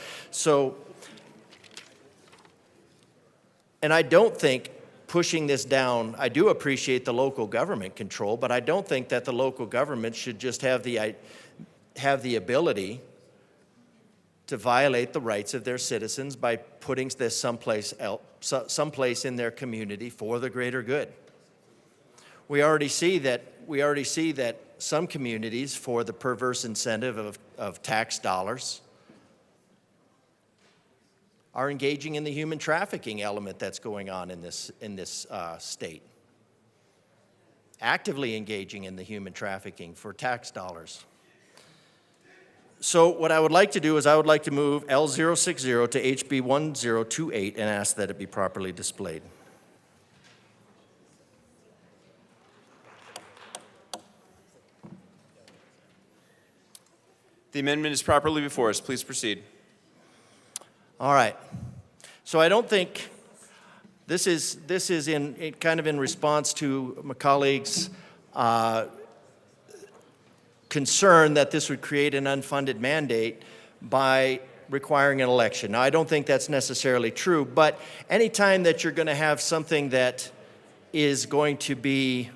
And I don't think pushing this down, I do appreciate the local government control, but I don't think that the local government should just have the ability to violate the rights of their citizens by putting this someplace in their community for the greater good. We already see that some communities, for the perverse incentive of tax dollars, are engaging in the human trafficking element that's going on in this state. Actively engaging in the human trafficking for tax dollars. So what I would like to do is I would like to move L060 to HB 1028 and ask that it be properly displayed. The amendment is properly before us. Please proceed. All right. So I don't think this is kind of in response to my colleagues' concern that this would create an unfunded mandate by requiring an election. Now, I don't think that's necessarily true, but anytime that you're going to have something that is going to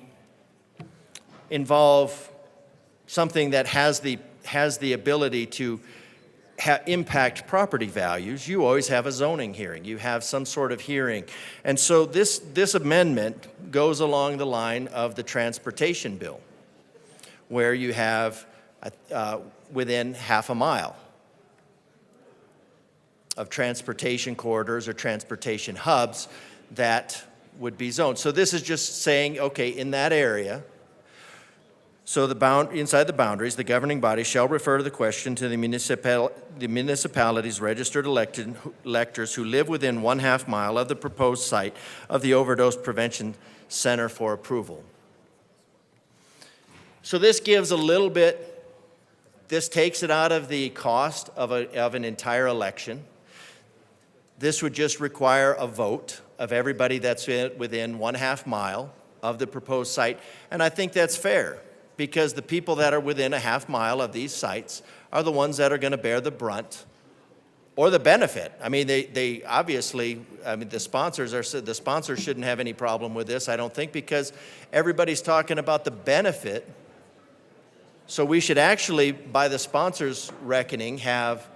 involve something that has the ability to impact property values, you always have a zoning hearing. You have some sort of hearing. And so this amendment goes along the line of the transportation bill, where you have within half a mile of transportation corridors or transportation hubs that would be zoned. So this is just saying, okay, in that area, so inside the boundaries, the governing body shall refer to the question to the municipality's registered electors who live within 1/2 mile of the proposed site of the Overdose Prevention Center for approval. So this gives a little bit, this takes it out of the cost of an entire election. This would just require a vote of everybody that's within 1/2 mile of the proposed site, and I think that's fair, because the people that are within 1/2 mile of these sites are the ones that are going to bear the brunt or the benefit. I mean, they obviously, the sponsors shouldn't have any problem with this, I don't think, because everybody's talking about the benefit. So we should actually, by the sponsors' reckoning, have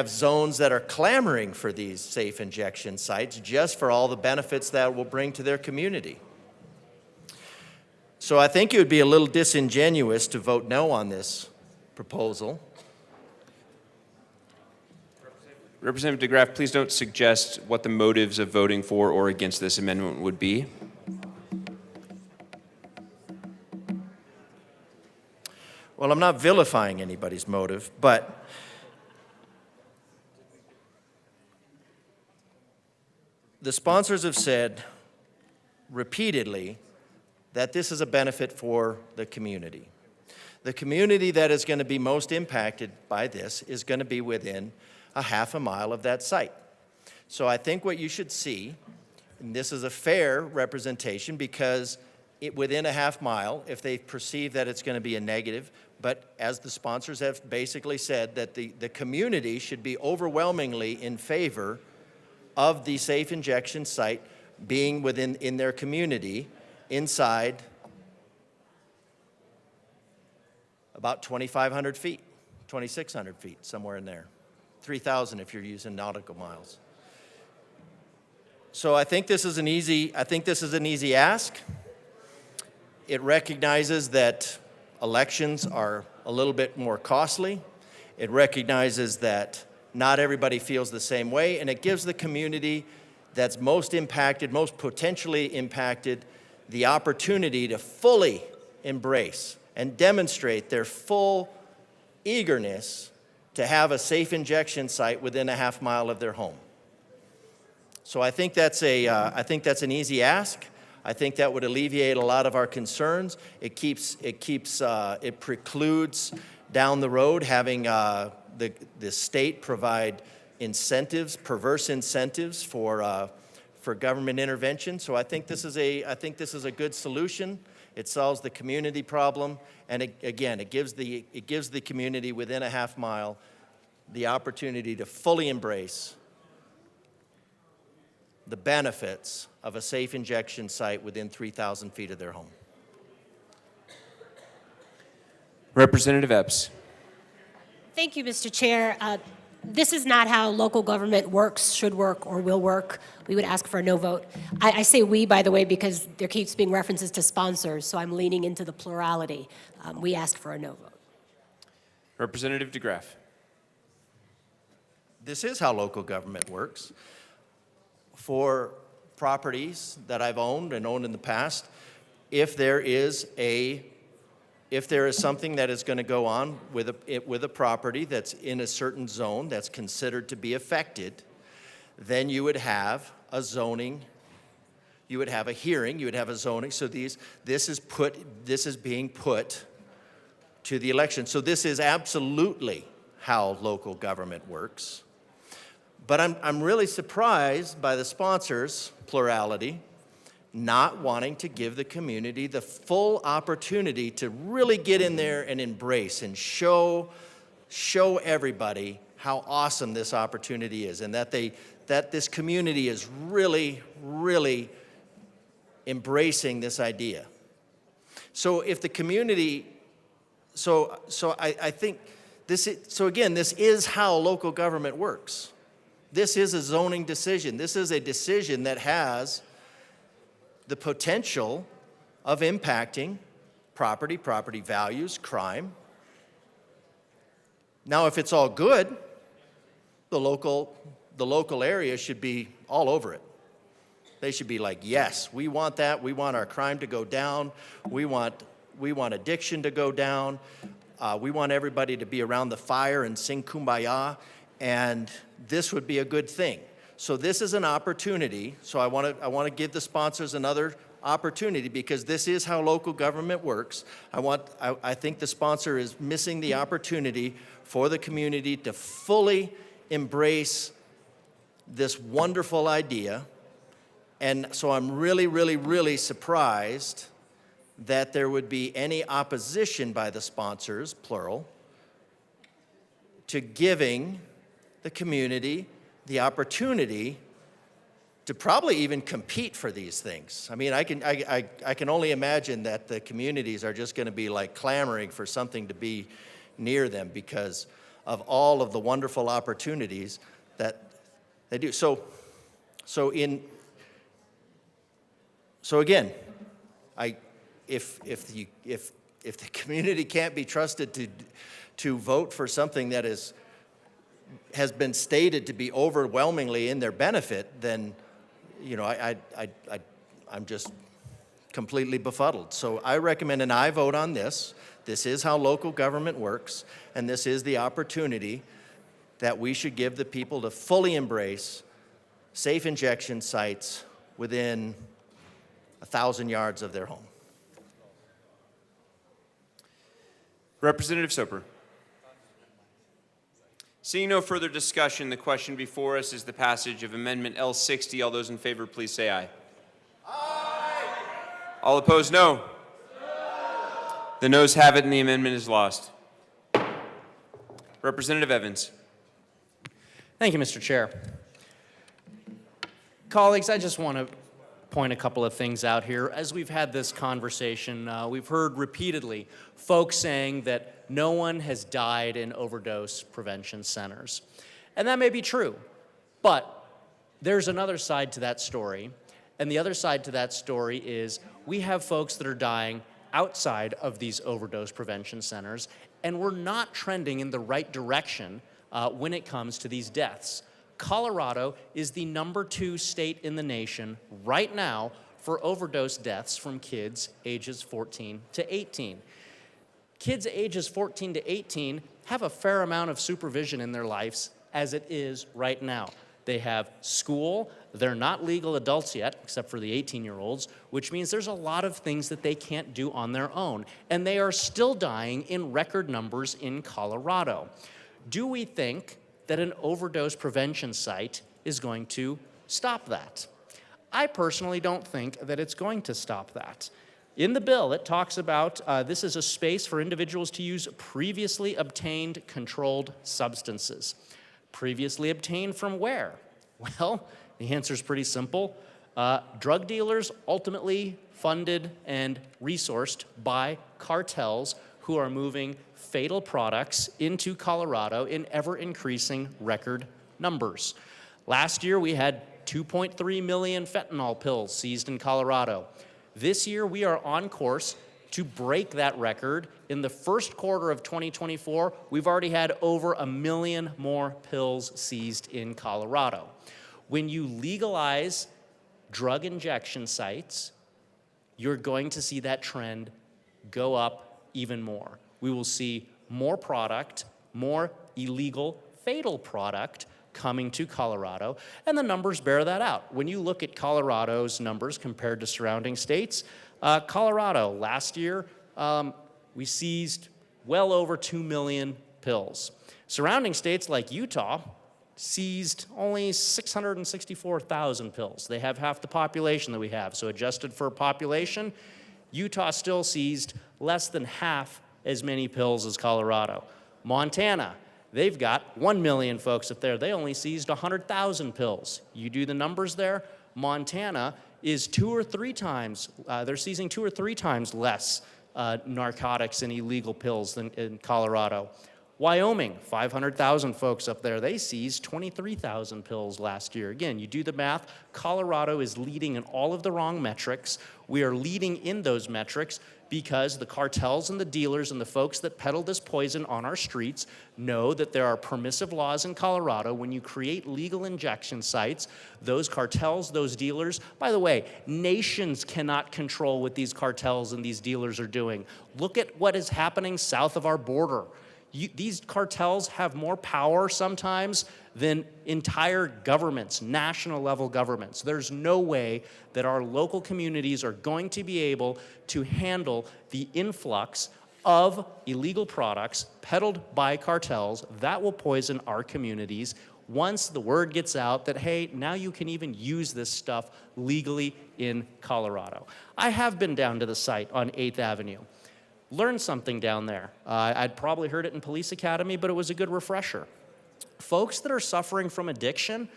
zones that are clamoring for these safe injection sites just for all the benefits that it will bring to their community. So I think it would be a little disingenuous to vote no on this proposal. Representative DeGraff, please don't suggest what the motives of voting for or against this amendment would be. Well, I'm not vilifying anybody's motive, but the sponsors have said repeatedly that this is a benefit for the community. The community that is going to be most impacted by this is going to be within a half a mile of that site. So I think what you should see, and this is a fair representation because within a half mile, if they perceive that it's going to be a negative, but as the sponsors have basically said, that the community should be overwhelmingly in favor of the safe injection site being in their community inside about 2,500 feet, 2,600 feet, somewhere in there. 3,000 if you're using nautical miles. So I think this is an easy ask. It recognizes that elections are a little bit more costly. It recognizes that not everybody feels the same way, and it gives the community that's most impacted, most potentially impacted, the opportunity to fully embrace and demonstrate their full eagerness to have a safe injection site within a half mile of their home. So I think that's an easy ask. I think that would alleviate a lot of our concerns. It precludes down the road having the state provide incentives, perverse incentives for government intervention. So I think this is a good solution. It solves the community problem, and it gives the community within a half mile the opportunity to fully embrace the benefits of a safe injection site within 3,000 feet of their home. Representative Epps. Thank you, Mr. Chair. This is not how local government works, should work, or will work. We would ask for a no vote. I say we, by the way, because there keeps being references to sponsors, so I'm leaning into the plurality. We ask for a no vote. Representative DeGraff. This is how local government works. For properties that I've owned and owned in the past, if there is something that is going to go on with a property that's in a certain zone that's considered to be affected, then you would have a zoning, you would have a hearing, you would have a zoning. So this is being put to the election. So this is absolutely how local government works. But I'm really surprised by the sponsors, plurality, not wanting to give the community the full opportunity to really get in there and embrace and show everybody how awesome this opportunity is, and that this community is really, really embracing this idea. So if the community, I think this is how local government works. This is a zoning decision. This is a decision that has the potential of impacting property values, crime. Now, if it's all good, the local area should be all over it. They should be like, yes, we want that. We want our crime to go down. We want addiction to go down. We want everybody to be around the fire and sing Kumbaya, and this would be a good thing. So this is an opportunity. So I want to give the sponsors another opportunity, because this is how local government works. I think the sponsor is missing the opportunity for the community to fully embrace this wonderful idea. And so I'm really, really, really surprised that there would be any opposition by the sponsors, plural, to giving the community the opportunity to probably even compete for these things. I mean, I can only imagine that the communities are just going to be like clamoring for something to be near them because of all of the wonderful opportunities that they do. So again, if the community can't be trusted to vote for something that has been stated to be overwhelmingly in their benefit, then I'm just completely befuddled. So I recommend an aye vote on this. This is how local government works, and this is the opportunity that we should give the people to fully embrace safe injection sites within 1,000 yards of their home. Representative Soper. Seeing no further discussion, the question before us is the passage of Amendment L60. All those in favor, please say aye. Aye. All opposed, no. The noes have it and the amendment is lost. Representative Evans. Thank you, Mr. Chair. Colleagues, I just want to point a couple of things out here. As we've had this conversation, we've heard repeatedly folks saying that no one has died in overdose prevention centers. And that may be true, but there's another side to that story. And the other side to that story is we have folks that are dying outside of these overdose prevention centers, and we're not trending in the right direction when it comes to these deaths. Colorado is the #2 state in the nation right now for overdose deaths from kids ages 14 to 18. Kids ages 14 to 18 have a fair amount of supervision in their lives as it is right now. They have school, they're not legal adults yet, except for the 18-year-olds, which means there's a lot of things that they can't do on their own, and they are still dying in record numbers in Colorado. Do we think that an overdose prevention site is going to stop that? I personally don't think that it's going to stop that. In the bill, it talks about this is a space for individuals to use previously obtained controlled substances. Previously obtained from where? Well, the answer is pretty simple. Drug dealers ultimately funded and resourced by cartels who are moving fatal products into Colorado in ever-increasing record numbers. Last year, we had 2.3 million fentanyl pills seized in Colorado. This year, we are on course to break that record. In the first quarter of 2024, we've already had over 1 million more pills seized in Colorado. When you legalize drug injection sites, you're going to see that trend go up even more. We will see more product, more illegal, fatal product coming to Colorado, and the numbers bear that out. When you look at Colorado's numbers compared to surrounding states, Colorado, last year, we seized well over 2 million pills. Surrounding states like Utah seized only 664,000 pills. They have half the population that we have, so adjusted for population, Utah still seized less than half as many pills as Colorado. Montana, they've got 1 million folks up there. They only seized 100,000 pills. You do the numbers there, Montana is 2 or 3 times, they're seizing 2 or 3 times less narcotics and illegal pills than in Colorado. Wyoming, 500,000 folks up there, they seized 23,000 pills last year. Again, you do the math, Colorado is leading in all of the wrong metrics. We are leading in those metrics because the cartels and the dealers and the folks that peddle this poison on our streets know that there are permissive laws in Colorado. When you create legal injection sites, those cartels, those dealers, by the way, nations cannot control what these cartels and these dealers are doing. Look at what is happening south of our border. These cartels have more power sometimes than entire governments, national level governments. There's no way that our local communities are going to be able to handle the influx of illegal products peddled by cartels that will poison our communities once the word gets out that, hey, now you can even use this stuff legally in Colorado. I have been down to the site on 8th Avenue. Learned something down there. I'd probably heard it in Police Academy, but it was a good refresher. Folks that are suffering from addiction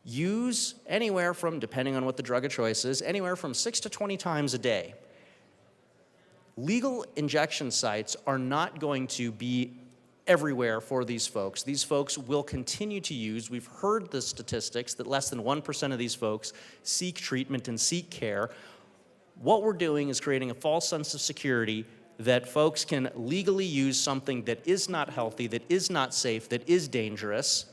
use anywhere from, depending on what the drug of choice is, anywhere from 6 to 20 times a day. Legal injection sites are not going to be everywhere for these folks. These folks will continue to use. We've heard the statistics that less than 1% of these folks seek treatment and seek care. What we're doing is creating a false sense of security that folks can legally use something that is not healthy, that is not safe, that is dangerous,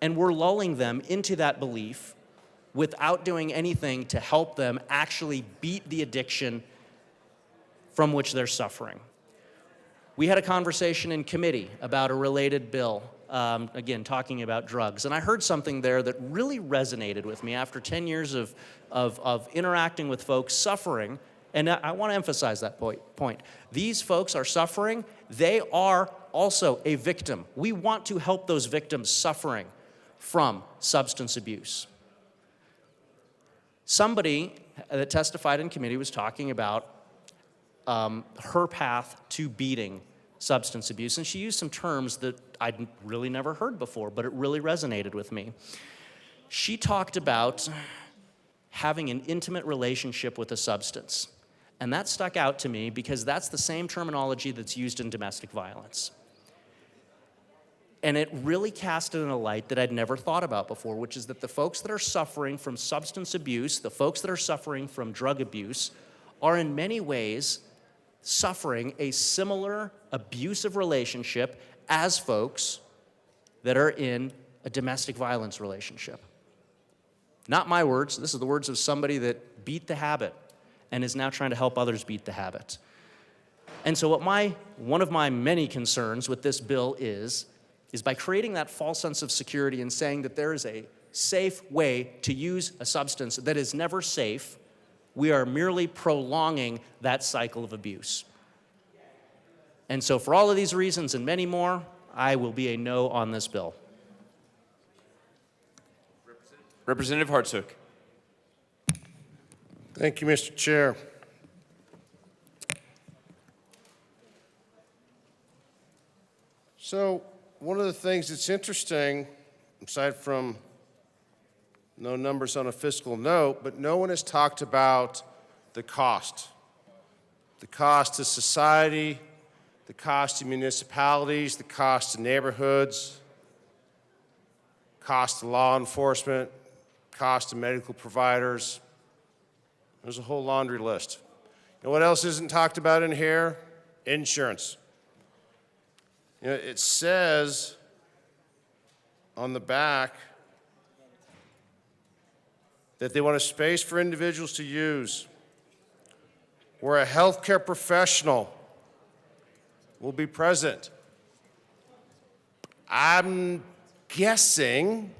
and we're lulling them into that belief without doing anything to help them actually beat the addiction from which they're suffering. We had a conversation in committee about a related bill, again, talking about drugs. And I heard something there that really resonated with me after 10 years of interacting with folks suffering. And I want to emphasize that point. These folks are suffering. They are also a victim. We want to help those victims suffering from substance abuse. Somebody that testified in committee was talking about her path to beating substance abuse, and she used some terms that I'd really never heard before, but it really resonated with me. She talked about having an intimate relationship with a substance, and that stuck out to me because that's the same terminology that's used in domestic violence. And it really cast it in a light that I'd never thought about before, which is that the folks that are suffering from substance abuse, the folks that are suffering from drug abuse, are in many ways suffering a similar abusive relationship as folks that are in a domestic violence relationship. Not my words, this is the words of somebody that beat the habit and is now trying to help others beat the habit. And so one of my many concerns with this bill is by creating that false sense of security and saying that there is a safe way to use a substance that is never safe, we are merely prolonging that cycle of abuse. And so for all of these reasons and many more, I will be a no on this bill. Representative Hartsook. Thank you, Mr. Chair. So, one of the things that's interesting, aside from no numbers on a fiscal note, but no one has talked about the cost. The cost to society, the cost to municipalities, the cost to neighborhoods, cost to law enforcement, cost to medical providers. There's a whole laundry list. You know what else isn't talked about in here? Insurance. You know, it says on the back that they want a space for individuals to use where a healthcare professional will be present. I'm guessing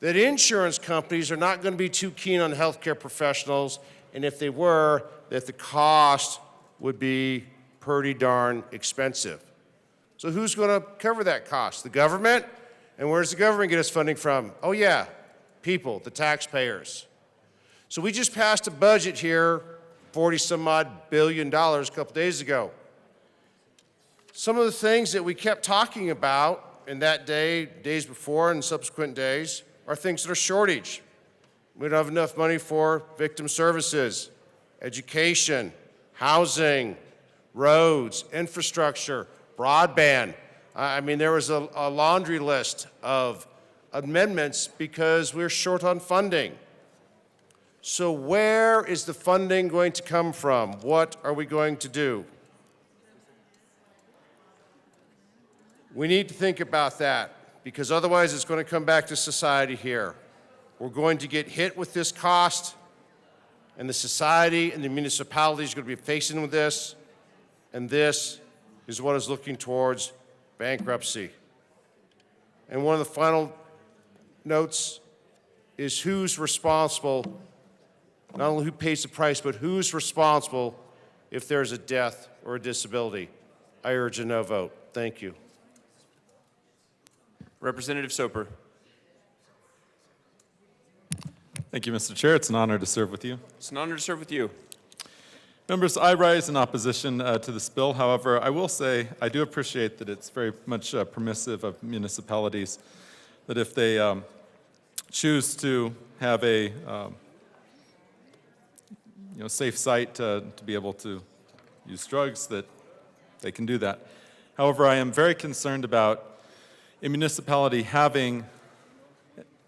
that insurance companies are not going to be too keen on healthcare professionals, and if they were, that the cost would be pretty darn expensive. So who's going to cover that cost? The government? And where does the government get its funding from? Oh yeah, people, the taxpayers. So we just passed a budget here, 40-some-odd billion dollars a couple days ago. Some of the things that we kept talking about in that day, days before, and subsequent days are things that are shortage. We don't have enough money for victim services, education, housing, roads, infrastructure, broadband. I mean, there was a laundry list of amendments because we're short on funding. So where is the funding going to come from? What are we going to do? We need to think about that because otherwise it's going to come back to society here. We're going to get hit with this cost, and the society and the municipalities are going to be facing with this, and this is what is looking towards bankruptcy. And one of the final notes is who's responsible, not only who pays the price, but who's responsible if there's a death or a disability. I urge a no vote. Thank you. Representative Soper. Thank you, Mr. Chair. It's an honor to serve with you. It's an honor to serve with you. Members, I rise in opposition to this bill. However, I will say I do appreciate that it's very much permissive of municipalities that if they choose to have a safe site to be able to use drugs, that they can do that. However, I am very concerned about a municipality having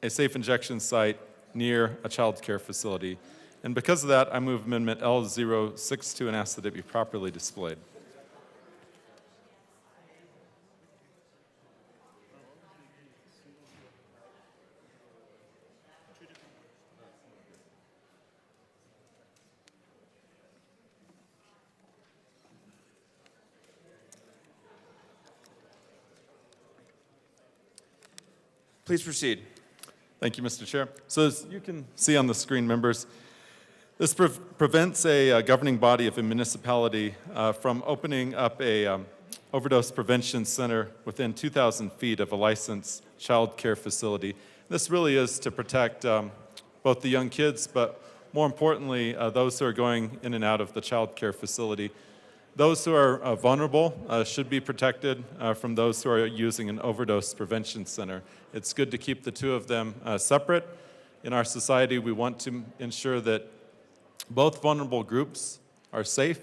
a safe injection site near a child care facility. And because of that, I move Amendment L062 and ask that it be properly displayed. Please proceed. Thank you, Mr. Chair. So as you can see on the screen, members, this prevents a governing body of a municipality from opening up a overdose prevention center within 2,000 feet of a licensed child care facility. This really is to protect both the young kids, but more importantly, those who are going in and out of the child care facility. Those who are vulnerable should be protected from those who are using an overdose prevention center. It's good to keep the two of them separate. In our society, we want to ensure that both vulnerable groups are safe,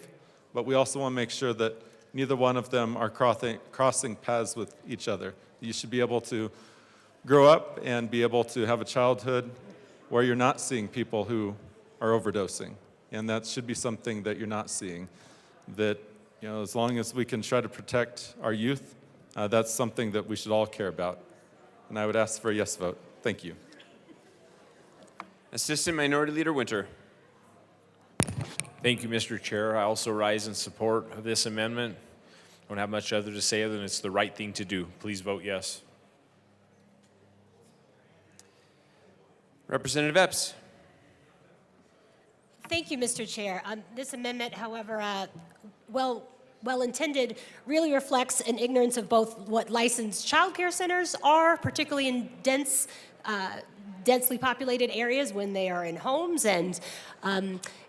but we also want to make sure that neither one of them are crossing paths with each other. You should be able to grow up and be able to have a childhood where you're not seeing people who are overdosing. And that should be something that you're not seeing. That, you know, as long as we can try to protect our youth, that's something that we should all care about. And I would ask for a yes vote. Thank you. Assistant Minority Leader Winter. Thank you, Mr. Chair. I also rise in support of this amendment. I don't have much other to say other than it's the right thing to do. Please vote yes. Representative Epps. Thank you, Mr. Chair. This amendment, however, well intended, really reflects an ignorance of both what licensed child care centers are, particularly in densely populated areas when they are in homes, and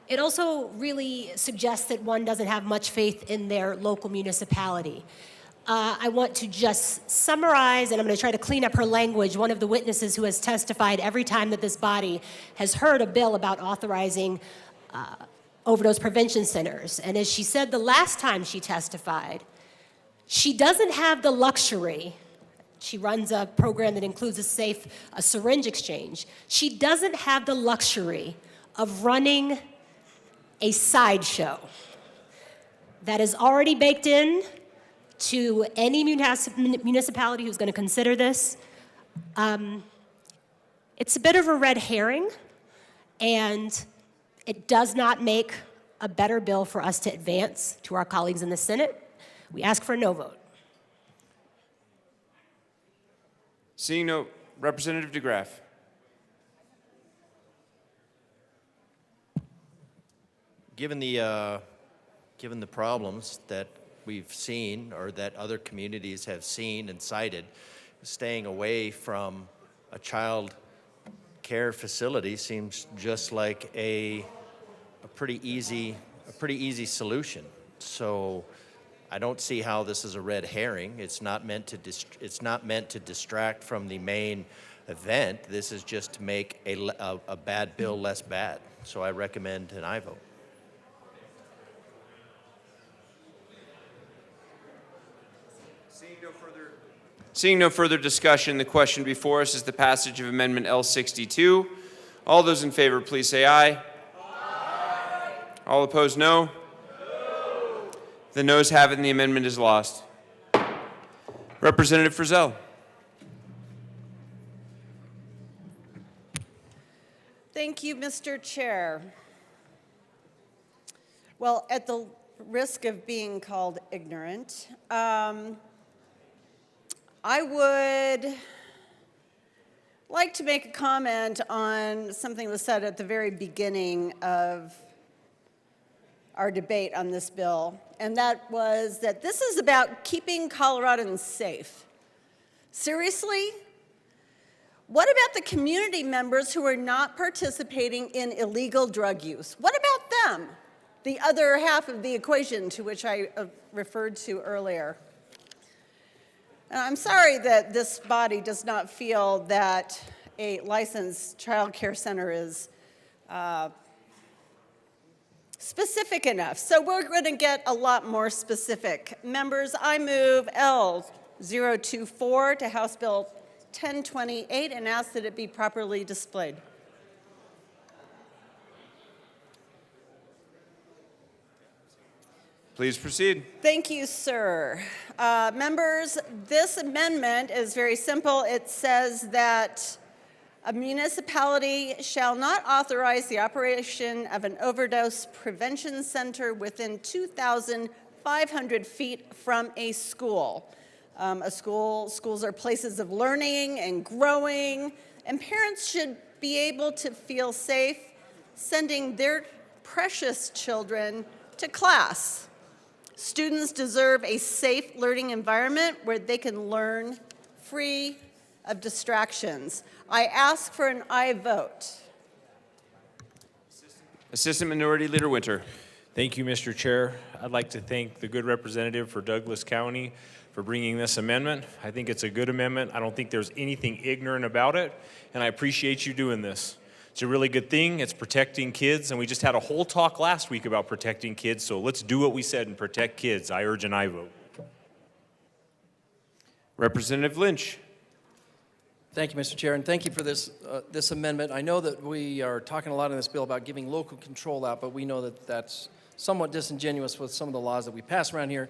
it also really suggests that one doesn't have much faith in their local municipality. I want to just summarize, and I'm going to try to clean up her language, one of the witnesses who has testified every time that this body has heard a bill about authorizing overdose prevention centers. And as she said the last time she testified, she doesn't have the luxury. She runs a program that includes a syringe exchange. She doesn't have the luxury of running a sideshow that is already baked in to any municipality who's going to consider this. It's a bit of a red herring, and it does not make a better bill for us to advance to our colleagues in the Senate. We ask for a no vote. Seeing no, Representative DeGraff. Given the problems that we've seen or that other communities have seen and cited, staying away from a child care facility seems just like a pretty easy solution. So I don't see how this is a red herring. It's not meant to distract from the main event. This is just to make a bad bill less bad. So I recommend an aye vote. Seeing no further discussion, the question before us is the passage of Amendment L62. All those in favor, please say aye. Aye. All opposed, no. No. The noes have it and the amendment is lost. Representative Frizzell. Thank you, Mr. Chair. Well, at the risk of being called ignorant, I would like to make a comment on something that was said at the very beginning of our debate on this bill, and that was that this is about keeping Coloradans safe. Seriously? What about the community members who are not participating in illegal drug use? What about them? The other half of the equation to which I referred to earlier. And I'm sorry that this body does not feel that a licensed child care center is specific enough. So we're going to get a lot more specific. Members, I move L024 to House Bill 1028 and ask that it be properly displayed. Please proceed. Thank you, sir. Members, this amendment is very simple. It says that a municipality shall not authorize the operation of an overdose prevention center within 2,500 feet from a school. Schools are places of learning and growing, and parents should be able to feel safe sending their precious children to class. Students deserve a safe learning environment where they can learn free of distractions. I ask for an aye vote. Assistant Minority Leader Winter. Thank you, Mr. Chair. I'd like to thank the good representative for Douglas County for bringing this amendment. I think it's a good amendment. I don't think there's anything ignorant about it, and I appreciate you doing this. It's a really good thing. It's protecting kids, and we just had a whole talk last week about protecting kids, so let's do what we said and protect kids. I urge an aye vote. Representative Lynch. Thank you, Mr. Chair, and thank you for this, this amendment. I know that we are talking a lot in this bill about giving local control out, but we know that that's somewhat disingenuous with some of the laws that we pass around here.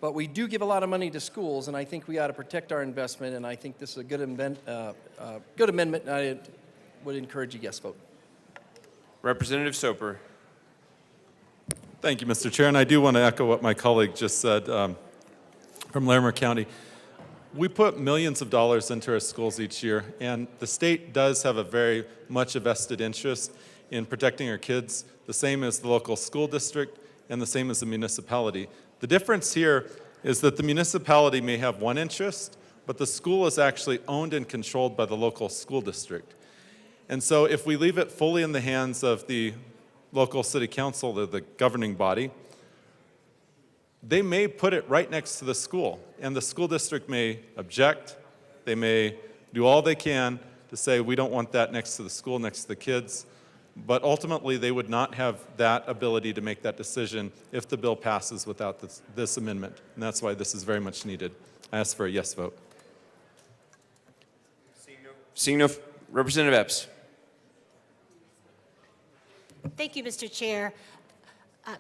But we do give a lot of money to schools, and I think we ought to protect our investment, and I think this is a good amendment, and I would encourage a yes vote. Representative Soper. Thank you, Mr. Chair, and I do want to echo what my colleague just said from Larimer County. We put millions of dollars into our schools each year, and the state does have a very much a vested interest in protecting our kids, the same as the local school district and the same as the municipality. The difference here is that the municipality may have one interest, but the school is actually owned and controlled by the local school district. And so if we leave it fully in the hands of the local city council, the governing body, they may put it right next to the school, and the school district may object. They may do all they can to say, we don't want that next to the school, next to the kids. But ultimately, they would not have that ability to make that decision if the bill passes without this amendment. And that's why this is very much needed. I ask for a yes vote. Seeing no, Representative Epps. Thank you, Mr. Chair.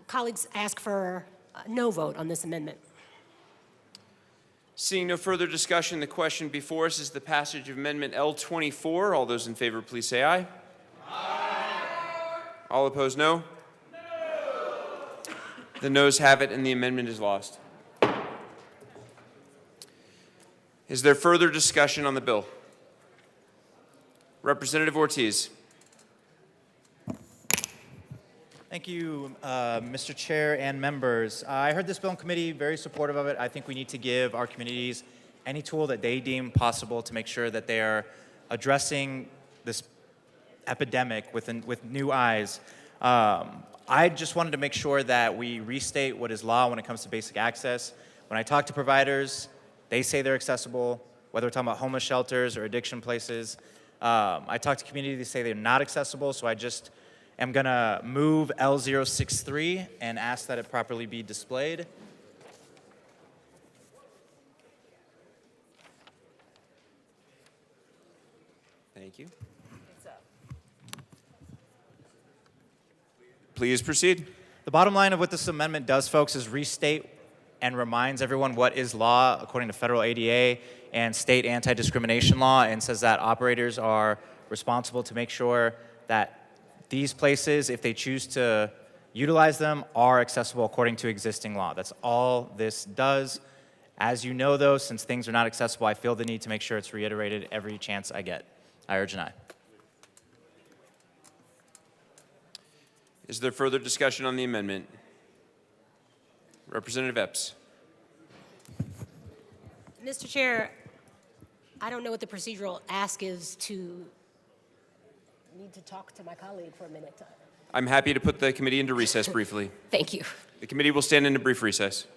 Colleagues ask for a no vote on this amendment. Seeing no further discussion, the question before us is the passage of Amendment L24. All those in favor, please say aye. All opposed, no? The noes have it, and the amendment is lost. Is there further discussion on the bill? Representative Ortiz. Thank you, Mr. Chair and members. I heard this bill in committee, very supportive of it. I think we need to give our communities any tool that they deem possible to make sure that they are addressing this epidemic with new eyes. I just wanted to make sure that we restate what is law when it comes to basic access. When I talk to providers, they say they're accessible, whether we're talking about homeless shelters or addiction places. I talk to communities, they say they're not accessible, so I just am gonna move L063 and ask that it properly be displayed. Thank you. Please proceed. The bottom line of what this amendment does, folks, is restate and reminds everyone what is law according to federal ADA and state anti-discrimination law, and says that operators are responsible to make sure that these places, if they choose to utilize them, are accessible according to existing law. That's all this does. As you know, though, since things are not accessible, I feel the need to make sure it's reiterated every chance I get. I urge an aye. Is there further discussion on the amendment? Representative Epps. Mr. Chair, I don't know what the procedural ask is to need to talk to my colleague for a minute. I'm happy to put the committee into recess briefly. Thank you. The committee will stand in a brief recess.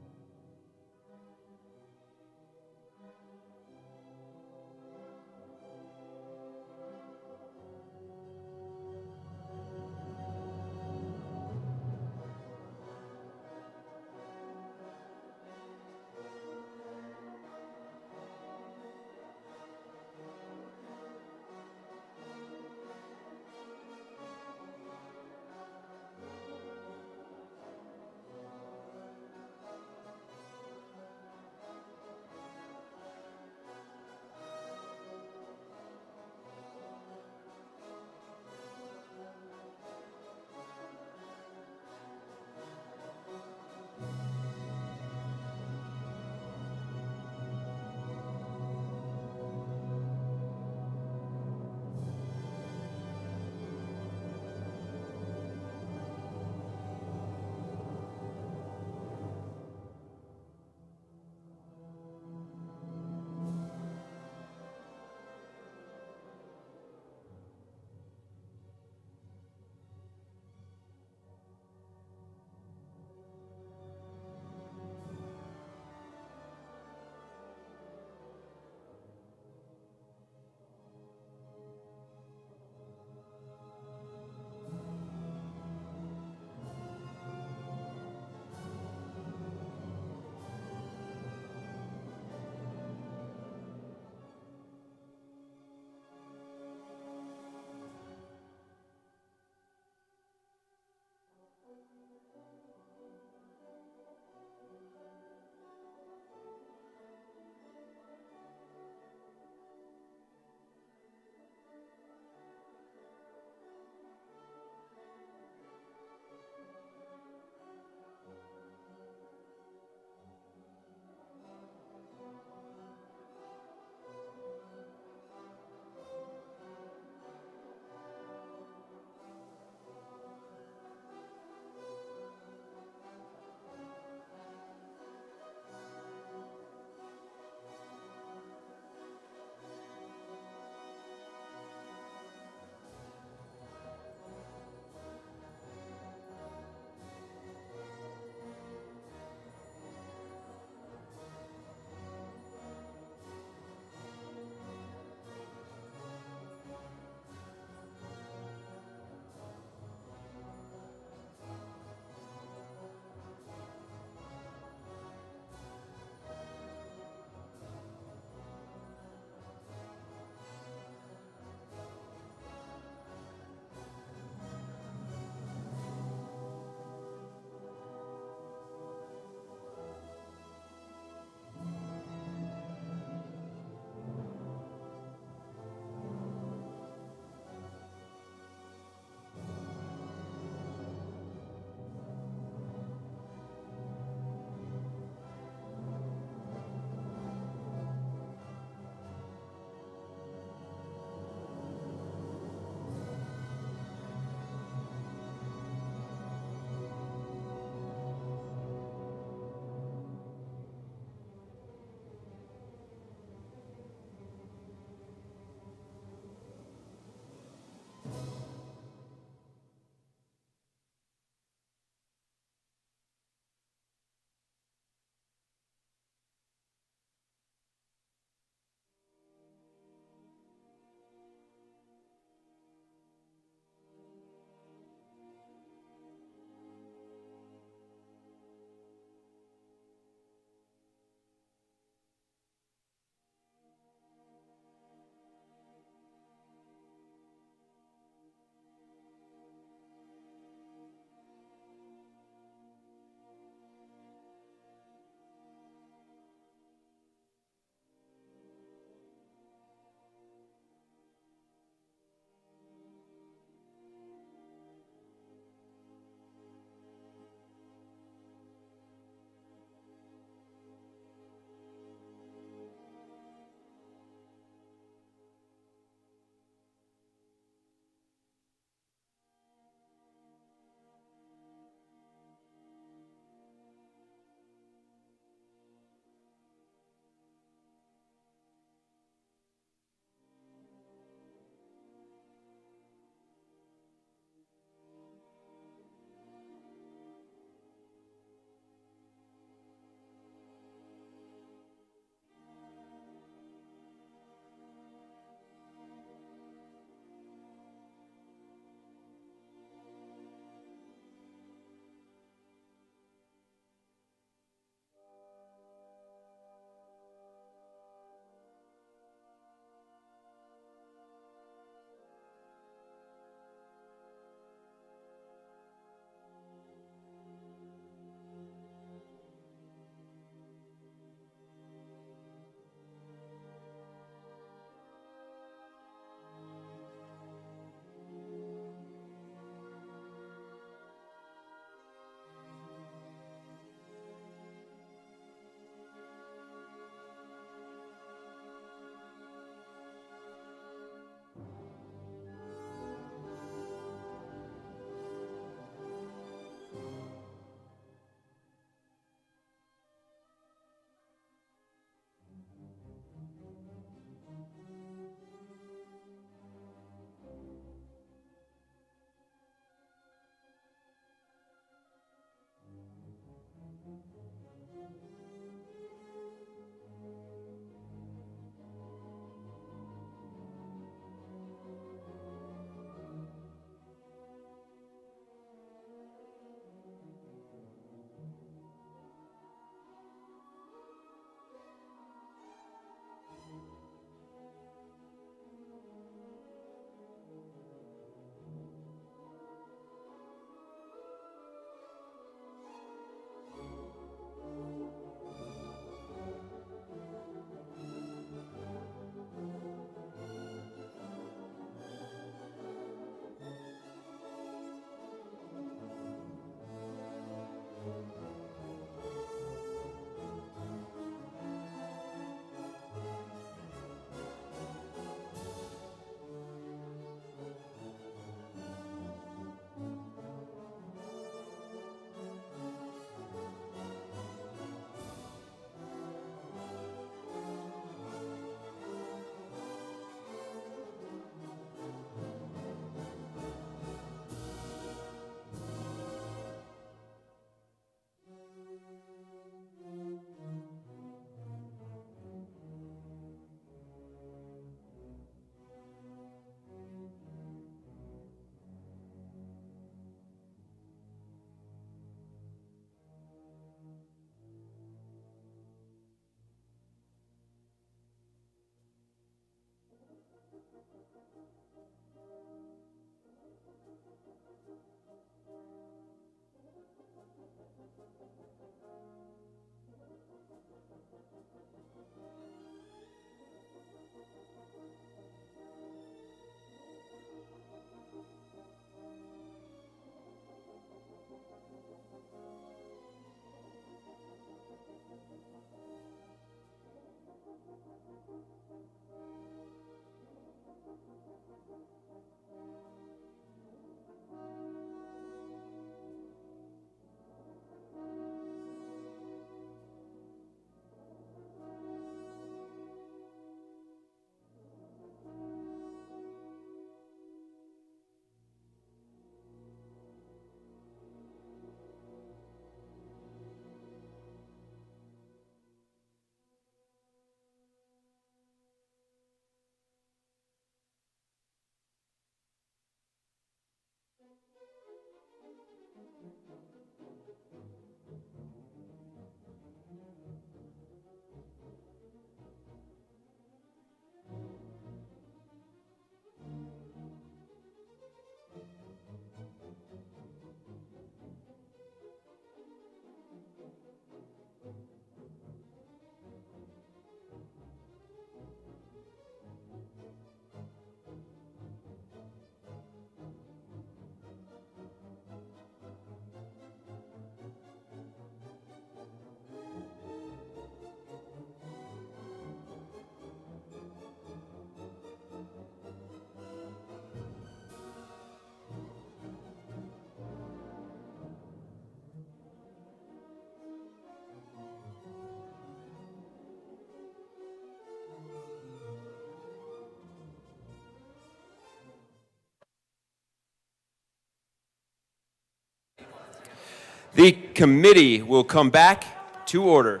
The committee will come back to order.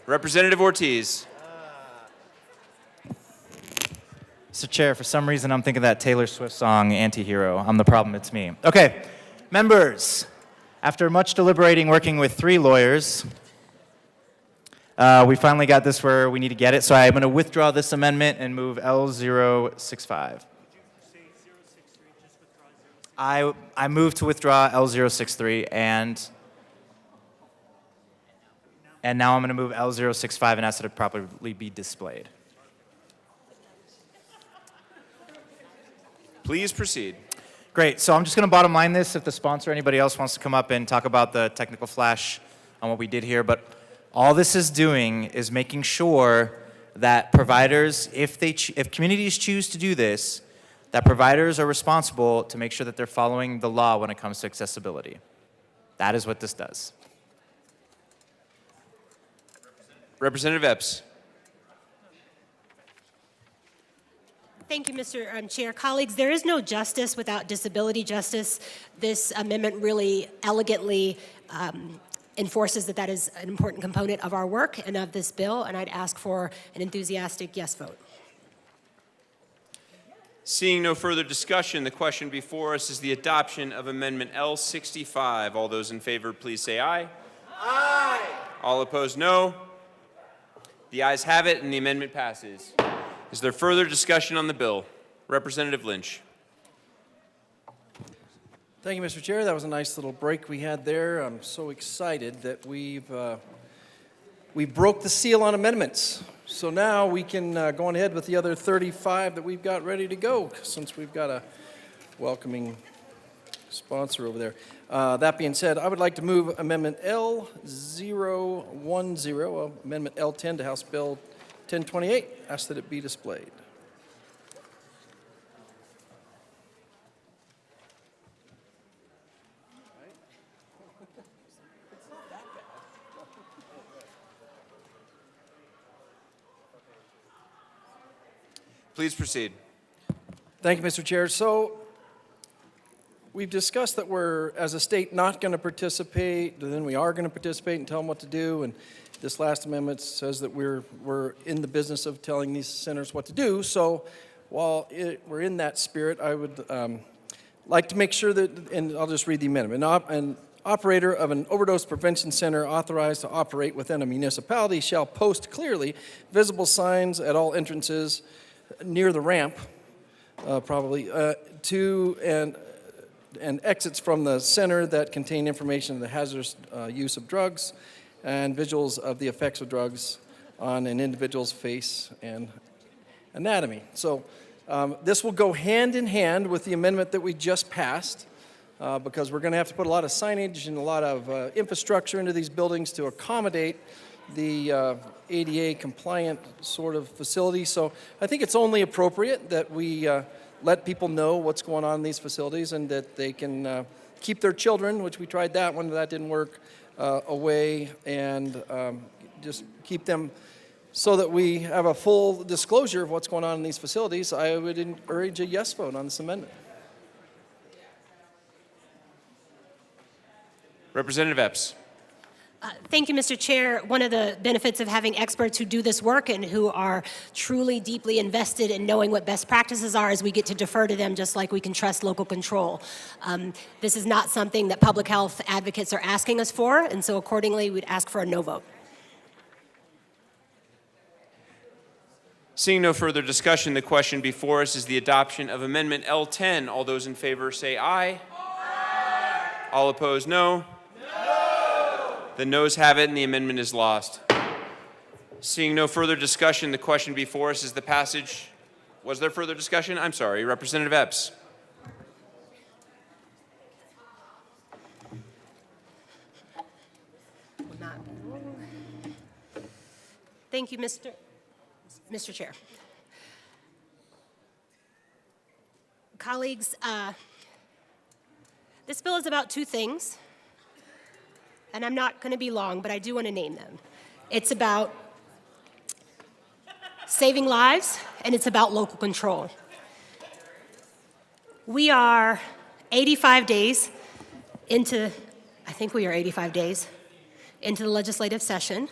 Representative Ortiz. Mr. Chair, for some reason I'm thinking that Taylor Swift song, Anti-Hero. I'm the problem, it's me. Okay, members, after much deliberating, working with 3 lawyers, we finally got this where we need to get it, so I'm going to withdraw this amendment and move L065. I move to withdraw L063 and now I'm going to move L065 and ask that it properly be displayed. Please proceed. Great. So I'm just going to bottom line this if the sponsor or anybody else wants to come up and talk about the technical flash on what we did here. But all this is doing is making sure that providers, if communities choose to do this, that providers are responsible to make sure that they're following the law when it comes to accessibility. That is what this does. Representative Epps. Thank you, Mr. Chair. Colleagues, there is no justice without disability justice. This amendment really elegantly enforces that is an important component of our work and of this bill, and I'd ask for an enthusiastic yes vote. Seeing no further discussion, the question before us is the adoption of Amendment L65. All those in favor, please say aye. Aye. All opposed, no. The ayes have it, and the amendment passes. Is there further discussion on the bill? Representative Lynch. Thank you, Mr. Chair. That was a nice little break we had there. I'm so excited that we broke the seal on amendments. So now we can go on ahead with the other 35 that we've got ready to go, since we've got a welcoming sponsor over there. That being said, I would like to move Amendment L010, Amendment L10 to House Bill 1028. Ask that it be displayed. Please proceed. Thank you, Mr. Chair. So we've discussed that we're, as a state, not going to participate, and then we are going to participate and tell them what to do. And this last amendment says that we're in the business of telling these centers what to do. So while we're in that spirit, I would like to make sure that, and I'll just read the amendment. An operator of an overdose prevention center authorized to operate within a municipality shall post clearly visible signs at all entrances near the ramp probably, to and exits from the center that contain information of the hazardous use of drugs and visuals of the effects of drugs on an individual's face and anatomy. So this will go hand in hand with the amendment that we just passed, because we're going to have to put a lot of signage and a lot of infrastructure into these buildings to accommodate the ADA compliant sort of facility. So I think it's only appropriate that we let people know what's going on in these facilities and that they can keep their children, which we tried that one, that didn't work, away, and just keep them so that we have a full disclosure of what's going on in these facilities. I would encourage a yes vote on this amendment. Representative Epps. Thank you, Mr. Chair. One of the benefits of having experts who do this work and who are truly deeply invested in knowing what best practices are is we get to defer to them just like we can trust local control. This is not something that public health advocates are asking us for, and so accordingly, we'd ask for a no vote. Seeing no further discussion, the question before us is the adoption of Amendment L10. All those in favor say aye. Aye. All opposed, no. The noes have it, and the amendment is lost. Seeing no further discussion, the question before us is the passage. Was there further discussion? I'm sorry. Representative Epps. Thank you, Mr. Chair. Colleagues, this bill is about two things. And I'm not going to be long, but I do want to name them. It's about saving lives, and it's about local control. We are 85 days into, I think we are 85 days into the legislative session,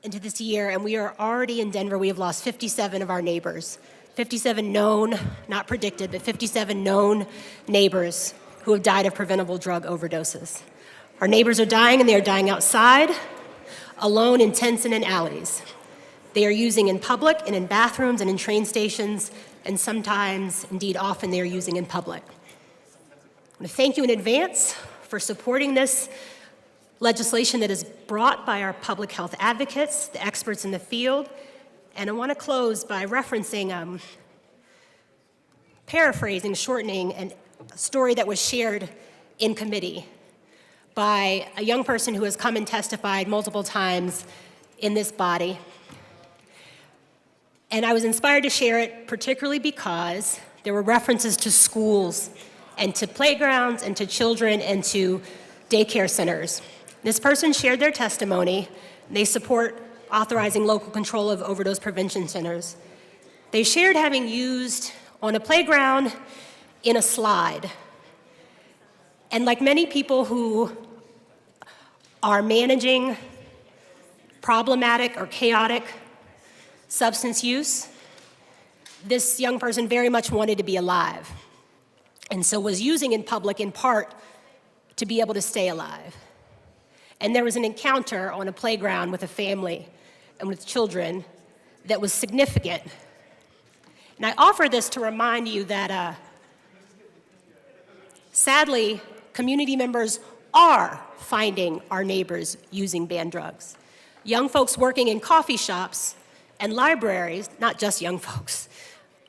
into this year, and we are already in Denver. We have lost 57 of our neighbors. 57 known, not predicted, but 57 known neighbors who have died of preventable drug overdoses. Our neighbors are dying, and they are dying outside, alone in tents and in alleys. They are using in public and in bathrooms and in train stations, and sometimes, indeed often, they are using in public. I want to thank you in advance for supporting this legislation that is brought by our public health advocates, the experts in the field. And I want to close by referencing, paraphrasing, shortening a story that was shared in committee by a young person who has come and testified multiple times in this body. And I was inspired to share it particularly because there were references to schools and to playgrounds and to children and to daycare centers. This person shared their testimony. They support authorizing local control of overdose prevention centers. They shared having used on a playground in a slide. And like many people who are managing problematic or chaotic substance use, this young person very much wanted to be alive, and so was using in public in part to be able to stay alive. And there was an encounter on a playground with a family and with children that was significant. And I offer this to remind you that, sadly, community members are finding our neighbors using banned drugs. Young folks working in coffee shops and libraries, not just young folks,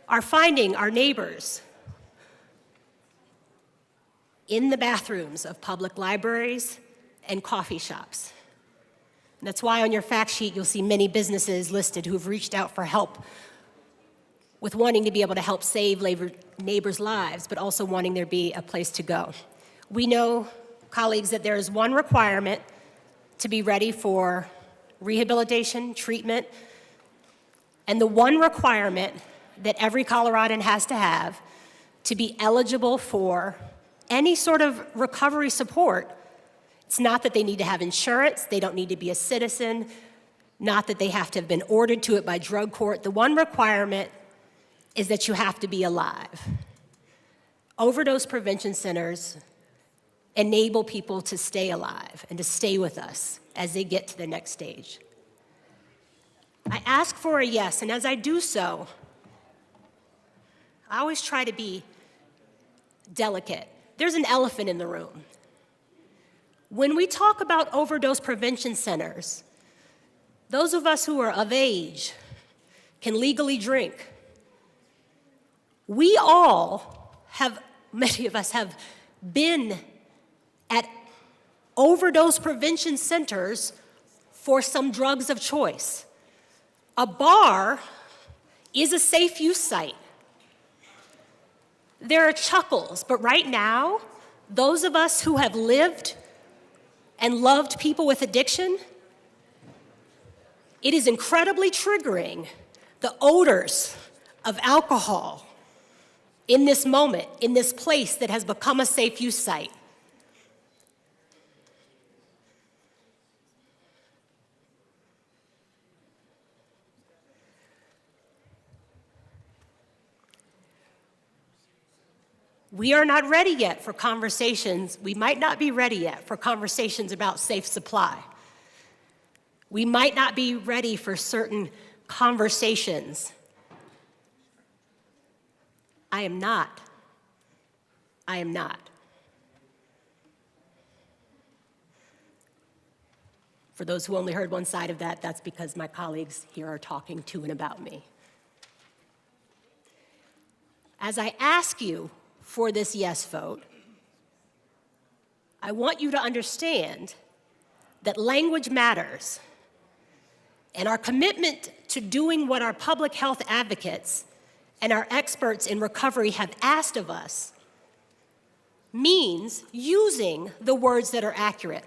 are finding our neighbors in the bathrooms of public libraries and coffee shops. And that's why on your fact sheet you'll see many businesses listed who have reached out for help with wanting to be able to help save neighbors' lives, but also wanting there be a place to go. We know, colleagues, that there is one requirement to be ready for rehabilitation, treatment, and the one requirement that every Coloradan has to have to be eligible for any sort of recovery support. It's not that they need to have insurance, they don't need to be a citizen, not that they have to have been ordered to it by drug court. The one requirement is that you have to be alive. Overdose prevention centers enable people to stay alive and to stay with us as they get to the next stage. I ask for a yes, and as I do so, I always try to be delicate. There's an elephant in the room. When we talk about overdose prevention centers, those of us who are of age can legally drink. We all have, many of us have been at overdose prevention centers for some drugs of choice. A bar is a safe use site. There are chuckles, but right now, those of us who have lived and loved people with addiction, it is incredibly triggering, the odors of alcohol in this moment, in this place that has become a safe use site. We are not ready yet for conversations. We might not be ready yet for conversations about safe supply. We might not be ready for certain conversations. I am not. I am not. For those who only heard one side of that, that's because my colleagues here are talking to and about me. As I ask you for this yes vote, I want you to understand that language matters, and our commitment to doing what our public health advocates and our experts in recovery have asked of us means using the words that are accurate.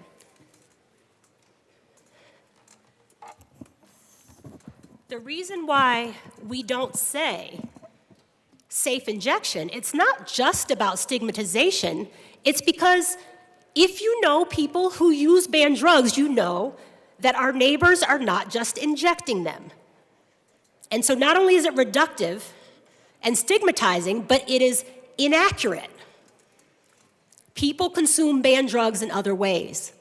The reason why we don't say safe injection, it's not just about stigmatization. It's because if you know people who use banned drugs, you know that our neighbors are not just injecting them. And so not only is it reductive and stigmatizing, but it is inaccurate. People consume banned drugs in other ways.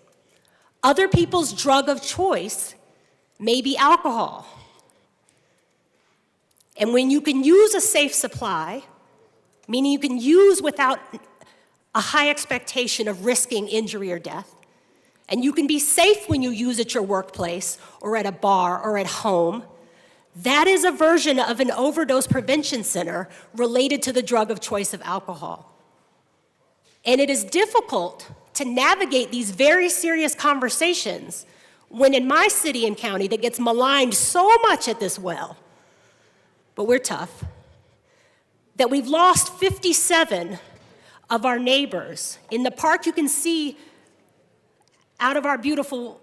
Other people's drug of choice may be alcohol. And when you can use a safe supply, meaning you can use without a high expectation of risking injury or death, and you can be safe when you use at your workplace or at a bar or at home, that is a version of an overdose prevention center related to the drug of choice of alcohol. And it is difficult to navigate these very serious conversations when in my city and county that gets maligned so much at this well, but we're tough, that we've lost 57 of our neighbors. In the park, you can see out of our beautiful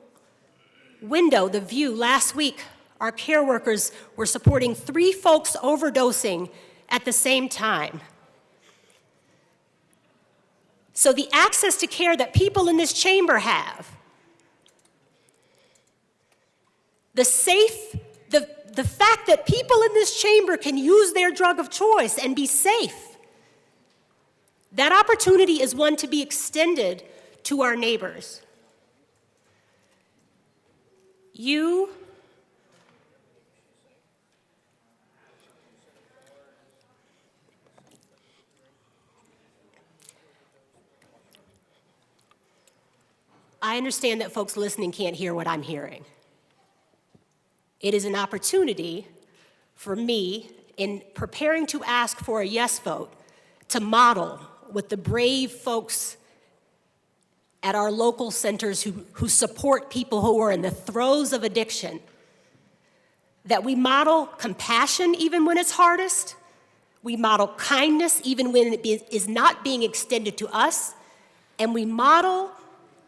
window, the view. Last week, our care workers were supporting 3 folks overdosing at the same time. So the access to care that people in this chamber have, the fact that people in this chamber can use their drug of choice and be safe, that opportunity is one to be extended to our neighbors. I understand that folks listening can't hear what I'm hearing. It is an opportunity for me, in preparing to ask for a yes vote, to model with the brave folks at our local centers who support people who are in the throes of addiction, that we model compassion even when it's hardest, we model kindness even when it is not being extended to us, and we model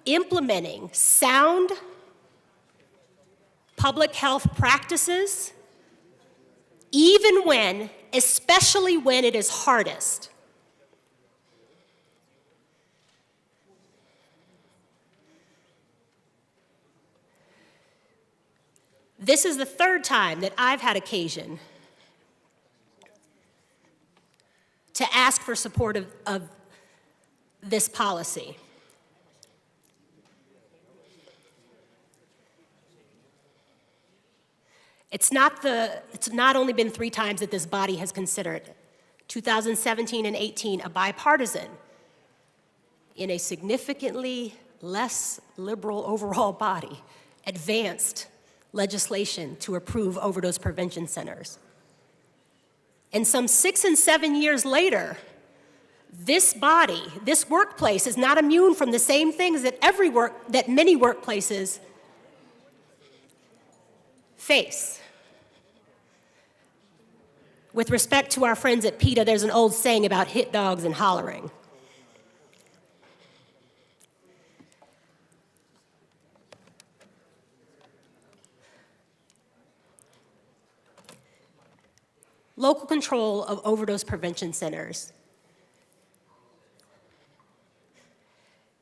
implementing sound public health practices, even when, especially when it is hardest. This is the 3rd time that I've had occasion to ask for support of this policy. It's not only been 3 times that this body has considered it. 2017 and 18, a bipartisan in a significantly less liberal overall body advanced legislation to approve overdose prevention centers. And some 6 and 7 years later, this body, this workplace is not immune from the same things that many workplaces face. With respect to our friends at PETA, there's an old saying about hit dogs and hollering. Local control of overdose prevention centers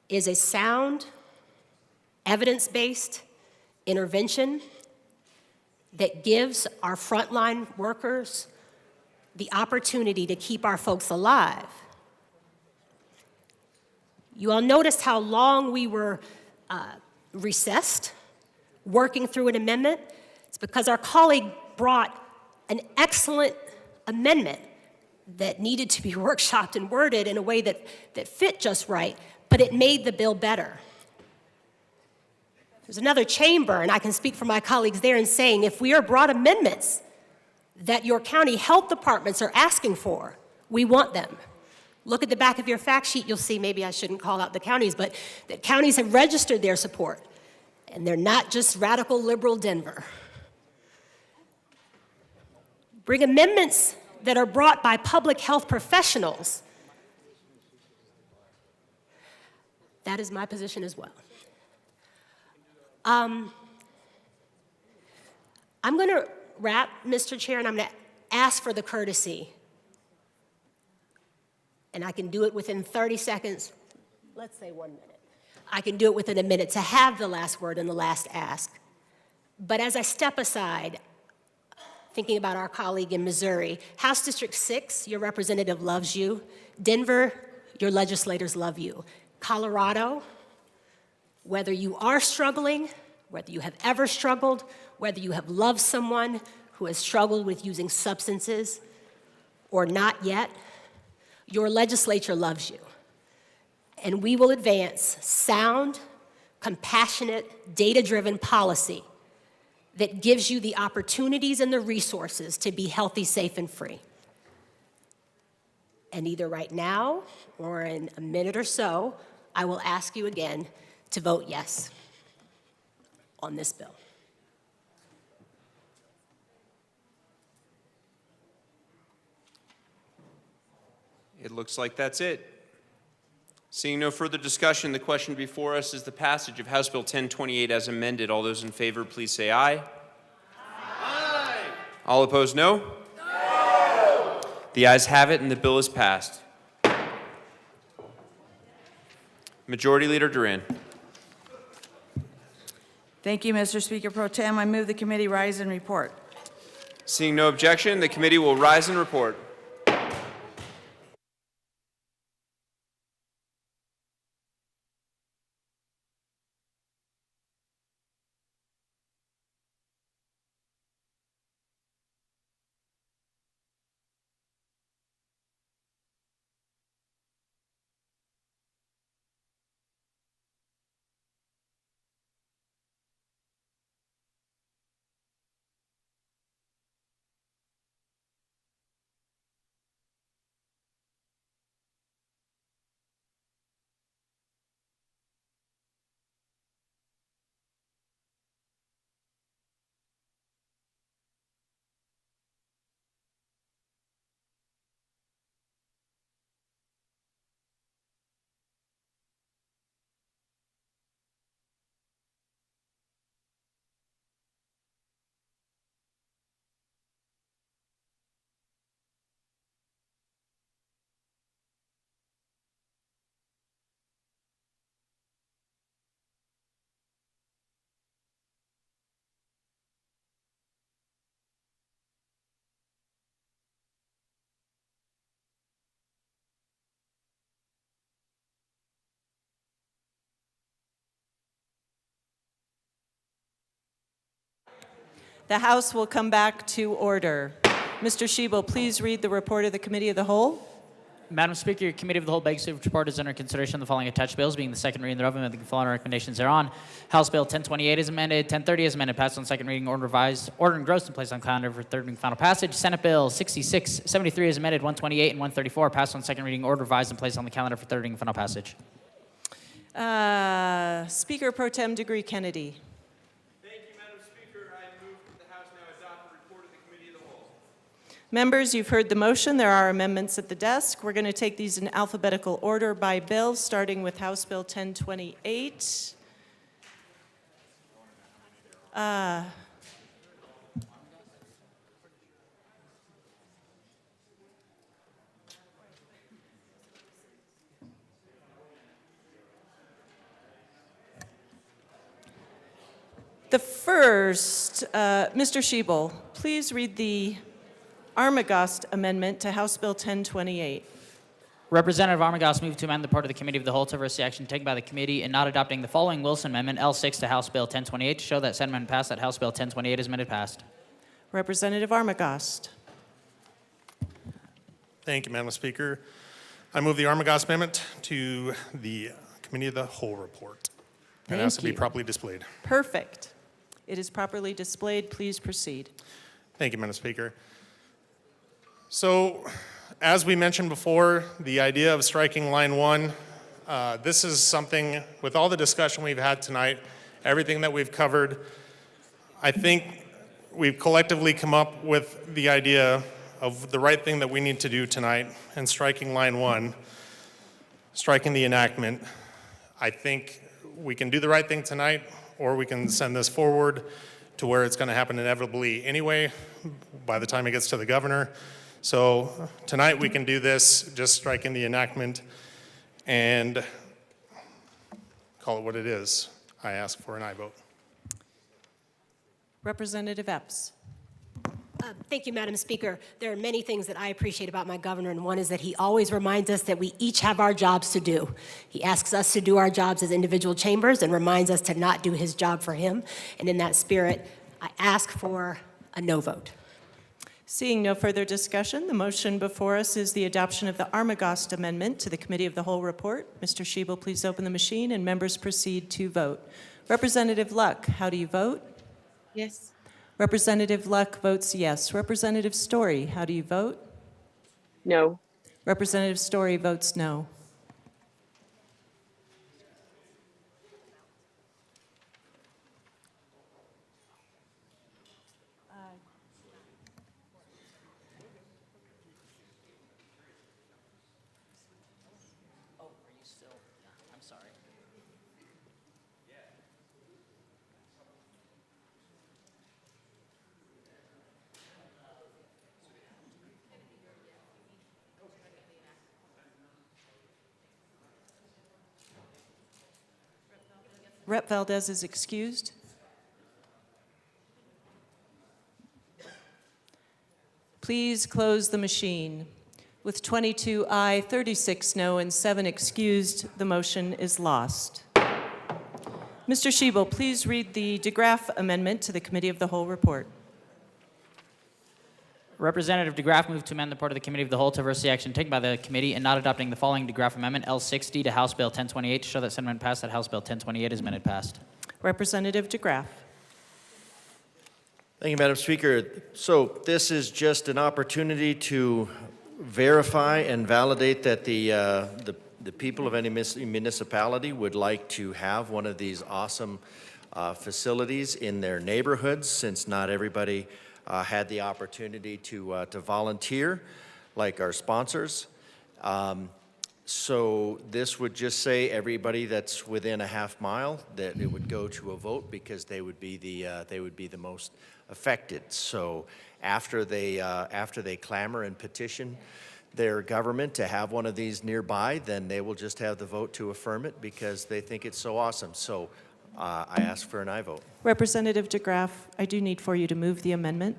is a sound, evidence-based intervention that gives our frontline workers the opportunity to keep our folks alive. You all noticed how long we were recessed, working through an amendment. It's because our colleague brought an excellent amendment that needed to be workshopped and worded in a way that fit just right, but it made the bill better. There's another chamber, and I can speak for my colleagues there in saying if we are brought amendments that your county health departments are asking for, we want them. Look at the back of your fact sheet, you'll see, maybe I shouldn't call out the counties, but that counties have registered their support, and they're not just radical liberal Denver. Bring amendments that are brought by public health professionals. That is my position as well. I'm going to wrap, Mr. Chair, and I'm going to ask for the courtesy, and I can do it within 30 seconds, let's say 1 minute. I can do it within a minute to have the last word and the last ask. But as I step aside, thinking about our colleague in Missouri, House District 6, your representative loves you. Denver, your legislators love you. Colorado, whether you are struggling, whether you have ever struggled, whether you have loved someone who has struggled with using substances or not yet, your legislature loves you. And we will advance sound, compassionate, data-driven policy that gives you the opportunities and the resources to be healthy, safe, and free. And either right now or in a minute or so, I will ask you again to vote yes on this bill. It looks like that's it. Seeing no further discussion, the question before us is the passage of House Bill 1028 as amended. All those in favor, please say aye. Aye. All opposed, no? No. The ayes have it, and the bill is passed. Majority Leader Duran. Thank you, Mr. Speaker Pro Tem. I move the committee rise and report. Seeing no objection, the committee will rise and report. The House will come back to order. Mr. Shebel, please read the report of the Committee of the Whole. Madam Speaker, your Committee of the Whole begs to report is under consideration the following attached bills, being the second reading thereof and making the following recommendations thereon. House Bill 1028 is amended, 1030 is amended, passed on second reading, order revised, order engrossed and placed on calendar for third and final passage. Senate Bill 6673 is amended, 128 and 134 passed on second reading, order revised and placed on the calendar for third reading and final passage. Speaker Pro Tem Degree Kennedy. Thank you, Madam Speaker. I move that the House now adopt the report of the Committee of the Whole. Members, you've heard the motion. There are amendments at the desk. We're going to take these in alphabetical order by bill, starting with House Bill 1028. The first, Mr. Shebel, please read the Armagost Amendment to House Bill 1028. Representative Armagost moved to amend the report of the Committee of the Whole to reverse the action taken by the committee in not adopting the following Wilson Amendment, L6 to House Bill 1028, to show that said amendment passed, that House Bill 1028 is amended passed. Representative Armagost. Thank you, Madam Speaker. I move the Armagost Amendment to the Committee of the Whole report. And ask to be properly displayed. Perfect. It is properly displayed. Please proceed. Thank you, Madam Speaker. So, as we mentioned before, the idea of striking line 1, this is something, with all the discussion we've had tonight, everything that we've covered, I think we've collectively come up with the idea of the right thing that we need to do tonight, and striking line 1, striking the enactment. I think we can do the right thing tonight, or we can send this forward to where it's going to happen inevitably anyway by the time it gets to the governor. So tonight we can do this, just striking the enactment and call it what it is. I ask for an aye vote. Representative Epps. Thank you, Madam Speaker. There are many things that I appreciate about my governor, and one is that he always reminds us that we each have our jobs to do. He asks us to do our jobs as individual chambers and reminds us to not do his job for him. And in that spirit, I ask for a no vote. Seeing no further discussion, the motion before us is the adoption of the Armagost Amendment to the Committee of the Whole report. Mr. Shebel, please open the machine, and members proceed to vote. Representative Luck, how do you vote? Yes. Representative Luck votes yes. Representative Story, how do you vote? No. Representative Story votes no. Rep. Valdez is excused. Please close the machine. With 22 aye, 36 no, and 7 excused, the motion is lost. Mr. Shebel, please read the DeGraff Amendment to the Committee of the Whole report. Representative DeGraff moved to amend the report of the Committee of the Whole to reverse the action taken by the committee in not adopting the following DeGraff Amendment, L60 to House Bill 1028, to show that said amendment passed, that House Bill 1028 is amended passed. Representative DeGraff. Thank you, Madam Speaker. So this is just an opportunity to verify and validate that the people of any municipality would like to have one of these awesome facilities in their neighborhoods, since not everybody had the opportunity to volunteer, like our sponsors. So this would just say everybody that's within a half mile, that it would go to a vote, because they would be the most affected. So after they clamor and petition their government to have one of these nearby, then they will just have the vote to affirm it because they think it's so awesome. So I ask for an aye vote. Representative DeGraff, I do need for you to move the amendment.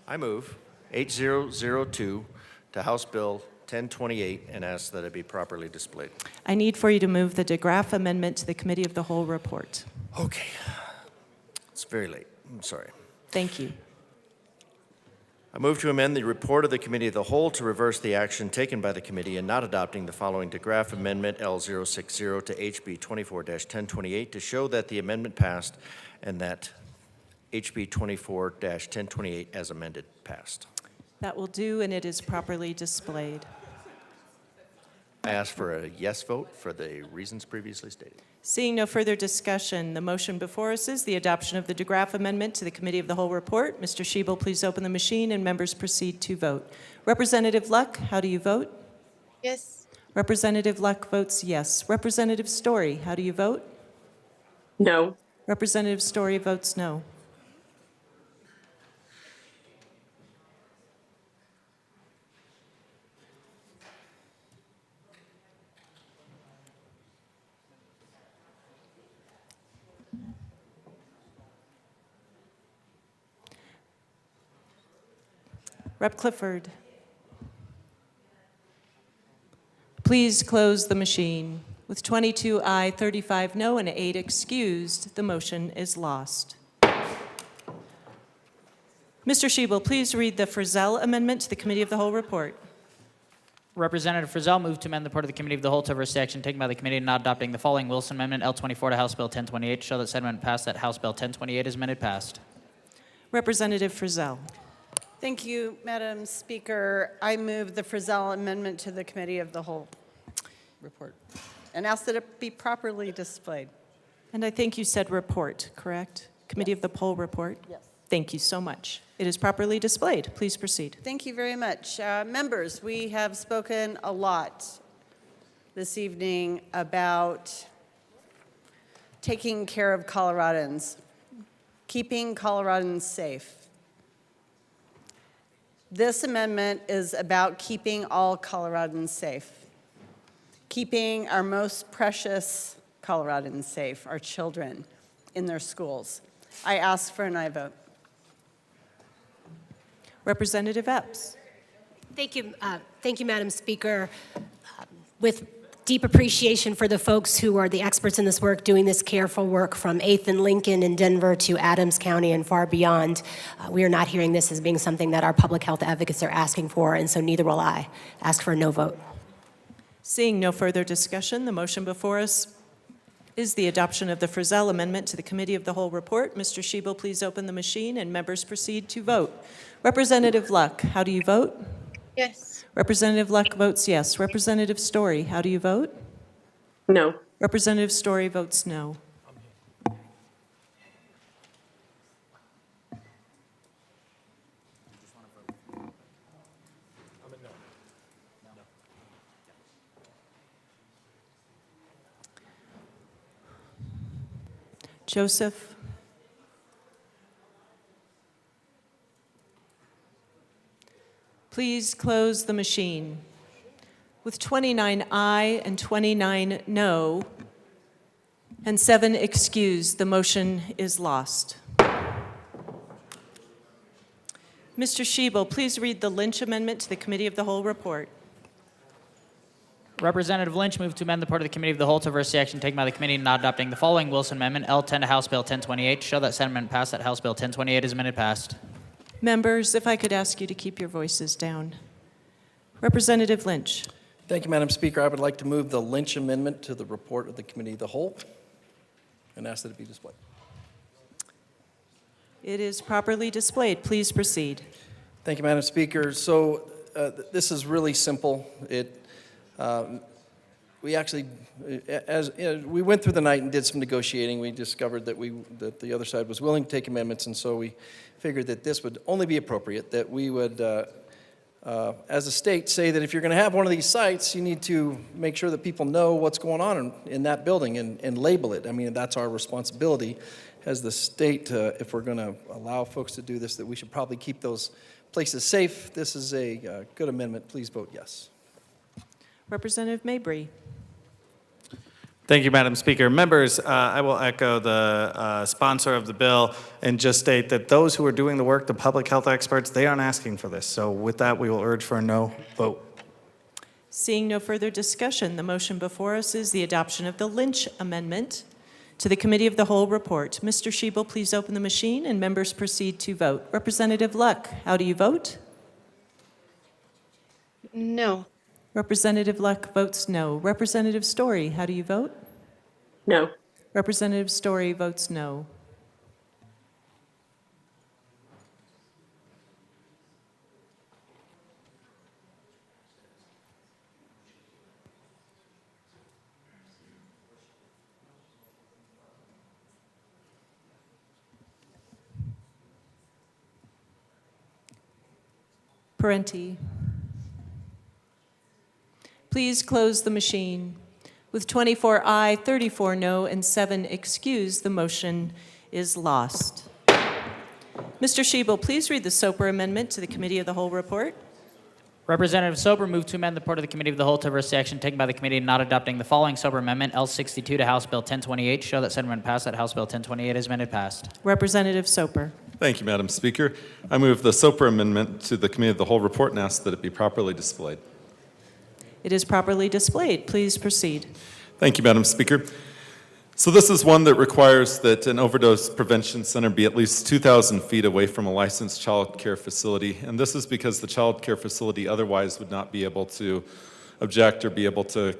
I move 8002 to House Bill 1028 and ask that it be properly displayed. I need for you to move the DeGraff Amendment to the Committee of the Whole report. Okay. Let's very late. I'm sorry. Thank you. I move to amend the report of the Committee of the Whole to reverse the action taken by the committee in not adopting the following DeGraff Amendment L060 to HB 24-1028 to show that the amendment passed and that HB 24-1028 as amended passed. That will do, and it is properly displayed. I ask for a yes vote for the reasons previously stated. Seeing no further discussion, the motion before us is the adoption of the DeGraff Amendment to the Committee of the Whole report. Mr. Schiebel, please open the machine and members proceed to vote. Representative Luck, how do you vote? Yes. Representative Luck votes yes. Representative Story, how do you vote? No. Representative Story votes no. Rep. Clifford. Please close the machine. With 22 aye, 35 no, and 8 excused, the motion is lost. Mr. Schiebel, please read the Frizzell Amendment to the Committee of the Whole report. Representative Frizzell moved to amend the report of the Committee of the Whole to reverse the action taken by the committee in not adopting the following Wilson Amendment L24 to House Bill 1028 to show that said amendment passed, that House Bill 1028 is amended passed. Representative Frizzell. Thank you, Madam Speaker. I move the Frizzell Amendment to the Committee of the Whole report and ask that it be properly displayed. And I think you said report, correct? Committee of the Whole report? Yes. Thank you so much. It is properly displayed. Please proceed. Thank you very much. Members, we have spoken a lot this evening about taking care of Coloradans, keeping Coloradans safe. This amendment is about keeping all Coloradans safe, keeping our most precious Coloradans safe, our children, in their schools. I ask for an aye vote. Representative Epps. Thank you, Madam Speaker. With deep appreciation for the folks who are the experts in this work, doing this careful work from 8th and Lincoln in Denver to Adams County and far beyond, we are not hearing this as being something that our public health advocates are asking for, and so neither will I. Ask for a no vote. Seeing no further discussion, the motion before us is the adoption of the Frizzell Amendment to the Committee of the Whole report. Mr. Schiebel, please open the machine and members proceed to vote. Representative Luck, how do you vote? Yes. Representative Luck votes yes. Representative Story, how do you vote? No. Representative Story votes no. Joseph? Please close the machine. With 29 aye and 29 no, and 7 excused, the motion is lost. Mr. Schiebel, please read the Lynch Amendment to the Committee of the Whole report. Representative Lynch moved to amend the report of the Committee of the Whole to reverse the action taken by the committee in not adopting the following Wilson Amendment L10 to House Bill 1028 to show that said amendment passed, that House Bill 1028 is amended passed. Members, if I could ask you to keep your voices down. Representative Lynch. Thank you, Madam Speaker. I would like to move the Lynch Amendment to the report of the Committee of the Whole and ask that it be displayed. It is properly displayed. Please proceed. Thank you, Madam Speaker. So this is really simple. We actually, we went through the night and did some negotiating. We discovered that the other side was willing to take amendments, and so we figured that this would only be appropriate, that we would, as a state, say that if you're going to have one of these sites, you need to make sure that people know what's going on in that building and label it. I mean, that's our responsibility as the state, if we're going to allow folks to do this, that we should probably keep those places safe. This is a good amendment. Please vote yes. Representative Mabry. Thank you, Madam Speaker. Members, I will echo the sponsor of the bill and just state that those who are doing the work, the public health experts, they aren't asking for this. So with that, we will urge for a no vote. Seeing no further discussion, the motion before us is the adoption of the Lynch Amendment to the Committee of the Whole report. Mr. Shebel, please open the machine and members proceed to vote. Representative Luck, how do you vote? No. Representative Luck votes no. Representative Story, how do you vote? No. Representative Story votes no. Parenti. Please close the machine. With 24 aye, 34 no, and 7 excused, the motion is lost. Mr. Shebel, please read the Soper amendment to the Committee of the Whole report. Representative Soper moved to amend the report of the Committee of the Whole to reverse the action taken by the committee in not adopting the following Soper amendment, L62 to House Bill 1028. Show that said amendment passed, that House Bill 1028 is amended passed. Representative Soper. Thank you, Madam Speaker. I move the Soper amendment to the Committee of the Whole report and ask that it be properly displayed. It is properly displayed. Please proceed. Thank you, Madam Speaker. So this is one that requires that an overdose prevention center be at least 2,000 feet away from a licensed child care facility. And this is because the child care facility otherwise would not be able to object or be able to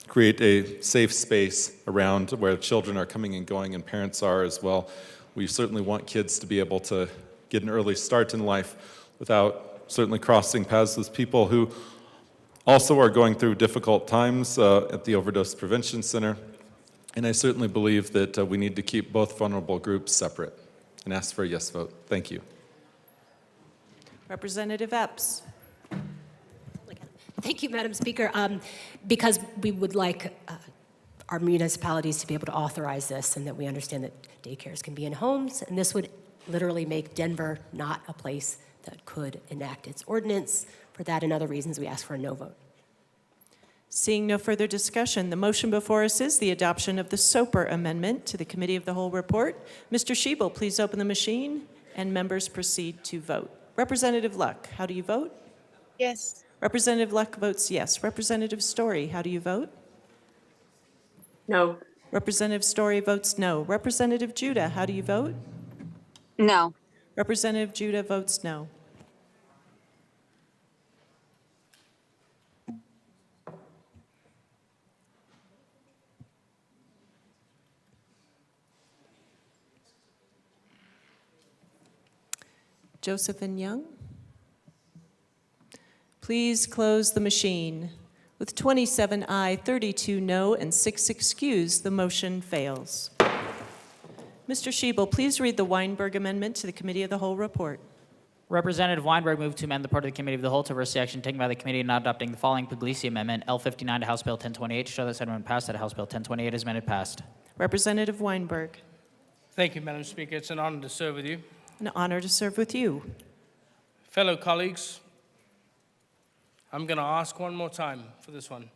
create a safe space around where children are coming and going and parents are as well. We certainly want kids to be able to get an early start in life without certainly crossing paths with people who also are going through difficult times at the Overdose Prevention Center. And I certainly believe that we need to keep both vulnerable groups separate and ask for a yes vote. Thank you. Representative Epps. Thank you, Madam Speaker. Because we would like our municipalities to be able to authorize this, and that we understand that daycares can be in homes, and this would literally make Denver not a place that could enact its ordinance. For that and other reasons, we ask for a no vote. Seeing no further discussion, the motion before us is the adoption of the Soper amendment to the Committee of the Whole report. Mr. Shebel, please open the machine and members proceed to vote. Representative Luck, how do you vote? Yes. Representative Luck votes yes. Representative Story, how do you vote? No. Representative Story votes no. Representative Judah, how do you vote? No. Representative Judah votes no. Josephine Young. Please close the machine. With 27 aye, 32 no, and 6 excused, the motion fails. Mr. Shebel, please read the Weinberg amendment to the Committee of the Whole report. Representative Weinberg moved to amend the part of the Committee of the Whole to reverse the action taken by the committee in not adopting the following Puglisi amendment, L59 to House Bill 1028. Show that said amendment passed, that House Bill 1028 is amended passed. Representative Weinberg. Thank you, Madam Speaker. It's an honor to serve with you. An honor to serve with you. Fellow colleagues, I'm going to ask one more time for this one.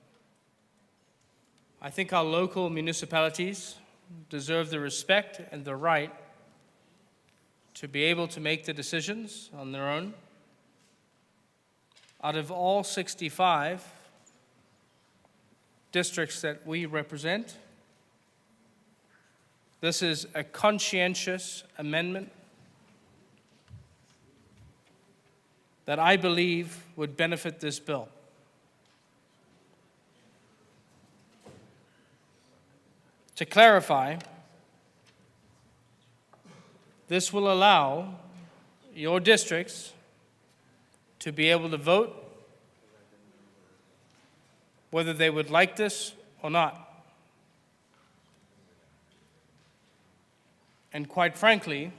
I think our local municipalities deserve the respect and the right to be able to make the decisions on their own. Out of all 65 districts that we represent, this is a conscientious amendment that I believe would benefit this bill. To clarify, this will allow your districts to be able to vote whether they would like this or not. And quite frankly,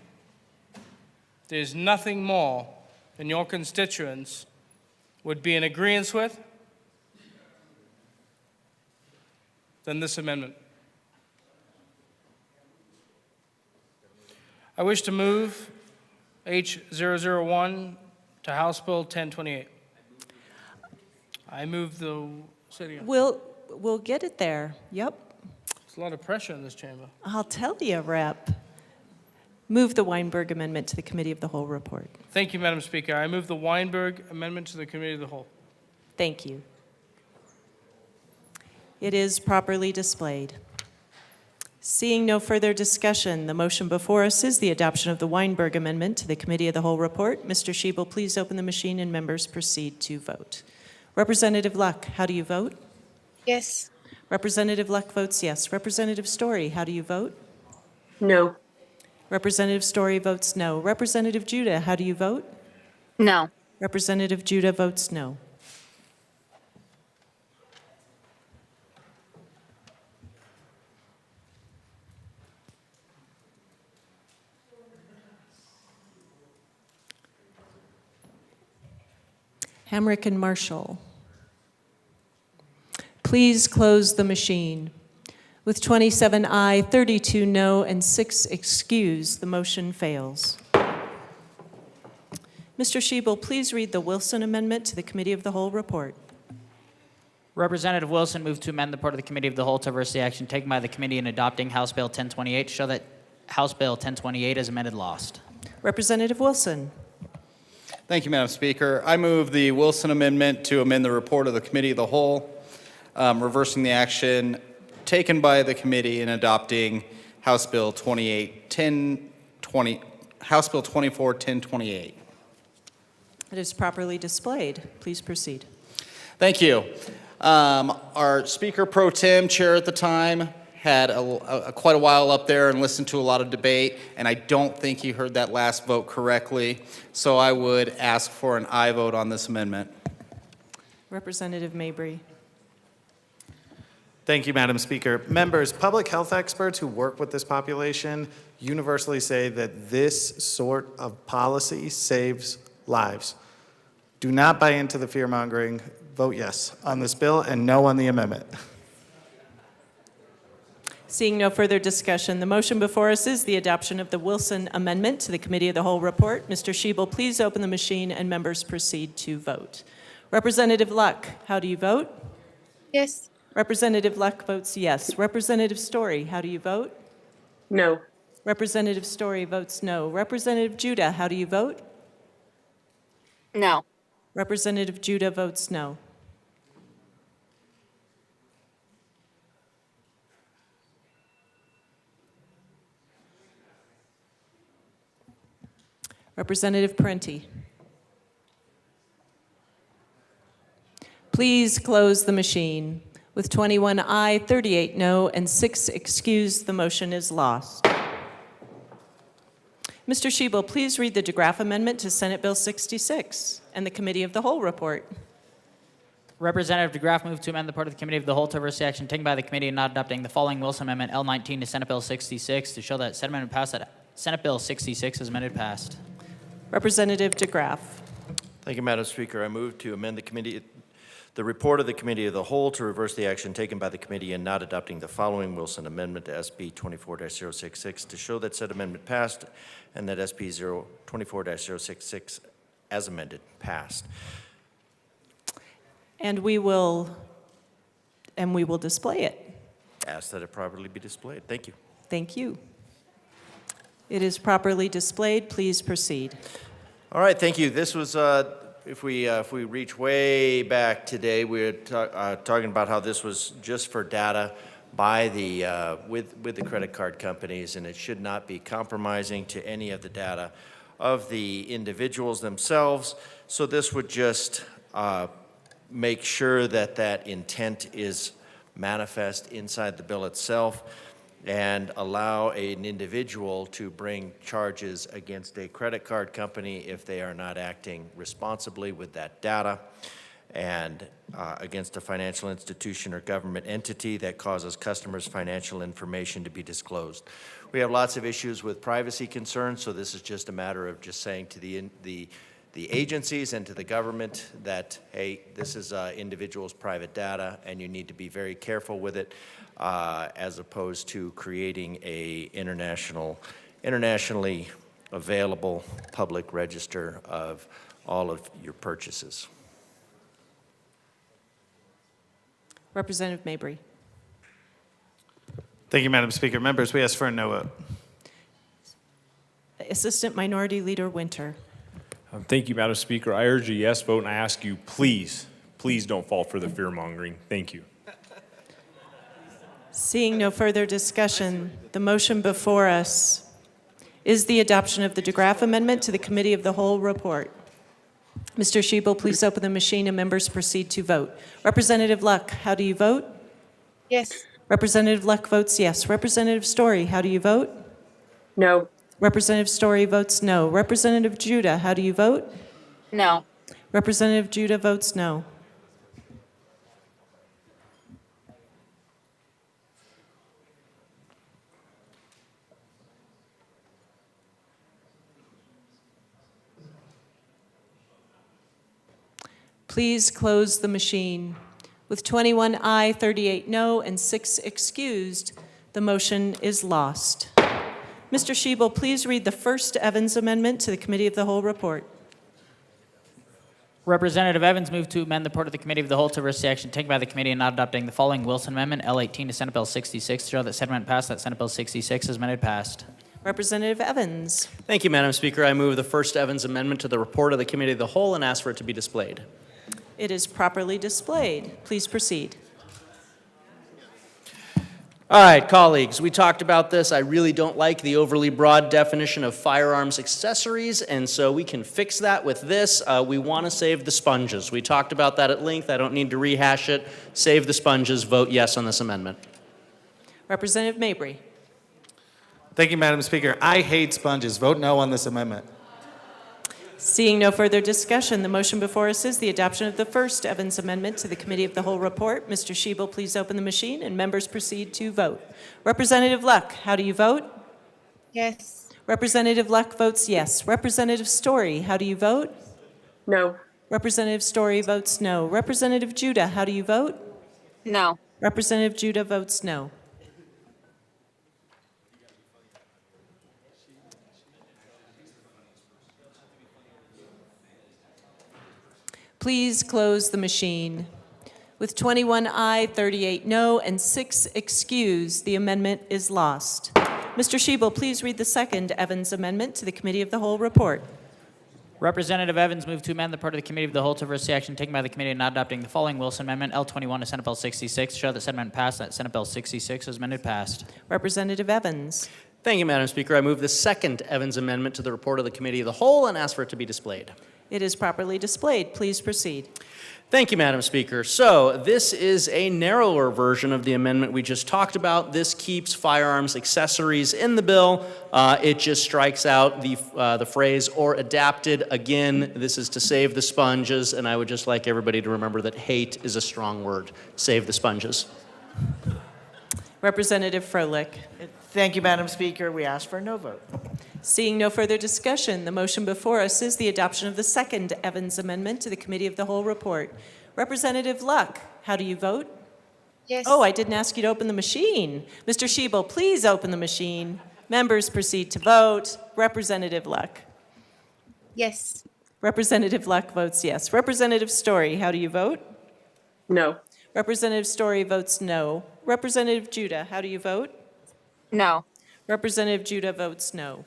there's nothing more than your constituents would be in agreement with than this amendment. I wish to move H001 to House Bill 1028. I move the city. We'll get it there. Yep. There's a lot of pressure in this chamber. I'll tell you, Rep. Move the Weinberg amendment to the Committee of the Whole report. Thank you, Madam Speaker. I move the Weinberg amendment to the Committee of the Whole. Thank you. It is properly displayed. Seeing no further discussion, the motion before us is the adoption of the Weinberg Amendment to the Committee of the Whole report. Mr. Shebel, please open the machine and members proceed to vote. Representative Luck, how do you vote? Yes. Representative Luck votes yes. Representative Story, how do you vote? No. Representative Story votes no. Representative Judah, how do you vote? No. Representative Judah votes no. Hamrick and Marshall. Please close the machine. With 27 aye, 32 no, and 6 excused, the motion fails. Mr. Shebel, please read the Wilson Amendment to the Committee of the Whole report. Representative Wilson moved to amend the report of the Committee of the Whole to reverse the action taken by the committee in adopting House Bill 1028 to show that House Bill 1028 as amended lost. Representative Wilson. Thank you, Madam Speaker. I move the Wilson Amendment to amend the report of the Committee of the Whole, reversing the action taken by the committee in adopting House Bill 24-1028. It is properly displayed. Please proceed. Thank you. Our Speaker Pro Tem, Chair at the time, had quite a while up there and listened to a lot of debate, and I don't think he heard that last vote correctly, so I would ask for an aye vote on this amendment. Representative Mabry. Thank you, Madam Speaker. Members, public health experts who work with this population universally say that this sort of policy saves lives. Do not buy into the fear-mongering. Vote yes on this bill and no on the amendment. Seeing no further discussion, the motion before us is the adoption of the Wilson Amendment to the Committee of the Whole report. Mr. Shebel, please open the machine and members proceed to vote. Representative Luck, how do you vote? Yes. Representative Luck votes yes. Representative Story, how do you vote? No. Representative Story votes no. Representative Judah, how do you vote? No. Representative Judah votes no. Representative Parenti. Please close the machine. With 21 aye, 38 no, and 6 excused, the motion is lost. Mr. Shebel, please read the DeGraff Amendment to Senate Bill 66 and the Committee of the Whole report. Representative DeGraff moved to amend the report of the Committee of the Whole to reverse the action taken by the committee in not adopting the following Wilson Amendment L19 to Senate Bill 66 to show that said amendment passed that Senate Bill 66 as amended passed. Representative DeGraff. Thank you, Madam Speaker. I move to amend the report of the Committee of the Whole to reverse the action taken by the committee in not adopting the following Wilson Amendment to SB 24-066 to show that said amendment passed and that SB 24-066 as amended passed. And we will display it. Ask that it properly be displayed. Thank you. Thank you. It is properly displayed. Please proceed. All right, thank you. This was, if we reach way back today, we were talking about how this was just for data by the, with the credit card companies, and it should not be compromising to any of the data of the individuals themselves. So this would just make sure that that intent is manifest inside the bill itself and allow an individual to bring charges against a credit card company if they are not acting responsibly with that data, and against a financial institution or government entity that causes customers' financial information to be disclosed. We have lots of issues with privacy concerns, so this is just a matter of just saying to the agencies and to the government that, hey, this is individuals' private data, and you need to be very careful with it, as opposed to creating a internationally available public register of all of your purchases. Representative Mabry. Thank you, Madam Speaker. Members, we ask for a no vote. Assistant Minority Leader Winter. Thank you, Madam Speaker. I urge a yes vote, and I ask you, please, please don't fall for the fear-mongering. Thank you. Seeing no further discussion, the motion before us is the adoption of the DeGraff Amendment to the Committee of the Whole report. Mr. Shebel, please open the machine and members proceed to vote. Representative Luck, how do you vote? Yes. Representative Luck votes yes. Representative Story, how do you vote? No. Representative Story votes no. Representative Judah, how do you vote? No. Representative Judah votes no. Please close the machine. With 21 aye, 38 no, and 6 excused, the motion is lost. Mr. Shebel, please read the first Evans Amendment to the Committee of the Whole report. Representative Evans moved to amend the report of the Committee of the Whole to reverse the action taken by the committee in not adopting the following Wilson Amendment, L18 to Senate Bill 66. To show that said amendment passed, that Senate Bill 66 is amended passed. Representative Evans. Thank you, Madam Speaker. I move the first Evans Amendment to the report of the Committee of the Whole and ask for it to be displayed. It is properly displayed. Please proceed. All right, colleagues, we talked about this. I really don't like the overly broad definition of firearms accessories, and so we can fix that with this. We want to save the sponges. We talked about that at length. I don't need to rehash it. Save the sponges. Vote yes on this amendment. Representative Mabry. Thank you, Madam Speaker. I hate sponges. Vote no on this amendment. Seeing no further discussion, the motion before us is the adoption of the first Evans Amendment to the Committee of the Whole report. Mr. Shebel, please open the machine and members proceed to vote. Representative Luck, how do you vote? Yes. Representative Luck votes yes. Representative Story, how do you vote? No. Representative Story votes no. Representative Judah, how do you vote? No. Representative Judah votes no. Please close the machine. With 21 aye, 38 no, and 6 excused, the amendment is lost. Mr. Shebel, please read the second Evans Amendment to the Committee of the Whole report. Representative Evans moved to amend the report of the Committee of the Whole to reverse the action taken by the committee in not adopting the following Wilson Amendment, L21 to Senate Bill 66. To show that said amendment passed, that Senate Bill 66 is amended passed. Representative Evans. Thank you, Madam Speaker. I move the second Evans Amendment to the report of the Committee of the Whole and ask for it to be displayed. It is properly displayed. Please proceed. Thank you, Madam Speaker. So this is a narrower version of the amendment we just talked about. This keeps firearms accessories in the bill. It just strikes out the phrase "or adapted." Again, this is to save the sponges, and I would just like everybody to remember that hate is a strong word. Save the sponges. Representative Froelich. Thank you, Madam Speaker. We ask for a no vote. Seeing no further discussion, the motion before us is the adoption of the second Evans Amendment to the Committee of the Whole report. Representative Luck, how do you vote? Yes. Oh, I didn't ask you to open the machine. Mr. Shebel, please open the machine. Members proceed to vote. Representative Luck. Yes. Representative Luck votes yes. Representative Story, how do you vote? No. Representative Story votes no. Representative Judah, how do you vote? No. Representative Judah votes no.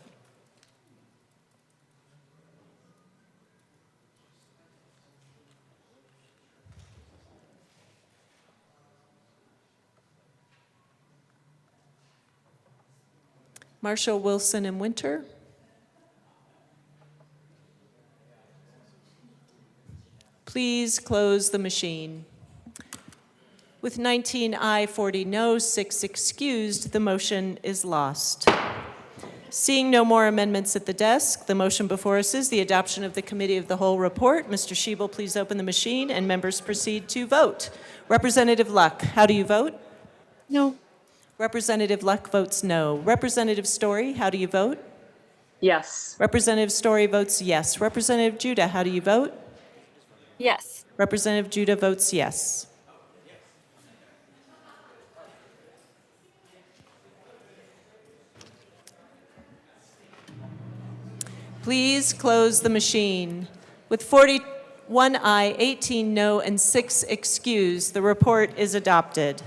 Marshall, Wilson, and Winter. Please close the machine. With 19 aye, 40 no, 6 excused, the motion is lost. Seeing no more amendments at the desk, the motion before us is the adoption of the Committee of the Whole report. Mr. Shebel, please open the machine and members proceed to vote. Representative Luck, how do you vote? No. Representative Luck votes no. Representative Story, how do you vote? Yes. Representative Story votes yes. Representative Judah, how do you vote? Yes. Representative Judah votes yes. Please close the machine. With 41 aye, 18 no, and 6 excused, the report is adopted.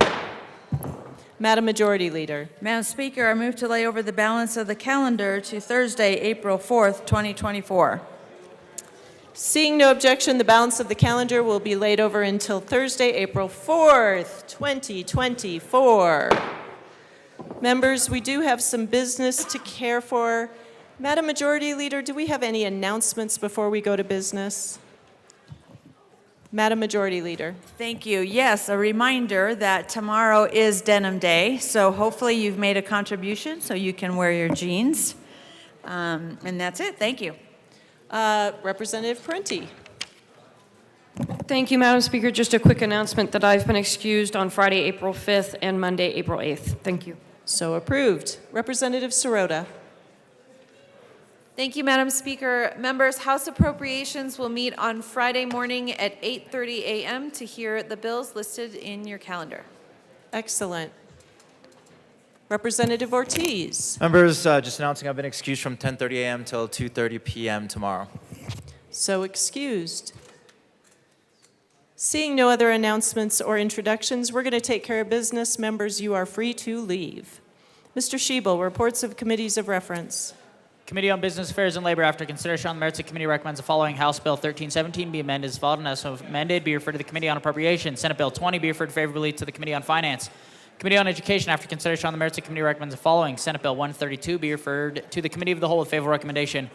Madam Majority Leader. Madam Speaker, I move to lay over the balance of the calendar to Thursday, April 4th, 2024. Seeing no objection, the balance of the calendar will be laid over until Thursday, April 4th, 2024. Members, we do have some business to care for. Madam Majority Leader, do we have any announcements before we go to business? Madam Majority Leader. Thank you. Yes, a reminder that tomorrow is Denim Day, so hopefully you've made a contribution so you can wear your jeans. And that's it. Thank you. Representative Parenti. Thank you, Madam Speaker. Just a quick announcement that I've been excused on Friday, April 5th and Monday, April 8th. Thank you. So approved. Representative Sirota. Thank you, Madam Speaker. Members, House Appropriations will meet on Friday morning at 8:30 a.m. to hear the bills listed in your calendar. Excellent. Representative Ortiz. Members, just announcing I've been excused from 10:30 a.m. till 2:30 p.m. tomorrow. So excused. Seeing no other announcements or introductions, we're going to take care of business. Members, you are free to leave. Mr. Schiebel, reports of committees of reference. Committee on Business Affairs and Labor, after consideration on the merits, the committee recommends the following: House Bill 1317 be amended as followed, and as amended be referred to the Committee on Appropriations. Senate Bill 20 be referred favorably to the Committee on Finance. Committee on Education, after consideration on the merits, the committee recommends the following: Senate Bill 132 be referred to the Committee of the Whole with favorable recommendation.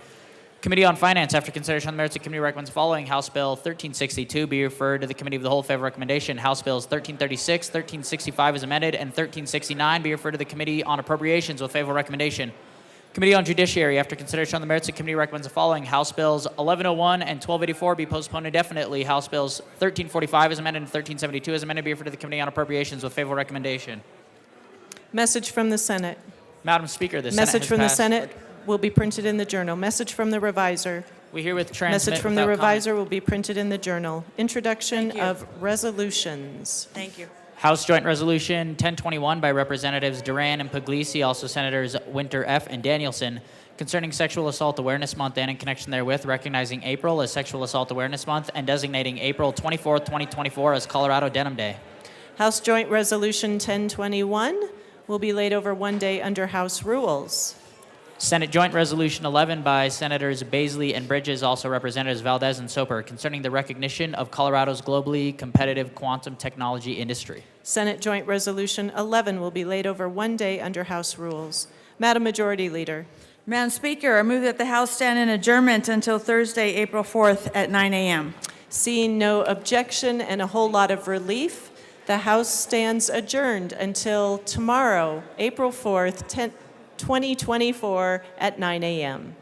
Committee on Finance, after consideration on the merits, the committee recommends the following: House Bill 1362 be referred to the Committee of the Whole with favorable recommendation. House Bills 1336, 1365 is amended, and 1369 be referred to the Committee on Appropriations with favorable recommendation. Committee on Judiciary, after consideration on the merits, the committee recommends the following: House Bills 1101 and 1284 be postponed indefinitely. House Bills 1345 is amended and 1372 is amended be referred to the Committee on Appropriations with favorable recommendation. Message from the Senate. Madam Speaker, the Senate Message has from the passed. Senate will be printed in the journal. Message from the reviser. We herewith transmit Message from the without comment. reviser will be printed in the journal. Introduction of resolutions. Thank you. House Joint Resolution 1021 by Representatives Duran and Puglisi, also Senators Winter F. and Danielson, concerning Sexual Assault Awareness Month and in connection therewith, recognizing April as Sexual Assault Awareness Month and designating April 24th, 2024 as Colorado Denim Day. House Joint Resolution 1021 will be laid over one day under House rules. Senate Joint Resolution 11 by Senators Baisley and Bridges, also Representatives Valdez and Soper, concerning the recognition of Colorado's globally competitive quantum technology industry. Senate Joint Resolution 11 will be laid over one day under House rules. Madam Majority Leader. Madam Speaker, I move that the House stand in adjournment until Thursday, April 4th at 9 a.m. Seeing no objection and a whole lot of relief, the House stands adjourned until tomorrow, April 4th, 2024 at 9 a.m.